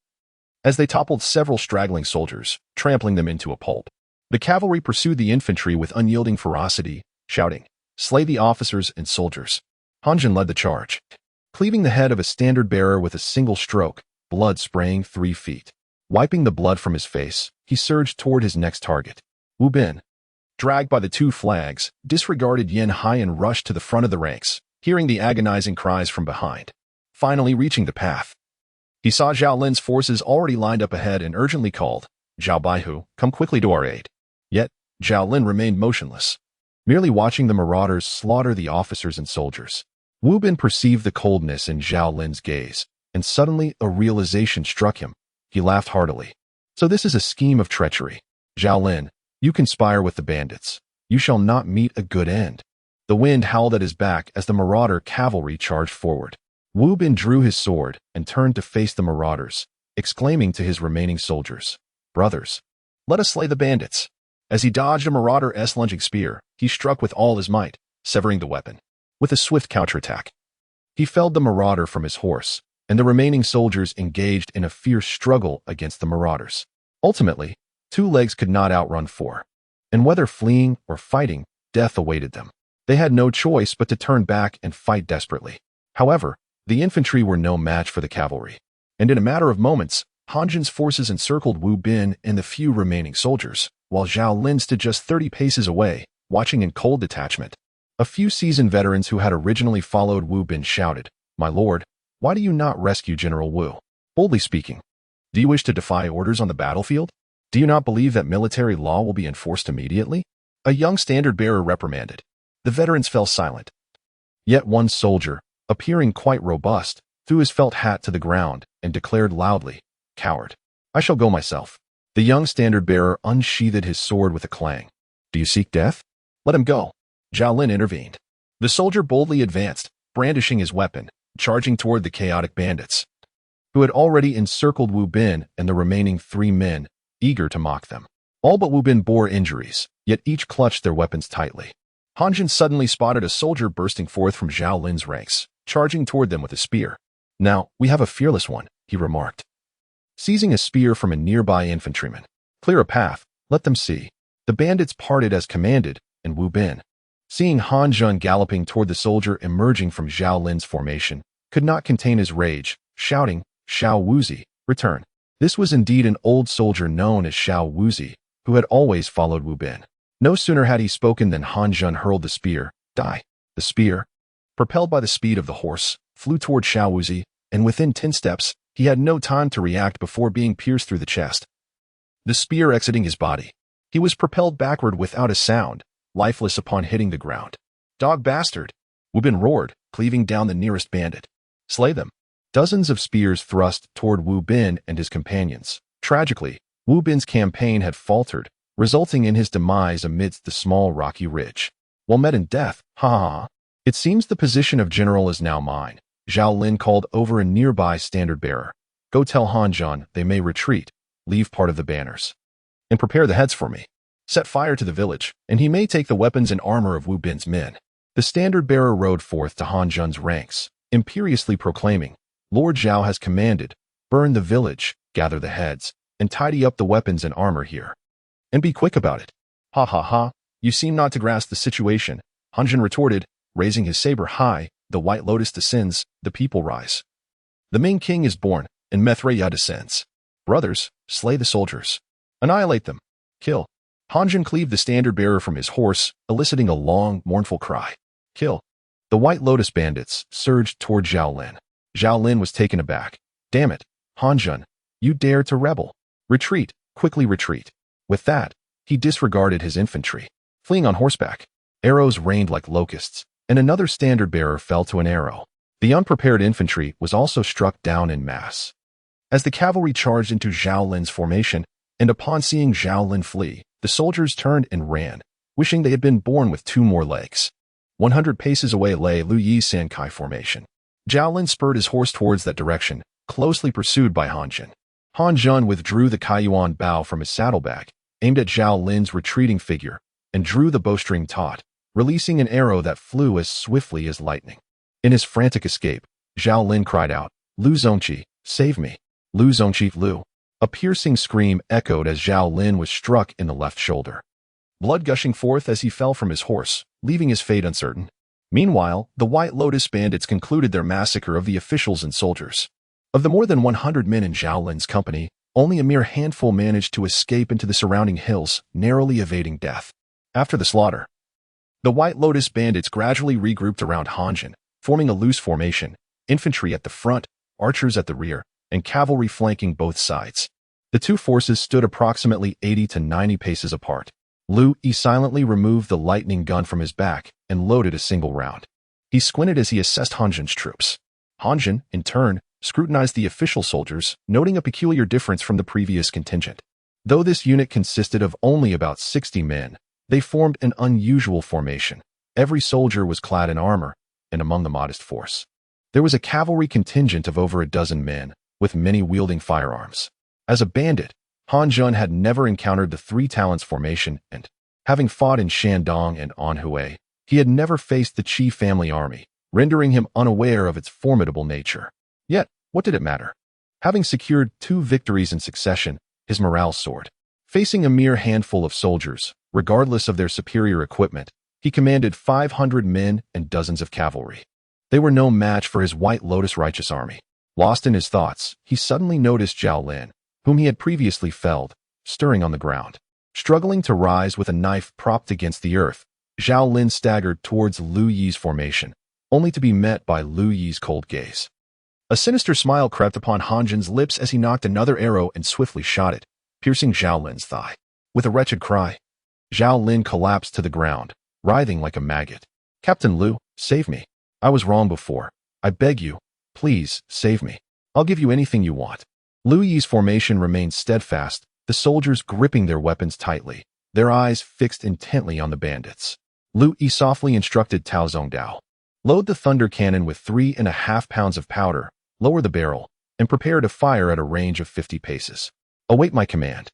As they toppled several straggling soldiers, trampling them into a pulp, the cavalry pursued the infantry with unyielding ferocity, shouting, "Slay the officers and soldiers." Hanjin led the charge, cleaving the head of a standard-bearer with a single stroke, blood spraying 3 feet. Wiping the blood from his face, he surged toward his next target. Wu Bin, dragged by the 2 flags, disregarded Yanhai and rushed to the front of the ranks, hearing the agonizing cries from behind. Finally reaching the path, he saw Zhao Lin's forces already lined up ahead and urgently called, "Zhao Baihu, come quickly to our aid." Yet, Zhao Lin remained motionless, merely watching the marauders slaughter the officers and soldiers. Wu Bin perceived the coldness in Zhao Lin's gaze, and suddenly a realization struck him. He laughed heartily. "So this is a scheme of treachery. Zhao Lin, you conspire with the bandits. You shall not meet a good end." The wind howled at his back as the marauder cavalry charged forward. Wu Bin drew his sword and turned to face the marauders, exclaiming to his remaining soldiers, "Brothers, let us slay the bandits." As he dodged a marauder's lunging spear, he struck with all his might, severing the weapon. With a swift counterattack, he felled the marauder from his horse, and the remaining soldiers engaged in a fierce struggle against the marauders. Ultimately, 2 legs could not outrun 4, and whether fleeing or fighting, death awaited them. They had no choice but to turn back and fight desperately. However, the infantry were no match for the cavalry, and in a matter of moments, Hanjin's forces encircled Wu Bin and the few remaining soldiers, while Zhao Lin stood just 30 paces away, watching in cold detachment. A few seasoned veterans who had originally followed Wu Bin shouted, "My lord, why do you not rescue General Wu?" Boldly speaking, do you wish to defy orders on the battlefield? Do you not believe that military law will be enforced immediately? A young standard-bearer reprimanded. The veterans fell silent. Yet one soldier, appearing quite robust, threw his felt hat to the ground and declared loudly, "Coward, I shall go myself." The young standard-bearer unsheathed his sword with a clang. "Do you seek death? Let him go." Zhao Lin intervened. The soldier boldly advanced, brandishing his weapon, charging toward the chaotic bandits, who had already encircled Wu Bin and the remaining 3 men, eager to mock them. All but Wu Bin bore injuries, yet each clutched their weapons tightly. Hanjin suddenly spotted a soldier bursting forth from Zhao Lin's ranks, charging toward them with a spear. "Now, we have a fearless one," he remarked, seizing a spear from a nearby infantryman. "Clear a path, let them see." The bandits parted as commanded, and Wu Bin, seeing Hanjin galloping toward the soldier emerging from Zhao Lin's formation, could not contain his rage, shouting, "Xiao Wuzi, return." This was indeed an old soldier known as Xiao Wuzi, who had always followed Wu Bin. No sooner had he spoken than Hanjin hurled the spear, "Die." The spear, propelled by the speed of the horse, flew toward Xiao Wuzi, and within 10 steps, he had no time to react before being pierced through the chest. The spear exiting his body, he was propelled backward without a sound, lifeless upon hitting the ground. "Dog bastard!" Wu Bin roared, cleaving down the nearest bandit. "Slay them." Dozens of spears thrust toward Wu Bin and his companions, Tragically, Wu Bin's campaign had faltered, resulting in his demise amidst the small rocky ridge. While met in death, it seems the position of general is now mine. Zhao Lin called over a nearby standard-bearer. Go tell Han Zhan they may retreat, leave part of the banners, and prepare the heads for me. Set fire to the village, and he may take the weapons and armor of Wu Bin's men. The standard-bearer rode forth to Han Zhan's ranks, imperiously proclaiming, Lord Zhao has commanded, burn the village, gather the heads, and tidy up the weapons and armor here. And be quick about it. You seem not to grasp the situation, Han Zhan retorted, raising his saber high. The White Lotus descends, the people rise. The Ming king is born, and Mithreya descends. Brothers, slay the soldiers. Annihilate them. Kill. Han Zhan cleaved the standard-bearer from his horse, eliciting a long, mournful cry. Kill. The White Lotus bandits surged toward Zhao Lin. Zhao Lin was taken aback. Damn it, Han Zhan, you dare to rebel. Retreat, quickly retreat. With that, he disregarded his infantry, fleeing on horseback. Arrows rained like locusts, and another standard-bearer fell to an arrow. The unprepared infantry was also struck down in mass. As the cavalry charged into Zhao Lin's formation, and upon seeing Zhao Lin flee, the soldiers turned and ran, wishing they had been born with 2 more legs. 100 paces away lay Liu Yi's Sankai formation. Zhao Lin spurred his horse towards that direction, closely pursued by Han Zhan. Han Zhan withdrew the Kaiyuan bow from his saddlebag, aimed at Zhao Lin's retreating figure, and drew the bowstring taut, releasing an arrow that flew as swiftly as lightning. In his frantic escape, Zhao Lin cried out, Lu Zongqi, save me. Lu Zongqi, Lu. A piercing scream echoed as Zhao Lin was struck in the left shoulder, blood gushing forth as he fell from his horse, leaving his fate uncertain. Meanwhile, the White Lotus bandits concluded their massacre of the officials and soldiers. Of the more than 100 men in Zhao Lin's company, only a mere handful managed to escape into the surrounding hills, narrowly evading death. After the slaughter, the White Lotus bandits gradually regrouped around Han Zhan, forming a loose formation, infantry at the front, archers at the rear, and cavalry flanking both sides. The two forces stood approximately 80 to 90 paces apart. Liu Yi silently removed the lightning gun from his back and loaded a single round. He squinted as he assessed Han Zhan's troops. Han Zhan, in turn, scrutinized the official soldiers, noting a peculiar difference from the previous contingent. Though this unit consisted of only about 60 men, they formed an unusual formation. Every soldier was clad in armor, and among the modest force, there was a cavalry contingent of over a dozen men, with many wielding firearms. As a bandit, Han Zhan had never encountered the Three Talents formation, and, having fought in Shandong and Anhui, he had never faced the Qi family army, rendering him unaware of its formidable nature. Yet, what did it matter? Having secured 2 victories in succession, his morale soared. Facing a mere handful of soldiers, regardless of their superior equipment, he commanded 500 men and dozens of cavalry. They were no match for his White Lotus righteous army. Lost in his thoughts, he suddenly noticed Zhao Lin, whom he had previously felled, stirring on the ground. Struggling to rise with a knife propped against the earth, Zhao Lin staggered towards Liu Yi's formation, only to be met by Liu Yi's cold gaze. A sinister smile crept upon Han Zhan's lips as he knocked another arrow and swiftly shot it, piercing Zhao Lin's thigh. With a wretched cry, Zhao Lin collapsed to the ground, writhing like a maggot. Captain Liu, save me. I was wrong before. I beg you, please, save me. I'll give you anything you want. Liu Yi's formation remained steadfast, the soldiers gripping their weapons tightly, their eyes fixed intently on the bandits. Liu Yi softly instructed Tao Zongdao. Load the thunder cannon with 3.5 pounds of powder, lower the barrel, and prepare to fire at a range of 50 paces. Await my command.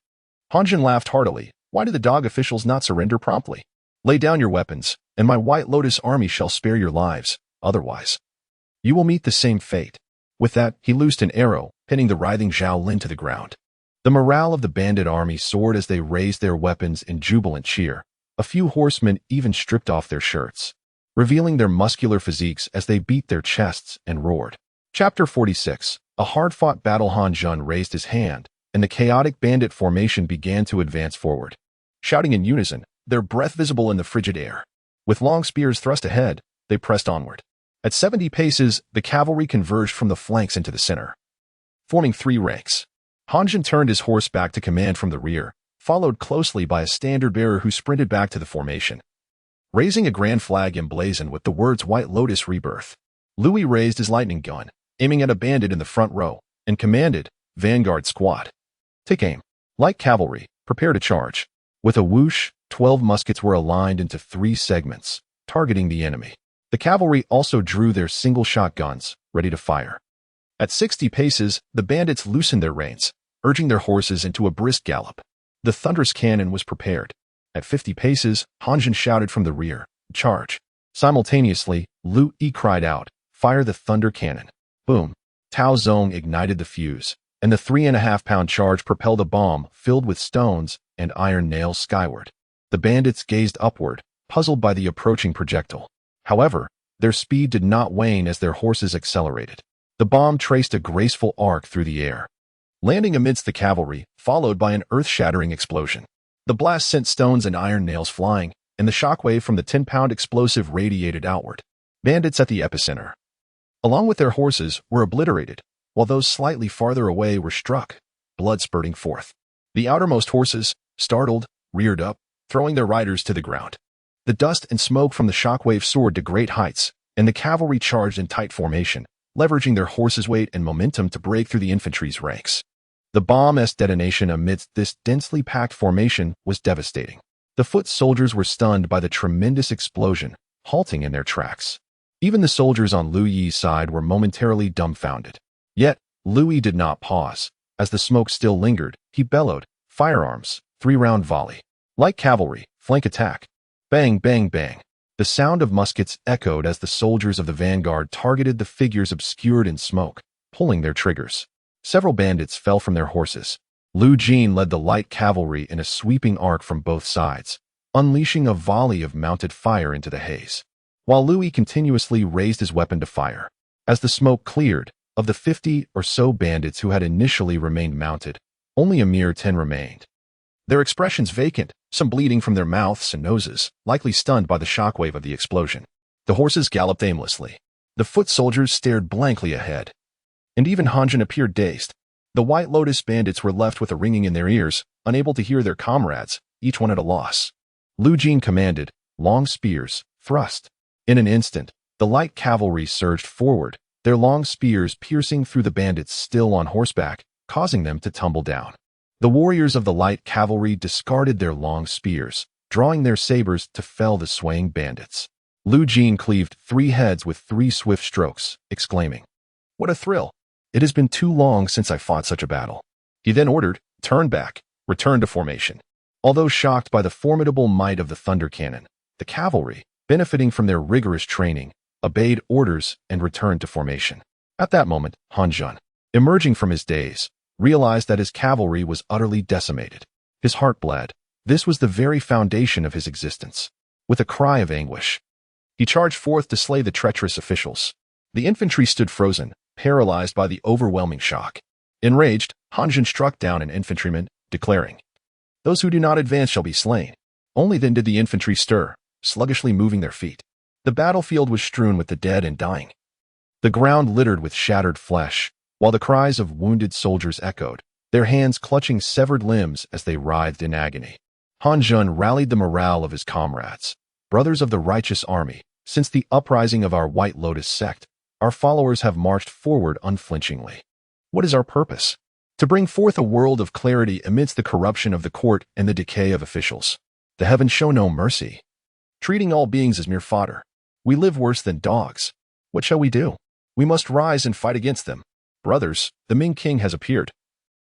Han Zhan laughed heartily. Why do the dog officials not surrender promptly? Lay down your weapons, and my White Lotus army shall spare your lives, otherwise you will meet the same fate. With that, he loosed an arrow, pinning the writhing Zhao Lin to the ground. The morale of the bandit army soared as they raised their weapons in jubilant cheer. A few horsemen even stripped off their shirts, revealing their muscular physiques as they beat their chests and roared. Chapter 46. A hard-fought battle. Han Zhan raised his hand, and the chaotic bandit formation began to advance forward, shouting in unison, their breath visible in the frigid air. With long spears thrust ahead, they pressed onward. At 70 paces, the cavalry converged from the flanks into the center, forming 3 ranks. Han Zhan turned his horse back to command from the rear, followed closely by a standard-bearer who sprinted back to the formation, raising a grand flag emblazoned with the words White Lotus Rebirth. Liu Yi raised his lightning gun, aiming at a bandit in the front row, and commanded, Vanguard Squad. Take aim. Light cavalry, prepare to charge. With a whoosh, 12 muskets were aligned into 3 segments, targeting the enemy. The cavalry also drew their single shotguns, ready to fire. At 60 paces, the bandits loosened their reins, urging their horses into a brisk gallop. The thunderous cannon was prepared. At 50 paces, Han Zhen shouted from the rear, "Charge!" Simultaneously, Liu Yi cried out, "Fire the thunder cannon!" Boom! Tao Zong ignited the fuse, and the 3.5-pound charge propelled a bomb filled with stones and iron nails skyward. The bandits gazed upward, puzzled by the approaching projectile. However, their speed did not wane as their horses accelerated. The bomb traced a graceful arc through the air, landing amidst the cavalry, followed by an earth-shattering explosion. The blast sent stones and iron nails flying, and the shockwave from the 10-pound explosive radiated outward. Bandits at the epicenter, along with their horses, were obliterated, while those slightly farther away were struck, blood spurting forth. The outermost horses, startled, reared up, throwing their riders to the ground. The dust and smoke from the shockwave soared to great heights, and the cavalry charged in tight formation, leveraging their horses' weight and momentum to break through the infantry's ranks. The bomb's detonation amidst this densely packed formation was devastating. The foot soldiers were stunned by the tremendous explosion, halting in their tracks. Even the soldiers on Liu Yi's side were momentarily dumbfounded. Yet, Liu Yi did not pause. As the smoke still lingered, he bellowed, "Firearms, 3-round volley. Light cavalry, flank attack." Bang, bang, bang. The sound of muskets echoed as the soldiers of the vanguard targeted the figures obscured in smoke, pulling their triggers. Several bandits fell from their horses. Liu Jin led the light cavalry in a sweeping arc from both sides, unleashing a volley of mounted fire into the haze, while Liu Yi continuously raised his weapon to fire. As the smoke cleared, of the 50 or so bandits who had initially remained mounted, only a mere 10 remained. Their expressions vacant, some bleeding from their mouths and noses, likely stunned by the shockwave of the explosion. The horses galloped aimlessly. The foot soldiers stared blankly ahead. And even Han Zhen appeared dazed. The White Lotus bandits were left with a ringing in their ears, unable to hear their comrades, each one at a loss. Liu Jin commanded, "Long spears, thrust." In an instant, the light cavalry surged forward, their long spears piercing through the bandits still on horseback, causing them to tumble down. The warriors of the light cavalry discarded their long spears, drawing their sabers to fell the swaying bandits. Liu Jin cleaved 3 heads with 3 swift strokes, exclaiming, "What a thrill! It has been too long since I fought such a battle." He then ordered, "Turn back, return to formation." Although shocked by the formidable might of the thunder cannon, the cavalry, benefiting from their rigorous training, obeyed orders and returned to formation. At that moment, Han Zhen, emerging from his daze, realized that his cavalry was utterly decimated. His heart bled. This was the very foundation of his existence. With a cry of anguish, he charged forth to slay the treacherous officials. The infantry stood frozen, paralyzed by the overwhelming shock. Enraged, Han Zhen struck down an infantryman, declaring, "Those who do not advance shall be slain." Only then did the infantry stir, sluggishly moving their feet. The battlefield was strewn with the dead and dying, the ground littered with shattered flesh, while the cries of wounded soldiers echoed, their hands clutching severed limbs as they writhed in agony. Han Zhen rallied the morale of his comrades. "Brothers of the righteous army, since the uprising of our White Lotus sect, our followers have marched forward unflinchingly. What is our purpose? To bring forth a world of clarity amidst the corruption of the court and the decay of officials. The heavens show no mercy, treating all beings as mere fodder. We live worse than dogs. What shall we do? We must rise and fight against them. Brothers, the Ming king has appeared.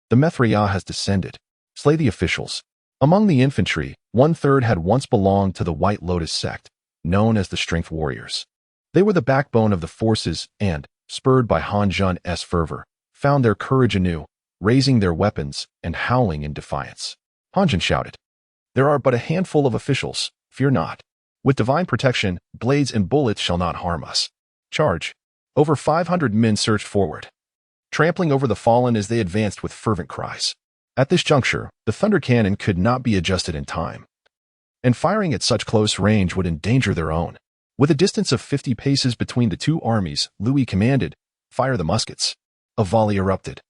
The Mithriya has descended. Slay the officials." Among the infantry, 1/3 had once belonged to the White Lotus sect, known as the Strength Warriors. They were the backbone of the forces and, spurred by Han Zhen's fervor, found their courage anew, raising their weapons and howling in defiance. Han Zhen shouted, "There are but a handful of officials, fear not. With divine protection, blades and bullets shall not harm us. Charge." Over 500 men surged forward, trampling over the fallen as they advanced with fervent cries. At this juncture, the thunder cannon could not be adjusted in time, and firing at such close range would endanger their own. With a distance of 50 paces between the two armies, Liu Yi commanded, "Fire the muskets." A volley erupted,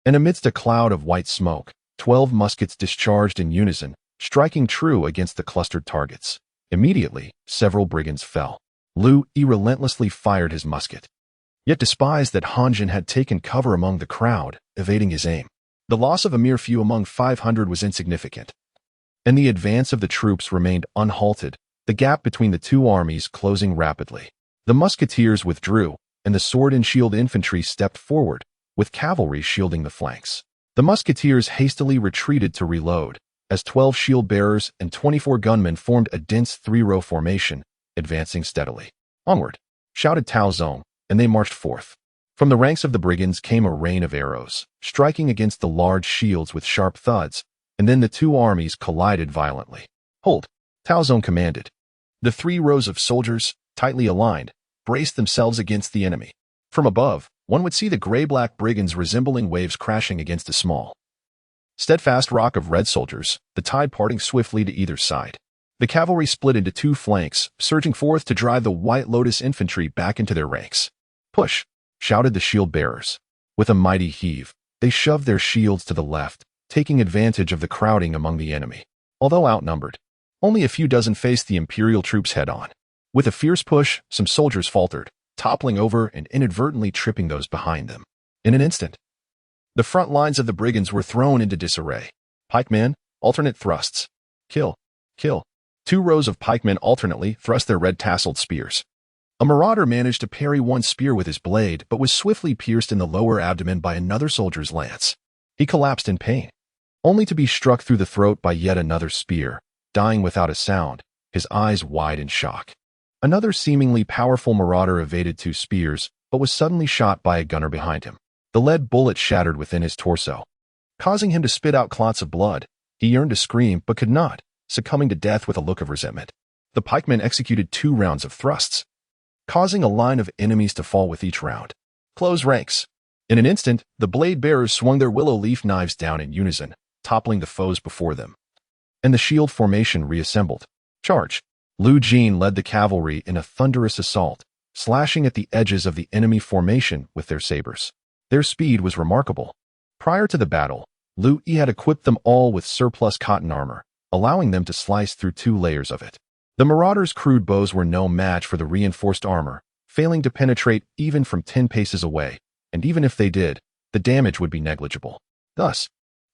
and amidst a cloud of white smoke, 12 muskets discharged in unison, striking true against the clustered targets. Immediately, several brigands fell. Liu Yi relentlessly fired his musket, yet despised that Han Zhen had taken cover among the crowd, evading his aim. The loss of a mere few among 500 was insignificant, and the advance of the troops remained unhalted, the gap between the two armies closing rapidly. The musketeers withdrew, and the sword and shield infantry stepped forward, with cavalry shielding the flanks. The musketeers hastily retreated to reload, as 12 shield bearers and 24 gunmen formed a dense three-row formation, advancing steadily. "Onward!" shouted Tao Zong, and they marched forth. From the ranks of the brigands came a rain of arrows, striking against the large shields with sharp thuds, and then the two armies collided violently. "Hold!" Tao Zong commanded. The 3 rows of soldiers, tightly aligned, braced themselves against the enemy. From above, one would see the gray-black brigands resembling waves crashing against a small, steadfast rock of red soldiers, the tide parting swiftly to either side. The cavalry split into 2 flanks, surging forth to drive the White Lotus infantry back into their ranks. "Push!" shouted the shield-bearers. With a mighty heave, they shoved their shields to the left, taking advantage of the crowding among the enemy. Although outnumbered, only a few dozen faced the imperial troops head-on. With a fierce push, some soldiers faltered, toppling over and inadvertently tripping those behind them. In an instant, the front lines of the brigands were thrown into disarray. Pikemen, alternate thrusts. Kill, kill. 2 rows of pikemen alternately thrust their red-tasseled spears. A marauder managed to parry one spear with his blade, but was swiftly pierced in the lower abdomen by another soldier's lance. He collapsed in pain, only to be struck through the throat by yet another spear, dying without a sound, his eyes wide in shock. Another seemingly powerful marauder evaded 2 spears, but was suddenly shot by a gunner behind him. The lead bullet shattered within his torso, causing him to spit out clots of blood. He yearned to scream, but could not, succumbing to death with a look of resentment. The pikemen executed 2 rounds of thrusts, causing a line of enemies to fall with each round. Close ranks. In an instant, the blade-bearers swung their willow leaf knives down in unison, toppling the foes before them, and the shield formation reassembled. Charge! Liu Yi led the cavalry in a thunderous assault, slashing at the edges of the enemy formation with their sabers. Their speed was remarkable. Prior to the battle, Liu Yi had equipped them all with surplus cotton armor, allowing them to slice through 2 layers of it. The marauders' crude bows were no match for the reinforced armor, failing to penetrate even from 10 paces away, and even if they did, the damage would be negligible. Thus,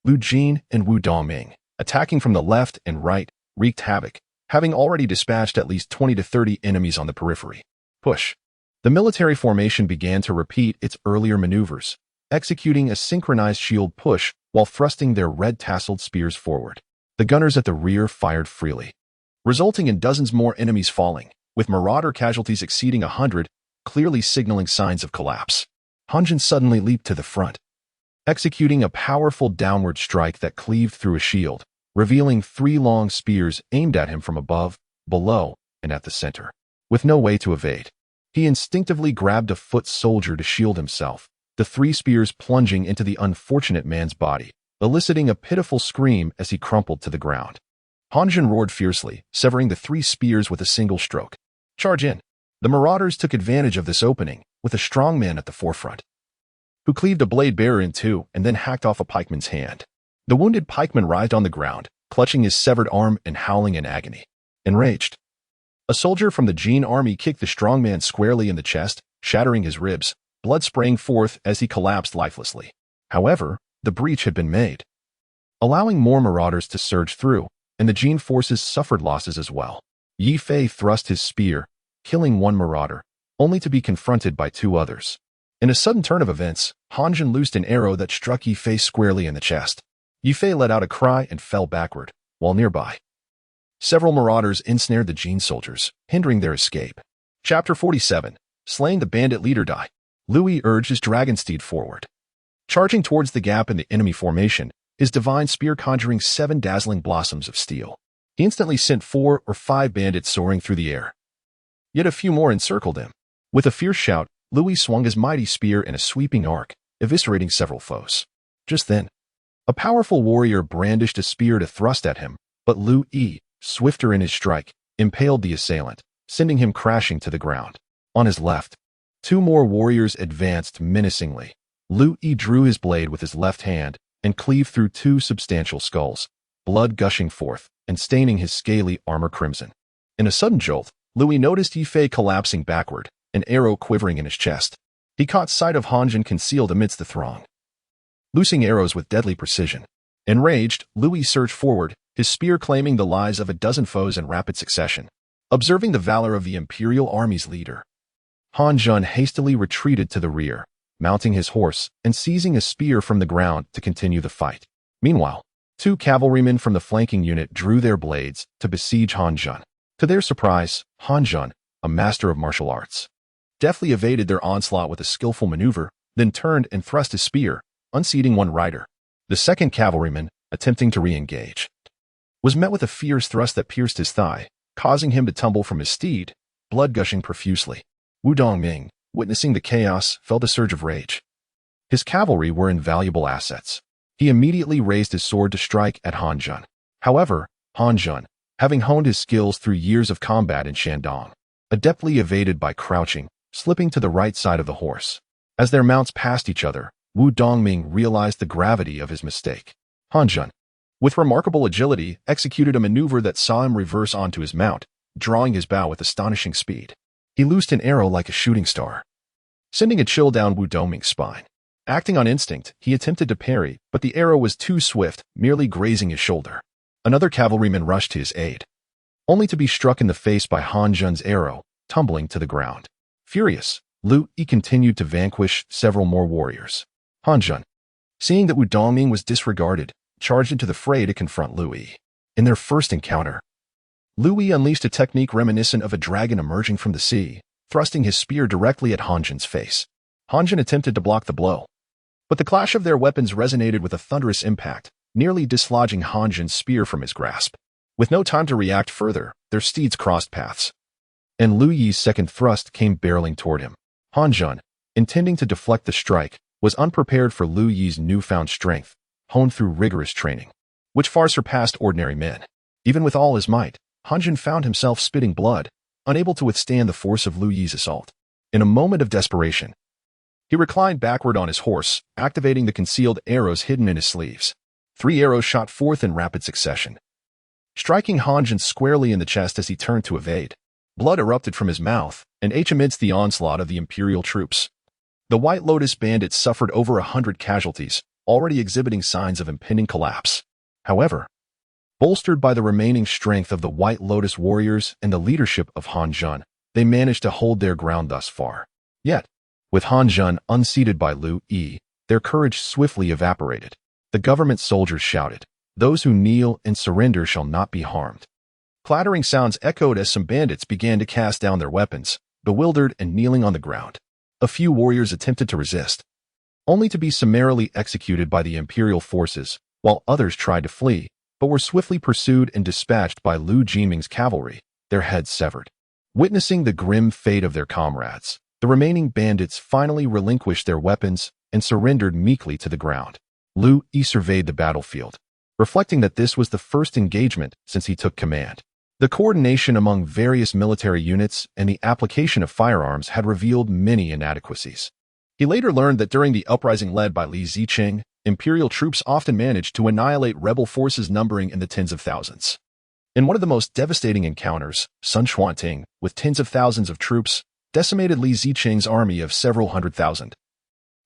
Liu Yi and Wu Dongming, attacking from the left and right, wreaked havoc, having already dispatched at least 20 to 30 enemies on the periphery. Push. The military formation began to repeat its earlier maneuvers, executing a synchronized shield push while thrusting their red-tasseled spears forward. The gunners at the rear fired freely, resulting in dozens more enemies falling, with marauder casualties exceeding 100, clearly signaling signs of collapse. Han Zhen suddenly leaped to the front, executing a powerful downward strike that cleaved through a shield, revealing 3 long spears aimed at him from above, below, and at the center. With no way to evade, he instinctively grabbed a foot soldier to shield himself, the 3 spears plunging into the unfortunate man's body, eliciting a pitiful scream as he crumpled to the ground. Han Zhen roared fiercely, severing the 3 spears with a single stroke. Charge in! The marauders took advantage of this opening, with a strong man at the forefront, who cleaved a blade bearer in 2 and then hacked off a pikeman's hand. The wounded pikeman writhed on the ground, clutching his severed arm and howling in agony. Enraged, a soldier from the Qingyi Army kicked the strong man squarely in the chest, shattering his ribs, blood spraying forth as he collapsed lifelessly. However, the breach had been made, allowing more marauders to surge through, and the Qingyi forces suffered losses as well. Yi Fei thrust his spear, killing 1 marauder, only to be confronted by 2 others. In a sudden turn of events, Han Zhen loosed an arrow that struck Yi Fei squarely in the chest. Yi Fei let out a cry and fell backward, while nearby, several marauders ensnared the Qingyi soldiers, hindering their escape. Chapter 47. Slaying the bandit leader Dai. Liu Yi urged his dragon steed forward, charging towards the gap in the enemy formation, his divine spear conjuring 7 dazzling blossoms of steel. He instantly sent 4 or 5 bandits soaring through the air. Yet a few more encircled him. With a fierce shout, Liu Yi swung his mighty spear in a sweeping arc, eviscerating several foes. Just then, a powerful warrior brandished a spear to thrust at him, but Liu Yi, swifter in his strike, impaled the assailant, sending him crashing to the ground. On his left, 2 more warriors advanced menacingly. Liu Yi drew his blade with his left hand and cleaved through 2 substantial skulls, blood gushing forth and staining his scaly armor crimson. In a sudden jolt, Liu Yi noticed Yi Fei collapsing backward, an arrow quivering in his chest. He caught sight of Han Zhen concealed amidst the throng. loosing arrows with deadly precision. Enraged, Liu Yi surged forward, his spear claiming the lives of a dozen foes in rapid succession. Observing the valor of the imperial army's leader, Han Zhun hastily retreated to the rear, mounting his horse and seizing a spear from the ground to continue the fight. Meanwhile, two cavalrymen from the flanking unit drew their blades to besiege Han Zhun. To their surprise, Han Zhun, a master of martial arts, deftly evaded their onslaught with a skillful maneuver, then turned and thrust his spear, unseating one rider. The second cavalryman, attempting to re-engage, was met with a fierce thrust that pierced his thigh, causing him to tumble from his steed, blood gushing profusely. Wu Dongming, witnessing the chaos, felt a surge of rage. His cavalry were invaluable assets. He immediately raised his sword to strike at Han Zhun. However, Han Zhun, having honed his skills through years of combat in Shandong, adeptly evaded by crouching, slipping to the right side of the horse. As their mounts passed each other, Wu Dongming realized the gravity of his mistake. Han Zhun, with remarkable agility, executed a maneuver that saw him reverse onto his mount, drawing his bow with astonishing speed. He loosed an arrow like a shooting star, sending a chill down Wu Dongming's spine. Acting on instinct, he attempted to parry, but the arrow was too swift, merely grazing his shoulder. Another cavalryman rushed to his aid, only to be struck in the face by Han Zhun's arrow, tumbling to the ground. Furious, Liu Yi continued to vanquish several more warriors. Han Zhun, seeing that Wu Dongming was disregarded, charged into the fray to confront Liu Yi. In their first encounter, Liu Yi unleashed a technique reminiscent of a dragon emerging from the sea, thrusting his spear directly at Han Zhun's face. Han Zhun attempted to block the blow, but the clash of their weapons resonated with a thunderous impact, nearly dislodging Han Zhun's spear from his grasp. With no time to react further, their steeds crossed paths, and Liu Yi's second thrust came barreling toward him. Han Zhun, intending to deflect the strike, was unprepared for Liu Yi's newfound strength, honed through rigorous training, which far surpassed ordinary men. Even with all his might, Han Zhun found himself spitting blood, unable to withstand the force of Liu Yi's assault. In a moment of desperation, he reclined backward on his horse, activating the concealed arrows hidden in his sleeves. 3 arrows shot forth in rapid succession, striking Han Zhun squarely in the chest as he turned to evade. Blood erupted from his mouth, and amidst the onslaught of the imperial troops. The White Lotus bandits suffered over 100 casualties, already exhibiting signs of impending collapse. However, bolstered by the remaining strength of the White Lotus warriors and the leadership of Han Zhun, they managed to hold their ground thus far. Yet, with Han Zhun unseated by Liu Yi, their courage swiftly evaporated. The government soldiers shouted, "Those who kneel and surrender shall not be harmed." Clattering sounds echoed as some bandits began to cast down their weapons, bewildered and kneeling on the ground. A few warriors attempted to resist, only to be summarily executed by the imperial forces, while others tried to flee, but were swiftly pursued and dispatched by Liu Jiming's cavalry, their heads severed. Witnessing the grim fate of their comrades, the remaining bandits finally relinquished their weapons and surrendered meekly to the ground. Liu Yi surveyed the battlefield, reflecting that this was the first engagement since he took command. The coordination among various military units and the application of firearms had revealed many inadequacies. He later learned that during the uprising led by Li Zicheng, imperial troops often managed to annihilate rebel forces numbering in the tens of thousands. In one of the most devastating encounters, Sun Xuanting, with tens of thousands of troops, decimated Li Zicheng's army of several 100,000,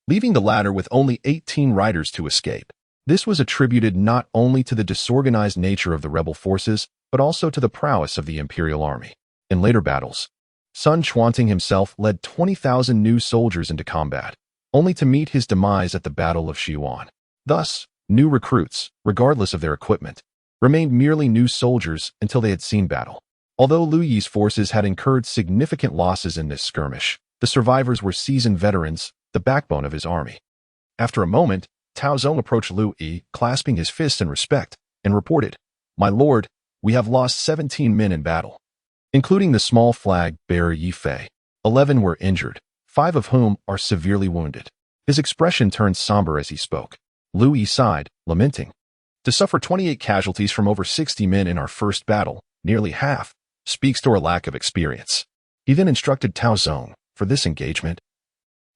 leaving the latter with only 18 riders to escape. This was attributed not only to the disorganized nature of the rebel forces, but also to the prowess of the imperial army. In later battles, Sun Xuanting himself led 20,000 new soldiers into combat, only to meet his demise at the Battle of Xiuan. Thus, new recruits, regardless of their equipment, remained merely new soldiers until they had seen battle. Although Liu Yi's forces had incurred significant losses in this skirmish, the survivors were seasoned veterans, the backbone of his army. After a moment, Tao Zong approached Liu Yi, clasping his fists in respect, and reported, "My lord, we have lost 17 men in battle, including the small flag bearer Yi Fei. 11 were injured, 5 of whom are severely wounded." His expression turned somber as he spoke. Liu Yi sighed, lamenting, "To suffer 28 casualties from over 60 men in our first battle, nearly half, speaks to our lack of experience." He then instructed Tao Zong, "For this engagement,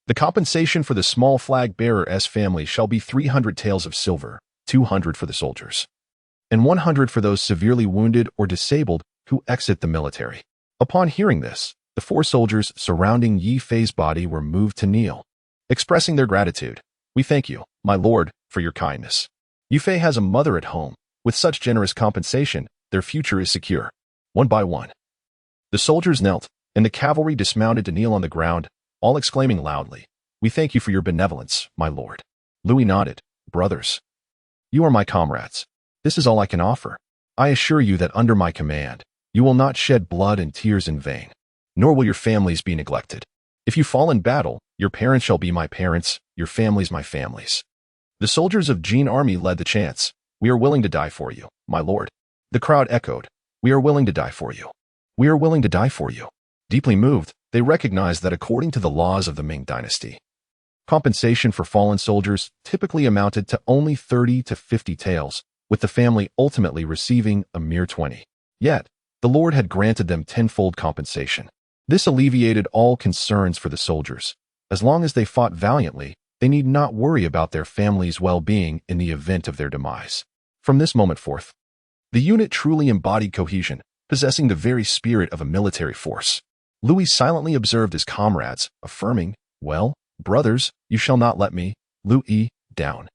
the compensation for the small flag bearer's family shall be 300 taels of silver, 200 for the soldiers, and 100 for those severely wounded or disabled who exit the military." Upon hearing this, the 4 soldiers surrounding Yi Fei's body were moved to kneel, expressing their gratitude. "We thank you, my lord, for your kindness. Yufei has a mother at home. With such generous compensation, their future is secure. One by one, the soldiers knelt, and the cavalry dismounted to kneel on the ground, all exclaiming loudly, "We thank you for your benevolence, my lord." Liu nodded. "Brothers, you are my comrades. This is all I can offer. I assure you that under my command, you will not shed blood and tears in vain, nor will your families be neglected. If you fall in battle, your parents shall be my parents, your families my families." The soldiers of Qingyi Army led the chants, "We are willing to die for you, my lord." The crowd echoed, "We are willing to die for you. We are willing to die for you." Deeply moved, they recognized that according to the laws of the Ming Dynasty, compensation for fallen soldiers typically amounted to only 30 to 50 taels, with the family ultimately receiving a mere 20. Yet, the Lord had granted them tenfold compensation. This alleviated all concerns for the soldiers. As long as they fought valiantly, they need not worry about their family's well-being in the event of their demise. From this moment forth, the unit truly embodied cohesion, possessing the very spirit of a military force. Liu Yi silently observed his comrades, affirming, "Well, brothers, you shall not let me, Liu Yi, down.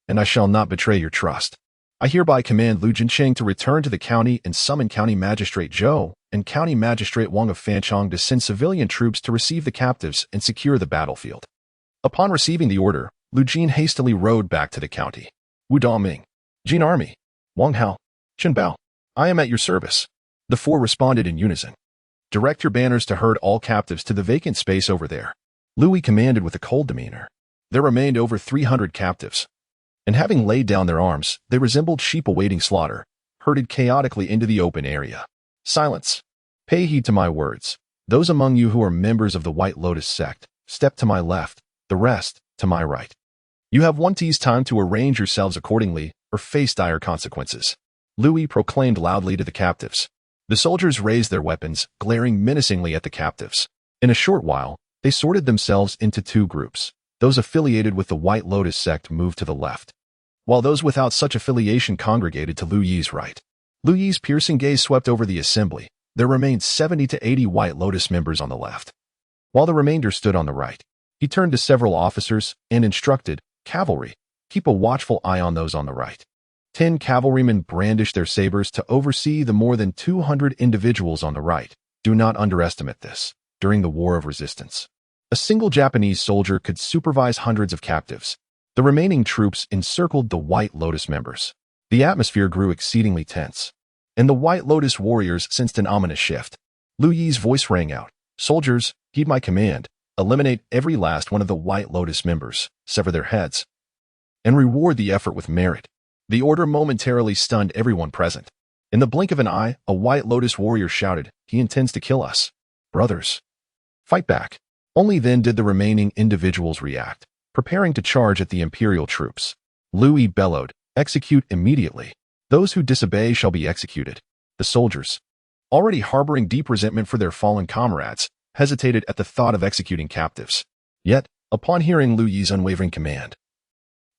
And I shall not betray your trust. I hereby command Li Zicheng to return to the county and summon County Magistrate Zhou and County Magistrate Wang of Fanchong to send civilian troops to receive the captives and secure the battlefield." Upon receiving the order, Liu Jin hastily rode back to the county. "Wu Daming, Qingyi Army, Wang Hao, Chen Bao, I am at your service." The four responded in unison. "Direct your banners to herd all captives to the vacant space over there." Liu Yi commanded with a cold demeanor. There remained over 300 captives, and having laid down their arms, they resembled sheep awaiting slaughter, herded chaotically into the open area. "Silence! Pay heed to my words. Those among you who are members of the White Lotus sect, step to my left, the rest, to my right. You have 1 tea's time to arrange yourselves accordingly, or face dire consequences." Liu Yi proclaimed loudly to the captives. The soldiers raised their weapons, glaring menacingly at the captives. In a short while, they sorted themselves into 2 groups. Those affiliated with the White Lotus sect moved to the left, while those without such affiliation congregated to Liu Yi's right. Liu Yi's piercing gaze swept over the assembly. There remained 70 to 80 White Lotus members on the left, while the remainder stood on the right. He turned to several officers and instructed, "Cavalry, keep a watchful eye on those on the right." 10 cavalrymen brandished their sabers to oversee the more than 200 individuals on the right. Do not underestimate this. During the War of Resistance, a single Japanese soldier could supervise hundreds of captives. The remaining troops encircled the White Lotus members. The atmosphere grew exceedingly tense, and the White Lotus warriors sensed an ominous shift. Liu Yi's voice rang out, "Soldiers, heed my command. Eliminate every last one of the White Lotus members, sever their heads, and reward the effort with merit." The order momentarily stunned everyone present. In the blink of an eye, a White Lotus warrior shouted, "He intends to kill us. Brothers, fight back." Only then did the remaining individuals react, preparing to charge at the imperial troops. Liu Yi bellowed, "Execute immediately. Those who disobey shall be executed." The soldiers, already harboring deep resentment for their fallen comrades, hesitated at the thought of executing captives. Yet, upon hearing Liu Yi's unwavering command,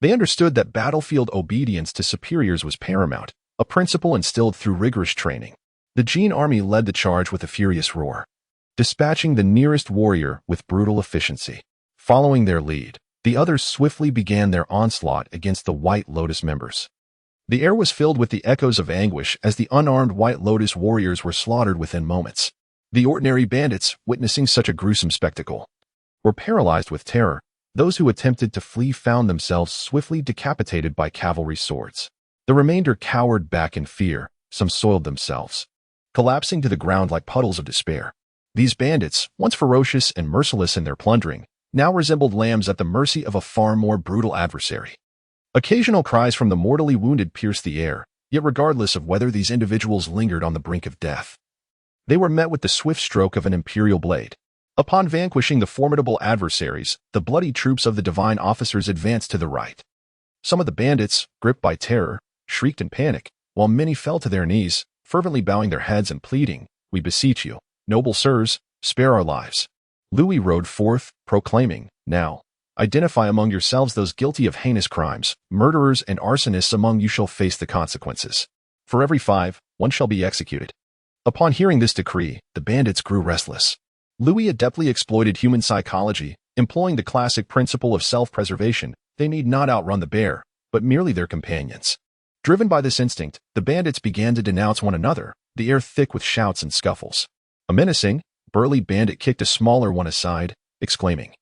they understood that battlefield obedience to superiors was paramount, a principle instilled through rigorous training. The Qingyi Army led the charge with a furious roar, dispatching the nearest warrior with brutal efficiency. Following their lead, the others swiftly began their onslaught against the White Lotus members. The air was filled with the echoes of anguish as the unarmed White Lotus warriors were slaughtered within moments. The ordinary bandits, witnessing such a gruesome spectacle, were paralyzed with terror. Those who attempted to flee found themselves swiftly decapitated by cavalry swords. The remainder cowered back in fear, some soiled themselves, collapsing to the ground like puddles of despair. These bandits, once ferocious and merciless in their plundering, now resembled lambs at the mercy of a far more brutal adversary. Occasional cries from the mortally wounded pierced the air, yet regardless of whether these individuals lingered on the brink of death, they were met with the swift stroke of an imperial blade. Upon vanquishing the formidable adversaries, the bloody troops of the divine officers advanced to the right. Some of the bandits, gripped by terror, shrieked in panic, while many fell to their knees, fervently bowing their heads and pleading, "We beseech you, noble sirs, spare our lives." Liu Yi rode forth, proclaiming, "Now, identify among yourselves those guilty of heinous crimes. Murderers and arsonists among you shall face the consequences. For every 5, 1 shall be executed." Upon hearing this decree, the bandits grew restless. Liu Yi adeptly exploited human psychology, employing the classic principle of self-preservation. They need not outrun the bear, but merely their companions. Driven by this instinct, the bandits began to denounce one another, the air thick with shouts and scuffles. A menacing, burly bandit kicked a smaller one aside, exclaiming,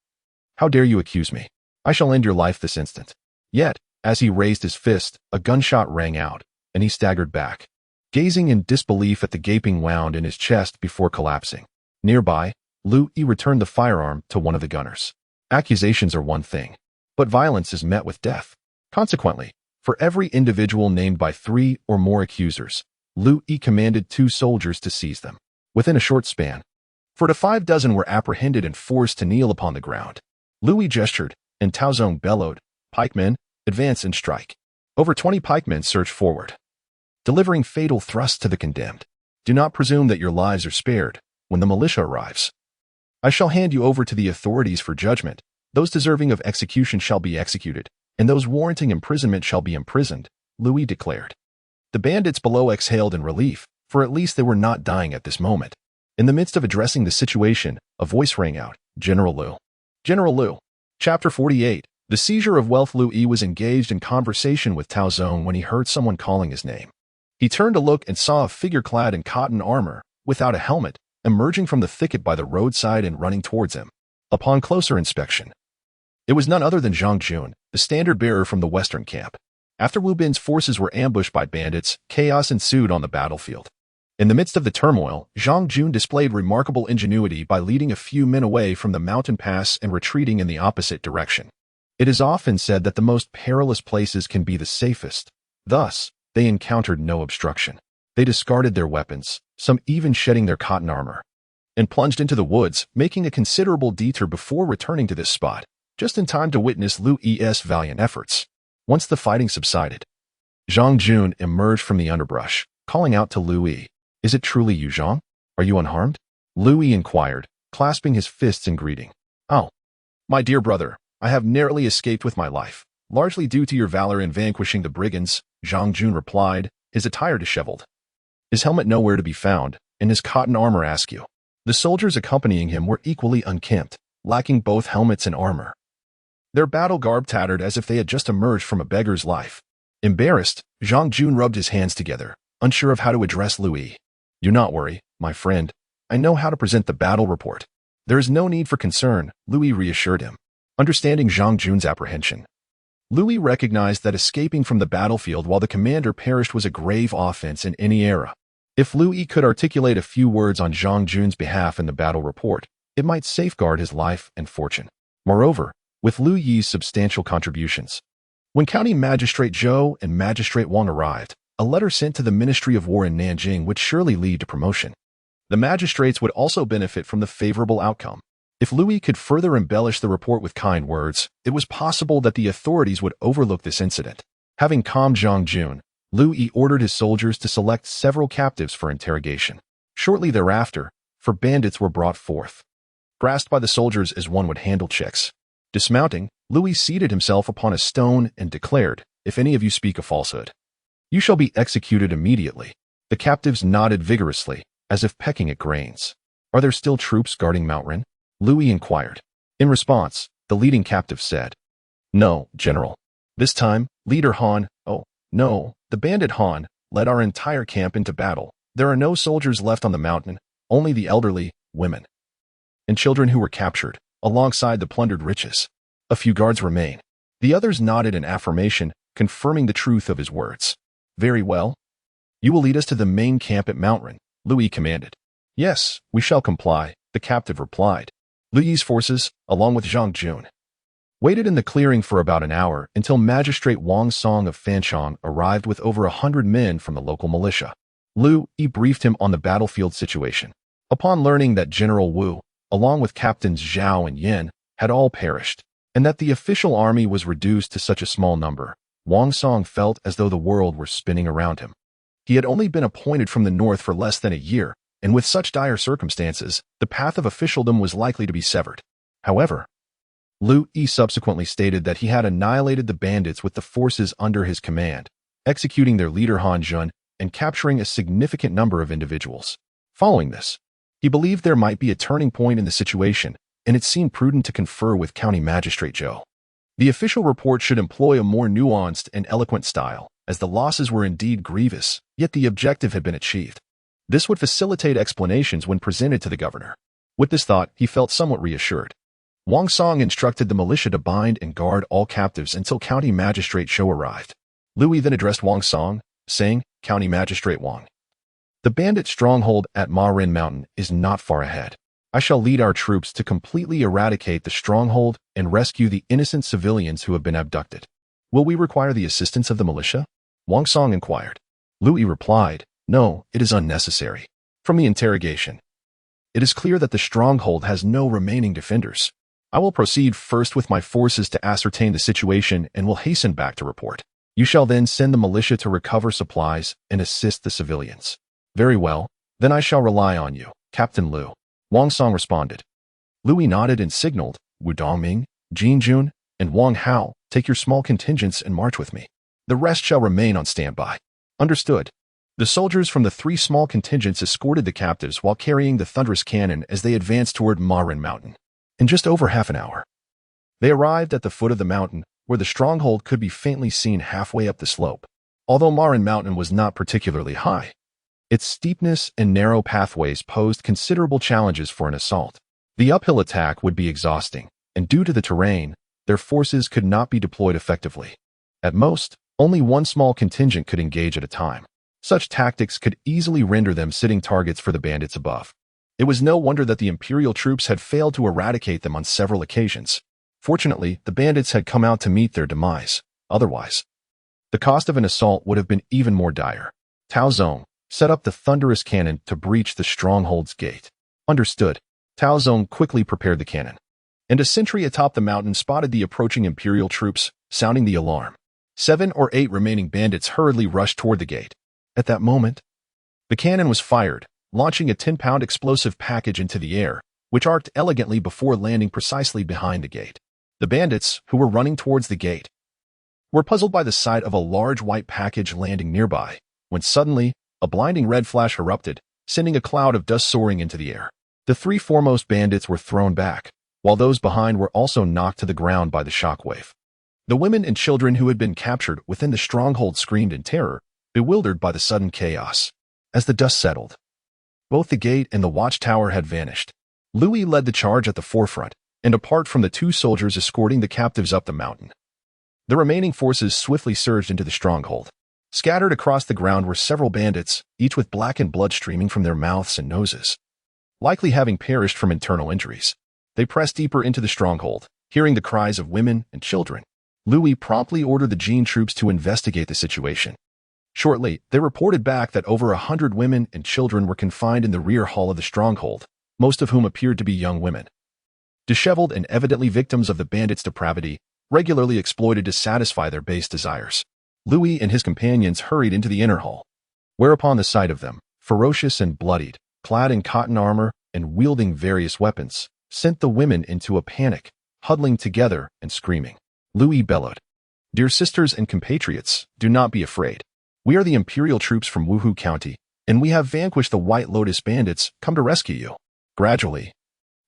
"How dare you accuse me? I shall end your life this instant." Yet, as he raised his fist, a gunshot rang out, and he staggered back, gazing in disbelief at the gaping wound in his chest before collapsing. Nearby, Liu Yi returned the firearm to one of the gunners. Accusations are one thing, but violence is met with death. Consequently, for every individual named by 3 or more accusers, Liu Yi commanded 2 soldiers to seize them. Within a short span, 4 to 5 dozen were apprehended and forced to kneel upon the ground. Liu Yi gestured, and Taozong bellowed, "Pikemen, advance and strike." Over 20 pikemen surged forward, delivering fatal thrusts to the condemned. "Do not presume that your lives are spared when the militia arrives. I shall hand you over to the authorities for judgment. Those deserving of execution shall be executed, and those warranting imprisonment shall be imprisoned," Liu Yi declared. The bandits below exhaled in relief, for at least they were not dying at this moment. In the midst of addressing the situation, a voice rang out, "General Liu." General Liu. Chapter 48. The seizure of wealth. Liu Yi was engaged in conversation with Taozong when he heard someone calling his name. He turned to look and saw a figure clad in cotton armor, without a helmet, emerging from the thicket by the roadside and running towards him. Upon closer inspection, it was none other than Zhang Jun, the standard-bearer from the western camp. After Wu Bin's forces were ambushed by bandits, chaos ensued on the battlefield. In the midst of the turmoil, Zhang Jun displayed remarkable ingenuity by leading a few men away from the mountain pass and retreating in the opposite direction. It is often said that the most perilous places can be the safest. Thus, they encountered no obstruction. They discarded their weapons, some even shedding their cotton armor, and plunged into the woods, making a considerable detour before returning to this spot, just in time to witness Liu Yi's valiant efforts. Once the fighting subsided, Zhang Jun emerged from the underbrush, calling out to Liu Yi, "Is it truly you, Zhang? Are you unharmed?" Liu Yi inquired, clasping his fists in greeting. "Oh, my dear brother, I have narrowly escaped with my life, largely due to your valor in vanquishing the brigands," Zhang Jun replied, his attire disheveled, his helmet nowhere to be found, and his cotton armor askew. The soldiers accompanying him were equally unkempt, lacking both helmets and armor, their battle garb tattered as if they had just emerged from a beggar's life. Embarrassed, Zhang Jun rubbed his hands together, unsure of how to address Liu Yi. "Do not worry, my friend. I know how to present the battle report. There is no need for concern," Liu Yi reassured him. Understanding Zhang Jun's apprehension, Liu Yi recognized that escaping from the battlefield while the commander perished was a grave offense in any era. If Liu Yi could articulate a few words on Zhang Jun's behalf in the battle report, it might safeguard his life and fortune. Moreover, with Liu Yi's substantial contributions, when County Magistrate Zhou and Magistrate Wang arrived, a letter sent to the Ministry of War in Nanjing would surely lead to promotion. The magistrates would also benefit from the favorable outcome. If Liu Yi could further embellish the report with kind words, it was possible that the authorities would overlook this incident. Having calmed Zhang Jun, Liu Yi ordered his soldiers to select several captives for interrogation. Shortly thereafter, 4 bandits were brought forth, grasped by the soldiers as one would handle chicks. Dismounting, Liu Yi seated himself upon a stone and declared, "If any of you speak a falsehood, you shall be executed immediately." The captives nodded vigorously, as if pecking at grains. "Are there still troops guarding Mount Ren?" Liu Yi inquired. In response, the leading captive said, "No, General. This time, Leader Han, oh, no, the bandit Han, led our entire camp into battle. There are no soldiers left on the mountain, only the elderly, women, and children who were captured, alongside the plundered riches. A few guards remain." The others nodded in affirmation, confirming the truth of his words. "Very well. You will lead us to the main camp at Mount Ren," Liu Yi commanded. "Yes, we shall comply," the captive replied. Liu Yi's forces, along with Zhang Jun, waited in the clearing for about an hour until Magistrate Wang Song of Fanchong arrived with over 100 men from the local militia. Liu Yi briefed him on the battlefield situation. Upon learning that General Wu, along with Captains Zhao and Yin, had all perished, and that the official army was reduced to such a small number, Wang Song felt as though the world were spinning around him. He had only been appointed from the north for less than a year, and with such dire circumstances, the path of officialdom was likely to be severed. However, Liu Yi subsequently stated that he had annihilated the bandits with the forces under his command, executing their leader Han Jun and capturing a significant number of individuals. Following this, he believed there might be a turning point in the situation, and it seemed prudent to confer with County Magistrate Zhou. The official report should employ a more nuanced and eloquent style, as the losses were indeed grievous, yet the objective had been achieved. This would facilitate explanations when presented to the governor. With this thought, he felt somewhat reassured. Wang Song instructed the militia to bind and guard all captives until County Magistrate Shou arrived. Liu Yi then addressed Wang Song, saying, "County Magistrate Wang, the bandit stronghold at Marin Mountain is not far ahead. I shall lead our troops to completely eradicate the stronghold and rescue the innocent civilians who have been abducted. Will we require the assistance of the militia?" Wang Song inquired. Liu Yi replied, "No, it is unnecessary." From the interrogation, it is clear that the stronghold has no remaining defenders. I will proceed first with my forces to ascertain the situation and will hasten back to report. You shall then send the militia to recover supplies and assist the civilians. Very well, then I shall rely on you, Captain Liu. Wang Song responded. Liu Yi nodded and signaled, Wu Dongming, Jin Jun, and Wang Hao, take your small contingents and march with me. The rest shall remain on standby. Understood. The soldiers from the 3 small contingents escorted the captives while carrying the thunderous cannon as they advanced toward Marin Mountain. In just over half an hour, they arrived at the foot of the mountain, where the stronghold could be faintly seen halfway up the slope. Although Marin Mountain was not particularly high, its steepness and narrow pathways posed considerable challenges for an assault. The uphill attack would be exhausting, and due to the terrain, their forces could not be deployed effectively. At most, only one small contingent could engage at a time. Such tactics could easily render them sitting targets for the bandits above. It was no wonder that the imperial troops had failed to eradicate them on several occasions. Fortunately, the bandits had come out to meet their demise. Otherwise, the cost of an assault would have been even more dire. Tao Zong set up the thunderous cannon to breach the stronghold's gate. Understood. Tao Zong quickly prepared the cannon, and a sentry atop the mountain spotted the approaching imperial troops, sounding the alarm. 7 or 8 remaining bandits hurriedly rushed toward the gate. At that moment, the cannon was fired, launching a 10-pound explosive package into the air, which arced elegantly before landing precisely behind the gate. The bandits, who were running towards the gate, were puzzled by the sight of a large white package landing nearby, when suddenly, a blinding red flash erupted, sending a cloud of dust soaring into the air. The 3 foremost bandits were thrown back, while those behind were also knocked to the ground by the shockwave. The women and children who had been captured within the stronghold screamed in terror, bewildered by the sudden chaos. As the dust settled, both the gate and the watchtower had vanished. Liu Yi led the charge at the forefront, and apart from the 2 soldiers escorting the captives up the mountain, the remaining forces swiftly surged into the stronghold. Scattered across the ground were several bandits, each with blackened blood streaming from their mouths and noses, likely having perished from internal injuries. They pressed deeper into the stronghold, hearing the cries of women and children. Liu Yi promptly ordered the Jin troops to investigate the situation. Shortly, they reported back that over 100 women and children were confined in the rear hall of the stronghold, most of whom appeared to be young women. Disheveled and evidently victims of the bandits' depravity, regularly exploited to satisfy their base desires. Liu Yi and his companions hurried into the inner hall, whereupon the sight of them, ferocious and bloodied, clad in cotton armor and wielding various weapons, sent the women into a panic, huddling together and screaming. Liu Yi bellowed, "Dear sisters and compatriots, do not be afraid. We are the imperial troops from Wuhu County, and we have vanquished the White Lotus bandits, come to rescue you." Gradually,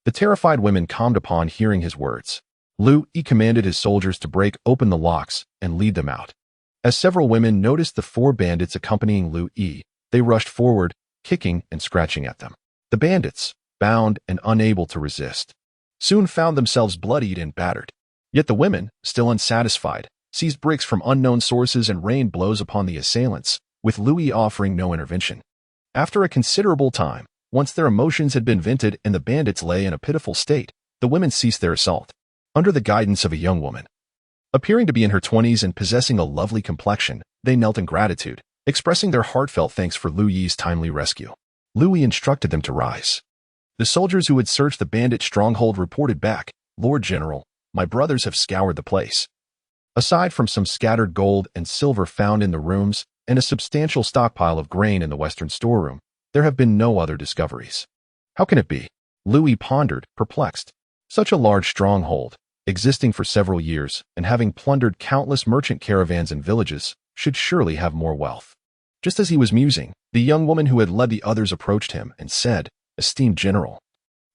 the terrified women calmed upon hearing his words. Liu Yi commanded his soldiers to break open the locks and lead them out. As several women noticed the 4 bandits accompanying Liu Yi, they rushed forward, kicking and scratching at them. The bandits, bound and unable to resist, soon found themselves bloodied and battered. Yet the women, still unsatisfied, seized bricks from unknown sources and rained blows upon the assailants, with Liu Yi offering no intervention. After a considerable time, once their emotions had been vented and the bandits lay in a pitiful state, the women ceased their assault. Under the guidance of a young woman, appearing to be in her 20s and possessing a lovely complexion, they knelt in gratitude, expressing their heartfelt thanks for Liu Yi's timely rescue. Liu Yi instructed them to rise. The soldiers who had searched the bandit stronghold reported back, "Lord General, my brothers have scoured the place. Aside from some scattered gold and silver found in the rooms and a substantial stockpile of grain in the western storeroom, there have been no other discoveries." How can it be? Liu Yi pondered, perplexed. Such a large stronghold, existing for several years and having plundered countless merchant caravans and villages, should surely have more wealth. Just as he was musing, the young woman who had led the others approached him and said, "Esteemed General,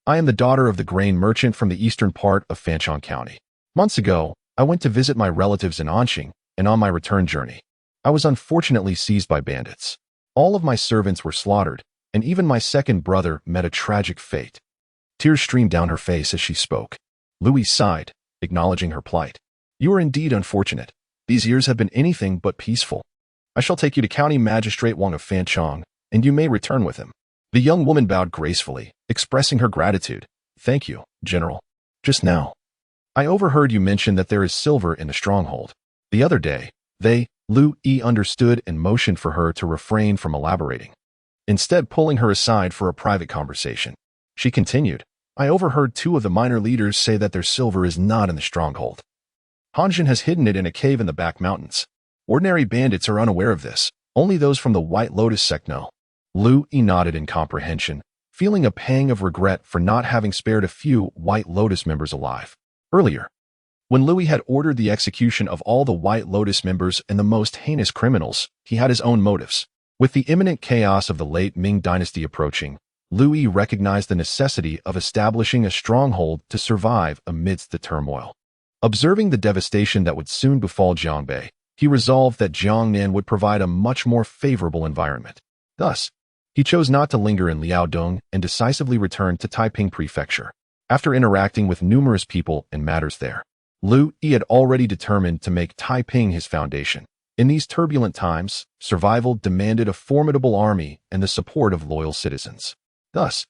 I am the daughter of the grain merchant from the eastern part of Fanchong County. Months ago, I went to visit my relatives in Anqing, and on my return journey, I was unfortunately seized by bandits. All of my servants were slaughtered, and even my second brother met a tragic fate. Tears streamed down her face as she spoke. Liu Yi sighed, acknowledging her plight. You are indeed unfortunate. These years have been anything but peaceful. I shall take you to County Magistrate Wang of Fanchong, and you may return with him. The young woman bowed gracefully, expressing her gratitude. Thank you, General. Just now, I overheard you mention that there is silver in the stronghold. The other day, Liu Yi understood and motioned for her to refrain from elaborating, instead pulling her aside for a private conversation. She continued, I overheard 2 of the minor leaders say that their silver is not in the stronghold. Hanjin has hidden it in a cave in the back mountains. Ordinary bandits are unaware of this. Only those from the White Lotus sect know. Liu Yi nodded in comprehension, feeling a pang of regret for not having spared a few White Lotus members alive. Earlier, when Liu Yi had ordered the execution of all the White Lotus members and the most heinous criminals, he had his own motives. With the imminent chaos of the late Ming Dynasty approaching, Liu Yi recognized the necessity of establishing a stronghold to survive amidst the turmoil. Observing the devastation that would soon befall Jiangbei, he resolved that Jiangnan would provide a much more favorable environment. Thus, he chose not to linger in Liaodong and decisively returned to Taiping Prefecture. After interacting with numerous people and matters there, Liu Yi had already determined to make Taiping his foundation. In these turbulent times, survival demanded a formidable army and the support of loyal citizens. Thus,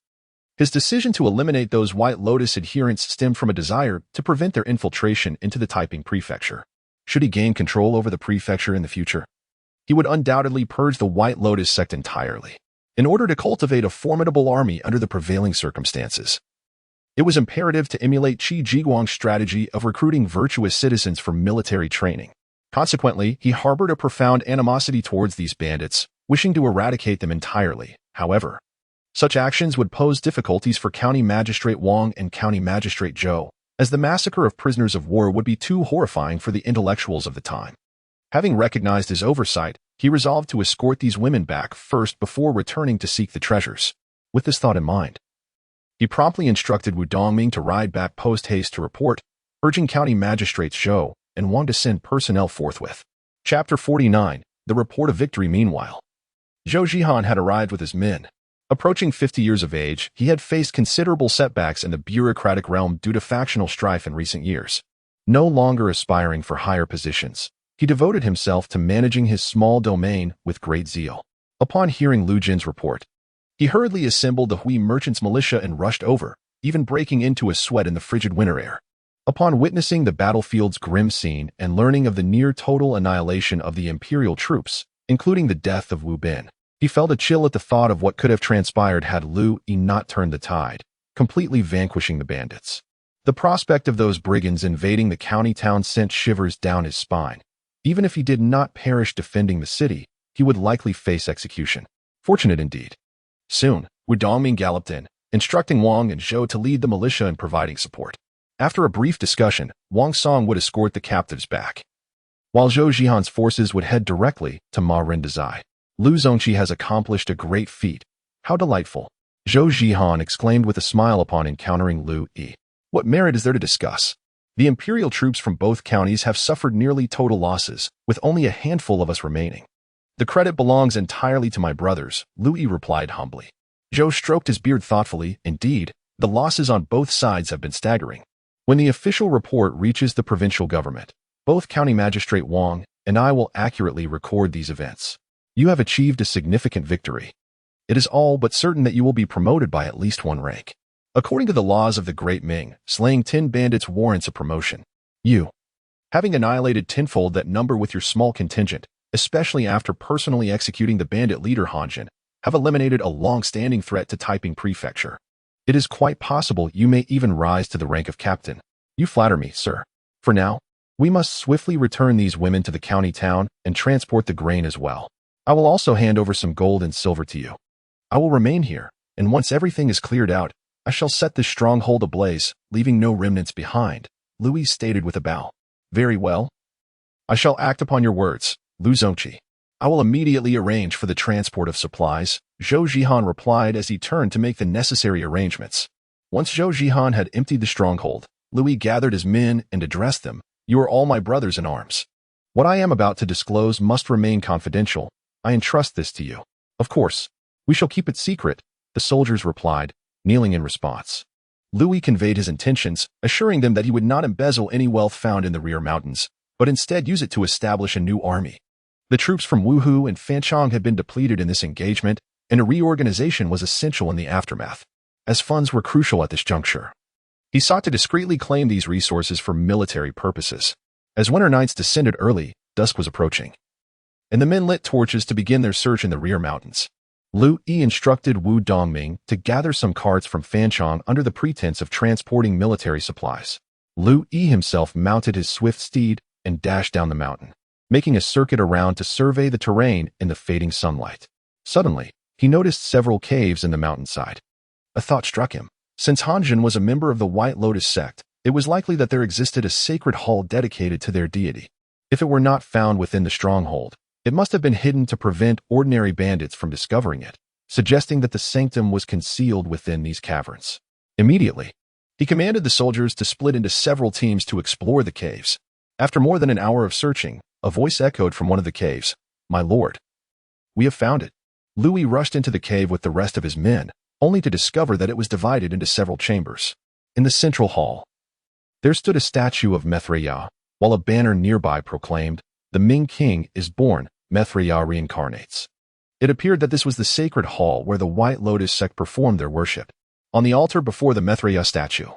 his decision to eliminate those White Lotus adherents stemmed from a desire to prevent their infiltration into the Taiping Prefecture. Should he gain control over the prefecture in the future, he would undoubtedly purge the White Lotus sect entirely. In order to cultivate a formidable army under the prevailing circumstances, it was imperative to emulate Qi Jiguang's strategy of recruiting virtuous citizens for military training. Consequently, he harbored a profound animosity towards these bandits, wishing to eradicate them entirely. However, such actions would pose difficulties for County Magistrate Wang and County Magistrate Zhou, as the massacre of prisoners of war would be too horrifying for the intellectuals of the time. Having recognized his oversight, he resolved to escort these women back first before returning to seek the treasures. With this thought in mind, he promptly instructed Wu Dongming to ride back post-haste to report, urging County Magistrates Zhou and Wang to send personnel forthwith. Chapter 49, The Report of Victory. Meanwhile, Zhou Zhihan had arrived with his men. Approaching 50 years of age, he had faced considerable setbacks in the bureaucratic realm due to factional strife in recent years. No longer aspiring for higher positions, he devoted himself to managing his small domain with great zeal. Upon hearing Lu Jin's report, he hurriedly assembled the Hui merchants' militia and rushed over, even breaking into a sweat in the frigid winter air. Upon witnessing the battlefield's grim scene and learning of the near-total annihilation of the imperial troops, including the death of Wu Bin, he felt a chill at the thought of what could have transpired had Liu Yi not turned the tide, completely vanquishing the bandits. The prospect of those brigands invading the county town sent shivers down his spine. Even if he did not perish defending the city, he would likely face execution. Fortunate indeed. Soon, Wu Dongming galloped in, instructing Wang and Zhou to lead the militia in providing support. After a brief discussion, Wang Song would escort the captives back, while Zhou Zhihan's forces would head directly to Ma Rindazai. Lu Zongqi has accomplished a great feat. How delightful! Zhou Zhihan exclaimed with a smile upon encountering Liu Yi. What merit is there to discuss? The imperial troops from both counties have suffered nearly total losses, with only a handful of us remaining. The credit belongs entirely to my brothers, Liu Yi replied humbly. Zhou stroked his beard thoughtfully. Indeed, the losses on both sides have been staggering. When the official report reaches the provincial government, both County Magistrate Wang and I will accurately record these events. You have achieved a significant victory. It is all but certain that you will be promoted by at least 1 rank. According to the laws of the Great Ming, slaying 10 bandits warrants a promotion. You, having annihilated tenfold that number with your small contingent, especially after personally executing the bandit leader Hanjin, have eliminated a long-standing threat to Taiping Prefecture. It is quite possible you may even rise to the rank of captain. You flatter me, sir. For now, we must swiftly return these women to the county town and transport the grain as well. I will also hand over some gold and silver to you. I will remain here, and once everything is cleared out, I shall set this stronghold ablaze, leaving no remnants behind, Liu Yi stated with a bow. Very well. I shall act upon your words, Lu Zongqi. I will immediately arrange for the transport of supplies, Zhou Zhihan replied as he turned to make the necessary arrangements. Once Zhou Zhihan had emptied the stronghold, Liu Yi gathered his men and addressed them, You are all my brothers in arms. What I am about to disclose must remain confidential. I entrust this to you. Of course, we shall keep it secret, the soldiers replied, kneeling in response. Liu Yi conveyed his intentions, assuring them that he would not embezzle any wealth found in the rear mountains, but instead use it to establish a new army. The troops from Wuhu and Fanchong had been depleted in this engagement, and a reorganization was essential in the aftermath, as funds were crucial at this juncture. He sought to discreetly claim these resources for military purposes. As winter nights descended early, dusk was approaching, and the men lit torches to begin their search in the rear mountains. Liu Yi instructed Wu Dongming to gather some carts from Fanchong under the pretense of transporting military supplies. Liu Yi himself mounted his swift steed and dashed down the mountain, making a circuit around to survey the terrain in the fading sunlight. Suddenly, he noticed several caves in the mountainside. A thought struck him. Since Hanjin was a member of the White Lotus sect, it was likely that there existed a sacred hall dedicated to their deity. If it were not found within the stronghold, it must have been hidden to prevent ordinary bandits from discovering it, suggesting that the sanctum was concealed within these caverns. Immediately, he commanded the soldiers to split into several teams to explore the caves. After more than an hour of searching, a voice echoed from one of the caves, "My lord, we have found it." Liu Yi rushed into the cave with the rest of his men, only to discover that it was divided into several chambers. In the central hall, there stood a statue of Mithriya, while a banner nearby proclaimed, "The Ming King is born, Mithriya reincarnates." It appeared that this was the sacred hall where the White Lotus sect performed their worship. On the altar before the Mithriya statue,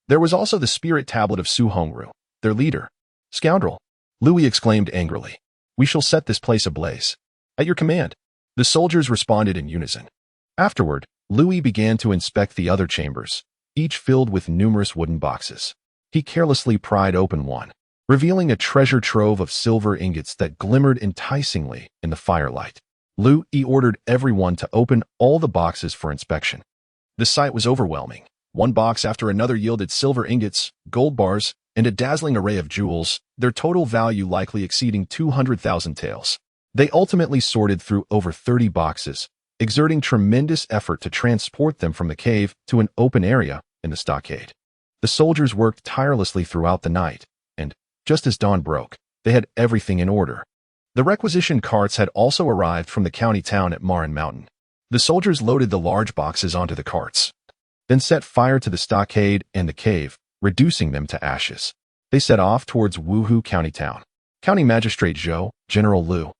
there was also the spirit tablet of Su Hongru, their leader. "Scoundrel!" Liu Yi exclaimed angrily. "We shall set this place ablaze." "At your command." The soldiers responded in unison. Afterward, Liu Yi began to inspect the other chambers, each filled with numerous wooden boxes. He carelessly pried open one, revealing a treasure trove of silver ingots that glimmered enticingly in the firelight. Liu Yi ordered everyone to open all the boxes for inspection. The sight was overwhelming. One box after another yielded silver ingots, gold bars, and a dazzling array of jewels, their total value likely exceeding 200,000 taels. They ultimately sorted through over 30 boxes, exerting tremendous effort to transport them from the cave to an open area in the stockade. The soldiers worked tirelessly throughout the night, and, just as dawn broke, they had everything in order. The requisitioned carts had also arrived from the county town at Marin Mountain. The soldiers loaded the large boxes onto the carts, then set fire to the stockade and the cave, reducing them to ashes. They set off towards Wuhu County Town. County Magistrate Zhou, General Liu.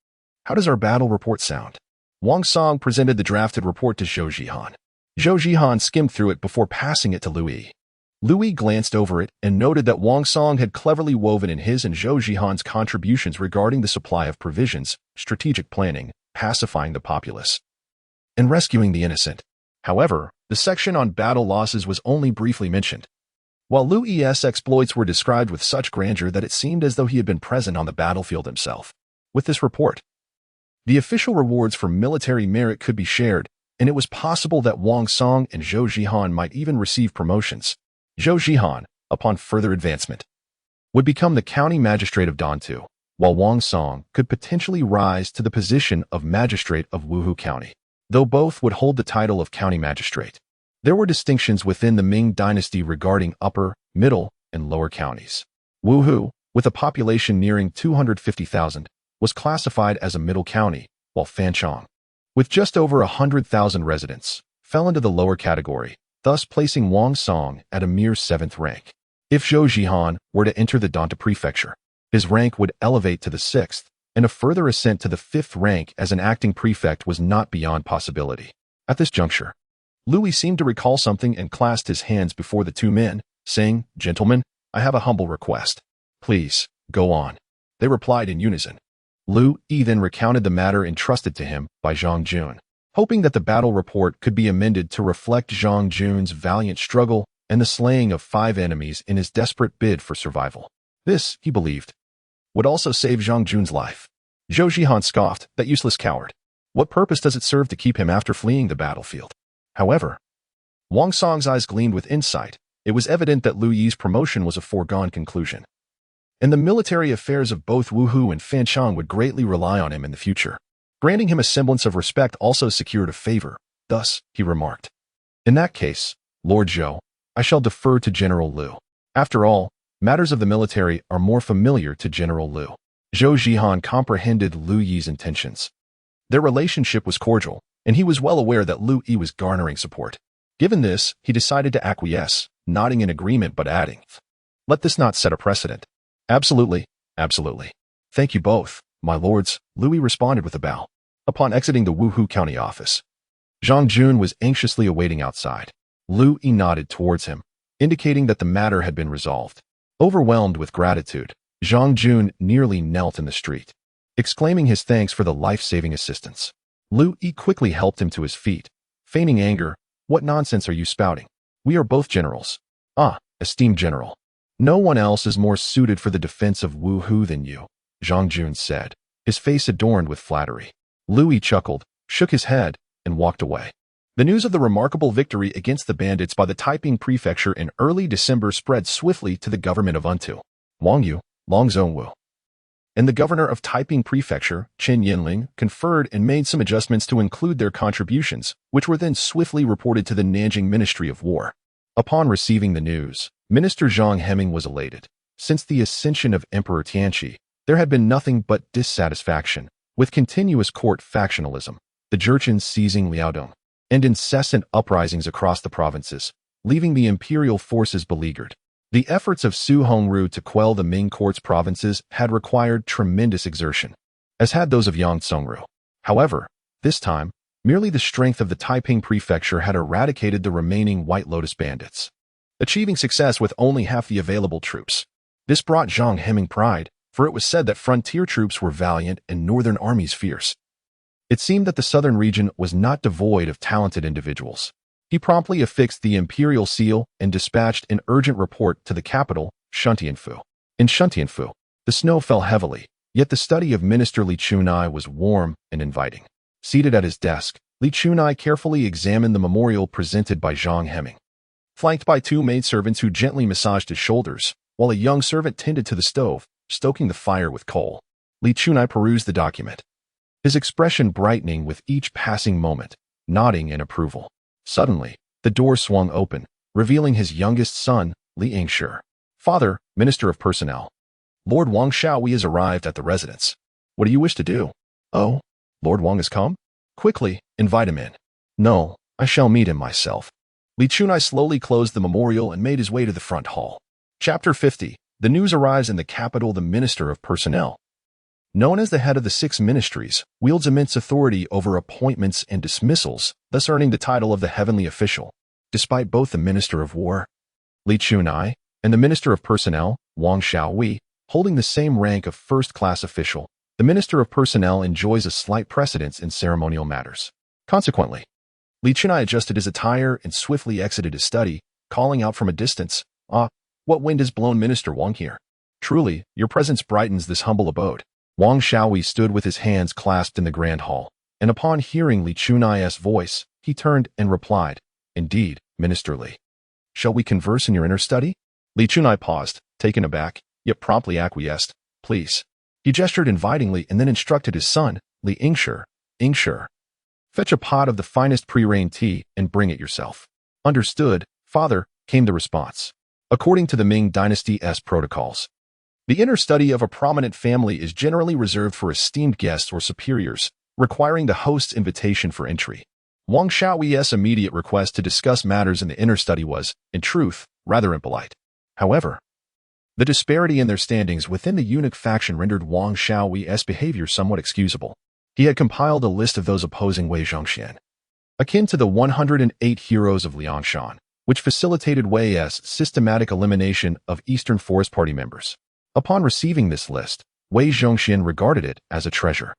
"How does our battle report sound?" Wang Song presented the drafted report to Zhou Zhihan. Zhou Zhihan skimmed through it before passing it to Liu Yi. Liu Yi glanced over it and noted that Wang Song had cleverly woven in his and Zhou Zhihan's contributions regarding the supply of provisions, strategic planning, pacifying the populace, and rescuing the innocent. However, the section on battle losses was only briefly mentioned. While Liu Yi's exploits were described with such grandeur that it seemed as though he had been present on the battlefield himself. With this report, the official rewards for military merit could be shared, and it was possible that Wang Song and Zhou Zhihan might even receive promotions. Zhou Zhihan, upon further advancement, would become the county magistrate of Dantu, while Wang Song could potentially rise to the position of magistrate of Wuhu County, though both would hold the title of county magistrate. There were distinctions within the Ming Dynasty regarding upper, middle, and lower counties. Wuhu, with a population nearing 250,000, was classified as a middle county, while Fanchong, with just over 100,000 residents, fell into the lower category, thus placing Wang Song at a mere 7th rank. If Zhou Zhihan were to enter the Danta prefecture, his rank would elevate to the 6th, and a further ascent to the 5th rank as an acting prefect was not beyond possibility. At this juncture, Liu Yi seemed to recall something and clasped his hands before the two men, saying, "Gentlemen, I have a humble request. Please, go on." They replied in unison. Liu Yi then recounted the matter entrusted to him by Zhang Jun, hoping that the battle report could be amended to reflect Zhang Jun's valiant struggle and the slaying of 5 enemies in his desperate bid for survival. This, he believed, would also save Zhang Jun's life. Zhou Zhihan scoffed, "That useless coward. What purpose does it serve to keep him after fleeing the battlefield?" However, Wang Song's eyes gleamed with insight. It was evident that Liu Yi's promotion was a foregone conclusion, and the military affairs of both Wuhu and Fanchong would greatly rely on him in the future. Granting him a semblance of respect also secured a favor. Thus, he remarked, "In that case, Lord Zhou, I shall defer to General Liu. After all, Matters of the military are more familiar to General Liu. Zhou Zhihan comprehended Liu Yi's intentions. Their relationship was cordial, and he was well aware that Liu Yi was garnering support. Given this, he decided to acquiesce, nodding in agreement but adding, "Let this not set a precedent." "Absolutely, absolutely. Thank you both, my lords," Liu Yi responded with a bow. Upon exiting the Wuhu County office, Zhang Jun was anxiously awaiting outside. Liu Yi nodded towards him, indicating that the matter had been resolved. Overwhelmed with gratitude, Zhang Jun nearly knelt in the street, exclaiming his thanks for the life-saving assistance. Liu Yi quickly helped him to his feet, feigning anger. "What nonsense are you spouting? We are both generals." "Ah, esteemed general. No one else is more suited for the defense of Wuhu than you," Zhang Jun said, his face adorned with flattery. Liu Yi chuckled, shook his head, and walked away. The news of the remarkable victory against the bandits by the Taiping prefecture in early December spread swiftly to the government of Untu, Wang Yu, Long Zhongwu, and the governor of Taiping prefecture, Chen Yinling, conferred and made some adjustments to include their contributions, which were then swiftly reported to the Nanjing Ministry of War. Upon receiving the news, Minister Zhang Heming was elated. Since the ascension of Emperor Tianqi, there had been nothing but dissatisfaction, with continuous court factionalism, the Jurchens seizing Liaodong, and incessant uprisings across the provinces, leaving the imperial forces beleaguered. The efforts of Su Hongru to quell the Ming court's provinces had required tremendous exertion, as had those of Yang Tsongru. However, this time, merely the strength of the Taiping prefecture had eradicated the remaining White Lotus bandits, achieving success with only half the available troops. This brought Zhang Heming pride, for it was said that frontier troops were valiant and northern armies fierce. It seemed that the southern region was not devoid of talented individuals. He promptly affixed the imperial seal and dispatched an urgent report to the capital, Shuntianfu. In Shuntianfu, the snow fell heavily, yet the study of Minister Li Chunai was warm and inviting. Seated at his desk, Li Chunai carefully examined the memorial presented by Zhang Heming. Flanked by two maidservants who gently massaged his shoulders, while a young servant tended to the stove, stoking the fire with coal, Li Chunai perused the document, his expression brightening with each passing moment, nodding in approval. Suddenly, the door swung open, revealing his youngest son, Li Yingshi. "Father, Minister of Personnel. Lord Wang Shaohui has arrived at the residence. What do you wish to do?" "Oh, Lord Wang has come? Quickly, invite him in." "No, I shall meet him myself." Li Chunai slowly closed the memorial and made his way to the front hall. Chapter 50. The news arrives in the capital. The Minister of Personnel, known as the head of the 6 ministries, wields immense authority over appointments and dismissals, thus earning the title of the heavenly official. Despite both the Minister of War, Li Chunai, and the Minister of Personnel, Wang Shaohui, holding the same rank of first-class official, the Minister of Personnel enjoys a slight precedence in ceremonial matters. Consequently, Li Chunai adjusted his attire and swiftly exited his study, calling out from a distance, "Ah, what wind has blown Minister Wang here? Truly, your presence brightens this humble abode." Wang Shaohui stood with his hands clasped in the grand hall, and upon hearing Li Chunai's voice, he turned and replied, "Indeed, Minister Li. Shall we converse in your inner study?" Li Chunai paused, taken aback, yet promptly acquiesced. "Please." He gestured invitingly and then instructed his son, Li Yingshi, "Fetch a pot of the finest pre-rain tea and bring it yourself." "Understood, father," came the response. According to the Ming Dynasty's protocols, the inner study of a prominent family is generally reserved for esteemed guests or superiors, requiring the host's invitation for entry. Wang Shaohui's immediate request to discuss matters in the inner study was, in truth, rather impolite. However, the disparity in their standings within the eunuch faction rendered Wang Shaohui's behavior somewhat excusable. He had compiled a list of those opposing Wei Zhongxian, akin to the 108 heroes of Liangshan, which facilitated Wei's systematic elimination of Eastern Forest Party members. Upon receiving this list, Wei Zhongxian regarded it as a treasure,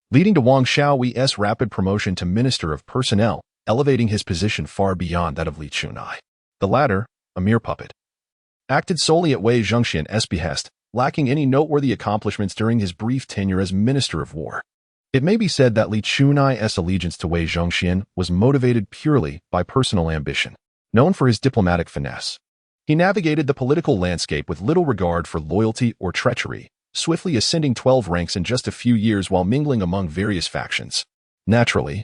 leading to Wang Shaohui's rapid promotion to Minister of Personnel, elevating his position far beyond that of Li Chunai. The latter, a mere puppet, acted solely at Wei Zhongxian's behest, lacking any noteworthy accomplishments during his brief tenure as Minister of War. It may be said that Li Chunai's allegiance to Wei Zhongxian was motivated purely by personal ambition. Known for his diplomatic finesse, he navigated the political landscape with little regard for loyalty or treachery, swiftly ascending 12 ranks in just a few years while mingling among various factions. Naturally,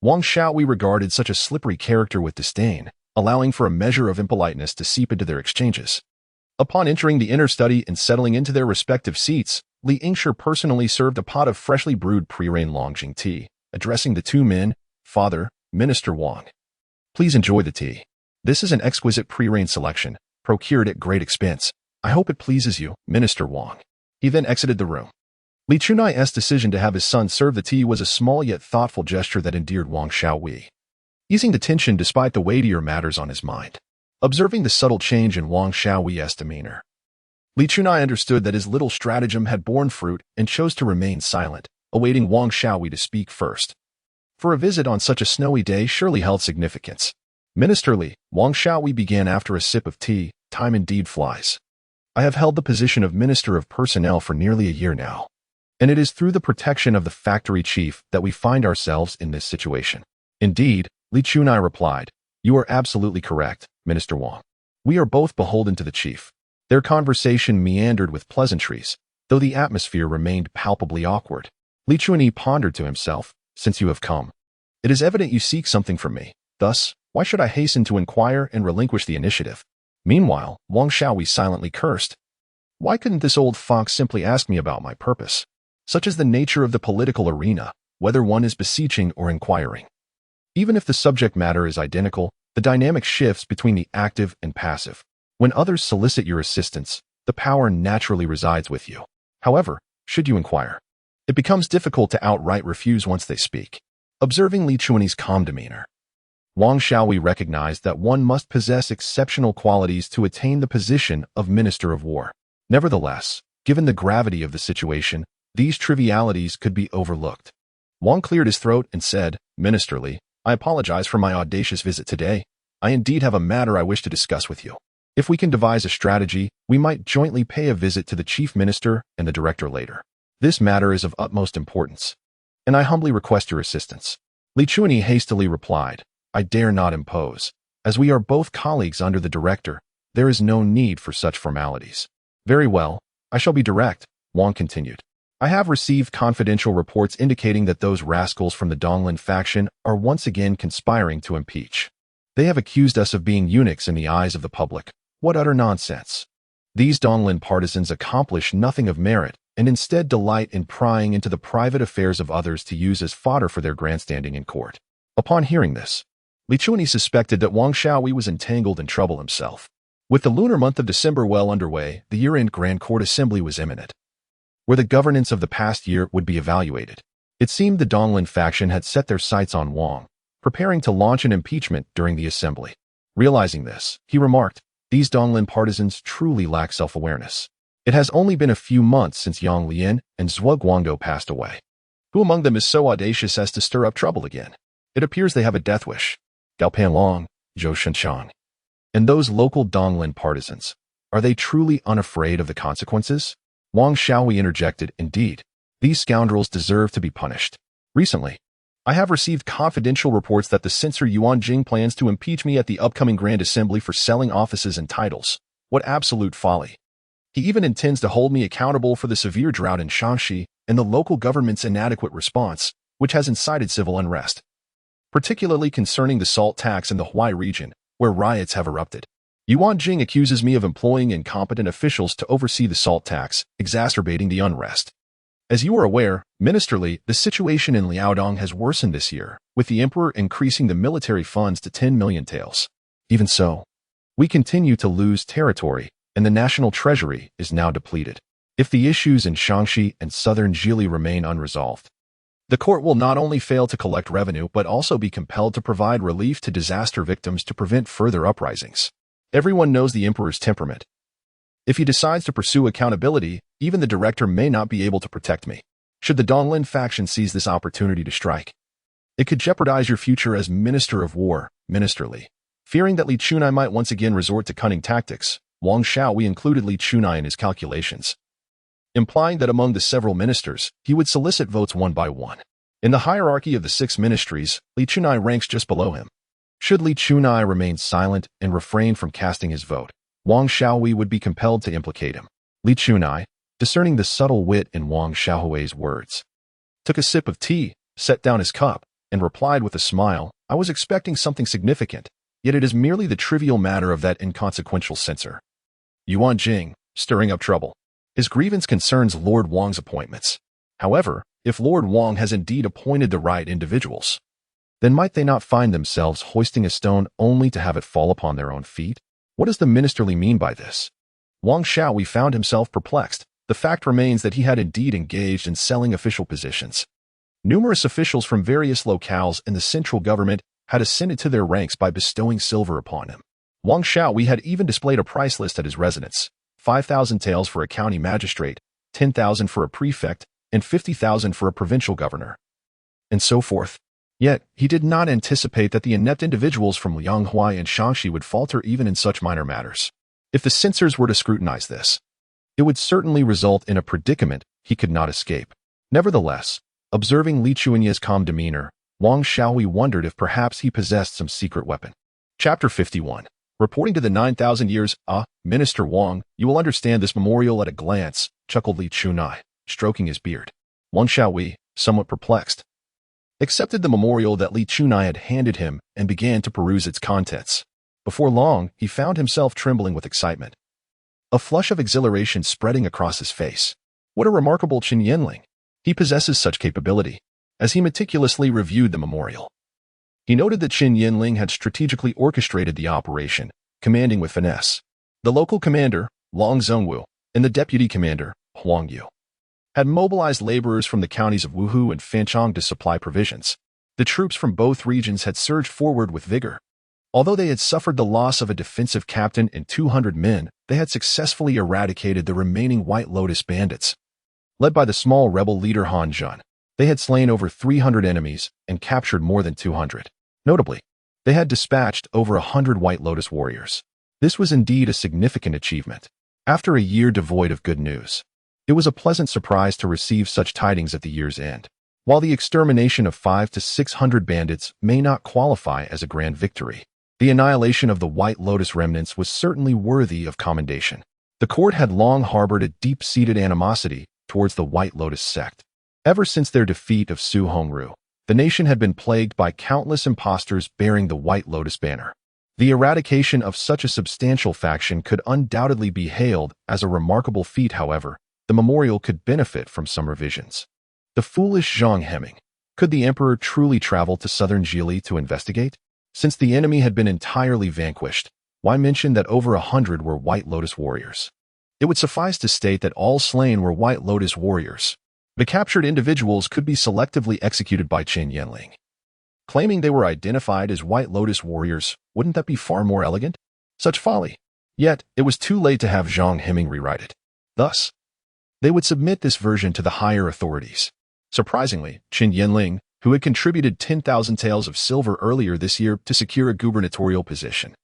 Wang Shaohui regarded such a slippery character with disdain, allowing for a measure of impoliteness to seep into their exchanges. Upon entering the inner study and settling into their respective seats, Li Yingshi personally served a pot of freshly brewed pre-rain Longjing tea, addressing the two men, Father, Minister Wang. Please enjoy the tea. This is an exquisite pre-rain selection, procured at great expense. I hope it pleases you, Minister Wang. He then exited the room. Li Chunai's decision to have his son serve the tea was a small yet thoughtful gesture that endeared Wang Xiaohui, easing the tension despite the weightier matters on his mind. Observing the subtle change in Wang Xiaohui's demeanor, Li Chunai understood that his little stratagem had borne fruit and chose to remain silent, awaiting Wang Xiaohui to speak first. For a visit on such a snowy day surely held significance. Minister Li, Wang Xiaohui began after a sip of tea, time indeed flies. I have held the position of Minister of Personnel for nearly a year now, and it is through the protection of the factory chief that we find ourselves in this situation. Indeed, Li Chunai replied, you are absolutely correct, Minister Wang. We are both beholden to the chief. Their conversation meandered with pleasantries, though the atmosphere remained palpably awkward. Li Chunai pondered to himself, since you have come, it is evident you seek something from me. Thus, why should I hasten to inquire and relinquish the initiative? Meanwhile, Wang Xiaohui silently cursed. Why couldn't this old fox simply ask me about my purpose? Such is the nature of the political arena, whether one is beseeching or inquiring. Even if the subject matter is identical, the dynamic shifts between the active and passive. When others solicit your assistance, the power naturally resides with you. However, should you inquire, it becomes difficult to outright refuse once they speak. Observing Li Chunai's calm demeanor, Wang Xiaohui recognized that one must possess exceptional qualities to attain the position of Minister of War. Nevertheless, given the gravity of the situation, these trivialities could be overlooked. Wang cleared his throat and said, Minister Li, I apologize for my audacious visit today. I indeed have a matter I wish to discuss with you. If we can devise a strategy, we might jointly pay a visit to the chief minister and the director later. This matter is of utmost importance, and I humbly request your assistance. Li Chunai hastily replied, I dare not impose. As we are both colleagues under the director, there is no need for such formalities. Very well, I shall be direct, Wang continued. I have received confidential reports indicating that those rascals from the Donglin faction are once again conspiring to impeach. They have accused us of being eunuchs in the eyes of the public. What utter nonsense! These Donglin partisans accomplish nothing of merit and instead delight in prying into the private affairs of others to use as fodder for their grandstanding in court. Upon hearing this, Li Chunai suspected that Wang Xiaohui was entangled in trouble himself. With the lunar month of December well underway, the year-end Grand Court Assembly was imminent, where the governance of the past year would be evaluated. It seemed the Donglin faction had set their sights on Wang, preparing to launch an impeachment during the assembly. Realizing this, he remarked, these Donglin partisans truly lack self-awareness. It has only been a few months since Yang Lian and Zhuge Guangdou passed away. Who among them is so audacious as to stir up trouble again? It appears they have a death wish. Gao Panlong, Zhou Shenchang. And those local Donglin partisans, are they truly unafraid of the consequences? Wang Xiaohui interjected, indeed, these scoundrels deserve to be punished. Recently, I have received confidential reports that the censor Yuan Jing plans to impeach me at the upcoming Grand Assembly for selling offices and titles. What absolute folly. He even intends to hold me accountable for the severe drought in Shaanxi and the local government's inadequate response, which has incited civil unrest, particularly concerning the salt tax in the Huai region, where riots have erupted. Yuan Jing accuses me of employing incompetent officials to oversee the salt tax, exacerbating the unrest. As you are aware, Minister Li, the situation in Liaodong has worsened this year, with the emperor increasing the military funds to 10 million taels. Even so, we continue to lose territory, and the national treasury is now depleted. If the issues in Shaanxi and southern Zhili remain unresolved, the court will not only fail to collect revenue but also be compelled to provide relief to disaster victims to prevent further uprisings. Everyone knows the emperor's temperament. If he decides to pursue accountability, even the director may not be able to protect me. Should the Donglin faction seize this opportunity to strike, it could jeopardize your future as Minister of War, Minister Li. Fearing that Li Chunai might once again resort to cunning tactics, Wang Xiaohui included Li Chunai in his calculations, implying that among the several ministers, he would solicit votes one by one. In the hierarchy of the 6 ministries, Li Chunai ranks just below him. Should Li Chunai remain silent and refrain from casting his vote, Wang Xiaohui would be compelled to implicate him. Li Chunai, discerning the subtle wit in Wang Xiaohui's words, took a sip of tea, set down his cup, and replied with a smile, I was expecting something significant, yet it is merely the trivial matter of that inconsequential censor. Yuan Jing, stirring up trouble. His grievance concerns Lord Wang's appointments. However, if Lord Wang has indeed appointed the right individuals, then might they not find themselves hoisting a stone only to have it fall upon their own feet? What does the ministerly mean by this? Wang Shaohui found himself perplexed. The fact remains that he had indeed engaged in selling official positions. Numerous officials from various locales in the central government had ascended to their ranks by bestowing silver upon him. Wang Shaohui had even displayed a price list at his residence: 5,000 taels for a county magistrate, 10,000 for a prefect, and 50,000 for a provincial governor, and so forth. Yet, he did not anticipate that the inept individuals from Lianghua and Shaanxi would falter even in such minor matters. If the censors were to scrutinize this, it would certainly result in a predicament he could not escape. Nevertheless, observing Li Chuanye's calm demeanor, Wang Shaohui wondered if perhaps he possessed some secret weapon. Chapter 51. Reporting to the 9,000 years, Minister Wang, you will understand this memorial at a glance, chuckled Li Chunai, stroking his beard. Wang Shaohui, somewhat perplexed, accepted the memorial that Li Chunai had handed him and began to peruse its contents. Before long, he found himself trembling with excitement, a flush of exhilaration spreading across his face. What a remarkable Qin Yanling! He possesses such capability. As he meticulously reviewed the memorial, he noted that Qin Yanling had strategically orchestrated the operation, commanding with finesse. The local commander, Long Zhongwu, and the deputy commander, Huang Yu, had mobilized laborers from the counties of Wuhu and Fanchong to supply provisions. The troops from both regions had surged forward with vigor. Although they had suffered the loss of a defensive captain and 200 men, they had successfully eradicated the remaining White Lotus bandits. Led by the small rebel leader Han Zhun, they had slain over 300 enemies and captured more than 200. Notably, they had dispatched over 100 White Lotus warriors. This was indeed a significant achievement. After a year devoid of good news, it was a pleasant surprise to receive such tidings at the year's end. While the extermination of 500 to 600 bandits may not qualify as a grand victory, the annihilation of the White Lotus remnants was certainly worthy of commendation. The court had long harbored a deep-seated animosity towards the White Lotus sect. Ever since their defeat of Su Hongru, the nation had been plagued by countless impostors bearing the White Lotus banner. The eradication of such a substantial faction could undoubtedly be hailed as a remarkable feat. However, the memorial could benefit from some revisions. The foolish Zhang Heming. Could the emperor truly travel to southern Jili to investigate? Since the enemy had been entirely vanquished, why mention that over 100 were White Lotus warriors? It would suffice to state that all slain were White Lotus warriors. The captured individuals could be selectively executed by Qin Yanling. Claiming they were identified as White Lotus warriors, wouldn't that be far more elegant? Such folly. Yet, it was too late to have Zhang Heming rewrite it. Thus, they would submit this version to the higher authorities. Surprisingly, Qin Yanling, who had contributed 10,000 taels of silver earlier this year to secure a gubernatorial position,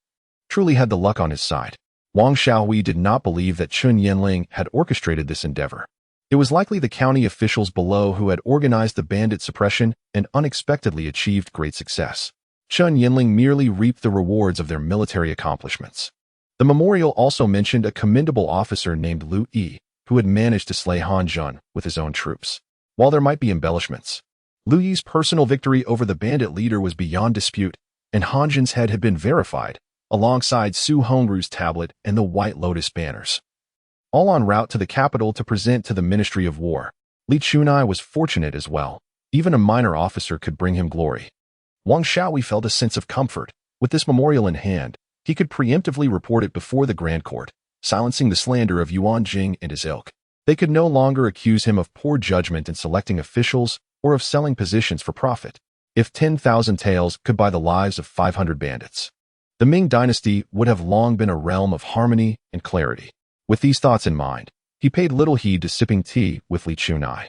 truly had the luck on his side. Wang Shaohui did not believe that Qin Yanling had orchestrated this endeavor. It was likely the county officials below who had organized the bandit suppression and unexpectedly achieved great success. Qin Yanling merely reaped the rewards of their military accomplishments. The memorial also mentioned a commendable officer named Liu Yi, who had managed to slay Han Zhun with his own troops. While there might be embellishments, Liu Yi's personal victory over the bandit leader was beyond dispute, and Han Zhun's head had been verified, alongside Su Hongru's tablet and the White Lotus banners, all en route to the capital to present to the Ministry of War. Li Chunai was fortunate as well. Even a minor officer could bring him glory. Wang Shaohui felt a sense of comfort. With this memorial in hand, he could preemptively report it before the Grand Court, silencing the slander of Yuan Jing and his ilk. They could no longer accuse him of poor judgment in selecting officials or of selling positions for profit. If 10,000 taels could buy the lives of 500 bandits, the Ming Dynasty would have long been a realm of harmony and clarity. With these thoughts in mind, he paid little heed to sipping tea with Li Chunai.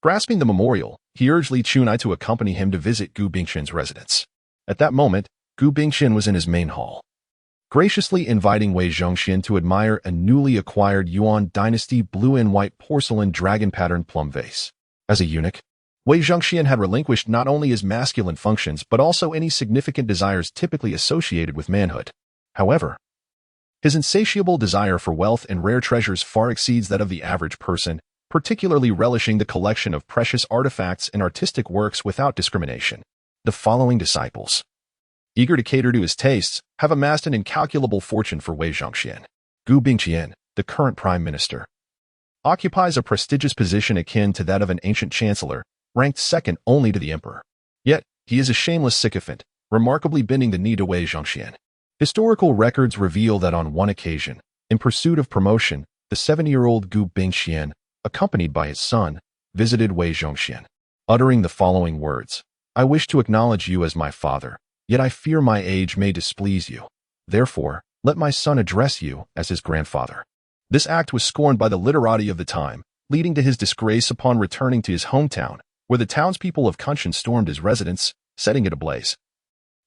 Grasping the memorial, he urged Li Chunai to accompany him to visit Gu Bingxin's residence. At that moment, Gu Bingxin was in his main hall, graciously inviting Wei Zhongxian to admire a newly acquired Yuan Dynasty blue and white porcelain dragon-patterned plum vase. As a eunuch, Wei Zhongxian had relinquished not only his masculine functions but also any significant desires typically associated with manhood. However, his insatiable desire for wealth and rare treasures far exceeds that of the average person, particularly relishing the collection of precious artifacts and artistic works without discrimination. The following disciples, eager to cater to his tastes, have amassed an incalculable fortune for Wei Zhongxian. Gu Bingqian, the current prime minister, occupies a prestigious position akin to that of an ancient chancellor, ranked second only to the emperor. Yet, he is a shameless sycophant, remarkably bending the knee to Wei Zhongxian. Historical records reveal that on one occasion, in pursuit of promotion, the 70-year-old Gu Bingqian, accompanied by his son, visited Wei Zhongxian, uttering the following words: "I wish to acknowledge you as my father, yet I fear my age may displease you. Therefore, let my son address you as his grandfather." This act was scorned by the literati of the time, leading to his disgrace upon returning to his hometown, where the townspeople of Chongzhen stormed his residence, setting it ablaze,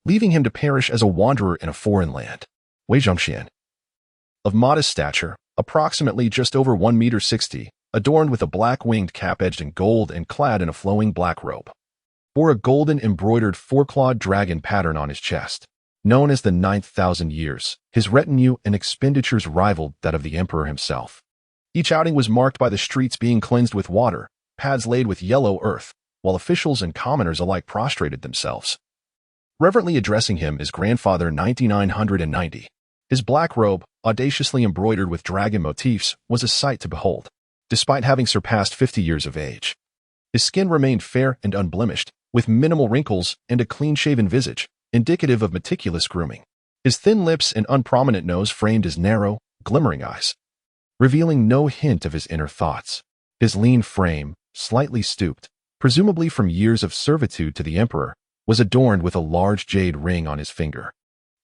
leaving him to perish as a wanderer in a foreign land. Wei Zhongxian, of modest stature, approximately just over 1.60 meters, adorned with a black winged cap edged in gold and clad in a flowing black robe, bore a golden embroidered four-clawed dragon pattern on his chest. Known as the 9,000 years, his retinue and expenditures rivaled that of the emperor himself. Each outing was marked by the streets being cleansed with water, paths laid with yellow earth, while officials and commoners alike prostrated themselves, reverently addressing him as grandfather 9990. His black robe, audaciously embroidered with dragon motifs, was a sight to behold. Despite having surpassed 50 years of age, his skin remained fair and unblemished, with minimal wrinkles and a clean-shaven visage, indicative of meticulous grooming. His thin lips and unprominent nose framed his narrow, glimmering eyes, revealing no hint of his inner thoughts. His lean frame, slightly stooped, presumably from years of servitude to the emperor, was adorned with a large jade ring on his finger.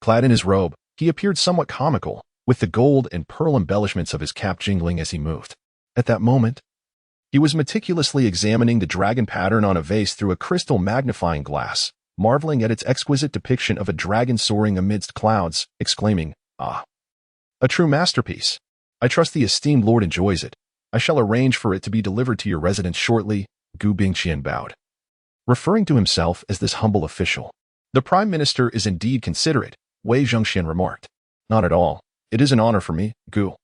Clad in his robe, he appeared somewhat comical, with the gold and pearl embellishments of his cap jingling as he moved. At that moment, he was meticulously examining the dragon pattern on a vase through a crystal magnifying glass, marveling at its exquisite depiction of a dragon soaring amidst clouds, exclaiming, "Ah, a true masterpiece. I trust the esteemed lord enjoys it. I shall arrange for it to be delivered to your residence shortly." Gu Bingqian bowed, referring to himself as this humble official. "The prime minister is indeed considerate," Wei Zhongxian remarked. "Not at all. It is an honor for me, Gu,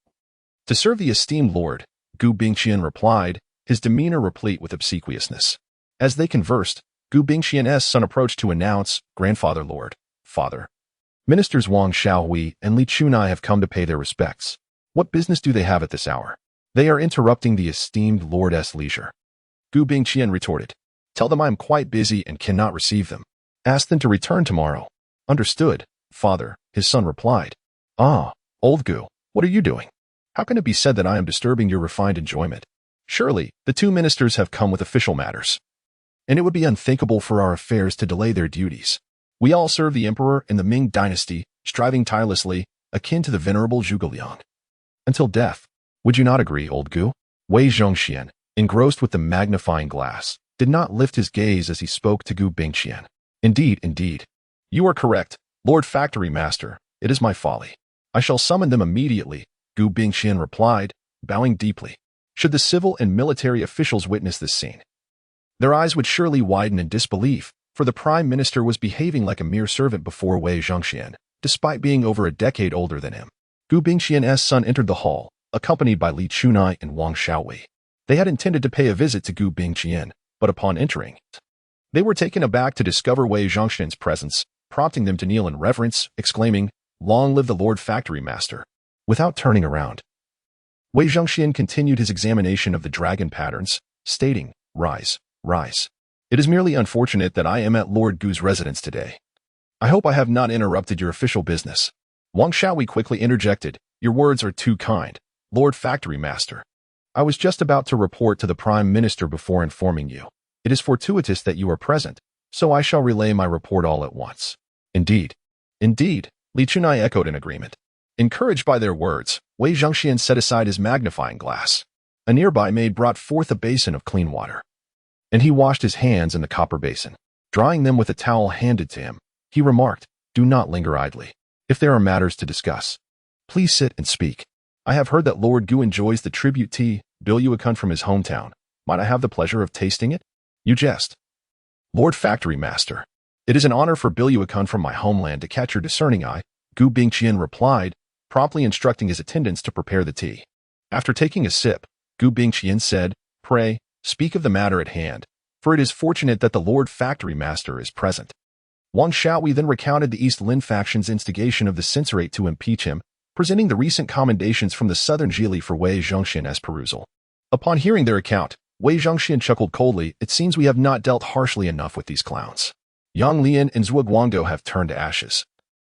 to serve the esteemed lord," Gu Bingqian replied, his demeanor replete with obsequiousness. As they conversed, Gu Bingqian's son approached to announce, "Grandfather Lord, Father. Ministers Wang Xiaohui and Li Chunai have come to pay their respects. What business do they have at this hour? They are interrupting the esteemed lord's leisure." Gu Bingqian retorted, "Tell them I am quite busy and cannot receive them. Ask them to return tomorrow." "Understood, Father," his son replied. "Ah, old Gu, what are you doing? How can it be said that I am disturbing your refined enjoyment? Surely, the two ministers have come with official matters, and it would be unthinkable for our affairs to delay their duties. We all serve the emperor in the Ming Dynasty, striving tirelessly, akin to the venerable Zhuge Liang, until death. Would you not agree, old Gu?" Wei Zhongxian, engrossed with the magnifying glass, did not lift his gaze as he spoke to Gu Bingqian. Indeed. You are correct, Lord Factory Master. It is my folly. I shall summon them immediately," Gu Bingqian replied, bowing deeply. Should the civil and military officials witness this scene, their eyes would surely widen in disbelief, for the prime minister was behaving like a mere servant before Wei Zhongxian, despite being over a decade older than him. Gu Bingqian's son entered the hall, accompanied by Li Chunai and Wang Xiaohui. They had intended to pay a visit to Gu Bingqian, but upon entering, they were taken aback to discover Wei Zhongxian's presence, prompting them to kneel in reverence, exclaiming, "Long live the Lord Factory Master." Without turning around, Wei Zhongxian continued his examination of the dragon patterns, stating, Rise. It is merely unfortunate that I am at Lord Gu's residence today. I hope I have not interrupted your official business." Wang Xiaohui quickly interjected, "Your words are too kind, Lord Factory Master. I was just about to report to the Prime Minister before informing you. It is fortuitous that you are present, so I shall relay my report all at once." Indeed, Li Chunai echoed in agreement. Encouraged by their words, Wei Zhongxian set aside his magnifying glass. A nearby maid brought forth a basin of clean water, and he washed his hands in the copper basin. Drying them with a towel handed to him, he remarked, "Do not linger idly. If there are matters to discuss, please sit and speak. I have heard that Lord Gu enjoys the tribute tea, Bilyuakun from his hometown. Might I have the pleasure of tasting it?" "You jest, Lord Factory Master. It is an honor for Bilyuakun from my homeland to catch your discerning eye," Gu Bingqian replied, promptly instructing his attendants to prepare the tea. After taking a sip, Gu Bingqian said, "Pray, speak of the matter at hand, for it is fortunate that the Lord Factory Master is present." Wang Xiaohui then recounted the East Lin faction's instigation of the censorate to impeach him, presenting the recent commendations from the southern Zhili for Wei Zhongxian's perusal. Upon hearing their account, Wei Zhongxian chuckled coldly. It seems we have not dealt harshly enough with these clowns. Yang Lian and Zhuge Guangdou have turned to ashes.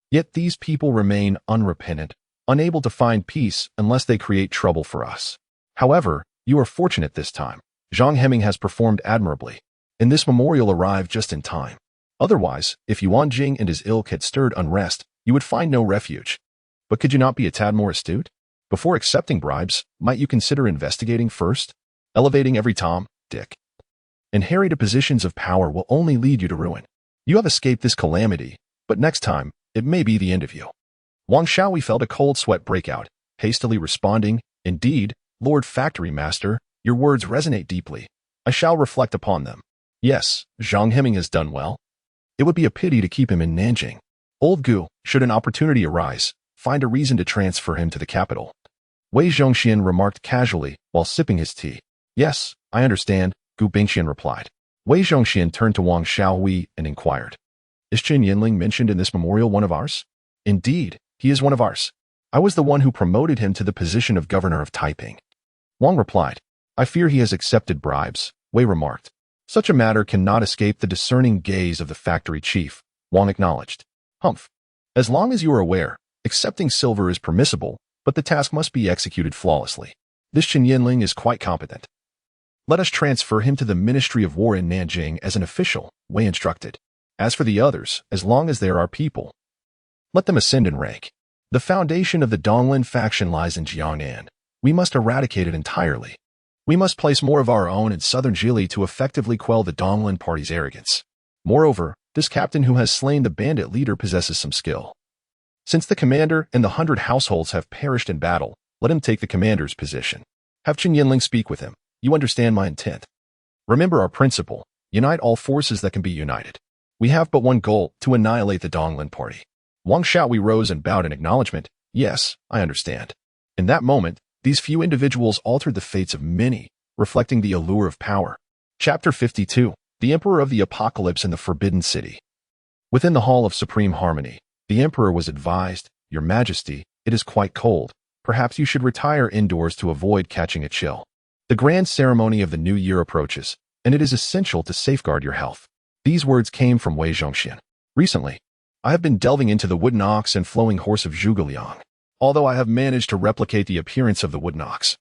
Yet these people remain unrepentant, unable to find peace unless they create trouble for us. However, you are fortunate this time. Zhang Heming has performed admirably, and this memorial arrived just in time. Otherwise, if Yuan Jing and his ilk had stirred unrest, you would find no refuge. But could you not be a tad more astute? Before accepting bribes, might you consider investigating first? Elevating every Tom, Dick, and Harry to positions of power will only lead you to ruin. You have escaped this calamity, but next time, it may be the end of you. Wang Shaohui felt a cold sweat break out, hastily responding, Indeed, Lord Factory Master, your words resonate deeply. I shall reflect upon them. Yes, Zhang Heming has done well. It would be a pity to keep him in Nanjing. Old Gu, should an opportunity arise, find a reason to transfer him to the capital. Wei Zhongxian remarked casually while sipping his tea. Yes, I understand, Gu Bingxian replied. Wei Zhongxian turned to Wang Shaohui and inquired. Is Qin Yinling mentioned in this memorial one of ours? Indeed, he is one of ours. I was the one who promoted him to the position of governor of Taiping. Wang replied. I fear he has accepted bribes, Wei remarked. Such a matter cannot escape the discerning gaze of the factory chief, Wang acknowledged. Humph. As long as you are aware, accepting silver is permissible, but the task must be executed flawlessly. This Qin Yinling is quite competent. Let us transfer him to the Ministry of War in Nanjing as an official, Wei instructed. As for the others, as long as there are people, let them ascend in rank. The foundation of the Donglin faction lies in Jiangnan. We must eradicate it entirely. We must place more of our own in southern Zhili to effectively quell the Donglin party's arrogance. Moreover, this captain who has slain the bandit leader possesses some skill. Since the commander and the 100 households have perished in battle, let him take the commander's position. Have Qin Yinling speak with him. You understand my intent. Remember our principle, unite all forces that can be united. We have but one goal, to annihilate the Donglin party. Wang Shaohui rose and bowed in acknowledgement. Yes, I understand. In that moment, these few individuals altered the fates of many, reflecting the allure of power. Chapter 52. The Emperor of the Apocalypse in the Forbidden City. Within the Hall of Supreme Harmony, the Emperor was advised, Your Majesty, it is quite cold. Perhaps you should retire indoors to avoid catching a chill. The grand ceremony of the new year approaches, and it is essential to safeguard your health. These words came from Wei Zhongxian. Recently, I have been delving into the wooden ox and flowing horse of Zhuge. Although I have managed to replicate the appearance of the wooden ox,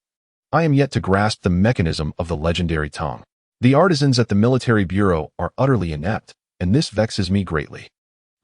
I am yet to grasp the mechanism of the legendary tongue. The artisans at the military bureau are utterly inept, and this vexes me greatly.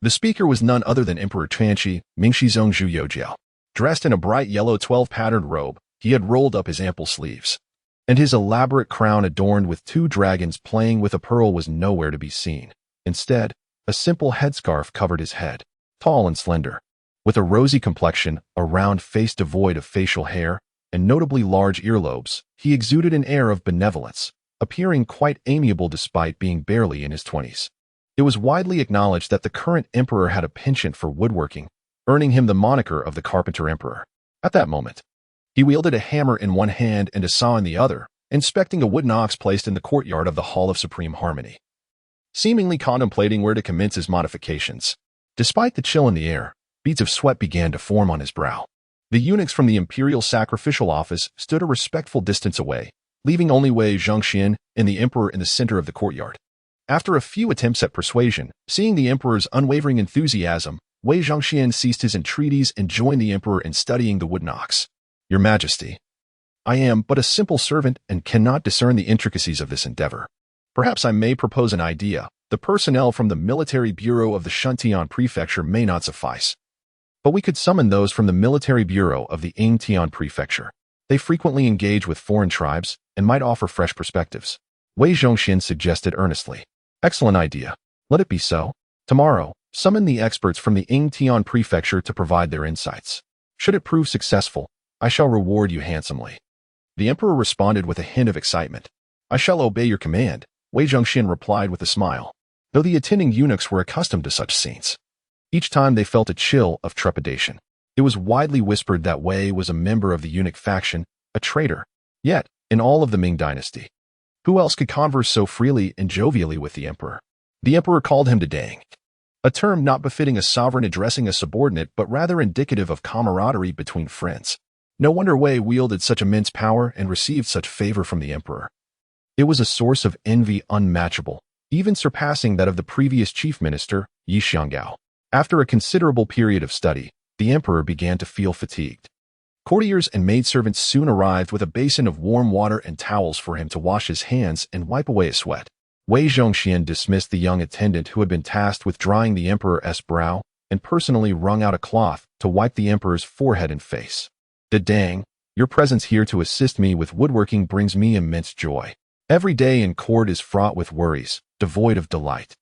The speaker was none other than Emperor Quanqi Mingshizong Zhu Youjiao. Dressed in a bright yellow 12-patterned robe, he had rolled up his ample sleeves, and his elaborate crown adorned with 2 dragons playing with a pearl was nowhere to be seen. Instead, a simple headscarf covered his head, tall and slender. With a rosy complexion, a round face devoid of facial hair, and notably large earlobes, he exuded an air of benevolence, appearing quite amiable despite being barely in his 20s. It was widely acknowledged that the current emperor had a penchant for woodworking, earning him the moniker of the Carpenter Emperor. At that moment, he wielded a hammer in one hand and a saw in the other, inspecting a wooden ox placed in the courtyard of the Hall of Supreme Harmony, seemingly contemplating where to commence his modifications. Despite the chill in the air, beads of sweat began to form on his brow. The eunuchs from the Imperial Sacrificial Office stood a respectful distance away, leaving only Wei Zhongxian and the emperor in the center of the courtyard. After a few attempts at persuasion, seeing the emperor's unwavering enthusiasm, Wei Zhongxian ceased his entreaties and joined the emperor in studying the wooden ox. Your Majesty, I am but a simple servant and cannot discern the intricacies of this endeavor. Perhaps I may propose an idea. The personnel from the military bureau of the Shuntian Prefecture may not suffice, but we could summon those from the military bureau of the Yingtian Prefecture. They frequently engage with foreign tribes and might offer fresh perspectives. Wei Zhongxian suggested earnestly. Excellent idea. Let it be so. Tomorrow, summon the experts from the Yingtian Prefecture to provide their insights. Should it prove successful, I shall reward you handsomely. The emperor responded with a hint of excitement. I shall obey your command, Wei Zhongxian replied with a smile, though the attending eunuchs were accustomed to such scenes. Each time they felt a chill of trepidation. It was widely whispered that Wei was a member of the eunuch faction, a traitor. Yet, in all of the Ming Dynasty, who else could converse so freely and jovially with the emperor? The emperor called him to Dang. a term not befitting a sovereign addressing a subordinate but rather indicative of camaraderie between friends. No wonder Wei wielded such immense power and received such favor from the emperor. It was a source of envy unmatchable, even surpassing that of the previous chief minister, Yi Xianggao. After a considerable period of study, the emperor began to feel fatigued. Courtiers and maidservants soon arrived with a basin of warm water and towels for him to wash his hands and wipe away his sweat. Wei Zhongxian dismissed the young attendant who had been tasked with drying the emperor's brow and personally wrung out a cloth to wipe the emperor's forehead and face. Dang, your presence here to assist me with woodworking brings me immense joy. Every day in court is fraught with worries, devoid of delight,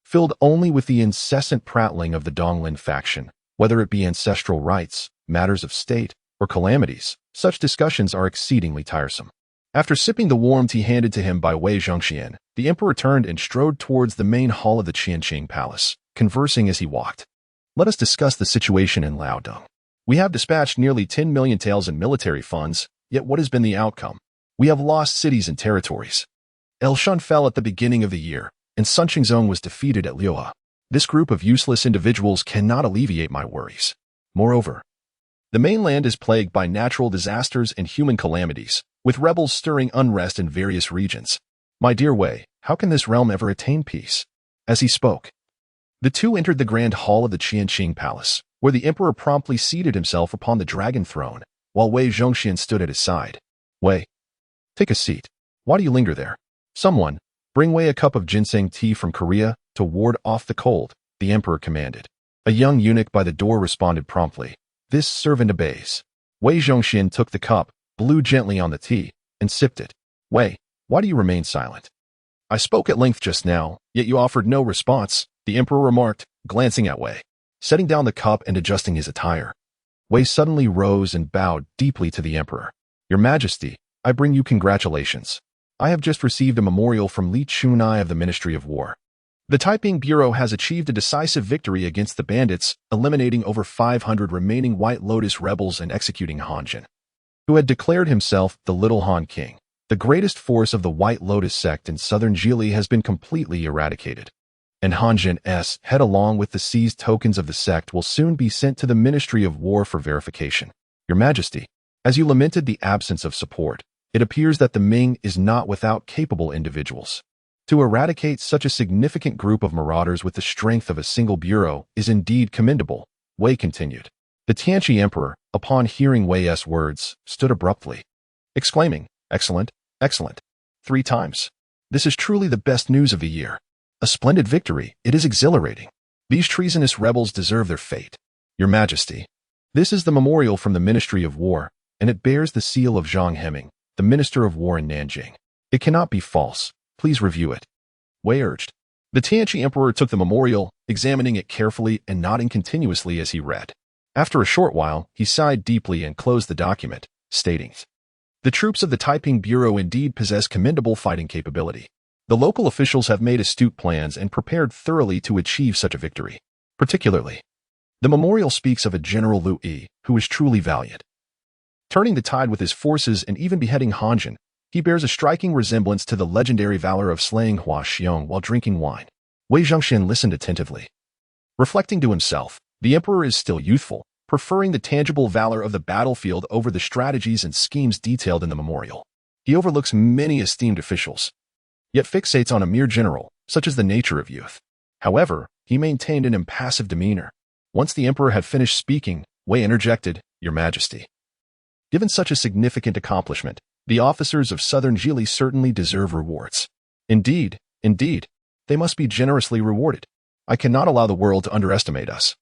filled only with the incessant prattling of the Donglin faction, whether it be ancestral rites, matters of state, or calamities. Such discussions are exceedingly tiresome. After sipping the warm tea handed to him by Wei Zhongxian, the emperor turned and strode towards the main hall of the Qianqing Palace, conversing as he walked. Let us discuss the situation in Liaodong. We have dispatched nearly 10 million taels in military funds, yet what has been the outcome? We have lost cities and territories. Elshan fell at the beginning of the year, and Sun Qingzong was defeated at Liu Yi. This group of useless individuals cannot alleviate my worries. Moreover, the mainland is plagued by natural disasters and human calamities, with rebels stirring unrest in various regions. My dear Wei, how can this realm ever attain peace? As he spoke, the two entered the grand hall of the Qianqing Palace, where the emperor promptly seated himself upon the dragon throne, while Wei Zhongxian stood at his side. Wei, take a seat. Why do you linger there? Someone, bring Wei a cup of ginseng tea from Korea to ward off the cold, the emperor commanded. A young eunuch by the door responded promptly. This servant obeys. Wei Zhongxian took the cup, blew gently on the tea, and sipped it. Wei, why do you remain silent? I spoke at length just now, yet you offered no response, the emperor remarked, glancing at Wei. Setting down the cup and adjusting his attire, Wei suddenly rose and bowed deeply to the emperor. Your Majesty, I bring you congratulations. I have just received a memorial from Li Chunai of the Ministry of War. The Taiping Bureau has achieved a decisive victory against the bandits, eliminating over 500 remaining White Lotus rebels and executing Han Zhen, who had declared himself the Little Han King. The greatest force of the White Lotus sect in southern Zhili has been completely eradicated, and Han Zhen's head along with the seized tokens of the sect will soon be sent to the Ministry of War for verification. Your Majesty, as you lamented the absence of support, it appears that the Ming is not without capable individuals. To eradicate such a significant group of marauders with the strength of a single bureau is indeed commendable, Wei continued. The Qingyi Emperor, upon hearing Wei's words, stood abruptly, exclaiming, Excellent, excellent, 3 times. This is truly the best news of the year. A splendid victory, it is exhilarating. These treasonous rebels deserve their fate. Your Majesty, this is the memorial from the Ministry of War, and it bears the seal of Zhang Heming, the Minister of War in Nanjing. It cannot be false. Please review it. Wei urged. The Qingyi Emperor took the memorial, examining it carefully and nodding continuously as he read. After a short while, he sighed deeply and closed the document, stating, The troops of the Taiping Bureau indeed possess commendable fighting capability. The local officials have made astute plans and prepared thoroughly to achieve such a victory. Particularly, the memorial speaks of a General Liu Yi, who is truly valiant, turning the tide with his forces and even beheading Han Zhen. He bears a striking resemblance to the legendary valor of slaying Hua Xiong while drinking wine. Wei Zhongxian listened attentively. Reflecting to himself, the emperor is still youthful, preferring the tangible valor of the battlefield over the strategies and schemes detailed in the memorial. He overlooks many esteemed officials, yet fixates on a mere general, such as the nature of youth. However, he maintained an impassive demeanor. Once the emperor had finished speaking, Wei interjected, Your Majesty, given such a significant accomplishment, the officers of southern Zhili certainly deserve rewards. Indeed, they must be generously rewarded. I cannot allow the world to underestimate us.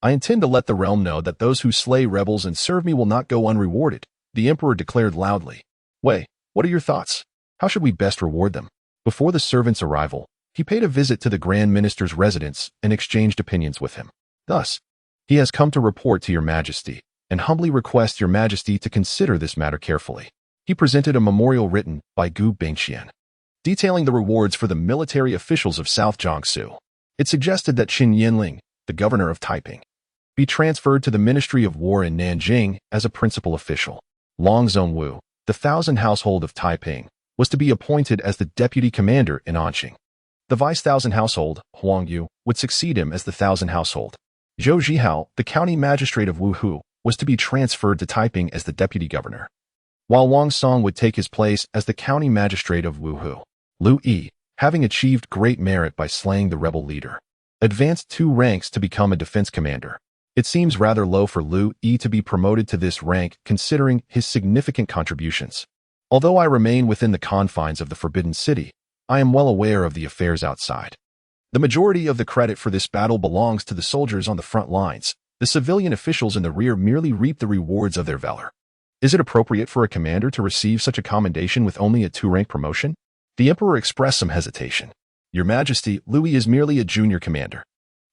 I intend to let the realm know that those who slay rebels and serve me will not go unrewarded, the emperor declared loudly. Wei, what are your thoughts? How should we best reward them? Before the servant's arrival, he paid a visit to the Grand Minister's residence and exchanged opinions with him. Thus, he has come to report to Your Majesty, and humbly request Your Majesty to consider this matter carefully. He presented a memorial written by Gu Bingqian, detailing the rewards for the military officials of South Jiangsu. It suggested that Qin Yinling, the governor of Taiping, be transferred to the Ministry of War in Nanjing as a principal official. Long Zhongwu, the 1,000 household of Taiping, was to be appointed as the deputy commander in Anqing. The vice thousand household, Huang Yu, would succeed him as the thousand household. Zhou Zhihao, the county magistrate of Wuhu, was to be transferred to Taiping as the deputy governor, while Wang Song would take his place as the county magistrate of Wuhu. Liu Yi, having achieved great merit by slaying the rebel leader, advanced 2 ranks to become a defense commander. It seems rather low for Liu Yi to be promoted to this rank considering his significant contributions. Although I remain within the confines of the Forbidden City, I am well aware of the affairs outside. The majority of the credit for this battle belongs to the soldiers on the front lines. The civilian officials in the rear merely reap the rewards of their valor. Is it appropriate for a commander to receive such a commendation with only a 2-rank promotion? The emperor expressed some hesitation. Your Majesty, Liu Yi is merely a junior commander.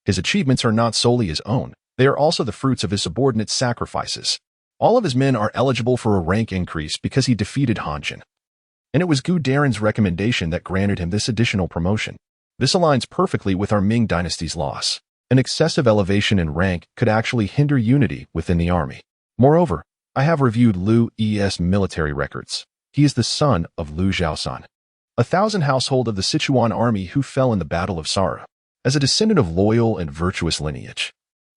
His achievements are not solely his own. They are also the fruits of his subordinates' sacrifices. All of his men are eligible for a rank increase because he defeated Hanjin. And it was Gu Daren's recommendation that granted him this additional promotion. This aligns perfectly with our Ming Dynasty's loss. An excessive elevation in rank could actually hinder unity within the army. Moreover, I have reviewed Liu Yi's military records. He is the son of Liu Zhaosan, a thousand household of the Sichuan army who fell in the Battle of Sarhū. As a descendant of loyal and virtuous lineage,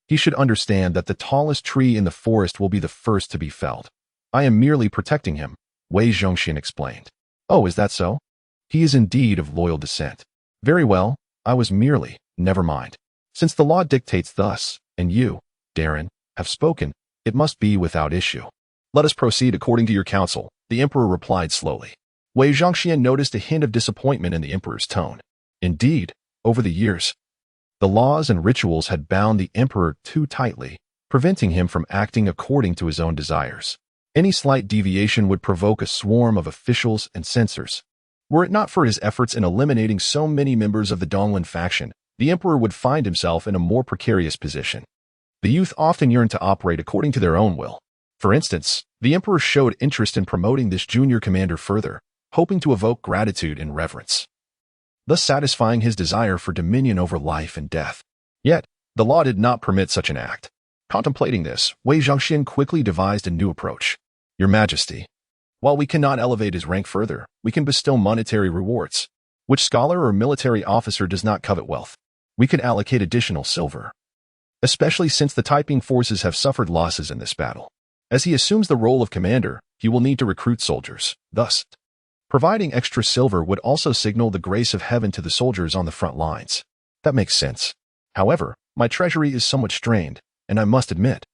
he should understand that the tallest tree in the forest will be the first to be felled. I am merely protecting him, Wei Zhongxian explained. Oh, is that so? He is indeed of loyal descent. Very well, I was merely, never mind. Since the law dictates thus, and you, Daren, have spoken, it must be without issue. Let us proceed according to your counsel, the emperor replied slowly. Wei Zhongxian noticed a hint of disappointment in the emperor's tone. Indeed, over the years, the laws and rituals had bound the emperor too tightly, preventing him from acting according to his own desires. Any slight deviation would provoke a swarm of officials and censors. Were it not for his efforts in eliminating so many members of the Donglin faction, the emperor would find himself in a more precarious position. The youth often yearn to operate according to their own will. For instance, the emperor showed interest in promoting this junior commander further, hoping to evoke gratitude and reverence, thus satisfying his desire for dominion over life and death. Yet, the law did not permit such an act. Contemplating this, Wei Zhongxian quickly devised a new approach. Your Majesty, while we cannot elevate his rank further, we can bestow monetary rewards. Which scholar or military officer does not covet wealth? We could allocate additional silver, especially since the Taiping forces have suffered losses in this battle. As he assumes the role of commander, he will need to recruit soldiers. Thus, providing extra silver would also signal the grace of heaven to the soldiers on the front lines. That makes sense. However, my treasury is somewhat strained, and I must admit,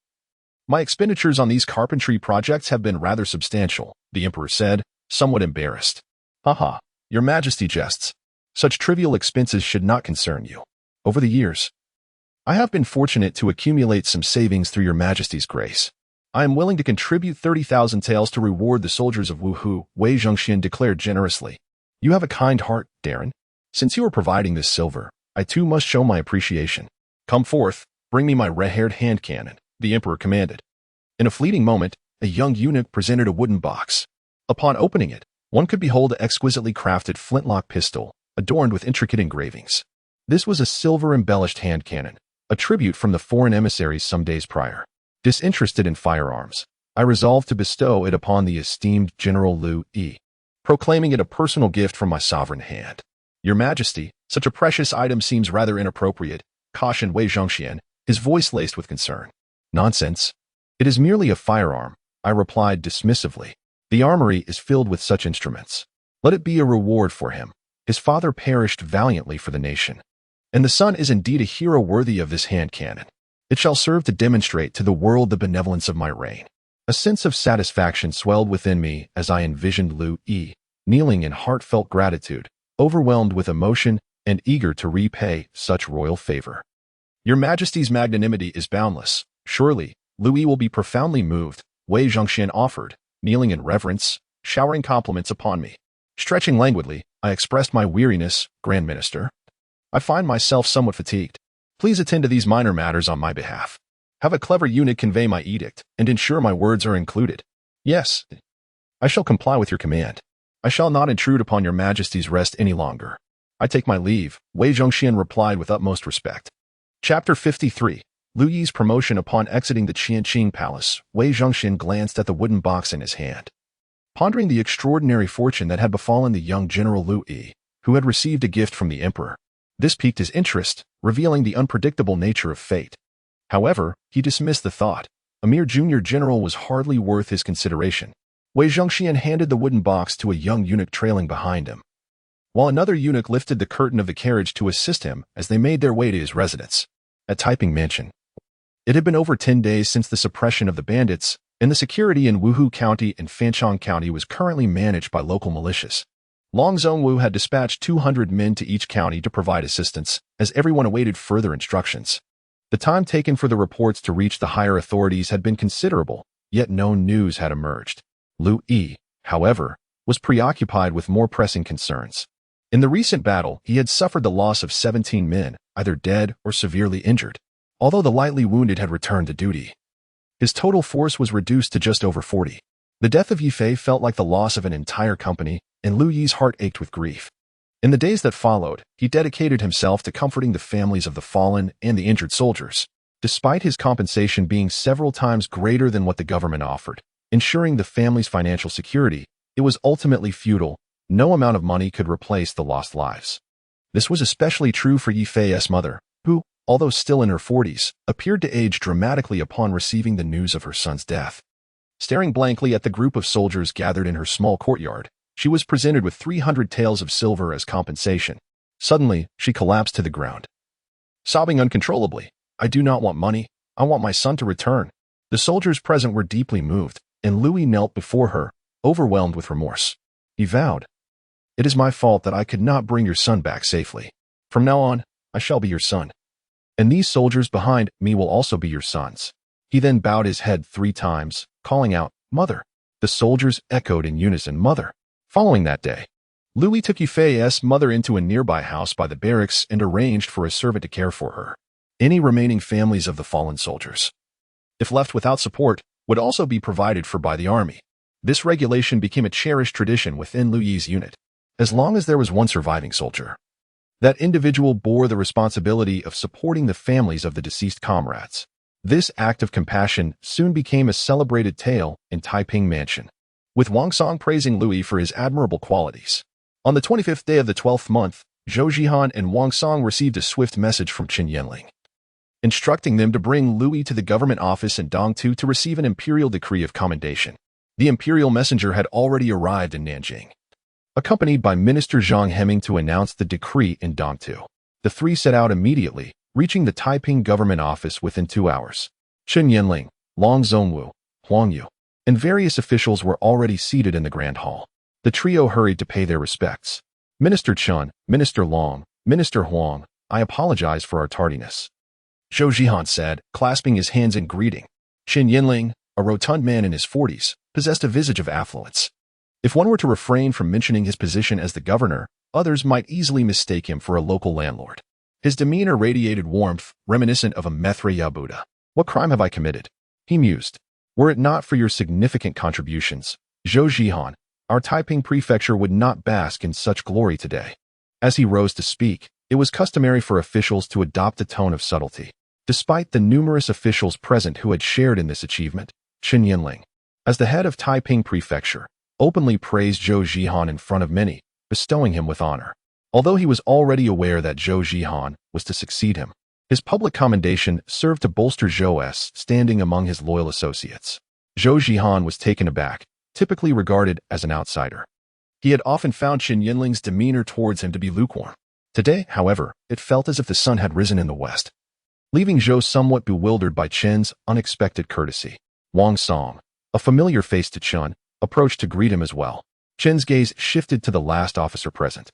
my expenditures on these carpentry projects have been rather substantial, the emperor said, somewhat embarrassed. Haha, your Majesty jests. Such trivial expenses should not concern you. Over the years, I have been fortunate to accumulate some savings through your Majesty's grace. I am willing to contribute 30,000 taels to reward the soldiers of Wuhu, Wei Zhongxian declared generously. You have a kind heart, Daren. Since you are providing this silver, I too must show my appreciation. Come forth, bring me my red-haired hand cannon, the emperor commanded. In a fleeting moment, a young eunuch presented a wooden box. Upon opening it, one could behold an exquisitely crafted flintlock pistol, adorned with intricate engravings. This was a silver-embellished hand cannon, a tribute from the foreign emissaries some days prior. Disinterested in firearms, I resolved to bestow it upon the esteemed General Liu Yi, proclaiming it a personal gift from my sovereign hand. Your Majesty, such a precious item seems rather inappropriate, cautioned Wei Zhongxian, his voice laced with concern. Nonsense. It is merely a firearm, I replied dismissively. The armory is filled with such instruments. Let it be a reward for him. His father perished valiantly for the nation, and the son is indeed a hero worthy of this hand cannon. It shall serve to demonstrate to the world the benevolence of my reign. A sense of satisfaction swelled within me as I envisioned Liu Yi, kneeling in heartfelt gratitude, overwhelmed with emotion and eager to repay such royal favor. Your Majesty's magnanimity is boundless. Surely, Liu Yi will be profoundly moved, Wei Zhongxian offered, kneeling in reverence, showering compliments upon me. Stretching languidly, I expressed my weariness, Grand Minister. I find myself somewhat fatigued. Please attend to these minor matters on my behalf. Have a clever eunuch convey my edict, and ensure my words are included. Yes, I shall comply with your command. I shall not intrude upon your Majesty's rest any longer. I take my leave, Wei Zhongxian replied with utmost respect. Chapter 53. Liu Yi's promotion. Upon exiting the Qianqing Palace, Wei Zhongxian glanced at the wooden box in his hand. Pondering the extraordinary fortune that had befallen the young General Liu Yi, who had received a gift from the emperor. This piqued his interest, revealing the unpredictable nature of fate. However, he dismissed the thought. A mere junior general was hardly worth his consideration. Wei Zhongxian handed the wooden box to a young eunuch trailing behind him, while another eunuch lifted the curtain of the carriage to assist him as they made their way to his residence at Taiping Mansion. It had been over 10 days since the suppression of the bandits, and the security in Wuhu County and Fanchong County was currently managed by local militias. Long Zhongwu had dispatched 200 men to each county to provide assistance, as everyone awaited further instructions. The time taken for the reports to reach the higher authorities had been considerable, yet no news had emerged. Liu Yi, however, was preoccupied with more pressing concerns. In the recent battle, he had suffered the loss of 17 men, either dead or severely injured, although the lightly wounded had returned to duty. His total force was reduced to just over 40. The death of Yi Fei felt like the loss of an entire company, and Liu Yi's heart ached with grief. In the days that followed, he dedicated himself to comforting the families of the fallen and the injured soldiers, despite his compensation being several times greater than what the government offered. Ensuring the family's financial security, it was ultimately futile. No amount of money could replace the lost lives. This was especially true for Yi Fei's mother, who, although still in her 40s, appeared to age dramatically upon receiving the news of her son's death. Staring blankly at the group of soldiers gathered in her small courtyard, she was presented with 300 taels of silver as compensation. Suddenly, she collapsed to the ground, sobbing uncontrollably. "I do not want money. I want my son to return." The soldiers present were deeply moved, and Liu Yi knelt before her, overwhelmed with remorse. He vowed, "It is my fault that I could not bring your son back safely. From now on, I shall be your son. And these soldiers behind me will also be your sons." He then bowed his head 3 times, calling out, "Mother." The soldiers echoed in unison, "Mother." Following that day, Liu Yi took Yi Fei's mother into a nearby house by the barracks and arranged for a servant to care for her. Any remaining families of the fallen soldiers, if left without support, would also be provided for by the army. This regulation became a cherished tradition within Liu Yi's unit. As long as there was one surviving soldier, that individual bore the responsibility of supporting the families of the deceased comrades. This act of compassion soon became a celebrated tale in Taiping Mansion, with Wang Song praising Liu Yi for his admirable qualities. On the 25th day of the 12th month, Zhou Zhihan and Wang Song received a swift message from Qin Yanling, instructing them to bring Liu Yi to the government office in Dongtu to receive an imperial decree of commendation. The imperial messenger had already arrived in Nanjing, accompanied by Minister Zhang Heming to announce the decree in Dongtu. The 3 set out immediately, reaching the Taiping government office within 2 hours. Qin Yanling, Long Zhongwu, Huang Yu, and various officials were already seated in the grand hall. The trio hurried to pay their respects. "Minister Chen, Minister Long, Minister Huang, I apologize for our tardiness," Zhou Zhihan said, clasping his hands in greeting. Qin Yanling, a rotund man in his 40s, possessed a visage of affluence. If one were to refrain from mentioning his position as the governor, others might easily mistake him for a local landlord. His demeanor radiated warmth, reminiscent of a Maitreya Buddha. "What crime have I committed?" he mused. "Were it not for your significant contributions, Zhou Zhihan, our Taiping prefecture would not bask in such glory today." As he rose to speak, it was customary for officials to adopt a tone of subtlety. Despite the numerous officials present who had shared in this achievement, Qin Yanling, as the head of Taiping prefecture, openly praised Zhou Zhihan in front of many, bestowing him with honor. Although he was already aware that Zhou Zhihan was to succeed him, his public commendation served to bolster Zhou's standing among his loyal associates. Zhou Zhihan was taken aback, typically regarded as an outsider. He had often found Qin Yanling's demeanor towards him to be lukewarm. Today, however, it felt as if the sun had risen in the west, leaving Zhou somewhat bewildered by Qin's unexpected courtesy. Wang Song, a familiar face to Qin, approached to greet him as well. Qin's gaze shifted to the last officer present.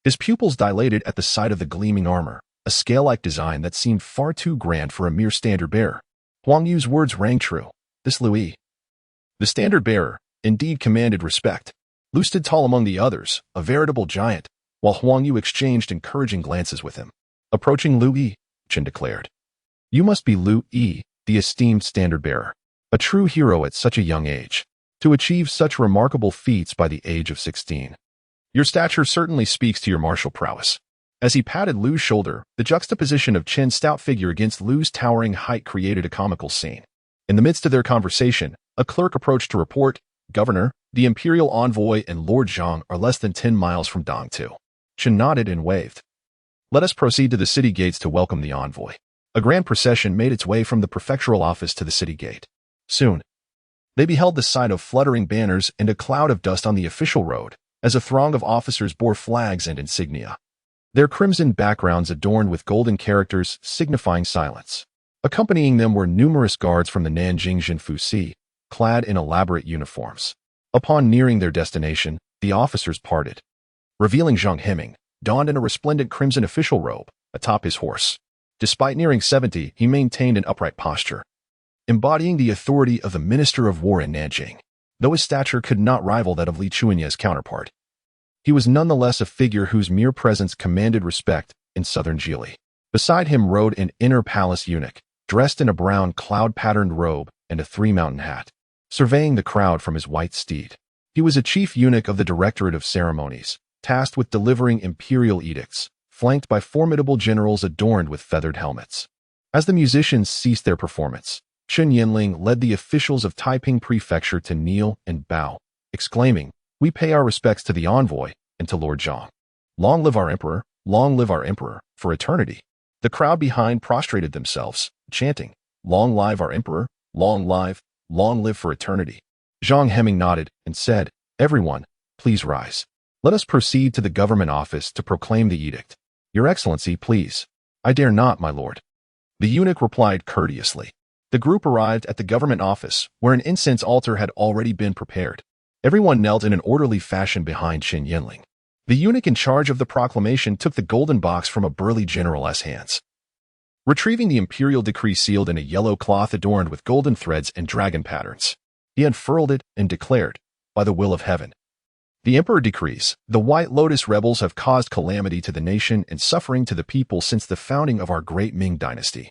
His pupils dilated at the sight of the gleaming armor, a scale-like design that seemed far too grand for a mere standard-bearer. Huang Yu's words rang true. This Liu Yi, the standard-bearer, indeed commanded respect. Liu stood tall among the others, a veritable giant, while Huang Yu exchanged encouraging glances with him. Approaching Liu Yi, Qin declared, "You must be Liu Yi, the esteemed standard-bearer, a true hero at such a young age, to achieve such remarkable feats by the age of 16. Your stature certainly speaks to your martial prowess." As he patted Liu's shoulder, the juxtaposition of Qin's stout figure against Liu's towering height created a comical scene. In the midst of their conversation, a clerk approached to report, "Governor, the imperial envoy and Lord Zhang are less than 10 miles from Dongtu." Chen nodded and waved. Let us proceed to the city gates to welcome the envoy. A grand procession made its way from the prefectural office to the city gate. Soon, they beheld the sight of fluttering banners and a cloud of dust on the official road, as a throng of officers bore flags and insignia. Their crimson backgrounds adorned with golden characters signifying silence. Accompanying them were numerous guards from the Nanjing Jinfusi, clad in elaborate uniforms. Upon nearing their destination, the officers parted, revealing Zheng Heming, donned in a resplendent crimson official robe, atop his horse. Despite nearing 70, he maintained an upright posture, embodying the authority of the Minister of War in Nanjing. Though his stature could not rival that of Li Chuanye's counterpart, he was nonetheless a figure whose mere presence commanded respect in southern Jili. Beside him rode an inner palace eunuch, dressed in a brown cloud-patterned robe and a three-mountain hat, surveying the crowd from his white steed. He was a chief eunuch of the Directorate of Ceremonies, tasked with delivering imperial edicts, flanked by formidable generals adorned with feathered helmets. As the musicians ceased their performance, Chen Yinling led the officials of Taiping Prefecture to kneel and bow, exclaiming, "We pay our respects to the envoy and to Lord Zhang. Long live our emperor, for eternity." The crowd behind prostrated themselves, chanting, "Long live our emperor, long live for eternity." Zhang Heming nodded and said, "Everyone, please rise. Let us proceed to the government office to proclaim the edict." "Your Excellency, please." "I dare not, my lord." The eunuch replied courteously. The group arrived at the government office, where an incense altar had already been prepared. Everyone knelt in an orderly fashion behind Chen Yinling. The eunuch in charge of the proclamation took the golden box from a burly general's hands. Retrieving the imperial decree sealed in a yellow cloth adorned with golden threads and dragon patterns, he unfurled it and declared, "By the will of heaven, the emperor decrees, the White Lotus rebels have caused calamity to the nation and suffering to the people since the founding of our great Ming Dynasty,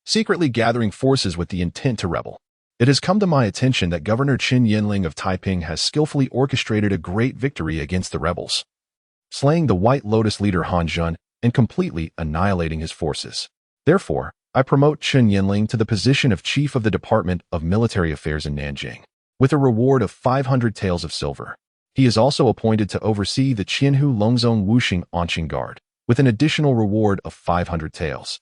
secretly gathering forces with the intent to rebel. It has come to my attention that Governor Chen Yinling of Taiping has skillfully orchestrated a great victory against the rebels, slaying the White Lotus leader Han Zhun and completely annihilating his forces. Therefore, I promote Chen Yinling to the position of Chief of the Department of Military Affairs in Nanjing, with a reward of 500 taels of silver. He is also appointed to oversee the Qianhu Longzong Wuxing Onqing Guard, with an additional reward of 500 taels.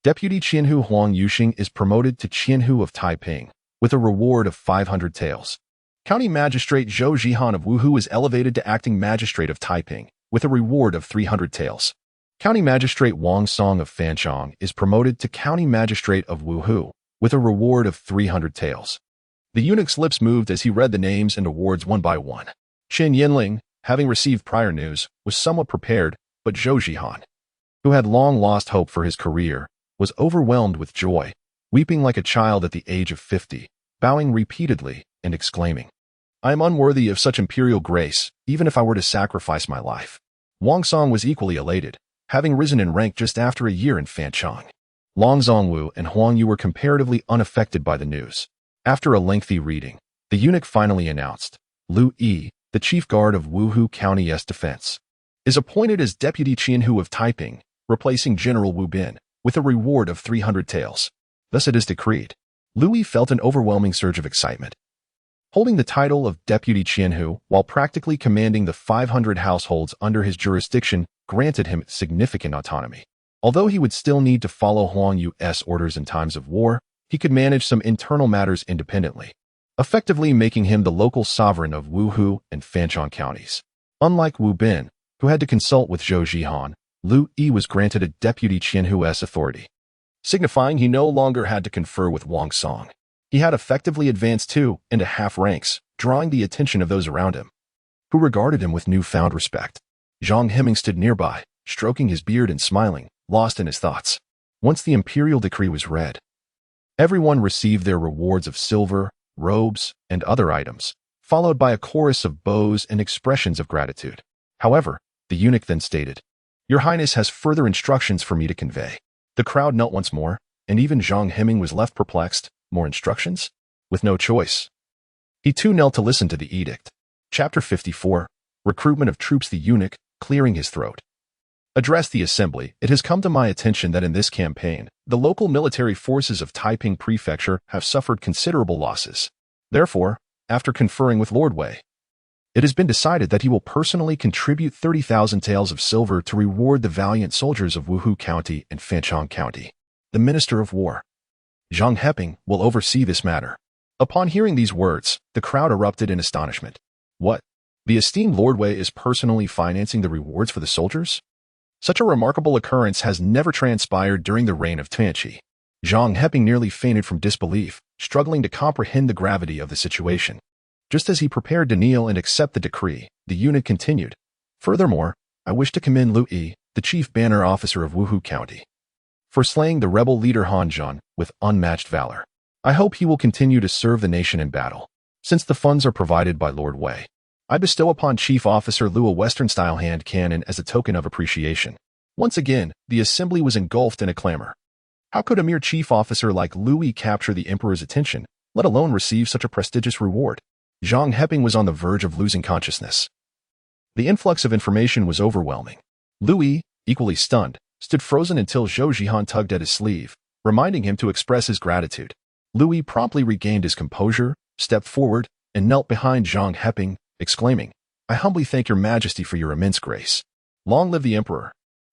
Deputy Qianhu Huang Yuxing is promoted to Qianhu of Taiping, with a reward of 500 taels. County Magistrate Zhou Zhihan of Wuhu is elevated to Acting Magistrate of Taiping, with a reward of 300 taels. County Magistrate Wang Song of Fanchong is promoted to County Magistrate of Wuhu, with a reward of 300 taels. The eunuch's lips moved as he read the names and awards one by one. Chen Yinling, having received prior news, was somewhat prepared, but Zhou Zhihan, who had long lost hope for his career, was overwhelmed with joy, weeping like a child at the age of 50, bowing repeatedly and exclaiming, "I am unworthy of such imperial grace, even if I were to sacrifice my life." Wang Song was equally elated, having risen in rank just after a year in Fanchong. Long Zongwu and Huang Yu were comparatively unaffected by the news. After a lengthy reading, the eunuch finally announced, "Liu Yi, the chief guard of Wuhu County's defense, is appointed as Deputy Qianhu of Taiping, replacing General Wu Bin, with a reward of 300 taels. Thus it is decreed." Liu Yi felt an overwhelming surge of excitement. Holding the title of Deputy Qianhu while practically commanding the 500 households under his jurisdiction granted him significant autonomy. Although he would still need to follow Huang Yu's orders in times of war, he could manage some internal matters independently, effectively making him the local sovereign of Wuhu and Fanchong counties. Unlike Wu Bin, who had to consult with Zhou Zhihan, Liu Yi was granted a Deputy Qianhu's authority, signifying he no longer had to confer with Wang Song. He had effectively advanced 2.5 ranks, drawing the attention of those around him, who regarded him with newfound respect. Zhang Heming stood nearby, stroking his beard and smiling, lost in his thoughts. Once the imperial decree was read, everyone received their rewards of silver, robes, and other items, followed by a chorus of bows and expressions of gratitude. However, the eunuch then stated, "Your Highness has further instructions for me to convey." The crowd knelt once more, and even Zhang Heming was left perplexed. More instructions? With no choice, he too knelt to listen to the edict. Chapter 54, Recruitment of Troops. The eunuch, clearing his throat, addressed the assembly. "It has come to my attention that in this campaign, the local military forces of Taiping Prefecture have suffered considerable losses. Therefore, after conferring with Lord Wei, It has been decided that he will personally contribute 30,000 taels of silver to reward the valiant soldiers of Wuhu County and Fancheng County. The Minister of War, Zheng Zhilong, will oversee this matter. Upon hearing these words, the crowd erupted in astonishment. What? The esteemed Lord Wei is personally financing the rewards for the soldiers? Such a remarkable occurrence has never transpired during the reign of Tianqi. Zheng Zhilong nearly fainted from disbelief, struggling to comprehend the gravity of the situation. Just as he prepared to kneel and accept the decree, the eunuch continued, "Furthermore, I wish to commend Liu Yi, the chief banner officer of Wuhu County, for slaying the rebel leader Han Zhan with unmatched valor. I hope he will continue to serve the nation in battle. Since the funds are provided by Lord Wei, I bestow upon Chief Officer Liu a Western-style hand cannon as a token of appreciation." Once again, the assembly was engulfed in a clamor. How could a mere chief officer like Liu Yi capture the emperor's attention, let alone receive such a prestigious reward? Zheng Zhilong was on the verge of losing consciousness. The influx of information was overwhelming. Liu Yi, equally stunned, stood frozen until Zhou Zhihan tugged at his sleeve, reminding him to express his gratitude. Liu Yi promptly regained his composure, stepped forward, and knelt behind Zheng Zhilong, exclaiming, "I humbly thank your majesty for your immense grace. Long live the emperor."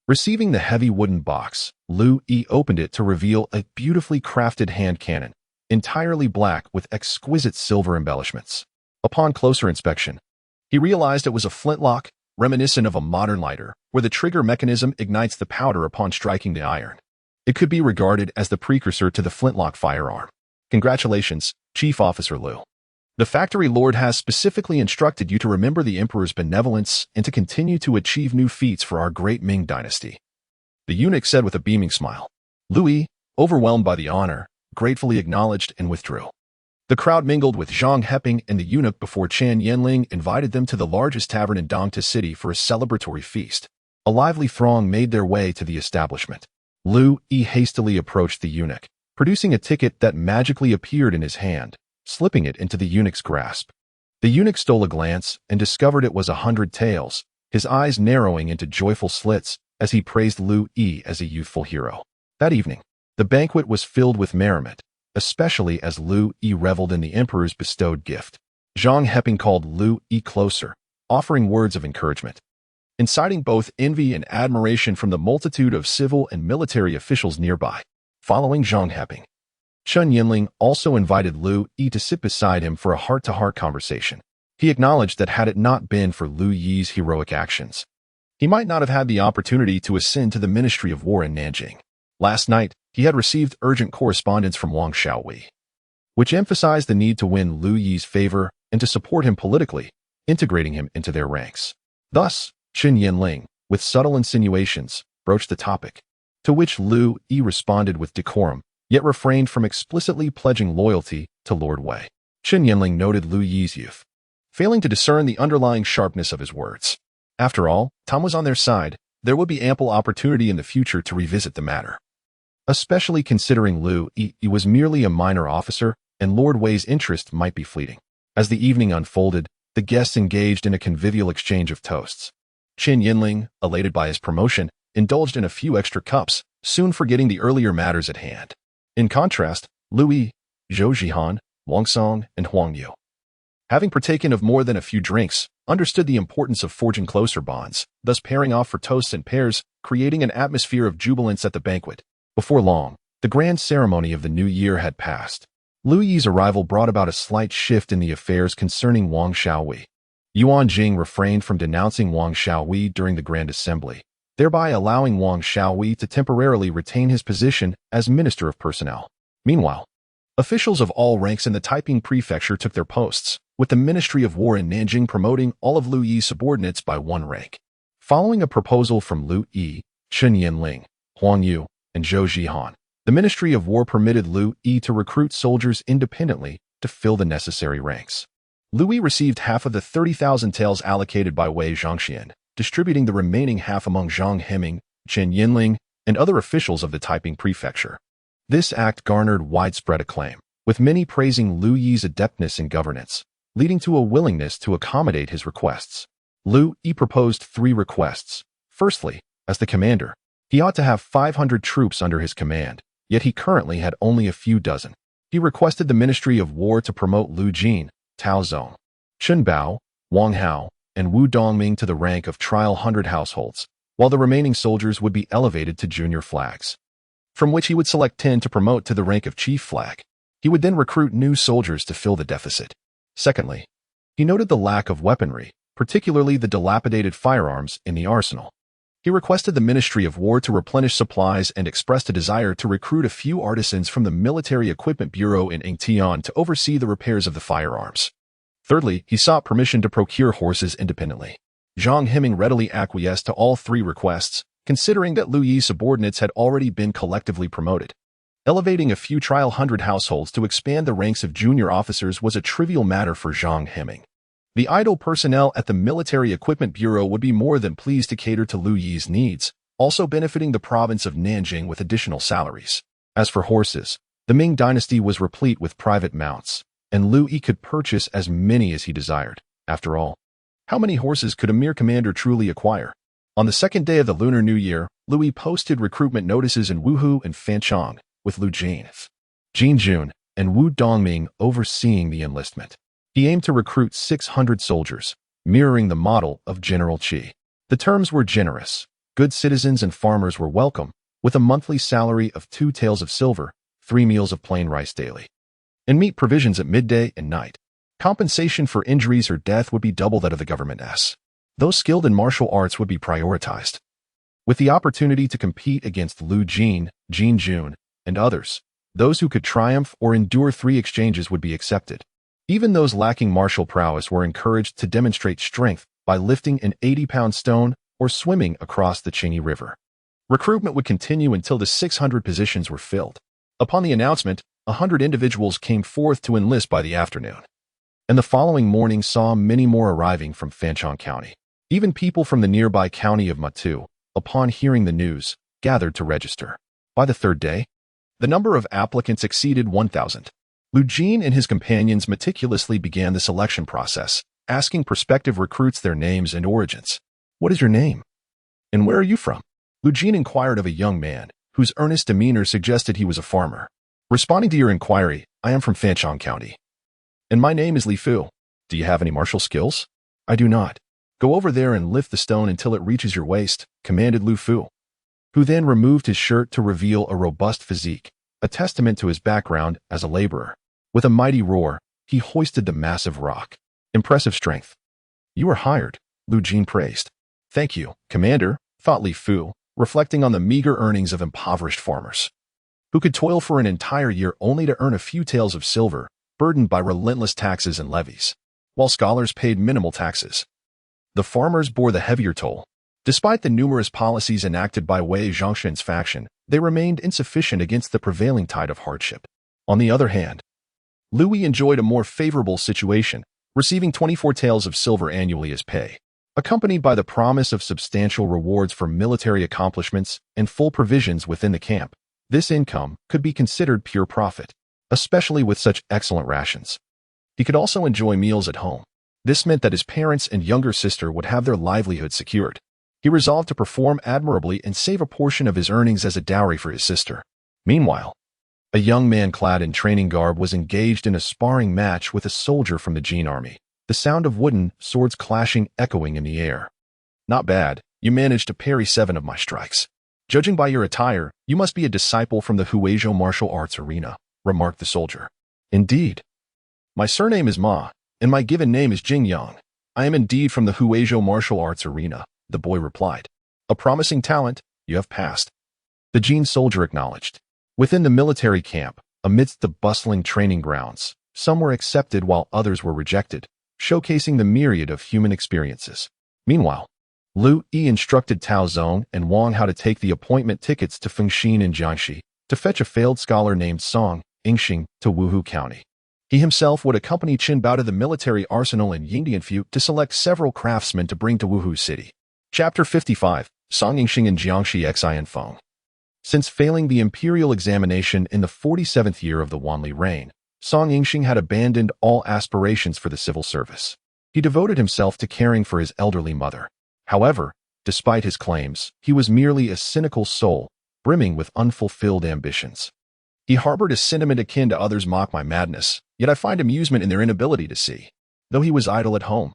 Receiving the heavy wooden box, Liu Yi opened it to reveal a beautifully crafted hand cannon, entirely black with exquisite silver embellishments. Upon closer inspection, he realized it was a flintlock, reminiscent of a modern lighter, where the trigger mechanism ignites the powder upon striking the iron. It could be regarded as the precursor to the flintlock firearm. Congratulations, Chief Officer Liu. The factory lord has specifically instructed you to remember the emperor's benevolence and to continue to achieve new feats for our great Ming Dynasty. The eunuch said with a beaming smile. Liu Yi, overwhelmed by the honor, gratefully acknowledged and withdrew. The crowd mingled with Zheng Zhilong and the eunuch before Chen Yanling invited them to the largest tavern in Dongta City for a celebratory feast. A lively throng made their way to the establishment. Liu Yi hastily approached the eunuch, producing a ticket that magically appeared in his hand, slipping it into the eunuch's grasp. The eunuch stole a glance and discovered it was 100 taels, his eyes narrowing into joyful slits as he praised Liu Yi as a youthful hero. That evening, the banquet was filled with merriment, especially as Liu Yi reveled in the emperor's bestowed gift. Zheng Zhilong called Liu Yi closer, offering words of encouragement, inciting both envy and admiration from the multitude of civil and military officials nearby. Following Zheng Zhilong, Chen Yanling also invited Liu Yi to sit beside him for a heart-to-heart conversation. He acknowledged that had it not been for Liu Yi's heroic actions, he might not have had the opportunity to ascend to the Ministry of War in Nanjing. Last night, he had received urgent correspondence from Wang Xiaowei, which emphasized the need to win Liu Yi's favor and to support him politically, integrating him into their ranks. Thus, Chen Yanling, with subtle insinuations, broached the topic, to which Liu Yi responded with decorum, yet refrained from explicitly pledging loyalty to Lord Wei. Chen Yanling noted Liu Yi's youth, failing to discern the underlying sharpness of his words. After all, time was on their side. There would be ample opportunity in the future to revisit the matter, especially considering Liu Yi was merely a minor officer and Lord Wei's interest might be fleeting. As the evening unfolded, the guests engaged in a convivial exchange of toasts. Chen Yanling, elated by his promotion, indulged in a few extra cups, soon forgetting the earlier matters at hand. In contrast, Liu Yi, Zhou Zhihan, Wang Song, and Huang Yu, having partaken of more than a few drinks, understood the importance of forging closer bonds, thus pairing off for toasts and pairs, creating an atmosphere of jubilance at the banquet. Before long, the grand ceremony of the new year had passed. Liu Yi's arrival brought about a slight shift in the affairs concerning Wang Xiaowei. Yuan Jing refrained from denouncing Wang Xiaowei during the Grand Assembly, thereby allowing Wang Xiaowei to temporarily retain his position as Minister of Personnel. Meanwhile, officials of all ranks in the Taiping Prefecture took their posts, with the Ministry of War in Nanjing promoting all of Liu Yi's subordinates by one rank. Following a proposal from Liu Yi, Chen Yanling, Huang Yu, and Zhou Zhihan, the Ministry of War permitted Liu Yi to recruit soldiers independently to fill the necessary ranks. Liu Yi received half of the 30,000 taels allocated by Wei Zhongxian, distributing the remaining half among Zheng Zhilong, Chen Yanling, and other officials of the Taiping Prefecture. This act garnered widespread acclaim, with many praising Liu Yi's adeptness in governance, leading to a willingness to accommodate his requests. Liu Yi proposed 3 requests. Firstly, as the commander, he ought to have 500 troops under his command, yet he currently had only a few dozen. He requested the Ministry of War to promote Liu Jin, Tao Zong, Chen Bao, Wang Hao, and Wu Dongming to the rank of trial 100 households, while the remaining soldiers would be elevated to junior flags, from which he would select 10 to promote to the rank of chief flag. He would then recruit new soldiers to fill the deficit. Secondly, he noted the lack of weaponry, particularly the dilapidated firearms in the arsenal. He requested the Ministry of War to replenish supplies and expressed a desire to recruit a few artisans from the Military Equipment Bureau in Yingtian to oversee the repairs of the firearms. Thirdly, he sought permission to procure horses independently. Zhang Heming readily acquiesced to all three requests, considering that Liu Yi's subordinates had already been collectively promoted. Elevating a few trial 100 households to expand the ranks of junior officers was a trivial matter for Zhang Heming. The idle personnel at the Military Equipment Bureau would be more than pleased to cater to Liu Yi's needs, also benefiting the province of Nanjing with additional salaries. As for horses, the Ming Dynasty was replete with private mounts, and Liu Yi could purchase as many as he desired. After all, how many horses could a mere commander truly acquire? On the second day of the Lunar New Year, Liu Yi posted recruitment notices in Wuhu and Fancheng, with Liu Jin, Jin Jun, and Wu Dongming overseeing the enlistment. He aimed to recruit 600 soldiers, mirroring the model of General Qi. The terms were generous. Good citizens and farmers were welcome, with a monthly salary of 2 taels of silver, 3 meals of plain rice daily, and meat provisions at midday and night. Compensation for injuries or death would be double that of the government S. Those skilled in martial arts would be prioritized. With the opportunity to compete against Liu Jin, Jin Jun, and others, those who could triumph or endure 3 exchanges would be accepted. Even those lacking martial prowess were encouraged to demonstrate strength by lifting an 80-pound stone or swimming across the Qingyi River. Recruitment would continue until the 600 positions were filled. Upon the announcement, 100 individuals came forth to enlist by the afternoon, and the following morning saw many more arriving from Fancheng County. Even people from the nearby county of Matu, upon hearing the news, gathered to register. By the third day, the number of applicants exceeded 1,000. Liu Jin and his companions meticulously began the selection process, asking prospective recruits their names and origins. "What is your name? And where are you from?" Liu Jin inquired of a young man, whose earnest demeanor suggested he was a farmer. "Responding to your inquiry, I am from Fancheng County. And my name is Li Fu. Do you have any martial skills?" "I do not." "Go over there and lift the stone until it reaches your waist," commanded Liu Fu, who then removed his shirt to reveal a robust physique, a testament to his background as a laborer. With a mighty roar, he hoisted the massive rock. "Impressive strength." "You are hired," Liu Jin praised. "Thank you, Commander," thought Li Fu, reflecting on the meager earnings of impoverished farmers, who could toil for an entire year only to earn a few taels of silver, burdened by relentless taxes and levies, while scholars paid minimal taxes. The farmers bore the heavier toll. Despite the numerous policies enacted by Wei Zhongshan's faction, they remained insufficient against the prevailing tide of hardship. On the other hand, Liu Yi enjoyed a more favorable situation, receiving 24 taels of silver annually as pay, accompanied by the promise of substantial rewards for military accomplishments and full provisions within the camp. This income could be considered pure profit, especially with such excellent rations. He could also enjoy meals at home. This meant that his parents and younger sister would have their livelihood secured. He resolved to perform admirably and save a portion of his earnings as a dowry for his sister. Meanwhile, a young man clad in training garb was engaged in a sparring match with a soldier from the Qingyi Army, the sound of wooden swords clashing echoing in the air. "Not bad, you managed to parry 7 of my strikes. Judging by your attire, you must be a disciple from the Huizhou martial arts arena," remarked the soldier. "Indeed. My surname is Ma, and my given name is Jing Yang. I am indeed from the Huizhou martial arts arena," the boy replied. "A promising talent, you have passed," the Jin soldier acknowledged. Within the military camp, amidst the bustling training grounds, some were accepted while others were rejected, showcasing the myriad of human experiences. Meanwhile, Liu Yi instructed Tao Zong and Wang how to take the appointment tickets to Fengxin in Jiangxi to fetch a failed scholar named Song Yingxing to Wuhu County. He himself would accompany Qin Bao to the military arsenal in Yingdianfu to select several craftsmen to bring to Wuhu City. Chapter 55, Song Yingxing in Jiangxi Xianfeng. Since failing the imperial examination in the 47th year of the Wanli reign, Song Yingxing had abandoned all aspirations for the civil service. He devoted himself to caring for his elderly mother. However, despite his claims, he was merely a cynical soul, brimming with unfulfilled ambitions. He harbored a sentiment akin to others mock my madness, yet I find amusement in their inability to see, though he was idle at home.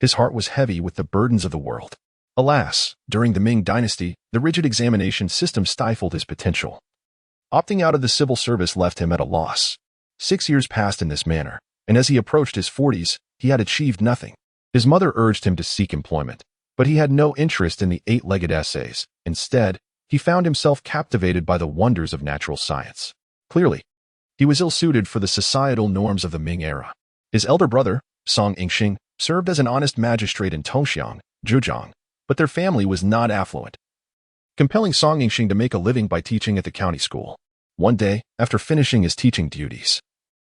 His heart was heavy with the burdens of the world. Alas, during the Ming Dynasty, the rigid examination system stifled his potential. Opting out of the civil service left him at a loss. 6 years passed in this manner, and as he approached his 40s, he had achieved nothing. His mother urged him to seek employment, but he had no interest in the 8-legged essays. Instead, he found himself captivated by the wonders of natural science. Clearly, he was ill-suited for the societal norms of the Ming era. His elder brother, Song Yingxing, served as an honest magistrate in Tongxiang, Zhejiang, but their family was not affluent, compelling Song Yingxing to make a living by teaching at the county school. One day, after finishing his teaching duties,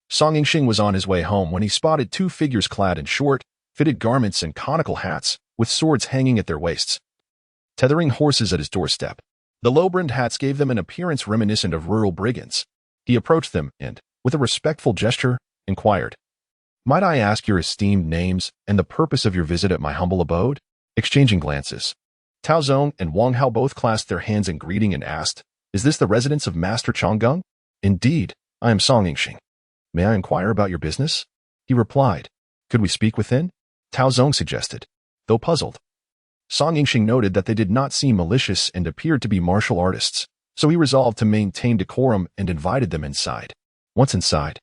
Song Yingxing was on his way home when he spotted 2 figures clad in short, fitted garments and conical hats, with swords hanging at their waists, tethering horses at his doorstep. The low-brimmed hats gave them an appearance reminiscent of rural brigands. He approached them and, with a respectful gesture, inquired, "Might I ask your esteemed names and the purpose of your visit at my humble abode?" Exchanging glances, Tao Zong and Wang Hao both clasped their hands in greeting and asked, "Is this the residence of Master Chonggung?" "Indeed, I am Song Yingxing. May I inquire about your business?" He replied. "Could we speak within?" Tao Zong suggested, though puzzled. Song Yingxing noted that they did not seem malicious and appeared to be martial artists, so he resolved to maintain decorum and invited them inside. Once inside,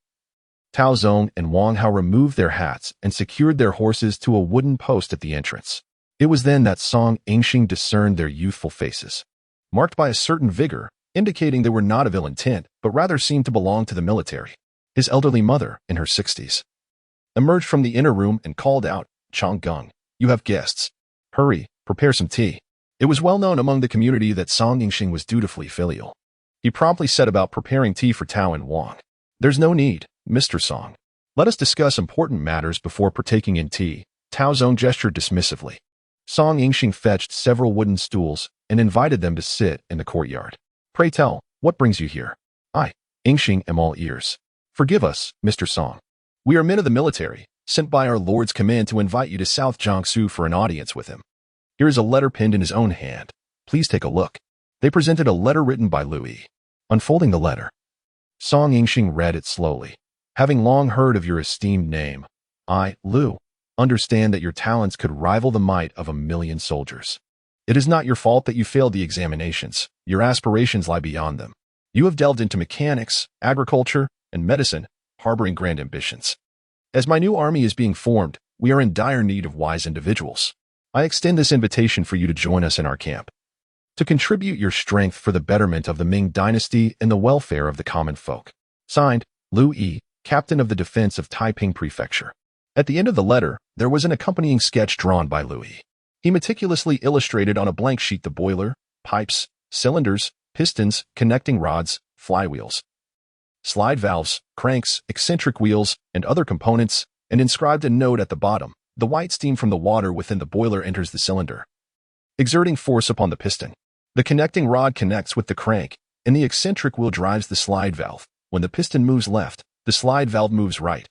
Tao Zong and Wang Hao removed their hats and secured their horses to a wooden post at the entrance. It was then that Song Yingxing discerned their youthful faces, marked by a certain vigor, indicating they were not of ill intent, but rather seemed to belong to the military. His elderly mother, in her 60s, emerged from the inner room and called out, "Chonggung, you have guests. Hurry, prepare some tea." It was well known among the community that Song Yingxing was dutifully filial. He promptly set about preparing tea for Tao and Wang. "There's no need, Mr. Song. Let us discuss important matters before partaking in tea." Tao Zong gestured dismissively. Song Yingxing fetched several wooden stools and invited them to sit in the courtyard. "Pray tell, what brings you here?" "I, Yingxing, am all ears." "Forgive us, Mr. Song. We are men of the military, sent by our Lord's command to invite you to South Jiangsu for an audience with him. Here is a letter penned in his own hand. Please take a look." They presented a letter written by Liu Yi. Unfolding the letter, Song Yingxing read it slowly. "Having long heard of your esteemed name, I, Liu, understand that your talents could rival the might of 1,000,000 soldiers. It is not your fault that you failed the examinations. Your aspirations lie beyond them. You have delved into mechanics, agriculture, and medicine, harboring grand ambitions. As my new army is being formed, we are in dire need of wise individuals. I extend this invitation for you to join us in our camp, to contribute your strength for the betterment of the Ming Dynasty and the welfare of the common folk." Signed, Liu Yi, Captain of the Defense of Taiping Prefecture. At the end of the letter, there was an accompanying sketch drawn by Liu Yi. He meticulously illustrated on a blank sheet the boiler, pipes, cylinders, pistons, connecting rods, flywheels, slide valves, cranks, eccentric wheels, and other components, and inscribed a note at the bottom. "The white steam from the water within the boiler enters the cylinder, exerting force upon the piston. The connecting rod connects with the crank, and the eccentric wheel drives the slide valve. When the piston moves left, the slide valve moves right.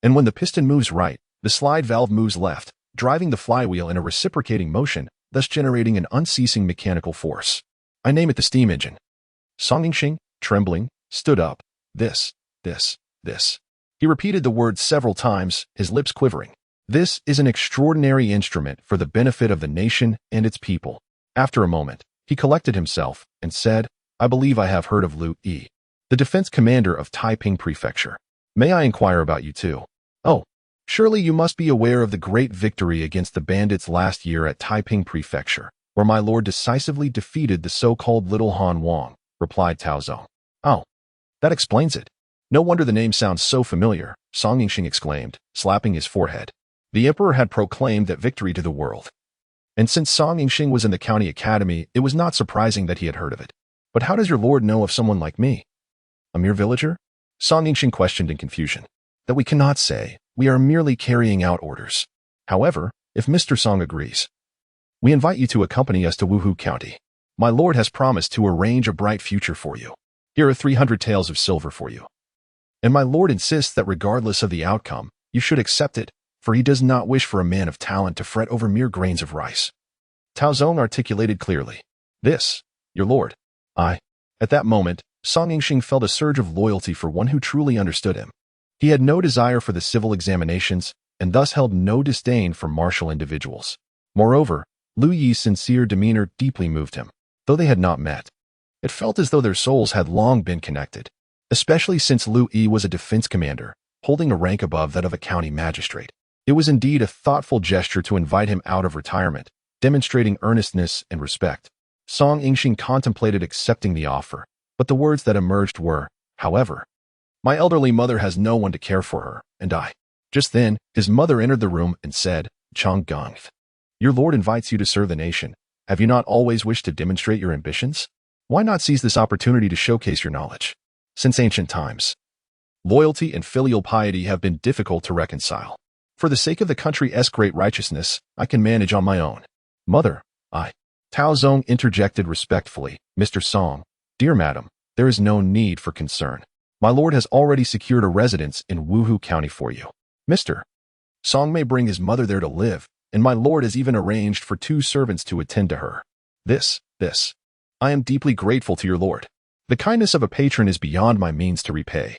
And when the piston moves right, the slide valve moves left, driving the flywheel in a reciprocating motion, thus generating an unceasing mechanical force. I name it the steam engine." Song Yingxing, trembling, stood up. This. He repeated the word several times, his lips quivering. "This is an extraordinary instrument for the benefit of the nation and its people." After a moment, he collected himself and said, "I believe I have heard of Liu Yi, the defense commander of Taiping Prefecture. May I inquire about you too?" "Oh, surely you must be aware of the great victory against the bandits last year at Taiping Prefecture, where my lord decisively defeated the so-called Little Han Wang," replied Tao Zong. "Oh, that explains it. No wonder the name sounds so familiar," Song Yingxing exclaimed, slapping his forehead. The emperor had proclaimed that victory to the world, and since Song Yingxing was in the county academy, it was not surprising that he had heard of it. "But how does your lord know of someone like me? A mere villager?" Song Yingxing questioned in confusion. "That we cannot say. We are merely carrying out orders. However, if Mr. Song agrees, we invite you to accompany us to Wuhu County. My lord has promised to arrange a bright future for you. Here are 300 taels of silver for you. And my lord insists that regardless of the outcome, you should accept it, for he does not wish for a man of talent to fret over mere grains of rice." Tao Zong articulated clearly, "This, your lord, I." At that moment, Song Yingxing felt a surge of loyalty for one who truly understood him. He had no desire for the civil examinations, and thus held no disdain for martial individuals. Moreover, Liu Yi's sincere demeanor deeply moved him. Though they had not met, it felt as though their souls had long been connected, especially since Liu Yi was a defense commander, holding a rank above that of a county magistrate. It was indeed a thoughtful gesture to invite him out of retirement, demonstrating earnestness and respect. Song Yingxing contemplated accepting the offer, but the words that emerged were, however, "My elderly mother has no one to care for her, and I." Just then, his mother entered the room and said, "Chongzhen, your lord invites you to serve the nation. Have you not always wished to demonstrate your ambitions? Why not seize this opportunity to showcase your knowledge? Since ancient times, loyalty and filial piety have been difficult to reconcile. For the sake of the country's great righteousness, I can manage on my own." "Mother, I." Tao Zong interjected respectfully, "Mr. Song, dear madam, there is no need for concern. My lord has already secured a residence in Wuhu County for you. Mr. Song may bring his mother there to live, and my lord has even arranged for 2 servants to attend to her. This. I am deeply grateful to your lord. The kindness of a patron is beyond my means to repay.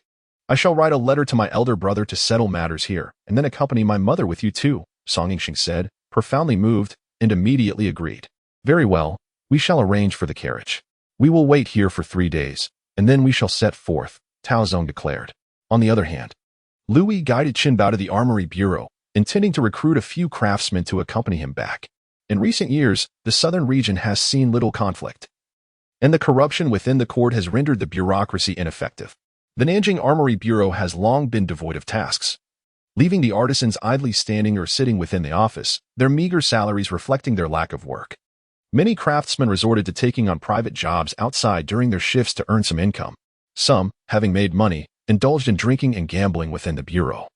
I shall write a letter to my elder brother to settle matters here, and then accompany my mother with you too," Song Yingxing said, profoundly moved, and immediately agreed. "Very well, we shall arrange for the carriage. We will wait here for 3 days, and then we shall set forth," Tao Zong declared. On the other hand, Liu Yi guided Qinbao to the Armory Bureau, intending to recruit a few craftsmen to accompany him back. In recent years, the southern region has seen little conflict, and the corruption within the court has rendered the bureaucracy ineffective. The Nanjing Armory Bureau has long been devoid of tasks, leaving the artisans idly standing or sitting within the office, their meager salaries reflecting their lack of work. Many craftsmen resorted to taking on private jobs outside during their shifts to earn some income. Some, having made money, indulged in drinking and gambling within the bureau,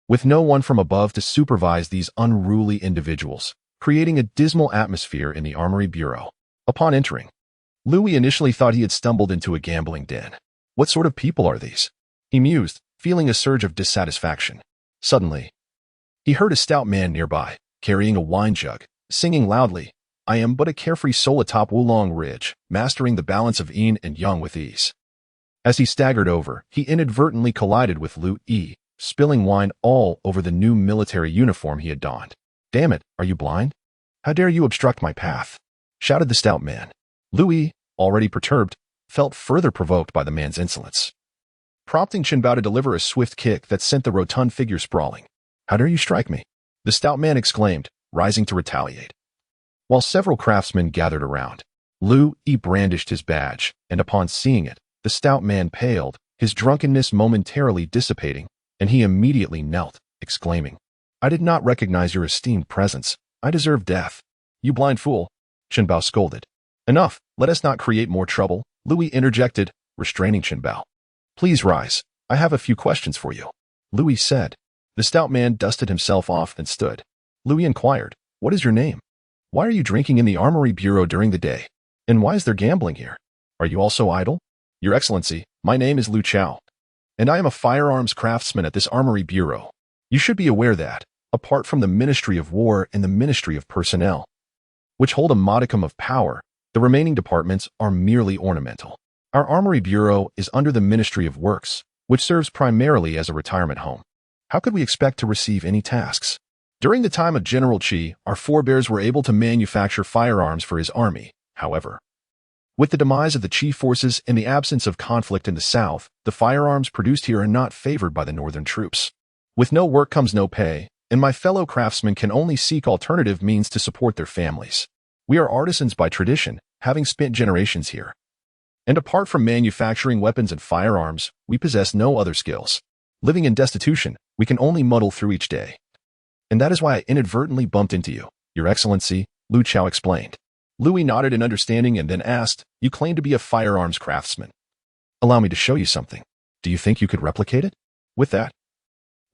with no one from above to supervise these unruly individuals, creating a dismal atmosphere in the Armory Bureau. Upon entering, Liu Yi initially thought he had stumbled into a gambling den. What sort of people are these? He mused, feeling a surge of dissatisfaction. Suddenly, he heard a stout man nearby, carrying a wine jug, singing loudly, "I am but a carefree soul atop Wulong Ridge, mastering the balance of yin and yang with ease." As he staggered over, he inadvertently collided with Liu Yi, spilling wine all over the new military uniform he had donned. "Damn it, are you blind? How dare you obstruct my path?" shouted the stout man. Liu Yi, already perturbed, felt further provoked by the man's insolence, prompting Qinbao to deliver a swift kick that sent the rotund figure sprawling. "How dare you strike me?" the stout man exclaimed, rising to retaliate. While several craftsmen gathered around, Liu Yi brandished his badge, and upon seeing it, the stout man paled, his drunkenness momentarily dissipating, and he immediately knelt, exclaiming, "I did not recognize your esteemed presence. I deserve death." "You blind fool," Qinbao scolded. "Enough, let us not create more trouble," Liu Yi interjected, restraining Qinbao. "Please rise. I have a few questions for you," Liu Yi said. The stout man dusted himself off and stood. Liu Yi inquired, "What is your name? Why are you drinking in the Armory Bureau during the day? And why is there gambling here? Are you also idle?" "Your Excellency, my name is Liu Chao, and I am a firearms craftsman at this Armory Bureau. You should be aware that, apart from the Ministry of War and the Ministry of Personnel, which hold a modicum of power, the remaining departments are merely ornamental. Our Armory Bureau is under the Ministry of Works, which serves primarily as a retirement home. How could we expect to receive any tasks? During the time of General Qi, our forebears were able to manufacture firearms for his army. However, with the demise of the Qi forces and the absence of conflict in the south, the firearms produced here are not favored by the northern troops. With no work comes no pay, and my fellow craftsmen can only seek alternative means to support their families. We are artisans by tradition, having spent generations here. And apart from manufacturing weapons and firearms, we possess no other skills. Living in destitution, we can only muddle through each day. And that is why I inadvertently bumped into you, Your Excellency," Liu Chao explained. Liu Yi nodded in understanding and then asked, "You claim to be a firearms craftsman. Allow me to show you something. Do you think you could replicate it?" With that,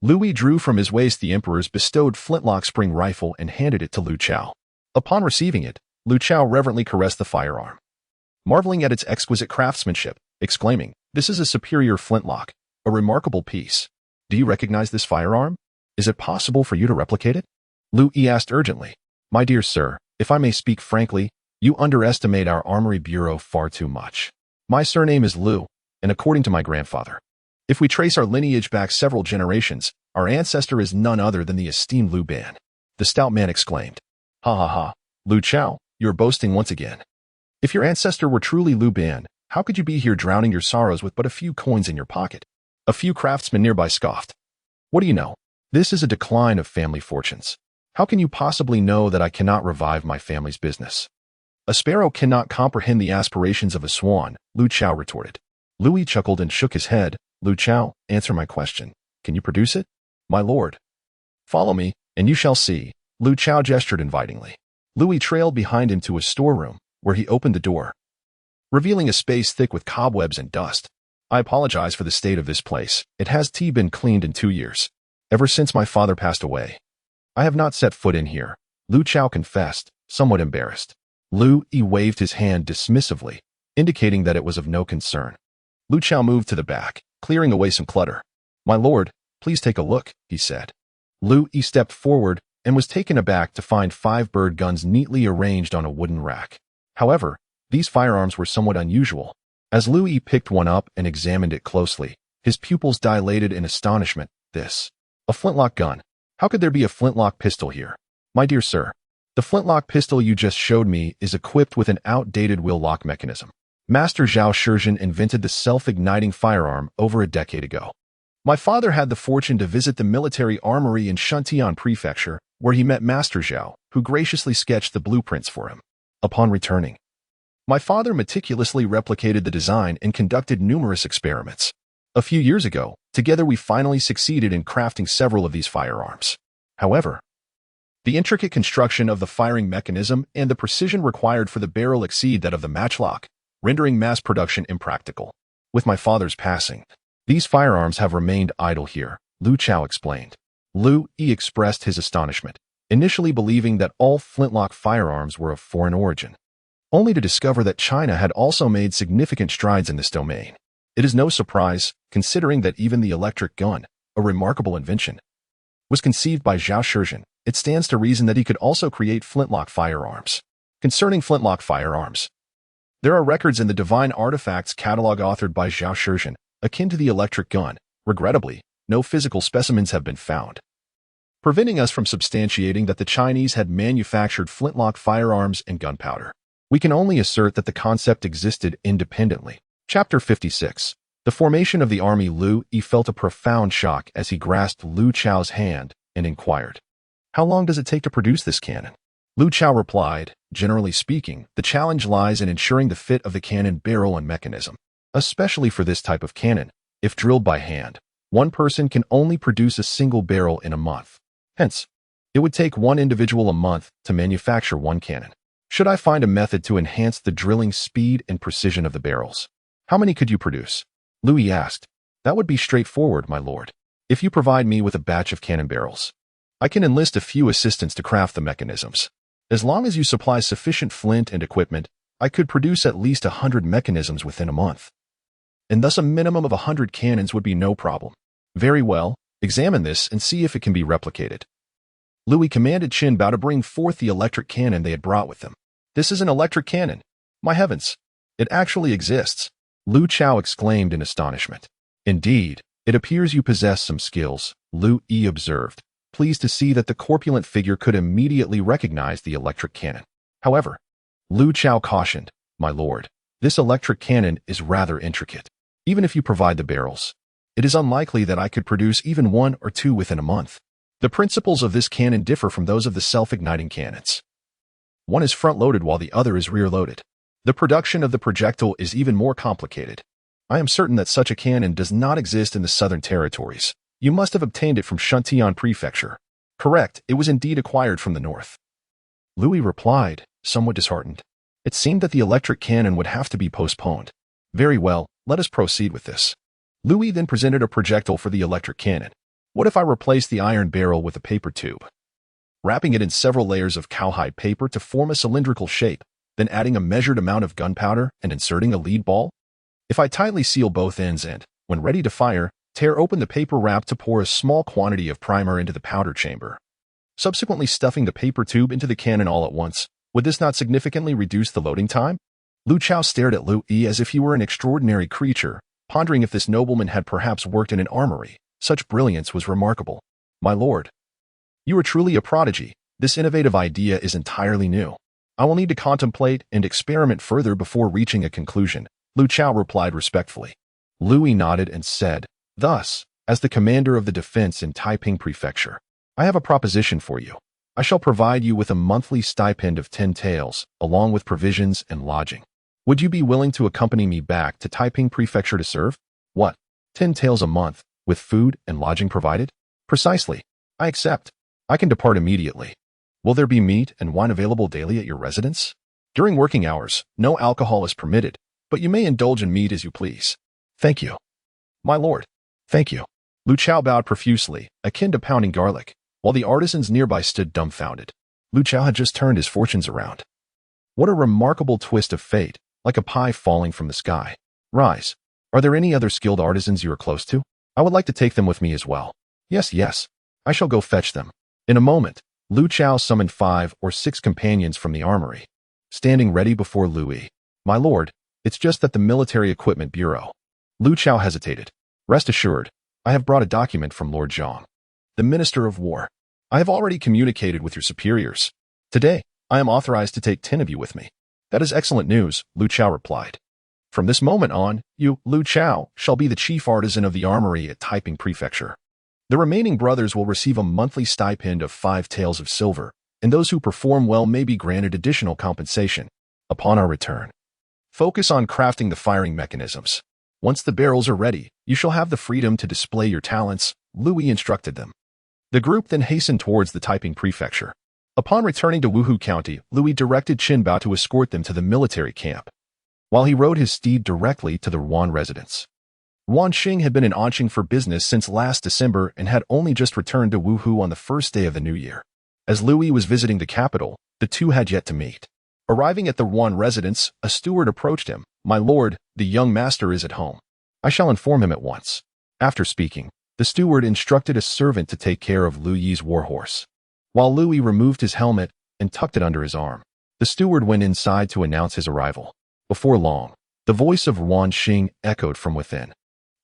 Liu Yi drew from his waist the Emperor's bestowed flintlock spring rifle and handed it to Liu Chao. Upon receiving it, Liu Chao reverently caressed the firearm, marveling at its exquisite craftsmanship, exclaiming, "This is a superior flintlock, a remarkable piece. Do you recognize this firearm? Is it possible for you to replicate it?" Liu Yi asked urgently. "My dear sir, if I may speak frankly, you underestimate our Armory Bureau far too much. My surname is Liu, and according to my grandfather, if we trace our lineage back several generations, Our ancestor is none other than the esteemed Liu Ban. The stout man exclaimed. Ha ha ha, Liu Chao, you're boasting once again. If your ancestor were truly Liu Ban, how could you be here drowning your sorrows with but a few coins in your pocket? A few craftsmen nearby scoffed. What do you know? This is a decline of family fortunes. How can you possibly know that I cannot revive my family's business? A sparrow cannot comprehend the aspirations of a swan, Liu Chao retorted. Liu Yi chuckled and shook his head. Liu Chao, answer my question. Can you produce it? My lord. Follow me, and you shall see. Liu Chao gestured invitingly. Liu Yi trailed behind him to a storeroom, where he opened the door, revealing a space thick with cobwebs and dust. I apologize for the state of this place. It has been cleaned in 2 years. Ever since my father passed away, I have not set foot in here, Liu Chao confessed, somewhat embarrassed. Liu Yi waved his hand dismissively, indicating that it was of no concern. Liu Chao moved to the back, clearing away some clutter. My lord, please take a look, he said. Liu Yi stepped forward and was taken aback to find 5 bird guns neatly arranged on a wooden rack. However, these firearms were somewhat unusual. As Liu Yi picked one up and examined it closely, his pupils dilated in astonishment. This? A flintlock gun. How could there be a flintlock pistol here? My dear sir, the flintlock pistol you just showed me is equipped with an outdated wheel-lock mechanism. Master Zhao Shizhen invented the self-igniting firearm over a decade ago. My father had the fortune to visit the military armory in Shuntian Prefecture, where he met Master Zhao, who graciously sketched the blueprints for him. Upon returning, my father meticulously replicated the design and conducted numerous experiments. A few years ago, together we finally succeeded in crafting several of these firearms. However, the intricate construction of the firing mechanism and the precision required for the barrel exceed that of the matchlock, rendering mass production impractical. With my father's passing, these firearms have remained idle here, Liu Chao explained. Liu Yi expressed his astonishment, initially believing that all flintlock firearms were of foreign origin, only to discover that China had also made significant strides in this domain. It is no surprise, considering that even the electric gun, a remarkable invention, was conceived by Zhao Shizhen. It stands to reason that he could also create flintlock firearms. Concerning flintlock firearms, there are records in the Divine Artifacts catalog authored by Zhao Shizhen, akin to the electric gun. Regrettably, no physical specimens have been found, preventing us from substantiating that the Chinese had manufactured flintlock firearms and gunpowder. We can only assert that the concept existed independently. Chapter 56. The formation of the army. Liu Yi felt a profound shock as he grasped Liu Chao's hand and inquired, how long does it take to produce this cannon? Liu Chao replied, generally speaking, the challenge lies in ensuring the fit of the cannon barrel and mechanism. Especially for this type of cannon, if drilled by hand, one person can only produce a single barrel in a month. Hence, it would take one individual a month to manufacture one cannon. Should I find a method to enhance the drilling speed and precision of the barrels? How many could you produce? Liu Yi asked. That would be straightforward, my lord. If you provide me with a batch of cannon barrels, I can enlist a few assistants to craft the mechanisms. As long as you supply sufficient flint and equipment, I could produce at least 100 mechanisms within a month. And thus a minimum of 100 cannons would be no problem. Very well, examine this and see if it can be replicated. Liu Yi commanded Qin Bao to bring forth the electric cannon they had brought with them. This is an electric cannon. My heavens, it actually exists. Liu Chao exclaimed in astonishment. Indeed, it appears you possess some skills, Liu Yi observed, pleased to see that the corpulent figure could immediately recognize the electric cannon. However, Liu Chao cautioned, my lord, this electric cannon is rather intricate. Even if you provide the barrels, it is unlikely that I could produce even 1 or 2 within a month. The principles of this cannon differ from those of the self-igniting cannons. One is front-loaded while the other is rear-loaded. The production of the projectile is even more complicated. I am certain that such a cannon does not exist in the southern territories. You must have obtained it from Shuntian Prefecture. Correct, it was indeed acquired from the north. Liu Yi replied, somewhat disheartened. It seemed that the electric cannon would have to be postponed. Very well, let us proceed with this. Liu Yi then presented a projectile for the electric cannon. What if I replace the iron barrel with a paper tube, wrapping it in several layers of cowhide paper to form a cylindrical shape, then adding a measured amount of gunpowder and inserting a lead ball? If I tightly seal both ends and, when ready to fire, tear open the paper wrap to pour a small quantity of primer into the powder chamber, subsequently stuffing the paper tube into the cannon all at once, would this not significantly reduce the loading time? Liu Chao stared at Liu Yi as if he were an extraordinary creature, pondering if this nobleman had perhaps worked in an armory, Such brilliance was remarkable. My lord, you are truly a prodigy. This innovative idea is entirely new. I will need to contemplate and experiment further before reaching a conclusion, Liu Chao replied respectfully. Liu Yi nodded and said, thus, as the commander of the defense in Taiping Prefecture, I have a proposition for you. I shall provide you with a monthly stipend of 10 taels, along with provisions and lodging. Would you be willing to accompany me back to Taiping Prefecture to serve? What? 10 taels a month, with food and lodging provided? Precisely. I accept. I can depart immediately. Will there be meat and wine available daily at your residence? During working hours, no alcohol is permitted, but you may indulge in meat as you please. Thank you. My lord. Thank you. Liu Chao bowed profusely, akin to pounding garlic, while the artisans nearby stood dumbfounded. Liu Chao had just turned his fortunes around. What a remarkable twist of fate, like a pie falling from the sky. Rise. Are there any other skilled artisans you are close to? I would like to take them with me as well. Yes. I shall go fetch them. In a moment, Liu Chao summoned 5 or 6 companions from the armory, standing ready before Liu Yi. My lord, it's just that the Military Equipment Bureau. Liu Chao hesitated. Rest assured, I have brought a document from Lord Zhang, the Minister of War. I have already communicated with your superiors. Today, I am authorized to take 10 of you with me. That is excellent news, Liu Chao replied. From this moment on, you, Liu Chao, shall be the chief artisan of the armory at Taiping Prefecture. The remaining brothers will receive a monthly stipend of 5 taels of silver, and those who perform well may be granted additional compensation. Upon our return, focus on crafting the firing mechanisms. Once the barrels are ready, you shall have the freedom to display your talents, Liu Yi instructed them. The group then hastened towards the Taiping Prefecture. Upon returning to Wuhu County, Liu Yi directed Qin Bao to escort them to the military camp, while he rode his steed directly to the Ruan residence. Ruan Xing had been in Anqing for business since last December and had only just returned to Wuhu on the first day of the new year. As Liu Yi was visiting the capital, the two had yet to meet. Arriving at the Ruan residence, a steward approached him. My lord, the young master is at home. I shall inform him at once. After speaking, the steward instructed a servant to take care of Liu Yi's warhorse. While Liu Yi removed his helmet and tucked it under his arm, the steward went inside to announce his arrival. Before long, the voice of Ruan Xing echoed from within.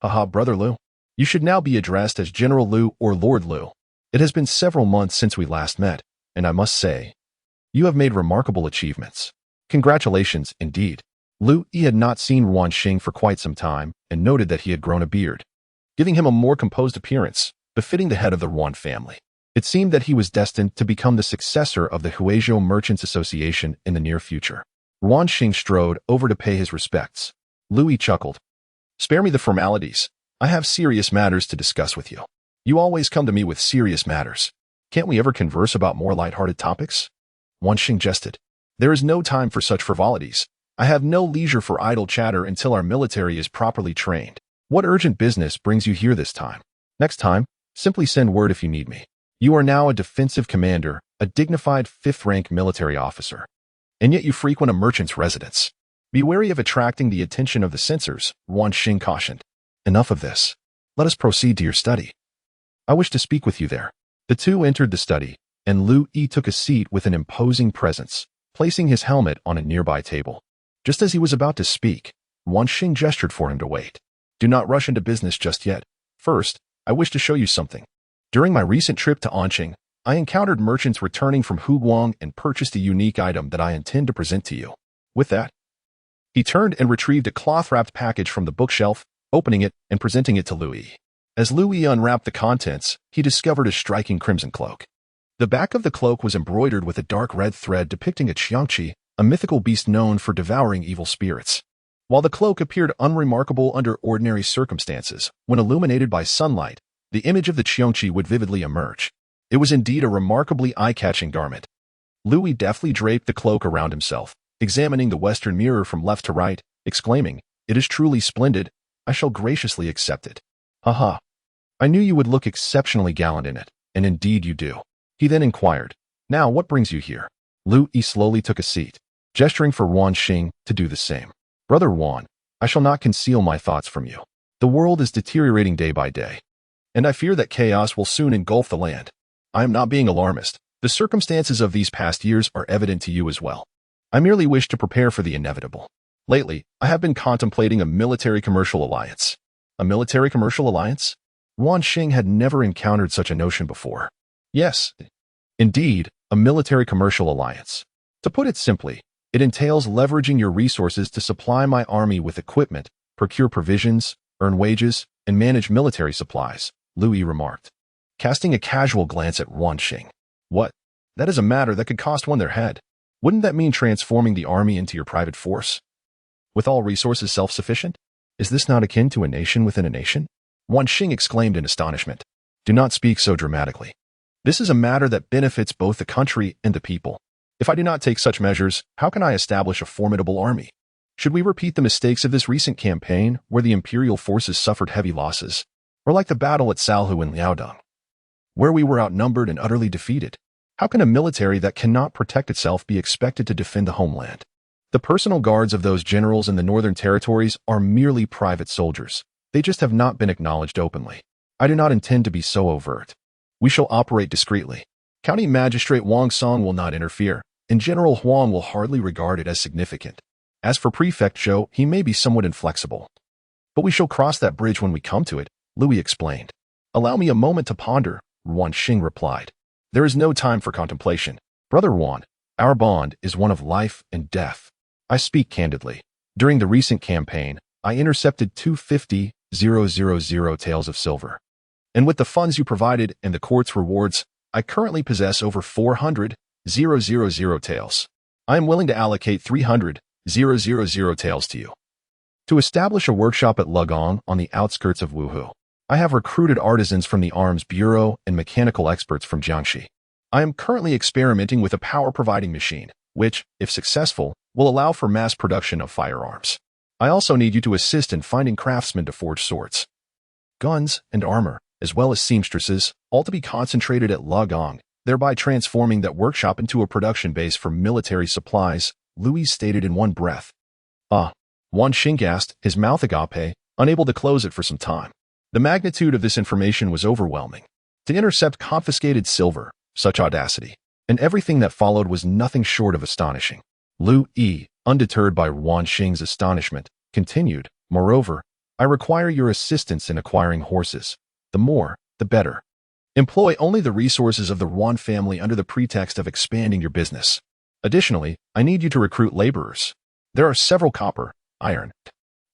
Haha, Brother Liu. You should now be addressed as General Liu or Lord Liu. It has been several months since we last met, and I must say, you have made remarkable achievements. Congratulations, indeed. Liu Yi had not seen Ruan Xing for quite some time and noted that he had grown a beard, giving him a more composed appearance, befitting the head of the Ruan family. It seemed that he was destined to become the successor of the Huizhou Merchants Association in the near future. Ruan Xing strode over to pay his respects. Liu Yi chuckled. Spare me the formalities. I have serious matters to discuss with you. You always come to me with serious matters. Can't we ever converse about more light-hearted topics? Ruan Xing jested. There is no time for such frivolities. I have no leisure for idle chatter until our military is properly trained. What urgent business brings you here this time? Next time, simply send word if you need me. You are now a defensive commander, a dignified 5th-rank military officer. And yet you frequent a merchant's residence. Be wary of attracting the attention of the censors, Ruan Xing cautioned. Enough of this. Let us proceed to your study. I wish to speak with you there. The two entered the study, and Liu Yi took a seat with an imposing presence, placing his helmet on a nearby table. Just as he was about to speak, Ruan Xing gestured for him to wait. Do not rush into business just yet. First, I wish to show you something. During my recent trip to Anqing, I encountered merchants returning from Huguang and purchased a unique item that I intend to present to you. With that, he turned and retrieved a cloth-wrapped package from the bookshelf, opening it and presenting it to Liu Yi. As Liu Yi unwrapped the contents, he discovered a striking crimson cloak. The back of the cloak was embroidered with a dark red thread depicting a Qiangqi, a mythical beast known for devouring evil spirits. While the cloak appeared unremarkable under ordinary circumstances, when illuminated by sunlight, the image of the Qiangqi would vividly emerge. It was indeed a remarkably eye-catching garment. Liu Yi deftly draped the cloak around himself, examining the western mirror from left to right, exclaiming, "It is truly splendid. I shall graciously accept it." Haha. I knew you would look exceptionally gallant in it, and indeed you do. He then inquired, "Now what brings you here?" Liu Yi slowly took a seat, gesturing for Ruan Xing to do the same. Brother Ruan, I shall not conceal my thoughts from you. The world is deteriorating day by day, and I fear that chaos will soon engulf the land. I am not being alarmist. The circumstances of these past years are evident to you as well. I merely wish to prepare for the inevitable. Lately, I have been contemplating a military-commercial alliance. A military-commercial alliance? Yuan Xing had never encountered such a notion before. Yes, indeed, a military-commercial alliance. To put it simply, it entails leveraging your resources to supply my army with equipment, procure provisions, earn wages, and manage military supplies, Liu Yi remarked, casting a casual glance at Yuan Xing. What? That is a matter that could cost one their head. Wouldn't that mean transforming the army into your private force? With all resources self-sufficient? Is this not akin to a nation within a nation? Yuan Xing exclaimed in astonishment. Do not speak so dramatically. This is a matter that benefits both the country and the people. If I do not take such measures, how can I establish a formidable army? Should we repeat the mistakes of this recent campaign, where the imperial forces suffered heavy losses? Or like the battle at Sarhū in Liaodong, where we were outnumbered and utterly defeated? How can a military that cannot protect itself be expected to defend the homeland? The personal guards of those generals in the northern territories are merely private soldiers. They just have not been acknowledged openly. I do not intend to be so overt. We shall operate discreetly. County Magistrate Wang Song will not interfere, and General Huang will hardly regard it as significant. As for Prefect Zhou, he may be somewhat inflexible. But we shall cross that bridge when we come to it, Liu Yi explained. Allow me a moment to ponder, Yuan Xing replied. There is no time for contemplation. Brother Yuan, our bond is one of life and death. I speak candidly. During the recent campaign, I intercepted 250,000 taels of silver. And with the funds you provided and the court's rewards, I currently possess over 400,000 taels. I am willing to allocate 300,000 taels to you. To establish a workshop at Liaodong on the outskirts of Wuhu, I have recruited artisans from the Arms Bureau and mechanical experts from Jiangxi. I am currently experimenting with a power-providing machine, which, if successful, will allow for mass production of firearms. I also need you to assist in finding craftsmen to forge swords, guns, and armor, as well as seamstresses, all to be concentrated at Liaodong, thereby transforming that workshop into a production base for military supplies, Liu Yi stated in one breath. Yuan Xing gasped, his mouth agape, unable to close it for some time. The magnitude of this information was overwhelming. To intercept confiscated silver, such audacity, and everything that followed was nothing short of astonishing. Liu Yi, undeterred by Yuan Xing's astonishment, continued, Moreover, I require your assistance in acquiring horses. The more, the better. Employ only the resources of the Yuan family under the pretext of expanding your business. Additionally, I need you to recruit laborers. There are several copper, iron,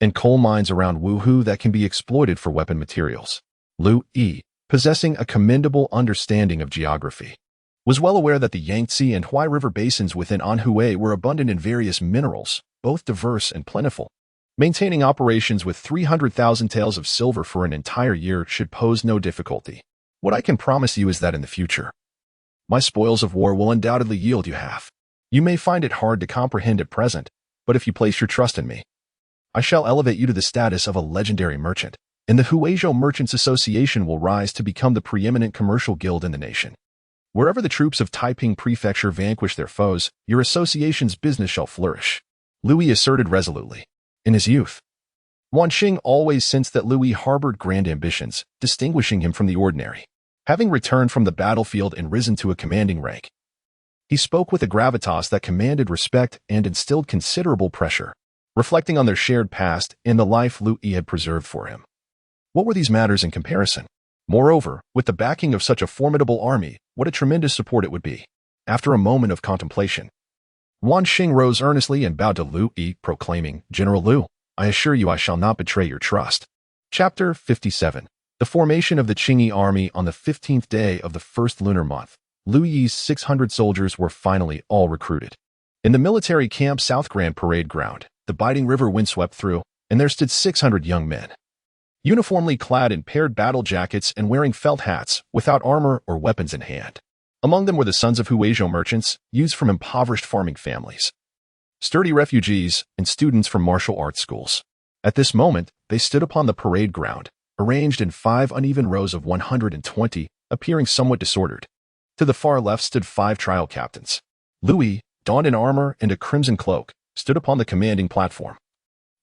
and coal mines around Wuhu that can be exploited for weapon materials. Liu Yi, possessing a commendable understanding of geography, was well aware that the Yangtze and Huai River basins within Anhui were abundant in various minerals, both diverse and plentiful. Maintaining operations with 300,000 taels of silver for an entire year should pose no difficulty. What I can promise you is that in the future, my spoils of war will undoubtedly yield you half. You may find it hard to comprehend at present, but if you place your trust in me, I shall elevate you to the status of a legendary merchant, and the Huizhou Merchants Association will rise to become the preeminent commercial guild in the nation. Wherever the troops of Taiping Prefecture vanquish their foes, your association's business shall flourish. Liu Yi asserted resolutely. In his youth, Yuan Xing always sensed that Liu Yi harbored grand ambitions, distinguishing him from the ordinary. Having returned from the battlefield and risen to a commanding rank, he spoke with a gravitas that commanded respect and instilled considerable pressure, reflecting on their shared past and the life Liu Yi had preserved for him. What were these matters in comparison? Moreover, with the backing of such a formidable army, what a tremendous support it would be. After a moment of contemplation, Yuan Xing rose earnestly and bowed to Liu Yi, proclaiming, General Liu, I assure you I shall not betray your trust. Chapter 57. The formation of the Qingyi Army on the 15th day of the first lunar month. Liu Yi's 600 soldiers were finally all recruited. In the military camp South Grand Parade Ground, the biting river wind swept through, and there stood 600 young men, uniformly clad in paired battle jackets and wearing felt hats, without armor or weapons in hand. Among them were the sons of Huizhou merchants, youths from impoverished farming families, sturdy refugees, and students from martial arts schools. At this moment, they stood upon the parade ground, arranged in 5 uneven rows of 120, appearing somewhat disordered. To the far left stood 5 trial captains. Liu Yi, donned in armor and a crimson cloak, stood upon the commanding platform,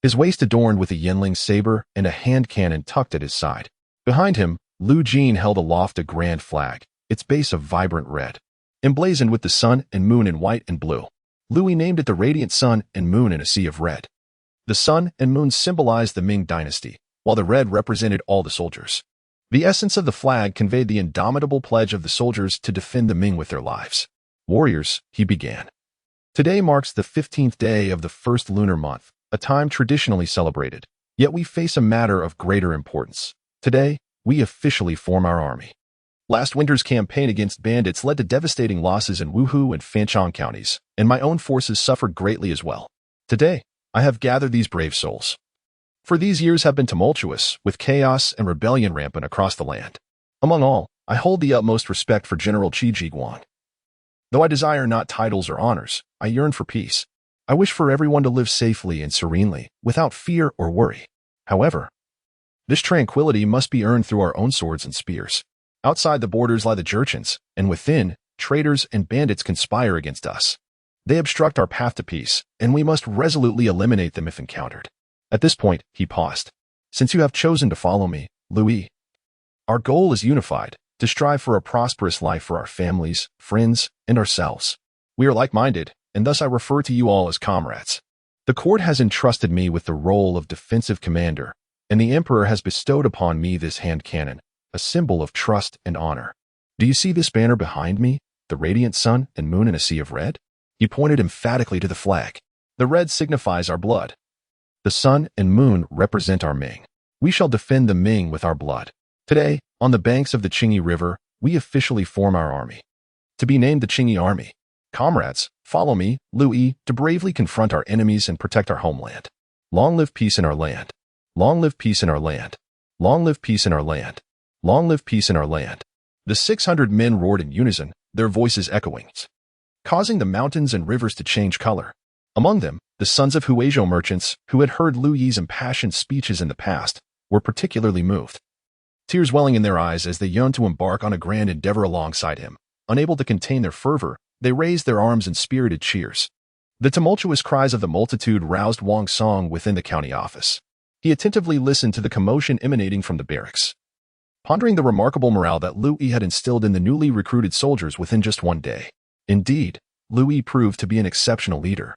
his waist adorned with a Yinling saber and a hand cannon tucked at his side. Behind him, Liu Jin held aloft a grand flag, its base of vibrant red, emblazoned with the sun and moon in white and blue. Liu Yi named it the radiant sun and moon in a sea of red. The sun and moon symbolized the Ming Dynasty, while the red represented all the soldiers. The essence of the flag conveyed the indomitable pledge of the soldiers to defend the Ming with their lives. Warriors, he began. Today marks the 15th day of the first lunar month, a time traditionally celebrated. Yet we face a matter of greater importance. Today, we officially form our army. Last winter's campaign against bandits led to devastating losses in Wuhu and Fancheng counties, and my own forces suffered greatly as well. Today, I have gathered these brave souls. For these years have been tumultuous, with chaos and rebellion rampant across the land. Among all, I hold the utmost respect for General Qingyi Army. Though I desire not titles or honors, I yearn for peace. I wish for everyone to live safely and serenely, without fear or worry. However, this tranquility must be earned through our own swords and spears. Outside the borders lie the Jurchens, and within, traitors and bandits conspire against us. They obstruct our path to peace, and we must resolutely eliminate them if encountered. At this point, he paused. Since you have chosen to follow me, Liu Yi, our goal is unified, to strive for a prosperous life for our families, friends, and ourselves. We are like-minded, and thus I refer to you all as comrades. The court has entrusted me with the role of defensive commander, and the emperor has bestowed upon me this hand cannon, a symbol of trust and honor. Do you see this banner behind me, the radiant sun and moon in a sea of red? He pointed emphatically to the flag. The red signifies our blood. The sun and moon represent our Ming. We shall defend the Ming with our blood. Today, on the banks of the Qingyi River, we officially form our army. To be named the Qingyi Army. Comrades, follow me, Liu Yi, to bravely confront our enemies and protect our homeland. Long live peace in our land. Long live peace in our land. Long live peace in our land. Long live peace in our land. The 600 men roared in unison, their voices echoing, causing the mountains and rivers to change color. Among them, the sons of Huizhou merchants, who had heard Liu Yi's impassioned speeches in the past, were particularly moved. Tears welling in their eyes as they yearned to embark on a grand endeavor alongside him. Unable to contain their fervor, they raised their arms in spirited cheers. The tumultuous cries of the multitude roused Wang Song within the county office. He attentively listened to the commotion emanating from the barracks, pondering the remarkable morale that Liu Yi had instilled in the newly recruited soldiers within just one day. Indeed, Liu Yi proved to be an exceptional leader,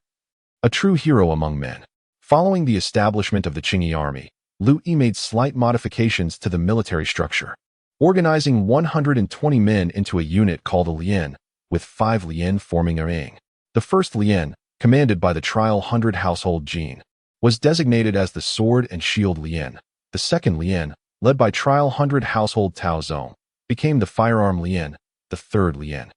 a true hero among men. Following the establishment of the Qingyi Army, Liu Yi made slight modifications to the military structure, organizing 120 men into a unit called a Lian, with 5 Lian forming a Ming. The first Lian, commanded by the Trial 100 household Jin, was designated as the Sword and Shield Lian. The second Lian, led by Trial 100 household Tao Zong, became the Firearm Lian, the third Lian.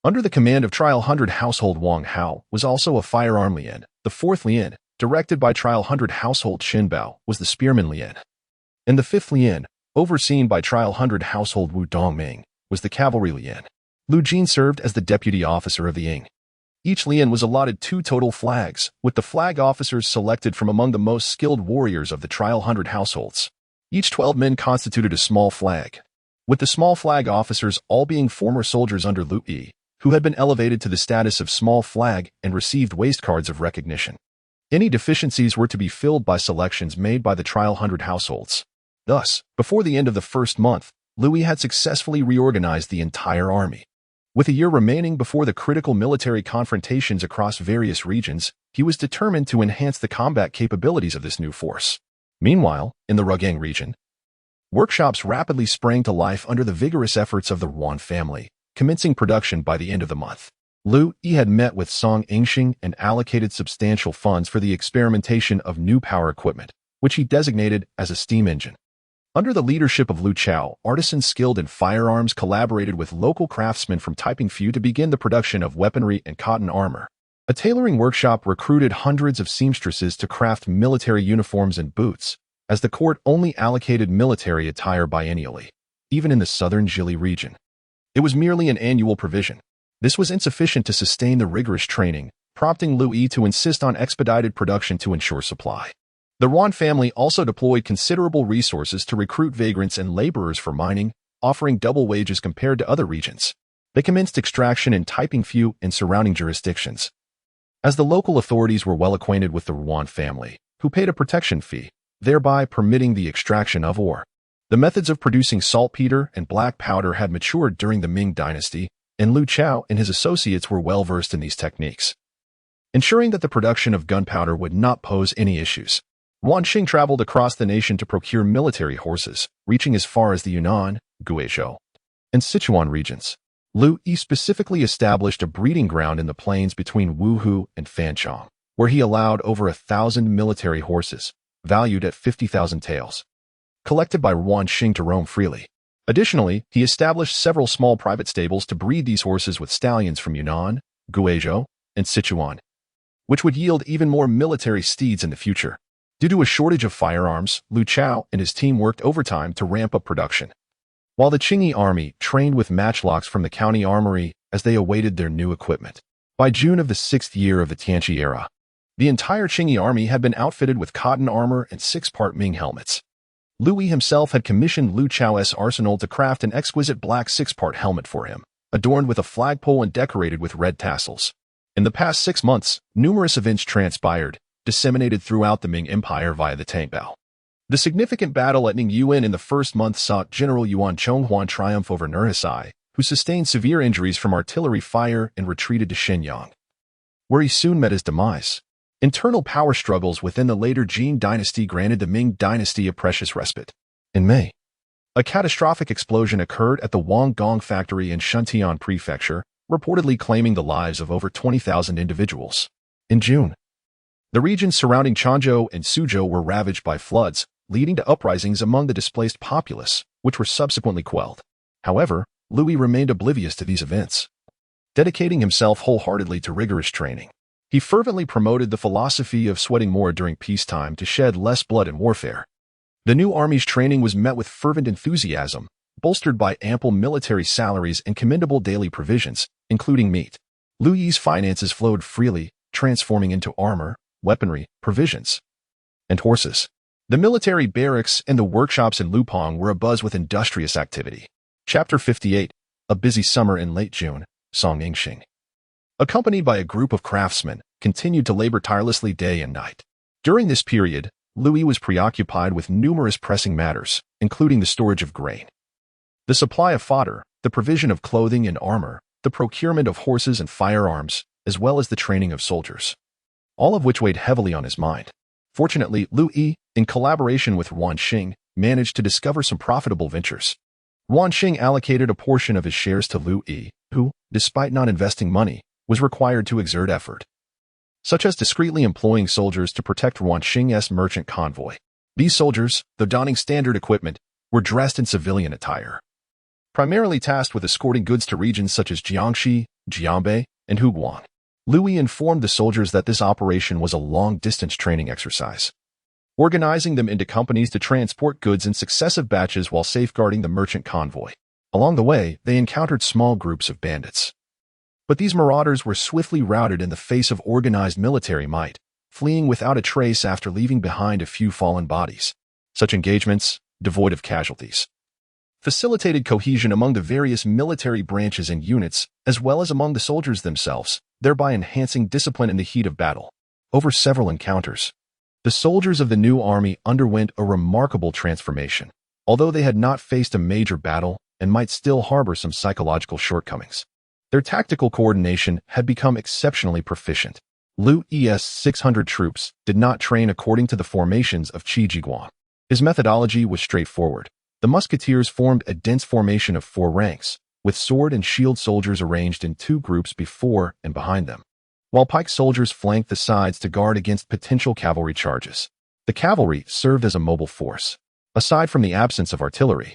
Under the command of Trial 100 household Wang Hao was also a Firearm Lian. The fourth Lian, directed by Trial 100 household Xin Bao, was the Spearman Lian. And the fifth Lian, overseen by Trial 100 household Wu Dongming, was the Cavalry Lian. Lu Jin served as the deputy officer of the Ying. Each Lian was allotted 2 total flags, with the flag officers selected from among the most skilled warriors of the Trial 100 households. Each 12 men constituted a small flag, with the small flag officers all being former soldiers under Liu Yi, who had been elevated to the status of small flag and received waist cards of recognition. Any deficiencies were to be filled by selections made by the Trial 100 households. Thus, before the end of the first month, Liu Yi had successfully reorganized the entire army. With a year remaining before the critical military confrontations across various regions, he was determined to enhance the combat capabilities of this new force. Meanwhile, in the Rugang region, workshops rapidly sprang to life under the vigorous efforts of the Yuan family, commencing production by the end of the month. Liu Yi had met with Song Yingxing and allocated substantial funds for the experimentation of new power equipment, which he designated as a steam engine. Under the leadership of Liu Chao, artisans skilled in firearms collaborated with local craftsmen from Taiping Fu to begin the production of weaponry and cotton armor. A tailoring workshop recruited hundreds of seamstresses to craft military uniforms and boots, as the court only allocated military attire biennially, even in the southern Zhili region. It was merely an annual provision. This was insufficient to sustain the rigorous training, prompting Liu Yi to insist on expedited production to ensure supply. The Yuan family also deployed considerable resources to recruit vagrants and laborers for mining, offering double wages compared to other regions. They commenced extraction in Taiping Fu and surrounding jurisdictions, as the local authorities were well acquainted with the Yuan family, who paid a protection fee, thereby permitting the extraction of ore. The methods of producing saltpeter and black powder had matured during the Ming Dynasty, and Liu Chao and his associates were well versed in these techniques, ensuring that the production of gunpowder would not pose any issues. Yuan traveled across the nation to procure military horses, reaching as far as the Yunnan, Guizhou, and Sichuan regions. Liu Yi specifically established a breeding ground in the plains between Wuhu and Fanchong, where he allowed over 1,000 military horses, valued at 50,000 taels, collected by Yuan to roam freely. Additionally, he established several small private stables to breed these horses with stallions from Yunnan, Guizhou, and Sichuan, which would yield even more military steeds in the future. Due to a shortage of firearms, Liu Chao and his team worked overtime to ramp up production, while the Qingyi Army trained with matchlocks from the county armory as they awaited their new equipment. By June of the 6th year of the Tianqi era, the entire Qingyi Army had been outfitted with cotton armor and 6-part Ming helmets. Liu Yi himself had commissioned Liu Chao's arsenal to craft an exquisite black 6-part helmet for him, adorned with a flagpole and decorated with red tassels. In the past 6 months, numerous events transpired, disseminated throughout the Ming Empire via the Tangbao. The significant battle at Ningyuan in the first month saw General Yuan Chonghuan triumph over Nurhaci, who sustained severe injuries from artillery fire and retreated to Shenyang, where he soon met his demise. Internal power struggles within the later Qing Dynasty granted the Ming Dynasty a precious respite. In May, a catastrophic explosion occurred at the Wanggong factory in Shuntian Prefecture, reportedly claiming the lives of over 20,000 individuals. In June, the regions surrounding Changzhou and Suzhou were ravaged by floods, leading to uprisings among the displaced populace, which were subsequently quelled. However, Liu Yi remained oblivious to these events, dedicating himself wholeheartedly to rigorous training. He fervently promoted the philosophy of sweating more during peacetime to shed less blood in warfare. The new army's training was met with fervent enthusiasm, bolstered by ample military salaries and commendable daily provisions, including meat. Liu Yi's finances flowed freely, transforming into armor, weaponry, provisions, and horses. The military barracks and the workshops in Lupang were abuzz with industrious activity. Chapter 58, A Busy Summer in Late June, Song Yingxing, accompanied by a group of craftsmen, continued to labor tirelessly day and night. During this period, Liu Yi was preoccupied with numerous pressing matters, including the storage of grain, the supply of fodder, the provision of clothing and armor, the procurement of horses and firearms, as well as the training of soldiers, all of which weighed heavily on his mind. Fortunately, Liu Yi, in collaboration with Yuan managed to discover some profitable ventures. Yuan allocated a portion of his shares to Liu Yi, who, despite not investing money, was required to exert effort, such as discreetly employing soldiers to protect Yuan's merchant convoy. These soldiers, though donning standard equipment, were dressed in civilian attire, primarily tasked with escorting goods to regions such as Jiangxi, Jianbei, and Huguan. Liu Yi informed the soldiers that this operation was a long-distance training exercise, organizing them into companies to transport goods in successive batches while safeguarding the merchant convoy. Along the way, they encountered small groups of bandits, but these marauders were swiftly routed in the face of organized military might, fleeing without a trace after leaving behind a few fallen bodies. Such engagements, devoid of casualties, facilitated cohesion among the various military branches and units, as well as among the soldiers themselves, thereby enhancing discipline in the heat of battle. Over several encounters, the soldiers of the new army underwent a remarkable transformation, although they had not faced a major battle and might still harbor some psychological shortcomings. Their tactical coordination had become exceptionally proficient. Liu Yi's 600 troops did not train according to the formations of Qijiguan. His methodology was straightforward. The musketeers formed a dense formation of 4 ranks, with sword and shield soldiers arranged in 2 groups before and behind them, while pike soldiers flanked the sides to guard against potential cavalry charges. The cavalry served as a mobile force, aside from the absence of artillery.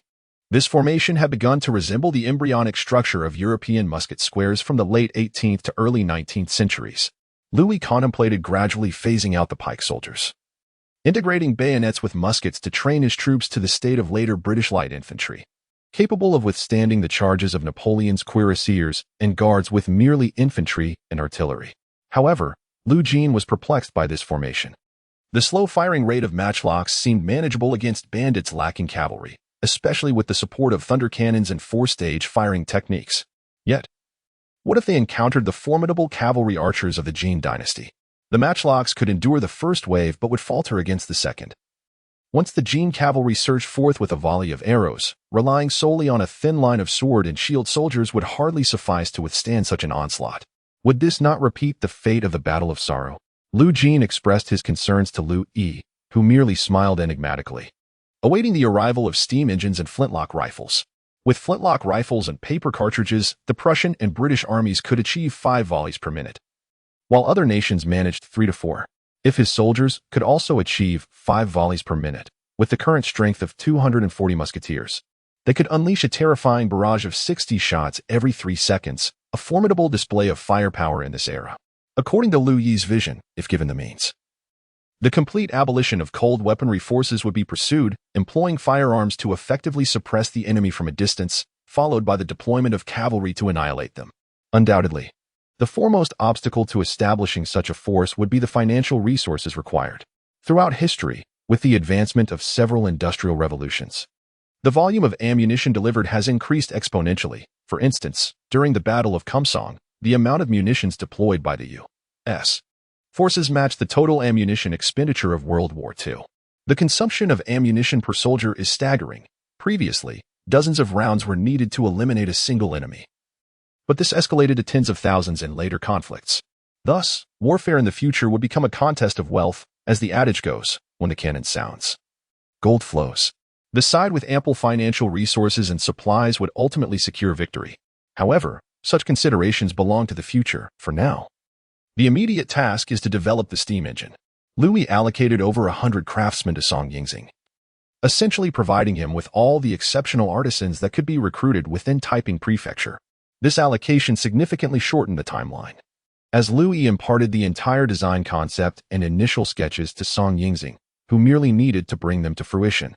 This formation had begun to resemble the embryonic structure of European musket squares from the late 18th to early 19th centuries. Liu Yi contemplated gradually phasing out the pike soldiers, integrating bayonets with muskets to train his troops to the state of later British light infantry, capable of withstanding the charges of Napoleon's cuirassiers and guards with merely infantry and artillery. However, Liu Jin was perplexed by this formation. The slow firing rate of matchlocks seemed manageable against bandits lacking cavalry, especially with the support of thunder cannons and 4-stage firing techniques. Yet, what if they encountered the formidable cavalry archers of the Qing Dynasty? The matchlocks could endure the first wave but would falter against the second. Once the Qing cavalry surged forth with a volley of arrows, relying solely on a thin line of sword and shield soldiers would hardly suffice to withstand such an onslaught. Would this not repeat the fate of the Battle of Sarhū? Liu Jin expressed his concerns to Liu Yi, who merely smiled enigmatically, awaiting the arrival of steam engines and flintlock rifles. With flintlock rifles and paper cartridges, the Prussian and British armies could achieve 5 volleys per minute, while other nations managed 3 to 4. If his soldiers could also achieve 5 volleys per minute, with the current strength of 240 musketeers, they could unleash a terrifying barrage of 60 shots every 3 seconds, a formidable display of firepower in this era. According to Liu Yi's vision, if given the means, the complete abolition of cold weaponry forces would be pursued, employing firearms to effectively suppress the enemy from a distance, followed by the deployment of cavalry to annihilate them. Undoubtedly, the foremost obstacle to establishing such a force would be the financial resources required. Throughout history, with the advancement of several industrial revolutions, the volume of ammunition delivered has increased exponentially. For instance, during the Battle of Kumsong, the amount of munitions deployed by the U.S. forces matched the total ammunition expenditure of World War II. The consumption of ammunition per soldier is staggering. Previously, dozens of rounds were needed to eliminate a single enemy, but this escalated to tens of thousands in later conflicts. Thus, warfare in the future would become a contest of wealth, as the adage goes, when the cannon sounds, gold flows. The side with ample financial resources and supplies would ultimately secure victory. However, such considerations belong to the future, for now. The immediate task is to develop the steam engine. Liu Yi allocated over 100 craftsmen to Song Yingxing, essentially providing him with all the exceptional artisans that could be recruited within Taiping Prefecture. This allocation significantly shortened the timeline, as Liu Yi imparted the entire design concept and initial sketches to Song Yingxing, who merely needed to bring them to fruition,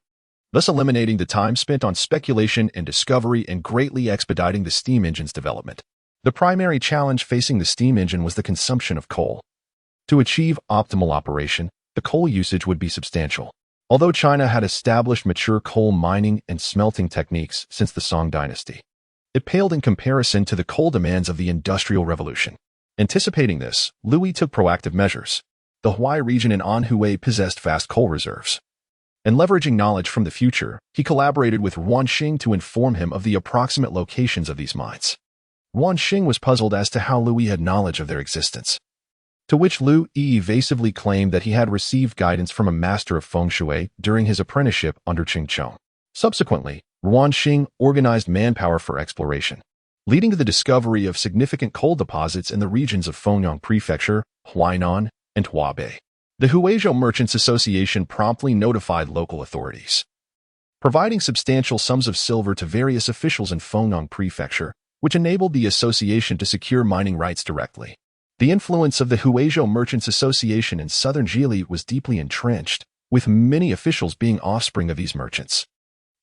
thus eliminating the time spent on speculation and discovery and greatly expediting the steam engine's development. The primary challenge facing the steam engine was the consumption of coal. To achieve optimal operation, the coal usage would be substantial. Although China had established mature coal mining and smelting techniques since the Song Dynasty, it paled in comparison to the coal demands of the Industrial Revolution. Anticipating this, Liu Yi took proactive measures. The Huai region in Anhui possessed vast coal reserves, and leveraging knowledge from the future, he collaborated with Yuan Xing to inform him of the approximate locations of these mines. Yuan Xing was puzzled as to how Liu Yi had knowledge of their existence, to which Liu Yi evasively claimed that he had received guidance from a master of feng shui during his apprenticeship under Qing Chong. Subsequently, Yuan Xing organized manpower for exploration, leading to the discovery of significant coal deposits in the regions of Fengyang Prefecture, Huainan, and Huabei. The Huizhou Merchants Association promptly notified local authorities, providing substantial sums of silver to various officials in Fengyang Prefecture, which enabled the association to secure mining rights directly. The influence of the Huizhou Merchants Association in southern Jili was deeply entrenched, with many officials being offspring of these merchants.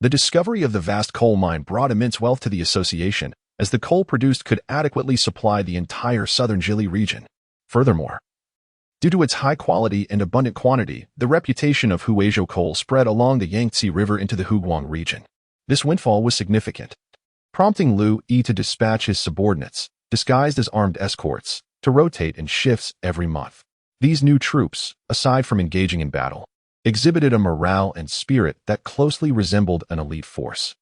The discovery of the vast coal mine brought immense wealth to the association, as the coal produced could adequately supply the entire southern Jili region. Furthermore, due to its high quality and abundant quantity, the reputation of Huizhou coal spread along the Yangtze River into the Huguang region. This windfall was significant, prompting Liu Yi to dispatch his subordinates, disguised as armed escorts, to rotate in shifts every month. These new troops, aside from engaging in battle, exhibited a morale and spirit that closely resembled an elite force.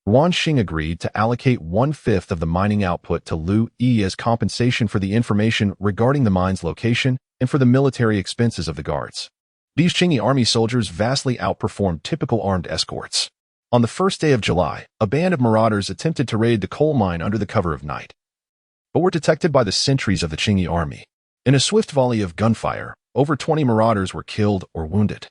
Yuan Xing agreed to allocate 1/5 of the mining output to Liu Yi as compensation for the information regarding the mine's location and for the military expenses of the guards. These Qingyi Army soldiers vastly outperformed typical armed escorts. On the first day of July, a band of marauders attempted to raid the coal mine under the cover of night, but were detected by the sentries of the Qingyi Army. In a swift volley of gunfire, over 20 marauders were killed or wounded,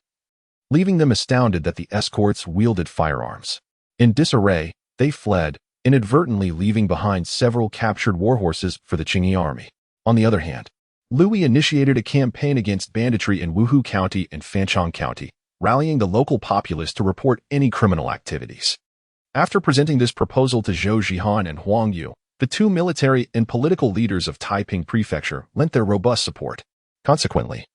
leaving them astounded that the escorts wielded firearms. In disarray, they fled, inadvertently leaving behind several captured warhorses for the Qingyi Army. On the other hand, Liu Yi initiated a campaign against banditry in Wuhu County and Fancheng County, rallying the local populace to report any criminal activities. After presenting this proposal to Zhou Zhihan and Huang Yu, the two military and political leaders of Taiping Prefecture lent their robust support. Consequently,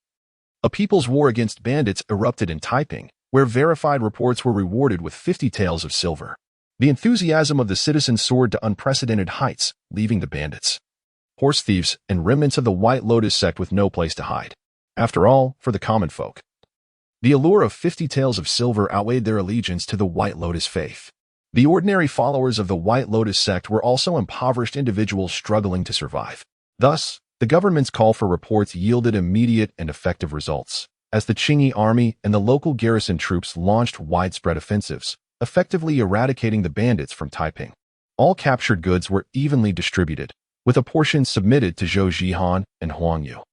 a people's war against bandits erupted in Taiping, where verified reports were rewarded with 50 taels of silver. The enthusiasm of the citizens soared to unprecedented heights, leaving the bandits, horse thieves, and remnants of the White Lotus sect with no place to hide. After all, for the common folk, the allure of 50 taels of silver outweighed their allegiance to the White Lotus faith. The ordinary followers of the White Lotus sect were also impoverished individuals struggling to survive. Thus, the government's call for reports yielded immediate and effective results, as the Qingyi Army and the local garrison troops launched widespread offensives, effectively eradicating the bandits from Taiping. All captured goods were evenly distributed, with a portion submitted to Zhou Zhihan and Huang Yu.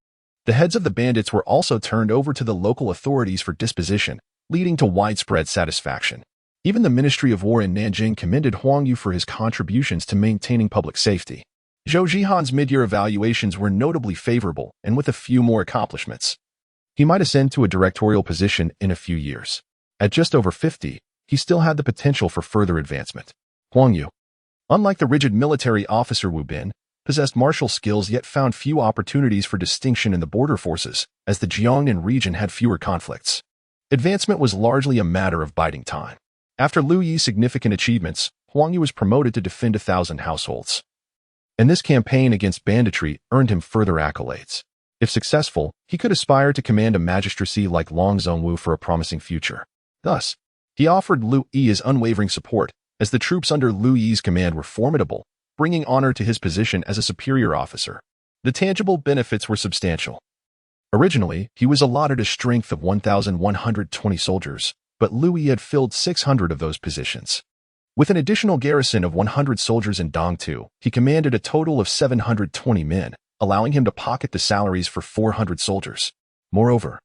The heads of the bandits were also turned over to the local authorities for disposition, leading to widespread satisfaction. Even the Ministry of War in Nanjing commended Huang Yu for his contributions to maintaining public safety. Zhou Zhihan's mid-year evaluations were notably favorable and with a few more accomplishments. He might ascend to a directorial position in a few years. At just over 50, he still had the potential for further advancement. Huang Yu, unlike the rigid military officer Wu Bin, possessed martial skills yet found few opportunities for distinction in the border forces, as the Jiangnan region had fewer conflicts. Advancement was largely a matter of biding time. After Liu Yi's significant achievements, Huang Yu was promoted to defend 1,000 households. And this campaign against banditry earned him further accolades. If successful, he could aspire to command a magistracy like Longzhongwu for a promising future. Thus, he offered Liu Yi his unwavering support, as the troops under Liu Yi's command were formidable, bringing honor to his position as a superior officer. The tangible benefits were substantial. Originally, he was allotted a strength of 1,120 soldiers, but Liu Yi had filled 600 of those positions. With an additional garrison of 100 soldiers in Dongtu, he commanded a total of 720 men, allowing him to pocket the salaries for 400 soldiers. Moreover,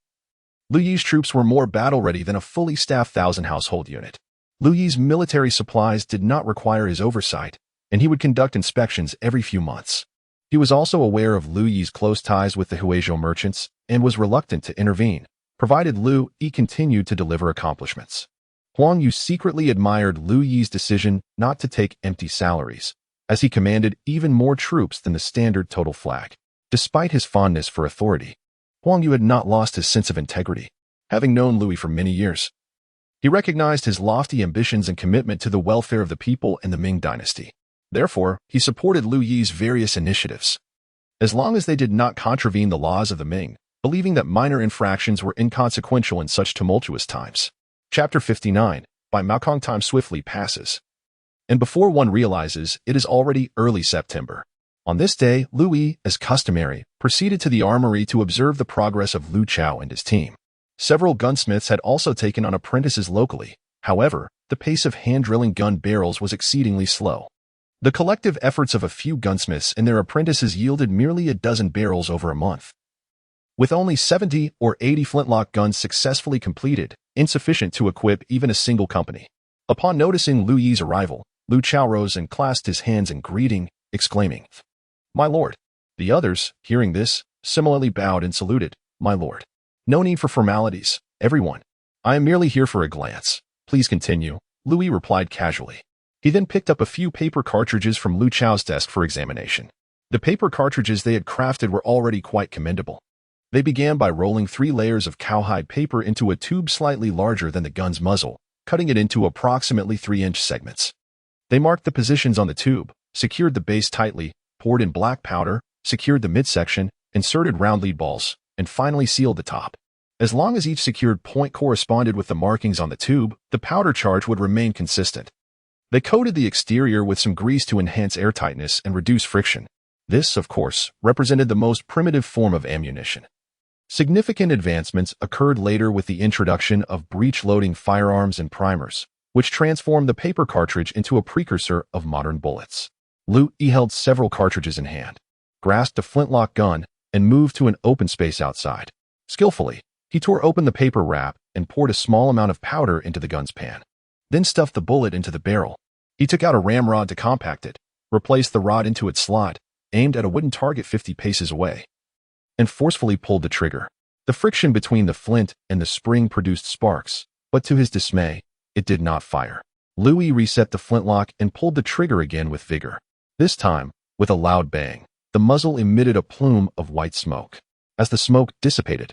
Liu Yi's troops were more battle-ready than a fully staffed 1,000-household unit. Liu Yi's military supplies did not require his oversight, and he would conduct inspections every few months. He was also aware of Liu Yi's close ties with the Huizhou merchants and was reluctant to intervene, provided Liu Yi continued to deliver accomplishments. Huang Yu secretly admired Liu Yi's decision not to take empty salaries, as he commanded even more troops than the standard total flag. Despite his fondness for authority, Huang Yu had not lost his sense of integrity. Having known Liu Yi for many years, he recognized his lofty ambitions and commitment to the welfare of the people in the Ming Dynasty. Therefore, he supported Liu Yi's various initiatives, as long as they did not contravene the laws of the Ming, believing that minor infractions were inconsequential in such tumultuous times. Chapter 59, by Maokong time swiftly passes. And before one realizes, it is already early September. On this day, Liu Yi, as customary, proceeded to the armory to observe the progress of Liu Chao and his team. Several gunsmiths had also taken on apprentices locally. However, the pace of hand-drilling gun barrels was exceedingly slow. The collective efforts of a few gunsmiths and their apprentices yielded merely a dozen barrels over a month. With only 70 or 80 flintlock guns successfully completed, insufficient to equip even a single company. Upon noticing Liu Yi's arrival, Liu Chao rose and clasped his hands in greeting, exclaiming, "My lord." The others, hearing this, similarly bowed and saluted, "My lord." "No need for formalities, everyone. I am merely here for a glance. Please continue," Liu Yi replied casually. He then picked up a few paper cartridges from Liu Chao's desk for examination. The paper cartridges they had crafted were already quite commendable. They began by rolling 3 layers of cowhide paper into a tube slightly larger than the gun's muzzle, cutting it into approximately 3-inch segments. They marked the positions on the tube, secured the base tightly, poured in black powder, secured the midsection, inserted round lead balls, and finally sealed the top. As long as each secured point corresponded with the markings on the tube, the powder charge would remain consistent. They coated the exterior with some grease to enhance airtightness and reduce friction. This, of course, represented the most primitive form of ammunition. Significant advancements occurred later with the introduction of breech-loading firearms and primers, which transformed the paper cartridge into a precursor of modern bullets. Liu Yi held several cartridges in hand, grasped a flintlock gun, and moved to an open space outside. Skillfully, he tore open the paper wrap and poured a small amount of powder into the gun's pan. Then stuffed the bullet into the barrel. He took out a ramrod to compact it, replaced the rod into its slot, aimed at a wooden target 50 paces away, and forcefully pulled the trigger. The friction between the flint and the spring produced sparks, but to his dismay, it did not fire. Liu Yi reset the flintlock and pulled the trigger again with vigor. This time, with a loud bang, the muzzle emitted a plume of white smoke. As the smoke dissipated,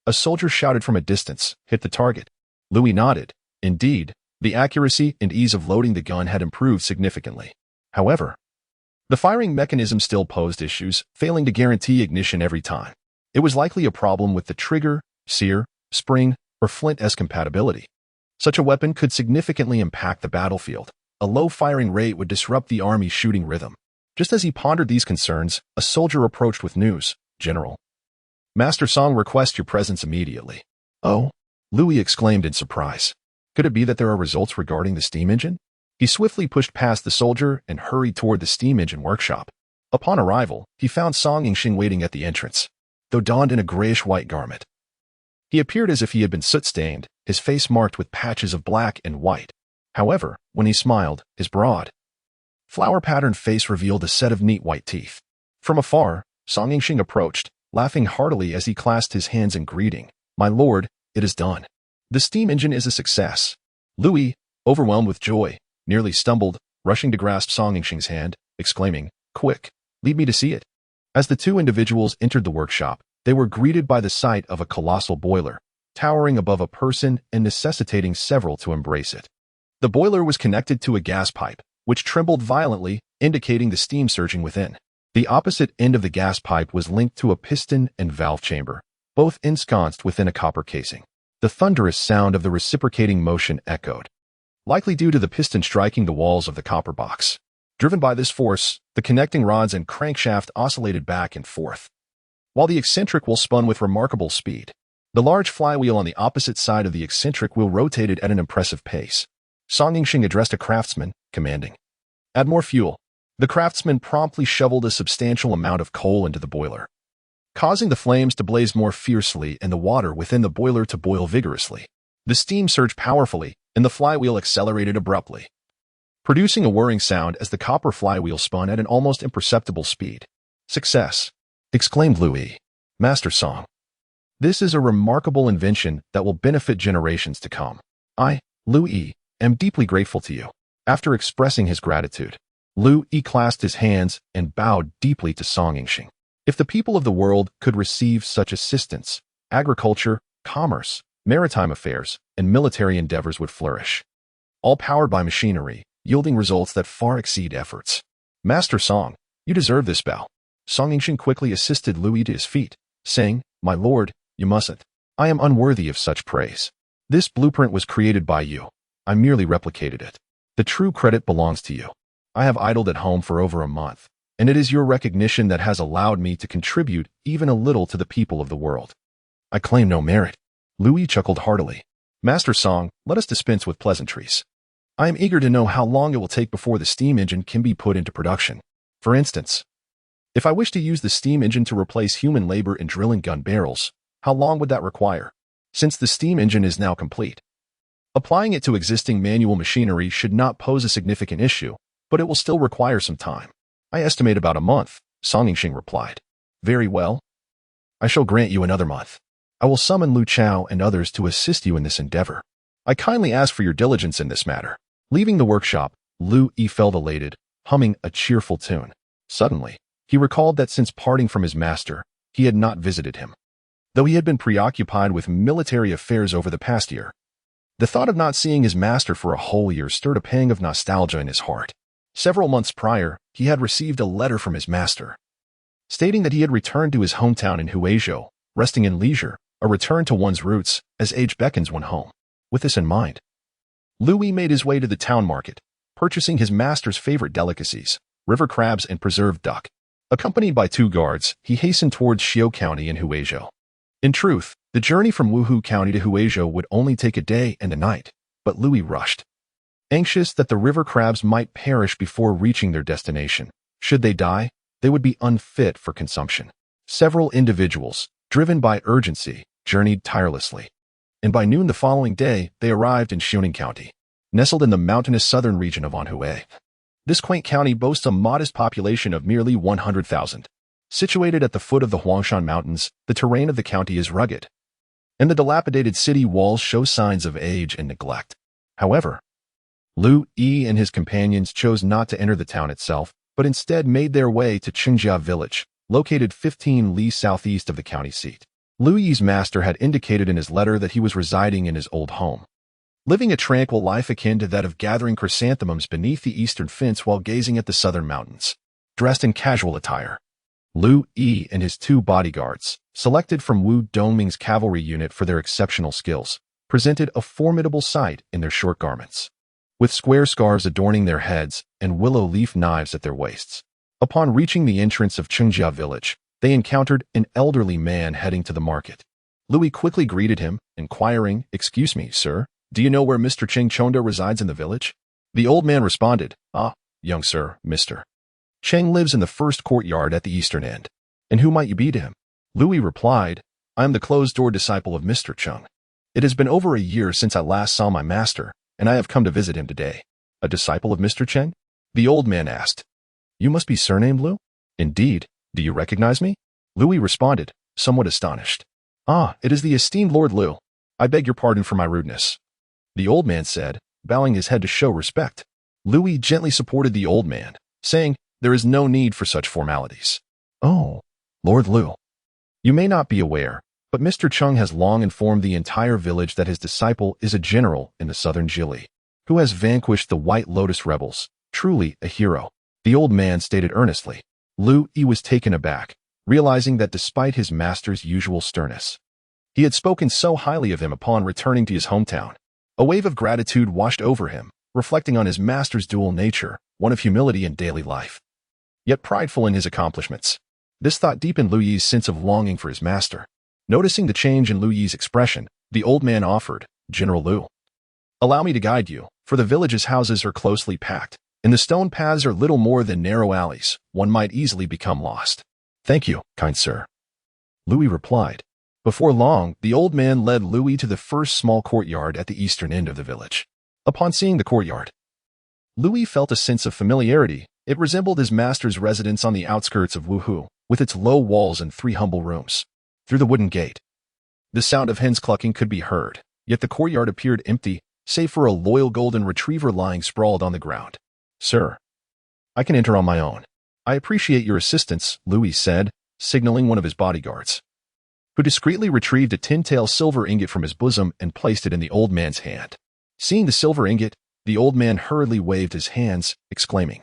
a soldier shouted from a distance, "Hit the target." Liu Yi nodded. Indeed, the accuracy and ease of loading the gun had improved significantly. However, the firing mechanism still posed issues, failing to guarantee ignition every time. It was likely a problem with the trigger, sear, spring, or flint-esque compatibility. Such a weapon could significantly impact the battlefield. A low firing rate would disrupt the army's shooting rhythm. Just as he pondered these concerns, a soldier approached with news. "General, Master Song requests your presence immediately." Oh, Liu Yi exclaimed in surprise. Could it be that there are results regarding the steam engine? He swiftly pushed past the soldier and hurried toward the steam engine workshop. Upon arrival, he found Song Yingxing waiting at the entrance, though donned in a grayish-white garment. He appeared as if he had been soot-stained, his face marked with patches of black and white. However, when he smiled, his broad, flower-patterned face revealed a set of neat white teeth. From afar, Song Yingxing approached, laughing heartily as he clasped his hands in greeting. "My lord, it is done. The steam engine is a success." Liu Yi, overwhelmed with joy, nearly stumbled, rushing to grasp Song Yingxing's hand, exclaiming, "Quick, lead me to see it." As the two individuals entered the workshop, they were greeted by the sight of a colossal boiler, towering above a person and necessitating several to embrace it. The boiler was connected to a gas pipe, which trembled violently, indicating the steam surging within. The opposite end of the gas pipe was linked to a piston and valve chamber, both ensconced within a copper casing. The thunderous sound of the reciprocating motion echoed, likely due to the piston striking the walls of the copper box. Driven by this force, the connecting rods and crankshaft oscillated back and forth, while the eccentric wheel spun with remarkable speed. The large flywheel on the opposite side of the eccentric wheel rotated at an impressive pace. Song Yingxing addressed a craftsman, commanding, "Add more fuel." The craftsman promptly shoveled a substantial amount of coal into the boiler, causing the flames to blaze more fiercely and the water within the boiler to boil vigorously. The steam surged powerfully, and the flywheel accelerated abruptly, producing a whirring sound as the copper flywheel spun at an almost imperceptible speed. "Success!" exclaimed Liu Yi. "Master Song, this is a remarkable invention that will benefit generations to come. I, Liu Yi, am deeply grateful to you." After expressing his gratitude, Liu Yi clasped his hands and bowed deeply to Song Yingxing. If the people of the world could receive such assistance, agriculture, commerce, maritime affairs, and military endeavors would flourish, all powered by machinery, yielding results that far exceed efforts. "Master Song, you deserve this bow." Song Yingxing quickly assisted Liu Yi to his feet, saying, "My lord, you mustn't. I am unworthy of such praise. This blueprint was created by you. I merely replicated it. The true credit belongs to you. I have idled at home for over a month, and it is your recognition that has allowed me to contribute even a little to the people of the world. I claim no merit." Liu Yi chuckled heartily. "Master Song, let us dispense with pleasantries. I am eager to know how long it will take before the steam engine can be put into production. For instance, if I wish to use the steam engine to replace human labor in drilling gun barrels, how long would that require? Since the steam engine is now complete, applying it to existing manual machinery should not pose a significant issue, but it will still require some time. I estimate about a month," Song Yingxing replied. "Very well. I shall grant you another month. I will summon Lu Chao and others to assist you in this endeavor. I kindly ask for your diligence in this matter." Leaving the workshop, Liu Yi felt elated, humming a cheerful tune. Suddenly, he recalled that since parting from his master, he had not visited him. Though he had been preoccupied with military affairs over the past year, the thought of not seeing his master for a whole year stirred a pang of nostalgia in his heart. Several months prior, he had received a letter from his master, stating that he had returned to his hometown in Huizhou, resting in leisure, a return to one's roots, as age beckons one home. With this in mind, Liu Yi made his way to the town market, purchasing his master's favorite delicacies, river crabs and preserved duck. Accompanied by 2 guards, he hastened towards Xiu County in Huizhou. In truth, the journey from Wuhu County to Huizhou would only take a day and a night, but Liu Yi rushed, anxious that the river crabs might perish before reaching their destination. Should they die, they would be unfit for consumption. Several individuals, driven by urgency, journeyed tirelessly, and by noon the following day, they arrived in Xiuning County, nestled in the mountainous southern region of Anhui. This quaint county boasts a modest population of merely 100,000. Situated at the foot of the Huangshan Mountains, the terrain of the county is rugged, and the dilapidated city walls show signs of age and neglect. However, Liu Yi and his companions chose not to enter the town itself, but instead made their way to Qingyi village, located 15 li southeast of the county seat. Liu Yi's master had indicated in his letter that he was residing in his old home, living a tranquil life akin to that of gathering chrysanthemums beneath the eastern fence while gazing at the southern mountains. Dressed in casual attire, Liu Yi and his 2 bodyguards, selected from Wu Dongming's cavalry unit for their exceptional skills, presented a formidable sight in their short garments, with square scarves adorning their heads and willow leaf knives at their waists. Upon reaching the entrance of Qingyi village, they encountered an elderly man heading to the market. Liu Yi quickly greeted him, inquiring, "Excuse me, sir, do you know where Mr. Cheng Chondo resides in the village?" The old man responded, "Ah, young sir, Mr. Cheng lives in the first courtyard at the eastern end. And who might you be to him?" Liu Yi replied, "I am the closed-door disciple of Mr. Cheng. It has been over a year since I last saw my master, and I have come to visit him today." "A disciple of Mr. Cheng?" the old man asked. "You must be surnamed Liu?" "Indeed. Do you recognize me?" Liu Yi responded, somewhat astonished. "Ah, it is the esteemed Lord Liu. I beg your pardon for my rudeness," the old man said, bowing his head to show respect. Liu Yi gently supported the old man, saying, "There is no need for such formalities." "Oh, Lord Liu. You may not be aware, but Mr. Cheng has long informed the entire village that his disciple is a general in the southern Jili, who has vanquished the White Lotus rebels. Truly a hero," the old man stated earnestly. Liu Yi was taken aback, realizing that despite his master's usual sternness, he had spoken so highly of him upon returning to his hometown. A wave of gratitude washed over him, reflecting on his master's dual nature, one of humility in daily life, yet prideful in his accomplishments. This thought deepened Liu Yi's sense of longing for his master. Noticing the change in Liu Yi's expression, the old man offered, "General Liu, allow me to guide you, for the village's houses are closely packed, and the stone paths are little more than narrow alleys. One might easily become lost." "Thank you, kind sir," Liu Yi replied. Before long, the old man led Liu Yi to the first small courtyard at the eastern end of the village. Upon seeing the courtyard, Liu Yi felt a sense of familiarity. It resembled his master's residence on the outskirts of Wuhu, with its low walls and 3 humble rooms. Through the wooden gate, the sound of hens clucking could be heard, yet the courtyard appeared empty, save for a loyal golden retriever lying sprawled on the ground. "Sir, I can enter on my own. I appreciate your assistance," Liu Yi said, signaling one of his bodyguards, who discreetly retrieved a tin-tail silver ingot from his bosom and placed it in the old man's hand. Seeing the silver ingot, the old man hurriedly waved his hands, exclaiming,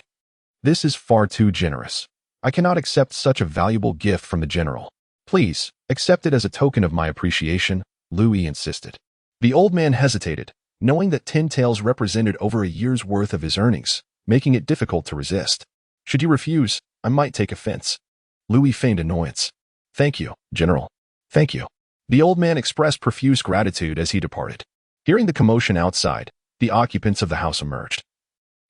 "This is far too generous. I cannot accept such a valuable gift from the general. Please, accept it as a token of my appreciation," Liu Yi insisted. The old man hesitated, knowing that 10 taels represented over a year's worth of his earnings, making it difficult to resist. "Should you refuse, I might take offense." Liu Yi feigned annoyance. "Thank you, General. Thank you." The old man expressed profuse gratitude as he departed. Hearing the commotion outside, the occupants of the house emerged,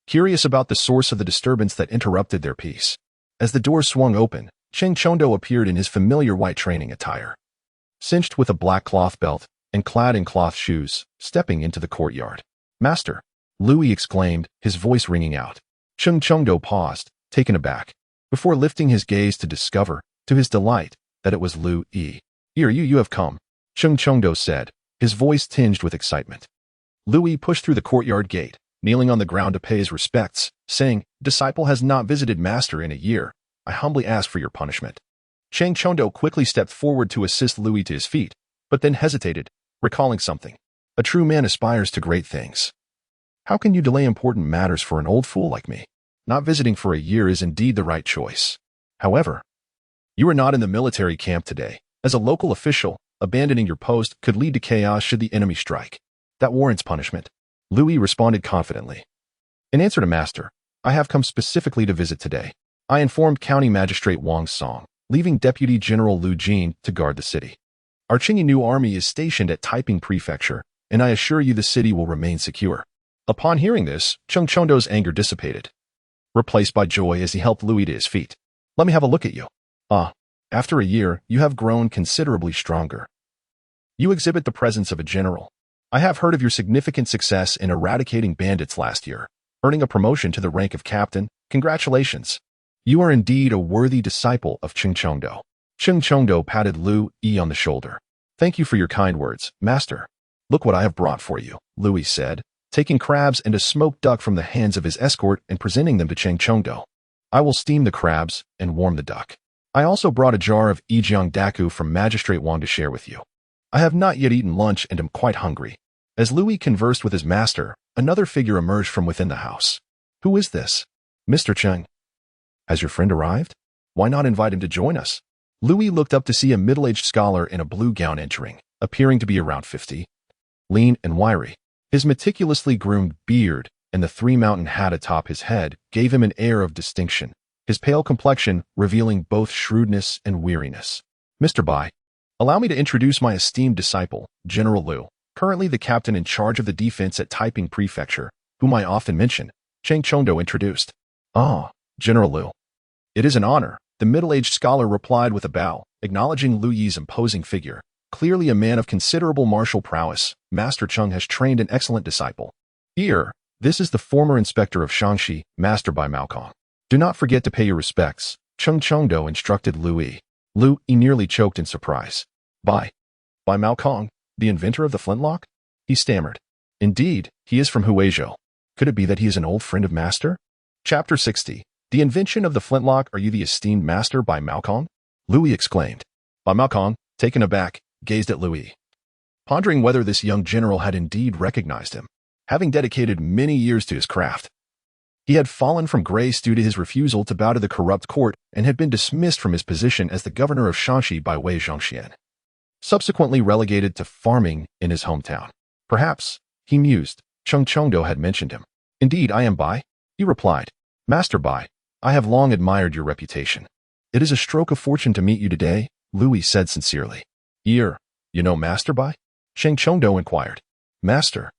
curious about the source of the disturbance that interrupted their peace. As the door swung open, Cheng Chondo appeared in his familiar white training attire, cinched with a black cloth belt and clad in cloth shoes, stepping into the courtyard. "Master!" Liu Yi exclaimed, his voice ringing out. Cheng Chondo paused, taken aback, before lifting his gaze to discover, to his delight, that it was Liu Yi. "Here you have come," Cheng Chondo said, his voice tinged with excitement. Liu Yi pushed through the courtyard gate, kneeling on the ground to pay his respects, saying, "Disciple has not visited master in a year. I humbly ask for your punishment." Cheng Chondo quickly stepped forward to assist Liu Yi to his feet, but then hesitated, recalling something. "A true man aspires to great things. How can you delay important matters for an old fool like me? Not visiting for a year is indeed the right choice. However, you are not in the military camp today. As a local official, abandoning your post could lead to chaos should the enemy strike. That warrants punishment." Liu Yi responded confidently. "In answer to master, I have come specifically to visit today. I informed County Magistrate Wang Song, leaving Deputy General Liu Jin to guard the city. Our Qingyi Army is stationed at Taiping Prefecture, and I assure you the city will remain secure." Upon hearing this, Cheng Chondo's anger dissipated, replaced by joy as he helped Liu Yi to his feet. "Let me have a look at you. Ah, after a year, you have grown considerably stronger. You exhibit the presence of a general. I have heard of your significant success in eradicating bandits last year, earning a promotion to the rank of captain. Congratulations. You are indeed a worthy disciple of Cheng Chondo." Cheng Chondo patted Liu Yi on the shoulder. "Thank you for your kind words, master. Look what I have brought for you," Liu Yi said, taking crabs and a smoked duck from the hands of his escort and presenting them to Cheng Chondo. "I will steam the crabs and warm the duck. I also brought a jar of Yijiang Daku from Magistrate Wang to share with you. I have not yet eaten lunch and am quite hungry." As Liu Yi conversed with his master, another figure emerged from within the house. "Who is this? Mr. Cheng? Has your friend arrived? Why not invite him to join us?" Liu Yi looked up to see a middle-aged scholar in a blue gown entering, appearing to be around 50. Lean and wiry, his meticulously groomed beard and the 3-mountain hat atop his head gave him an air of distinction, his pale complexion revealing both shrewdness and weariness. "Mr. Bai, Allow me to introduce my esteemed disciple, General Liu, currently the captain in charge of the defense at Taiping Prefecture, whom I often mention, Cheng Chongdo introduced. Ah, General Liu. It is an honor, the middle-aged scholar replied with a bow, acknowledging Liu Yi's imposing figure. Clearly a man of considerable martial prowess, Master Cheng has trained an excellent disciple. Here, this is the former inspector of Shaanxi, Master Bai Maokong. Do not forget to pay your respects, Cheng Chongdo instructed Liu Yi. Liu Yi nearly choked in surprise. Bai Maokong, the inventor of the flintlock? He stammered. Indeed, he is from Huizhou. Could it be that he is an old friend of Master? Chapter 60. The invention of the flintlock. Are you the esteemed Master Bai Maokong? Liu Yi exclaimed. Bai Maokong, taken aback, gazed at Liu Yi, pondering whether this young general had indeed recognized him. Having dedicated many years to his craft, he had fallen from grace due to his refusal to bow to the corrupt court and had been dismissed from his position as the governor of Shaanxi by Wei Zhongxian, subsequently relegated to farming in his hometown. Perhaps, he mused, Cheng Chongdo had mentioned him. Indeed, I am Bai, he replied. Master Bai, I have long admired your reputation. It is a stroke of fortune to meet you today, Liu Yi said sincerely. You know Master Bai? Cheng Chongdo inquired. Master.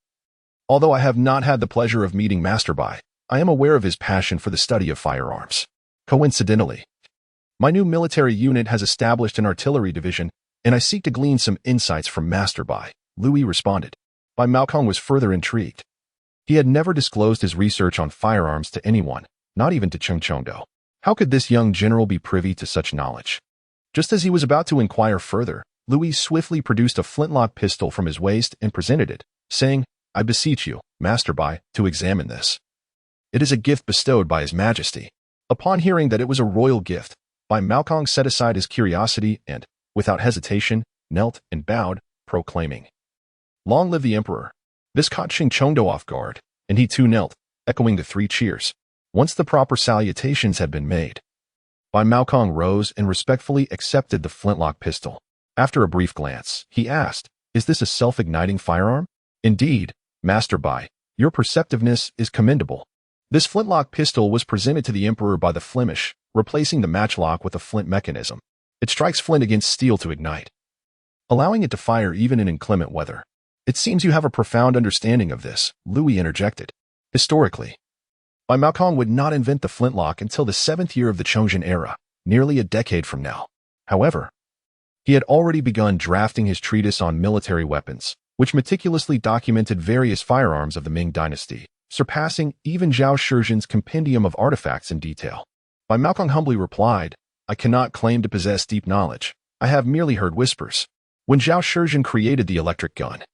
Although I have not had the pleasure of meeting Master Bai, I am aware of his passion for the study of firearms. Coincidentally, my new military unit has established an artillery division, and I seek to glean some insights from Master Bai, Liu Yi responded. Bai Maokong was further intrigued. He had never disclosed his research on firearms to anyone, not even to Cheng Chongdo. How could this young general be privy to such knowledge? Just as he was about to inquire further, Liu Yi swiftly produced a flintlock pistol from his waist and presented it, saying, I beseech you, Master Bai, to examine this. It is a gift bestowed by His Majesty. Upon hearing that it was a royal gift, Bai Maokong set aside his curiosity and, without hesitation, knelt and bowed, proclaiming, Long live the Emperor. This caught Cheng Chongdo off guard, and he too knelt, echoing the 3 cheers. Once the proper salutations had been made, Bai Maokong rose and respectfully accepted the flintlock pistol. After a brief glance, he asked, Is this a self-igniting firearm? Indeed, Master Bai, your perceptiveness is commendable. This flintlock pistol was presented to the Emperor by the Flemish, replacing the matchlock with a flint mechanism. It strikes flint against steel to ignite, allowing it to fire even in inclement weather. It seems you have a profound understanding of this, Liu Yi interjected. Historically, Bai Maokong would not invent the flintlock until the 7th year of the Chongzhen era, nearly a decade from now. However, he had already begun drafting his treatise on military weapons, which meticulously documented various firearms of the Ming Dynasty, surpassing even Zhao Shizhen's compendium of artifacts in detail. Bai Maokong humbly replied, I cannot claim to possess deep knowledge. I have merely heard whispers. When Zhao Shizhen created the electric gun,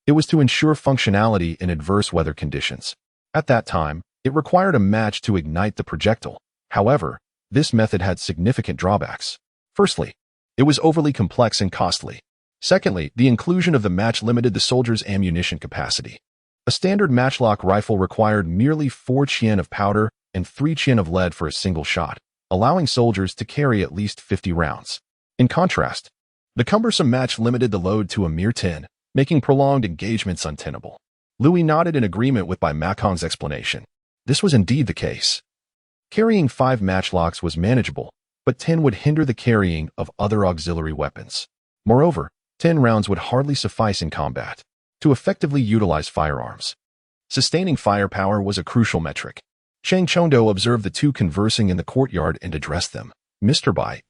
it was to ensure functionality in adverse weather conditions. At that time, it required a match to ignite the projectile. However, this method had significant drawbacks. Firstly, it was overly complex and costly. Secondly, the inclusion of the match limited the soldier's ammunition capacity. A standard matchlock rifle required merely 4 qian of powder and 3 qian of lead for a single shot, allowing soldiers to carry at least 50 rounds. In contrast, the cumbersome match limited the load to a mere 10, making prolonged engagements untenable. Liu Yi nodded in agreement with Bai Maokong's explanation. This was indeed the case. Carrying 5 matchlocks was manageable, but 10 would hinder the carrying of other auxiliary weapons. Moreover, 10 rounds would hardly suffice in combat to effectively utilize firearms. Sustaining firepower was a crucial metric. Cheng Chongdo observed the two conversing in the courtyard and addressed them. Mr. Bai,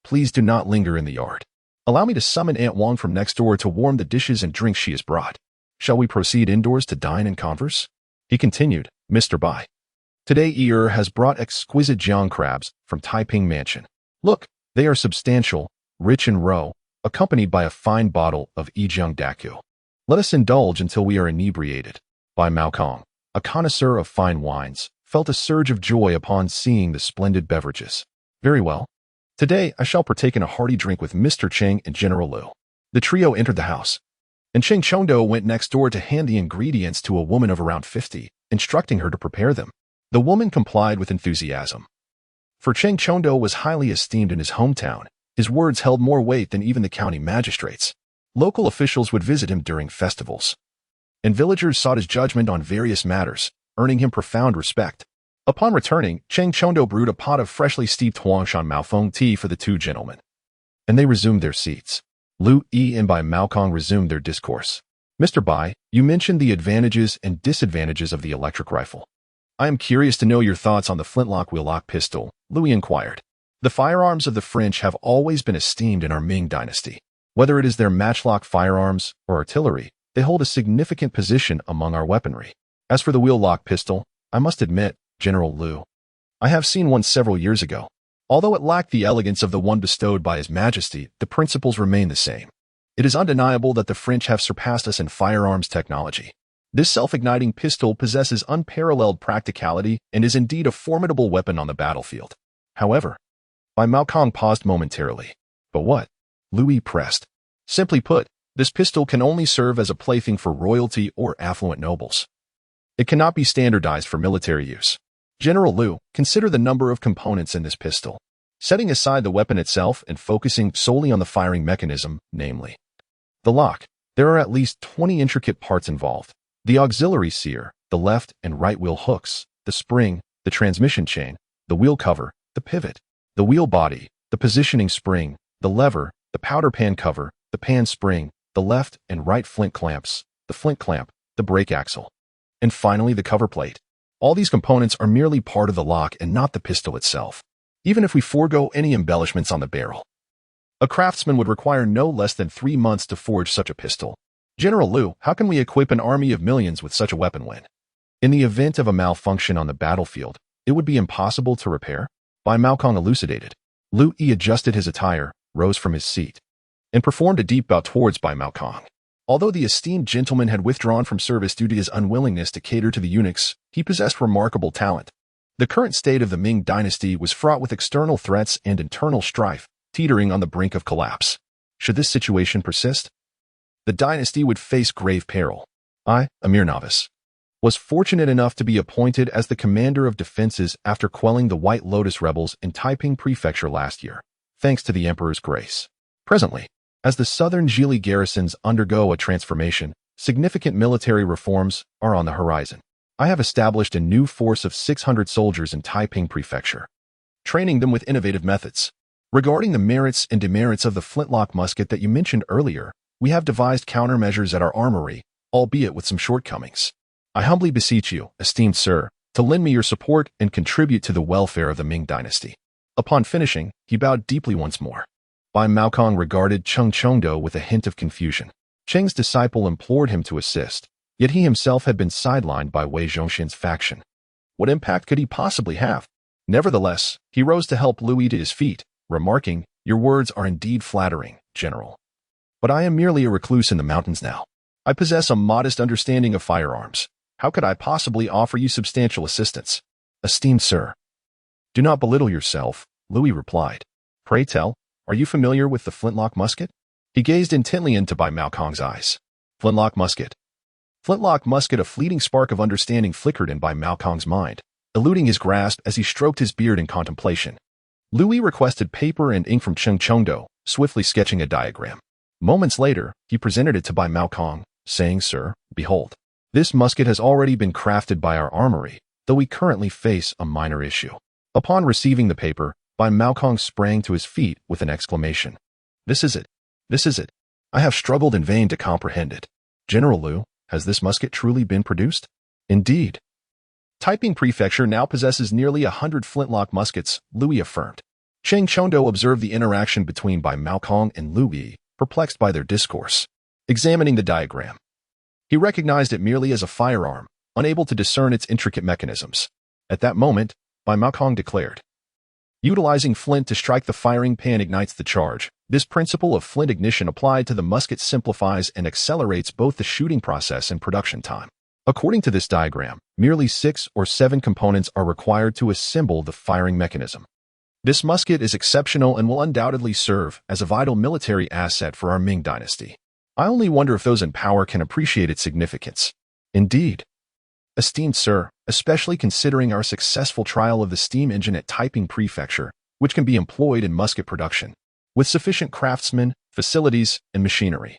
please do not linger in the yard. Allow me to summon Aunt Wang from next door to warm the dishes and drinks she has brought. Shall we proceed indoors to dine and converse? He continued, Mr. Bai. Today has brought exquisite jiang crabs from Taiping Mansion. Look, they are substantial, rich and roe, accompanied by a fine bottle of Yijiang Daku. Let us indulge until we are inebriated. Bai Maokong, a connoisseur of fine wines, felt a surge of joy upon seeing the splendid beverages. Very well. Today I shall partake in a hearty drink with Mr. Cheng and General Liu. The trio entered the house, and Cheng Chongdo went next door to hand the ingredients to a woman of around 50, instructing her to prepare them. The woman complied with enthusiasm. For Cheng Chongdo was highly esteemed in his hometown. His words held more weight than even the county magistrates. Local officials would visit him during festivals, and villagers sought his judgment on various matters, earning him profound respect. Upon returning, Cheng Chongdo brewed a pot of freshly steeped Huangshan Maofeng tea for the two gentlemen, and they resumed their seats. Liu Yi and Bai Maokong resumed their discourse. Mr. Bai, you mentioned the advantages and disadvantages of the electric rifle. I am curious to know your thoughts on the flintlock wheel-lock pistol, Liu inquired. The firearms of the French have always been esteemed in our Ming Dynasty. Whether it is their matchlock firearms or artillery, they hold a significant position among our weaponry. As for the wheel-lock pistol, I must admit, General Liu, I have seen one several years ago. Although it lacked the elegance of the one bestowed by His Majesty, the principles remain the same. It is undeniable that the French have surpassed us in firearms technology. This self-igniting pistol possesses unparalleled practicality and is indeed a formidable weapon on the battlefield. However, Bai Maokong paused momentarily. But what? Liu Yi pressed. Simply put, this pistol can only serve as a plaything for royalty or affluent nobles. It cannot be standardized for military use. General Liu, consider the number of components in this pistol. Setting aside the weapon itself and focusing solely on the firing mechanism, namely the lock, there are at least 20 intricate parts involved. The auxiliary sear, the left and right wheel hooks, the spring, the transmission chain, the wheel cover, the pivot, the wheel body, the positioning spring, the lever, the powder pan cover, the pan spring, the left and right flint clamps, the flint clamp, the brake axle, and finally the cover plate. All these components are merely part of the lock and not the pistol itself, even if we forego any embellishments on the barrel. A craftsman would require no less than 3 months to forge such a pistol. General Liu, how can we equip an army of millions with such a weapon when, in the event of a malfunction on the battlefield, it would be impossible to repair? Bai Maokong elucidated. Liu Yi adjusted his attire, rose from his seat, and performed a deep bow towards Bai Maokong. Although the esteemed gentleman had withdrawn from service due to his unwillingness to cater to the eunuchs, he possessed remarkable talent. The current state of the Ming Dynasty was fraught with external threats and internal strife, teetering on the brink of collapse. Should this situation persist, the dynasty would face grave peril. I, a mere novice, was fortunate enough to be appointed as the commander of defenses after quelling the White Lotus rebels in Taiping Prefecture last year, thanks to the Emperor's grace. Presently, as the southern Zhili garrisons undergo a transformation, significant military reforms are on the horizon. I have established a new force of 600 soldiers in Taiping Prefecture, training them with innovative methods. Regarding the merits and demerits of the flintlock musket that you mentioned earlier, we have devised countermeasures at our armory, albeit with some shortcomings. I humbly beseech you, esteemed sir, to lend me your support and contribute to the welfare of the Ming Dynasty. Upon finishing, he bowed deeply once more. Bai Maokong regarded Cheng Chengdo with a hint of confusion. Cheng's disciple implored him to assist, yet he himself had been sidelined by Wei Zhongxin's faction. What impact could he possibly have? Nevertheless, he rose to help Liu Yi to his feet, remarking, "Your words are indeed flattering, General. But I am merely a recluse in the mountains now. I possess a modest understanding of firearms. How could I possibly offer you substantial assistance?" "Esteemed sir, do not belittle yourself," Liu Yi replied. "Pray tell, are you familiar with the flintlock musket?" He gazed intently into Bai Maokong's eyes. Flintlock musket. Flintlock musket. A fleeting spark of understanding flickered in Bai Maokong's mind, eluding his grasp as he stroked his beard in contemplation. Liu Yi requested paper and ink from Cheng Chengdo, swiftly sketching a diagram. Moments later, he presented it to Bai Maokong, saying, "Sir, behold. This musket has already been crafted by our armory, though we currently face a minor issue." Upon receiving the paper, Bai Maokong sprang to his feet with an exclamation. "This is it. This is it. I have struggled in vain to comprehend it. General Liu, has this musket truly been produced?" "Indeed. Taiping Prefecture now possesses nearly 100 flintlock muskets," Liu Yi affirmed. Cheng Chengdo observed the interaction between Bai Maokong and Liu Yi, perplexed by their discourse. Examining the diagram, he recognized it merely as a firearm, unable to discern its intricate mechanisms. At that moment, Bai Maokong declared, "Utilizing flint to strike the firing pan ignites the charge. This principle of flint ignition applied to the musket simplifies and accelerates both the shooting process and production time." According to this diagram, merely 6 or 7 components are required to assemble the firing mechanism. This musket is exceptional and will undoubtedly serve as a vital military asset for our Ming Dynasty. I only wonder if those in power can appreciate its significance. Indeed. Esteemed sir, especially considering our successful trial of the steam engine at Taiping Prefecture, which can be employed in musket production, with sufficient craftsmen, facilities, and machinery,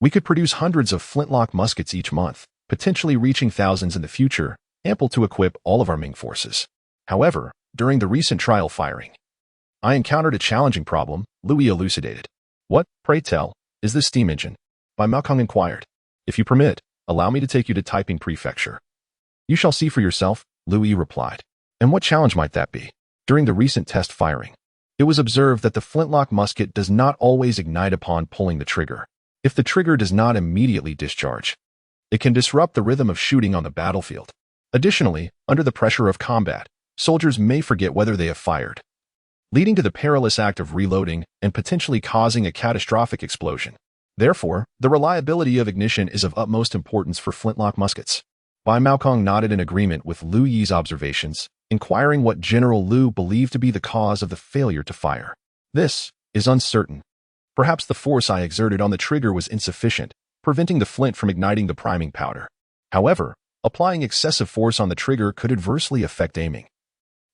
we could produce hundreds of flintlock muskets each month, potentially reaching thousands in the future, ample to equip all of our Ming forces. However, during the recent trial firing, I encountered a challenging problem, Liu Yi elucidated. What, pray tell, is this steam engine? Bai Maokong inquired. If you permit, allow me to take you to Taiping Prefecture. You shall see for yourself, Liu Yi replied. And what challenge might that be? During the recent test firing, it was observed that the flintlock musket does not always ignite upon pulling the trigger. If the trigger does not immediately discharge, it can disrupt the rhythm of shooting on the battlefield. Additionally, under the pressure of combat, soldiers may forget whether they have fired, leading to the perilous act of reloading and potentially causing a catastrophic explosion. Therefore, the reliability of ignition is of utmost importance for flintlock muskets. Bai Maokong nodded in agreement with Liu Yi's observations, inquiring what General Liu believed to be the cause of the failure to fire. This is uncertain. Perhaps the force I exerted on the trigger was insufficient, preventing the flint from igniting the priming powder. However, applying excessive force on the trigger could adversely affect aiming,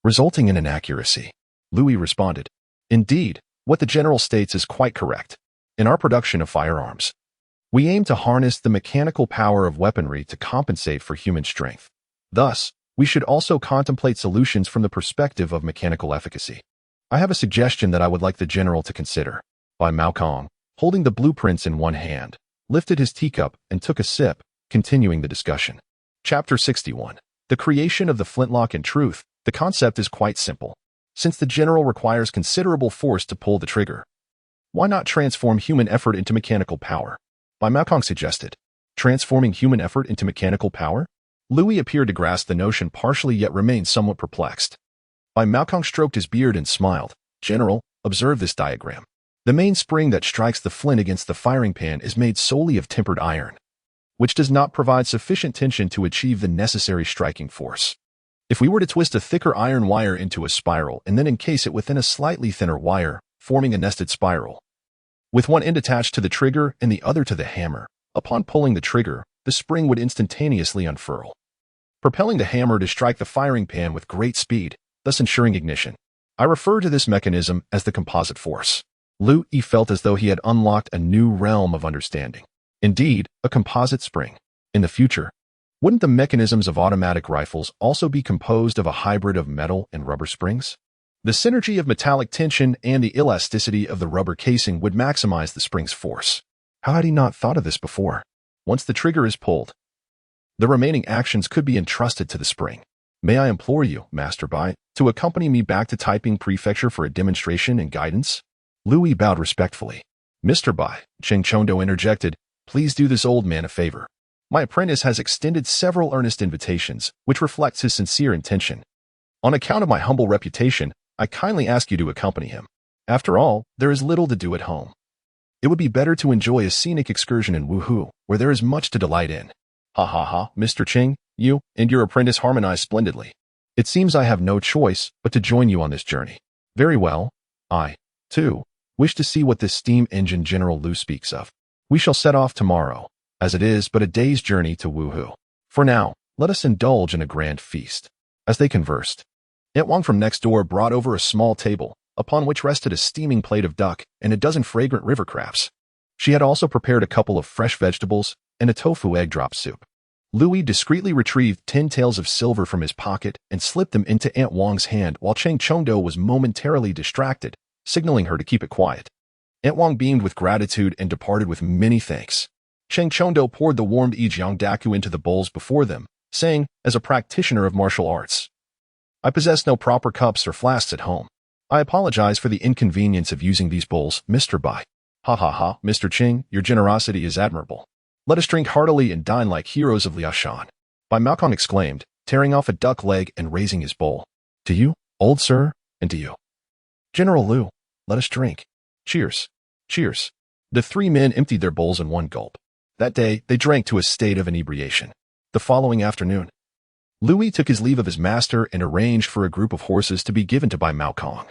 resulting in inaccuracy. Liu Yi responded. Indeed, what the general states is quite correct. In our production of firearms, we aim to harness the mechanical power of weaponry to compensate for human strength. Thus, we should also contemplate solutions from the perspective of mechanical efficacy. I have a suggestion that I would like the general to consider. Bai Maokong, holding the blueprints in one hand, lifted his teacup and took a sip, continuing the discussion. Chapter 61. The creation of the flintlock. In truth, the concept is quite simple. Since the general requires considerable force to pull the trigger, why not transform human effort into mechanical power? Bai Maokong suggested. Transforming human effort into mechanical power? Liu Yi appeared to grasp the notion partially yet remained somewhat perplexed. Bai Maokong stroked his beard and smiled. General, observe this diagram. The main spring that strikes the flint against the firing pan is made solely of tempered iron, which does not provide sufficient tension to achieve the necessary striking force. If we were to twist a thicker iron wire into a spiral and then encase it within a slightly thinner wire, forming a nested spiral, with one end attached to the trigger and the other to the hammer, upon pulling the trigger, the spring would instantaneously unfurl, propelling the hammer to strike the firing pan with great speed, thus ensuring ignition. I refer to this mechanism as the composite force. Liu Yi felt as though he had unlocked a new realm of understanding. Indeed, a composite spring. In the future, wouldn't the mechanisms of automatic rifles also be composed of a hybrid of metal and rubber springs? The synergy of metallic tension and the elasticity of the rubber casing would maximize the spring's force. How had he not thought of this before? Once the trigger is pulled, the remaining actions could be entrusted to the spring. May I implore you, Master Bai, to accompany me back to Taiping Prefecture for a demonstration and guidance? Liu Yi bowed respectfully. Mr. Bai, Cheng Chongdo interjected, please do this old man a favor. My apprentice has extended several earnest invitations, which reflects his sincere intention. On account of my humble reputation, I kindly ask you to accompany him. After all, there is little to do at home. It would be better to enjoy a scenic excursion in Wuhu, where there is much to delight in. Ha ha ha, Mr. Cheng, you and your apprentice harmonize splendidly. It seems I have no choice but to join you on this journey. Very well. I, too, wish to see what this steam engine General Liu speaks of. We shall set off tomorrow, as it is but a day's journey to Wuhu. For now, let us indulge in a grand feast. As they conversed, Aunt Wang from next door brought over a small table, upon which rested a steaming plate of duck and a dozen fragrant river crabs. She had also prepared a couple of fresh vegetables and a tofu egg drop soup. Liu Yi discreetly retrieved 10 taels of silver from his pocket and slipped them into Aunt Wang's hand while Cheng Chongdo was momentarily distracted, signaling her to keep it quiet. Aunt Wang beamed with gratitude and departed with many thanks. Cheng Chongdo poured the warmed Yijiang daku into the bowls before them, saying, as a practitioner of martial arts, I possess no proper cups or flasks at home. I apologize for the inconvenience of using these bowls, Mr. Bai. Ha ha ha, Mr. Cheng, your generosity is admirable. Let us drink heartily and dine like heroes of Liaoshan. Bai Maokong exclaimed, tearing off a duck leg and raising his bowl. To you, old sir, and to you, General Liu, let us drink. Cheers. Cheers. The three men emptied their bowls in one gulp. That day, they drank to a state of inebriation. The following afternoon, Liu Yi took his leave of his master and arranged for a group of horses to be given to Bai Maokong.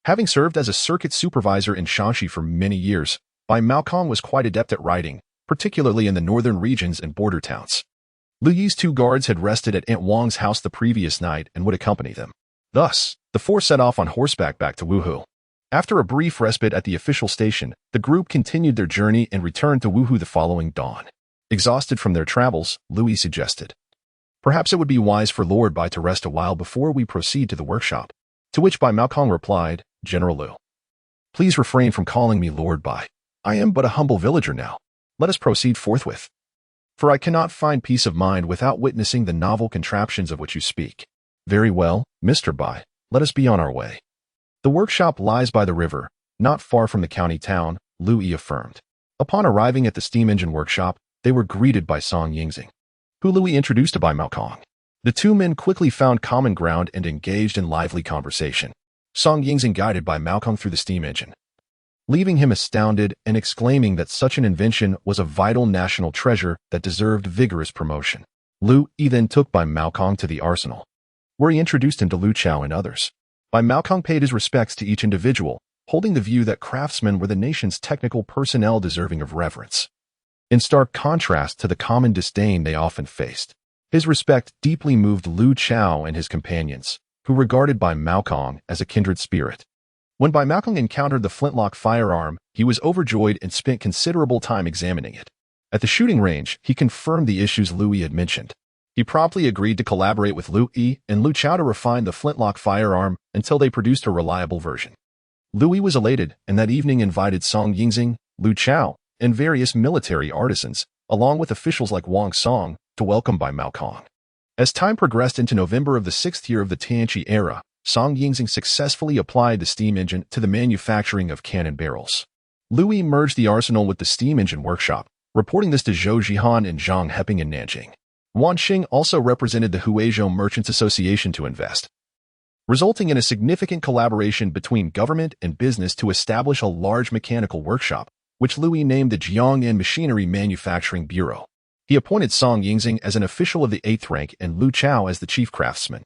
Having served as a circuit supervisor in Shanxi for many years, Bai Maokong was quite adept at riding, particularly in the northern regions and border towns. Liu Yi's 2 guards had rested at Aunt Wang's house the previous night and would accompany them. Thus, the 4 set off on horseback back to Wuhu. After a brief respite at the official station, the group continued their journey and returned to Wuhu the following dawn. Exhausted from their travels, Liu Yi suggested, perhaps it would be wise for Lord Bai to rest a while before we proceed to the workshop. To which Bai Maokong replied, General Liu, please refrain from calling me Lord Bai. I am but a humble villager now. Let us proceed forthwith. For I cannot find peace of mind without witnessing the novel contraptions of which you speak. Very well, Mr. Bai, let us be on our way. The workshop lies by the river, not far from the county town, Liu Yi affirmed. Upon arriving at the steam engine workshop, they were greeted by Song Yingxing, who Liu Yi introduced to Bai Maokong. The two men quickly found common ground and engaged in lively conversation. Song Yingxing guided Bai Maokong through the steam engine, leaving him astounded and exclaiming that such an invention was a vital national treasure that deserved vigorous promotion. Liu Yi then took Bai Maokong to the arsenal, where he introduced him to Liu Chao and others. Bai Maokong paid his respects to each individual, holding the view that craftsmen were the nation's technical personnel deserving of reverence. In stark contrast to the common disdain they often faced, his respect deeply moved Liu Chao and his companions, who regarded Bai Maokong as a kindred spirit. When Bai Maokong encountered the flintlock firearm, he was overjoyed and spent considerable time examining it. At the shooting range, he confirmed the issues Liu Yi had mentioned. He promptly agreed to collaborate with Liu Yi and Liu Chao to refine the flintlock firearm until they produced a reliable version. Liu Yi was elated, and that evening invited Song Yingxing, Liu Chao, and various military artisans, along with officials like Wang Song, to welcome Bai Maokong. As time progressed into November of the 6th year of the Qingyi era, Song Yingxing successfully applied the steam engine to the manufacturing of cannon barrels. Liu Yi merged the arsenal with the steam engine workshop, reporting this to Zhou Zhihan and Zhang Heping in Nanjing. Wan Xing also represented the Huizhou Merchants Association to invest, resulting in a significant collaboration between government and business to establish a large mechanical workshop, which Liu Yi named the Jiang'an Machinery Manufacturing Bureau. He appointed Song Yingxing as an official of the 8th rank and Liu Chao as the chief craftsman.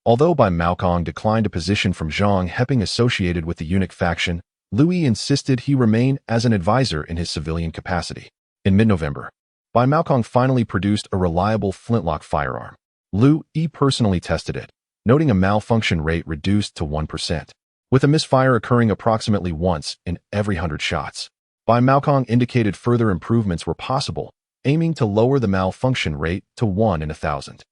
Although Bai Maokong declined a position from Zhang Heping associated with the eunuch faction, Liu Yi insisted he remain as an advisor in his civilian capacity. In mid-November, Bai Maokong finally produced a reliable flintlock firearm. Liu Yi personally tested it, noting a malfunction rate reduced to 1%, with a misfire occurring approximately once in every 100 shots. Bai Maokong indicated further improvements were possible, aiming to lower the malfunction rate to 1 in 1,000.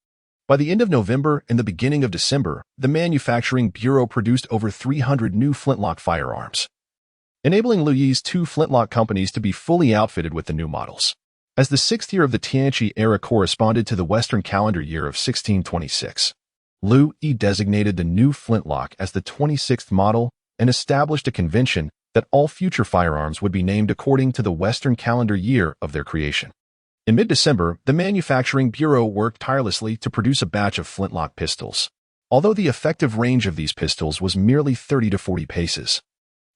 By the end of November and the beginning of December, the Manufacturing Bureau produced over 300 new flintlock firearms, enabling Liu Yi's two flintlock companies to be fully outfitted with the new models. As the 6th year of the Qingyi era corresponded to the Western calendar year of 1626, Liu Yi designated the new flintlock as the 26th model and established a convention that all future firearms would be named according to the Western calendar year of their creation. In mid-December, the Manufacturing Bureau worked tirelessly to produce a batch of flintlock pistols. Although the effective range of these pistols was merely 30 to 40 paces,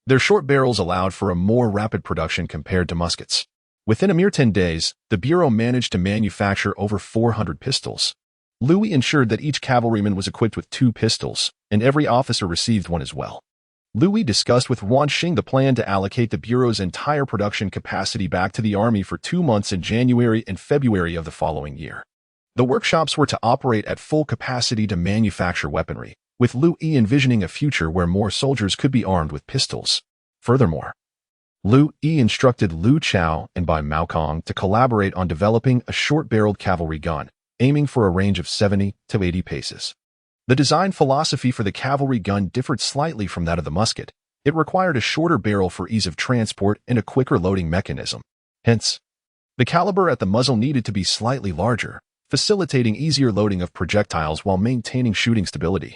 their short barrels allowed for a more rapid production compared to muskets. Within a mere 10 days, the Bureau managed to manufacture over 400 pistols. Liu Yi ensured that each cavalryman was equipped with 2 pistols, and every officer received one as well. Liu Yi discussed with Wan Xing the plan to allocate the Bureau's entire production capacity back to the army for 2 months in January and February of the following year. The workshops were to operate at full capacity to manufacture weaponry, with Liu Yi envisioning a future where more soldiers could be armed with pistols. Furthermore, Liu Yi instructed Liu Chao and Bai Maokong to collaborate on developing a short-barreled cavalry gun, aiming for a range of 70 to 80 paces. The design philosophy for the cavalry gun differed slightly from that of the musket. It required a shorter barrel for ease of transport and a quicker loading mechanism. Hence, the caliber at the muzzle needed to be slightly larger, facilitating easier loading of projectiles while maintaining shooting stability.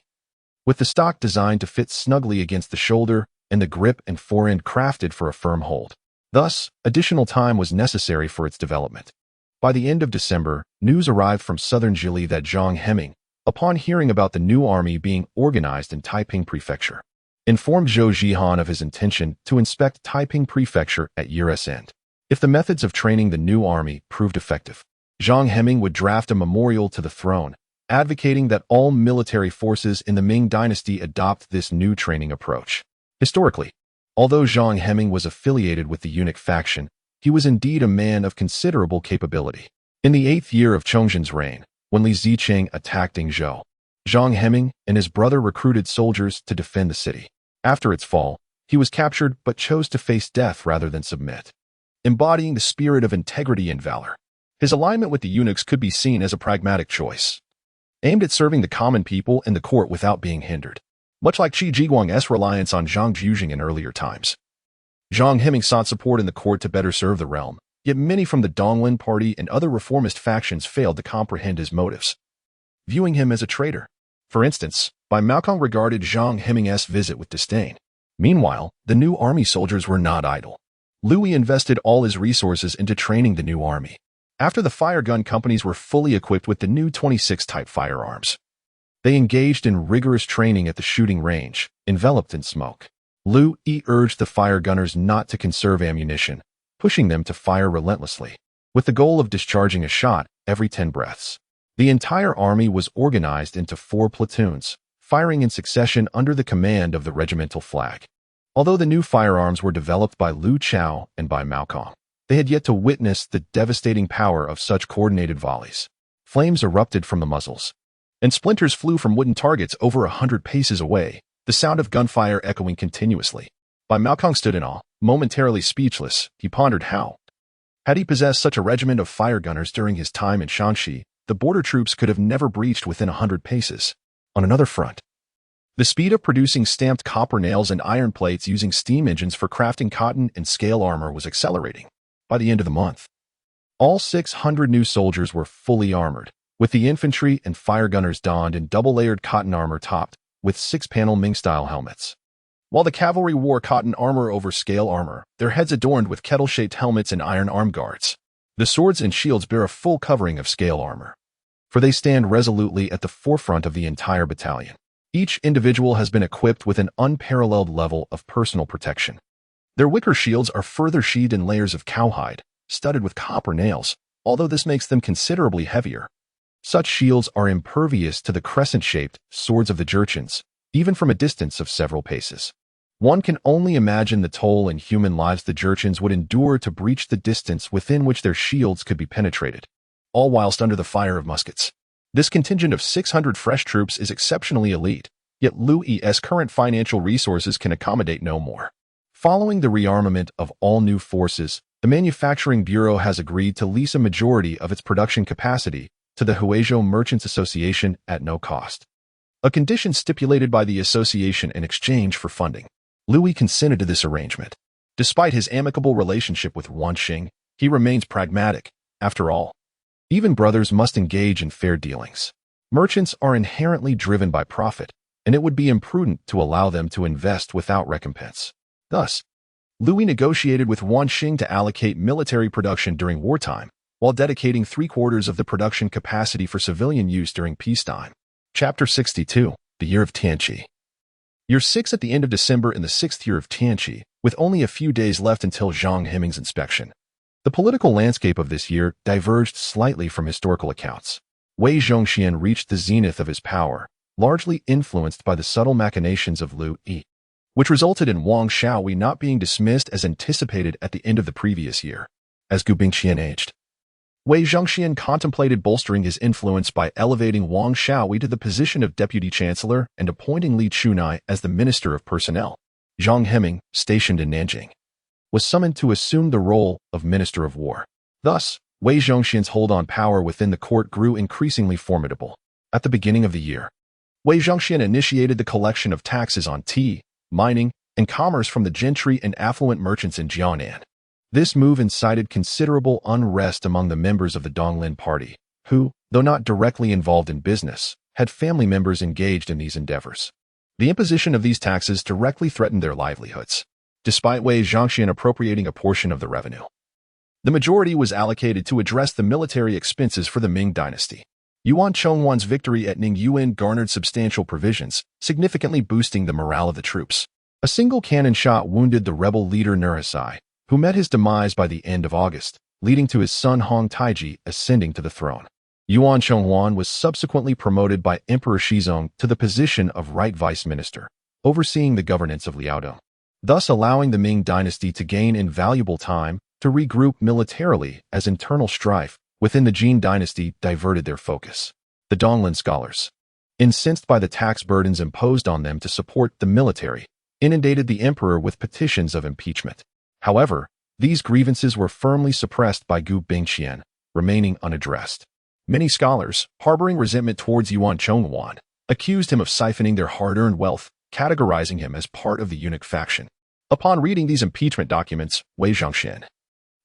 With the stock designed to fit snugly against the shoulder and the grip and forend crafted for a firm hold. Thus, additional time was necessary for its development. By the end of December, news arrived from southern Zhili that Zhang Heping, upon hearing about the new army being organized in Taiping Prefecture, informed Zhou Zhihan of his intention to inspect Taiping Prefecture at year's end. If the methods of training the new army proved effective, Zhang Heping would draft a memorial to the throne, advocating that all military forces in the Ming Dynasty adopt this new training approach. Historically, although Zhang Heping was affiliated with the eunuch faction, he was indeed a man of considerable capability. In the 8th year of Chongzhen's reign, when Li Zicheng attacked Yingzhou, Zhang Heping and his brother recruited soldiers to defend the city. After its fall, he was captured but chose to face death rather than submit, embodying the spirit of integrity and valor. His alignment with the eunuchs could be seen as a pragmatic choice, aimed at serving the common people and the court without being hindered, much like Qi Jiguang's reliance on Zhang Zhuzheng in earlier times. Zhang Heming sought support in the court to better serve the realm, yet many from the Donglin party and other reformist factions failed to comprehend his motives, viewing him as a traitor. For instance, Bai Maokong regarded Zhang Heming's visit with disdain. Meanwhile, the new army soldiers were not idle. Liu Yi invested all his resources into training the new army. After the fire gun companies were fully equipped with the new 26-type firearms, they engaged in rigorous training at the shooting range, enveloped in smoke. Liu Yi urged the fire gunners not to conserve ammunition, pushing them to fire relentlessly, with the goal of discharging a shot every 10 breaths. The entire army was organized into 4 platoons, firing in succession under the command of the regimental flag. Although the new firearms were developed by Liu Chao and by Maokong, they had yet to witness the devastating power of such coordinated volleys. Flames erupted from the muzzles, and splinters flew from wooden targets over 100 paces away, the sound of gunfire echoing continuously. Bai Maokong stood in awe, momentarily speechless. He pondered how, had he possessed such a regiment of fire gunners during his time in Shanxi, the border troops could have never breached within 100 paces. On another front, the speed of producing stamped copper nails and iron plates using steam engines for crafting cotton and scale armor was accelerating. By the end of the month, all 600 new soldiers were fully armored, with the infantry and fire gunners donned in double-layered cotton armor topped with 6-panel Ming-style helmets. While the cavalry wore cotton armor over scale armor, their heads adorned with kettle-shaped helmets and iron arm guards. The swords and shields bear a full covering of scale armor, for they stand resolutely at the forefront of the entire battalion. Each individual has been equipped with an unparalleled level of personal protection. Their wicker shields are further sheathed in layers of cowhide, studded with copper nails, although this makes them considerably heavier. Such shields are impervious to the crescent-shaped swords of the Jurchens, even from a distance of several paces. One can only imagine the toll in human lives the Jurchens would endure to breach the distance within which their shields could be penetrated, all whilst under the fire of muskets. This contingent of 600 fresh troops is exceptionally elite, yet Liu Yi's current financial resources can accommodate no more. Following the rearmament of all new forces, the Manufacturing Bureau has agreed to lease a majority of its production capacity to the Huizhou Merchants Association at no cost, a condition stipulated by the association in exchange for funding. Liu Yi consented to this arrangement. Despite his amicable relationship with Wanxing, he remains pragmatic. After all, even brothers must engage in fair dealings. Merchants are inherently driven by profit, and it would be imprudent to allow them to invest without recompense. Thus, Liu Yi negotiated with Wanxing to allocate military production during wartime, while dedicating 3/4 of the production capacity for civilian use during peacetime. Chapter 62, The Year of Tianqi. Year 6 at the end of December in the 6th year of Tianqi, with only a few days left until Zhang Heming's inspection. The political landscape of this year diverged slightly from historical accounts. Wei Zhongxian reached the zenith of his power, largely influenced by the subtle machinations of Liu Yi, which resulted in Wang Shaohui not being dismissed as anticipated at the end of the previous year. As Gu Bingqian aged, Wei Zhongxian contemplated bolstering his influence by elevating Wang Shaohui to the position of deputy chancellor and appointing Li Chunai as the minister of personnel. Zhang Heming, stationed in Nanjing, was summoned to assume the role of minister of war. Thus, Wei Zhongxian's hold on power within the court grew increasingly formidable. At the beginning of the year, Wei Zhongxian initiated the collection of taxes on tea, mining, and commerce from the gentry and affluent merchants in Jiangnan. This move incited considerable unrest among the members of the Donglin party, who, though not directly involved in business, had family members engaged in these endeavors. The imposition of these taxes directly threatened their livelihoods, despite Wei Zhongxian appropriating a portion of the revenue. The majority was allocated to address the military expenses for the Ming Dynasty. Yuan Chonghuan's victory at Ningyuan garnered substantial provisions, significantly boosting the morale of the troops. A single cannon shot wounded the rebel leader Nurhaci, who met his demise by the end of August, leading to his son Hong Taiji ascending to the throne. Yuan Chonghuan was subsequently promoted by Emperor Shizong to the position of right vice minister, overseeing the governance of Liaodong, thus allowing the Ming Dynasty to gain invaluable time to regroup militarily as internal strife within the Qing Dynasty diverted their focus. The Donglin scholars, incensed by the tax burdens imposed on them to support the military, inundated the emperor with petitions of impeachment. However, these grievances were firmly suppressed by Gu Bingqian, remaining unaddressed. Many scholars, harboring resentment towards Yuan Chonghuan, accused him of siphoning their hard-earned wealth, categorizing him as part of the eunuch faction. Upon reading these impeachment documents, Wei Zhongxian,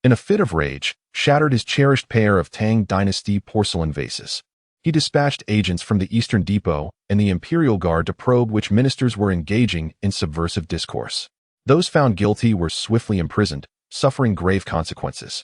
in a fit of rage, shattered his cherished pair of Tang Dynasty porcelain vases. He dispatched agents from the Eastern Depot and the Imperial Guard to probe which ministers were engaging in subversive discourse. Those found guilty were swiftly imprisoned, suffering grave consequences.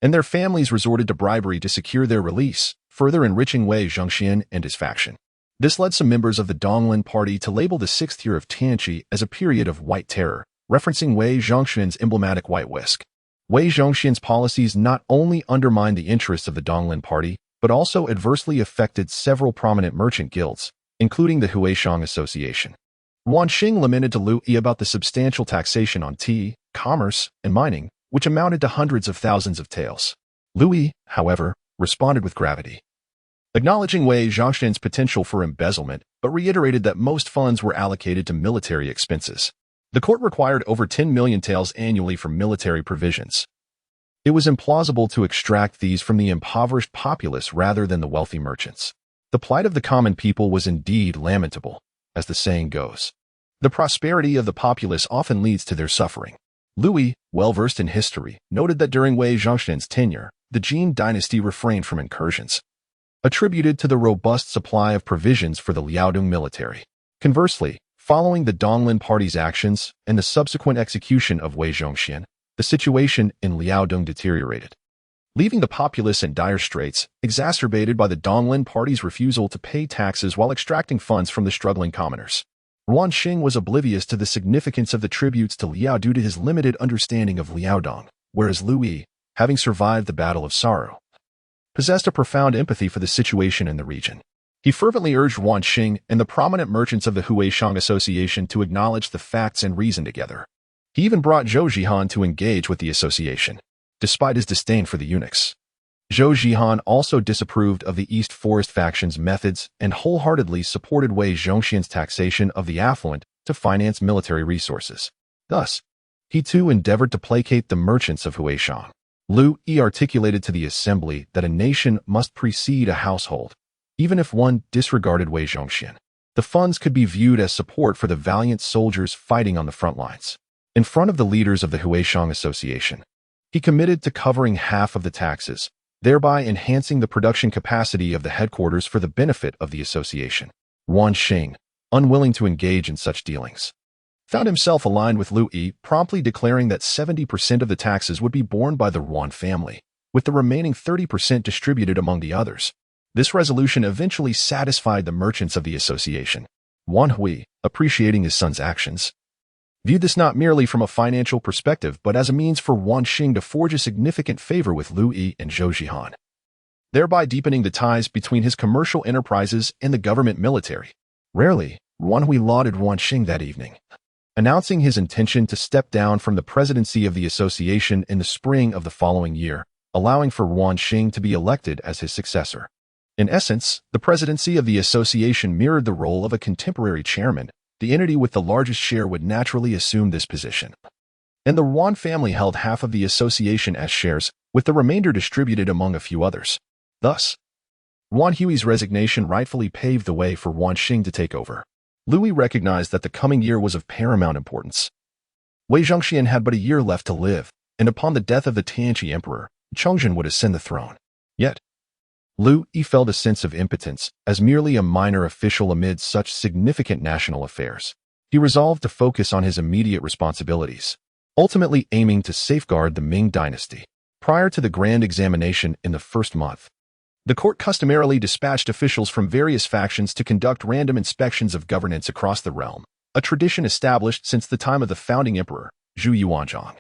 And their families resorted to bribery to secure their release, further enriching Wei Zhongxian and his faction. This led some members of the Donglin Party to label the 6th year of Tianqi as a period of white terror, referencing Wei Zhongxian's emblematic white whisk. Wei Zhongxian's policies not only undermined the interests of the Donglin Party, but also adversely affected several prominent merchant guilds, including the Huishang Association. Yuan Xing lamented to Liu Yi about the substantial taxation on tea, commerce, and mining, which amounted to hundreds of thousands of taels. Liu Yi, however, responded with gravity, acknowledging Wei Zhongxian's potential for embezzlement, but reiterated that most funds were allocated to military expenses. The court required over 10 million taels annually for military provisions. It was implausible to extract these from the impoverished populace rather than the wealthy merchants. The plight of the common people was indeed lamentable, as the saying goes. The prosperity of the populace often leads to their suffering. Liu Yi, well-versed in history, noted that during Wei Zhongxian's tenure, the Qingyi Dynasty refrained from incursions, attributed to the robust supply of provisions for the Liaodong military. Conversely, following the Donglin Party's actions and the subsequent execution of Wei Zhongxian, the situation in Liaodong deteriorated, leaving the populace in dire straits, exacerbated by the Donglin Party's refusal to pay taxes while extracting funds from the struggling commoners. Yuan Xing was oblivious to the significance of the tributes to Liao due to his limited understanding of Liaodong, whereas Liu Yi, having survived the Battle of Sarhū, possessed a profound empathy for the situation in the region. He fervently urged Yuan Xing and the prominent merchants of the Huishang Association to acknowledge the facts and reason together. He even brought Zhou Zhihan to engage with the association, despite his disdain for the eunuchs. Zhou Zhihan also disapproved of the East Forest faction's methods and wholeheartedly supported Wei Zhongxian's taxation of the affluent to finance military resources. Thus, he too endeavored to placate the merchants of Huishang. Liu Yi articulated to the assembly that a nation must precede a household, even if one disregarded Wei Zhongxian. The funds could be viewed as support for the valiant soldiers fighting on the front lines. In front of the leaders of the Huishang Association, he committed to covering half of the taxes, thereby enhancing the production capacity of the headquarters for the benefit of the association. Yuan Xing, unwilling to engage in such dealings, found himself aligned with Liu Yi, promptly declaring that 70% of the taxes would be borne by the Yuan family, with the remaining 30% distributed among the others. This resolution eventually satisfied the merchants of the association. Wan Hui, appreciating his son's actions, viewed this not merely from a financial perspective but as a means for Yuan Xing to forge a significant favor with Liu Yi and Zhou Zhihan, thereby deepening the ties between his commercial enterprises and the government military. Rarely, Wan Hui lauded Yuan Xing that evening, announcing his intention to step down from the presidency of the association in the spring of the following year, allowing for Yuan Xing to be elected as his successor. In essence, the presidency of the association mirrored the role of a contemporary chairman. The entity with the largest share would naturally assume this position. And the Yuan family held half of the association as shares, with the remainder distributed among a few others. Thus, Wan Hui's resignation rightfully paved the way for Yuan Xing to take over. Liu Yi recognized that the coming year was of paramount importance. Wei Zhongxian had but a year left to live, and upon the death of the Qingyi Emperor, Chongzhen would ascend the throne. Yet, Liu Yi felt a sense of impotence, as merely a minor official amid such significant national affairs. He resolved to focus on his immediate responsibilities, ultimately aiming to safeguard the Ming Dynasty. Prior to the grand examination in the first month, the court customarily dispatched officials from various factions to conduct random inspections of governance across the realm, a tradition established since the time of the founding emperor, Zhu Yuanzhang.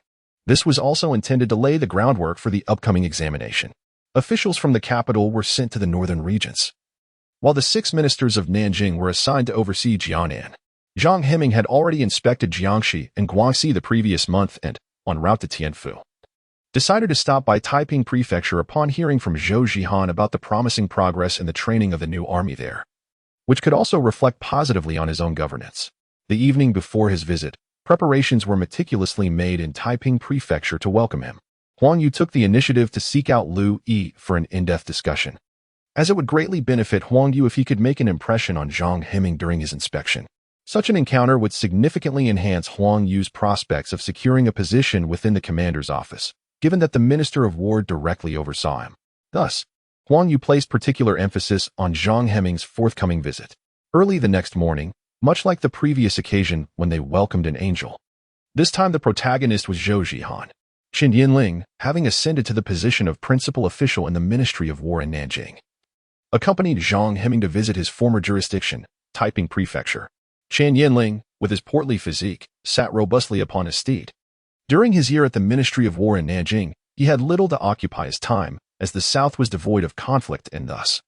This was also intended to lay the groundwork for the upcoming examination. Officials from the capital were sent to the northern regions, while the 6 ministers of Nanjing were assigned to oversee Jiangnan. Zhang Heming had already inspected Jiangxi and Guangxi the previous month and, en route to Tianfu, decided to stop by Taiping Prefecture upon hearing from Zhou Zhihan about the promising progress in the training of the new army there, which could also reflect positively on his own governance. The evening before his visit, preparations were meticulously made in Taiping Prefecture to welcome him. Huang Yu took the initiative to seek out Liu Yi for an in-depth discussion, as it would greatly benefit Huang Yu if he could make an impression on Zhang Heming during his inspection. Such an encounter would significantly enhance Huang Yu's prospects of securing a position within the commander's office, given that the Minister of War directly oversaw him. Thus, Huang Yu placed particular emphasis on Zhang Hemming's forthcoming visit. Early the next morning, much like the previous occasion when they welcomed an angel, this time the protagonist was Zhou Zhihan. Qin Yinling, having ascended to the position of principal official in the Ministry of War in Nanjing, accompanied Zhang Hemming to visit his former jurisdiction, Taiping Prefecture. Qin Yinling, with his portly physique, sat robustly upon his steed. During his year at the Ministry of War in Nanjing, he had little to occupy his time, as the south was devoid of conflict and thus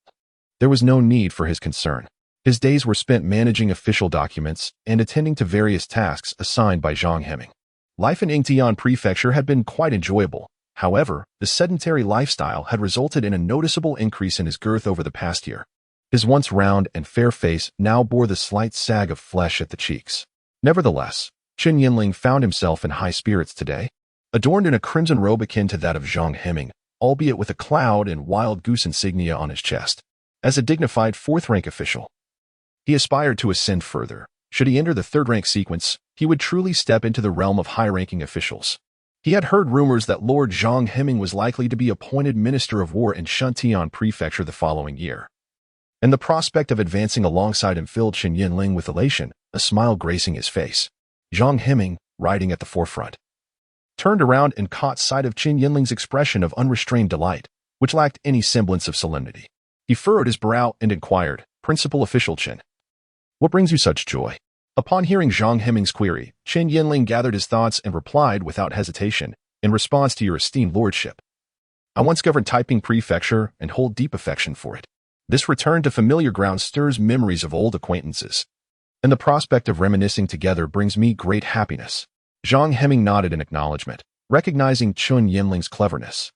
there was no need for his concern. His days were spent managing official documents and attending to various tasks assigned by Zhang Hemming. Life in Yingtian Prefecture had been quite enjoyable. However, the sedentary lifestyle had resulted in a noticeable increase in his girth over the past year. His once round and fair face now bore the slight sag of flesh at the cheeks. Nevertheless, Qin Yinling found himself in high spirits today, adorned in a crimson robe akin to that of Zhang Hemming, albeit with a cloud and wild goose insignia on his chest. As a dignified fourth-rank official, he aspired to ascend further. Should he enter the third-rank sequence, he would truly step into the realm of high-ranking officials. He had heard rumors that Lord Zhang Hemming was likely to be appointed Minister of War in Shuntian Prefecture the following year, and the prospect of advancing alongside him filled Qin Yinling with elation, a smile gracing his face. Zhang Hemming, riding at the forefront, turned around and caught sight of Qin Yinling's expression of unrestrained delight, which lacked any semblance of solemnity. He furrowed his brow and inquired, "Principal Official Qin, what brings you such joy?" Upon hearing Zhang Hemming's query, Qin Yinling gathered his thoughts and replied without hesitation, "In response to your esteemed lordship, I once governed Taiping Prefecture and hold deep affection for it. This return to familiar ground stirs memories of old acquaintances, and the prospect of reminiscing together brings me great happiness." Zhang Hemming nodded in acknowledgement, recognizing Qin Yinling's cleverness.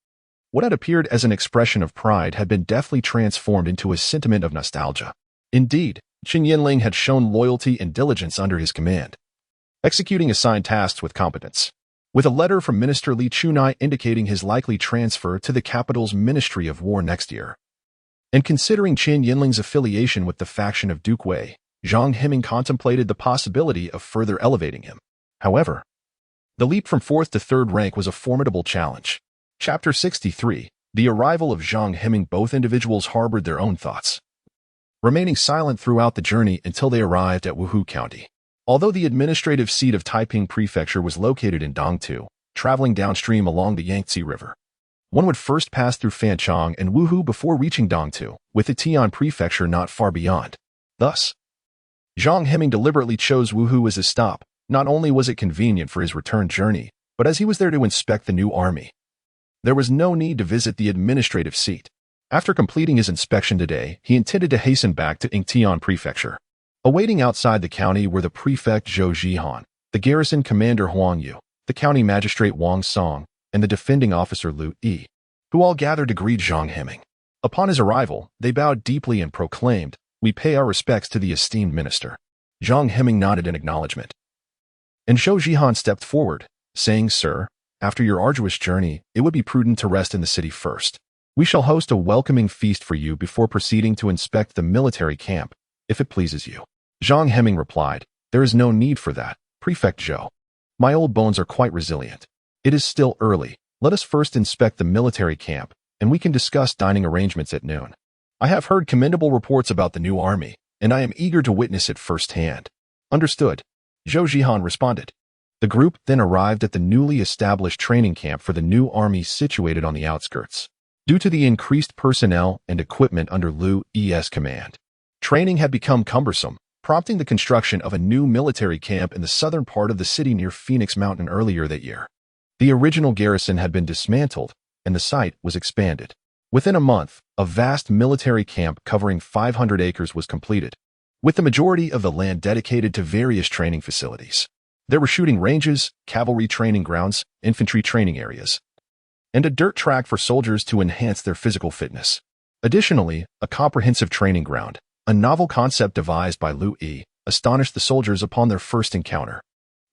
What had appeared as an expression of pride had been deftly transformed into a sentiment of nostalgia. Indeed, Qin Yinling had shown loyalty and diligence under his command, executing assigned tasks with competence. With a letter from Minister Li Chunai indicating his likely transfer to the capital's Ministry of War next year, and considering Qin Yinling's affiliation with the faction of Duke Wei, Zhang Hemming contemplated the possibility of further elevating him. However, the leap from fourth to third rank was a formidable challenge. Chapter 63, The Arrival of Zhang Hemming. Both individuals harbored their own thoughts, remaining silent throughout the journey until they arrived at Wuhu County. Although the administrative seat of Taiping Prefecture was located in Dongtu, traveling downstream along the Yangtze River, one would first pass through Fanchong and Wuhu before reaching Dongtu, with the Tian Prefecture not far beyond. Thus, Zhang Hemming deliberately chose Wuhu as his stop. Not only was it convenient for his return journey, but as he was there to inspect the new army, there was no need to visit the administrative seat. After completing his inspection today, he intended to hasten back to Yingtian Prefecture. Awaiting outside the county were the prefect Zhou Zhihan, the garrison commander Huang Yu, the county magistrate Wang Song, and the defending officer Liu Yi, who all gathered to greet Zhang Hemming. Upon his arrival, they bowed deeply and proclaimed, "We pay our respects to the esteemed minister." Zhang Hemming nodded in acknowledgement, and Zhou Zhihan stepped forward, saying, "Sir, after your arduous journey, it would be prudent to rest in the city first. We shall host a welcoming feast for you before proceeding to inspect the military camp, if it pleases you." Zhang Hemming replied, "There is no need for that, Prefect Zhou. My old bones are quite resilient. It is still early. Let us first inspect the military camp, and we can discuss dining arrangements at noon. I have heard commendable reports about the new army, and I am eager to witness it firsthand." "Understood," Zhou Zhihan responded. The group then arrived at the newly established training camp for the new army situated on the outskirts. Due to the increased personnel and equipment under Liu Yi's command, training had become cumbersome, prompting the construction of a new military camp in the southern part of the city near Phoenix Mountain earlier that year. The original garrison had been dismantled, and the site was expanded. Within a month, a vast military camp covering 500 acres was completed, with the majority of the land dedicated to various training facilities. There were shooting ranges, cavalry training grounds, infantry training areas, and a dirt track for soldiers to enhance their physical fitness. Additionally, a comprehensive training ground, a novel concept devised by Liu Yi, astonished the soldiers upon their first encounter.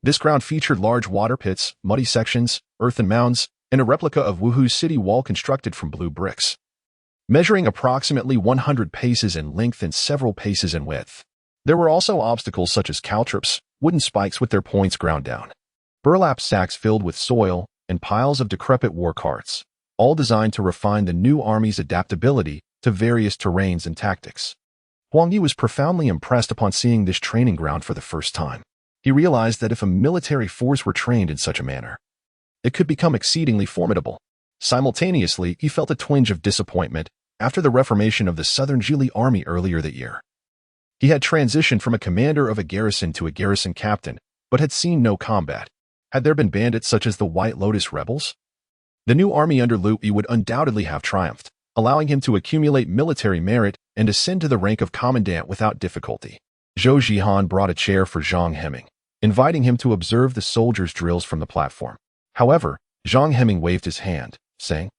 This ground featured large water pits, muddy sections, earthen mounds, and a replica of Wuhu's city wall constructed from blue bricks, measuring approximately 100 paces in length and several paces in width. There were also obstacles such as caltrops, wooden spikes with their points ground down, burlap sacks filled with soil, and piles of decrepit war carts, all designed to refine the new army's adaptability to various terrains and tactics. Huang Yi was profoundly impressed upon seeing this training ground for the first time. He realized that if a military force were trained in such a manner, it could become exceedingly formidable. Simultaneously, he felt a twinge of disappointment after the reformation of the Southern Qingyi Army earlier that year. He had transitioned from a commander of a garrison to a garrison captain, but had seen no combat. Had there been bandits such as the White Lotus rebels? The new army under Liu Yi would undoubtedly have triumphed, allowing him to accumulate military merit and ascend to the rank of commandant without difficulty. Zhou Zhihan brought a chair for Zhang Heming, inviting him to observe the soldiers' drills from the platform. However, Zhang Heming waved his hand, saying,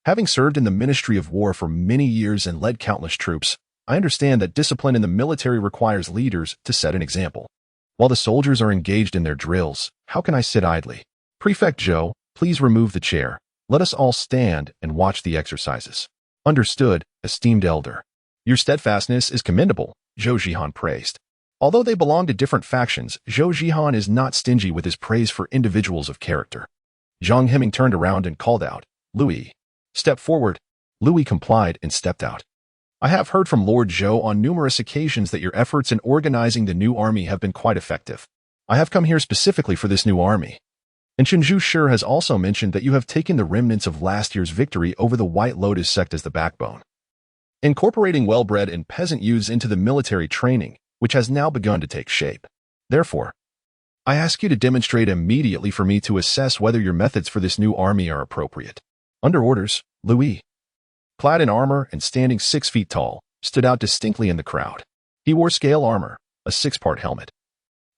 "Having served in the Ministry of War for many years and led countless troops, I understand that discipline in the military requires leaders to set an example. While the soldiers are engaged in their drills, how can I sit idly? Prefect Zhou, please remove the chair. Let us all stand and watch the exercises." "Understood, esteemed elder. Your steadfastness is commendable," Zhou Zhihan praised. Although they belong to different factions, Zhou Zhihan is not stingy with his praise for individuals of character. Zhang Heming turned around and called out, "Liu Yi, step forward." Liu Yi complied and stepped out. "I have heard from Lord Zhou on numerous occasions that your efforts in organizing the new army have been quite effective. I have come here specifically for this new army. And Chenju Shi has also mentioned that you have taken the remnants of last year's victory over the White Lotus sect as the backbone, incorporating well-bred and peasant youths into the military training, which has now begun to take shape. Therefore, I ask you to demonstrate immediately for me to assess whether your methods for this new army are appropriate." Under orders, Liu Yi, clad in armor and standing 6 feet tall, stood out distinctly in the crowd. He wore scale armor, a 6-part helmet,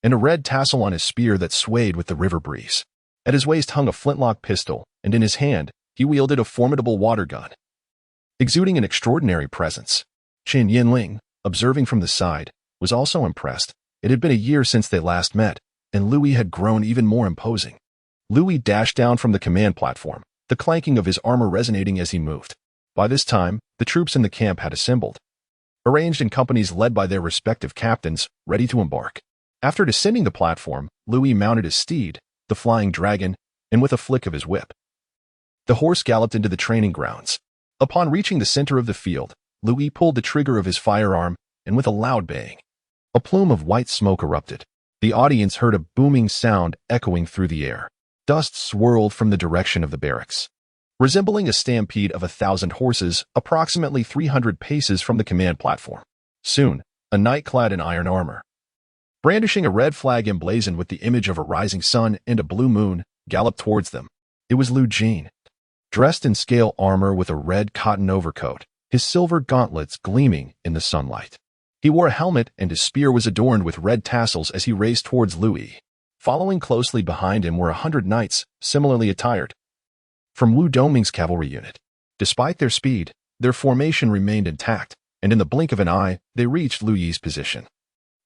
and a red tassel on his spear that swayed with the river breeze. At his waist hung a flintlock pistol, and in his hand, he wielded a formidable water gun, exuding an extraordinary presence. Qin Yinling, observing from the side, was also impressed. It had been a year since they last met, and Liu Yi had grown even more imposing. Liu Yi dashed down from the command platform, the clanking of his armor resonating as he moved. By this time, the troops in the camp had assembled, arranged in companies led by their respective captains, ready to embark. After descending the platform, Liu Yi mounted his steed, the flying dragon, and with a flick of his whip, the horse galloped into the training grounds. Upon reaching the center of the field, Liu Yi pulled the trigger of his firearm, and with a loud bang, a plume of white smoke erupted. The audience heard a booming sound echoing through the air. Dust swirled from the direction of the barracks, resembling a stampede of 1,000 horses approximately 300 paces from the command platform. Soon, a knight clad in iron armor, brandishing a red flag emblazoned with the image of a rising sun and a blue moon, galloped towards them. It was Liu Jin, dressed in scale armor with a red cotton overcoat, his silver gauntlets gleaming in the sunlight. He wore a helmet and his spear was adorned with red tassels as he raced towards Liu Yi. Following closely behind him were 100 knights, similarly attired, from Wu Doming's cavalry unit. Despite their speed, their formation remained intact, and in the blink of an eye, they reached Liu Yi's position,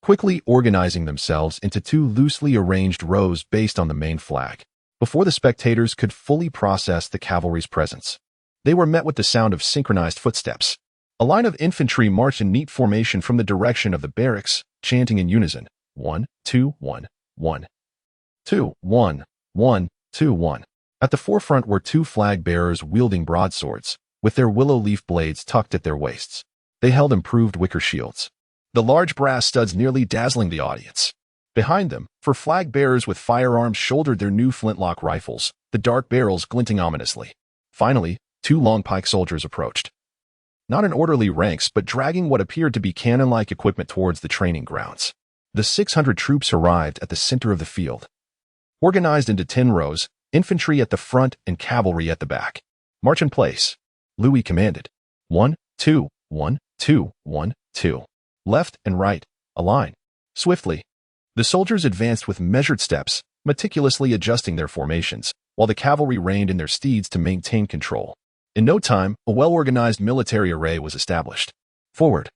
quickly organizing themselves into 2 loosely arranged rows based on the main flag. Before the spectators could fully process the cavalry's presence, they were met with the sound of synchronized footsteps. A line of infantry marched in neat formation from the direction of the barracks, chanting in unison, 1, 2, 1, 1, 2, 1, 1, 2, 1. At the forefront were 2 flag bearers wielding broadswords, with their willow leaf blades tucked at their waists. They held improved wicker shields, the large brass studs nearly dazzling the audience. Behind them, 4 flag bearers with firearms shouldered their new flintlock rifles, the dark barrels glinting ominously. Finally, 2 long pike soldiers approached, not in orderly ranks but dragging what appeared to be cannon-like equipment towards the training grounds. The 600 troops arrived at the center of the field, organized into 10 rows, infantry at the front and cavalry at the back. "March in place," Liu Yi commanded. 1, 2, 1, 2, 1, 2. Left and right, align. Swiftly, the soldiers advanced with measured steps, meticulously adjusting their formations, while the cavalry reined in their steeds to maintain control. In no time, a well-organized military array was established. "Forward.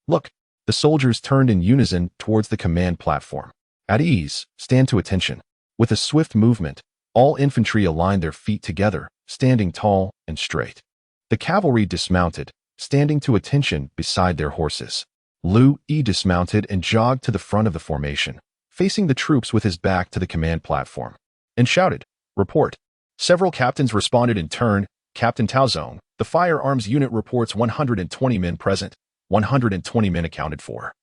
Look." The soldiers turned in unison towards the command platform. "At ease, stand to attention." With a swift movement, all infantry aligned their feet together, standing tall and straight. The cavalry dismounted, standing to attention beside their horses. Liu Yi dismounted and jogged to the front of the formation, facing the troops with his back to the command platform, and shouted, "Report." Several captains responded in turn. Captain Taozong, the firearms unit reports 120 men present, 120 men accounted for.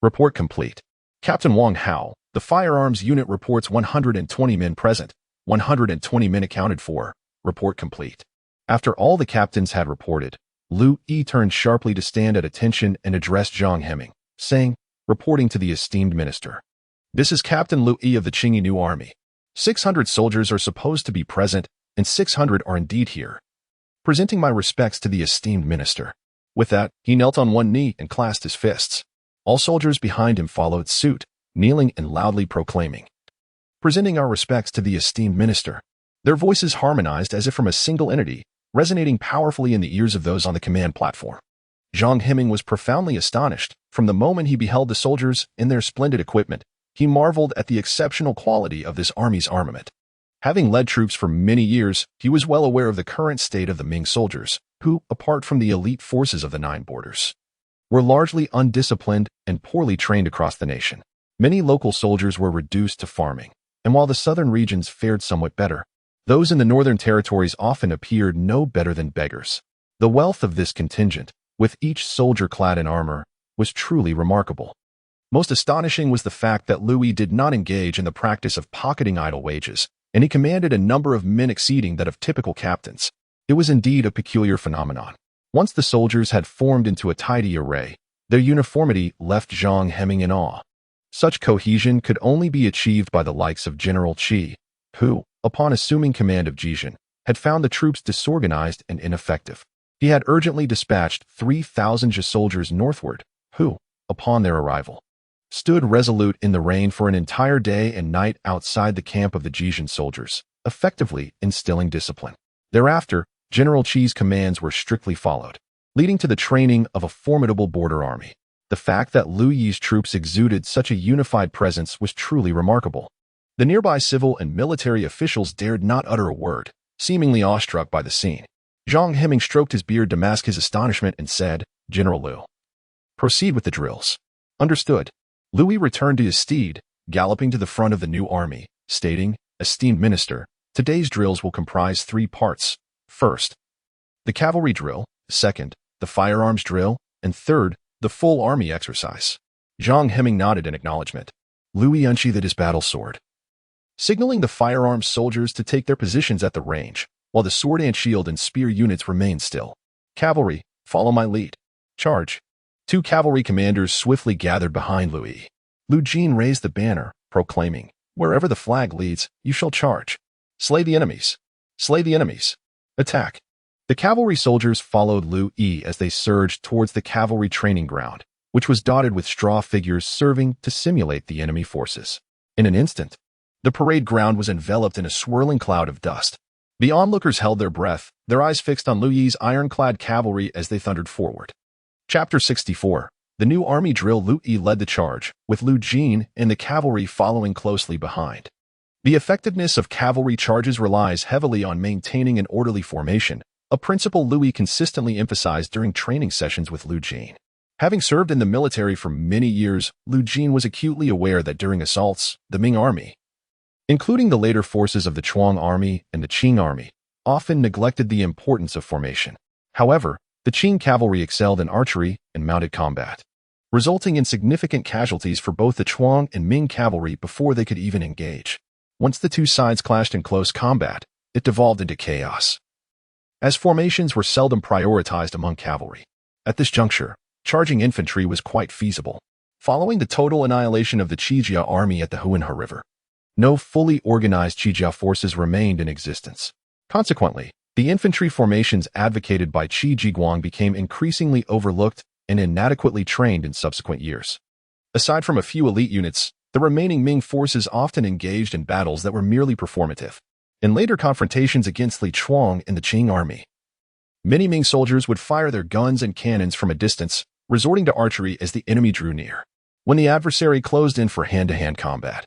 Report complete. Captain Wang Hao, the firearms unit reports 120 men present, 120 men accounted for. Report complete. After all the captains had reported, Liu Yi turned sharply to stand at attention and addressed Zhang Heming, saying, reporting to the esteemed minister, "This is Captain Liu Yi of the Qingyi Army. 600 soldiers are supposed to be present, and 600 are indeed here. Presenting my respects to the esteemed minister." With that, he knelt on one knee and clasped his fists. All soldiers behind him followed suit, kneeling and loudly proclaiming, "Presenting our respects to the esteemed minister." Their voices harmonized as if from a single entity, resonating powerfully in the ears of those on the command platform. Zhang Heming was profoundly astonished. From the moment he beheld the soldiers in their splendid equipment, he marveled at the exceptional quality of this army's armament. Having led troops for many years, he was well aware of the current state of the Ming soldiers, who, apart from the elite forces of the Nine Borders, were largely undisciplined and poorly trained across the nation. Many local soldiers were reduced to farming, and while the southern regions fared somewhat better, those in the northern territories often appeared no better than beggars. The wealth of this contingent, with each soldier clad in armor, was truly remarkable. Most astonishing was the fact that Liu Yi did not engage in the practice of pocketing idle wages, and he commanded a number of men exceeding that of typical captains. It was indeed a peculiar phenomenon. Once the soldiers had formed into a tidy array, their uniformity left Zhang Heming in awe. Such cohesion could only be achieved by the likes of General Qi, who, upon assuming command of Zhejiang, had found the troops disorganized and ineffective. He had urgently dispatched 3,000 soldiers northward, who, upon their arrival, stood resolute in the rain for an entire day and night outside the camp of the Zhejiang soldiers, effectively instilling discipline. Thereafter, General Qi's commands were strictly followed, leading to the training of a formidable border army. The fact that Liu Yi's troops exuded such a unified presence was truly remarkable. The nearby civil and military officials dared not utter a word, seemingly awestruck by the scene. Zhang Heming stroked his beard to mask his astonishment and said, "General Liu, proceed with the drills." "Understood." Liu Yi returned to his steed, galloping to the front of the new army, stating, "Esteemed minister, today's drills will comprise 3 parts. First, the cavalry drill. Second, the firearms drill. And third, the full army exercise." Zhang Heming nodded in acknowledgement. Liu Yi unsheathed his battle sword, signaling the firearms soldiers to take their positions at the range, while the sword and shield and spear units remained still. "Cavalry, follow my lead. Charge." 2 cavalry commanders swiftly gathered behind Liu Yi. Liu Jin raised the banner, proclaiming, "Wherever the flag leads, you shall charge. Slay the enemies. Slay the enemies. Attack." The cavalry soldiers followed Liu Yi as they surged towards the cavalry training ground, which was dotted with straw figures serving to simulate the enemy forces. In an instant, the parade ground was enveloped in a swirling cloud of dust. The onlookers held their breath, their eyes fixed on Liu Yi's ironclad cavalry as they thundered forward. Chapter 64. The new army drill. Liu Yi led the charge, with Liu Jin and the cavalry following closely behind. The effectiveness of cavalry charges relies heavily on maintaining an orderly formation, a principle Liu Yi consistently emphasized during training sessions with Liu Jin. Having served in the military for many years, Liu Jin was acutely aware that during assaults, the Ming army, including the later forces of the Chuang army and the Qing army, often neglected the importance of formation. However, the Qing cavalry excelled in archery and mounted combat, resulting in significant casualties for both the Chuang and Ming cavalry before they could even engage. Once the 2 sides clashed in close combat, it devolved into chaos, as formations were seldom prioritized among cavalry. At this juncture, charging infantry was quite feasible. Following the total annihilation of the Qingyi Army at the Huinhe River, no fully organized Qingyi forces remained in existence. Consequently, the infantry formations advocated by Qi Jiguang became increasingly overlooked and inadequately trained in subsequent years. Aside from a few elite units, the remaining Ming forces often engaged in battles that were merely performative. In later confrontations against Li Chuang and the Qing army, many Ming soldiers would fire their guns and cannons from a distance, resorting to archery as the enemy drew near. When the adversary closed in for hand-to-hand combat,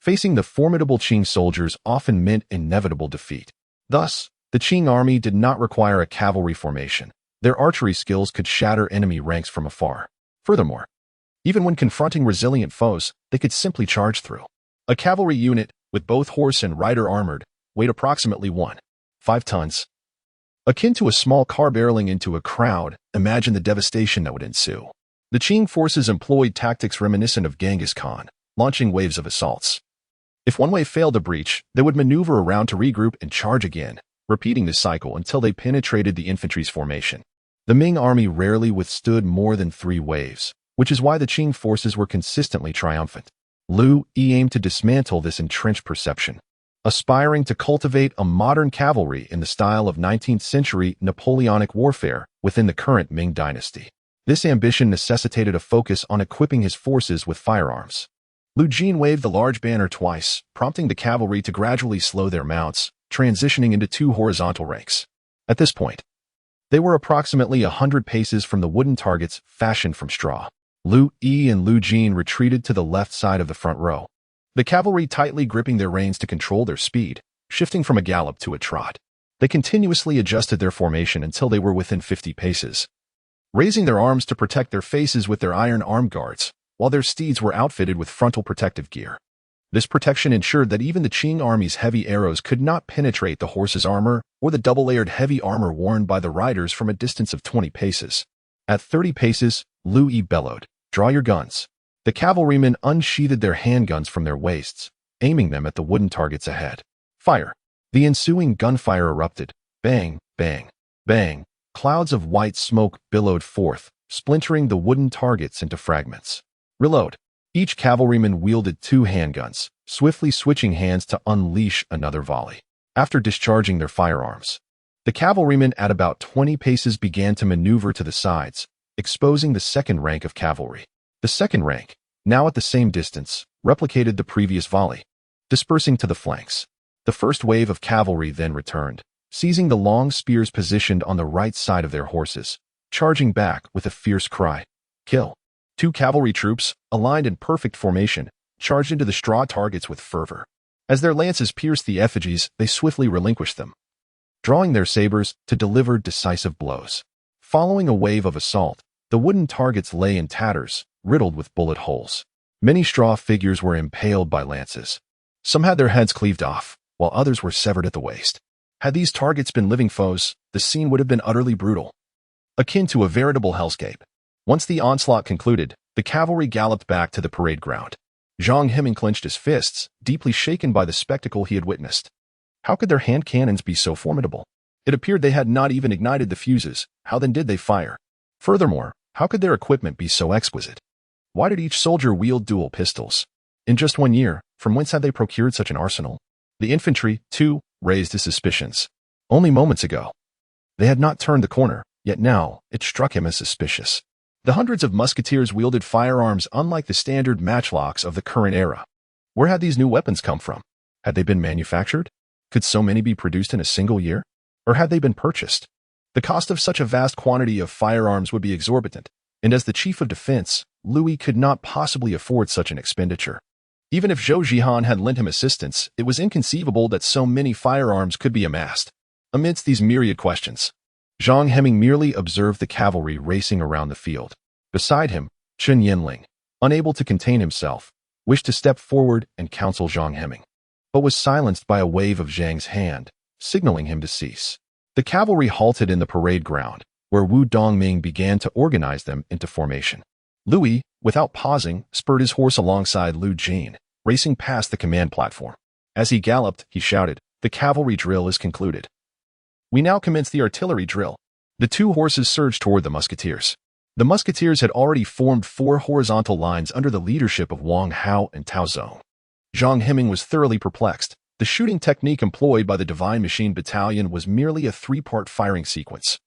facing the formidable Qing soldiers often meant inevitable defeat. Thus, the Qing army did not require a cavalry formation. Their archery skills could shatter enemy ranks from afar. Furthermore, even when confronting resilient foes, they could simply charge through. A cavalry unit, with both horse and rider armored, weighed approximately 1.5 tons. Akin to a small car barreling into a crowd, imagine the devastation that would ensue. The Qing forces employed tactics reminiscent of Genghis Khan, launching waves of assaults. If one wave failed to breach, they would maneuver around to regroup and charge again, repeating this cycle until they penetrated the infantry's formation. The Ming army rarely withstood more than 3 waves, which is why the Qing forces were consistently triumphant. Liu Yi aimed to dismantle this entrenched perception, aspiring to cultivate a modern cavalry in the style of 19th-century Napoleonic warfare within the current Ming Dynasty. This ambition necessitated a focus on equipping his forces with firearms. Liu Jin waved the large banner twice, prompting the cavalry to gradually slow their mounts, transitioning into 2 horizontal ranks. At this point, they were approximately 100 paces from the wooden targets fashioned from straw. Liu Yi and Liu Jin retreated to the left side of the front row, the cavalry tightly gripping their reins to control their speed, shifting from a gallop to a trot. They continuously adjusted their formation until they were within 50 paces, raising their arms to protect their faces with their iron arm guards, while their steeds were outfitted with frontal protective gear. This protection ensured that even the Qing army's heavy arrows could not penetrate the horse's armor or the double-layered heavy armor worn by the riders from a distance of 20 paces. At 30 paces, Liu Yi bellowed, "Draw your guns." The cavalrymen unsheathed their handguns from their waists, aiming them at the wooden targets ahead. Fire! The ensuing gunfire erupted. Bang, bang, bang. Clouds of white smoke billowed forth, splintering the wooden targets into fragments. Reload. Each cavalryman wielded 2 handguns, swiftly switching hands to unleash another volley. After discharging their firearms, the cavalrymen at about 20 paces began to maneuver to the sides, exposing the second rank of cavalry. The second rank, now at the same distance, replicated the previous volley, dispersing to the flanks. The first wave of cavalry then returned, seizing the long spears positioned on the right side of their horses, charging back with a fierce cry, "Kill!" 2 cavalry troops, aligned in perfect formation, charged into the straw targets with fervor. As their lances pierced the effigies, they swiftly relinquished them, drawing their sabers to deliver decisive blows. Following a wave of assault, the wooden targets lay in tatters, riddled with bullet holes. Many straw figures were impaled by lances. Some had their heads cleaved off, while others were severed at the waist. Had these targets been living foes, the scene would have been utterly brutal, akin to a veritable hellscape. Once the onslaught concluded, the cavalry galloped back to the parade ground. Zhang Zhilong clenched his fists, deeply shaken by the spectacle he had witnessed. How could their hand cannons be so formidable? It appeared they had not even ignited the fuses. How then did they fire? Furthermore, how could their equipment be so exquisite? Why did each soldier wield dual pistols? In just 1 year, from whence had they procured such an arsenal? The infantry, too, raised his suspicions. Only moments ago, they had not turned the corner, yet now it struck him as suspicious. The hundreds of musketeers wielded firearms unlike the standard matchlocks of the current era. Where had these new weapons come from? Had they been manufactured? Could so many be produced in a single year? Or had they been purchased? The cost of such a vast quantity of firearms would be exorbitant, and as the chief of defense, Liu Yi could not possibly afford such an expenditure. Even if Zhou Zhihan had lent him assistance, it was inconceivable that so many firearms could be amassed. Amidst these myriad questions, Zhang Heming merely observed the cavalry racing around the field. Beside him, Chen Yinling, unable to contain himself, wished to step forward and counsel Zhang Heming, but was silenced by a wave of Zhang's hand, signaling him to cease. The cavalry halted in the parade ground, where Wu Dongming began to organize them into formation. Liu Yi, without pausing, spurred his horse alongside Liu Jin, racing past the command platform. As he galloped, he shouted, "The cavalry drill is concluded. We now commence the artillery drill." The 2 horses surged toward the musketeers. The musketeers had already formed 4 horizontal lines under the leadership of Wang Hao and Tao Zong. Zhang Heming was thoroughly perplexed. The shooting technique employed by the Divine Machine Battalion was merely a 3-part firing sequence,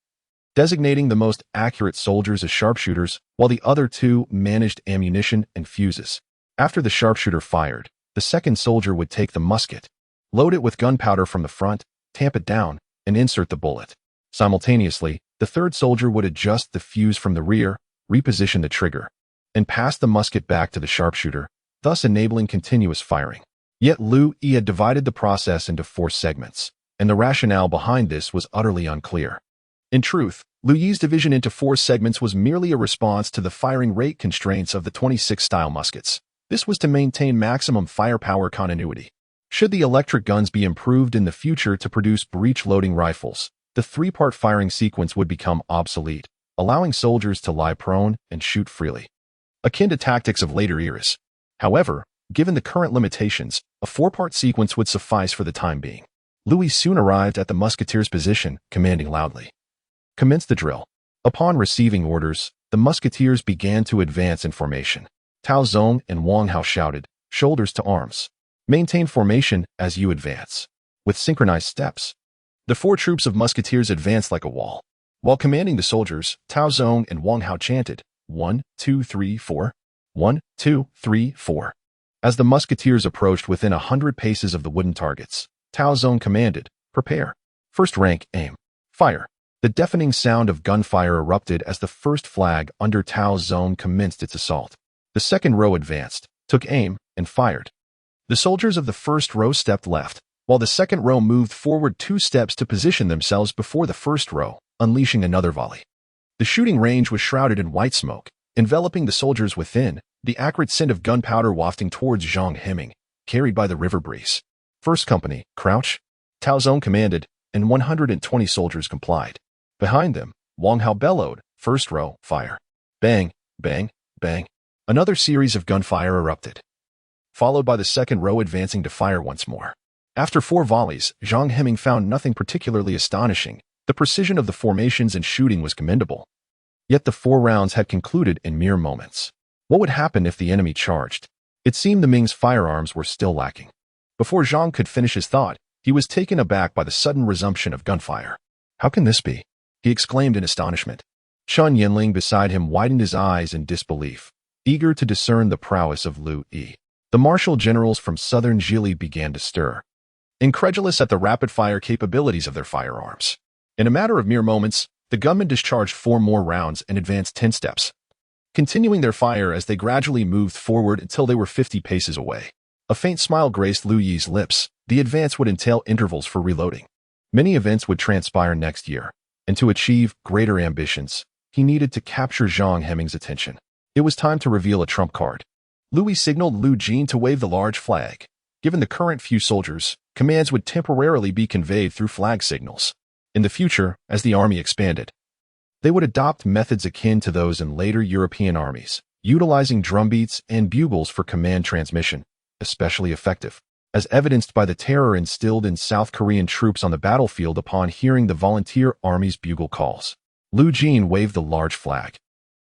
designating the most accurate soldiers as sharpshooters, while the other 2 managed ammunition and fuses. After the sharpshooter fired, the second soldier would take the musket, load it with gunpowder from the front, tamp it down, and insert the bullet. Simultaneously, the third soldier would adjust the fuse from the rear, reposition the trigger, and pass the musket back to the sharpshooter, thus enabling continuous firing. Yet Liu Yi had divided the process into 4 segments, and the rationale behind this was utterly unclear. In truth, Liu Yi's division into 4 segments was merely a response to the firing rate constraints of the 26-style muskets. This was to maintain maximum firepower continuity. Should the electric guns be improved in the future to produce breech-loading rifles, the 3-part firing sequence would become obsolete, allowing soldiers to lie prone and shoot freely, akin to tactics of later eras. However, given the current limitations, a 4-part sequence would suffice for the time being. Liu Yi soon arrived at the musketeers' position, commanding loudly. Commence the drill. Upon receiving orders, the musketeers began to advance in formation. Tao Zong and Wang Hao shouted, "Shoulders to arms. Maintain formation as you advance." With synchronized steps, the 4 troops of musketeers advanced like a wall. While commanding the soldiers, Tao Zong and Wang Hao chanted, 1, 2, 3, 4. 1, 2, 3, 4. As the musketeers approached within 100 paces of the wooden targets, Tao Zong commanded, "Prepare. First rank, aim. Fire." The deafening sound of gunfire erupted as the first flag under Tao Zong commenced its assault. The second row advanced, took aim, and fired. The soldiers of the first row stepped left, while the second row moved forward 2 steps to position themselves before the first row, unleashing another volley. The shooting range was shrouded in white smoke, enveloping the soldiers within, the acrid scent of gunpowder wafting towards Zhang Heming, carried by the river breeze. "First company, crouch," Tao Zong commanded, and 120 soldiers complied. Behind them, Wang Hao bellowed, "First row, fire." Bang, bang, bang. Another series of gunfire erupted, followed by the second row advancing to fire once more. After 4 volleys, Zhang Heming found nothing particularly astonishing. The precision of the formations and shooting was commendable. Yet the 4 rounds had concluded in mere moments. What would happen if the enemy charged? It seemed the Ming's firearms were still lacking. Before Zhang could finish his thought, he was taken aback by the sudden resumption of gunfire. "How can this be?" he exclaimed in astonishment. Chun Yinling beside him widened his eyes in disbelief, eager to discern the prowess of Liu Yi. The martial generals from southern Zhili began to stir, incredulous at the rapid-fire capabilities of their firearms. In a matter of mere moments, the gunmen discharged 4 more rounds and advanced 10 steps, continuing their fire as they gradually moved forward until they were 50 paces away. A faint smile graced Liu Yi's lips. The advance would entail intervals for reloading. Many events would transpire next year, and to achieve greater ambitions, he needed to capture Zhang Heming's attention. It was time to reveal a trump card. Liu Yi signaled Liu Jin to wave the large flag. Given the current few soldiers, commands would temporarily be conveyed through flag signals. In the future, as the army expanded, they would adopt methods akin to those in later European armies, utilizing drumbeats and bugles for command transmission, especially effective, as evidenced by the terror instilled in South Korean troops on the battlefield upon hearing the volunteer army's bugle calls. Liu Jin waved the large flag,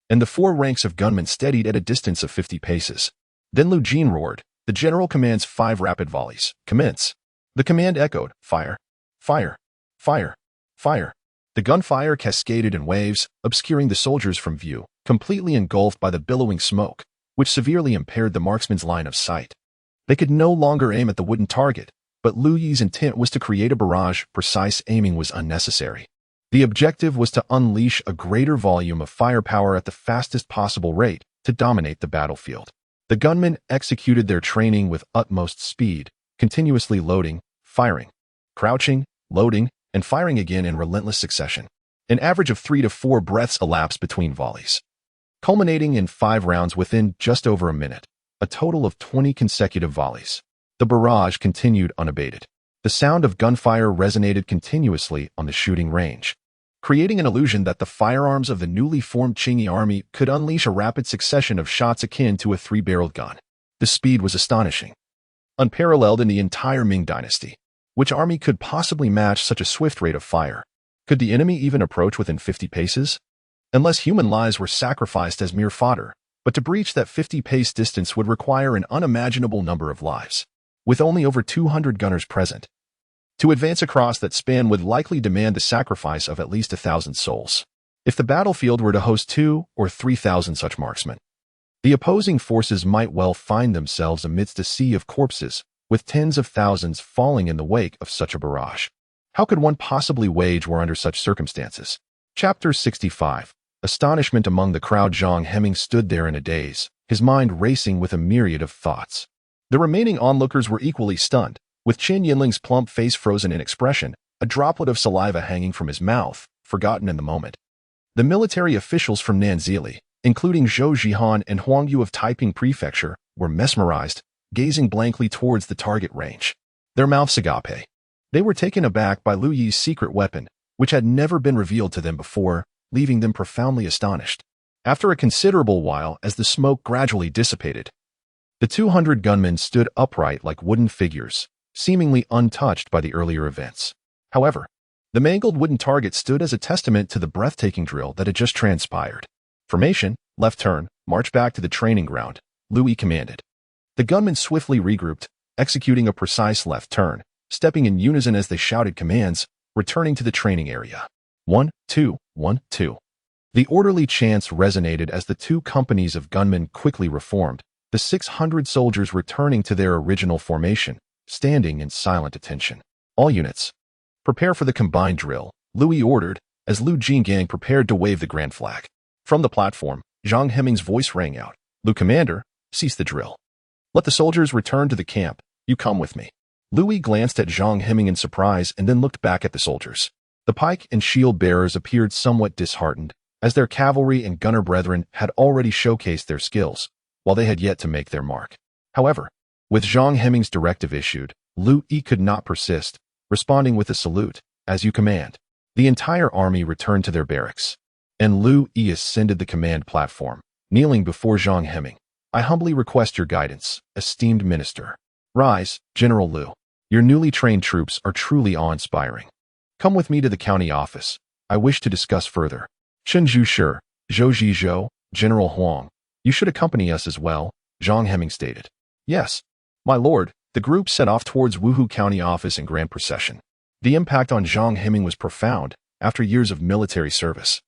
and the 4 ranks of gunmen steadied at a distance of 50 paces. Then Liu Jin roared, "The general commands 5 rapid volleys. Commence." The command echoed, "Fire, fire, fire, fire." The gunfire cascaded in waves, obscuring the soldiers from view, completely engulfed by the billowing smoke, which severely impaired the marksman's line of sight. They could no longer aim at the wooden target, but Liu Yi's intent was to create a barrage. Precise aiming was unnecessary. The objective was to unleash a greater volume of firepower at the fastest possible rate to dominate the battlefield. The gunmen executed their training with utmost speed, continuously loading, firing, crouching, loading, and firing again in relentless succession. An average of 3 to 4 breaths elapsed between volleys, culminating in 5 rounds within just over a minute, a total of 20 consecutive volleys. The barrage continued unabated. The sound of gunfire resonated continuously on the shooting range, creating an illusion that the firearms of the newly formed Qingyi Army could unleash a rapid succession of shots akin to a 3-barreled gun. The speed was astonishing, unparalleled in the entire Ming Dynasty. Which army could possibly match such a swift rate of fire? Could the enemy even approach within 50 paces? Unless human lives were sacrificed as mere fodder, but to breach that 50-pace distance would require an unimaginable number of lives. With only over 200 gunners present, to advance across that span would likely demand the sacrifice of at least 1,000 souls. If the battlefield were to host 2,000 or 3,000 such marksmen, the opposing forces might well find themselves amidst a sea of corpses, with tens of thousands falling in the wake of such a barrage. How could one possibly wage war under such circumstances? Chapter 65. Astonishment among the crowd. Zhang Heming stood there in a daze, his mind racing with a myriad of thoughts. The remaining onlookers were equally stunned, with Chun Yinling's plump face frozen in expression, a droplet of saliva hanging from his mouth, forgotten in the moment. The military officials from Nanzili, including Zhou Zhihan and Huang Yu of Taiping Prefecture, were mesmerized, gazing blankly towards the target range. Their mouths agape. They were taken aback by Liu Yi's secret weapon, which had never been revealed to them before, leaving them profoundly astonished. After a considerable while, as the smoke gradually dissipated, the 200 gunmen stood upright like wooden figures, seemingly untouched by the earlier events. However, the mangled wooden target stood as a testament to the breathtaking drill that had just transpired. Formation, left turn, march back to the training ground, Liu Yi commanded. The gunmen swiftly regrouped, executing a precise left turn, stepping in unison as they shouted commands, returning to the training area. 1, 2, 1, 2. The orderly chants resonated as the two companies of gunmen quickly reformed, the 600 soldiers returning to their original formation, standing in silent attention. All units, prepare for the combined drill, Liu Yi ordered, as Liu Jinggang prepared to wave the grand flag. From the platform, Zhang Heming's voice rang out. Liu Commander, cease the drill. Let the soldiers return to the camp. You come with me. Liu Yi glanced at Zhang Heming in surprise and then looked back at the soldiers. The pike and shield bearers appeared somewhat disheartened, as their cavalry and gunner brethren had already showcased their skills, while they had yet to make their mark. However, with Zhang Heming's directive issued, Liu Yi could not persist, responding with a salute, as you command. The entire army returned to their barracks, and Liu Yi ascended the command platform, kneeling before Zhang Heming. I humbly request your guidance, esteemed minister. Rise, General Liu. Your newly trained troops are truly awe-inspiring. Come with me to the county office. I wish to discuss further. Shenju Shi, Zhou Zhizhou, General Huang. You should accompany us as well, Zhang Heming stated. Yes, my lord. The group set off towards Wuhu County office in grand procession. The impact on Zhang Heming was profound after years of military service.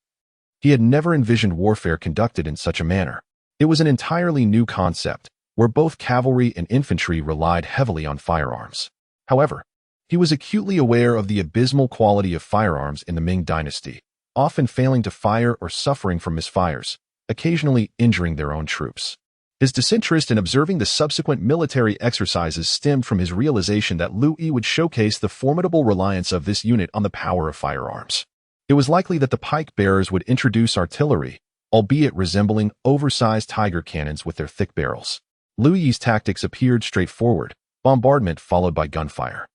He had never envisioned warfare conducted in such a manner. It was an entirely new concept, where both cavalry and infantry relied heavily on firearms. However, he was acutely aware of the abysmal quality of firearms in the Ming Dynasty, often failing to fire or suffering from misfires, occasionally injuring their own troops. His disinterest in observing the subsequent military exercises stemmed from his realization that Liu Yi would showcase the formidable reliance of this unit on the power of firearms. It was likely that the pike bearers would introduce artillery, albeit resembling oversized tiger cannons with their thick barrels. Liu Yi's tactics appeared straightforward, bombardment followed by gunfire.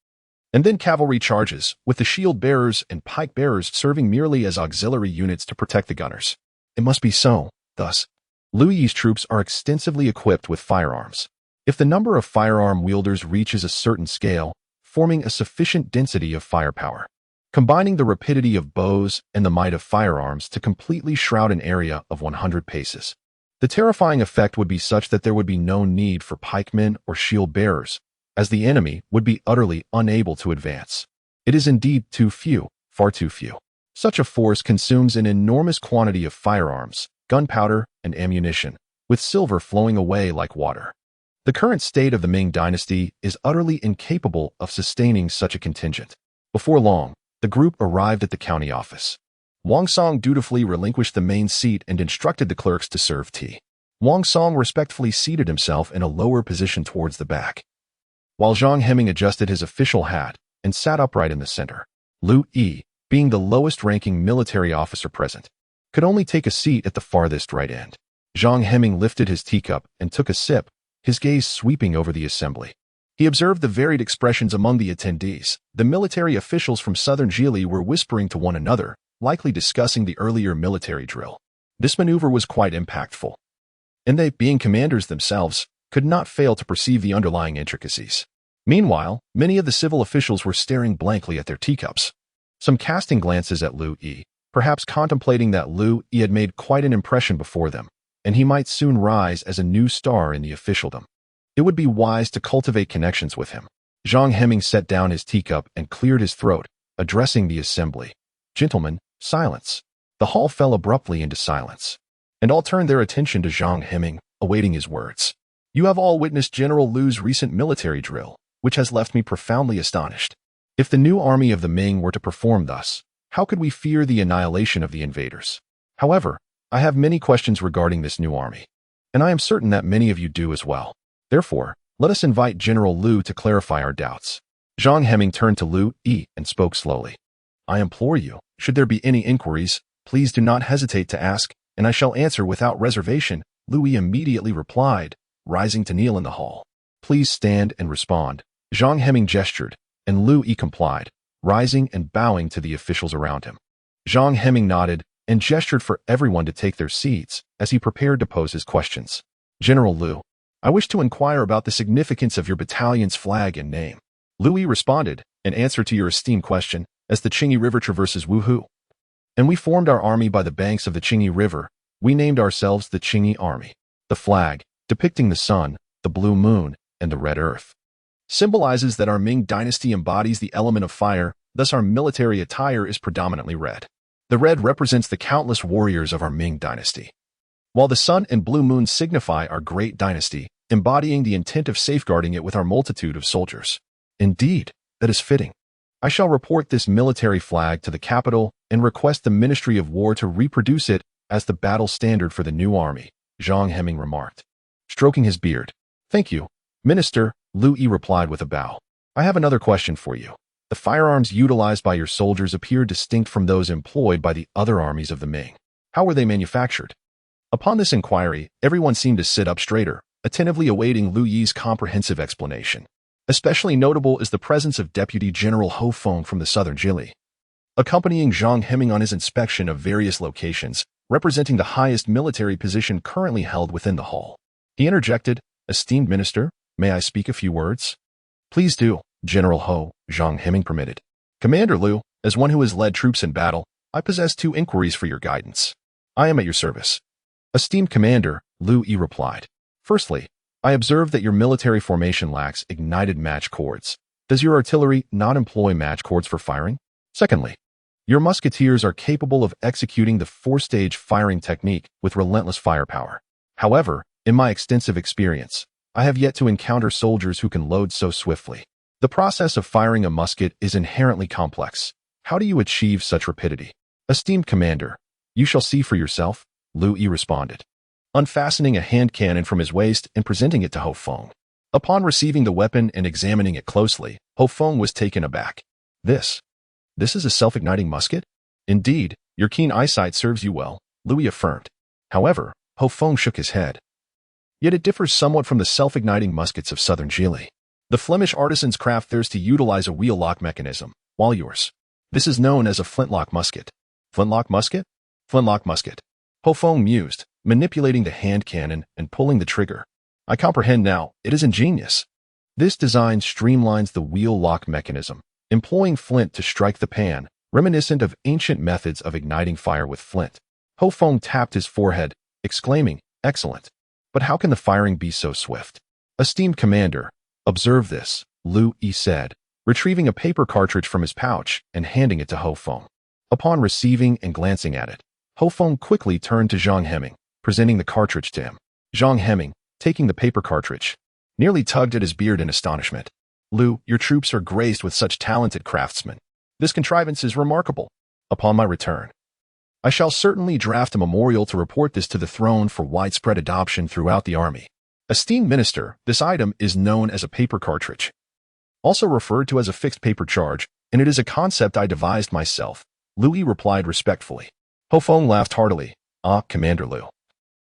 And then cavalry charges, with the shield bearers and pike bearers serving merely as auxiliary units to protect the gunners. It must be so, thus. Liu Yi's troops are extensively equipped with firearms. If the number of firearm wielders reaches a certain scale, forming a sufficient density of firepower, combining the rapidity of bows and the might of firearms to completely shroud an area of 100 paces. The terrifying effect would be such that there would be no need for pikemen or shield bearers, as the enemy would be utterly unable to advance. It is indeed too few, far too few. Such a force consumes an enormous quantity of firearms, gunpowder, and ammunition, with silver flowing away like water. The current state of the Ming Dynasty is utterly incapable of sustaining such a contingent. Before long, the group arrived at the county office. Wang Song dutifully relinquished the main seat and instructed the clerks to serve tea. Wang Song respectfully seated himself in a lower position towards the back, while Zhang Heming adjusted his official hat and sat upright in the center. Liu Yi, being the lowest-ranking military officer present, could only take a seat at the farthest right end. Zhang Heming lifted his teacup and took a sip, his gaze sweeping over the assembly. He observed the varied expressions among the attendees. The military officials from southern Zhili were whispering to one another, likely discussing the earlier military drill. This maneuver was quite impactful, and they, being commanders themselves, could not fail to perceive the underlying intricacies. Meanwhile, many of the civil officials were staring blankly at their teacups, some casting glances at Liu Yi, perhaps contemplating that Liu Yi had made quite an impression before them, and he might soon rise as a new star in the officialdom. It would be wise to cultivate connections with him. Zhang Heming set down his teacup and cleared his throat, addressing the assembly. Gentlemen, silence. The hall fell abruptly into silence, and all turned their attention to Zhang Heming, awaiting his words. You have all witnessed General Liu's recent military drill, which has left me profoundly astonished. If the new army of the Ming were to perform thus, how could we fear the annihilation of the invaders? However, I have many questions regarding this new army, and I am certain that many of you do as well. Therefore, let us invite General Liu to clarify our doubts. Zhang Heming turned to Liu Yi and spoke slowly. I implore you, Should there be any inquiries, please do not hesitate to ask, and I shall answer without reservation, Liu Yi immediately replied, rising to kneel in the hall. Please stand and respond. Zhang Heming gestured, and Liu Yi complied, rising and bowing to the officials around him. Zhang Heming nodded and gestured for everyone to take their seats as he prepared to pose his questions. General Liu, I wish to inquire about the significance of your battalion's flag and name. Liu Yi responded, in answer to your esteemed question, as the Qingyi River traverses Wuhu. And we formed our army by the banks of the Qingyi River. We named ourselves the Qingyi Army. The flag, depicting the sun, the blue moon, and the red earth, symbolizes that our Ming Dynasty embodies the element of fire, thus our military attire is predominantly red. The red represents the countless warriors of our Ming Dynasty, while the sun and blue moon signify our great dynasty, embodying the intent of safeguarding it with our multitude of soldiers. Indeed, that is fitting. I shall report this military flag to the capital and request the Ministry of War to reproduce it as the battle standard for the new army, Zhang Heming remarked, stroking his beard. Thank you, Minister, Liu Yi replied with a bow. I have another question for you. The firearms utilized by your soldiers appear distinct from those employed by the other armies of the Ming. How were they manufactured? Upon this inquiry, everyone seemed to sit up straighter, attentively awaiting Liu Yi's comprehensive explanation. Especially notable is the presence of Deputy General Hou Feng from the southern Jili, accompanying Zhang Heming on his inspection of various locations, representing the highest military position currently held within the hall. He interjected, Esteemed Minister, may I speak a few words? Please do, General Hou, Zhang Heming permitted. Commander Liu, as one who has led troops in battle, I possess 2 inquiries for your guidance. I am at your service. Esteemed Commander, Liu Yi replied. Firstly, I observe that your military formation lacks ignited match cords. Does your artillery not employ match cords for firing? Secondly, your musketeers are capable of executing the 4-stage firing technique with relentless firepower. However, in my extensive experience, I have yet to encounter soldiers who can load so swiftly. The process of firing a musket is inherently complex. How do you achieve such rapidity? Esteemed Commander, you shall see for yourself, Liu Yi responded, unfastening a hand cannon from his waist and presenting it to Hou Feng. Upon receiving the weapon and examining it closely, Hou Feng was taken aback. This is a self-igniting musket? Indeed, your keen eyesight serves you well, Liu Yi affirmed. However, Hou Feng shook his head. Yet it differs somewhat from the self-igniting muskets of southern Jili. The Flemish artisan's craft theirs to utilize a wheel-lock mechanism, while yours. This is known as a flintlock musket. Flintlock musket? Flintlock musket. Hou Feng mused, manipulating the hand cannon and pulling the trigger. I comprehend now, it is ingenious. This design streamlines the wheel-lock mechanism, employing flint to strike the pan, reminiscent of ancient methods of igniting fire with flint. Hou Feng tapped his forehead, exclaiming, Excellent. But how can the firing be so swift? Esteemed Commander, observe this, Liu Yi said, retrieving a paper cartridge from his pouch and handing it to Hou Feng. Upon receiving and glancing at it, Hou Feng quickly turned to Zhang Heming, presenting the cartridge to him. Zhang Heming, taking the paper cartridge, nearly tugged at his beard in astonishment. Liu, your troops are graced with such talented craftsmen. This contrivance is remarkable. Upon my return, I shall certainly draft a memorial to report this to the throne for widespread adoption throughout the army. Esteemed Minister, this item is known as a paper cartridge, also referred to as a fixed paper charge, and it is a concept I devised myself, Liu Yi replied respectfully. Hou Feng laughed heartily. Ah, Commander Liu,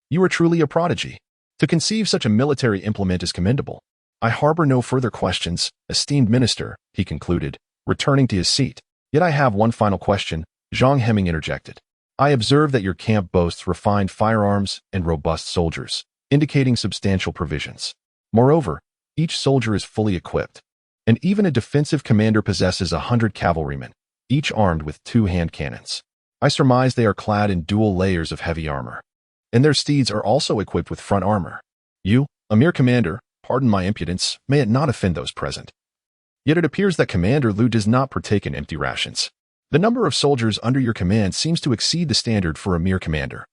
you are truly a prodigy. To conceive such a military implement is commendable. I harbor no further questions, esteemed Minister, he concluded, returning to his seat. Yet I have one final question, Zhang Heming interjected. I observe that your camp boasts refined firearms and robust soldiers, indicating substantial provisions. Moreover, each soldier is fully equipped, and even a defensive commander possesses 100 cavalrymen, each armed with 2 hand cannons. I surmise they are clad in dual layers of heavy armor, and their steeds are also equipped with front armor. You, a mere commander, pardon my impudence, may it not offend those present. Yet it appears that Commander Liu does not partake in empty rations. The number of soldiers under your command seems to exceed the standard for a mere commander,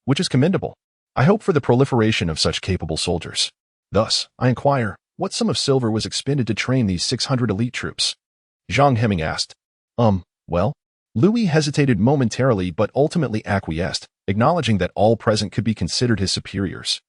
which is commendable. I hope for the proliferation of such capable soldiers. Thus, I inquire, what sum of silver was expended to train these 600 elite troops? Zhang Heming asked. Well? Liu Yi hesitated momentarily but ultimately acquiesced, acknowledging that all present could be considered his superiors.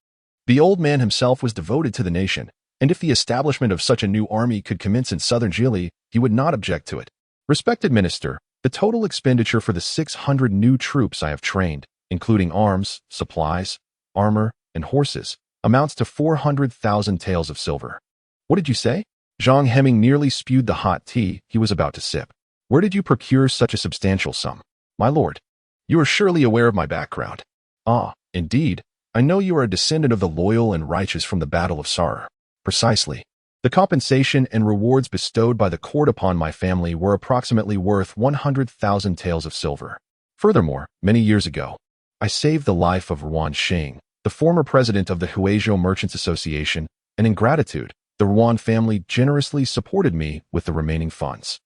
The old man himself was devoted to the nation, and if the establishment of such a new army could commence in southern Jili, he would not object to it. Respected Minister, The total expenditure for the 600 new troops I have trained, including arms, supplies, armor, and horses, amounts to 400,000 taels of silver. What did you say? Zhang Heming nearly spewed the hot tea he was about to sip. Where did you procure such a substantial sum? My lord, you are surely aware of my background. Ah, indeed, I know you are a descendant of the loyal and righteous from the Battle of Sarhū. Precisely. The compensation and rewards bestowed by the court upon my family were approximately worth 100,000 taels of silver. Furthermore, many years ago, I saved the life of Yuan Chonghuan, the former president of the Huizhou Merchants Association, and in gratitude, the Yuan family generously supported me with the remaining funds.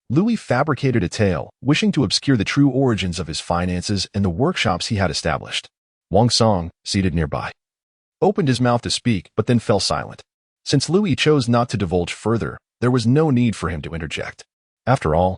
Liu Yi fabricated a tale, wishing to obscure the true origins of his finances and the workshops he had established. Wang Song, seated nearby, opened his mouth to speak but then fell silent. Since Liu Yi chose not to divulge further, there was no need for him to interject. After all,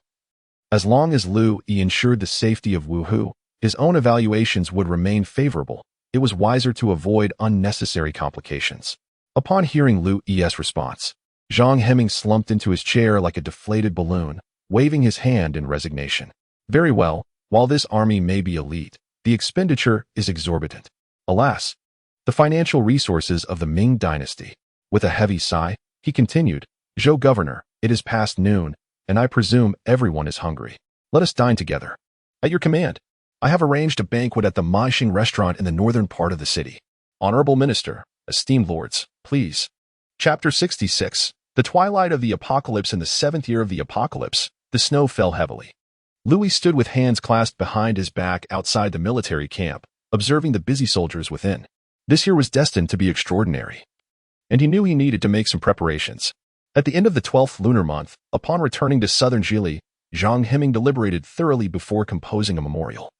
as long as Liu Yi ensured the safety of Wu Hu, his own evaluations would remain favorable. It was wiser to avoid unnecessary complications. Upon hearing Liu Yi's response, Zhang Heming slumped into his chair like a deflated balloon, waving his hand in resignation. Very well, while this army may be elite, the expenditure is exorbitant. Alas, the financial resources of the Ming Dynasty. With a heavy sigh, he continued, Zhou Governor, it is past noon, and I presume everyone is hungry. Let us dine together. At your command, I have arranged a banquet at the Maixing restaurant in the northern part of the city. Honorable Minister, esteemed lords, please. Chapter 66. The twilight of the apocalypse. In the 7th year of the apocalypse, the snow fell heavily. Liu Yi stood with hands clasped behind his back outside the military camp, observing the busy soldiers within. This year was destined to be extraordinary, and he knew he needed to make some preparations. At the end of the 12th lunar month, upon returning to southern Zhili, Zhang Heming deliberated thoroughly before composing a memorial,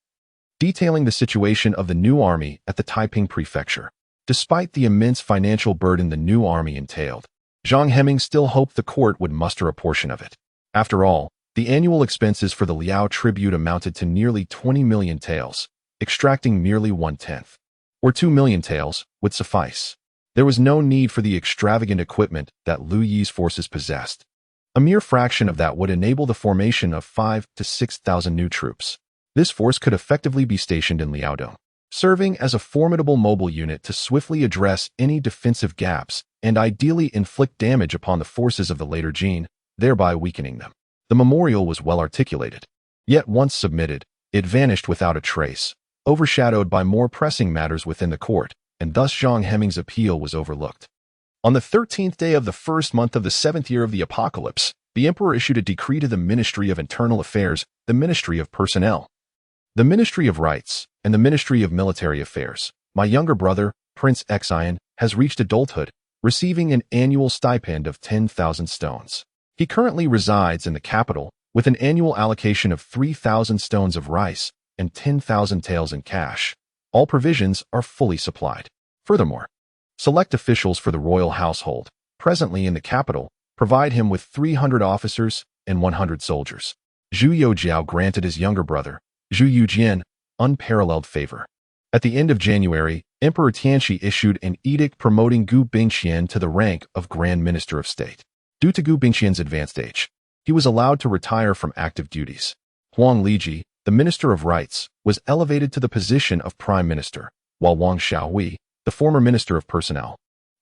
detailing the situation of the new army at the Taiping prefecture. Despite the immense financial burden the new army entailed, Zhang Heming still hoped the court would muster a portion of it. After all, the annual expenses for the Liao tribute amounted to nearly 20 million taels. Extracting merely 1/10, or 2 million taels, would suffice. There was no need for the extravagant equipment that Liu Yi's forces possessed. A mere fraction of that would enable the formation of 5,000 to 6,000 new troops. This force could effectively be stationed in Liaodong, serving as a formidable mobile unit to swiftly address any defensive gaps and ideally inflict damage upon the forces of the later Jin, thereby weakening them. The memorial was well articulated. Yet once submitted, it vanished without a trace, overshadowed by more pressing matters within the court, and thus Zhang Heming's appeal was overlooked. On the 13th day of the 1st month of the 7th year of the apocalypse, the emperor issued a decree to the Ministry of Internal Affairs, the Ministry of Personnel, the Ministry of Rights, and the Ministry of Military Affairs. My younger brother, Prince Xian, has reached adulthood, receiving an annual stipend of 10,000 stones. He currently resides in the capital, with an annual allocation of 3,000 stones of rice and 10,000 taels in cash. All provisions are fully supplied. Furthermore, select officials for the royal household, presently in the capital, provide him with 300 officers and 100 soldiers. Zhu Youjiao granted his younger brother, Zhu Yujian, unparalleled favor. At the end of January, Emperor Tianxi issued an edict promoting Gu Bingqian to the rank of Grand Minister of State. Due to Gu Bingqian's advanced age, he was allowed to retire from active duties. Huang Liji, the Minister of Rights, was elevated to the position of Prime Minister, while Wang Xiaohui, the former Minister of Personnel,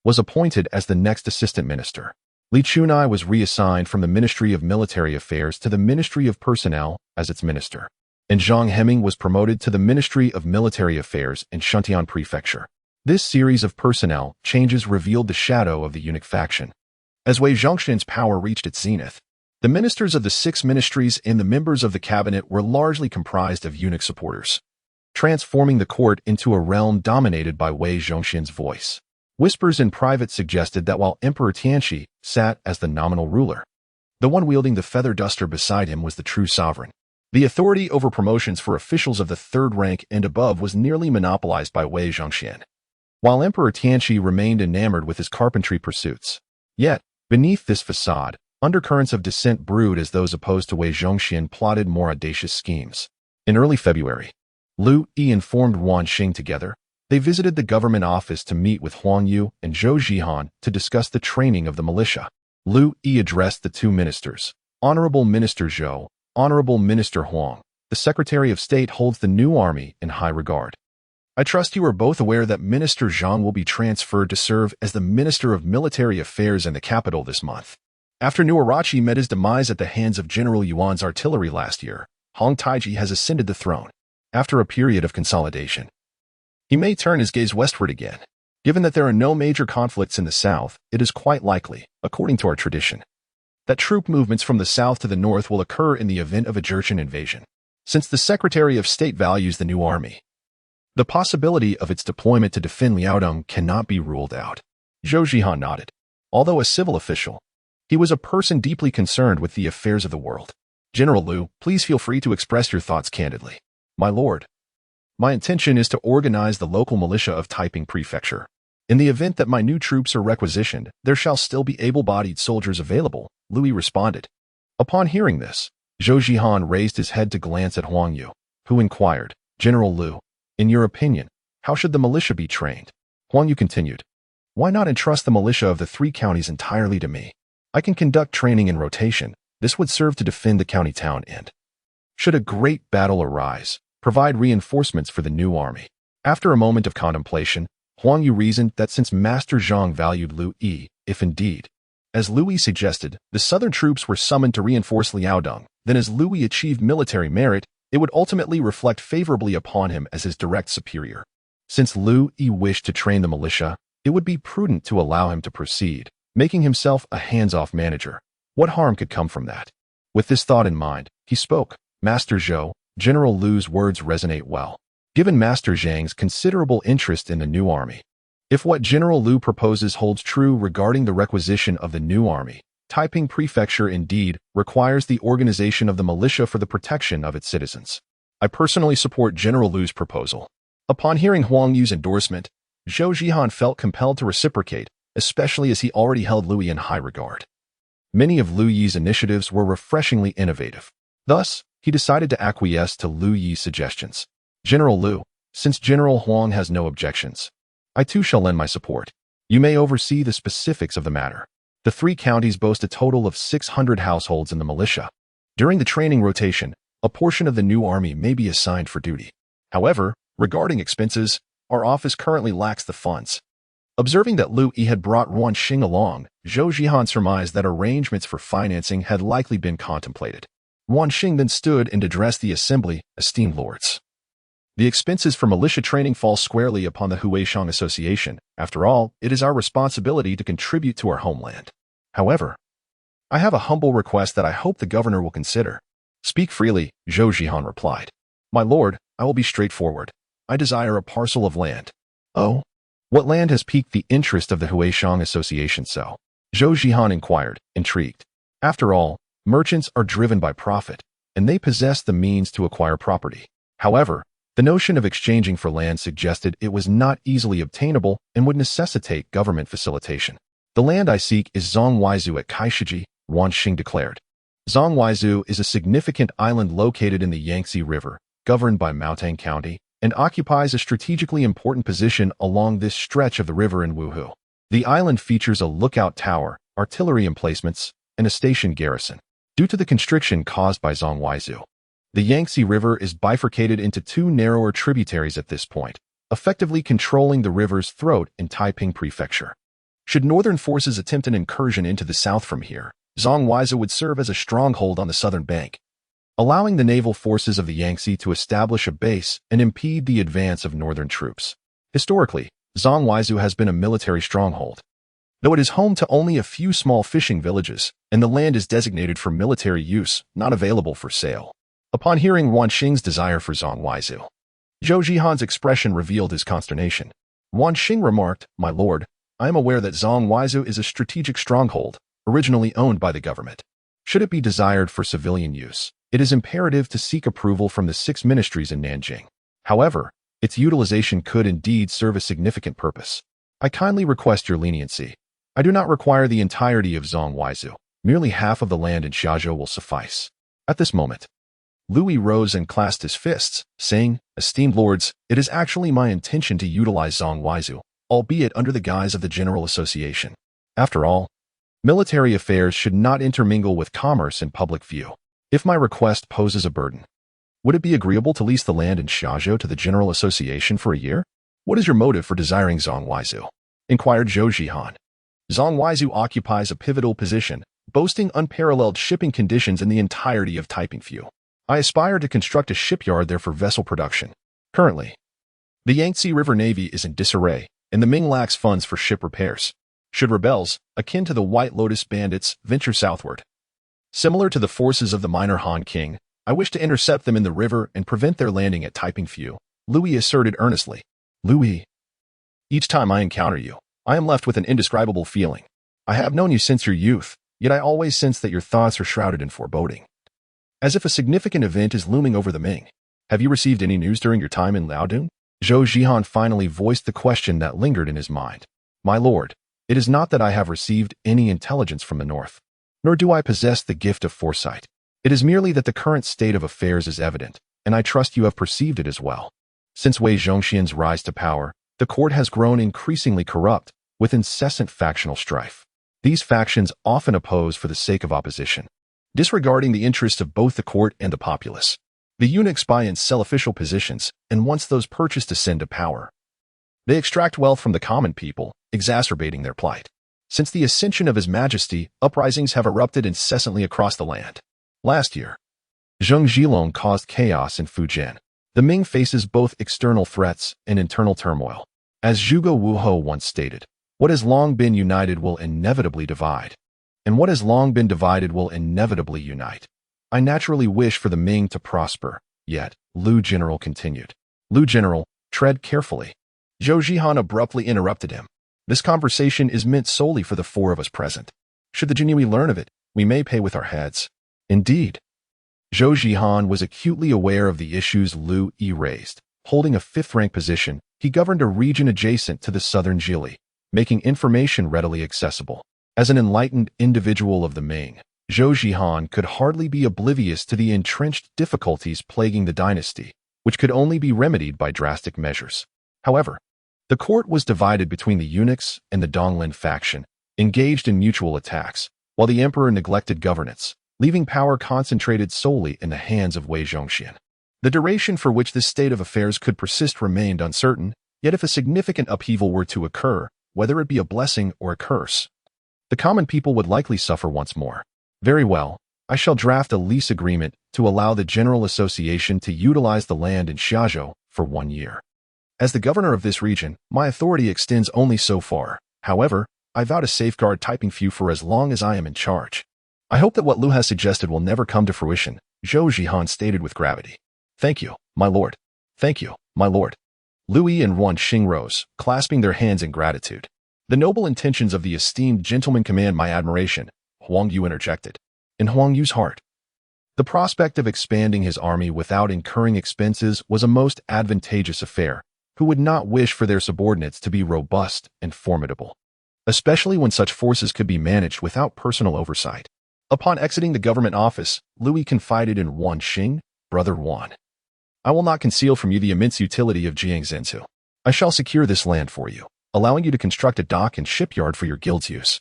was appointed as the next Assistant Minister. Li Chunai was reassigned from the Ministry of Military Affairs to the Ministry of Personnel as its minister, and Zhang Heming was promoted to the Ministry of Military Affairs in Shuntian Prefecture. This series of personnel changes revealed the shadow of the eunuch faction. As Wei Zhongshan's power reached its zenith, the ministers of the 6 ministries and the members of the cabinet were largely comprised of eunuch supporters, transforming the court into a realm dominated by Wei Zhongshan's voice. Whispers in private suggested that while Emperor Tianxi sat as the nominal ruler, the one wielding the feather duster beside him was the true sovereign. The authority over promotions for officials of the 3rd rank and above was nearly monopolized by Wei Zhongshan, while Emperor Tianxi remained enamored with his carpentry pursuits. Yet, beneath this facade, undercurrents of dissent brewed as those opposed to Wei Zhongshan plotted more audacious schemes. In early February, Liu Yi informed Wan Xing together. They visited the government office to meet with Huang Yu and Zhou Zhihan to discuss the training of the militia. Liu Yi addressed the 2 ministers. Honorable Minister Zhou, Honorable Minister Huang, the Secretary of State holds the new army in high regard. I trust you are both aware that Minister Zhang will be transferred to serve as the Minister of Military Affairs in the capital this month. After Nurhaci met his demise at the hands of General Yuan's artillery last year, Hong Taiji has ascended the throne. After a period of consolidation, he may turn his gaze westward again. Given that there are no major conflicts in the south, it is quite likely, according to our tradition, that troop movements from the south to the north will occur in the event of a Jurchen invasion. Since the Secretary of State values the new army, the possibility of its deployment to defend Liaodong cannot be ruled out. Zhou Zhihan nodded. Although a civil official, he was a person deeply concerned with the affairs of the world. General Liu, please feel free to express your thoughts candidly. My lord, my intention is to organize the local militia of Taiping Prefecture. In the event that my new troops are requisitioned, there shall still be able-bodied soldiers available, Liu Yi responded. Upon hearing this, Zhou Zhihan raised his head to glance at Huang Yu, who inquired, General Liu, in your opinion, how should the militia be trained? Huang Yu continued, why not entrust the militia of the 3 counties entirely to me? I can conduct training in rotation. This would serve to defend the county town and, should a great battle arise, provide reinforcements for the new army. After a moment of contemplation, Huang Yu reasoned that since Master Zhang valued Liu Yi, if indeed, as Liu Yi suggested, the southern troops were summoned to reinforce Liaodong, then as Liu Yi achieved military merit, it would ultimately reflect favorably upon him as his direct superior. Since Liu Yi wished to train the militia, it would be prudent to allow him to proceed, making himself a hands-off manager. What harm could come from that? With this thought in mind, he spoke. Master Zhou, General Liu's words resonate well. Given Master Zhang's considerable interest in the new army, if what General Liu proposes holds true regarding the requisition of the new army, Taiping Prefecture indeed requires the organization of the militia for the protection of its citizens. I personally support General Liu's proposal. Upon hearing Huang Yu's endorsement, Zhou Zhihan felt compelled to reciprocate, especially as he already held Liu Yi in high regard. Many of Liu Yi's initiatives were refreshingly innovative. Thus, he decided to acquiesce to Liu Yi's suggestions. General Liu, since General Huang has no objections, I too shall lend my support. You may oversee the specifics of the matter. The 3 counties boast a total of 600 households in the militia. During the training rotation, a portion of the new army may be assigned for duty. However, regarding expenses, our office currently lacks the funds. Observing that Liu Yi had brought Wanxing along, Zhou Zhihan surmised that arrangements for financing had likely been contemplated. Wanxing then stood and addressed the assembly, esteemed lords. The expenses for militia training fall squarely upon the Huaishang Association. After all, it is our responsibility to contribute to our homeland. However, I have a humble request that I hope the governor will consider. Speak freely, Zhou Zhihan replied. My lord, I will be straightforward. I desire a parcel of land. Oh? What land has piqued the interest of the Huaishang Association so? Zhou Zhihan inquired, intrigued. After all, merchants are driven by profit, and they possess the means to acquire property. However, the notion of exchanging for land suggested it was not easily obtainable and would necessitate government facilitation. The land I seek is Zhongwaizu at Kaishiji, Wanxing declared. Zhongwaizu is a significant island located in the Yangtze River, governed by Maotang County, and occupies a strategically important position along this stretch of the river in Wuhu. The island features a lookout tower, artillery emplacements, and a station garrison. Due to the constriction caused by Zhongwaizu, the Yangtze River is bifurcated into 2 narrower tributaries at this point, effectively controlling the river's throat in Taiping Prefecture. Should northern forces attempt an incursion into the south from here, Zhongwaizu would serve as a stronghold on the southern bank, allowing the naval forces of the Yangtze to establish a base and impede the advance of northern troops. Historically, Zhongwaizu has been a military stronghold, though it is home to only a few small fishing villages, and the land is designated for military use, not available for sale. Upon hearing Wanxing's desire for Zhongwaizu, Zhou Zhihan's expression revealed his consternation. Wanxing remarked, My lord, I am aware that Zhongwaizu is a strategic stronghold, originally owned by the government. Should it be desired for civilian use, it is imperative to seek approval from the 6 ministries in Nanjing. However, its utilization could indeed serve a significant purpose. I kindly request your leniency. I do not require the entirety of Zhongwaizu. Merely half of the land in Xiazhou will suffice. At this moment, Liu Yi rose and clasped his fists, saying, Esteemed lords, it is actually my intention to utilize Zhongwaizu, albeit under the guise of the General Association. After all, military affairs should not intermingle with commerce in public view. If my request poses a burden, would it be agreeable to lease the land in Xiazhou to the General Association for a year? What is your motive for desiring Zhongwaizu? Inquired Zhou Zhihan. Zhongwaizu occupies a pivotal position, boasting unparalleled shipping conditions in the entirety of Taiping Fu. I aspire to construct a shipyard there for vessel production. Currently, the Yangtze River Navy is in disarray, and the Ming lacks funds for ship repairs. Should rebels, akin to the White Lotus bandits, venture southward, similar to the forces of the minor Han King, I wish to intercept them in the river and prevent their landing at Taiping Fu, Liu Yi asserted earnestly. Liu Yi, each time I encounter you, I am left with an indescribable feeling. I have known you since your youth, yet I always sense that your thoughts are shrouded in foreboding. As if a significant event is looming over the Ming. Have you received any news during your time in Liaodong? Zhou Zhihan finally voiced the question that lingered in his mind. My lord, it is not that I have received any intelligence from the north, nor do I possess the gift of foresight. It is merely that the current state of affairs is evident, and I trust you have perceived it as well. Since Wei Zhongxian's rise to power, the court has grown increasingly corrupt, with incessant factional strife. These factions often oppose for the sake of opposition, disregarding the interests of both the court and the populace. The eunuchs buy and sell official positions, and once those purchased ascend to power, they extract wealth from the common people, exacerbating their plight. Since the ascension of His Majesty, uprisings have erupted incessantly across the land. Last year, Zheng Zhilong caused chaos in Fujian. The Ming faces both external threats and internal turmoil. As Zhuge Wuhou once stated, what has long been united will inevitably divide, and what has long been divided will inevitably unite. I naturally wish for the Ming to prosper, yet, Liu General continued. Liu General, tread carefully. Zhou Zhihan abruptly interrupted him. This conversation is meant solely for the four of us present. Should the Qingyi learn of it, we may pay with our heads. Indeed. Zhou Zhihan was acutely aware of the issues Liu Yi raised. Holding a fifth-rank position, he governed a region adjacent to the southern Jili, making information readily accessible. As an enlightened individual of the Ming, Zhou Zhihan could hardly be oblivious to the entrenched difficulties plaguing the dynasty, which could only be remedied by drastic measures. However, the court was divided between the eunuchs and the Donglin faction, engaged in mutual attacks, while the emperor neglected governance, leaving power concentrated solely in the hands of Wei Zhongxian. The duration for which this state of affairs could persist remained uncertain, yet if a significant upheaval were to occur, whether it be a blessing or a curse, the common people would likely suffer once more. Very well, I shall draft a lease agreement to allow the General Association to utilize the land in Xiazhou for 1 year. As the governor of this region, my authority extends only so far. However, I vow to safeguard Taiping Fu for as long as I am in charge. I hope that what Liu has suggested will never come to fruition, Zhou Zhihan stated with gravity. Thank you, my lord. Thank you, my lord. Liu Yi and Wan Xing rose, clasping their hands in gratitude. The noble intentions of the esteemed gentleman command my admiration, Huang Yu interjected. In Huang Yu's heart, the prospect of expanding his army without incurring expenses was a most advantageous affair, who would not wish for their subordinates to be robust and formidable, especially when such forces could be managed without personal oversight. Upon exiting the government office, Liu Yi confided in Wan Xing, Brother Wan. I will not conceal from you the immense utility of Jiangzhenzu. I shall secure this land for you, allowing you to construct a dock and shipyard for your guild's use.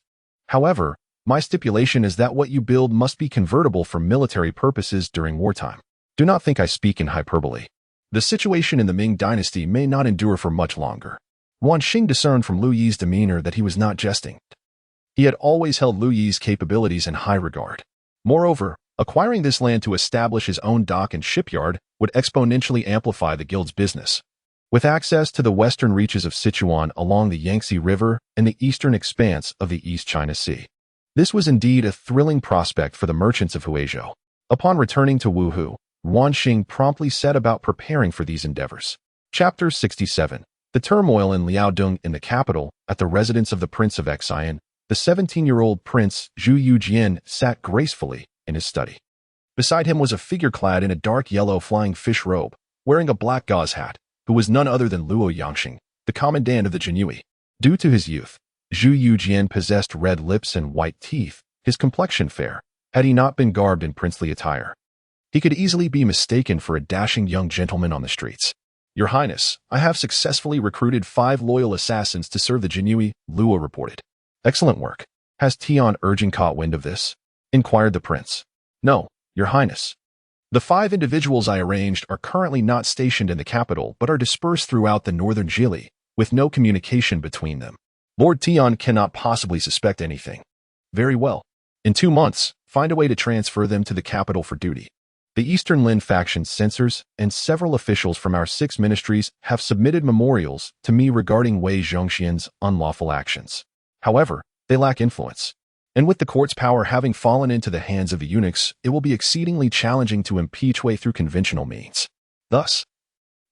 However, my stipulation is that what you build must be convertible for military purposes during wartime. Do not think I speak in hyperbole. The situation in the Ming Dynasty may not endure for much longer. Wan Xing discerned from Liu Yi's demeanor that he was not jesting. He had always held Liu Yi's capabilities in high regard. Moreover, acquiring this land to establish his own dock and shipyard would exponentially amplify the guild's business. With access to the western reaches of Sichuan along the Yangtze River and the eastern expanse of the East China Sea, this was indeed a thrilling prospect for the merchants of Huizhou. Upon returning to Wuhu, Wan Xing promptly set about preparing for these endeavors. Chapter 67. The turmoil in Liaodong in the capital, at the residence of the Prince of Xian, the 17-year-old Prince Zhu Yujian sat gracefully in his study. Beside him was a figure clad in a dark yellow flying fish robe, wearing a black gauze hat, who was none other than Luo Yangxing, the commandant of the Qingyi. Due to his youth, Zhu Yujian possessed red lips and white teeth, his complexion fair, had he not been garbed in princely attire. He could easily be mistaken for a dashing young gentleman on the streets. Your Highness, I have successfully recruited 5 loyal assassins to serve the Qingyi, Luo reported. Excellent work. Has Tian Urging caught wind of this? Inquired the prince. No, Your Your Highness. The 5 individuals I arranged are currently not stationed in the capital but are dispersed throughout the northern Jili, with no communication between them. Lord Tian cannot possibly suspect anything. Very well. In 2 months, find a way to transfer them to the capital for duty. The Eastern Lin faction's censors and several officials from our 6 ministries have submitted memorials to me regarding Wei Zhongxian's unlawful actions. However, they lack influence. And with the court's power having fallen into the hands of the eunuchs, it will be exceedingly challenging to impeach Wei through conventional means. Thus,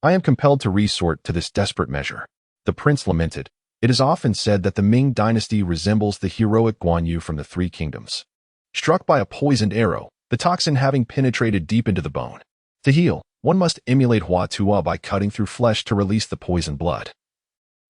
I am compelled to resort to this desperate measure. The prince lamented. It is often said that the Ming Dynasty resembles the heroic Guan Yu from the 3 kingdoms. Struck by a poisoned arrow, the toxin having penetrated deep into the bone. To heal, one must emulate Hua Tua by cutting through flesh to release the poisoned blood,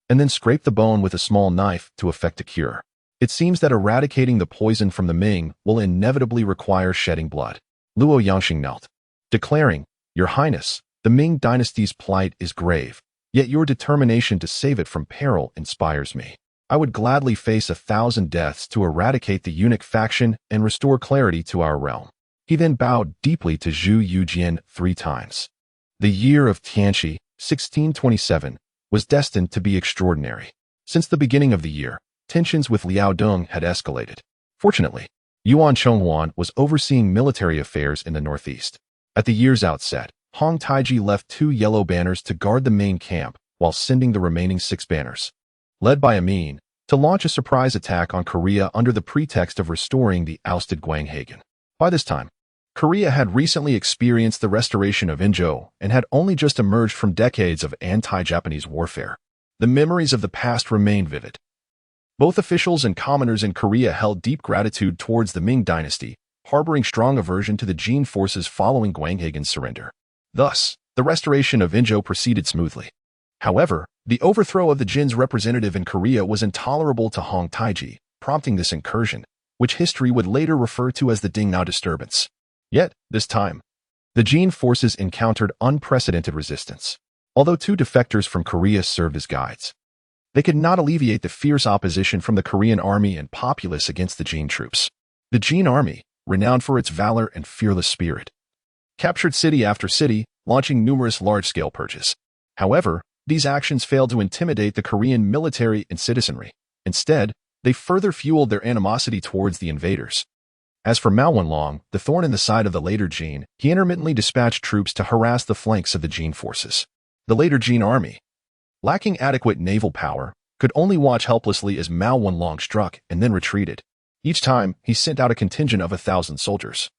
and then scrape the bone with a small knife to effect a cure. It seems that eradicating the poison from the Ming will inevitably require shedding blood. Luo Yangxing knelt, declaring, Your Highness, the Ming Dynasty's plight is grave, yet your determination to save it from peril inspires me. I would gladly face 1,000 deaths to eradicate the eunuch faction and restore clarity to our realm. He then bowed deeply to Zhu Yujian 3 times. The year of Tianxi, 1627, was destined to be extraordinary. Since the beginning of the year, tensions with Liaodong had escalated. Fortunately, Yuan Chonghuan was overseeing military affairs in the northeast. At the year's outset, Hong Taiji left 2 yellow banners to guard the main camp while sending the remaining 6 banners, led by Amin, to launch a surprise attack on Korea under the pretext of restoring the ousted Gwanghagen. By this time, Korea had recently experienced the restoration of Inzhou and had only just emerged from decades of anti-Japanese warfare. The memories of the past remained vivid. Both officials and commoners in Korea held deep gratitude towards the Ming Dynasty, harboring strong aversion to the Jin forces following Gwanghagen's surrender. Thus, the restoration of Inzhou proceeded smoothly. However, the overthrow of the Jin's representative in Korea was intolerable to Hong Taiji, prompting this incursion, which history would later refer to as the Dingnao disturbance. Yet, this time, the Jin forces encountered unprecedented resistance. Although 2 defectors from Korea served as guides, they could not alleviate the fierce opposition from the Korean army and populace against the Jin troops. The Jin army, renowned for its valor and fearless spirit, captured city after city, launching numerous large-scale purges. However, these actions failed to intimidate the Korean military and citizenry. Instead, they further fueled their animosity towards the invaders. As for Mao Wanlong, the thorn in the side of the later Jin, he intermittently dispatched troops to harass the flanks of the Jin forces. The later Jin army, lacking adequate naval power, could only watch helplessly as Mao Wanlong struck and then retreated. Each time, he sent out a contingent of 1,000 soldiers,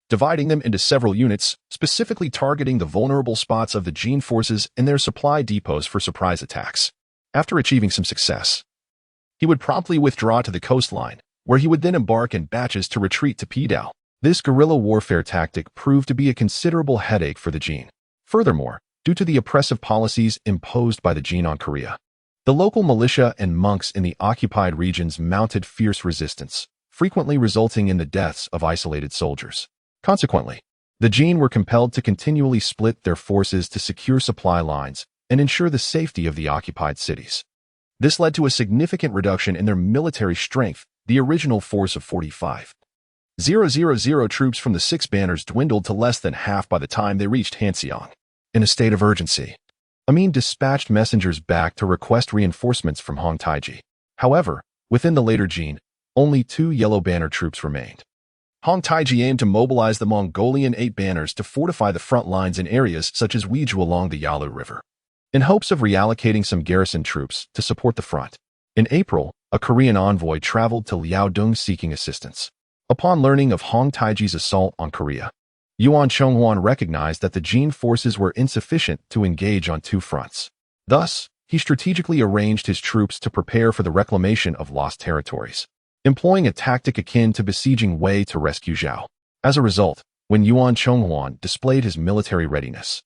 dividing them into several units, specifically targeting the vulnerable spots of the Jin forces and their supply depots for surprise attacks. After achieving some success, he would promptly withdraw to the coastline, where he would then embark in batches to retreat to Pidao. This guerrilla warfare tactic proved to be a considerable headache for the Jin. Furthermore, due to the oppressive policies imposed by the Jin on Korea, the local militia and monks in the occupied regions mounted fierce resistance, frequently resulting in the deaths of isolated soldiers. Consequently, the Jin were compelled to continually split their forces to secure supply lines and ensure the safety of the occupied cities. This led to a significant reduction in their military strength. The original force of 45,000 troops from the 6 banners dwindled to less than half by the time they reached Hanxiang. In a state of urgency, Amin dispatched messengers back to request reinforcements from Hong Taiji. However, within the later Jin, only 2 yellow banner troops remained. Hong Taiji aimed to mobilize the Mongolian 8 banners to fortify the front lines in areas such as Weizhou along the Yalu River, in hopes of reallocating some garrison troops to support the front. In April, a Korean envoy traveled to Liaodong seeking assistance. Upon learning of Hong Taiji's assault on Korea, Yuan Chonghuan recognized that the Jin forces were insufficient to engage on 2 fronts. Thus, he strategically arranged his troops to prepare for the reclamation of lost territories, employing a tactic akin to besieging Wei to rescue Zhao. As a result, when Yuan Chonghuan displayed his military readiness,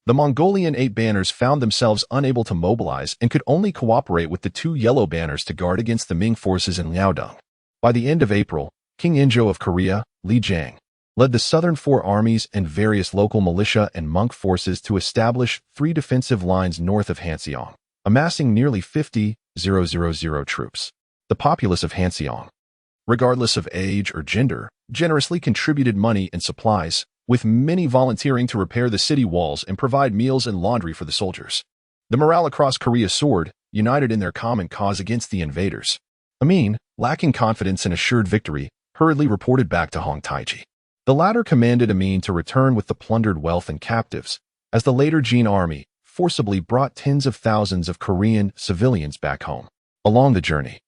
the Mongolian 8 banners found themselves unable to mobilize and could only cooperate with the 2 yellow banners to guard against the Ming forces in Liaodong. By the end of April, King Inzhou of Korea, Li Zicheng, led the southern 4 armies and various local militia and monk forces to establish 3 defensive lines north of Hanxiang, amassing nearly 50,000 troops. The populace of Hanxiang, regardless of age or gender, generously contributed money and supplies, with many volunteering to repair the city walls and provide meals and laundry for the soldiers. The morale across Korea soared, united in their common cause against the invaders. Amin, lacking confidence and assured victory, hurriedly reported back to Hong Taiji. The latter commanded Amin to return with the plundered wealth and captives, as the later Qingyi Army forcibly brought tens of thousands of Korean civilians back home. Along the journey,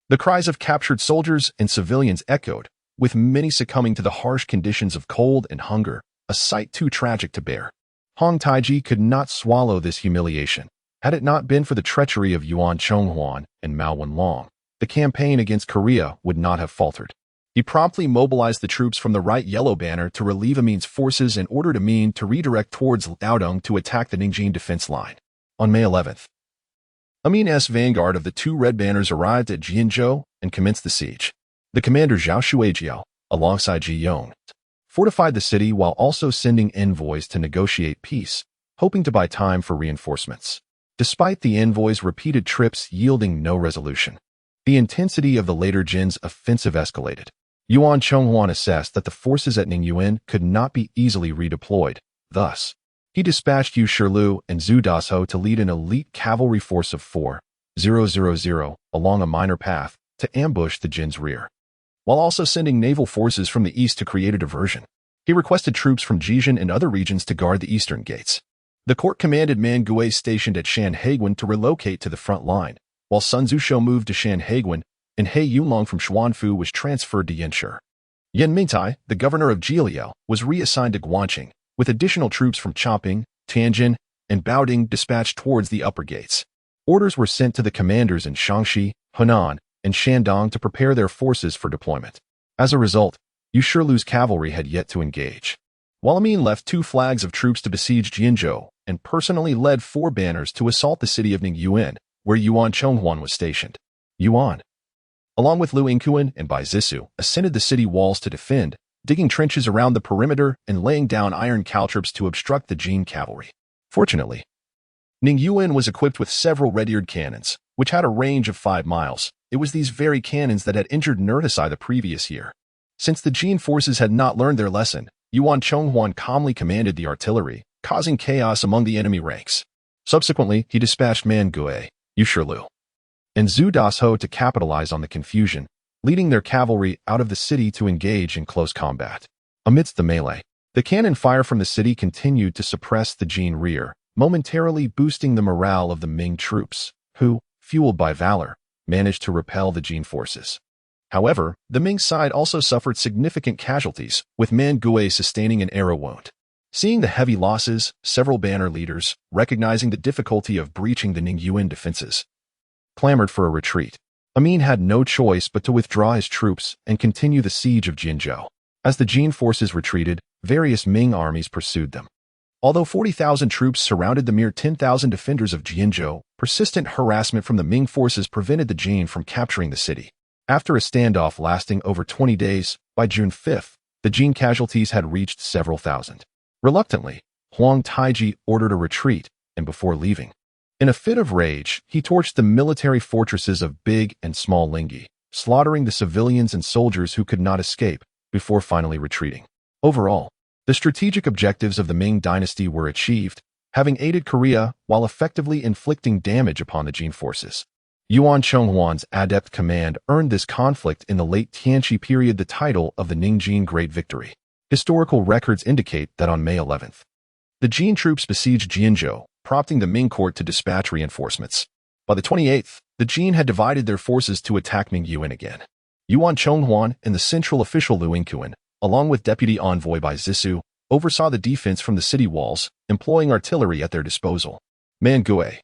the cries of captured soldiers and civilians echoed, with many succumbing to the harsh conditions of cold and hunger, a sight too tragic to bear. Hong Taiji could not swallow this humiliation. Had it not been for the treachery of Yuan Chonghuan and Mao Wanlong, the campaign against Korea would not have faltered. He promptly mobilized the troops from the right yellow banner to relieve Amin's forces and ordered Amin to redirect towards Liaodong to attack the Ningjin defense line. On May 11th, Amin's vanguard of the two red banners arrived at Jianzhou and commenced the siege. The commander Zhao Shuijiao, alongside Ji Yong, fortified the city while also sending envoys to negotiate peace, hoping to buy time for reinforcements. Despite the envoys' repeated trips yielding no resolution, the intensity of the later Jin's offensive escalated. Yuan Chonghuan assessed that the forces at Ningyuan could not be easily redeployed. Thus, he dispatched Yu Shirlu and Zhu Dasho to lead an elite cavalry force of 4,000 along a minor path to ambush the Jin's rear, while also sending naval forces from the east to create a diversion. He requested troops from Zhejiang and other regions to guard the eastern gates. The court commanded Man Gui stationed at Shanhaiguan to relocate to the front line, while Sun Zushou moved to Shanhaiguan, and He Yunlong from Xuanfu was transferred to Yanshi. Yan Mingtai, the governor of Jialiao, was reassigned to Guanqing, with additional troops from Chongping, Tianjin, and Baoding dispatched towards the upper gates. Orders were sent to the commanders in Shaanxi, Henan, and Shandong to prepare their forces for deployment. As a result, Yu Shirlu's cavalry had yet to engage. While Amin left 2 flags of troops to besiege Jianzhou and personally led 4 banners to assault the city of Ningyuan, where Yuan Chonghuan was stationed. Yuan, along with Liu Yingquan and Bai Zisu, ascended the city walls to defend, digging trenches around the perimeter and laying down iron caltrops to obstruct the Jin cavalry. Fortunately, Ningyuan was equipped with several red-eared cannons, which had a range of 5 miles. It was these very cannons that had injured Nurhaci the previous year. Since the Jin forces had not learned their lesson, Yuan Chonghuan calmly commanded the artillery, causing chaos among the enemy ranks. Subsequently, he dispatched Man Gui, Yu Shirlu, and Zhu Dasho to capitalize on the confusion, leading their cavalry out of the city to engage in close combat. Amidst the melee, the cannon fire from the city continued to suppress the Jin rear, momentarily boosting the morale of the Ming troops, who, fueled by valor, managed to repel the Jin forces. However, the Ming side also suffered significant casualties, with Man Gui sustaining an arrow wound. Seeing the heavy losses, several banner leaders, recognizing the difficulty of breaching the Ningyuan defenses, clamored for a retreat. Amin had no choice but to withdraw his troops and continue the siege of Jianzhou. As the Jin forces retreated, various Ming armies pursued them. Although 40,000 troops surrounded the mere 10,000 defenders of Jianzhou, persistent harassment from the Ming forces prevented the Jin from capturing the city. After a standoff lasting over 20 days, by June 5th, the Jin casualties had reached several thousand. Reluctantly, Hong Taiji ordered a retreat, and before leaving, in a fit of rage, he torched the military fortresses of Big and Small Lingyi, slaughtering the civilians and soldiers who could not escape, before finally retreating. Overall, the strategic objectives of the Ming Dynasty were achieved, having aided Korea while effectively inflicting damage upon the Jin forces. Yuan Chonghuan's adept command earned this conflict in the late Tianqi period the title of the Ningjin Great Victory. Historical records indicate that on May 11th, the Jin troops besieged Jianzhou, prompting the Ming court to dispatch reinforcements. By the 28th, the Jin had divided their forces to attack Ningyuan again. Yuan Chonghuan and the central official Liu Yingquan, along with deputy envoy Bai Zisu, oversaw the defense from the city walls, employing artillery at their disposal. Man Gui,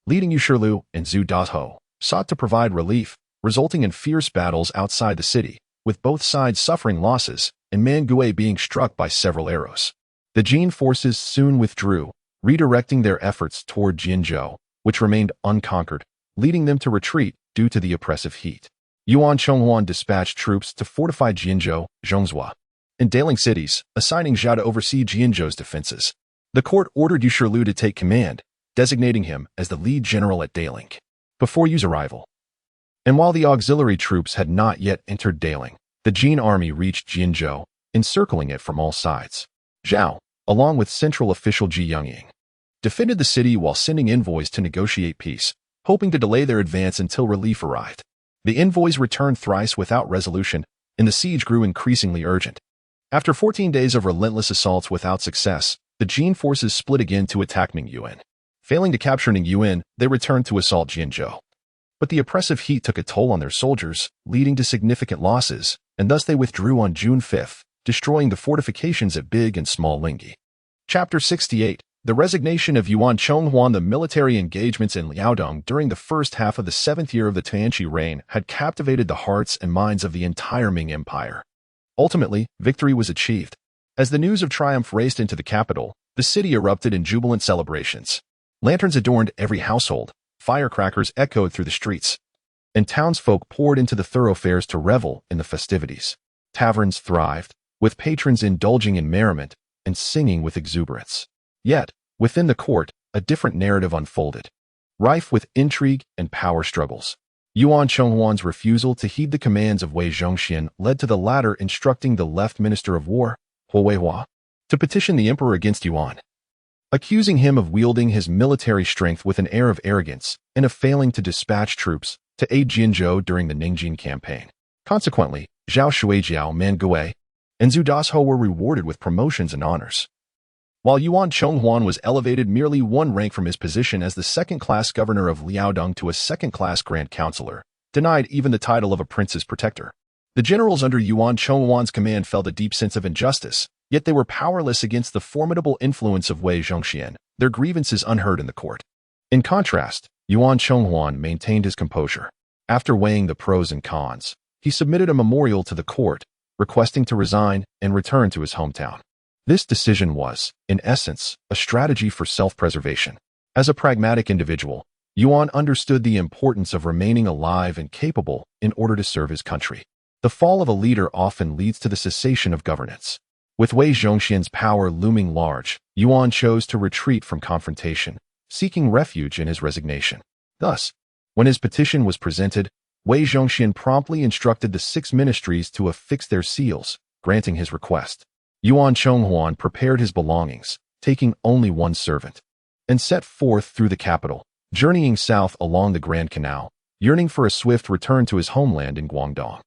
leading Yu Shirlu and Zhu Dasho, sought to provide relief, resulting in fierce battles outside the city, with both sides suffering losses and Man Gui being struck by several arrows. The Jin forces soon withdrew, redirecting their efforts toward Jianzhou, which remained unconquered, leading them to retreat due to the oppressive heat. Yuan Chonghuan dispatched troops to fortify Jianzhou, Zhongzhou, and Daling cities, assigning Zhao to oversee Jianzhou's defenses. The court ordered Yu Shirlu to take command, designating him as the lead general at Daling. Before Yu's arrival, and while the auxiliary troops had not yet entered Daling, The Jin army reached Jinzhou, encircling it from all sides. Zhao, along with central official Ji Yongying, defended the city while sending envoys to negotiate peace, hoping to delay their advance until relief arrived. The envoys returned thrice without resolution, and the siege grew increasingly urgent. After 14 days of relentless assaults without success, the Jin forces split again to attack Ningyuan. Failing to capture Ningyuan, they returned to assault Jinzhou. But the oppressive heat took a toll on their soldiers, leading to significant losses, and thus they withdrew on June 5th, destroying the fortifications at Big and Small Lingyi. Chapter 68. The resignation of Yuan Chonghuan. The military engagements in Liaodong during the first half of the 7th year of the Tianqi reign had captivated the hearts and minds of the entire Ming Empire. Ultimately, victory was achieved. As the news of triumph raced into the capital, the city erupted in jubilant celebrations. Lanterns adorned every household, firecrackers echoed through the streets, and townsfolk poured into the thoroughfares to revel in the festivities. Taverns thrived, with patrons indulging in merriment and singing with exuberance. Yet, within the court, a different narrative unfolded, rife with intrigue and power struggles. Yuan Chonghuan's refusal to heed the commands of Wei Zhongxian led to the latter instructing the left minister of war, Huo Weihua, to petition the emperor against Yuan, accusing him of wielding his military strength with an air of arrogance and of failing to dispatch troops to aid Jinzhou during the Ningjin campaign. Consequently, Zhao Shuijiao, Man Gui, and Zhu Dasho were rewarded with promotions and honors, while Yuan Chonghuan was elevated merely one rank from his position as the second-class governor of Liaodong to a second-class grand counselor, denied even the title of a prince's protector. The generals under Yuan Chonghuan's command felt a deep sense of injustice, yet they were powerless against the formidable influence of Wei Zhongxian, their grievances unheard in the court. In contrast, Yuan Chonghuan maintained his composure. After weighing the pros and cons, he submitted a memorial to the court, requesting to resign and return to his hometown. This decision was, in essence, a strategy for self-preservation. As a pragmatic individual, Yuan understood the importance of remaining alive and capable in order to serve his country. The fall of a leader often leads to the cessation of governance. With Wei Zhongxian's power looming large, Yuan chose to retreat from confrontation, seeking refuge in his resignation. Thus, when his petition was presented, Wei Zhongxian promptly instructed the 6 ministries to affix their seals, granting his request. Yuan Chonghuan prepared his belongings, taking only one servant, and set forth through the capital, journeying south along the Grand Canal, yearning for a swift return to his homeland in Guangdong.